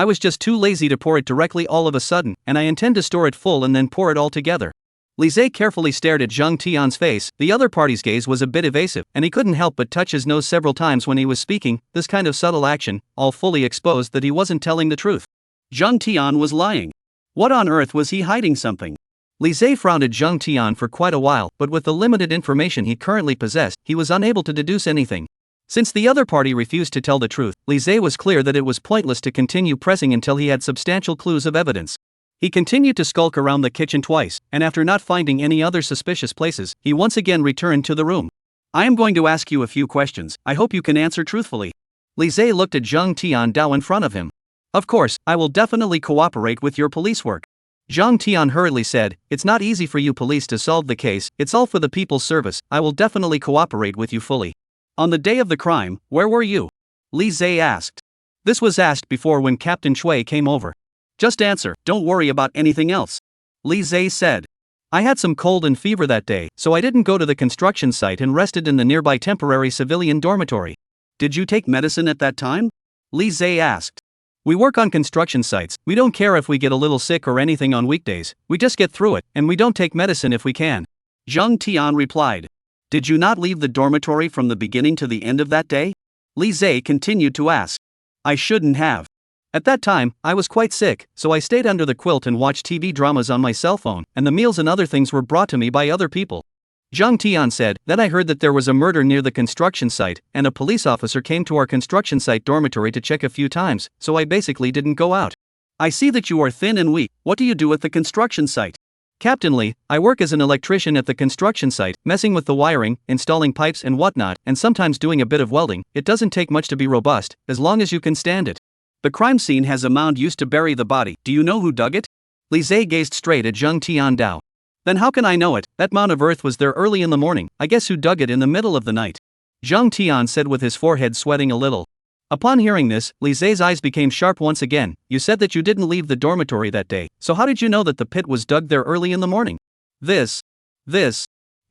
was just too lazy to pour it directly all of a sudden, and I intend to store it full and then pour it all together." Li Zhe carefully stared at Zhang Tian's face. The other party's gaze was a bit evasive, and he couldn't help but touch his nose several times when he was speaking. This kind of subtle action, all fully exposed that he wasn't telling the truth. Zhang Tian was lying. What on earth was he hiding something? Li Zhe frowned at Zhang Tian for quite a while, but with the limited information he currently possessed, he was unable to deduce anything. Since the other party refused to tell the truth, Li Zhe was clear that it was pointless to continue pressing until he had substantial clues of evidence. He continued to skulk around the kitchen twice, and after not finding any other suspicious places, he once again returned to the room. "I am going to ask you a few questions. I hope you can answer truthfully." Li Zhe looked at Zhang Tian Dao in front of him. "Of course, I will definitely cooperate with your police work." Zhang Tian hurriedly said, "It's not easy for you police to solve the case, it's all for the people's service. I will definitely cooperate with you fully." "On the day of the crime, where were you?" Li Zhe asked. This was asked before when Captain Cui came over. "Just answer, don't worry about anything else," Li Zhe said. "I had some cold and fever that day, so I didn't go to the construction site and rested in the nearby temporary civilian dormitory." "Did you take medicine at that time?" Li Zhe asked. "We work on construction sites, we don't care if we get a little sick or anything on weekdays, we just get through it, and we don't take medicine if we can," Zhang Tian replied. "Did you not leave the dormitory from the beginning to the end of that day?" Li Zhe continued to ask. "I shouldn't have. At that time, I was quite sick, so I stayed under the quilt and watched TV dramas on my cell phone, and the meals and other things were brought to me by other people. Zhang Tian said, then I heard that there was a murder near the construction site, and a police officer came to our construction site dormitory to check a few times, so I basically didn't go out. I see that you are thin and weak. What do you do at the construction site? Captain Lee, I work as an electrician at the construction site, messing with the wiring, installing pipes and whatnot, and sometimes doing a bit of welding. It doesn't take much to be robust, as long as you can stand it. The crime scene has a mound used to bury the body. Do you know who dug it? Li Zhe gazed straight at Zhang Tiandao. Then how can I know it? That mound of earth was there early in the morning. I guess who dug it in the middle of the night? Zhang Tian said with his forehead sweating a little. Upon hearing this, Li Zhe's eyes became sharp once again. You said that you didn't leave the dormitory that day, so how did you know that the pit was dug there early in the morning? This.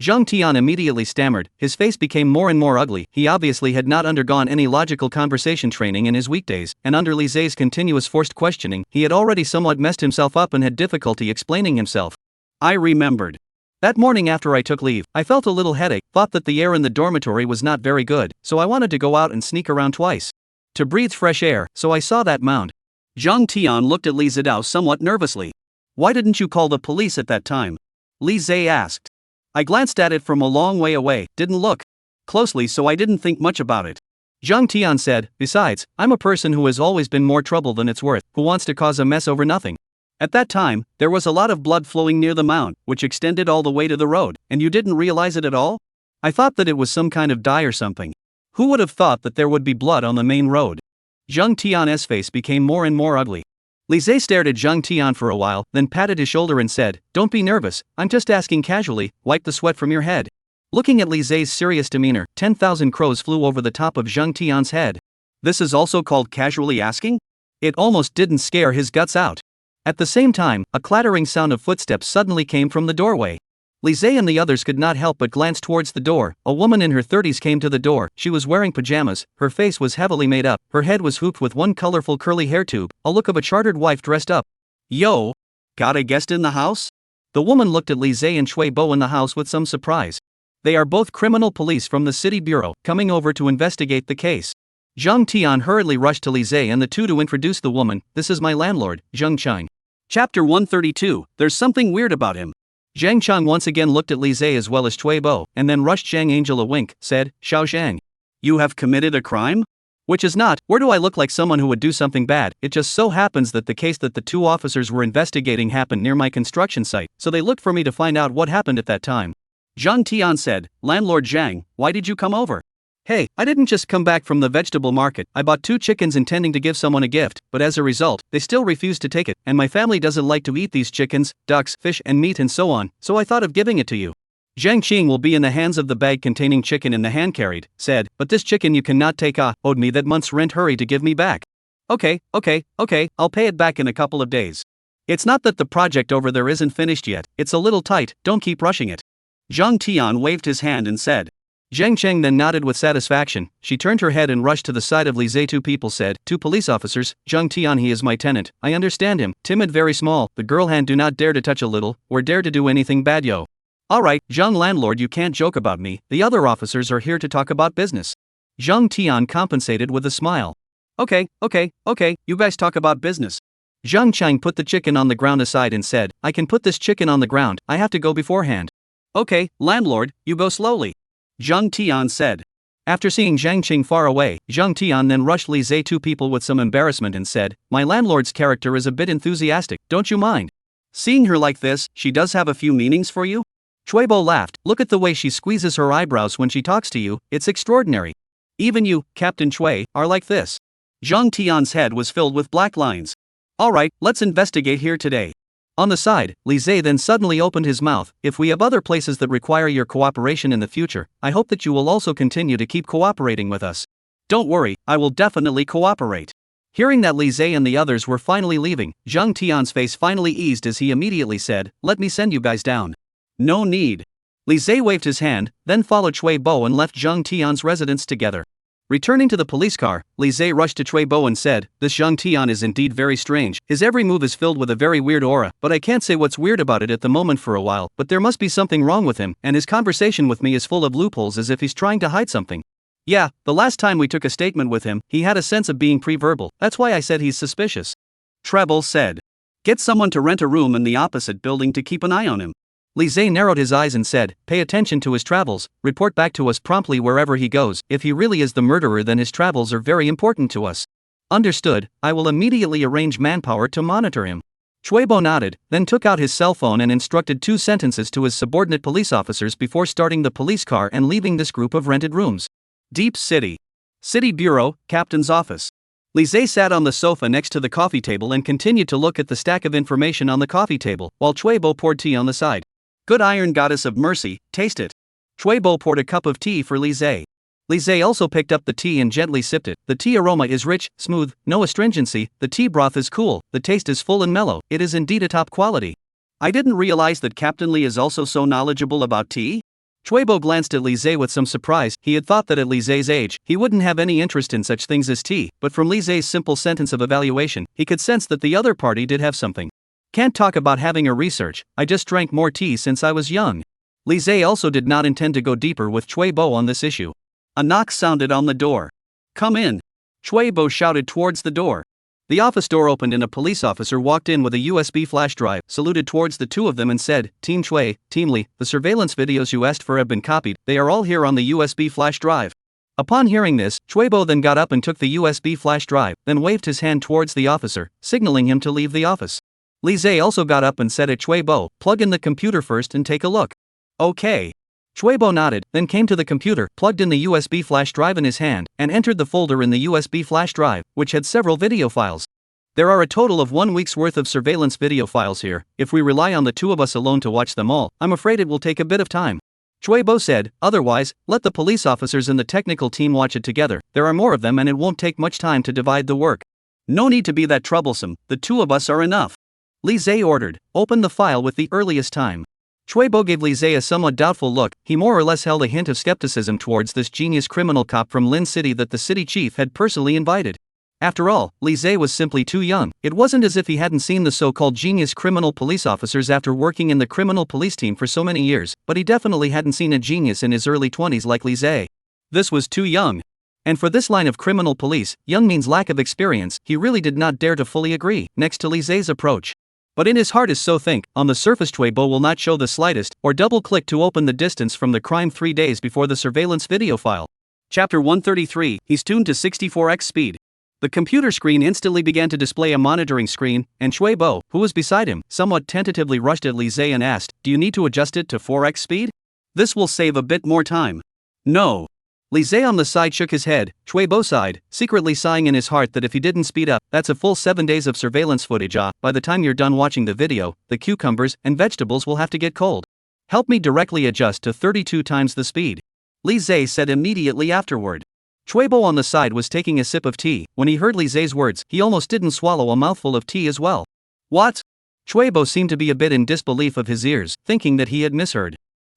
Zhang Tian immediately stammered. His face became more and more ugly. He obviously had not undergone any logical conversation training in his weekdays, and under Li Zhe's continuous forced questioning, he had already somewhat messed himself up and had difficulty explaining himself. I remembered. That morning after I took leave, I felt a little headache, thought that the air in the dormitory was not very good, so I wanted to go out and sneak around twice. To breathe fresh air, so I saw that mound. Zhang Tian looked at Li Zidao somewhat nervously. Why didn't you call the police at that time? Li Zhe asked. I glanced at it from a long way away, didn't look closely, so I didn't think much about it. Zhang Tian said, besides, I'm a person who has always been more trouble than it's worth, who wants to cause a mess over nothing. At that time, there was a lot of blood flowing near the mound, which extended all the way to the road, and you didn't realize it at all? I thought that it was some kind of dye or something. Who would have thought that there would be blood on the main road? Zhang Tian's face became more and more ugly. Li Zhe stared at Zhang Tian for a while, then patted his shoulder and said, don't be nervous, I'm just asking casually, wipe the sweat from your head. Looking at Li Zhe's serious demeanor, 10,000 crows flew over the top of Zhang Tian's head. This is also called casually asking? It almost didn't scare his guts out. At the same time, a clattering sound of footsteps suddenly came from the doorway. Li Zhe and the others could not help but glance towards the door. A woman in her 30s came to the door. She was wearing pajamas, her face was heavily made up, her head was hooped with one colorful curly hair tube, a look of a chartered wife dressed up. Yo! Got a guest in the house? The woman looked at Li Zhe and Cui Bo in the house with some surprise. They are both criminal police from the city bureau, coming over to investigate the case. Zhang Tian hurriedly rushed to Li Zhe and the two to introduce the woman. This is my landlord, Zheng Chang. Chapter 132, there's something weird about him. Zhang Chang once again looked at Li Zhe as well as Cui Bo, and then rushed Zhang Angel a wink, said, Xiao Zhang. You have committed a crime? Which is not, where do I look like someone who would do something bad? It just so happens that the case that the two officers were investigating happened near my construction site, so they looked for me to find out what happened at that time. Zhang Tian said, Landlord Zhang, why did you come over? Hey, I didn't just come back from the vegetable market. I bought 2 chickens intending to give someone a gift, but as a result, they still refused to take it, and my family doesn't like to eat these chickens, ducks, fish and meat and so on, so I thought of giving it to you. Zhang Qing will be in the hands of the bag containing chicken in the hand carried, said, but this chicken you cannot take. Owed me that month's rent, hurry to give me back. Okay, I'll pay it back in a couple of days. It's not that the project over there isn't finished yet, it's a little tight, don't keep rushing it. Zhang Tian waved his hand and said. Zheng Cheng then nodded with satisfaction. She turned her head and rushed to the side of Li Zhe. 2 people said, 2 police officers, Zhang Tian, he is my tenant, I understand him, timid, very small, the girl hand do not dare to touch a little, or dare to do anything bad yo. Alright, Zhang landlord, you can't joke about me, the other officers are here to talk about business. Zhang Tian compensated with a smile. Okay, you guys talk about business. Zhang Cheng put the chicken on the ground aside and said, I can put this chicken on the ground, I have to go beforehand. Okay, landlord, you go slowly. Zhang Tian said. After seeing Zhang Qing far away, Zhang Tian then rushed Li Zhe. 2 people with some embarrassment and said, my landlord's character is a bit enthusiastic, don't you mind? Seeing her like this, she does have a few meanings for you? Cui Bo laughed, look at the way she squeezes her eyebrows when she talks to you, it's extraordinary. Even you, Captain Cui, are like this. Zhang Tian's head was filled with black lines. Alright, let's investigate here today. On the side, Li Zhe then suddenly opened his mouth, if we have other places that require your cooperation in the future, I hope that you will also continue to keep cooperating with us. Don't worry, I will definitely cooperate. Hearing that Li Zhe and the others were finally leaving, Zhang Tian's face finally eased as he immediately said, let me send you guys down. No need. Li Zhe waved his hand, then followed Cui Bo and left Zhang Tian's residence together. Returning to the police car, Li Zhe rushed to Cui Bo and said, this Zhang Tian is indeed very strange, his every move is filled with a very weird aura, but I can't say what's weird about it at the moment for a while, but there must be something wrong with him, and his conversation with me is full of loopholes as if he's trying to hide something. Yeah, the last time we took a statement with him, he had a sense of being pre-verbal, that's why I said he's suspicious. Treble said. Get someone to rent a room in the opposite building to keep an eye on him. Lise narrowed his eyes and said, pay attention to his travels, report back to us promptly wherever he goes. If he really is the murderer, then his travels are very important to us. Understood, I will immediately arrange manpower to monitor him. Chuebo nodded, then took out his cell phone and instructed 2 sentences to his subordinate police officers before starting the police car and leaving this group of rented rooms. Deep City. City Bureau, Captain's Office. Lise sat on the sofa next to the coffee table and continued to look at the stack of information on the coffee table, while Chuebo poured tea on the side. Good iron goddess of mercy, taste it. Chuebo poured a cup of tea for Lise. Lise also picked up the tea and gently sipped it. The tea aroma is rich, smooth, no astringency, the tea broth is cool, the taste is full and mellow, it is indeed a top quality. I didn't realize that Captain Lee is also so knowledgeable about tea. Chuebo glanced at Lise with some surprise. He had thought that at Lise's age, he wouldn't have any interest in such things as tea, but from Lise's simple sentence of evaluation, he could sense that the other party did have something. Can't talk about having a research, I just drank more tea since I was young. Lise also did not intend to go deeper with Chuebo on this issue. A knock sounded on the door. Come in. Chuebo shouted towards the door. The office door opened and a police officer walked in with a USB flash drive, saluted towards the 2 of them and said, Team Chui, Team Lee, the surveillance videos you asked for have been copied, they are all here on the USB flash drive. Upon hearing this, Chuebo then got up and took the USB flash drive, then waved his hand towards the officer, signaling him to leave the office. Lise also got up and said at Chuebo, plug in the computer first and take a look. Okay. Chuebo nodded, then came to the computer, plugged in the USB flash drive in his hand, and entered the folder in the USB flash drive, which had several video files. There are a total of 1 week's worth of surveillance video files here. If we rely on the 2 of us alone to watch them all, I'm afraid it will take a bit of time. Chuebo said, otherwise, let the police officers and the technical team watch it together. There are more of them and it won't take much time to divide the work. No need to be that troublesome, the 2 of us are enough. Lise ordered, open the file with the earliest time. Chuebo gave Lise a somewhat doubtful look. He more or less held a hint of skepticism towards this genius criminal cop from Lin City that the city chief had personally invited. After all, Lise was simply too young. It wasn't as if he hadn't seen the so-called genius criminal police officers after working in the criminal police team for so many years, but he definitely hadn't seen a genius in his early 20s like Lise. This was too young. And for this line of criminal police, young means lack of experience. He really did not dare to fully agree, next to Lise's approach. But in his heart is so think, on the surface Chuebo will not show the slightest, or double-click to open the distance from the crime 3 days before the surveillance video file. Chapter 133, he's tuned to 64x speed. The computer screen instantly began to display a monitoring screen, and Chuebo, who was beside him, somewhat tentatively rushed at Lise and asked, do you need to adjust it to 4x speed? This will save a bit more time. No. Lise on the side shook his head. Chuebo sighed, secretly sighing in his heart that if he didn't speed up, that's a full 7 days of surveillance footage. By the time you're done watching the video, the cucumbers and vegetables will have to get cold. Help me directly adjust to 32 times the speed. Lise said immediately afterward. Chuebo on the side was taking a sip of tea. When he heard Lise's words, he almost didn't swallow a mouthful of tea as well. What? Chuebo seemed to be a bit in disbelief of his ears, thinking that he had misheard.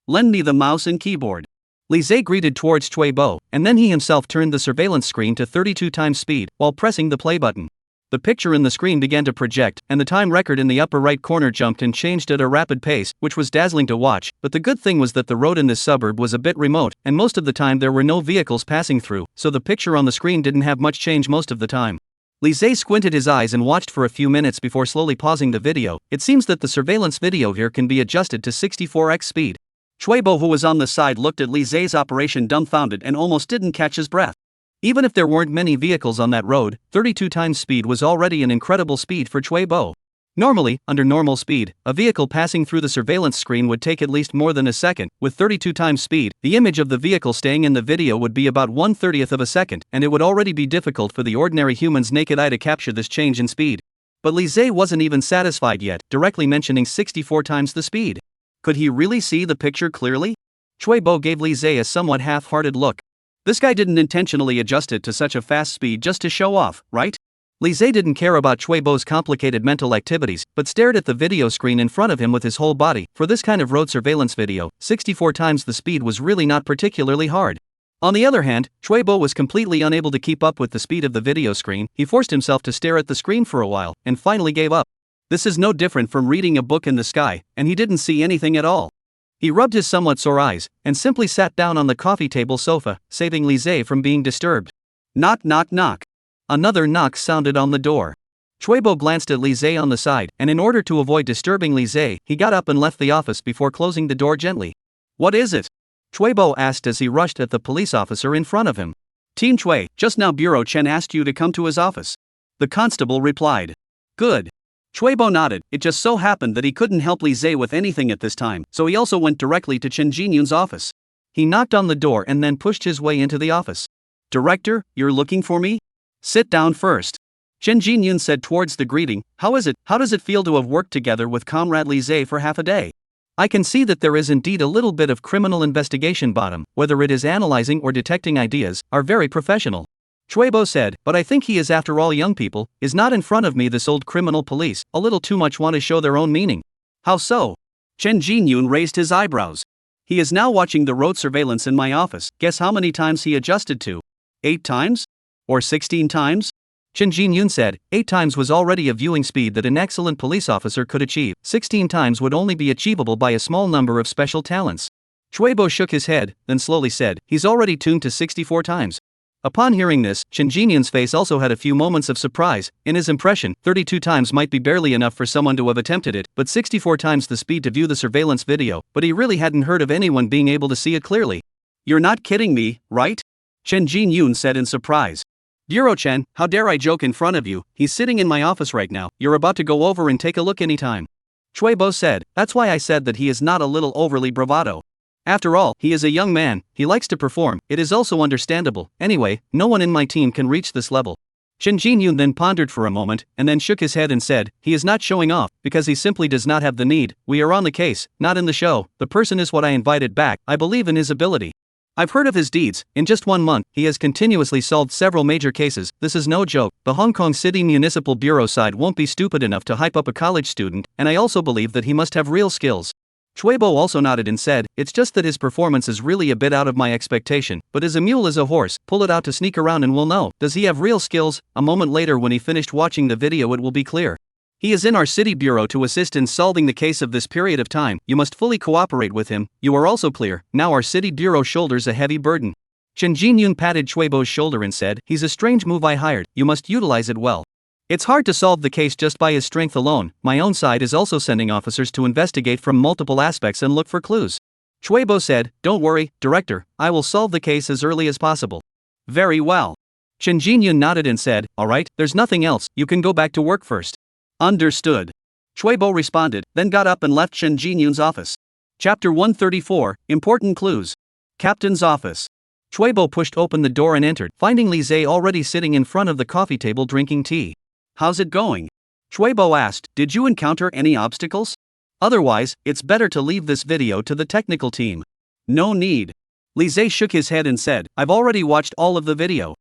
Lend me the mouse and keyboard. Lise greeted towards Chuebo, and then he himself turned the surveillance screen to 32 times speed, while pressing the play button. The picture in the screen began to project, and the time record in the upper right corner jumped and changed at a rapid pace, which was dazzling to watch. But the good thing was that the road in this suburb was a bit remote, and most of the time there were no vehicles passing through, so the picture on the screen didn't have much change most of the time. Lise squinted his eyes and watched for a few minutes before slowly pausing the video. It seems that the surveillance video here can be adjusted to 64x speed. Chuebo, who was on the side, looked at Lise's operation dumbfounded and almost didn't catch his breath. Even if there weren't many vehicles on that road, 32 times speed was already an incredible speed for Chuebo. Normally, under normal speed, a vehicle passing through the surveillance screen would take at least more than a second. With 32 times speed, the image of the vehicle staying in the video would be about 1/30th of a second, and it would already be difficult for the ordinary human's naked eye to capture this change in speed. But Lise wasn't even satisfied yet, directly mentioning 64 times the speed. Could he really see the picture clearly? Chuebo gave Lise a somewhat half-hearted look. This guy didn't intentionally adjust it to such a fast speed just to show off, right? Lise didn't care about Chuebo's complicated mental activities, but stared at the video screen in front of him with his whole body. For this kind of road surveillance video, 64 times the speed was really not particularly hard. On the other hand, Chuebo was completely unable to keep up with the speed of the video screen. He forced himself to stare at the screen for a while, and finally gave up. This is no different from reading a book in the sky, and he didn't see anything at all. He rubbed his somewhat sore eyes, and simply sat down on the coffee table sofa, saving Lise from being disturbed. Knock knock knock. Another knock sounded on the door. Chuebo glanced at Lise on the side, and in order to avoid disturbing Lise, he got up and left the office before closing the door gently. What is it? Chuebo asked as he rushed at the police officer in front of him. Team Chui, just now Bureau Chen asked you to come to his office. The constable replied. Good. Chuebo nodded. It just so happened that he couldn't help Lise with anything at this time, so he also went directly to Chen Jinyun's office. He knocked on the door and then pushed his way into the office. Director, you're looking for me? Sit down first. Chen Jinyun said towards the greeting. How does it feel to have worked together with Comrade Lise for half a day? I can see that there is indeed a little bit of criminal investigation bottom, whether it is analyzing or detecting ideas, are very professional. Chuebo said, but I think he is after all young people, is not in front of me this old criminal police, a little too much want to show their own meaning. How so? Chen Jinyun raised his eyebrows. He is now watching the road surveillance in my office, guess how many times he adjusted to? 8 times? Or 16 times? Chen Jinyun said, 8 times was already a viewing speed that an excellent police officer could achieve, 16 times would only be achievable by a small number of special talents. Chuebo shook his head, then slowly said, he's already tuned to 64 times. Upon hearing this, Chen Jinyun's face also had a few moments of surprise. In his impression, 32 times might be barely enough for someone to have attempted it, but 64 times the speed to view the surveillance video, but he really hadn't heard of anyone being able to see it clearly. You're not kidding me, right? Chen Jinyun said in surprise. Bureau Chen, how dare I joke in front of you, he's sitting in my office right now, you're about to go over and take a look anytime. Chuebo said, that's why I said that he is not a little overly bravado. After all, he is a young man, he likes to perform, it is also understandable, anyway, no one in my team can reach this level. Chen Jinyun then pondered for a moment, and then shook his head and said, he is not showing off, because he simply does not have the need, we are on the case, not in the show, the person is what I invited back, I believe in his ability. I've heard of his deeds, in just 1 month, he has continuously solved several major cases, this is no joke, the Hong Kong City Municipal Bureau side won't be stupid enough to hype up a college student, and I also believe that he must have real skills. Chuebo also nodded and said, it's just that his performance is really a bit out of my expectation, but as a mule is a horse, pull it out to sneak around and we'll know. Does he have real skills? A moment later when he finished watching the video it will be clear. He is in our city bureau to assist in solving the case of this period of time, you must fully cooperate with him, you are also clear, now our city bureau shoulders a heavy burden. Chen Jinyun patted Chuebo's shoulder and said, he's a strange move I hired, you must utilize it well. It's hard to solve the case just by his strength alone, my own side is also sending officers to investigate from multiple aspects and look for clues. Chuebo said, don't worry, Director, I will solve the case as early as possible. Very well. Chen Jinyun nodded and said, alright, there's nothing else, you can go back to work first. Understood. Chuebo responded, then got up and left Chen Jinyun's office. Chapter 134, Important Clues. Captain's Office. Chuebo pushed open the door and entered, finding Lise already sitting in front of the coffee table drinking tea. How's it going? Chuebo asked, did you encounter any obstacles? Otherwise, it's better to leave this video to the technical team. No need. Lise shook his head and said, I've already watched all of the video.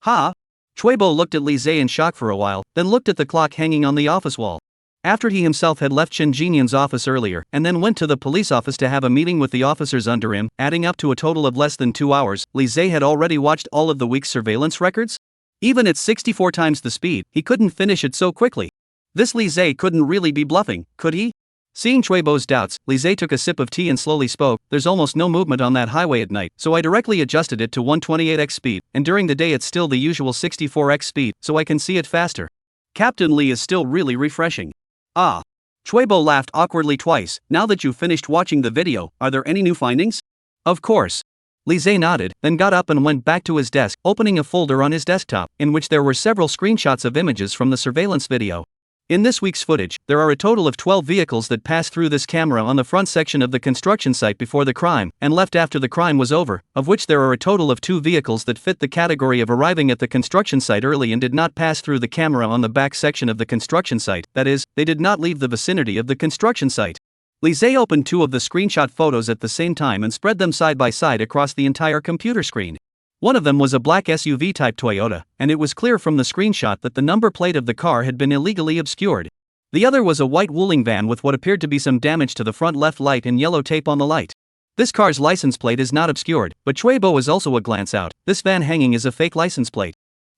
Ha? Chuebo looked at Lise in shock for a while, then looked at the clock hanging on the office wall. After he himself had left Chen Jinyun's office earlier, and then went to the police office to have a meeting with the officers under him, adding up to a total of less than 2 hours, Lise had already watched all of the week's surveillance records? Even at 64 times the speed, he couldn't finish it so quickly. This Lise couldn't really be bluffing, could he? Seeing Chuebo's doubts, Lise took a sip of tea and slowly spoke, there's almost no movement on that highway at night, so I directly adjusted it to 128x speed, and during the day it's still the usual 64x speed, so I can see it faster. Captain Lee is still really refreshing. Ah. Chuebo laughed awkwardly twice, now that you've finished watching the video, are there any new findings? Of course. Lise nodded, then got up and went back to his desk, opening a folder on his desktop, in which there were several screenshots of images from the surveillance video. In this week's footage, there are a total of 12 vehicles that passed through this camera on the front section of the construction site before the crime, and left after the crime was over, of which there are a total of 2 vehicles that fit the category of arriving at the construction site early and did not pass through the camera on the back section of the construction site, that is, they did not leave the vicinity of the construction site. Lise opened 2 of the screenshot photos at the same time and spread them side by side across the entire computer screen. One of them was a black SUV-type Toyota, and it was clear from the screenshot that the number plate of the car had been illegally obscured. The other was a white wooling van with what appeared to be some damage to the front left light and yellow tape on the light. This car's license plate is not obscured, but Chuebo is also a glance out, this van hanging is a fake license plate.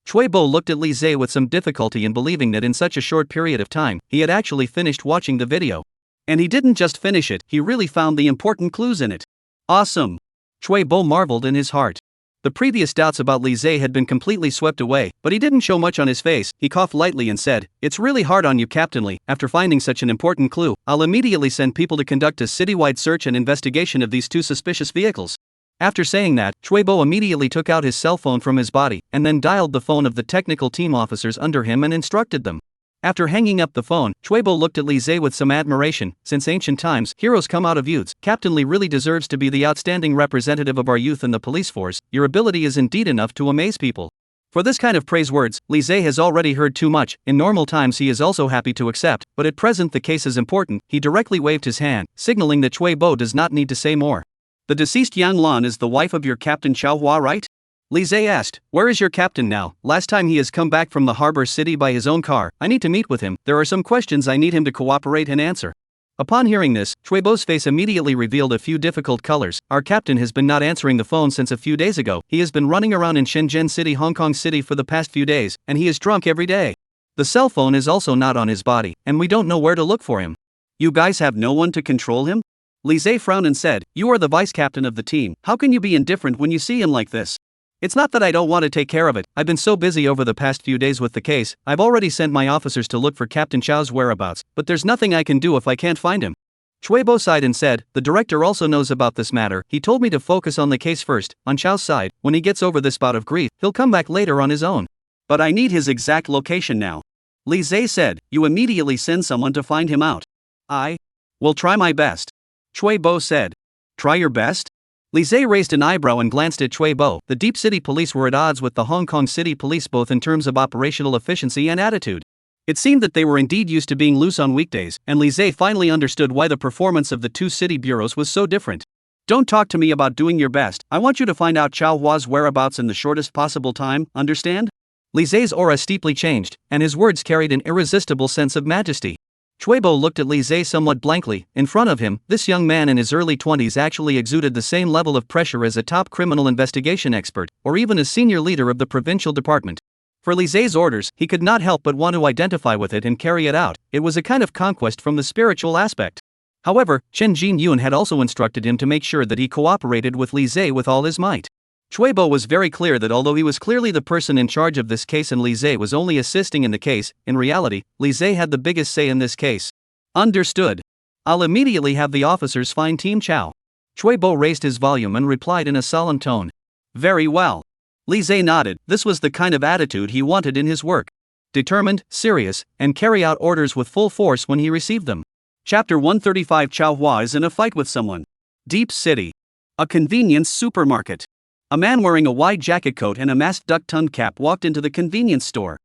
Chuebo looked at Lise with some difficulty in believing that in such a short period of time, he had actually finished watching the video. And he didn't just finish it, he really found the important clues in it. Awesome! Chui Bo marveled in his heart. The previous doubts about Li Zhe had been completely swept away, but he didn't show much on his face. He coughed lightly and said, "It's really hard on you, Captain Li. After finding such an important clue, I'll immediately send people to conduct a citywide search and investigation of these two suspicious vehicles." After saying that, Chui Bo immediately took out his cell phone from his body and then dialed the phone of the technical team officers under him and instructed them. After hanging up the phone, Chui Bo looked at Li Zhe with some admiration. Since ancient times, heroes come out of youths. Captain Li really deserves to be the outstanding representative of our youth in the police force. Your ability is indeed enough to amaze people. For this kind of praise words, Li Zhe has already heard too much. In normal times he is also happy to accept, but at present the case is important. He directly waved his hand, signaling that Chui Bo does not need to say more. The deceased Yang Lan is the wife of your Captain Chao Hua, right? Li Zhe asked. Where is your captain now? Last time he has come back from the harbor city by his own car. I need to meet with him. There are some questions I need him to cooperate and answer. Upon hearing this, Chui Bo's face immediately revealed a few difficult colors. Our captain has been not answering the phone since a few days ago. He has been running around in Shenzhen City, Hong Kong City for the past few days, and he is drunk every day. The cell phone is also not on his body, and we don't know where to look for him. You guys have no one to control him? Li Zhe frowned and said, "You are the vice captain of the team. How can you be indifferent when you see him like this?" It's not that I don't want to take care of it. I've been so busy over the past few days with the case. I've already sent my officers to look for Captain Chao's whereabouts, but there's nothing I can do if I can't find him. Chui Bo sighed and said, "The director also knows about this matter. He told me to focus on the case first. On Chao's side, when he gets over this bout of grief, he'll come back later on his own. But I need his exact location now." Li Zhe said, "You immediately send someone to find him out." "I will try my best," Chui Bo said. "Try your best?" Li Zhe raised an eyebrow and glanced at Chui Bo. The Deep City Police were at odds with the Hong Kong City Police both in terms of operational efficiency and attitude. It seemed that they were indeed used to being loose on weekdays, and Li Zhe finally understood why the performance of the two city bureaus was so different. "Don't talk to me about doing your best. I want you to find out Chao Hua's whereabouts in the shortest possible time, understand?" Li Zhe's aura steeply changed, and his words carried an irresistible sense of majesty. Chui Bo looked at Li Zhe somewhat blankly. In front of him, this young man in his early 20s actually exuded the same level of pressure as a top criminal investigation expert, or even a senior leader of the provincial department. For Li Zhe's orders, he could not help but want to identify with it and carry it out. It was a kind of conquest from the spiritual aspect. However, Chen Jinyun had also instructed him to make sure that he cooperated with Li Zhe with all his might. Chui Bo was very clear that although he was clearly the person in charge of this case and Li Zhe was only assisting in the case, in reality, Li Zhe had the biggest say in this case. "Understood. I'll immediately have the officers find Team Chao." Chui Bo raised his volume and replied in a solemn tone. "Very well." Li Zhe nodded. This was the kind of attitude he wanted in his work. Determined, serious, and carry out orders with full force when he received them. Chapter 135. Chao Hua is in a fight with someone. Deep City. A convenience supermarket. A man wearing a wide jacket coat and a masked duck-tongued cap walked into the convenience store.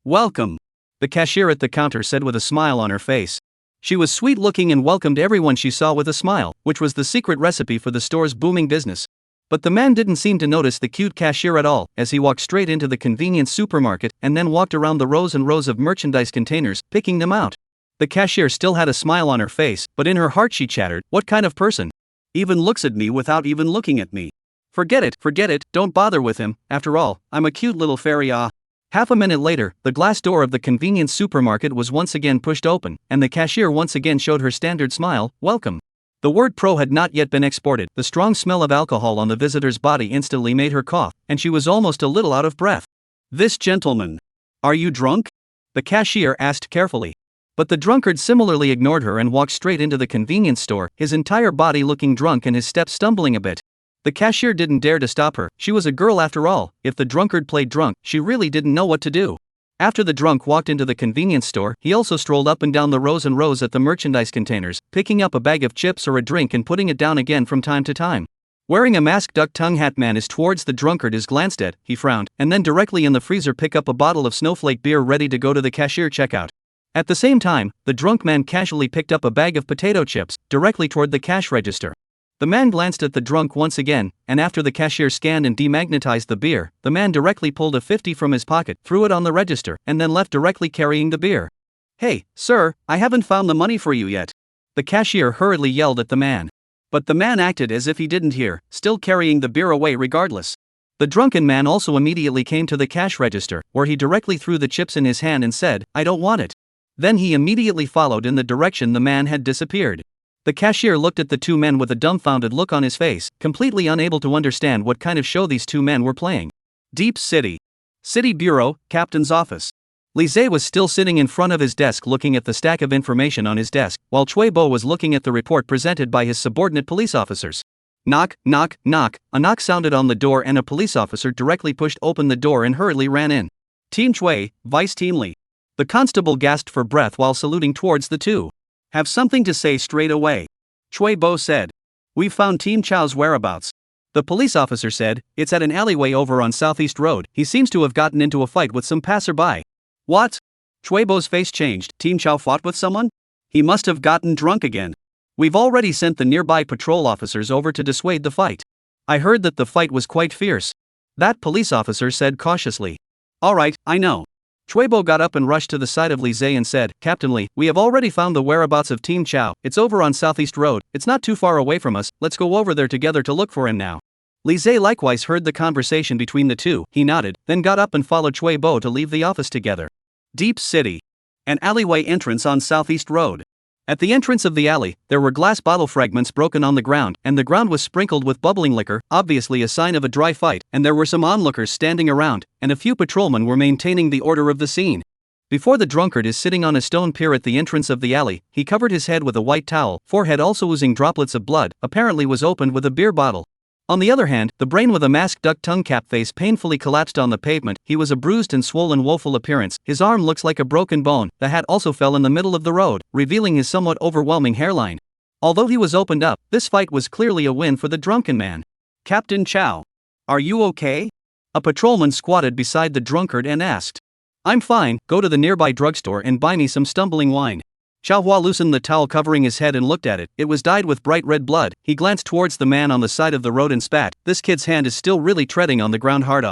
"Welcome," the cashier at the counter said with a smile on her face. She was sweet-looking and welcomed everyone she saw with a smile, which was the secret recipe for the store's booming business. But the man didn't seem to notice the cute cashier at all, as he walked straight into the convenience supermarket and then walked around the rows and rows of merchandise containers, picking them out. The cashier still had a smile on her face, but in her heart she chattered, "What kind of person even looks at me without even looking at me? Forget it, don't bother with him. After all, I'm a cute little fairy, ah." Half a minute later, the glass door of the convenience supermarket was once again pushed open, and the cashier once again showed her standard smile, "Welcome." The word "pro" had not yet been exported. The strong smell of alcohol on the visitor's body instantly made her cough, and she was almost a little out of breath. "This gentleman, are you drunk?" the cashier asked carefully. But the drunkard similarly ignored her and walked straight into the convenience store, his entire body looking drunk and his steps stumbling a bit. The cashier didn't dare to stop her. She was a girl after all. If the drunkard played drunk, she really didn't know what to do. After the drunk walked into the convenience store, he also strolled up and down the rows and rows at the merchandise containers, picking up a bag of chips or a drink and putting it down again from time to time. Wearing a masked duck-tongue hat man is towards the drunkard is glanced at, he frowned, and then directly in the freezer pick up a bottle of snowflake beer ready to go to the cashier checkout. At the same time, the drunk man casually picked up a bag of potato chips, directly toward the cash register. The man glanced at the drunk once again, and after the cashier scanned and demagnetized the beer, the man directly pulled a 50 from his pocket, threw it on the register, and then left directly carrying the beer. "Hey, sir, I haven't found the money for you yet," the cashier hurriedly yelled at the man. But the man acted as if he didn't hear, still carrying the beer away regardless. The drunken man also immediately came to the cash register, where he directly threw the chips in his hand and said, "I don't want it." Then he immediately followed in the direction the man had disappeared. The cashier looked at the two men with a dumbfounded look on his face, completely unable to understand what kind of show these two men were playing. Deep City. City Bureau, Captain's office. Lise was still sitting in front of his desk looking at the stack of information on his desk, while Chui Bo was looking at the report presented by his subordinate police officers. Knock, knock, knock. A knock sounded on the door and a police officer directly pushed open the door and hurriedly ran in. Team Chui, Vice Team Lee. The constable gasped for breath while saluting towards the two. Have something to say straight away. Chui Bo said. We've found Team Chow's whereabouts. The police officer said, it's at an alleyway over on Southeast Road. He seems to have gotten into a fight with some passerby. What? Chui Bo's face changed. Team Chow fought with someone? He must have gotten drunk again. We've already sent the nearby patrol officers over to dissuade the fight. I heard that the fight was quite fierce. That police officer said cautiously. Alright, I know. Chui Bo got up and rushed to the side of Li Zhe and said, Captain Lee, we have already found the whereabouts of Team Chow. It's over on Southeast Road. It's not too far away from us. Let's go over there together to look for him now. Li Zhe likewise heard the conversation between the two. He nodded, then got up and followed Chui Bo to leave the office together. Deep City. An alleyway entrance on Southeast Road. At the entrance of the alley, there were glass bottle fragments broken on the ground, and the ground was sprinkled with bubbling liquor, obviously a sign of a dry fight, and there were some onlookers standing around, and a few patrolmen were maintaining the order of the scene. Before the drunkard is sitting on a stone pier at the entrance of the alley, he covered his head with a white towel, forehead also oozing droplets of blood, apparently was opened with a beer bottle. On the other hand, the brain with a masked duck tongue cap face painfully collapsed on the pavement. He was a bruised and swollen woeful appearance, his arm looks like a broken bone, the hat also fell in the middle of the road, revealing his somewhat overwhelming hairline. Although he was opened up, this fight was clearly a win for the drunken man. Captain Chow. Are you okay? A patrolman squatted beside the drunkard and asked. I'm fine, go to the nearby drugstore and buy me some stumbling wine. Chow Hua loosened the towel covering his head and looked at it. It was dyed with bright red blood. He glanced towards the man on the side of the road and spat. This kid's hand is still really treading on the ground hard.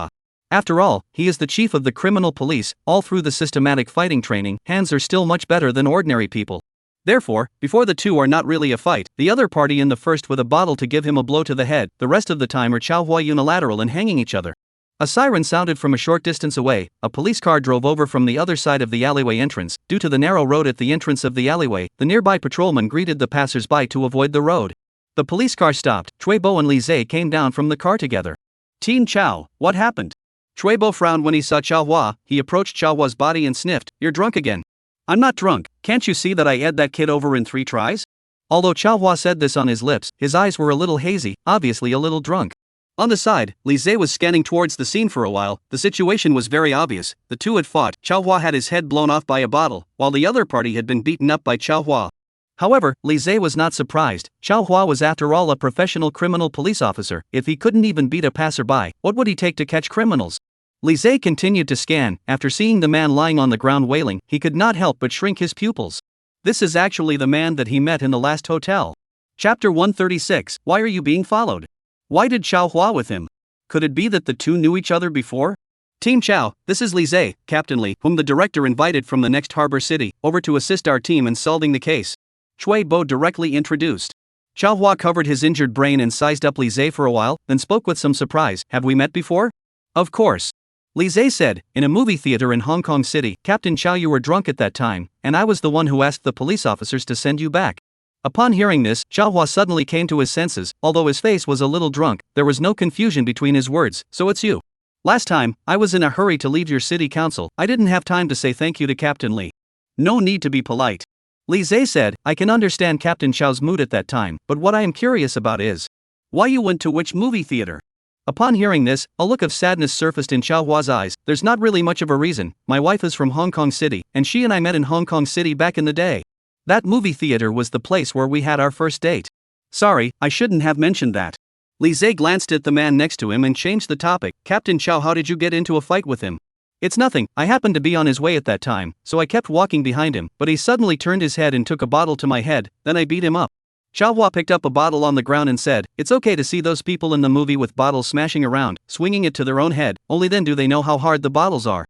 After all, he is the chief of the criminal police. All through the systematic fighting training, hands are still much better than ordinary people. Therefore, before the two are not really a fight, the other party in the first with a bottle to give him a blow to the head, the rest of the time are Chow Hua unilateral and hanging each other. A siren sounded from a short distance away. A police car drove over from the other side of the alleyway entrance. Due to the narrow road at the entrance of the alleyway, the nearby patrolman greeted the passers-by to avoid the road. The police car stopped. Chui Bo and Li Zhe came down from the car together. Team Chow, what happened? Chui Bo frowned when he saw Chow Hua. He approached Chow Hua's body and sniffed. You're drunk again. I'm not drunk. Can't you see that I had that kid over in 3 tries? Although Chow Hua said this on his lips, his eyes were a little hazy, obviously a little drunk. On the side, Li Zhe was scanning towards the scene for a while. The situation was very obvious. The two had fought. Chow Hua had his head blown off by a bottle, while the other party had been beaten up by Chow Hua. However, Li Zhe was not surprised. Chow Hua was after all a professional criminal police officer. If he couldn't even beat a passerby, what would he take to catch criminals? Li Zhe continued to scan. After seeing the man lying on the ground wailing, he could not help but shrink his pupils. This is actually the man that he met in the last hotel. Chapter 136. Why are you being followed? Why did Chow Hua with him? Could it be that the two knew each other before? Team Chow, this is Li Zhe, Captain Lee, whom the director invited from the next harbor city, over to assist our team in solving the case. Chui Bo directly introduced. Chow Hua covered his injured brain and sized up Li Zhe for a while, then spoke with some surprise. Have we met before? Of course. Li Zhe said, in a movie theater in Hong Kong City. Captain Chow, you were drunk at that time, and I was the one who asked the police officers to send you back. Upon hearing this, Chow Hua suddenly came to his senses. Although his face was a little drunk, there was no confusion between his words. So it's you. Last time, I was in a hurry to leave your city council. I didn't have time to say thank you to Captain Lee. No need to be polite. Li Zhe said, I can understand Captain Chow's mood at that time, but what I am curious about is why you went to which movie theater? Upon hearing this, a look of sadness surfaced in Chow Hua's eyes. There's not really much of a reason. My wife is from Hong Kong City, and she and I met in Hong Kong City back in the day. That movie theater was the place where we had our first date. Sorry, I shouldn't have mentioned that. Li Zhe glanced at the man next to him and changed the topic. Captain Chow, how did you get into a fight with him? It's nothing, I happened to be on his way at that time, so I kept walking behind him, but he suddenly turned his head and took a bottle to my head, then I beat him up. Chow Hua picked up a bottle on the ground and said, it's okay to see those people in the movie with bottles smashing around, swinging it to their own head, only then do they know how hard the bottles are.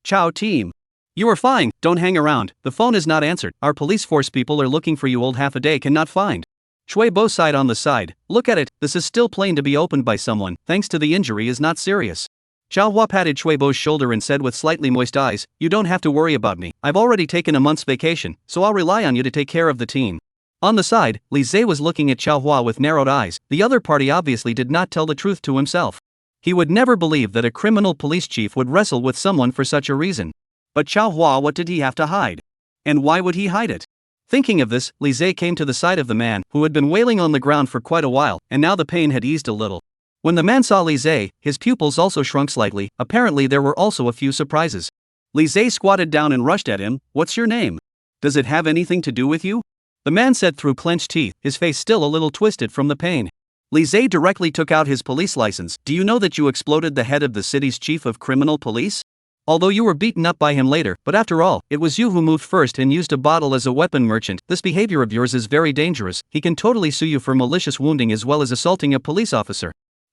Chow team. You are fine, don't hang around, the phone is not answered, our police force people are looking for you, old half a day cannot find. Chui Bo sighed on the side, look at it, this is still plain to be opened by someone, thanks to the injury is not serious. Xiao Hua patted Cui Bo's shoulder and said with slightly moist eyes, "You don't have to worry about me. I've already taken a month's vacation, so I'll rely on you to take care of the team." On the side, Li Zhe was looking at Xiao Hua with narrowed eyes. The other party obviously did not tell the truth to himself. He would never believe that a criminal police chief would wrestle with someone for such a reason. But Xiao Hua, what did he have to hide? And why would he hide it? Thinking of this, Li Zhe came to the side of the man, who had been wailing on the ground for quite a while, and now the pain had eased a little. When the man saw Li Zhe, his pupils also shrunk slightly. Apparently there were also a few surprises. Li Zhe squatted down and rushed at him. "What's your name? Does it have anything to do with you?" The man said through clenched teeth, his face still a little twisted from the pain. Li Zhe directly took out his police license. "Do you know that you exploded the head of the city's chief of criminal police? Although you were beaten up by him later, but after all, it was you who moved first and used a bottle as a weapon merchant. This behavior of yours is very dangerous. He can totally sue you for malicious wounding as well as assaulting a police officer."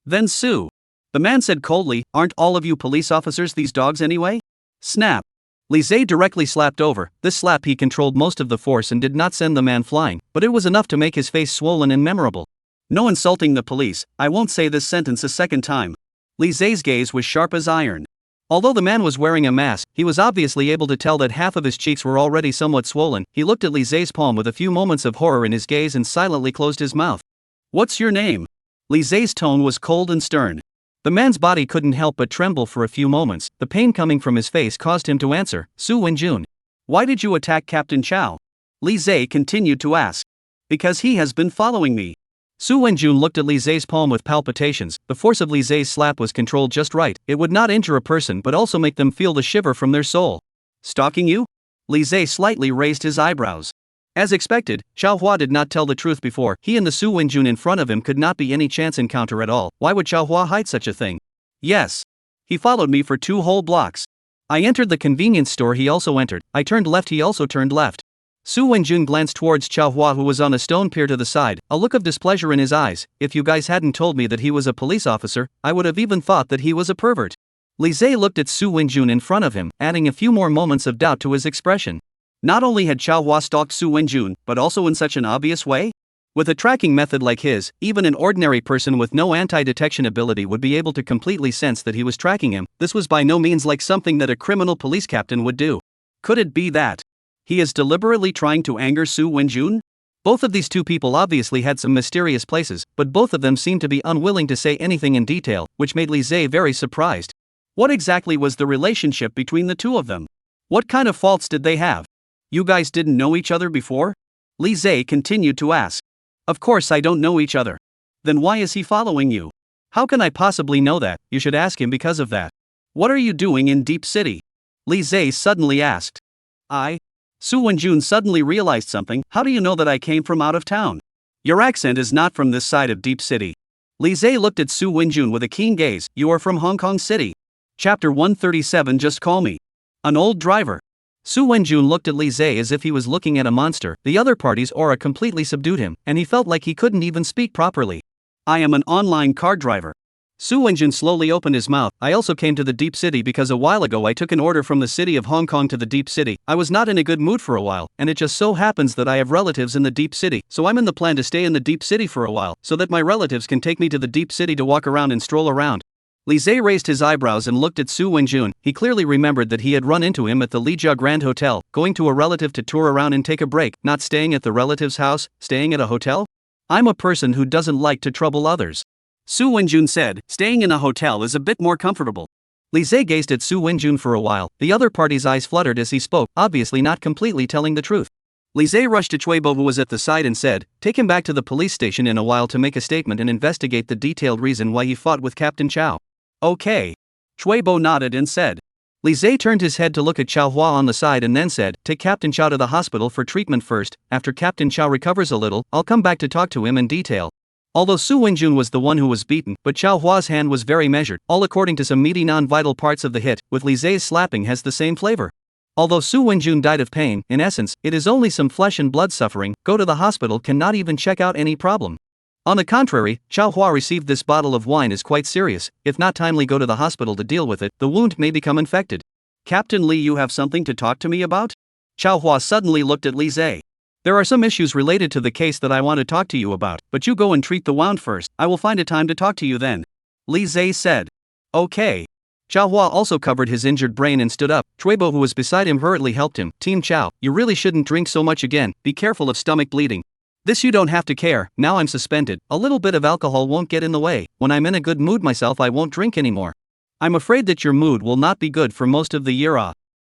"Then sue." The man said coldly, "Aren't all of you police officers these dogs anyway?" Snap. Li Zhe directly slapped over. This slap he controlled most of the force and did not send the man flying, but it was enough to make his face swollen and memorable. "No insulting the police. I won't say this sentence a second time." Li Zhe's gaze was sharp as iron. Although the man was wearing a mask, he was obviously able to tell that half of his cheeks were already somewhat swollen. He looked at Li Zhe's palm with a few moments of horror in his gaze and silently closed his mouth. "What's your name?" Li Zhe's tone was cold and stern. The man's body couldn't help but tremble for a few moments. The pain coming from his face caused him to answer, "Su Wenjun." "Why did you attack Captain Chow?" Li Zhe continued to ask. "Because he has been following me." Su Wenjun looked at Li Zhe's palm with palpitations. The force of Li Zhe's slap was controlled just right. It would not injure a person but also make them feel the shiver from their soul. "Stalking you?" Li Zhe slightly raised his eyebrows. As expected, Xiao Hua did not tell the truth before. He and the Su Wenjun in front of him could not be any chance encounter at all. Why would Xiao Hua hide such a thing? "Yes. He followed me for 2 whole blocks. I entered the convenience store, he also entered. I turned left, he also turned left." Su Wenjun glanced towards Xiao Hua, who was on a stone pier to the side, a look of displeasure in his eyes. "If you guys hadn't told me that he was a police officer, I would have even thought that he was a pervert." Li Zhe looked at Su Wenjun in front of him, adding a few more moments of doubt to his expression. Not only had Xiao Hua stalked Su Wenjun, but also in such an obvious way? With a tracking method like his, even an ordinary person with no anti-detection ability would be able to completely sense that he was tracking him. This was by no means like something that a criminal police captain would do. Could it be that he is deliberately trying to anger Su Wenjun? Both of these two people obviously had some mysterious places, but both of them seemed to be unwilling to say anything in detail, which made Li Zhe very surprised. What exactly was the relationship between the two of them? What kind of faults did they have? "You guys didn't know each other before?" Li Zhe continued to ask. "Of course I don't know each other." "Then why is he following you?" "How can I possibly know that? You should ask him because of that." "What are you doing in Deep City?" Li Zhe suddenly asked. Su Wenjun suddenly realized something. "How do you know that I came from out of town? Your accent is not from this side of Deep City." Li Zhe looked at Su Wenjun with a keen gaze. "You are from Hong Kong City." Chapter 137. Just call me an old driver. Su Wenjun looked at Li Zhe as if he was looking at a monster. The other party's aura completely subdued him, and he felt like he couldn't even speak properly. "I am an online car driver." Su Wenjun slowly opened his mouth. "I also came to the Deep City because a while ago I took an order from the city of Hong Kong to the Deep City. I was not in a good mood for a while, and it just so happens that I have relatives in the Deep City, so I'm in the plan to stay in the Deep City for a while, so that my relatives can take me to the Deep City to walk around and stroll around." Li Zhe raised his eyebrows and looked at Su Wenjun. He clearly remembered that he had run into him at the Lijia Grand Hotel, going to a relative to tour around and take a break, not staying at the relative's house, staying at a hotel. "I'm a person who doesn't like to trouble others," Su Wenjun said. "Staying in a hotel is a bit more comfortable." Li Zhe gazed at Su Wenjun for a while. The other party's eyes fluttered as he spoke, obviously not completely telling the truth. Li Zhe rushed to Cui Bo, who was at the side, and said, "Take him back to the police station in a while to make a statement and investigate the detailed reason why he fought with Captain Chow." "Okay." Cui Bo nodded and said. Li Zhe turned his head to look at Xiao Hua on the side and then said, "Take Captain Chow to the hospital for treatment first. After Captain Chow recovers a little, I'll come back to talk to him in detail." Although Su Wenjun was the one who was beaten, but Xiao Hua's hand was very measured, all according to some meaty non-vital parts of the hit, with Li Zhe's slapping has the same flavor. Although Su Wenjun died of pain, in essence, it is only some flesh and blood suffering. Go to the hospital cannot even check out any problem. On the contrary, Xiao Hua received this bottle of wine is quite serious. If not timely go to the hospital to deal with it, the wound may become infected. "Captain Li, you have something to talk to me about?" Xiao Hua suddenly looked at Li Zhe. "There are some issues related to the case that I want to talk to you about, but you go and treat the wound first. I will find a time to talk to you then," Li Zhe said. "Okay." Hua also covered his injured brain and stood up. Chuibo, who was beside him, hurriedly helped him. Team Chao, you really shouldn't drink so much again, be careful of stomach bleeding. This you don't have to care, now I'm suspended, a little bit of alcohol won't get in the way, when I'm in a good mood myself I won't drink anymore. I'm afraid that your mood will not be good for most of the year.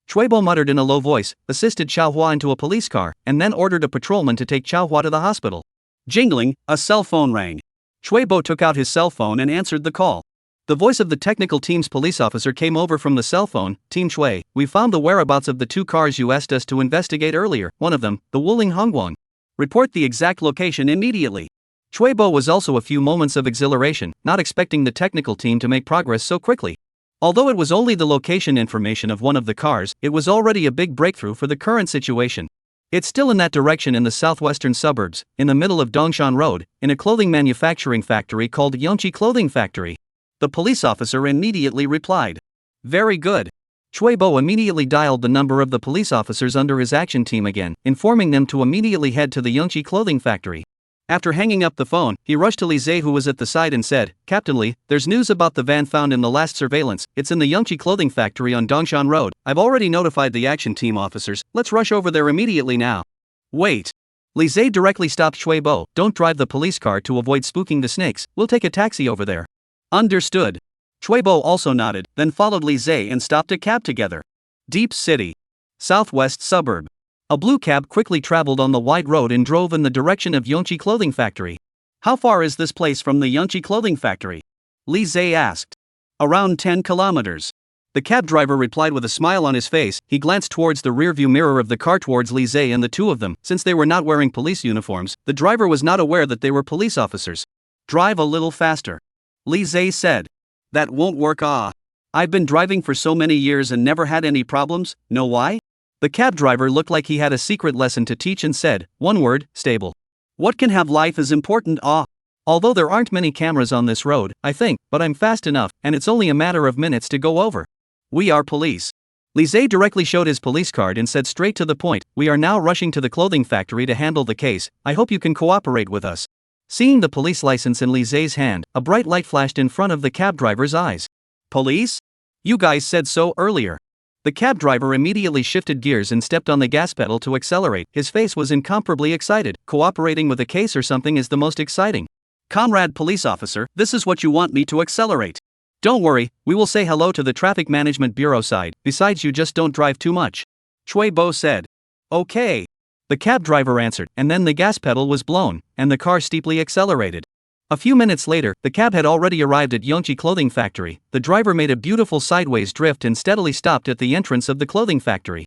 Chuibo muttered in a low voice, assisted Hua into a police car, and then ordered a patrolman to take Hua to the hospital. Jingling, a cell phone rang. Chuibo took out his cell phone and answered the call. The voice of the technical team's police officer came over from the cell phone. Team Shui, we found the whereabouts of the two cars you asked us to investigate earlier, one of them, the Wuling Hongguang. Report the exact location immediately. Chuibo was also a few moments of exhilaration, not expecting the technical team to make progress so quickly. Although it was only the location information of one of the cars, it was already a big breakthrough for the current situation. It's still in that direction in the southwestern suburbs, in the middle of Dongshan Road, in a clothing manufacturing factory called Yongqi Clothing Factory. The police officer immediately replied. Very good. Chuibo immediately dialed the number of the police officers under his action team again, informing them to immediately head to the Yongqi Clothing Factory. After hanging up the phone, he rushed to Li Zhe, who was at the side, and said, Captain Li, there's news about the van found in the last surveillance. It's in the Yongqi Clothing Factory on Dongshan Road. I've already notified the action team officers. Let's rush over there immediately now. Wait. Li Zhe directly stopped Chuibo. Don't drive the police car to avoid spooking the snakes. We'll take a taxi over there. Understood. Chuibo also nodded, then followed Li Zhe and stopped a cab together. Deep City. Southwest suburb. A blue cab quickly traveled on the wide road and drove in the direction of Yongqi Clothing Factory. How far is this place from the Yongqi Clothing Factory? Li Zhe asked. Around 10 kilometers. The cab driver replied with a smile on his face. He glanced towards the rearview mirror of the car towards Li Zhe and the two of them. Since they were not wearing police uniforms, the driver was not aware that they were police officers. Drive a little faster. Li Zhe said. That won't work. I've been driving for so many years and never had any problems. Know why? The cab driver looked like he had a secret lesson to teach and said, one word, stable. What can have life is important. Although there aren't many cameras on this road, I think, but I'm fast enough, and it's only a matter of minutes to go over. We are police. Li Zhe directly showed his police card and said straight to the point, we are now rushing to the clothing factory to handle the case. I hope you can cooperate with us. Seeing the police license in Li Zhe's hand, a bright light flashed in front of the cab driver's eyes. Police? You guys said so earlier. The cab driver immediately shifted gears and stepped on the gas pedal to accelerate. His face was incomparably excited. Cooperating with a case or something is the most exciting. Comrade police officer, this is what you want me to accelerate. Don't worry, we will say hello to the Traffic Management Bureau side. Besides, you just don't drive too much. Chuibo said. Okay. The cab driver answered, and then the gas pedal was blown, and the car steeply accelerated. A few minutes later, the cab had already arrived at Yongqi Clothing Factory. The driver made a beautiful sideways drift and steadily stopped at the entrance of the clothing factory.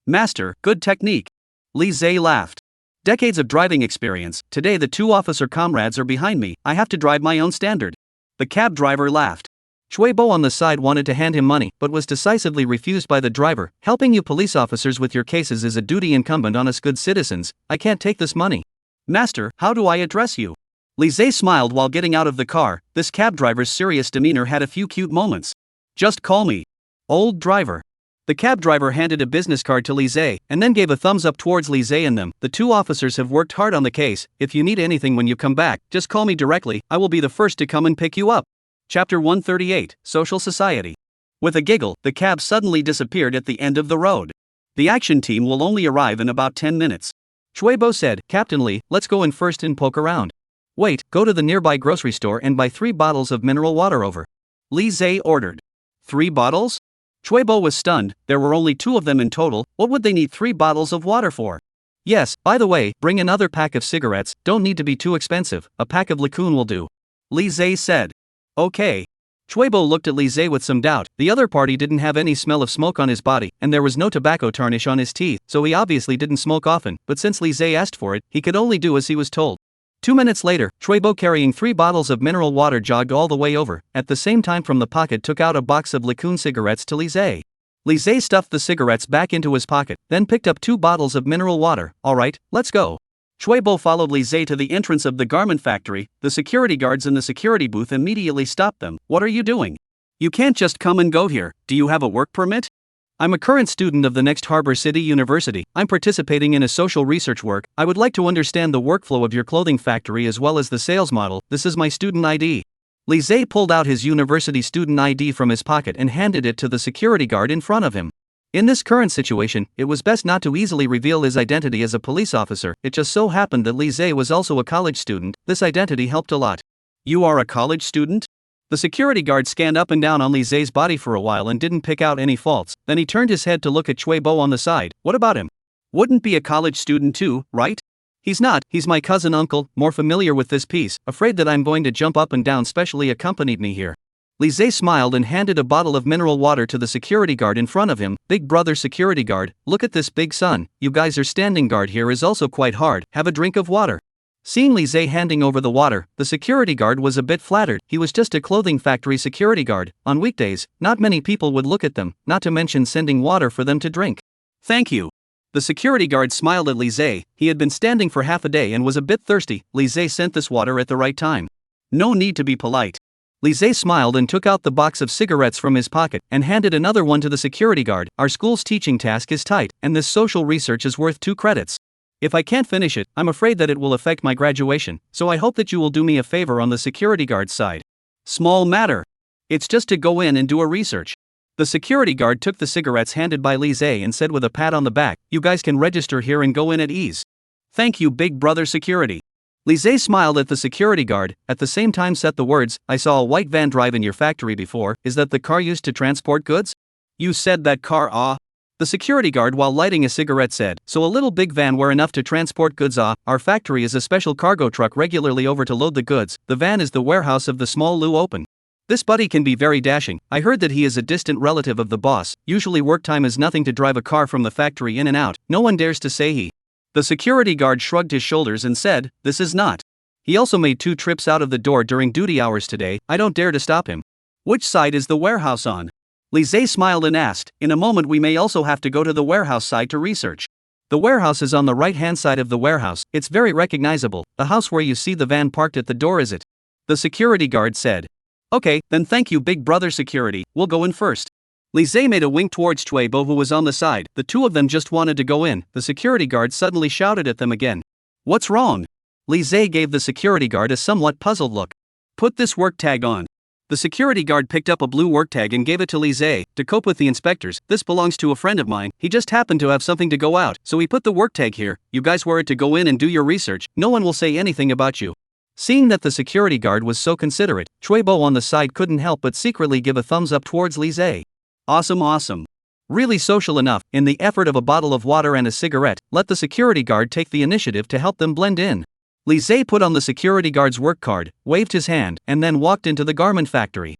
Master, good technique. Li Zhe laughed. Decades of driving experience. Today the two officer comrades are behind me. I have to drive my own standard. The cab driver laughed. Chuibo on the side wanted to hand him money, but was decisively refused by the driver. Helping you police officers with your cases is a duty incumbent on us good citizens. I can't take this money. Master, how do I address you? Li Zhe smiled while getting out of the car. This cab driver's serious demeanor had a few cute moments. Just call me old driver. The cab driver handed a business card to Li Zhe, and then gave a thumbs up towards Li Zhe and them. The two officers have worked hard on the case. If you need anything when you come back, just call me directly. I will be the first to come and pick you up. Chapter 138, Social Society. With a giggle, the cab suddenly disappeared at the end of the road. The action team will only arrive in about 10 minutes. Chuibo said, Captain Li, let's go in first and poke around. Wait, go to the nearby grocery store and buy 3 bottles of mineral water over. Li Zhe ordered. 3 bottles? Chuibo was stunned. There were only 2 of them in total. What would they need 3 bottles of water for? Yes, by the way, bring another pack of cigarettes. Don't need to be too expensive. A pack of Licoon will do. Li Zhe said. Okay. Chuibo looked at Li Zhe with some doubt. The other party didn't have any smell of smoke on his body, and there was no tobacco tarnish on his teeth, so he obviously didn't smoke often, but since Li Zhe asked for it, he could only do as he was told. 2 minutes later, Chuibo carrying 3 bottles of mineral water jogged all the way over, at the same time from the pocket took out a box of Licoon cigarettes to Li Zhe. Li Zhe stuffed the cigarettes back into his pocket, then picked up 2 bottles of mineral water. Alright, let's go. Chuibo followed Li Zhe to the entrance of the garment factory. The security guards in the security booth immediately stopped them. What are you doing? You can't just come and go here. Do you have a work permit? I'm a current student of the next Harbor City University. I'm participating in a social research work. I would like to understand the workflow of your clothing factory as well as the sales model. This is my student ID. Li Zhe pulled out his university student ID from his pocket and handed it to the security guard in front of him. In this current situation, it was best not to easily reveal his identity as a police officer. It just so happened that Li Zhe was also a college student. This identity helped a lot. You are a college student? The security guard scanned up and down on Li Zhe's body for a while and didn't pick out any faults. Then he turned his head to look at Cui Bo on the side. What about him? Wouldn't be a college student too, right? He's not. He's my cousin uncle, more familiar with this piece, afraid that I'm going to jump up and down, specially accompanied me here. Li Zhe smiled and handed a bottle of mineral water to the security guard in front of him. Big brother security guard, look at this big sun. You guys are standing guard here is also quite hard. Have a drink of water. Seeing Li Zhe handing over the water, the security guard was a bit flattered. He was just a clothing factory security guard. On weekdays, not many people would look at them, not to mention sending water for them to drink. Thank you. The security guard smiled at Li Zhe. He had been standing for half a day and was a bit thirsty. Li Zhe sent this water at the right time. No need to be polite. Li Zhe smiled and took out the box of cigarettes from his pocket and handed another one to the security guard. Our school's teaching task is tight, and this social research is worth 2 credits. If I can't finish it, I'm afraid that it will affect my graduation, so I hope that you will do me a favor on the security guard's side. Small matter. It's just to go in and do a research. The security guard took the cigarettes handed by Li Zhe and said with a pat on the back, you guys can register here and go in at ease. Thank you, big brother security. Li Zhe smiled at the security guard, at the same time said the words, I saw a white van drive in your factory before. Is that the car used to transport goods? You said that car, ah? The security guard while lighting a cigarette said, so a little big van were enough to transport goods, ah? Our factory is a special cargo truck regularly over to load the goods. The van is the warehouse of the small Lu Open. This buddy can be very dashing. I heard that he is a distant relative of the boss. Usually work time is nothing to drive a car from the factory in and out. No one dares to say he. The security guard shrugged his shoulders and said, this is not. He also made 2 trips out of the door during duty hours today. I don't dare to stop him. Which side is the warehouse on? Li Zhe smiled and asked, in a moment we may also have to go to the warehouse side to research. The warehouse is on the right-hand side of the warehouse. It's very recognizable. The house where you see the van parked at the door, is it? The security guard said. Okay, then thank you, big brother security. We'll go in first. Li Zhe made a wink towards Cui Bo, who was on the side. The 2 of them just wanted to go in. The security guard suddenly shouted at them again. What's wrong? Li Zhe gave the security guard a somewhat puzzled look. Put this work tag on. The security guard picked up a blue work tag and gave it to Li Zhe. To cope with the inspectors, this belongs to a friend of mine. He just happened to have something to go out, so he put the work tag here. You guys were to go in and do your research. No one will say anything about you. Seeing that the security guard was so considerate, Cui Bo on the side couldn't help but secretly give a thumbs up towards Li Zhe. Awesome. Really social enough. In the effort of a bottle of water and a cigarette, let the security guard take the initiative to help them blend in. Li Zhe put on the security guard's work card, waved his hand, and then walked into the garment factory.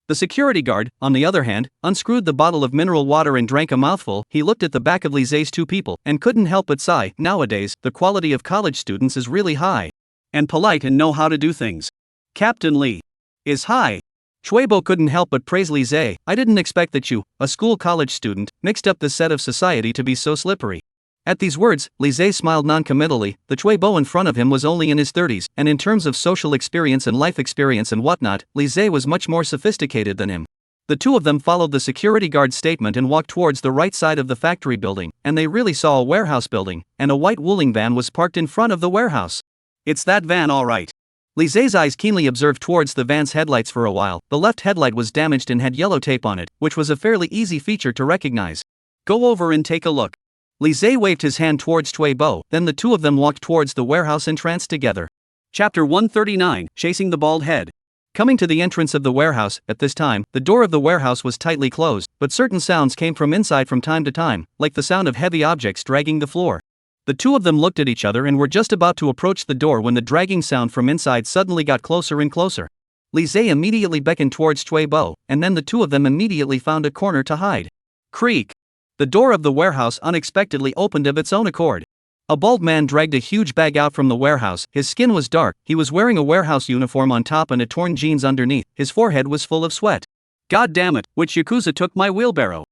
The security guard, on the other hand, unscrewed the bottle of mineral water and drank a mouthful. He looked at the back of Li Zhe's 2 people and couldn't help but sigh. Nowadays, the quality of college students is really high. And polite and know how to do things. Captain Li is high. Cui Bo couldn't help but praise Li Zhe. I didn't expect that you, a school college student, mixed up this set of society to be so slippery. At these words, Li Zhe smiled noncommittally. The Cui Bo in front of him was only in his 30s, and in terms of social experience and life experience and whatnot, Li Zhe was much more sophisticated than him. The 2 of them followed the security guard's statement and walked towards the right side of the factory building, and they really saw a warehouse building, and a white wooling van was parked in front of the warehouse. It's that van, all right. Li Zhe's eyes keenly observed towards the van's headlights for a while. The left headlight was damaged and had yellow tape on it, which was a fairly easy feature to recognize. Go over and take a look. Li Zhe waved his hand towards Cui Bo, then the 2 of them walked towards the warehouse entrance together. Chapter 139, Chasing the Bald Head. Coming to the entrance of the warehouse, at this time, the door of the warehouse was tightly closed, but certain sounds came from inside from time to time, like the sound of heavy objects dragging the floor. The 2 of them looked at each other and were just about to approach the door when the dragging sound from inside suddenly got closer and closer. Li Zhe immediately beckoned towards Cui Bo, and then the 2 of them immediately found a corner to hide. Creak! The door of the warehouse unexpectedly opened of its own accord. A bald man dragged a huge bag out from the warehouse. His skin was dark, he was wearing a warehouse uniform on top and a torn jeans underneath. His forehead was full of sweat. God damn it, which Yakuza took my wheelbarrow?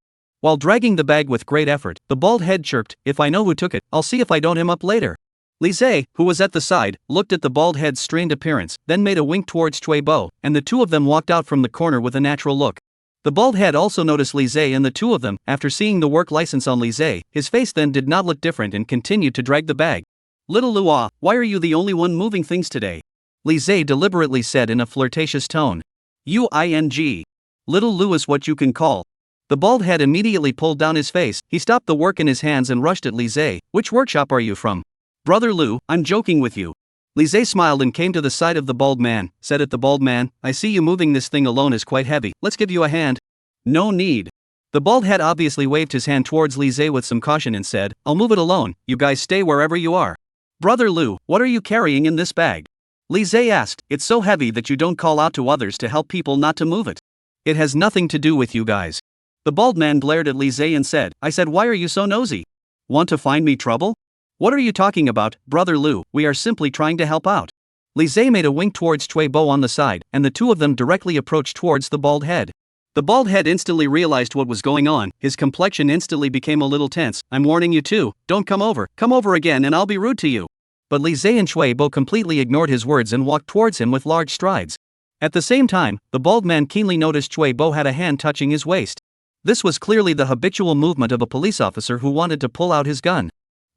While dragging the bag with great effort, the bald head chirped, if I know who took it, I'll see if I don't him up later. Li Zhe, who was at the side, looked at the bald head's strained appearance, then made a wink towards Cui Bo, and the 2 of them walked out from the corner with a natural look. The bald head also noticed Li Zhe and the 2 of them. After seeing the work license on Li Zhe, his face then did not look different and continued to drag the bag. Little Lua, why are you the only one moving things today? Li Zhe deliberately said in a flirtatious tone. "Uing. Little Lou is what you can call." The bald head immediately pulled down his face. He stopped the work in his hands and rushed at Li Zhe. "Which workshop are you from?" "Brother Lou, I'm joking with you." Li Zhe smiled and came to the side of the bald man, said at the bald man, "I see you moving this thing alone is quite heavy, let's give you a hand." "No need." The bald head obviously waved his hand towards Li Zhe with some caution and said, "I'll move it alone, you guys stay wherever you are." "Brother Lou, what are you carrying in this bag?" Li Zhe asked. "It's so heavy that you don't call out to others to help people not to move it." "It has nothing to do with you guys." The bald man glared at Li Zhe and said, "I said, why are you so nosy? Want to find me trouble?" "What are you talking about, Brother Lou? We are simply trying to help out." Li Zhe made a wink towards Cui Bo on the side, and the two of them directly approached towards the bald head. The bald head instantly realized what was going on. His complexion instantly became a little tense. "I'm warning you too, don't come over again and I'll be rude to you." But Li Zhe and Cui Bo completely ignored his words and walked towards him with large strides. At the same time, the bald man keenly noticed Cui Bo had a hand touching his waist. This was clearly the habitual movement of a police officer who wanted to pull out his gun.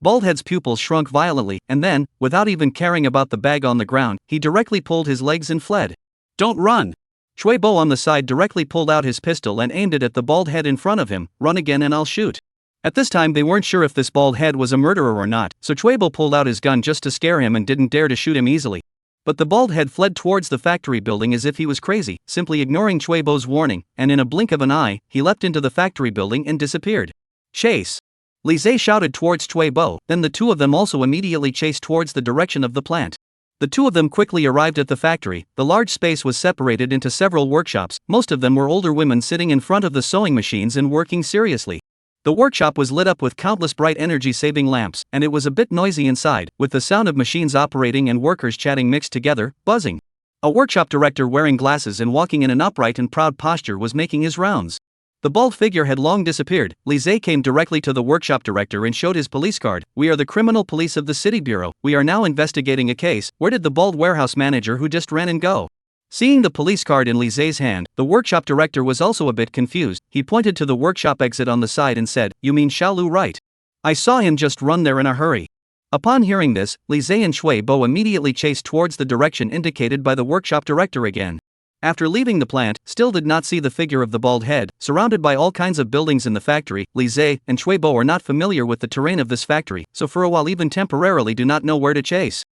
Baldhead's pupils shrunk violently, and then, without even caring about the bag on the ground, he directly pulled his legs and fled. "Don't run!" Cui Bo on the side directly pulled out his pistol and aimed it at the bald head in front of him. "Run again and I'll shoot." At this time they weren't sure if this bald head was a murderer or not, so Cui Bo pulled out his gun just to scare him and didn't dare to shoot him easily. But the bald head fled towards the factory building as if he was crazy, simply ignoring Cui Bo's warning, and in a blink of an eye, he leapt into the factory building and disappeared. "Chase!" Li Zhe shouted towards Cui Bo, then the two of them also immediately chased towards the direction of the plant. The two of them quickly arrived at the factory. The large space was separated into several workshops. Most of them were older women sitting in front of the sewing machines and working seriously. The workshop was lit up with countless bright energy-saving lamps, and it was a bit noisy inside, with the sound of machines operating and workers chatting mixed together, buzzing. A workshop director wearing glasses and walking in an upright and proud posture was making his rounds. The bald figure had long disappeared. Li Zhe came directly to the workshop director and showed his police card. "We are the criminal police of the city bureau. We are now investigating a case. Where did the bald warehouse manager who just ran and go?" Seeing the police card in Li Zhe's hand, the workshop director was also a bit confused. He pointed to the workshop exit on the side and said, "You mean Xiaolu, right? I saw him just run there in a hurry." Upon hearing this, Li Zhe and Cui Bo immediately chased towards the direction indicated by the workshop director again. After leaving the plant, still did not see the figure of the bald head. Surrounded by all kinds of buildings in the factory, Li Zhe and Cui Bo are not familiar with the terrain of this factory, so for a while even temporarily do not know where to chase.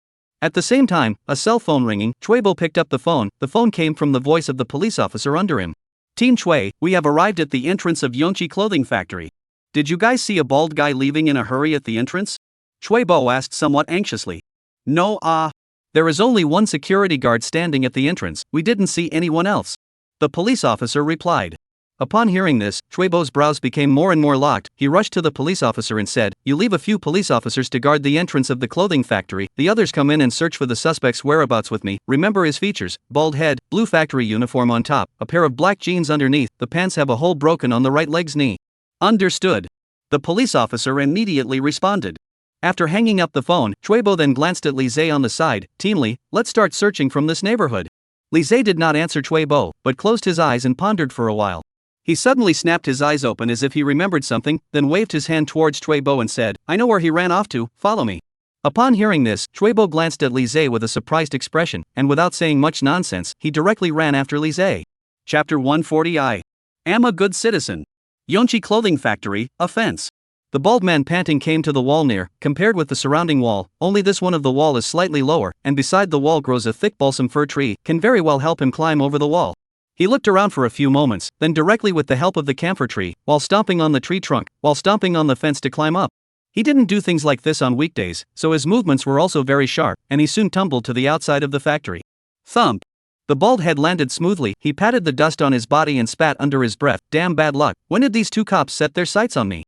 At the same time, a cell phone ringing. Cui Bo picked up the phone. The phone came from the voice of the police officer under him. "Team Cui, we have arrived at the entrance of Yongqi Clothing Factory. Did you guys see a bald guy leaving in a hurry at the entrance?" Cui Bo asked somewhat anxiously. "No, there is only one security guard standing at the entrance. We didn't see anyone else," the police officer replied. Upon hearing this, Cui Bo's brows became more and more locked. He rushed to the police officer and said, "You leave a few police officers to guard the entrance of the clothing factory. The others come in and search for the suspect's whereabouts with me. Remember his features: bald head, blue factory uniform on top, a pair of black jeans underneath. The pants have a hole broken on the right leg's knee." "Understood," the police officer immediately responded. After hanging up the phone, Cui Bo then glanced at Li Zhe on the side. "Team Li, let's start searching from this neighborhood." Li Zhe did not answer Cui Bo, but closed his eyes and pondered for a while. He suddenly snapped his eyes open as if he remembered something, then waved his hand towards Cui Bo and said, "I know where he ran off to, follow me." Upon hearing this, Cui Bo glanced at Li Zhe with a surprised expression, and without saying much nonsense, he directly ran after Li Zhe. Chapter 140. I am a good citizen. Yongqi Clothing Factory, a fence. The bald man panting came to the wall near. Compared with the surrounding wall, only this one of the wall is slightly lower, and beside the wall grows a thick balsam fir tree, can very well help him climb over the wall. He looked around for a few moments, then directly with the help of the camphor tree, while stomping on the tree trunk, while stomping on the fence to climb up. He didn't do things like this on weekdays, so his movements were also very sharp, and he soon tumbled to the outside of the factory. Thump! The bald head landed smoothly. He patted the dust on his body and spat under his breath. Damn bad luck. When did these two cops set their sights on me?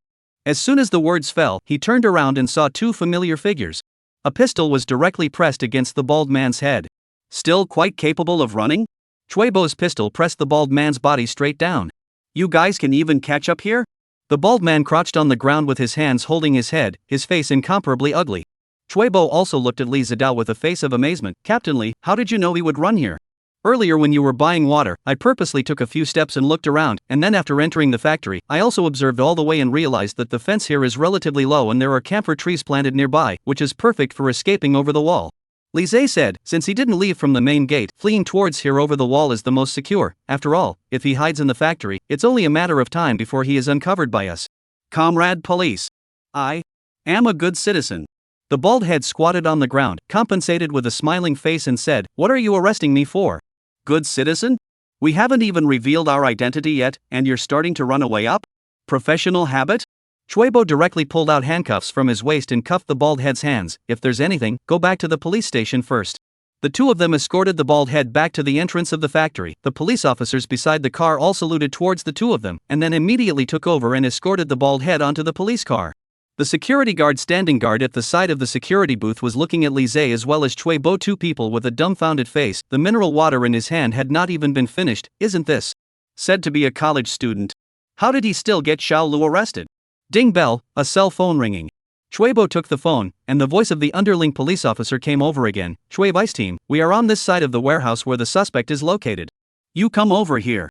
As soon as the words fell, he turned around and saw two familiar figures. A pistol was directly pressed against the bald man's head. Still quite capable of running? Cui Bo's pistol pressed the bald man's body straight down. "You guys can even catch up here?" The bald man crouched on the ground with his hands holding his head, his face incomparably ugly. Cui Bo also looked at Li Zidao with a face of amazement. "Captain Li, how did you know he would run here?" "Earlier when you were buying water, I purposely took a few steps and looked around, and then after entering the factory, I also observed all the way and realized that the fence here is relatively low and there are camphor trees planted nearby, which is perfect for escaping over the wall." Li Zhe said, since he didn't leave from the main gate, fleeing towards here over the wall is the most secure. After all, if he hides in the factory, it's only a matter of time before he is uncovered by us. Comrade police. I am a good citizen. The bald head squatted on the ground, compensated with a smiling face and said, what are you arresting me for? Good citizen? We haven't even revealed our identity yet, and you're starting to run away up? Professional habit? Chuebo directly pulled out handcuffs from his waist and cuffed the bald head's hands. If there's anything, go back to the police station first. The two of them escorted the bald head back to the entrance of the factory. The police officers beside the car all saluted towards the two of them, and then immediately took over and escorted the bald head onto the police car. The security guard standing guard at the side of the security booth was looking at Li Zhe as well as Chuebo, two people with a dumbfounded face. The mineral water in his hand had not even been finished. Isn't this said to be a college student? How did he still get Xiao Lu arrested? Ding bell, a cell phone ringing. Chuebo took the phone, and the voice of the underling police officer came over again. Vice team, we are on this side of the warehouse where the suspect is located. You come over here.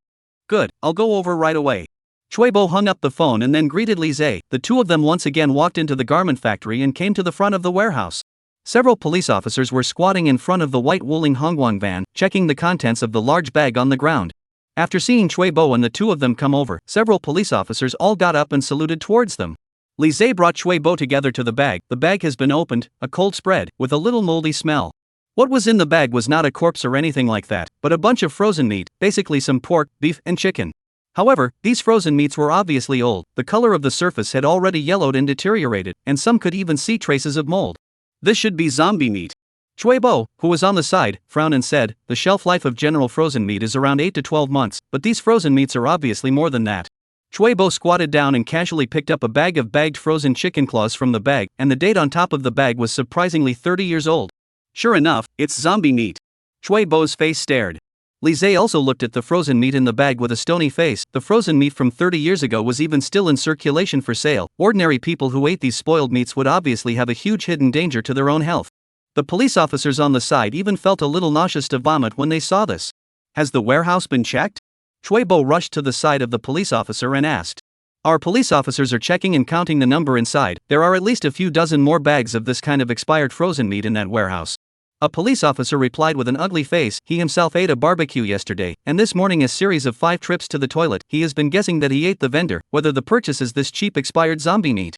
Good, I'll go over right away. Chuebo hung up the phone and then greeted Li Zhe. The two of them once again walked into the garment factory and came to the front of the warehouse. Several police officers were squatting in front of the white Wuling Hongguang van, checking the contents of the large bag on the ground. After seeing Chuebo and the two of them come over, several police officers all got up and saluted towards them. Li Zhe brought Chuebo together to the bag. The bag has been opened, a cold spread, with a little moldy smell. What was in the bag was not a corpse or anything like that, but a bunch of frozen meat, basically some pork, beef, and chicken. However, these frozen meats were obviously old. The color of the surface had already yellowed and deteriorated, and some could even see traces of mold. This should be zombie meat. Chuebo, who was on the side, frowned and said, the shelf life of general frozen meat is around 8 to 12 months, but these frozen meats are obviously more than that. Chuebo squatted down and casually picked up a bag of bagged frozen chicken claws from the bag, and the date on top of the bag was surprisingly 30 years old. Sure enough, it's zombie meat. Chuebo's face stared. Li Zhe also looked at the frozen meat in the bag with a stony face. The frozen meat from 30 years ago was even still in circulation for sale. Ordinary people who ate these spoiled meats would obviously have a huge hidden danger to their own health. The police officers on the side even felt a little nauseous to vomit when they saw this. Has the warehouse been checked? Chuebo rushed to the side of the police officer and asked. Our police officers are checking and counting the number inside. There are at least a few dozen more bags of this kind of expired frozen meat in that warehouse. A police officer replied with an ugly face. He himself ate a barbecue yesterday, and this morning a series of 5 trips to the toilet. He has been guessing that he ate the vendor, whether the purchase is this cheap expired zombie meat.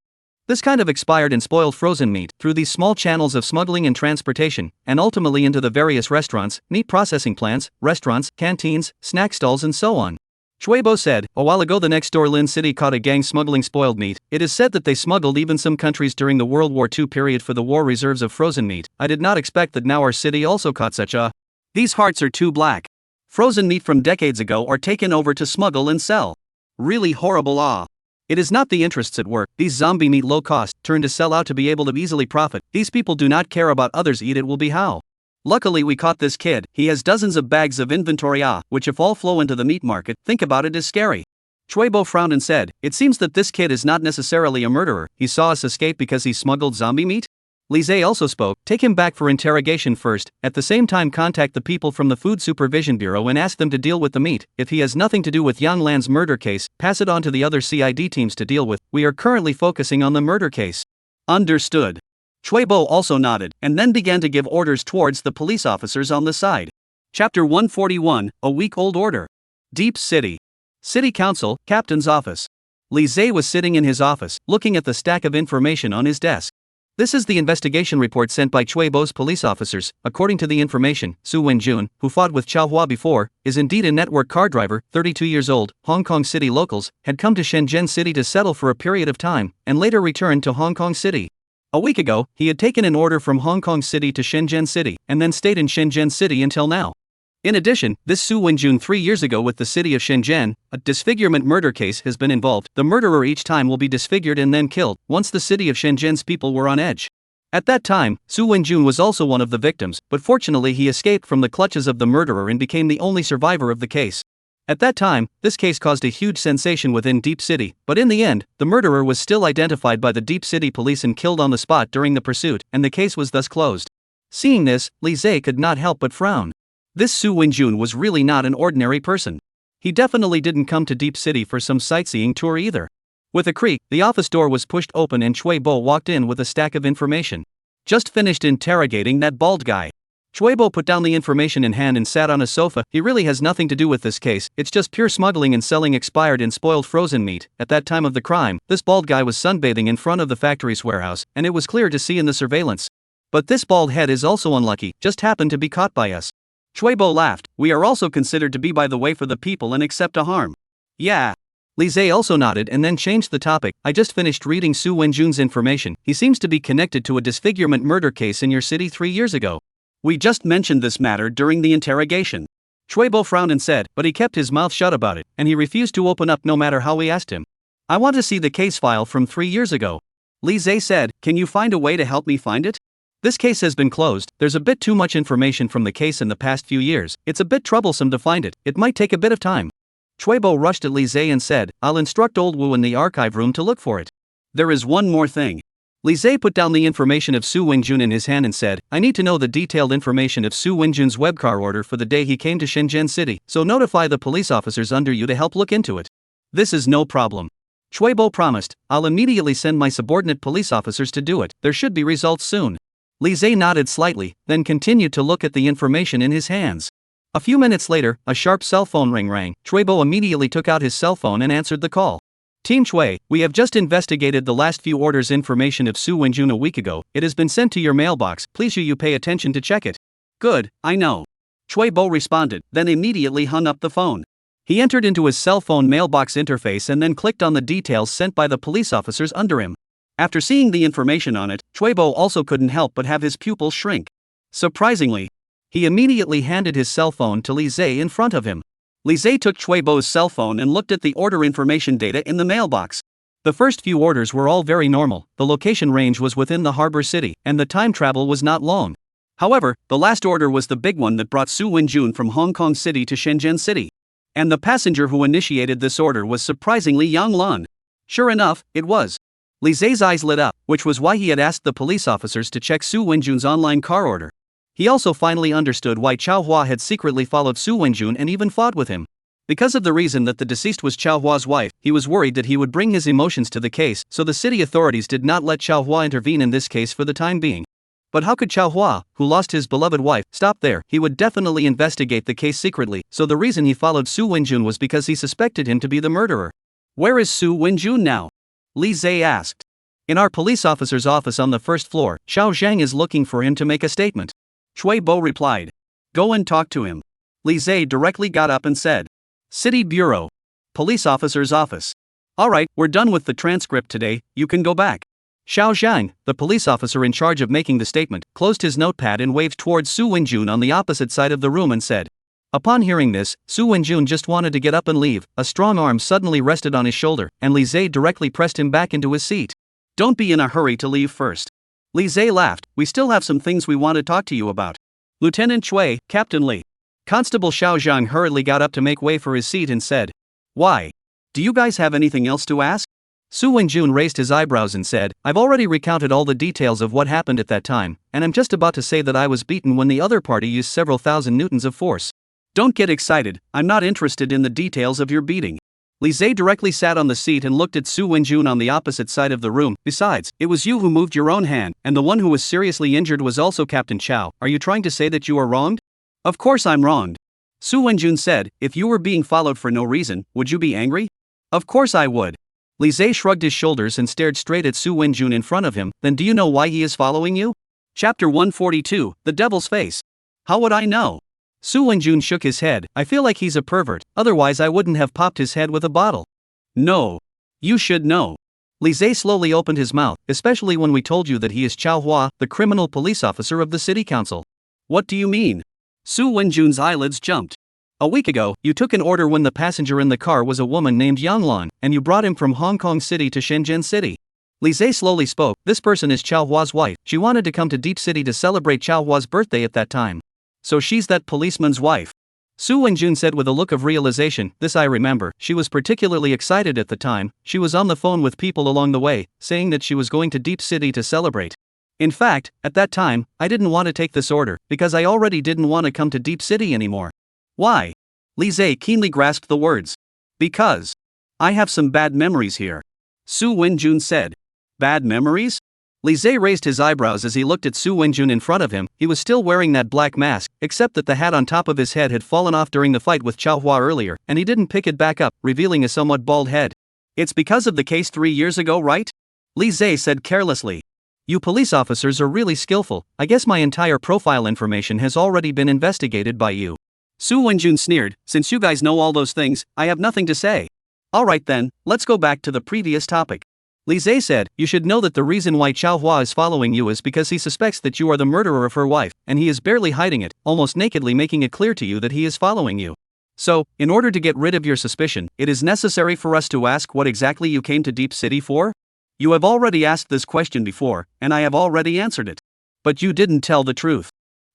This kind of expired and spoiled frozen meat, through these small channels of smuggling and transportation, and ultimately into the various restaurants, meat processing plants, restaurants, canteens, snack stalls and so on. Chuebo said, a while ago the next door Lin City caught a gang smuggling spoiled meat. It is said that they smuggled even some countries during the World War II period for the war reserves of frozen meat. I did not expect that now our city also caught such a... These hearts are too black. Frozen meat from decades ago are taken over to smuggle and sell. Really horrible. It is not the interests at work. These zombie meat low cost, turn to sell out to be able to easily profit. These people do not care about others eat it will be how. Luckily we caught this kid. He has dozens of bags of inventory which if all flow into the meat market, think about it is scary. Chuebo frowned and said, it seems that this kid is not necessarily a murderer. He saw us escape because he smuggled zombie meat? Li Zhe also spoke, take him back for interrogation first, at the same time contact the people from the Food Supervision Bureau and ask them to deal with the meat. If he has nothing to do with Yang Lan's murder case, pass it on to the other CID teams to deal with. We are currently focusing on the murder case. Understood. Chuebo also nodded, and then began to give orders towards the police officers on the side. Chapter 141, a week-old order. Deep City. City Council, Captain's Office. Li Zhe was sitting in his office, looking at the stack of information on his desk. This is the investigation report sent by Chuebo's police officers. According to the information, Su Wenjun, who fought with Chao Hua before, is indeed a network car driver, 32 years old. Hong Kong City locals had come to Shenzhen City to settle for a period of time, and later returned to Hong Kong City. A week ago, he had taken an order from Hong Kong City to Shenzhen City, and then stayed in Shenzhen City until now. In addition, this Su Wenjun 3 years ago with the city of Shenzhen, a disfigurement murder case has been involved. The murderer each time will be disfigured and then killed, once the city of Shenzhen's people were on edge. At that time, Su Wenjun was also one of the victims, but fortunately he escaped from the clutches of the murderer and became the only survivor of the case. At that time, this case caused a huge sensation within Deep City, but in the end, the murderer was still identified by the Deep City police and killed on the spot during the pursuit, and the case was thus closed. Seeing this, Li Zhe could not help but frown. This Su Wenjun was really not an ordinary person. He definitely didn't come to Deep City for some sightseeing tour either. With a creak, the office door was pushed open and Chuebo walked in with a stack of information. Just finished interrogating that bald guy. Chuebo put down the information in hand and sat on a sofa. He really has nothing to do with this case, it's just pure smuggling and selling expired and spoiled frozen meat. At that time of the crime, this bald guy was sunbathing in front of the factory's warehouse, and it was clear to see in the surveillance. But this bald head is also unlucky, just happened to be caught by us. Chuebo laughed. We are also considered to be by the way for the people and accept a harm. Yeah. Lise also nodded and then changed the topic. I just finished reading Su Wenjun's information. He seems to be connected to a disfigurement murder case in your city 3 years ago. We just mentioned this matter during the interrogation. Chuebo frowned and said, but he kept his mouth shut about it, and he refused to open up no matter how we asked him. I want to see the case file from 3 years ago. Lise said, can you find a way to help me find it? This case has been closed, there's a bit too much information from the case in the past few years, it's a bit troublesome to find it might take a bit of time. Chuebo rushed at Lise and said, I'll instruct Old Wu in the archive room to look for it. There is one more thing. Lise put down the information of Su Wenjun in his hand and said, I need to know the detailed information of Su Wenjun's webcar order for the day he came to Shenzhen City, so notify the police officers under you to help look into it. This is no problem. Chuebo promised, I'll immediately send my subordinate police officers to do it, there should be results soon. Lise nodded slightly, then continued to look at the information in his hands. A few minutes later, a sharp cell phone ring rang. Chuebo immediately took out his cell phone and answered the call. Team Chui, we have just investigated the last few orders information of Su Wenjun a week ago. It has been sent to your mailbox, please you pay attention to check it. Good, I know. Chuebo responded, then immediately hung up the phone. He entered into his cell phone mailbox interface and then clicked on the details sent by the police officers under him. After seeing the information on it, Chuebo also couldn't help but have his pupils shrink. Surprisingly, he immediately handed his cell phone to Lise in front of him. Lise took Chuebo's cell phone and looked at the order information data in the mailbox. The first few orders were all very normal, the location range was within the harbor city, and the time travel was not long. However, the last order was the big one that brought Su Wenjun from Hong Kong City to Shenzhen City. And the passenger who initiated this order was surprisingly Yang Lan. Sure enough, it was. Lise's eyes lit up, which was why he had asked the police officers to check Su Wenjun's online car order. He also finally understood why Chao Hua had secretly followed Su Wenjun and even fought with him. Because of the reason that the deceased was Chao Hua's wife, he was worried that he would bring his emotions to the case, so the city authorities did not let Chao Hua intervene in this case for the time being. But how could Chao Hua, who lost his beloved wife, stop there? He would definitely investigate the case secretly, so the reason he followed Su Wenjun was because he suspected him to be the murderer. Where is Su Wenjun now? Lise asked. In our police officer's office on the first floor, Xiao Zhang is looking for him to make a statement. Chuebo replied. Go and talk to him. Lise directly got up and said. City Bureau. Police officer's office. Alright, we're done with the transcript today, you can go back. Xiao Zhang, the police officer in charge of making the statement, closed his notepad and waved towards Su Wenjun on the opposite side of the room and said. Upon hearing this, Su Wenjun just wanted to get up and leave. A strong arm suddenly rested on his shoulder, and Lise directly pressed him back into his seat. Don't be in a hurry to leave first. Lise laughed, we still have some things we want to talk to you about. Lieutenant Chui, Captain Li. Constable Xiao Zhang hurriedly got up to make way for his seat and said. Why? Do you guys have anything else to ask? Su Wenjun raised his eyebrows and said, I've already recounted all the details of what happened at that time, and I'm just about to say that I was beaten when the other party used several thousand newtons of force. Don't get excited, I'm not interested in the details of your beating. Lise directly sat on the seat and looked at Su Wenjun on the opposite side of the room. Besides, it was you who moved your own hand, and the one who was seriously injured was also Captain Chao. Are you trying to say that you are wronged? Of course I'm wronged. Su Wenjun said, if you were being followed for no reason, would you be angry? Of course I would. Lise shrugged his shoulders and stared straight at Su Wenjun in front of him. Then do you know why he is following you? Chapter 142, The Devil's Face. How would I know? Su Wenjun shook his head. I feel like he's a pervert, otherwise I wouldn't have popped his head with a bottle. No. You should know. Lise slowly opened his mouth, especially when we told you that he is Chao Hua, the criminal police officer of the city council. What do you mean? Su Wenjun's eyelids jumped. A week ago, you took an order when the passenger in the car was a woman named Yang Lan, and you brought him from Hong Kong City to Shenzhen City. Lise slowly spoke. This person is Chao Hua's wife. She wanted to come to Deep City to celebrate Chao Hua's birthday at that time. So she's that policeman's wife. Su Wenjun said with a look of realization, this I remember, she was particularly excited at the time, she was on the phone with people along the way, saying that she was going to Deep City to celebrate. In fact, at that time, I didn't want to take this order, because I already didn't want to come to Deep City anymore. Why? Lise keenly grasped the words. Because I have some bad memories here. Su Wenjun said. Bad memories? Li Zhe raised his eyebrows as he looked at Su Wenjun in front of him. He was still wearing that black mask, except that the hat on top of his head had fallen off during the fight with Manhwa earlier, and he didn't pick it back up, revealing a somewhat bald head. It's because of the case 3 years ago, right? Li Zhe said carelessly. You police officers are really skillful. I guess my entire profile information has already been investigated by you. Su Wenjun sneered. Since you guys know all those things, I have nothing to say. Alright then, let's go back to the previous topic. Li Zhe said, you should know that the reason why Manhwa is following you is because he suspects that you are the murderer of her wife, and he is barely hiding it, almost nakedly making it clear to you that he is following you. So, in order to get rid of your suspicion, it is necessary for us to ask what exactly you came to Deep City for? You have already asked this question before, and I have already answered it. But you didn't tell the truth.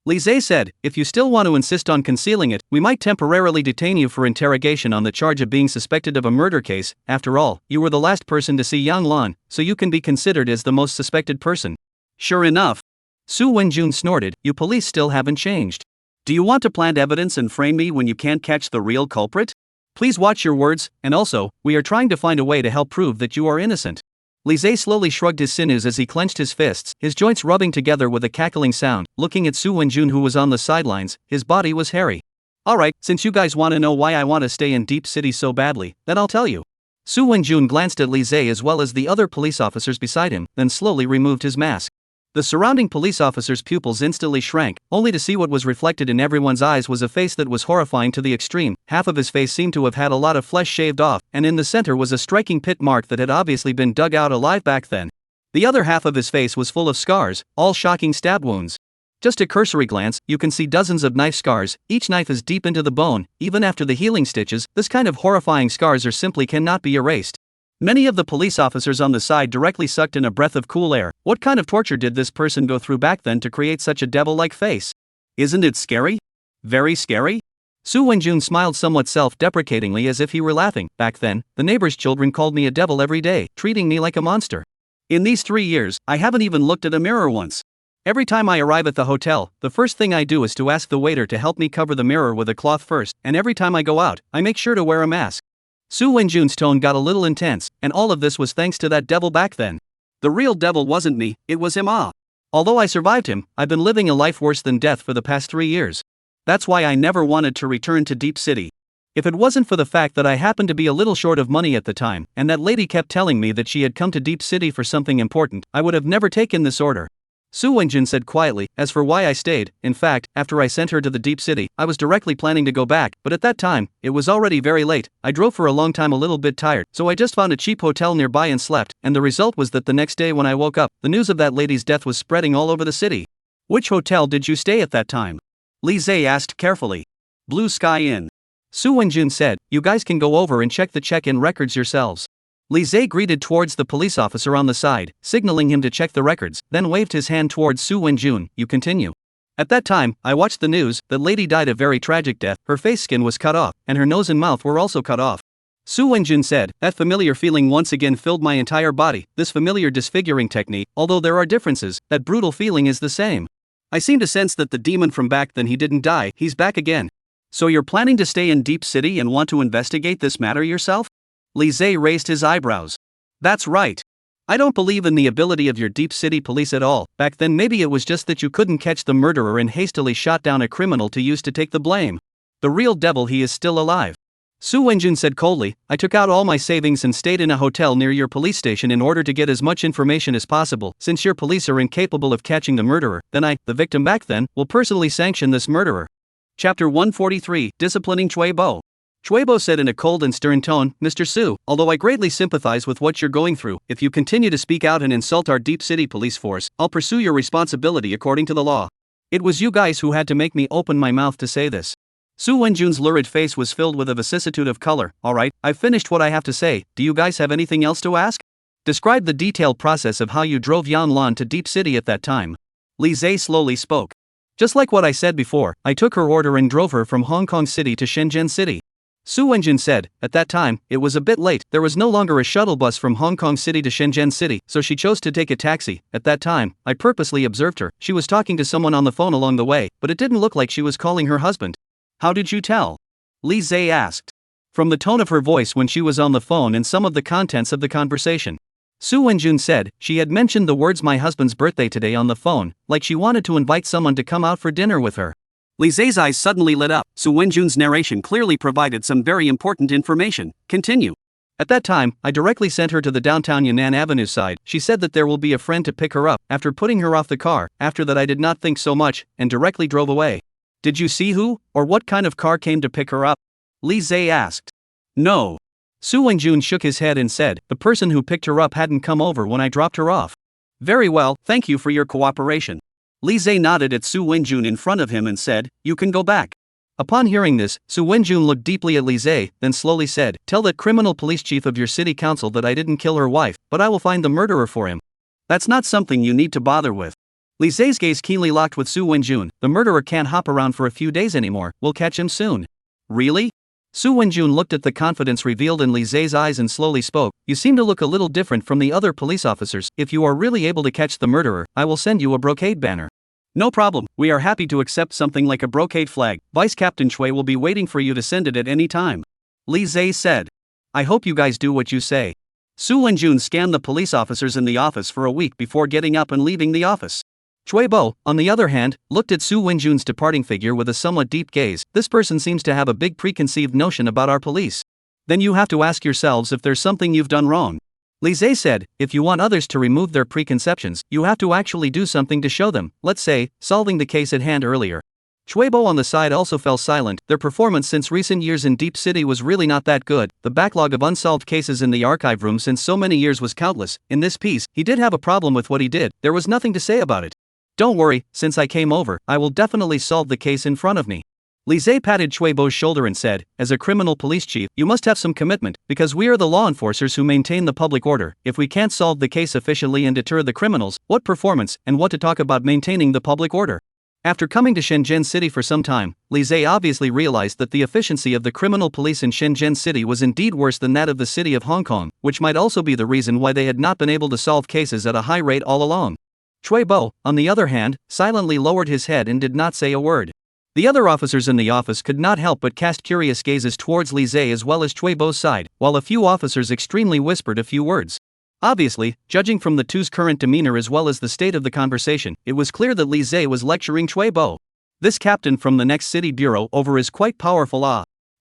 Li Zhe said, if you still want to insist on concealing it, we might temporarily detain you for interrogation on the charge of being suspected of a murder case. After all, you were the last person to see Yang Lan, so you can be considered as the most suspected person. Sure enough. Su Wenjun snorted, you police still haven't changed. Do you want to plant evidence and frame me when you can't catch the real culprit? Please watch your words, and also, we are trying to find a way to help prove that you are innocent. Li Zhe slowly shrugged his sinews as he clenched his fists, his joints rubbing together with a cackling sound. Looking at Su Wenjun, who was on the sidelines, his body was hairy. Alright, since you guys want to know why I want to stay in Deep City so badly, then I'll tell you. Su Wenjun glanced at Li Zhe as well as the other police officers beside him, then slowly removed his mask. The surrounding police officers' pupils instantly shrank, only to see what was reflected in everyone's eyes was a face that was horrifying to the extreme. Half of his face seemed to have had a lot of flesh shaved off, and in the center was a striking pit mark that had obviously been dug out alive back then. The other half of his face was full of scars, all shocking stab wounds. Just a cursory glance, you can see dozens of knife scars. Each knife is deep into the bone. Even after the healing stitches, this kind of horrifying scars simply cannot be erased. Many of the police officers on the side directly sucked in a breath of cool air. What kind of torture did this person go through back then to create such a devil-like face? Isn't it scary? Very scary? Su Wenjun smiled somewhat self-deprecatingly as if he were laughing. Back then, the neighbor's children called me a devil every day, treating me like a monster. In these 3 years, I haven't even looked at a mirror once. Every time I arrive at the hotel, the first thing I do is to ask the waiter to help me cover the mirror with a cloth first, and every time I go out, I make sure to wear a mask. Su Wenjun's tone got a little intense, and all of this was thanks to that devil back then. The real devil wasn't me, it was him. Although I survived him, I've been living a life worse than death for the past 3 years. That's why I never wanted to return to Deep City. If it wasn't for the fact that I happened to be a little short of money at the time, and that lady kept telling me that she had come to Deep City for something important, I would have never taken this order. Su Wenjun said quietly, as for why I stayed, in fact, after I sent her to the Deep City, I was directly planning to go back, but at that time, it was already very late. I drove for a long time a little bit tired, so I just found a cheap hotel nearby and slept, and the result was that the next day when I woke up, the news of that lady's death was spreading all over the city. Which hotel did you stay at that time? Li Zhe asked carefully. Blue Sky Inn. Su Wenjun said, you guys can go over and check the check-in records yourselves. Li Zhe greeted towards the police officer on the side, signaling him to check the records, then waved his hand towards Su Wenjun. You continue. At that time, I watched the news. That lady died a very tragic death. Her face skin was cut off, and her nose and mouth were also cut off. Su Wenjun said, that familiar feeling once again filled my entire body. This familiar disfiguring technique, although there are differences, that brutal feeling is the same. I seem to sense that the demon from back then, he didn't die, he's back again. So you're planning to stay in Deep City and want to investigate this matter yourself? Li Zhe raised his eyebrows. That's right. I don't believe in the ability of your Deep City police at all. Back then maybe it was just that you couldn't catch the murderer and hastily shot down a criminal to use to take the blame. The real devil, he is still alive. Su Wenjun said coldly, I took out all my savings and stayed in a hotel near your police station in order to get as much information as possible. Since your police are incapable of catching the murderer, then I, the victim back then, will personally sanction this murderer. Chapter 143, Disciplining Chuebo. Chuebo said in a cold and stern tone, Mr. Su, although I greatly sympathize with what you're going through, if you continue to speak out and insult our Deep City police force, I'll pursue your responsibility according to the law. It was you guys who had to make me open my mouth to say this. Su Wenjun's lurid face was filled with a vicissitude of color. Alright, I've finished what I have to say. Do you guys have anything else to ask? Describe the detailed process of how you drove Yan Lan to Deep City at that time. Li Zhe slowly spoke. Just like what I said before, I took her order and drove her from Hong Kong City to Shenzhen City. Su Wenjun said, at that time, it was a bit late. There was no longer a shuttle bus from Hong Kong City to Shenzhen City, so she chose to take a taxi. At that time, I purposely observed her. She was talking to someone on the phone along the way, but it didn't look like she was calling her husband. How did you tell? Li Zhe asked. From the tone of her voice when she was on the phone and some of the contents of the conversation. Su Wenjun said. She had mentioned the words "my husband's birthday today" on the phone, like she wanted to invite someone to come out for dinner with her. Li Zay's eyes suddenly lit up. Su Wenjun's narration clearly provided some very important information. Continue. At that time, I directly sent her to the downtown Yan'an Avenue side. She said that there will be a friend to pick her up. After putting her off the car, after that I did not think so much, and directly drove away. Did you see who, or what kind of car came to pick her up? Li Zay asked. No. Su Wenjun shook his head and said, the person who picked her up hadn't come over when I dropped her off. Very well, thank you for your cooperation. Li Zay nodded at Su Wenjun in front of him and said, you can go back. Upon hearing this, Su Wenjun looked deeply at Li Zay, then slowly said, tell that criminal police chief of your city council that I didn't kill her wife, but I will find the murderer for him. That's not something you need to bother with. Li Zay's gaze keenly locked with Su Wenjun. The murderer can't hop around for a few days anymore, we'll catch him soon. Really? Su Wenjun looked at the confidence revealed in Li Zay's eyes and slowly spoke, you seem to look a little different from the other police officers. If you are really able to catch the murderer, I will send you a brocade banner. No problem, we are happy to accept something like a brocade flag. Vice Captain Chui will be waiting for you to send it at any time. Li Zay said. I hope you guys do what you say. Su Wenjun scanned the police officers in the office for a week before getting up and leaving the office. Chui Bo, on the other hand, looked at Su Wenjun's departing figure with a somewhat deep gaze. This person seems to have a big preconceived notion about our police. Then you have to ask yourselves if there's something you've done wrong. Li Zay said, if you want others to remove their preconceptions, you have to actually do something to show them, let's say, solving the case at hand earlier. Chui Bo on the side also fell silent. Their performance since recent years in Deep City was really not that good. The backlog of unsolved cases in the archive room since so many years was countless. In this piece, he did have a problem with what he did. There was nothing to say about it. Don't worry, since I came over, I will definitely solve the case in front of me. Li Zay patted Chui Bo's shoulder and said, as a criminal police chief, you must have some commitment, because we are the law enforcers who maintain the public order. If we can't solve the case efficiently and deter the criminals, what performance, and what to talk about maintaining the public order? After coming to Shenzhen City for some time, Li Zay obviously realized that the efficiency of the criminal police in Shenzhen City was indeed worse than that of the city of Hong Kong, which might also be the reason why they had not been able to solve cases at a high rate all along. Chui Bo, on the other hand, silently lowered his head and did not say a word. The other officers in the office could not help but cast curious gazes towards Li Zay as well as Chui Bo's side, while a few officers extremely whispered a few words. Obviously, judging from the two's current demeanor as well as the state of the conversation, it was clear that Li Zay was lecturing Chui Bo. This captain from the next city bureau over is quite powerful.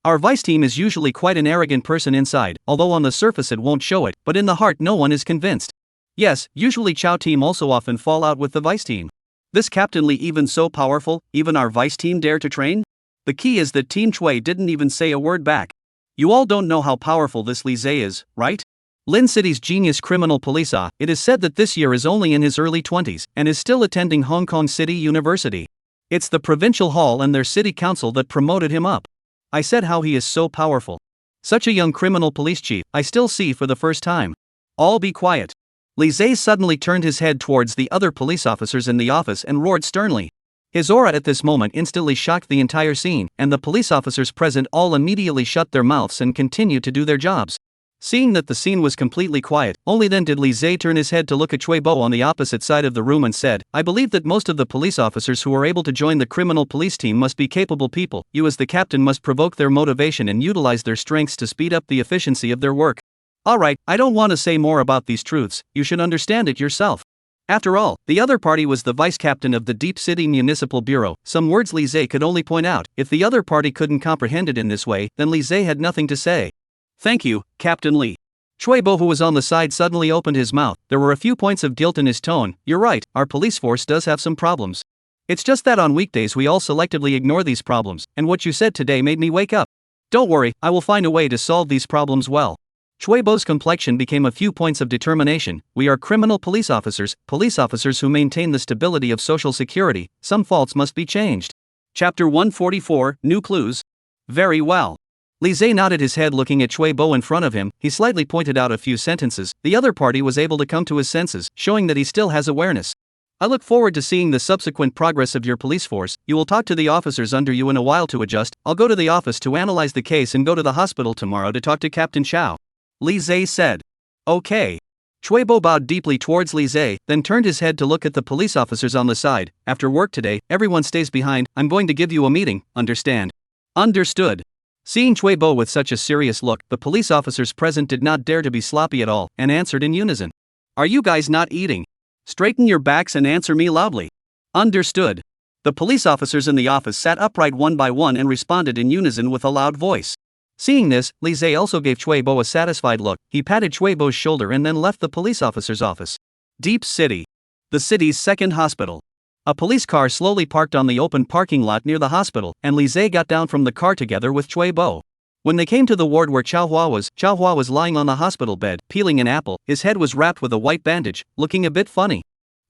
Our vice team is usually quite an arrogant person inside, although on the surface it won't show it, but in the heart no one is convinced. Yes, usually Chow team also often fall out with the vice team. This Captain Li even so powerful, even our vice team dare to train? The key is that Team Chui didn't even say a word back. You all don't know how powerful this Li Zay is, right? Lin City's genius criminal police. It is said that this year is only in his early 20s and is still attending Hong Kong City University. It's the provincial hall and their city council that promoted him up. I said how he is so powerful. Such a young criminal police chief, I still see for the first time. All be quiet. Li Zay suddenly turned his head towards the other police officers in the office and roared sternly. His aura at this moment instantly shocked the entire scene, and the police officers present all immediately shut their mouths and continued to do their jobs. Seeing that the scene was completely quiet, only then did Li Zay turn his head to look at Chui Bo on the opposite side of the room and said, I believe that most of the police officers who are able to join the criminal police team must be capable people. You as the captain must provoke their motivation and utilize their strengths to speed up the efficiency of their work. Alright, I don't want to say more about these truths, you should understand it yourself. After all, the other party was the vice captain of the Deep City Municipal Bureau, some words Li Zay could only point out. If the other party couldn't comprehend it in this way, then Li Zay had nothing to say. Thank you, Captain Li. Chui Bo, who was on the side, suddenly opened his mouth. There were a few points of guilt in his tone. You're right, our police force does have some problems. It's just that on weekdays we all selectively ignore these problems, and what you said today made me wake up. Don't worry, I will find a way to solve these problems well. Chui Bo's complexion became a few points of determination. We are criminal police officers who maintain the stability of social security. Some faults must be changed. Chapter 144, New Clues. Very well. Li Zay nodded his head looking at Chui Bo in front of him. He slightly pointed out a few sentences. The other party was able to come to his senses, showing that he still has awareness. I look forward to seeing the subsequent progress of your police force. You will talk to the officers under you in a while to adjust. I'll go to the office to analyze the case and go to the hospital tomorrow to talk to Captain Chow. Li Zay said. Okay. Chui Bo bowed deeply towards Li Zay, then turned his head to look at the police officers on the side. After work today, everyone stays behind. I'm going to give you a meeting, understand? Understood. Seeing Chui Bo with such a serious look, the police officers present did not dare to be sloppy at all, and answered in unison. Are you guys not eating? Straighten your backs and answer me loudly. Understood. The police officers in the office sat upright one by one and responded in unison with a loud voice. Seeing this, Li Zhe also gave Cui Bo a satisfied look. He patted Cui Bo's shoulder and then left the police officer's office. Deep City. The city's second hospital. A police car slowly parked on the open parking lot near the hospital, and Li Zhe got down from the car together with Cui Bo. When they came to the ward where Chao Hua was lying on the hospital bed, peeling an apple. His head was wrapped with a white bandage, looking a bit funny.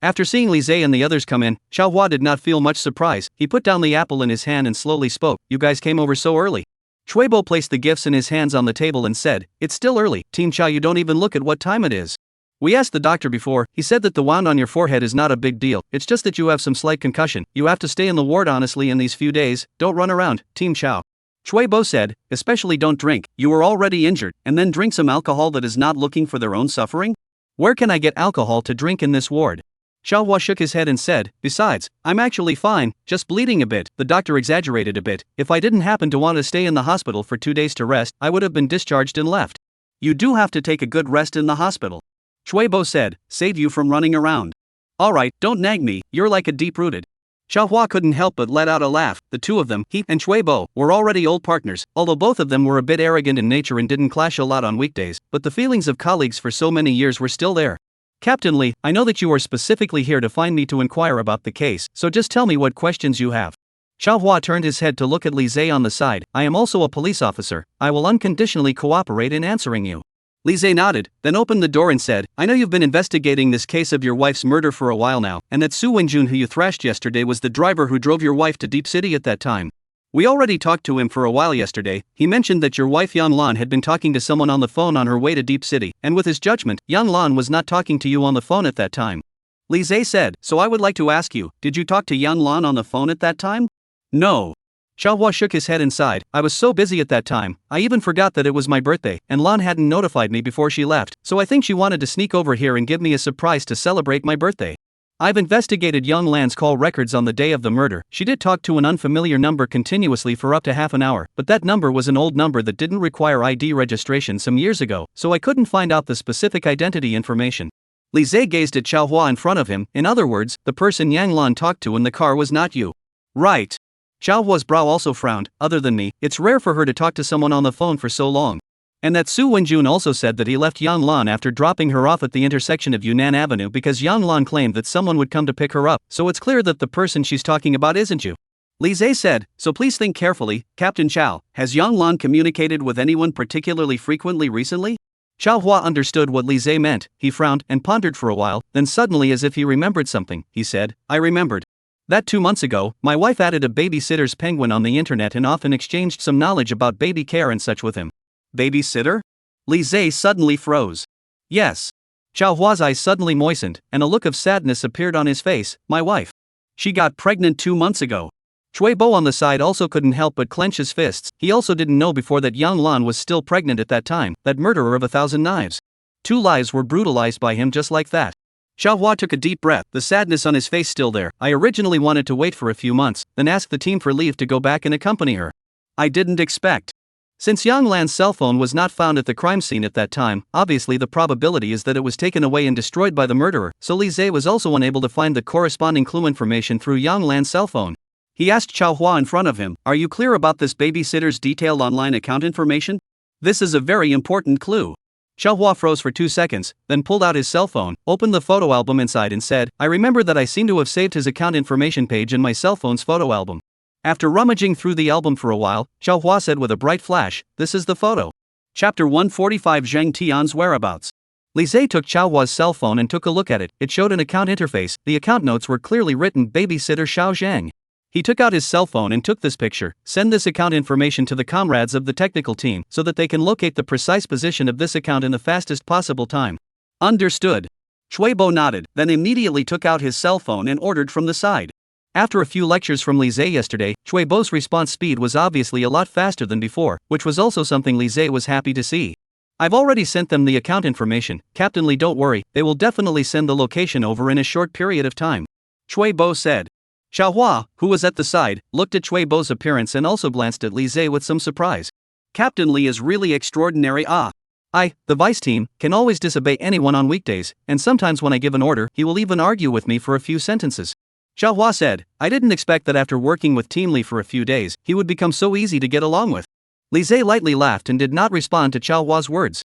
After seeing Li Zhe and the others come in, Chao Hua did not feel much surprise. He put down the apple in his hand and slowly spoke. You guys came over so early. Cui Bo placed the gifts in his hands on the table and said, it's still early, Team Chao, you don't even look at what time it is. We asked the doctor before. He said that the wound on your forehead is not a big deal, it's just that you have some slight concussion. You have to stay in the ward honestly in these few days, don't run around, Team Chao. Cui Bo said, especially don't drink, you were already injured, and then drink some alcohol that is not looking for their own suffering? Where can I get alcohol to drink in this ward? Chao Hua shook his head and said, besides, I'm actually fine, just bleeding a bit. The doctor exaggerated a bit. If I didn't happen to want to stay in the hospital for 2 days to rest, I would have been discharged and left. You do have to take a good rest in the hospital. Cui Bo said, save you from running around. Alright, don't nag me, you're like a deep-rooted. Chao Hua couldn't help but let out a laugh. The two of them, he and Cui Bo, were already old partners, although both of them were a bit arrogant in nature and didn't clash a lot on weekdays, but the feelings of colleagues for so many years were still there. Captain Li, I know that you are specifically here to find me to inquire about the case, so just tell me what questions you have. Chao Hua turned his head to look at Li Zhe on the side. I am also a police officer. I will unconditionally cooperate in answering you. Li Zhe nodded, then opened the door and said, I know you've been investigating this case of your wife's murder for a while now, and that Su Wenjun who you thrashed yesterday was the driver who drove your wife to Deep City at that time. We already talked to him for a while yesterday. He mentioned that your wife Yang Lan had been talking to someone on the phone on her way to Deep City, and with his judgment, Yang Lan was not talking to you on the phone at that time. Li Zhe said, so I would like to ask you, did you talk to Yang Lan on the phone at that time? No. Chao Hua shook his head and sighed. I was so busy at that time, I even forgot that it was my birthday, and Lan hadn't notified me before she left, so I think she wanted to sneak over here and give me a surprise to celebrate my birthday. I've investigated Yang Lan's call records on the day of the murder. She did talk to an unfamiliar number continuously for up to half an hour, but that number was an old number that didn't require ID registration some years ago, so I couldn't find out the specific identity information. Li Zhe gazed at Chao Hua in front of him. In other words, the person Yang Lan talked to in the car was not you. Right. Chao Hua's brow also frowned. Other than me, it's rare for her to talk to someone on the phone for so long. And that Su Wenjun also said that he left Yang Lan after dropping her off at the intersection of Yunnan Avenue because Yang Lan claimed that someone would come to pick her up, so it's clear that the person she's talking about isn't you. Li Zhe said, so please think carefully, Captain Chao, has Yang Lan communicated with anyone particularly frequently recently? Chao Hua understood what Li Zhe meant. He frowned and pondered for a while, then suddenly as if he remembered something, he said, I remembered. That 2 months ago, my wife added a babysitter's penguin on the internet and often exchanged some knowledge about baby care and such with him. Babysitter? Li Zhe suddenly froze. Yes. Chao Hua's eyes suddenly moistened, and a look of sadness appeared on his face. My wife. She got pregnant 2 months ago. Cui Bo on the side also couldn't help but clench his fists. He also didn't know before that Yang Lan was still pregnant at that time, that murderer of 1,000 knives. 2 lives were brutalized by him just like that. Chao Hua took a deep breath, the sadness on his face still there. I originally wanted to wait for a few months, then ask the team for leave to go back and accompany her. I didn't expect. Since Yang Lan's cell phone was not found at the crime scene at that time, obviously the probability is that it was taken away and destroyed by the murderer, so Li Zhe was also unable to find the corresponding clue information through Yang Lan's cell phone. He asked Chao Hua in front of him, are you clear about this babysitter's detailed online account information? This is a very important clue. Chao Hua froze for 2 seconds, then pulled out his cell phone, opened the photo album inside and said, I remember that I seem to have saved his account information page in my cell phone's photo album. After rummaging through the album for a while, Chao Hua said with a bright flash, this is the photo. Chapter 145 Zhang Tian's whereabouts. Li Zhe took Chao Hua's cell phone and took a look at it. It showed an account interface. The account notes were clearly written babysitter Xiao Zhang. He took out his cell phone and took this picture. Send this account information to the comrades of the technical team so that they can locate the precise position of this account in the fastest possible time. Understood. Cui Bo nodded, then immediately took out his cell phone and ordered from the side. After a few lectures from Li Zhe yesterday, Cui Bo's response speed was obviously a lot faster than before, which was also something Li Zhe was happy to see. I've already sent them the account information, Captain Li, don't worry, they will definitely send the location over in a short period of time. Cui Bo said. Chao Hua, who was at the side, looked at Cui Bo's appearance and also glanced at Li Zhe with some surprise. Captain Li is really extraordinary. The vice team, can always disobey anyone on weekdays, and sometimes when I give an order, he will even argue with me for a few sentences. Xiao Hua said, I didn't expect that after working with Team Li for a few days, he would become so easy to get along with. Li Zhe lightly laughed and did not respond to Xiao Hua's words.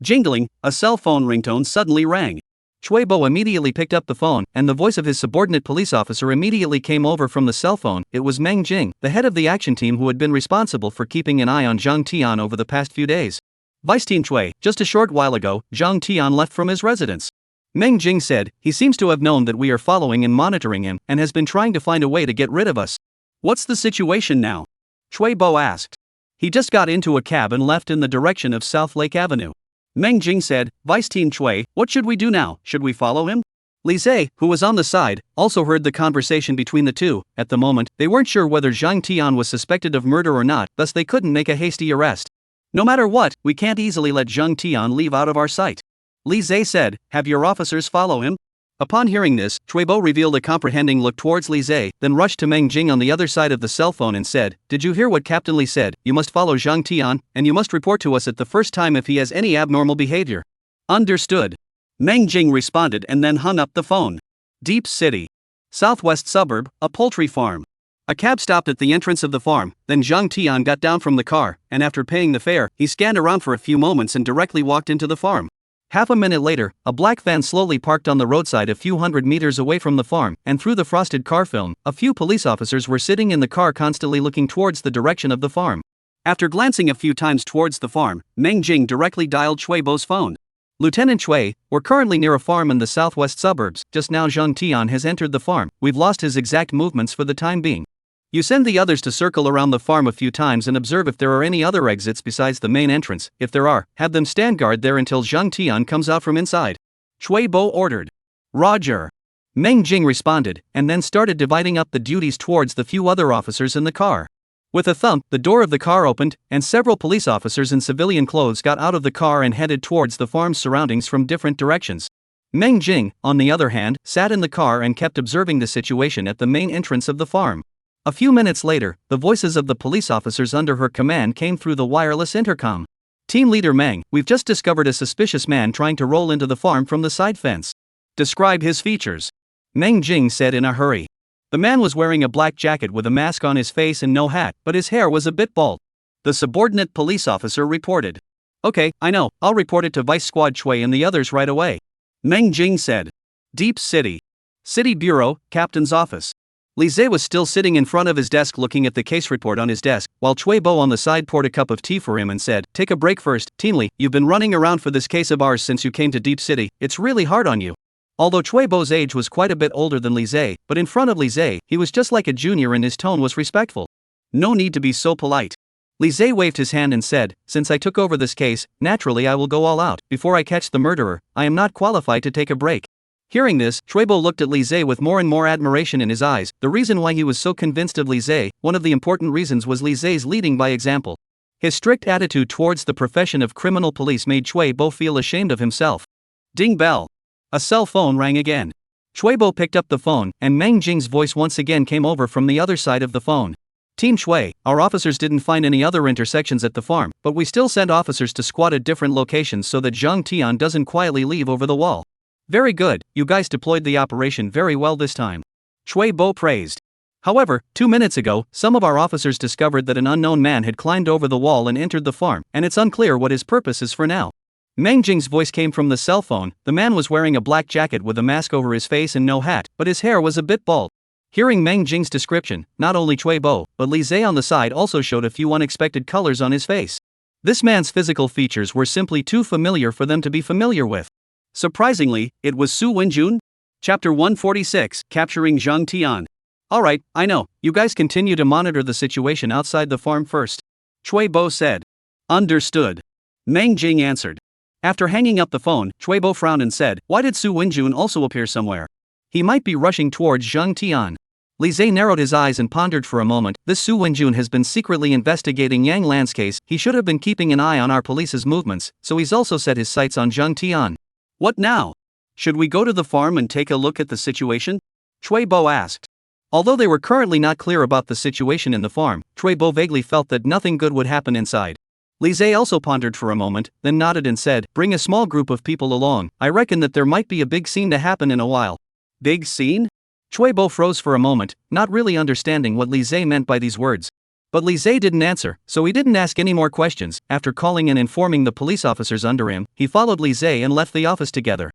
Jingling, a cell phone ringtone suddenly rang. Chui Bo immediately picked up the phone, and the voice of his subordinate police officer immediately came over from the cell phone. It was Meng Jing, the head of the action team who had been responsible for keeping an eye on Zhang Tian over the past few days. Vice Team Chui, just a short while ago, Zhang Tian left from his residence. Meng Jing said, he seems to have known that we are following and monitoring him, and has been trying to find a way to get rid of us. What's the situation now? Chui Bo asked. He just got into a cab and left in the direction of South Lake Avenue. Meng Jing said, Vice Team Chui, what should we do now? Should we follow him? Li Zhe, who was on the side, also heard the conversation between the two. At the moment, they weren't sure whether Zhang Tian was suspected of murder or not, thus they couldn't make a hasty arrest. No matter what, we can't easily let Zhang Tian leave out of our sight. Li Zhe said, have your officers follow him? Upon hearing this, Chui Bo revealed a comprehending look towards Li Zhe, then rushed to Meng Jing on the other side of the cell phone and said, did you hear what Captain Li said? You must follow Zhang Tian, and you must report to us at the first time if he has any abnormal behavior. Understood. Meng Jing responded and then hung up the phone. Deep City. Southwest suburb, a poultry farm. A cab stopped at the entrance of the farm, then Zhang Tian got down from the car, and after paying the fare, he scanned around for a few moments and directly walked into the farm. Half a minute later, a black van slowly parked on the roadside a few hundred meters away from the farm, and through the frosted car film, a few police officers were sitting in the car constantly looking towards the direction of the farm. After glancing a few times towards the farm, Meng Jing directly dialed Chui Bo's phone. Lieutenant Chui, we're currently near a farm in the southwest suburbs. Just now Zhang Tian has entered the farm. We've lost his exact movements for the time being. You send the others to circle around the farm a few times and observe if there are any other exits besides the main entrance. If there are, have them stand guard there until Zhang Tian comes out from inside. Chui Bo ordered. Roger. Meng Jing responded, and then started dividing up the duties towards the few other officers in the car. With a thump, the door of the car opened, and several police officers in civilian clothes got out of the car and headed towards the farm's surroundings from different directions. Meng Jing, on the other hand, sat in the car and kept observing the situation at the main entrance of the farm. A few minutes later, the voices of the police officers under her command came through the wireless intercom. Team Leader Meng, we've just discovered a suspicious man trying to roll into the farm from the side fence. Describe his features. Meng Jing said in a hurry. The man was wearing a black jacket with a mask on his face and no hat, but his hair was a bit bald. The subordinate police officer reported. Okay, I know, I'll report it to Vice Squad Chui and the others right away. Meng Jing said. Deep City. City Bureau, Captain's Office. Li Zhe was still sitting in front of his desk looking at the case report on his desk, while Chui Bo on the side poured a cup of tea for him and said, take a break first. Team Li, you've been running around for this case of ours since you came to Deep City. It's really hard on you. Although Chui Bo's age was quite a bit older than Li Zhe, but in front of Li Zhe, he was just like a junior and his tone was respectful. No need to be so polite. Li Zhe waved his hand and said, since I took over this case, naturally I will go all out. Before I catch the murderer, I am not qualified to take a break. Hearing this, Chui Bo looked at Li Zhe with more and more admiration in his eyes. The reason why he was so convinced of Li Zhe, one of the important reasons was Li Zhe's leading by example. His strict attitude towards the profession of criminal police made Chui Bo feel ashamed of himself. Ding bell. A cell phone rang again. Chui Bo picked up the phone, and Meng Jing's voice once again came over from the other side of the phone. Team Chui, our officers didn't find any other intersections at the farm, but we still sent officers to squat at different locations so that Zhang Tian doesn't quietly leave over the wall. Very good, you guys deployed the operation very well this time. Chui Bo praised. However, 2 minutes ago, some of our officers discovered that an unknown man had climbed over the wall and entered the farm, and it's unclear what his purpose is for now. Meng Jing's voice came from the cell phone. The man was wearing a black jacket with a mask over his face and no hat, but his hair was a bit bald. Hearing Meng Jing's description, not only Chui Bo, but Li Zhe on the side also showed a few unexpected colors on his face. This man's physical features were simply too familiar for them to be familiar with. Surprisingly, it was Su Wenjun. Chapter 146, Capturing Zhang Tian. Alright, I know, you guys continue to monitor the situation outside the farm first. Chui Bo said. Understood. Meng Jing answered. After hanging up the phone, Chui Bo frowned and said, why did Su Wenjun also appear somewhere? He might be rushing towards Zhang Tian. Li Zhe narrowed his eyes and pondered for a moment. This Su Wenjun has been secretly investigating Yang Lan's case. He should have been keeping an eye on our police's movements, so he's also set his sights on Zhang Tian. What now? Should we go to the farm and take a look at the situation? Chui Bo asked. Although they were currently not clear about the situation in the farm, Chui Bo vaguely felt that nothing good would happen inside. Li Zhe also pondered for a moment, then nodded and said, "Bring a small group of people along. I reckon that there might be a big scene to happen in a while." Big scene? Chuibo froze for a moment, not really understanding what Li Zhe meant by these words. But Li Zhe didn't answer, so he didn't ask any more questions. After calling and informing the police officers under him, he followed Li Zhe and left the office together.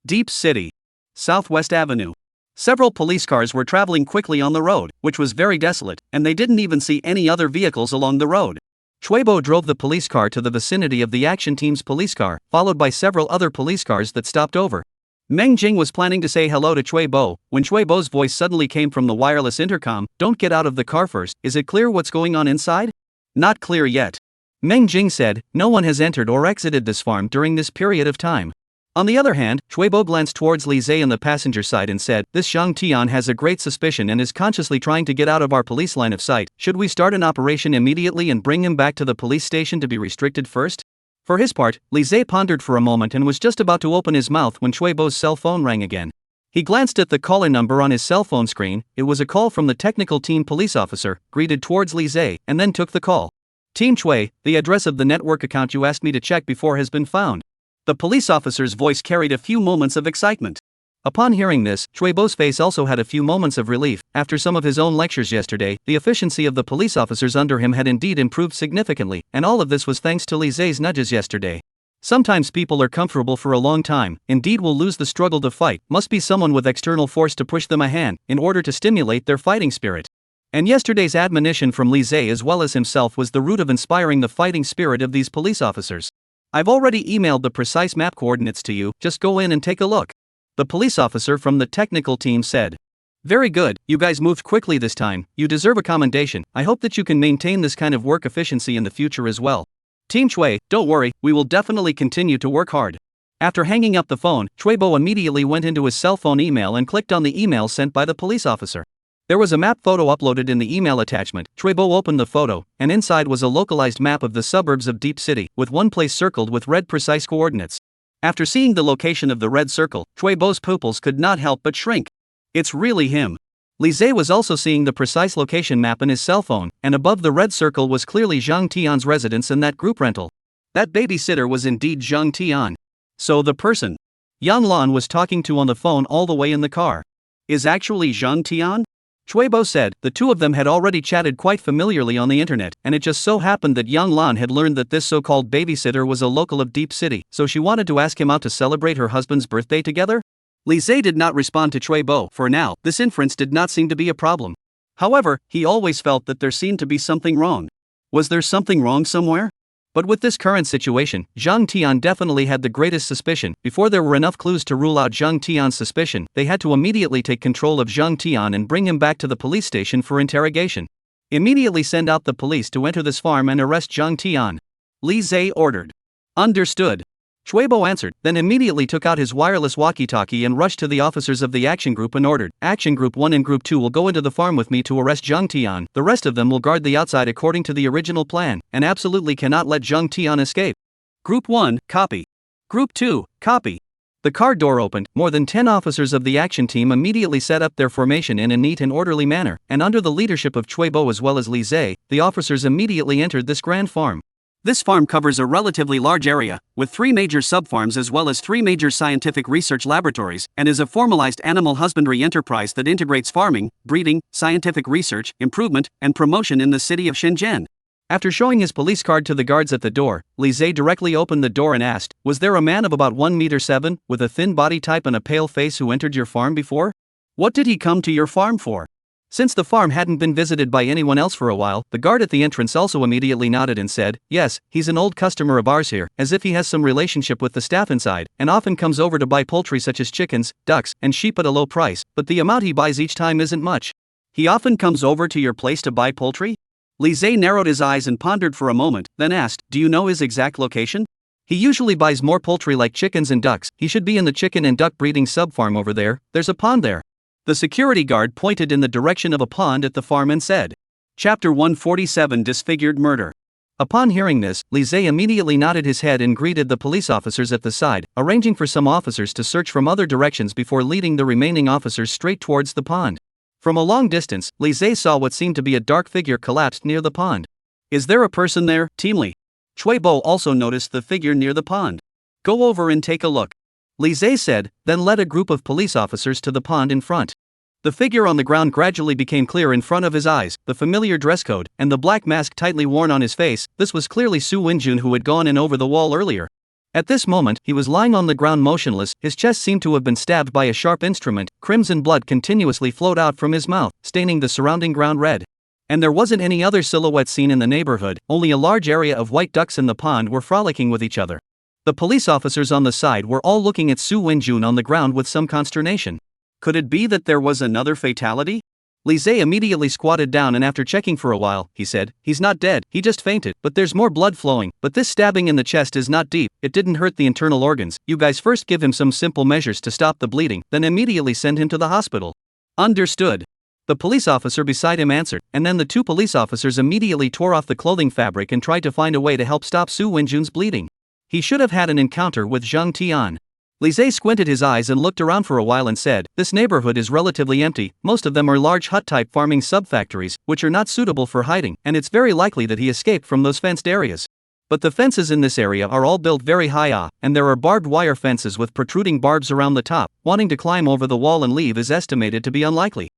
Deep City. Southwest Avenue. Several police cars were traveling quickly on the road, which was very desolate, and they didn't even see any other vehicles along the road. Chuibo drove the police car to the vicinity of the action team's police car, followed by several other police cars that stopped over. Meng Jing was planning to say hello to Chuibo, when Chuibo's voice suddenly came from the wireless intercom. "Don't get out of the car first. Is it clear what's going on inside?" "Not clear yet." Meng Jing said. "No one has entered or exited this farm during this period of time." On the other hand, Chuibo glanced towards Li Zhe on the passenger side and said, "This Zhang Tian has a great suspicion and is consciously trying to get out of our police line of sight. Should we start an operation immediately and bring him back to the police station to be restricted first?" For his part, Li Zhe pondered for a moment and was just about to open his mouth when Chuibo's cell phone rang again. He glanced at the caller number on his cell phone screen. It was a call from the technical team police officer, greeted towards Li Zhe, and then took the call. "Team Chui, the address of the network account you asked me to check before has been found." The police officer's voice carried a few moments of excitement. Upon hearing this, Chuibo's face also had a few moments of relief. After some of his own lectures yesterday, the efficiency of the police officers under him had indeed improved significantly, and all of this was thanks to Li Zhe's nudges yesterday. Sometimes people are comfortable for a long time, indeed will lose the struggle to fight, must be someone with external force to push them a hand, in order to stimulate their fighting spirit. And yesterday's admonition from Li Zhe as well as himself was the root of inspiring the fighting spirit of these police officers. "I've already emailed the precise map coordinates to you, just go in and take a look," the police officer from the technical team said. "Very good, you guys moved quickly this time, you deserve a commendation. I hope that you can maintain this kind of work efficiency in the future as well. Team Chui, don't worry, we will definitely continue to work hard." After hanging up the phone, Chuibo immediately went into his cell phone email and clicked on the email sent by the police officer. There was a map photo uploaded in the email attachment. Chuibo opened the photo, and inside was a localized map of the suburbs of Deep City, with one place circled with red precise coordinates. After seeing the location of the red circle, Chuibo's pupils could not help but shrink. It's really him. Li Zhe was also seeing the precise location map in his cell phone, and above the red circle was clearly Zhang Tian's residence in that group rental. That babysitter was indeed Zhang Tian. So the person Yang Lan was talking to on the phone all the way in the car is actually Zhang Tian? Chuibo said. The two of them had already chatted quite familiarly on the internet, and it just so happened that Yang Lan had learned that this so-called babysitter was a local of Deep City, so she wanted to ask him out to celebrate her husband's birthday together? Li Zhe did not respond to Chuibo. For now, this inference did not seem to be a problem. However, he always felt that there seemed to be something wrong. Was there something wrong somewhere? But with this current situation, Zhang Tian definitely had the greatest suspicion. Before there were enough clues to rule out Zhang Tian's suspicion, they had to immediately take control of Zhang Tian and bring him back to the police station for interrogation. Immediately send out the police to enter this farm and arrest Zhang Tian, Li Zhe ordered. Understood. Chuibo answered, then immediately took out his wireless walkie-talkie and rushed to the officers of the Action Group and ordered, Action Group 1 and Group 2 will go into the farm with me to arrest Zhang Tian, the rest of them will guard the outside according to the original plan, and absolutely cannot let Zhang Tian escape. Group 1, copy. Group 2, copy. The car door opened, more than 10 officers of the action team immediately set up their formation in a neat and orderly manner, and under the leadership of Chuibo as well as Li Zhe, the officers immediately entered this grand farm. This farm covers a relatively large area, with 3 major subfarms as well as 3 major scientific research laboratories, and is a formalized animal husbandry enterprise that integrates farming, breeding, scientific research, improvement, and promotion in the city of Shenzhen. After showing his police card to the guards at the door, Li Zhe directly opened the door and asked, "Was there a man of about 1.7 meters, with a thin body type and a pale face who entered your farm before? What did he come to your farm for?" Since the farm hadn't been visited by anyone else for a while, the guard at the entrance also immediately nodded and said, "Yes, he's an old customer of ours here," as if he has some relationship with the staff inside, and often comes over to buy poultry such as chickens, ducks, and sheep at a low price, but the amount he buys each time isn't much. He often comes over to your place to buy poultry? Li Zhe narrowed his eyes and pondered for a moment, then asked, "Do you know his exact location?" "He usually buys more poultry like chickens and ducks. He should be in the chicken and duck breeding subfarm over there. There's a pond there." The security guard pointed in the direction of a pond at the farm and said. Chapter 147 Disfigured Murder. Upon hearing this, Li Zhe immediately nodded his head and greeted the police officers at the side, arranging for some officers to search from other directions before leading the remaining officers straight towards the pond. From a long distance, Li Zhe saw what seemed to be a dark figure collapsed near the pond. "Is there a person there, Team Li?" Bo also noticed the figure near the pond. Go over and take a look, Li Zhe said, then led a group of police officers to the pond in front. The figure on the ground gradually became clear in front of his eyes, the familiar dress code, and the black mask tightly worn on his face. This was clearly Su Wenjun, who had gone in over the wall earlier. At this moment, he was lying on the ground motionless. His chest seemed to have been stabbed by a sharp instrument. Crimson blood continuously flowed out from his mouth, staining the surrounding ground red. And there wasn't any other silhouette seen in the neighborhood, only a large area of white ducks in the pond were frolicking with each other. The police officers on the side were all looking at Su Wenjun on the ground with some consternation. Could it be that there was another fatality? Li Zhe immediately squatted down, and after checking for a while, he said, "He's not dead, he just fainted, but there's more blood flowing, but this stabbing in the chest is not deep, it didn't hurt the internal organs. You guys first give him some simple measures to stop the bleeding, then immediately send him to the hospital." Understood. The police officer beside him answered, and then the two police officers immediately tore off the clothing fabric and tried to find a way to help stop Su Wenjun's bleeding. He should have had an encounter with Zhang Tian. Li Zhe squinted his eyes and looked around for a while and said, "This neighborhood is relatively empty, most of them are large hut-type farming sub-factories, which are not suitable for hiding, and it's very likely that he escaped from those fenced areas. But the fences in this area are all built very high, and there are barbed wire fences with protruding barbs around the top. Wanting to climb over the wall and leave is estimated to be unlikely."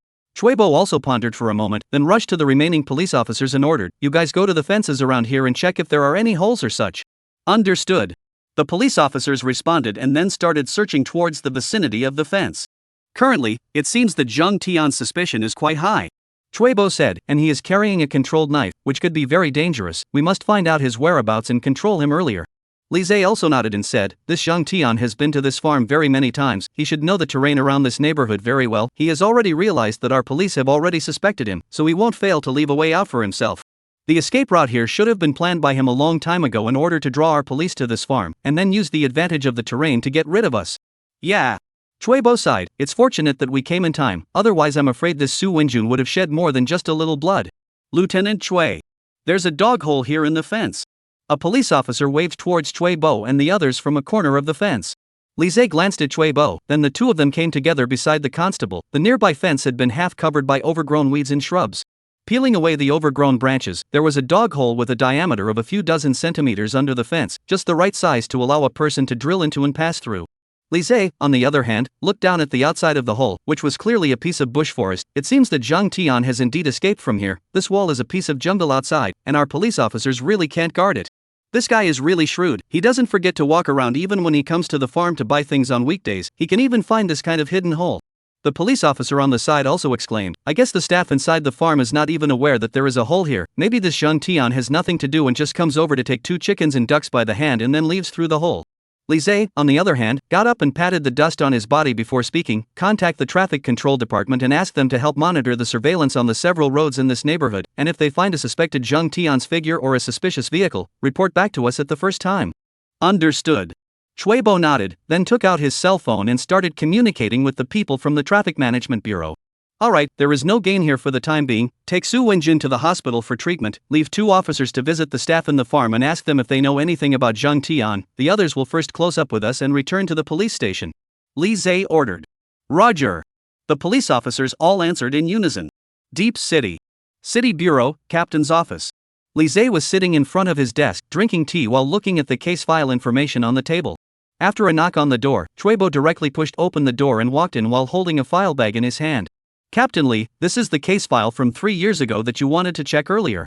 Bo also pondered for a moment, then rushed to the remaining police officers and ordered, "You guys go to the fences around here and check if there are any holes or such." Understood. The police officers responded and then started searching towards the vicinity of the fence. Currently, it seems that Zhang Tian's suspicion is quite high, Bo said, and he is carrying a controlled knife, which could be very dangerous. We must find out his whereabouts and control him earlier. Li Zhe also nodded and said, "This Zhang Tian has been to this farm very many times, he should know the terrain around this neighborhood very well. He has already realized that our police have already suspected him, so he won't fail to leave a way out for himself. The escape route here should have been planned by him a long time ago in order to draw our police to this farm, and then use the advantage of the terrain to get rid of us." Yeah. Bo sighed, "It's fortunate that we came in time, otherwise I'm afraid this Su Wenjun would have shed more than just a little blood." Lieutenant Chui. There's a dog hole here in the fence. A police officer waved towards Bo and the others from a corner of the fence. Li Zhe glanced at Bo, then the two of them came together beside the constable. The nearby fence had been half covered by overgrown weeds and shrubs. Peeling away the overgrown branches, there was a dog hole with a diameter of a few dozen centimeters under the fence, just the right size to allow a person to drill into and pass through. Li Zhe, on the other hand, looked down at the outside of the hole, which was clearly a piece of bush forest. It seems that Zhang Tian has indeed escaped from here. This wall is a piece of jungle outside, and our police officers really can't guard it. This guy is really shrewd. He doesn't forget to walk around even when he comes to the farm to buy things on weekdays. He can even find this kind of hidden hole." The police officer on the side also exclaimed, "I guess the staff inside the farm is not even aware that there is a hole here. Maybe this Zhang Tian has nothing to do and just comes over to take 2 chickens and ducks by the hand and then leaves through the hole." Li Zhe, on the other hand, got up and patted the dust on his body before speaking. "Contact the traffic control department and ask them to help monitor the surveillance on the several roads in this neighborhood, and if they find a suspected Zhang Tian's figure or a suspicious vehicle, report back to us at the first time." Understood. Bo nodded, then took out his cell phone and started communicating with the people from the Traffic Management Bureau. "Alright, there is no gain here for the time being. Take Su Wenjun to the hospital for treatment, leave 2 officers to visit the staff in the farm and ask them if they know anything about Zhang Tian. The others will first close up with us and return to the police station," Li Zhe ordered. "Roger." The police officers all answered in unison. Deep City. City Bureau, Captain's Office. Li Zhe was sitting in front of his desk, drinking tea while looking at the case file information on the table. After a knock on the door, Bo directly pushed open the door and walked in while holding a file bag in his hand. "Captain Li, this is the case file from 3 years ago that you wanted to check earlier."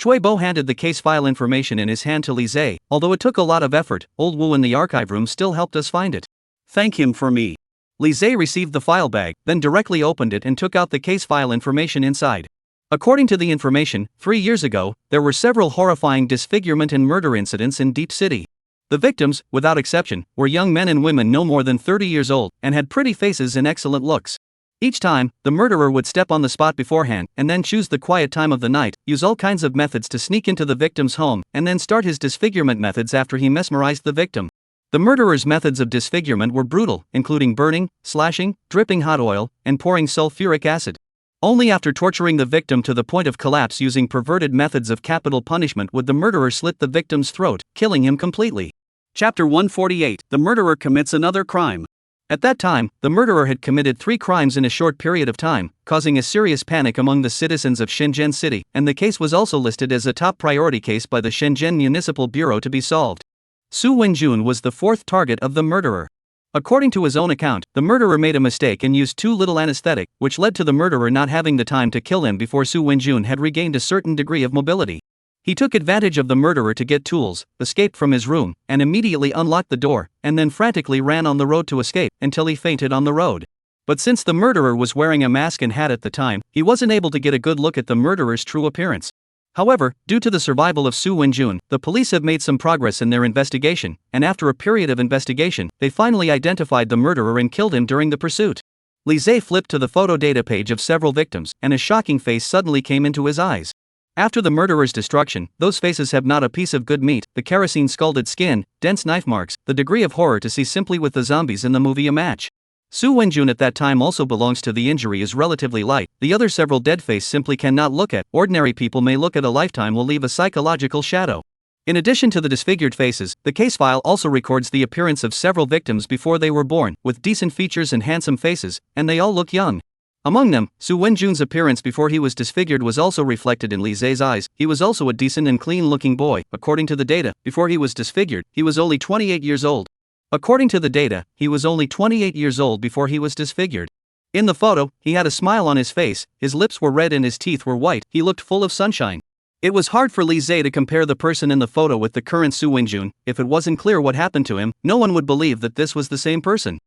Bo handed the case file information in his hand to Li Zhe. "Although it took a lot of effort, old Wu in the archive room still helped us find it. Thank him for me." Li Zhe received the file bag, then directly opened it and took out the case file information inside. According to the information, 3 years ago, there were several horrifying disfigurement and murder incidents in Deep City. The victims, without exception, were young men and women no more than 30 years old, and had pretty faces and excellent looks. Each time, the murderer would step on the spot beforehand, and then choose the quiet time of the night, use all kinds of methods to sneak into the victim's home, and then start his disfigurement methods after he mesmerized the victim. The murderer's methods of disfigurement were brutal, including burning, slashing, dripping hot oil, and pouring sulfuric acid. Only after torturing the victim to the point of collapse using perverted methods of capital punishment would the murderer slit the victim's throat, killing him completely. Chapter 148. The murderer commits another crime. At that time, the murderer had committed 3 crimes in a short period of time, causing a serious panic among the citizens of Shenzhen City, and the case was also listed as a top priority case by the Shenzhen Municipal Bureau to be solved. Su Wenjun was the 4th target of the murderer. According to his own account, the murderer made a mistake and used too little anesthetic, which led to the murderer not having the time to kill him before Su Wenjun had regained a certain degree of mobility. He took advantage of the murderer to get tools, escaped from his room, and immediately unlocked the door, and then frantically ran on the road to escape, until he fainted on the road. But since the murderer was wearing a mask and hat at the time, he wasn't able to get a good look at the murderer's true appearance. However, due to the survival of Su Wenjun, the police have made some progress in their investigation, and after a period of investigation, they finally identified the murderer and killed him during the pursuit. Li Zhe flipped to the photo data page of several victims, and a shocking face suddenly came into his eyes. After the murderer's destruction, those faces have not a piece of good meat, the kerosene-scalded skin, dense knife marks, the degree of horror to see simply with the zombies in the movie A Match. Su Wenjun at that time also belongs to the injury is relatively light, the other several dead face simply cannot look at, ordinary people may look at a lifetime will leave a psychological shadow. In addition to the disfigured faces, the case file also records the appearance of several victims before they were born, with decent features and handsome faces, and they all look young. Among them, Su Wenjun's appearance before he was disfigured was also reflected in Li Zhe's eyes. He was also a decent and clean-looking boy. According to the data, before he was disfigured, he was only 28 years old. According to the data, he was only 28 years old before he was disfigured. In the photo, he had a smile on his face, his lips were red and his teeth were white, he looked full of sunshine. It was hard for Li Zhe to compare the person in the photo with the current Su Wenjun. If it wasn't clear what happened to him, no one would believe that this was the same person.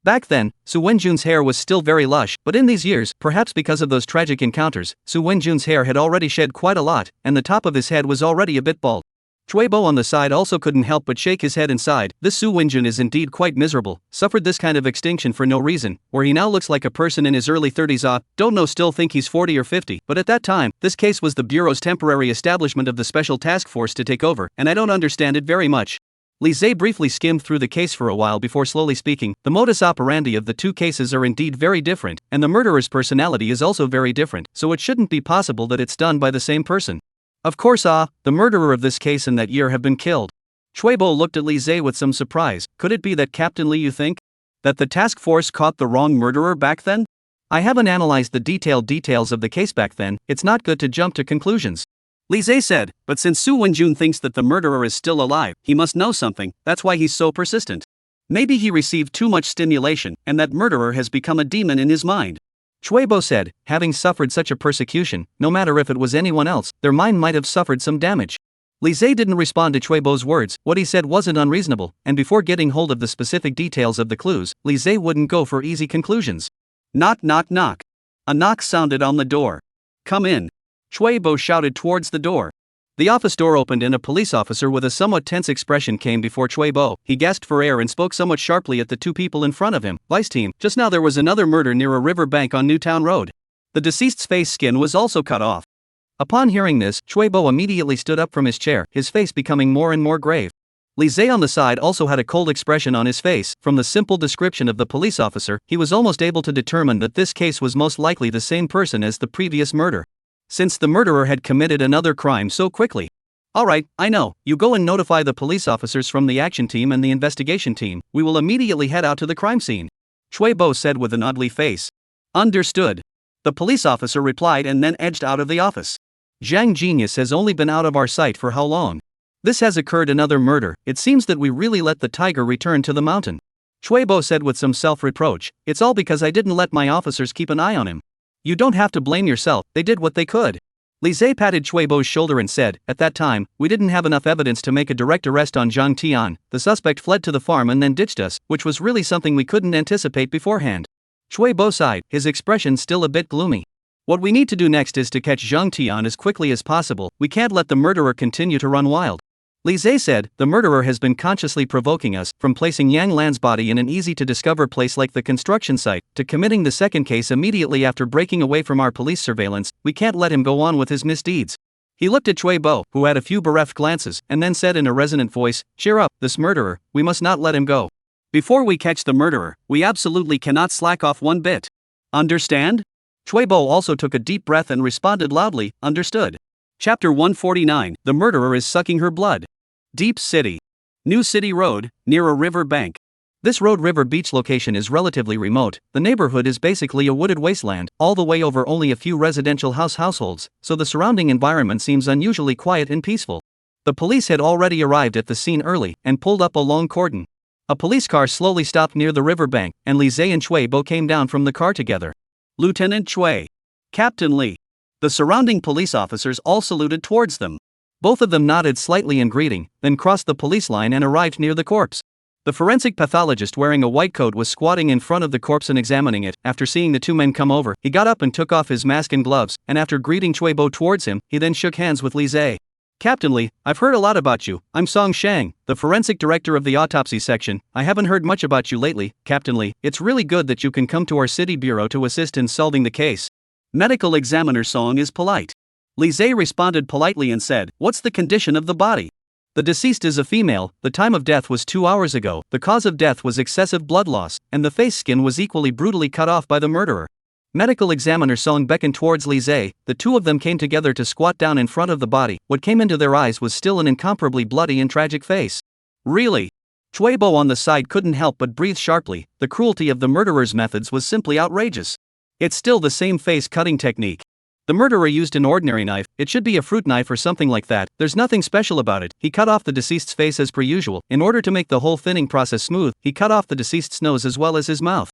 Back then, Su Wenjun's hair was still very lush, but in these years, perhaps because of those tragic encounters, Su Wenjun's hair had already shed quite a lot, and the top of his head was already a bit bald. Chuebo on the side also couldn't help but shake his head inside. This Su Wenjun is indeed quite miserable, suffered this kind of extinction for no reason, where he now looks like a person in his early 30s. Don't know, still think he's 40 or 50, but at that time, this case was the Bureau's temporary establishment of the Special Task Force to take over, and I don't understand it very much. Li Zhe briefly skimmed through the case for a while before slowly speaking. The modus operandi of the two cases are indeed very different, and the murderer's personality is also very different, so it shouldn't be possible that it's done by the same person. Of course, the murderer of this case in that year have been killed. Chuebo looked at Li Zhe with some surprise. Could it be that Captain Li, you think? That the task force caught the wrong murderer back then? I haven't analyzed the detailed details of the case back then, it's not good to jump to conclusions. Li Zhe said, but since Su Wenjun thinks that the murderer is still alive, he must know something, that's why he's so persistent. Maybe he received too much stimulation, and that murderer has become a demon in his mind. Chuebo said, having suffered such a persecution, no matter if it was anyone else, their mind might have suffered some damage. Li Zhe didn't respond to Chuebo's words, what he said wasn't unreasonable, and before getting hold of the specific details of the clues, Li Zhe wouldn't go for easy conclusions. Knock knock knock. A knock sounded on the door. Come in. Chuebo shouted towards the door. The office door opened and a police officer with a somewhat tense expression came before Chuebo. He gasped for air and spoke somewhat sharply at the two people in front of him. Vice team, just now there was another murder near a river bank on Newtown Road. The deceased's face skin was also cut off. Upon hearing this, Chuebo immediately stood up from his chair, his face becoming more and more grave. Li Zhe on the side also had a cold expression on his face. From the simple description of the police officer, he was almost able to determine that this case was most likely the same person as the previous murder, since the murderer had committed another crime so quickly. Alright, I know, you go and notify the police officers from the action team and the investigation team, we will immediately head out to the crime scene, Chuebo said with an ugly face. Understood. The police officer replied and then edged out of the office. Zhang Genius has only been out of our sight for how long? This has occurred another murder, it seems that we really let the tiger return to the mountain. Chuebo said with some self-reproach, it's all because I didn't let my officers keep an eye on him. You don't have to blame yourself, they did what they could. Li Zhe patted Chuebo's shoulder and said, at that time, we didn't have enough evidence to make a direct arrest on Zhang Tian. The suspect fled to the farm and then ditched us, which was really something we couldn't anticipate beforehand. Chuebo sighed, his expression still a bit gloomy. What we need to do next is to catch Zhang Tian as quickly as possible, we can't let the murderer continue to run wild. Li Zhe said, the murderer has been consciously provoking us, from placing Yang Lan's body in an easy-to-discover place like the construction site, to committing the second case immediately after breaking away from our police surveillance. We can't let him go on with his misdeeds. He looked at Chuebo, who had a few bereft glances, and then said in a resonant voice, cheer up, this murderer, we must not let him go. Before we catch the murderer, we absolutely cannot slack off one bit. Understand? Chuebo also took a deep breath and responded loudly, understood. Chapter 149, The Murderer is Sucking Her Blood. Deep City. New City Road, near a river bank. This Road River Beach location is relatively remote. The neighborhood is basically a wooded wasteland, all the way over only a few residential households, so the surrounding environment seems unusually quiet and peaceful. The police had already arrived at the scene early and pulled up a long cordon. A police car slowly stopped near the riverbank, and Li Zhe and Chui Bo came down from the car together. Lieutenant Chui. Captain Li. The surrounding police officers all saluted towards them. Both of them nodded slightly in greeting, then crossed the police line and arrived near the corpse. The forensic pathologist wearing a white coat was squatting in front of the corpse and examining it. After seeing the two men come over, he got up and took off his mask and gloves, and after greeting Chui Bo towards him, he then shook hands with Li Zhe. Captain Li, I've heard a lot about you. I'm Song Shang, the forensic director of the autopsy section. I haven't heard much about you lately, Captain Li. It's really good that you can come to our city bureau to assist in solving the case. Medical examiner Song is polite. Li Zhe responded politely and said, "What's the condition of the body?" The deceased is a female. The time of death was 2 hours ago. The cause of death was excessive blood loss, and the face skin was equally brutally cut off by the murderer. Medical examiner Song beckoned towards Li Zhe. The two of them came together to squat down in front of the body. What came into their eyes was still an incomparably bloody and tragic face. Really? Chui Bo on the side couldn't help but breathe sharply. The cruelty of the murderer's methods was simply outrageous. It's still the same face cutting technique. The murderer used an ordinary knife. It should be a fruit knife or something like that. There's nothing special about it. He cut off the deceased's face as per usual. In order to make the whole thinning process smooth, he cut off the deceased's nose as well as his mouth.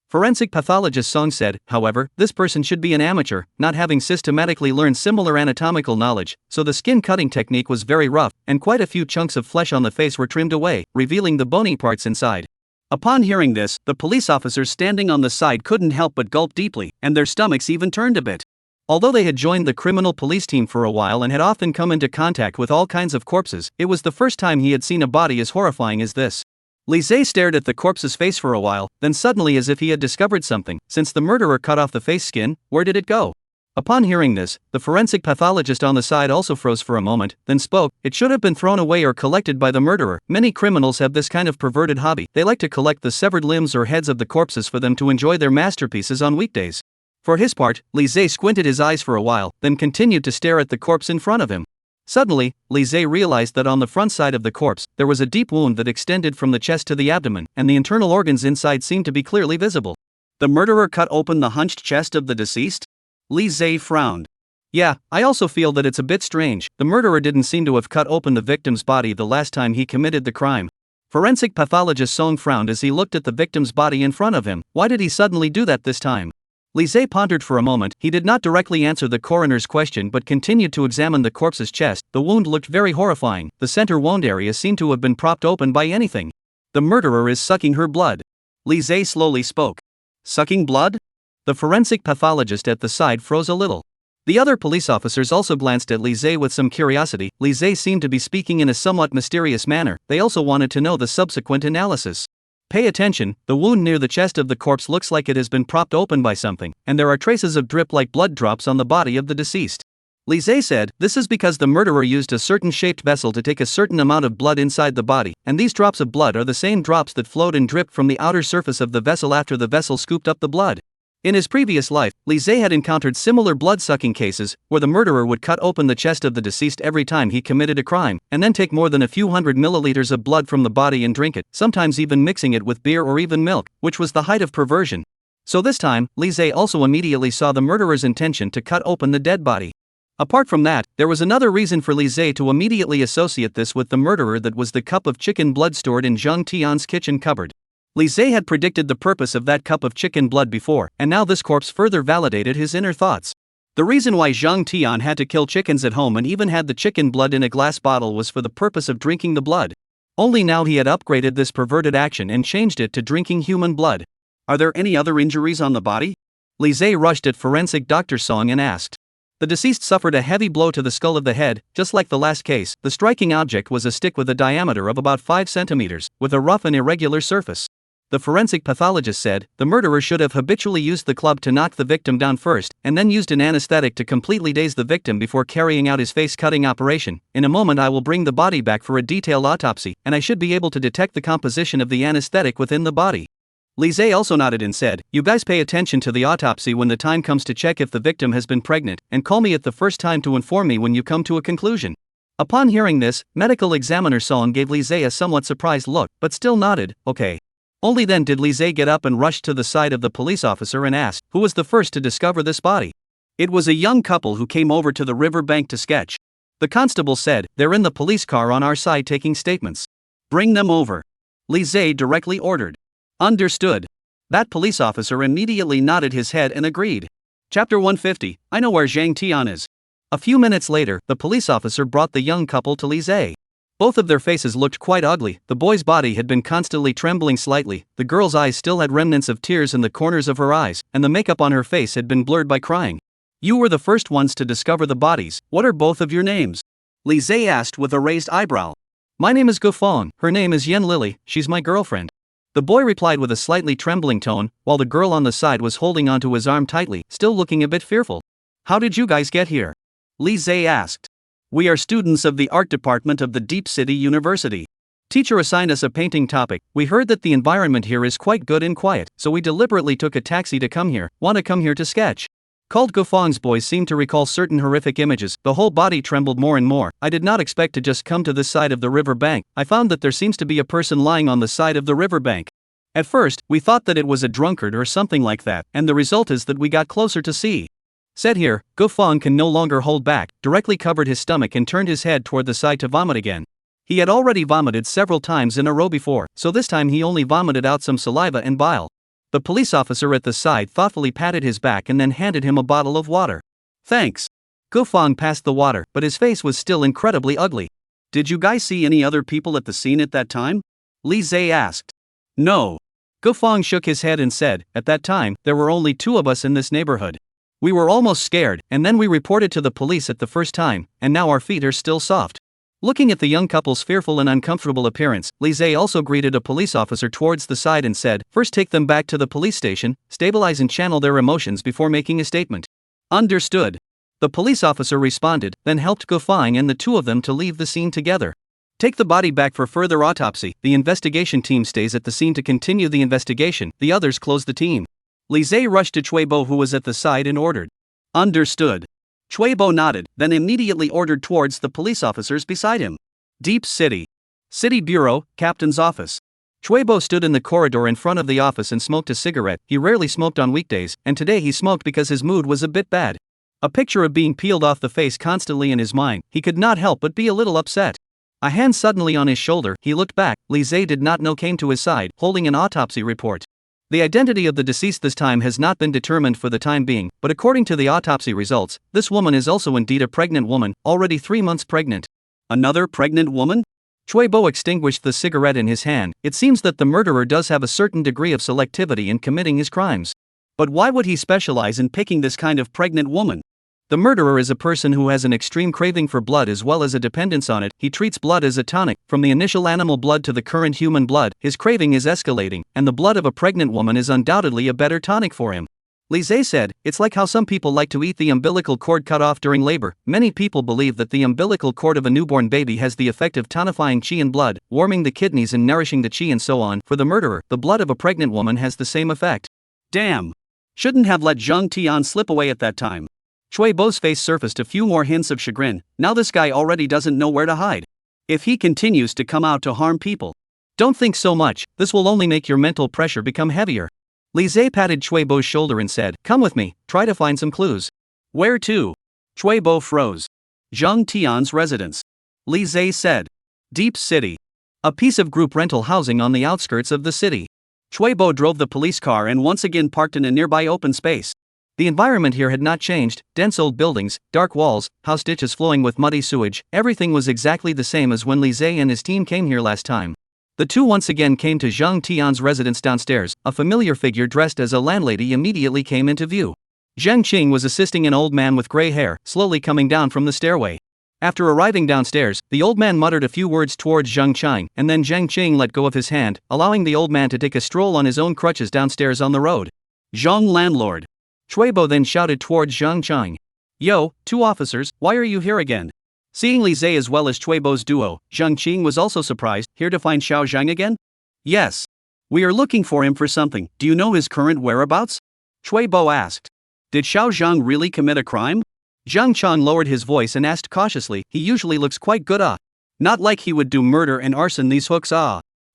Forensic pathologist Song said, however, this person should be an amateur, not having systematically learned similar anatomical knowledge, so the skin cutting technique was very rough, and quite a few chunks of flesh on the face were trimmed away, revealing the bony parts inside. Upon hearing this, the police officers standing on the side couldn't help but gulp deeply, and their stomachs even turned a bit. Although they had joined the criminal police team for a while and had often come into contact with all kinds of corpses, it was the first time he had seen a body as horrifying as this. Li Zhe stared at the corpse's face for a while, then suddenly, as if he had discovered something, since the murderer cut off the face skin, where did it go? Upon hearing this, the forensic pathologist on the side also froze for a moment, then spoke. It should have been thrown away or collected by the murderer. Many criminals have this kind of perverted hobby. They like to collect the severed limbs or heads of the corpses for them to enjoy their masterpieces on weekdays. For his part, Li Zhe squinted his eyes for a while, then continued to stare at the corpse in front of him. Suddenly, Li Zhe realized that on the front side of the corpse, there was a deep wound that extended from the chest to the abdomen, and the internal organs inside seemed to be clearly visible. The murderer cut open the hunched chest of the deceased? Li Zhe frowned. Yeah, I also feel that it's a bit strange. The murderer didn't seem to have cut open the victim's body the last time he committed the crime. Forensic pathologist Song frowned as he looked at the victim's body in front of him. Why did he suddenly do that this time? Li Zhe pondered for a moment. He did not directly answer the coroner's question but continued to examine the corpse's chest. The wound looked very horrifying. The center wound area seemed to have been propped open by anything. The murderer is sucking her blood. Li Zhe slowly spoke. Sucking blood? The forensic pathologist at the side froze a little. The other police officers also glanced at Li Zhe with some curiosity. Li Zhe seemed to be speaking in a somewhat mysterious manner. They also wanted to know the subsequent analysis. Pay attention, the wound near the chest of the corpse looks like it has been propped open by something, and there are traces of drip like blood drops on the body of the deceased. Li Zhe said, this is because the murderer used a certain shaped vessel to take a certain amount of blood inside the body, and these drops of blood are the same drops that flowed and dripped from the outer surface of the vessel after the vessel scooped up the blood. In his previous life, Li Zhe had encountered similar blood-sucking cases, where the murderer would cut open the chest of the deceased every time he committed a crime, and then take more than a few hundred milliliters of blood from the body and drink it, sometimes even mixing it with beer or even milk, which was the height of perversion. So this time, Li Zhe also immediately saw the murderer's intention to cut open the dead body. Apart from that, there was another reason for Li Zhe to immediately associate this with the murderer, that was the cup of chicken blood stored in Zhang Tian's kitchen cupboard. Li Zhe had predicted the purpose of that cup of chicken blood before, and now this corpse further validated his inner thoughts. The reason why Zhang Tian had to kill chickens at home and even had the chicken blood in a glass bottle was for the purpose of drinking the blood. Only now he had upgraded this perverted action and changed it to drinking human blood. Are there any other injuries on the body? Li Zhe rushed at forensic Dr. Song and asked. The deceased suffered a heavy blow to the skull of the head. Just like the last case, the striking object was a stick with a diameter of about 5 centimeters, with a rough and irregular surface. The forensic pathologist said, the murderer should have habitually used the club to knock the victim down first, and then used an anesthetic to completely daze the victim before carrying out his face-cutting operation. In a moment I will bring the body back for a detailed autopsy, and I should be able to detect the composition of the anesthetic within the body. Li Zhe also nodded and said, you guys pay attention to the autopsy when the time comes to check if the victim has been pregnant, and call me at the first time to inform me when you come to a conclusion. Upon hearing this, medical examiner Song gave Li Zhe a somewhat surprised look, but still nodded. Okay. Only then did Li Zhe get up and rush to the side of the police officer and asked, who was the first to discover this body? It was a young couple who came over to the river bank to sketch. The constable said, they're in the police car on our side taking statements. Bring them over. Li Zhe directly ordered. Understood. That police officer immediately nodded his head and agreed. Chapter 150, I know where Zhang Tian is. A few minutes later, the police officer brought the young couple to Li Zhe. Both of their faces looked quite ugly. The boy's body had been constantly trembling slightly, the girl's eyes still had remnants of tears in the corners of her eyes, and the makeup on her face had been blurred by crying. You were the first ones to discover the bodies. What are both of your names? Li Zhe asked with a raised eyebrow. My name is Gufang, her name is Yen Lily, she's my girlfriend. The boy replied with a slightly trembling tone, while the girl on the side was holding onto his arm tightly, still looking a bit fearful. How did you guys get here? Li Zhe asked. We are students of the art department of the Deep City University. Teacher assigned us a painting topic. We heard that the environment here is quite good and quiet, so we deliberately took a taxi to come here. Want to come here to sketch? Called Gufang's boys seemed to recall certain horrific images. The whole body trembled more and more. I did not expect to just come to this side of the river bank. I found that there seems to be a person lying on the side of the river bank. At first, we thought that it was a drunkard or something like that, and the result is that we got closer to see. Said here, Gufang can no longer hold back, directly covered his stomach and turned his head toward the side to vomit again. He had already vomited several times in a row before, so this time he only vomited out some saliva and bile. The police officer at the side thoughtfully patted his back and then handed him a bottle of water. Thanks. Gufang passed the water, but his face was still incredibly ugly. Did you guys see any other people at the scene at that time? Li Zhe asked. No. Gufang shook his head and said, at that time, there were only 2 of us in this neighborhood. We were almost scared, and then we reported to the police at the first time, and now our feet are still soft. Looking at the young couple's fearful and uncomfortable appearance, Li Zhe also greeted a police officer towards the side and said, first take them back to the police station, stabilize and channel their emotions before making a statement. Understood. The police officer responded, then helped Gufang and the 2 of them to leave the scene together. Take the body back for further autopsy. The investigation team stays at the scene to continue the investigation, the others close the team. Li Zhe rushed to Chuibo who was at the side and ordered. Understood. Chuibo nodded, then immediately ordered towards the police officers beside him. Deep City. City Bureau, Captain's Office. Chuibo stood in the corridor in front of the office and smoked a cigarette. He rarely smoked on weekdays, and today he smoked because his mood was a bit bad. A picture of being peeled off the face constantly in his mind, he could not help but be a little upset. A hand suddenly on his shoulder, he looked back. Li Zhe did not know came to his side, holding an autopsy report. The identity of the deceased this time has not been determined for the time being, but according to the autopsy results, this woman is also indeed a pregnant woman, already 3 months pregnant. Another pregnant woman? Chuibo extinguished the cigarette in his hand. It seems that the murderer does have a certain degree of selectivity in committing his crimes. But why would he specialize in picking this kind of pregnant woman? The murderer is a person who has an extreme craving for blood as well as a dependence on it. He treats blood as a tonic. From the initial animal blood to the current human blood, his craving is escalating, and the blood of a pregnant woman is undoubtedly a better tonic for him. Li Zhe said, it's like how some people like to eat the umbilical cord cut off during labor. Many people believe that the umbilical cord of a newborn baby has the effect of tonifying qi in blood, warming the kidneys and nourishing the qi and so on. For the murderer, the blood of a pregnant woman has the same effect. Damn. Shouldn't have let Zhang Tian slip away at that time. Chuibo's face surfaced a few more hints of chagrin. Now this guy already doesn't know where to hide. If he continues to come out to harm people. Don't think so much, this will only make your mental pressure become heavier. Li Zhe patted Chuibo's shoulder and said, come with me, try to find some clues. Where to? Chuibo froze. Zhang Tian's residence. Li Zhe said. Deep City. A piece of group rental housing on the outskirts of the city. Chuibo drove the police car and once again parked in a nearby open space. The environment here had not changed, dense old buildings, dark walls, house ditches flowing with muddy sewage, everything was exactly the same as when Li Zhe and his team came here last time. The 2 once again came to Zhang Tian's residence downstairs. A familiar figure dressed as a landlady immediately came into view. Zheng Qing was assisting an old man with gray hair, slowly coming down from the stairway. After arriving downstairs, the old man muttered a few words towards Zheng Qing, and then Zheng Qing let go of his hand, allowing the old man to take a stroll on his own crutches downstairs on the road. Zhang landlord. Chuibo then shouted towards Zheng Qing. Yo, 2 officers, why are you here again? Seeing Li Zhe as well as Chuibo's duo, Zheng Qing was also surprised. Here to find Xiao Zhang again? Yes. We are looking for him for something. Do you know his current whereabouts? Chuibo asked. Did Xiao Zhang really commit a crime? Zheng Qing lowered his voice and asked cautiously. He usually looks quite good. Not like he would do murder and arson. These hooks.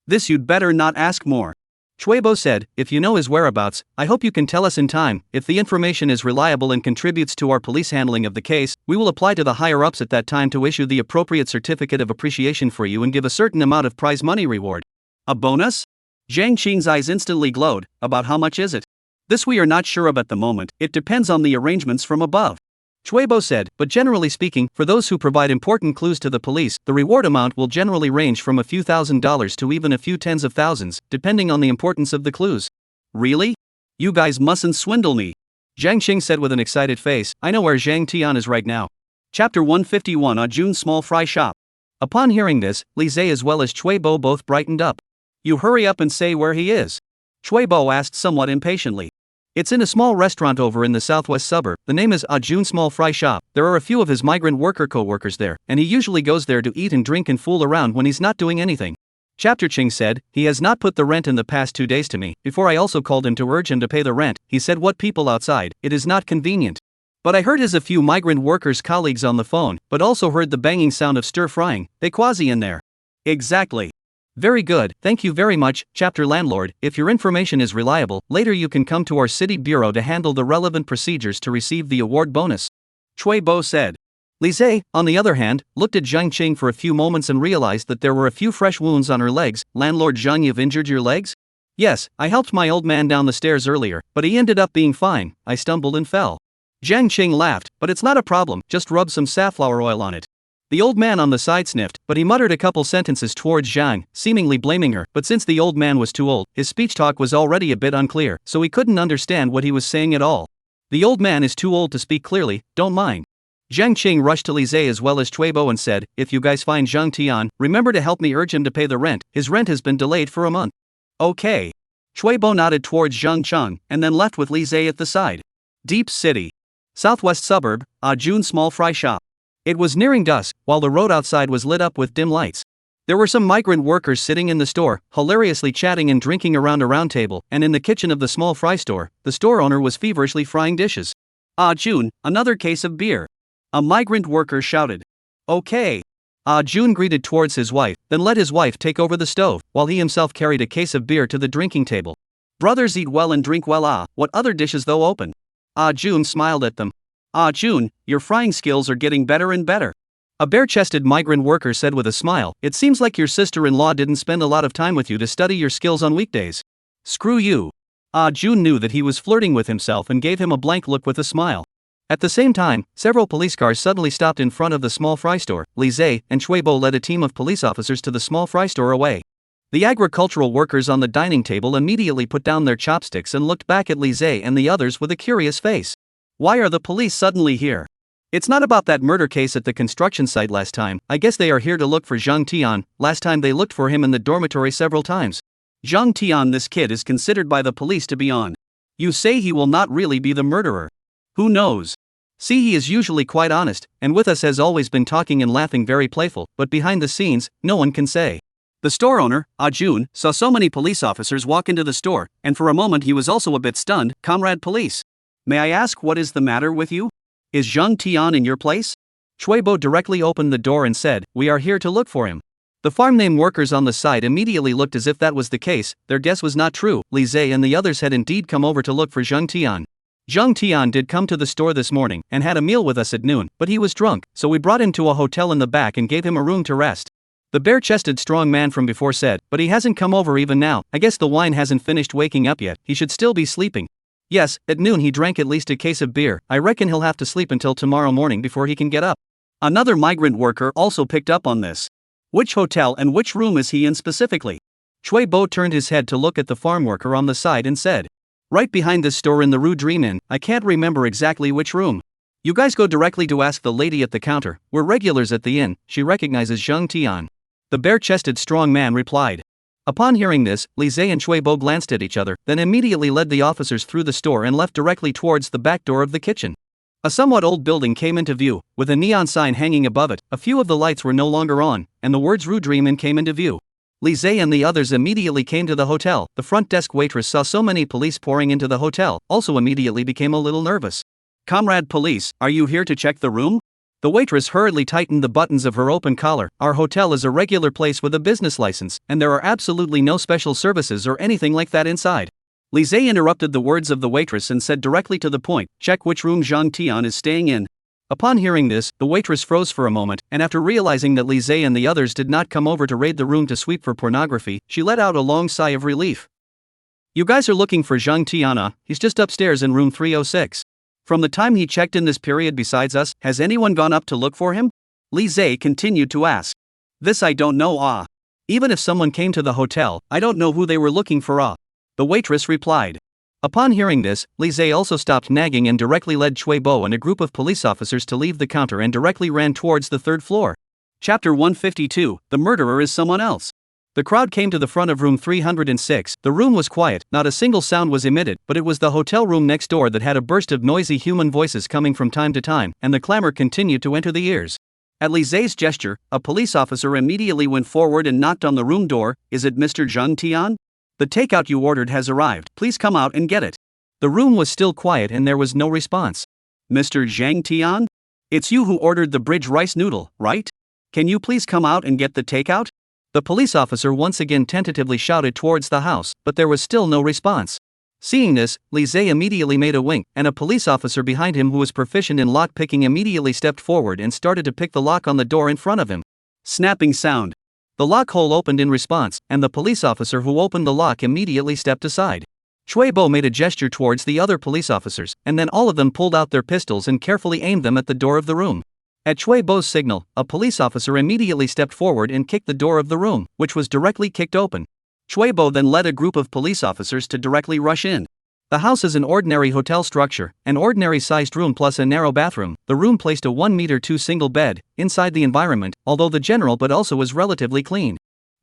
This you'd better not ask more. Chuebo said, if you know his whereabouts, I hope you can tell us in time. If the information is reliable and contributes to our police handling of the case, we will apply to the higher-ups at that time to issue the appropriate certificate of appreciation for you and give a certain amount of prize money reward. A bonus? Zhang Qing's eyes instantly glowed. About how much is it? This we are not sure of at the moment, it depends on the arrangements from above. Chuebo said, but generally speaking, for those who provide important clues to the police, the reward amount will generally range from a few $1,000s to even a few tens of thousands, depending on the importance of the clues. Really? You guys mustn't swindle me. Zhang Qing said with an excited face. I know where Zhang Tian is right now. Chapter 151 A June Small Fry Shop. Upon hearing this, Li Zhe as well as Chuebo both brightened up. You hurry up and say where he is. Chuebo asked somewhat impatiently. It's in a small restaurant over in the southwest suburb. The name is A June Small Fry Shop. There are a few of his migrant worker co-workers there, and he usually goes there to eat and drink and fool around when he's not doing anything. Chapter Qing said, he has not put the rent in the past 2 days to me. Before I also called him to urge him to pay the rent. He said what people outside, it is not convenient. But I heard his a few migrant workers colleagues on the phone, but also heard the banging sound of stir-frying. They quasi in there. Exactly. Very good, thank you very much, Chapter Landlord. If your information is reliable, later you can come to our city bureau to handle the relevant procedures to receive the award bonus. Chuebo said. Li Zhe, on the other hand, looked at Zhang Qing for a few moments and realized that there were a few fresh wounds on her legs. Landlord Zhang, you've injured your legs? Yes, I helped my old man down the stairs earlier, but he ended up being fine. I stumbled and fell. Zhang Qing laughed, but it's not a problem, just rub some safflower oil on it. The old man on the side sniffed, but he muttered a couple sentences towards Zhang, seemingly blaming her, but since the old man was too old, his speech talk was already a bit unclear, so he couldn't understand what he was saying at all. The old man is too old to speak clearly, don't mind. Zhang Qing rushed to Li Zhe as well as Chuebo and said, if you guys find Zhang Tian, remember to help me urge him to pay the rent, his rent has been delayed for a month. Okay. Chuebo nodded towards Zhang Cheng, and then left with Li Zhe at the side. Deep City. Southwest suburb, A June Small Fry Shop. It was nearing dusk, while the road outside was lit up with dim lights. There were some migrant workers sitting in the store, hilariously chatting and drinking around a round table, and in the kitchen of the small fry store, the store owner was feverishly frying dishes. Ah June, another case of beer. A migrant worker shouted. Okay. Ah June greeted towards his wife, then let his wife take over the stove, while he himself carried a case of beer to the drinking table. Brothers eat well and drink well. Ah, what other dishes though open? Ah June smiled at them. Ah June, your frying skills are getting better and better. A bare-chested migrant worker said with a smile, it seems like your sister-in-law didn't spend a lot of time with you to study your skills on weekdays. Screw you. Ah June knew that he was flirting with himself and gave him a blank look with a smile. At the same time, several police cars suddenly stopped in front of the small fry store. Li Zhe and Chuebo led a team of police officers to the small fry store away. The agricultural workers on the dining table immediately put down their chopsticks and looked back at Li Zhe and the others with a curious face. Why are the police suddenly here? It's not about that murder case at the construction site last time. I guess they are here to look for Zhang Tian. Last time they looked for him in the dormitory several times. Zhang Tian, this kid is considered by the police to be on. You say he will not really be the murderer. Who knows? See, he is usually quite honest, and with us has always been talking and laughing, very playful, but behind the scenes, no one can say. The store owner, Ah June, saw so many police officers walk into the store, and for a moment he was also a bit stunned. Comrade police. May I ask what is the matter with you? Is Zhang Tian in your place? Chuebo directly opened the door and said, we are here to look for him. The farm name workers on the side immediately looked as if that was the case. Their guess was not true. Li Zhe and the others had indeed come over to look for Zhang Tian. Zhang Tian did come to the store this morning and had a meal with us at noon, but he was drunk, so we brought him to a hotel in the back and gave him a room to rest. The bare-chested strong man from before said, but he hasn't come over even now. I guess the wine hasn't finished waking up yet. He should still be sleeping. Yes, at noon he drank at least a case of beer. I reckon he'll have to sleep until tomorrow morning before he can get up. Another migrant worker also picked up on this. Which hotel and which room is he in specifically? Chuebo turned his head to look at the farm worker on the side and said, right behind this store in the Rue Dream Inn. I can't remember exactly which room. You guys go directly to ask the lady at the counter. We're regulars at the inn. She recognizes Zhang Tian. The bare-chested strong man replied. Upon hearing this, Li Zhe and Chuebo glanced at each other, then immediately led the officers through the store and left directly towards the back door of the kitchen. A somewhat old building came into view, with a neon sign hanging above it. A few of the lights were no longer on, and the words Rue Dream Inn came into view. Li Zhe and the others immediately came to the hotel. The front desk waitress saw so many police pouring into the hotel, also immediately became a little nervous. Comrade police, are you here to check the room? The waitress hurriedly tightened the buttons of her open collar. Our hotel is a regular place with a business license, and there are absolutely no special services or anything like that inside. Li Zhe interrupted the words of the waitress and said directly to the point, check which room Zhang Tian is staying in. Upon hearing this, the waitress froze for a moment, and after realizing that Li Zhe and the others did not come over to raid the room to sweep for pornography, she let out a long sigh of relief. You guys are looking for Zhang Tian, he's just upstairs in room 306. From the time he checked in this period besides us, has anyone gone up to look for him? Li Zhe continued to ask. This I don't know. Even if someone came to the hotel, I don't know who they were looking for. The waitress replied. Upon hearing this, Li Zhe also stopped nagging and directly led Cui Bo and a group of police officers to leave the counter and directly ran towards the third floor. Chapter 152, The Murderer is Someone Else. The crowd came to the front of room 306. The room was quiet, not a single sound was emitted, but it was the hotel room next door that had a burst of noisy human voices coming from time to time, and the clamor continued to enter the ears. At Li Zhe's gesture, a police officer immediately went forward and knocked on the room door. Is it Mr. Zhang Tian? The takeout you ordered has arrived, please come out and get it. The room was still quiet and there was no response. Mr. Zhang Tian? It's you who ordered the bridge rice noodle, right? Can you please come out and get the takeout? The police officer once again tentatively shouted towards the house, but there was still no response. Seeing this, Li Zhe immediately made a wink, and a police officer behind him who was proficient in lock-picking immediately stepped forward and started to pick the lock on the door in front of him. Snapping sound. The lock hole opened in response, and the police officer who opened the lock immediately stepped aside. Cui Bo made a gesture towards the other police officers, and then all of them pulled out their pistols and carefully aimed them at the door of the room. At Cui Bo's signal, a police officer immediately stepped forward and kicked the door of the room, which was directly kicked open. Cui Bo then led a group of police officers to directly rush in. The house is an ordinary hotel structure, an ordinary-sized room plus a narrow bathroom. The room placed a 1 meter 2 single bed. Inside the environment, although the general but also was relatively clean.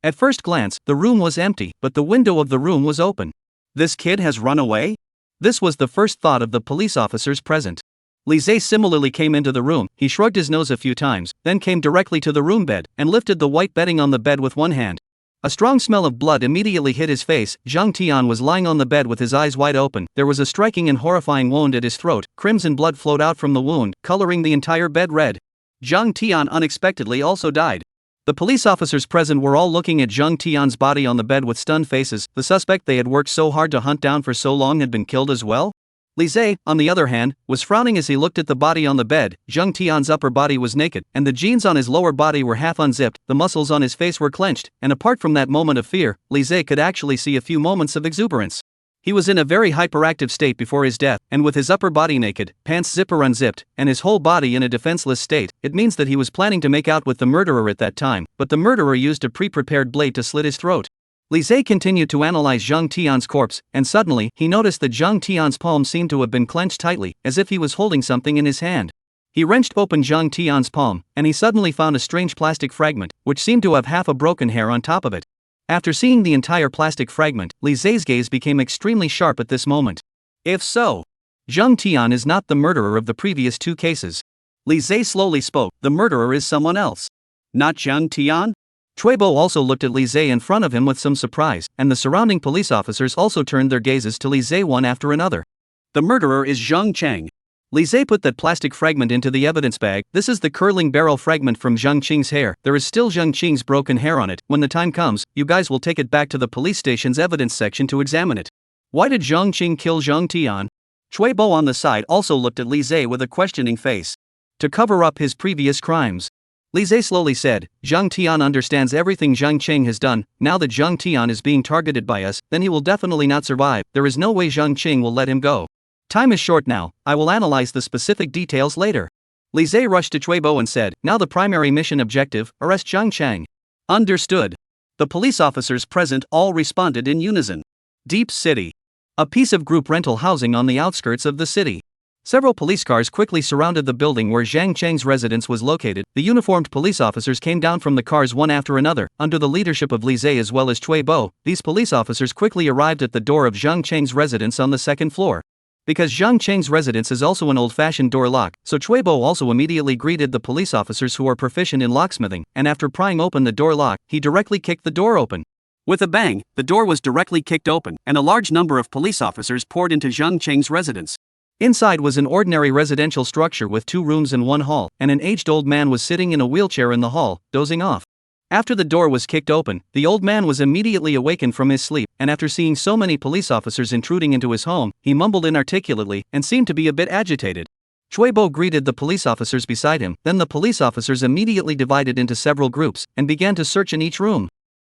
At first glance, the room was empty, but the window of the room was open. This kid has run away? This was the first thought of the police officers present. Li Zhe similarly came into the room. He shrugged his nose a few times, then came directly to the room bed, and lifted the white bedding on the bed with one hand. A strong smell of blood immediately hit his face. Zhang Tian was lying on the bed with his eyes wide open. There was a striking and horrifying wound at his throat. Crimson blood flowed out from the wound, coloring the entire bed red. Zhang Tian unexpectedly also died. The police officers present were all looking at Zhang Tian's body on the bed with stunned faces. The suspect they had worked so hard to hunt down for so long had been killed as well? Li Zhe, on the other hand, was frowning as he looked at the body on the bed. Zhang Tian's upper body was naked, and the jeans on his lower body were half unzipped. The muscles on his face were clenched, and apart from that moment of fear, Li Zhe could actually see a few moments of exuberance. He was in a very hyperactive state before his death, and with his upper body naked, pants zipper unzipped, and his whole body in a defenseless state, it means that he was planning to make out with the murderer at that time, but the murderer used a pre-prepared blade to slit his throat. Li Zhe continued to analyze Zhang Tian's corpse, and suddenly, he noticed that Zhang Tian's palm seemed to have been clenched tightly, as if he was holding something in his hand. He wrenched open Zhang Tian's palm, and he suddenly found a strange plastic fragment, which seemed to have half a broken hair on top of it. After seeing the entire plastic fragment, Li Zhe's gaze became extremely sharp at this moment. If so, Zhang Tian is not the murderer of the previous two cases. Li Zhe slowly spoke, the murderer is someone else. Not Zhang Tian? Cui Bo also looked at Li Zhe in front of him with some surprise, and the surrounding police officers also turned their gazes to Li Zhe one after another. The murderer is Zhang Cheng. Li Zhe put that plastic fragment into the evidence bag. This is the curling barrel fragment from Zhang Qing's hair. There is still Zhang Qing's broken hair on it. When the time comes, you guys will take it back to the police station's evidence section to examine it. Why did Zhang Qing kill Zhang Tian? Cui Bo on the side also looked at Li Zhe with a questioning face. To cover up his previous crimes. Li Zhe slowly said, Zhang Tian understands everything Zhang Qing has done. Now that Zhang Tian is being targeted by us, then he will definitely not survive. There is no way Zhang Qing will let him go. Time is short now, I will analyze the specific details later. Li Zhe rushed to Cui Bo and said, now the primary mission objective, arrest Zhang Cheng. Understood. The police officers present all responded in unison. Deep City. A piece of group rental housing on the outskirts of the city. Several police cars quickly surrounded the building where Zhang Cheng's residence was located. The uniformed police officers came down from the cars one after another, under the leadership of Li Zhe as well as Cui Bo. These police officers quickly arrived at the door of Zhang Cheng's residence on the second floor. Because Zhang Cheng's residence is also an old-fashioned door lock, so Cui Bo also immediately greeted the police officers who are proficient in locksmithing, and after prying open the door lock, he directly kicked the door open. With a bang, the door was directly kicked open, and a large number of police officers poured into Zhang Cheng's residence. Inside was an ordinary residential structure with 2 rooms and 1 hall, and an aged old man was sitting in a wheelchair in the hall, dozing off. After the door was kicked open, the old man was immediately awakened from his sleep, and after seeing so many police officers intruding into his home, he mumbled inarticulately and seemed to be a bit agitated. Chuebo greeted the police officers beside him, then the police officers immediately divided into several groups and began to search in each room.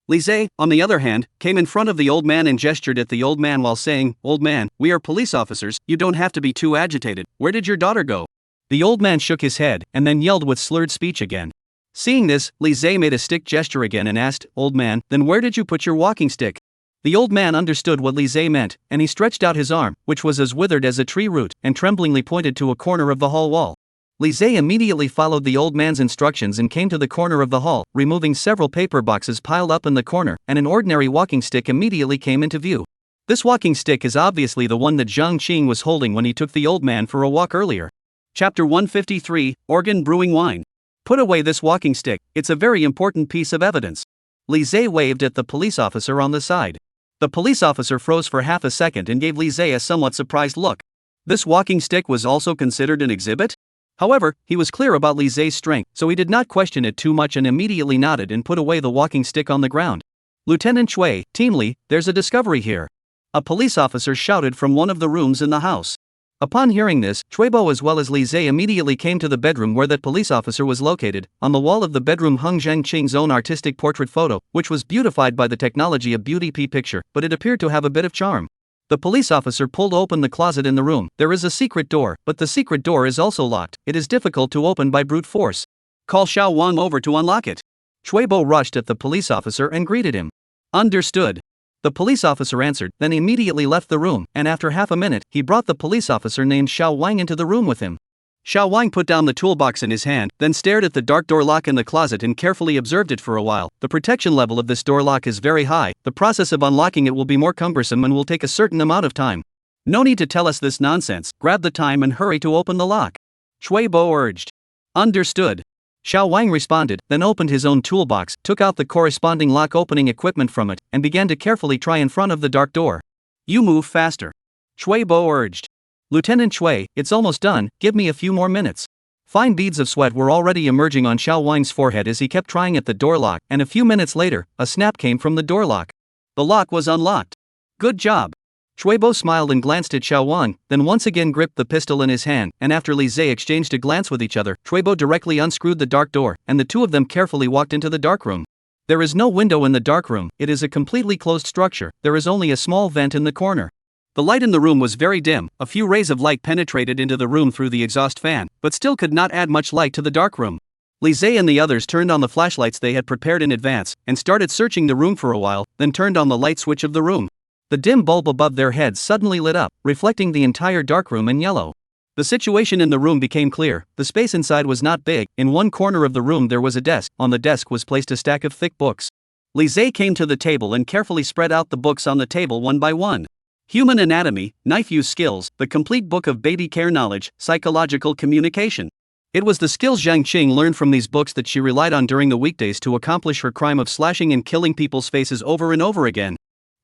Lise, on the other hand, came in front of the old man and gestured at the old man while saying, "Old man, we are police officers, you don't have to be too agitated. Where did your daughter go?" The old man shook his head and then yelled with slurred speech again. Seeing this, Lise made a stick gesture again and asked, "Old man, then where did you put your walking stick?" The old man understood what Lise meant, and he stretched out his arm, which was as withered as a tree root, and tremblingly pointed to a corner of the hall wall. Lise immediately followed the old man's instructions and came to the corner of the hall, removing several paper boxes piled up in the corner, and an ordinary walking stick immediately came into view. This walking stick is obviously the one that Zhang Qing was holding when he took the old man for a walk earlier. Chapter 153, Organ Brewing Wine. Put away this walking stick, it's a very important piece of evidence. Lise waved at the police officer on the side. The police officer froze for half a second and gave Lise a somewhat surprised look. This walking stick was also considered an exhibit? However, he was clear about Lise's strength, so he did not question it too much and immediately nodded and put away the walking stick on the ground. "Lieutenant Chui, Team Li, there's a discovery here," a police officer shouted from one of the rooms in the house. Upon hearing this, Chuebo as well as Lise immediately came to the bedroom where that police officer was located. On the wall of the bedroom hung Zhang Qing's own artistic portrait photo, which was beautified by the technology of Beauty P picture, but it appeared to have a bit of charm. The police officer pulled open the closet in the room. There is a secret door, but the secret door is also locked. It is difficult to open by brute force. Call Xiao Wang over to unlock it. Chuebo rushed at the police officer and greeted him. Understood. The police officer answered, then immediately left the room, and after half a minute, he brought the police officer named Xiao Wang into the room with him. Xiao Wang put down the toolbox in his hand, then stared at the dark door lock in the closet and carefully observed it for a while. The protection level of this door lock is very high. The process of unlocking it will be more cumbersome and will take a certain amount of time. No need to tell us this nonsense, grab the time and hurry to open the lock. Chuebo urged. Understood. Xiao Wang responded, then opened his own toolbox, took out the corresponding lock opening equipment from it, and began to carefully try in front of the dark door. You move faster. Chuebo urged. Lieutenant Chui, it's almost done, give me a few more minutes. Fine beads of sweat were already emerging on Xiao Wang's forehead as he kept trying at the door lock, and a few minutes later, a snap came from the door lock. The lock was unlocked. Good job. Chuebo smiled and glanced at Xiao Wang, then once again gripped the pistol in his hand, and after Lise exchanged a glance with each other, Chuebo directly unscrewed the dark door, and the two of them carefully walked into the dark room. There is no window in the dark room, it is a completely closed structure, there is only a small vent in the corner. The light in the room was very dim, a few rays of light penetrated into the room through the exhaust fan, but still could not add much light to the dark room. Lise and the others turned on the flashlights they had prepared in advance, and started searching the room for a while, then turned on the light switch of the room. The dim bulb above their heads suddenly lit up, reflecting the entire darkroom in yellow. The situation in the room became clear. The space inside was not big. In one corner of the room there was a desk. On the desk was placed a stack of thick books. Lise came to the table and carefully spread out the books on the table one by one. Human Anatomy, Knife Use Skills, the complete book of baby care knowledge, psychological communication. It was the skills Zhang Qing learned from these books that she relied on during the weekdays to accomplish her crime of slashing and killing people's faces over and over again.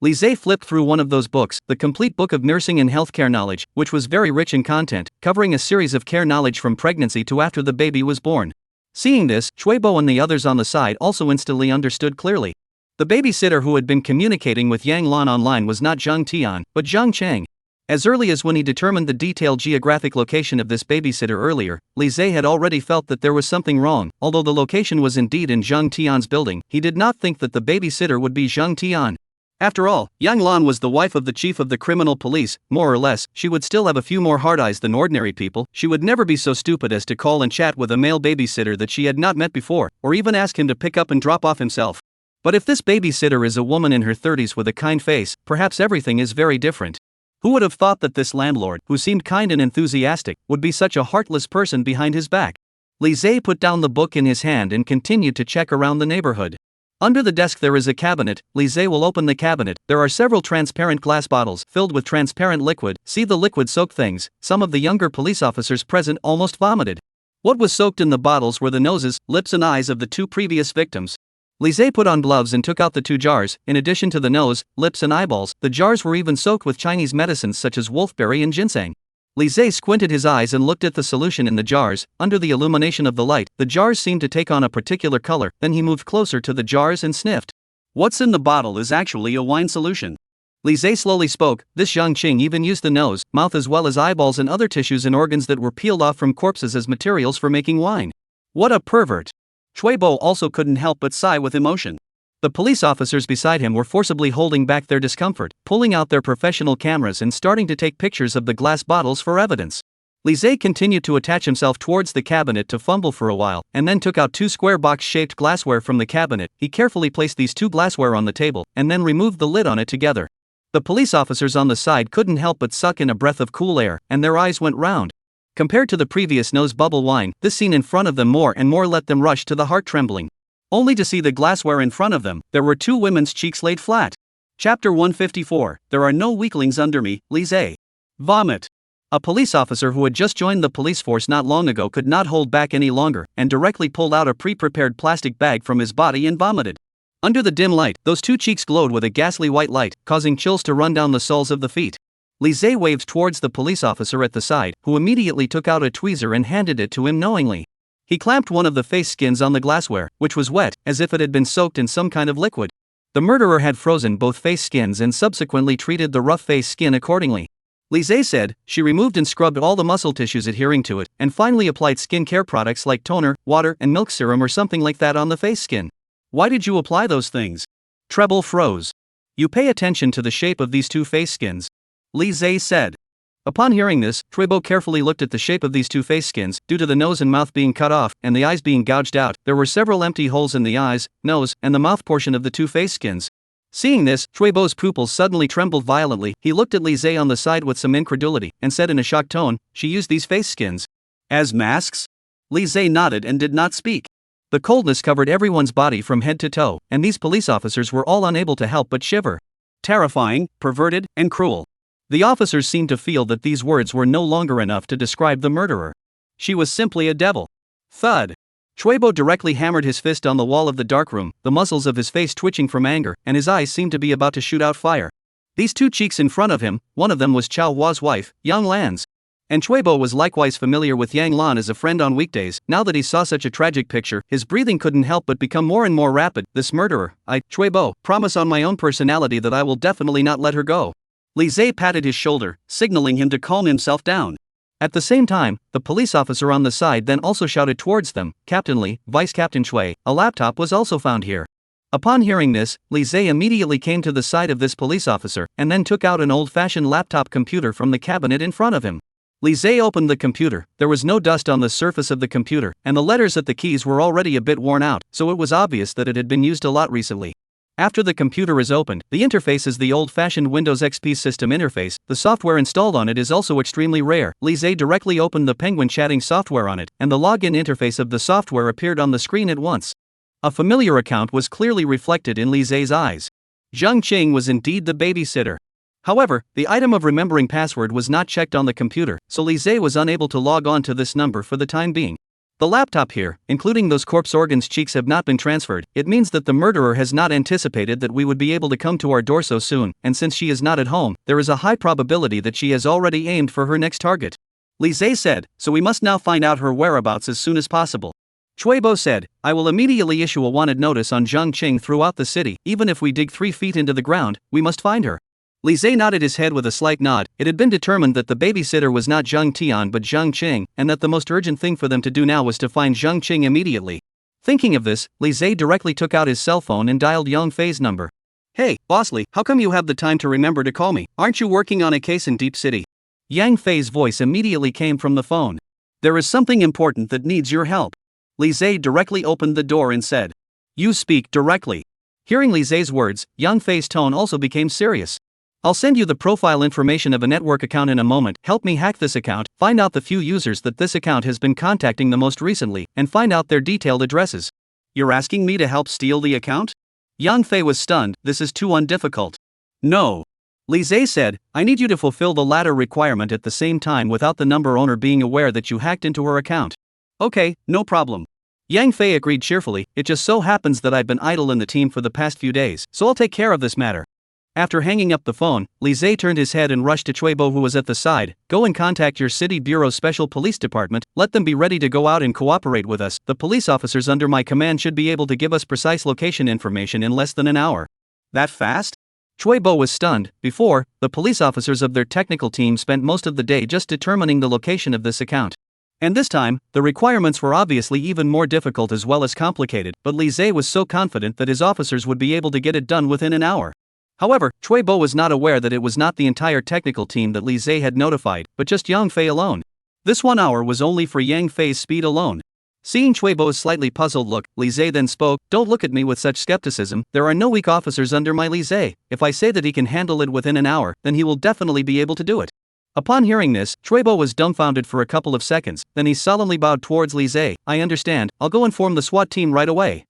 Lise flipped through one of those books, the complete book of nursing and healthcare knowledge, which was very rich in content, covering a series of care knowledge from pregnancy to after the baby was born. Seeing this, Chuebo and the others on the side also instantly understood clearly. The babysitter who had been communicating with Yang Lan online was not Zhang Tian, but Zhang Cheng. As early as when he determined the detailed geographic location of this babysitter earlier, Lise had already felt that there was something wrong. Although the location was indeed in Zhang Tian's building, he did not think that the babysitter would be Zhang Tian. After all, Yang Lan was the wife of the chief of the criminal police. More or less, she would still have a few more hard eyes than ordinary people. She would never be so stupid as to call and chat with a male babysitter that she had not met before, or even ask him to pick up and drop off himself. But if this babysitter is a woman in her 30s with a kind face, perhaps everything is very different. Who would have thought that this landlord, who seemed kind and enthusiastic, would be such a heartless person behind his back? Lise put down the book in his hand and continued to check around the neighborhood. Under the desk there is a cabinet. Lise will open the cabinet. There are several transparent glass bottles filled with transparent liquid. See the liquid soaked things. Some of the younger police officers present almost vomited. What was soaked in the bottles were the noses, lips and eyes of the two previous victims. Lise put on gloves and took out the 2 jars. In addition to the nose, lips and eyeballs, the jars were even soaked with Chinese medicines such as wolfberry and ginseng. Li Zhe squinted his eyes and looked at the solution in the jars. Under the illumination of the light, the jars seemed to take on a particular color. Then he moved closer to the jars and sniffed. What's in the bottle is actually a wine solution. Li Zhe slowly spoke. This Zhang Qing even used the nose, mouth as well as eyeballs and other tissues and organs that were peeled off from corpses as materials for making wine. What a pervert! Cui Bo also couldn't help but sigh with emotion. The police officers beside him were forcibly holding back their discomfort, pulling out their professional cameras and starting to take pictures of the glass bottles for evidence. Li Zhe continued to attach himself towards the cabinet to fumble for a while, and then took out two square box-shaped glassware from the cabinet. He carefully placed these two glassware on the table, and then removed the lid on it together. The police officers on the side couldn't help but suck in a breath of cool air, and their eyes went round. Compared to the previous nose bubble wine, this scene in front of them more and more let them rush to the heart trembling. Only to see the glassware in front of them, there were two women's cheeks laid flat. Chapter 154, There are no weaklings under me, Li Zhe. Vomit. A police officer who had just joined the police force not long ago could not hold back any longer, and directly pulled out a pre-prepared plastic bag from his body and vomited. Under the dim light, those two cheeks glowed with a ghastly white light, causing chills to run down the soles of the feet. Li Zhe waved towards the police officer at the side, who immediately took out a tweezer and handed it to him knowingly. He clamped one of the face skins on the glassware, which was wet, as if it had been soaked in some kind of liquid. The murderer had frozen both face skins and subsequently treated the rough face skin accordingly. Li Zhe said. She removed and scrubbed all the muscle tissues adhering to it, and finally applied skincare products like toner, water, and milk serum or something like that on the face skin. Why did you apply those things? Treble froze. You pay attention to the shape of these two face skins. Li Zhe said. Upon hearing this, Cui Bo carefully looked at the shape of these two face skins. Due to the nose and mouth being cut off, and the eyes being gouged out, there were several empty holes in the eyes, nose, and the mouth portion of the two face skins. Seeing this, Cui Bo's pupils suddenly trembled violently. He looked at Li Zhe on the side with some incredulity, and said in a shocked tone, she used these face skins as masks? Li Zhe nodded and did not speak. The coldness covered everyone's body from head to toe, and these police officers were all unable to help but shiver. Terrifying, perverted, and cruel. The officers seemed to feel that these words were no longer enough to describe the murderer. She was simply a devil. Thud. Cui Bo directly hammered his fist on the wall of the darkroom, the muscles of his face twitching from anger, and his eyes seemed to be about to shoot out fire. These two cheeks in front of him, one of them was Chao Hua's wife, Yang Lan's. And Cui Bo was likewise familiar with Yang Lan as a friend on weekdays. Now that he saw such a tragic picture, his breathing couldn't help but become more and more rapid. This murderer, Cui Bo, promise on my own personality that I will definitely not let her go. Li Zhe patted his shoulder, signaling him to calm himself down. At the same time, the police officer on the side then also shouted towards them, Captain Li, Vice Captain Cui, a laptop was also found here. Upon hearing this, Li Zhe immediately came to the side of this police officer, and then took out an old-fashioned laptop computer from the cabinet in front of him. Li Zhe opened the computer. There was no dust on the surface of the computer, and the letters at the keys were already a bit worn out, so it was obvious that it had been used a lot recently. After the computer is opened, the interface is the old-fashioned Windows XP system interface. The software installed on it is also extremely rare. Li Zhe directly opened the Penguin chatting software on it, and the login interface of the software appeared on the screen at once. A familiar account was clearly reflected in Li Zhe's eyes. Zhang Qing was indeed the babysitter. However, the item of remembering password was not checked on the computer, so Li Zhe was unable to log on to this number for the time being. The laptop here, including those corpse organs' cheeks, have not been transferred. It means that the murderer has not anticipated that we would be able to come to our door so soon, and since she is not at home, there is a high probability that she has already aimed for her next target. Li Zhe said, so we must now find out her whereabouts as soon as possible. Cui Bo said, I will immediately issue a wanted notice on Zhang Qing throughout the city. Even if we dig 3 feet into the ground, we must find her. Li Zhe nodded his head with a slight nod. It had been determined that the babysitter was not Zhang Tian but Zhang Qing, and that the most urgent thing for them to do now was to find Zhang Qing immediately. Thinking of this, Li Zhe directly took out his cell phone and dialed Yang Fei's number. Hey, Bosley, how come you have the time to remember to call me? Aren't you working on a case in Deep City? Yang Fei's voice immediately came from the phone. There is something important that needs your help. Li Zhe directly opened the door and said. You speak directly. Hearing Li Zhe's words, Yang Fei's tone also became serious. I'll send you the profile information of a network account in a moment. Help me hack this account, find out the few users that this account has been contacting the most recently, and find out their detailed addresses. You're asking me to help steal the account? Yang Fei was stunned. This is too undifficult. No. Li Zhe said, I need you to fulfill the latter requirement at the same time without the number owner being aware that you hacked into her account. Okay, no problem. Yang Fei agreed cheerfully. It just so happens that I've been idle in the team for the past few days, so I'll take care of this matter. After hanging up the phone, Li Zhe turned his head and rushed to Chuibo, who was at the side. "Go and contact your city bureau's special police department, let them be ready to go out and cooperate with us. The police officers under my command should be able to give us precise location information in less than an hour." That fast? Chuibo was stunned. Before, the police officers of their technical team spent most of the day just determining the location of this account. And this time, the requirements were obviously even more difficult as well as complicated, but Li Zhe was so confident that his officers would be able to get it done within an hour. However, Chuibo was not aware that it was not the entire technical team that Li Zhe had notified, but just Yang Fei alone. This 1 hour was only for Yang Fei's speed alone. Seeing Chuibo's slightly puzzled look, Li Zhe then spoke, "Don't look at me with such skepticism, there are no weak officers under my Li Zhe. If I say that he can handle it within an hour, then he will definitely be able to do it." Upon hearing this, Chuibo was dumbfounded for a couple of seconds, then he solemnly bowed towards Li Zhe. "I understand, I'll go inform the SWAT team right away."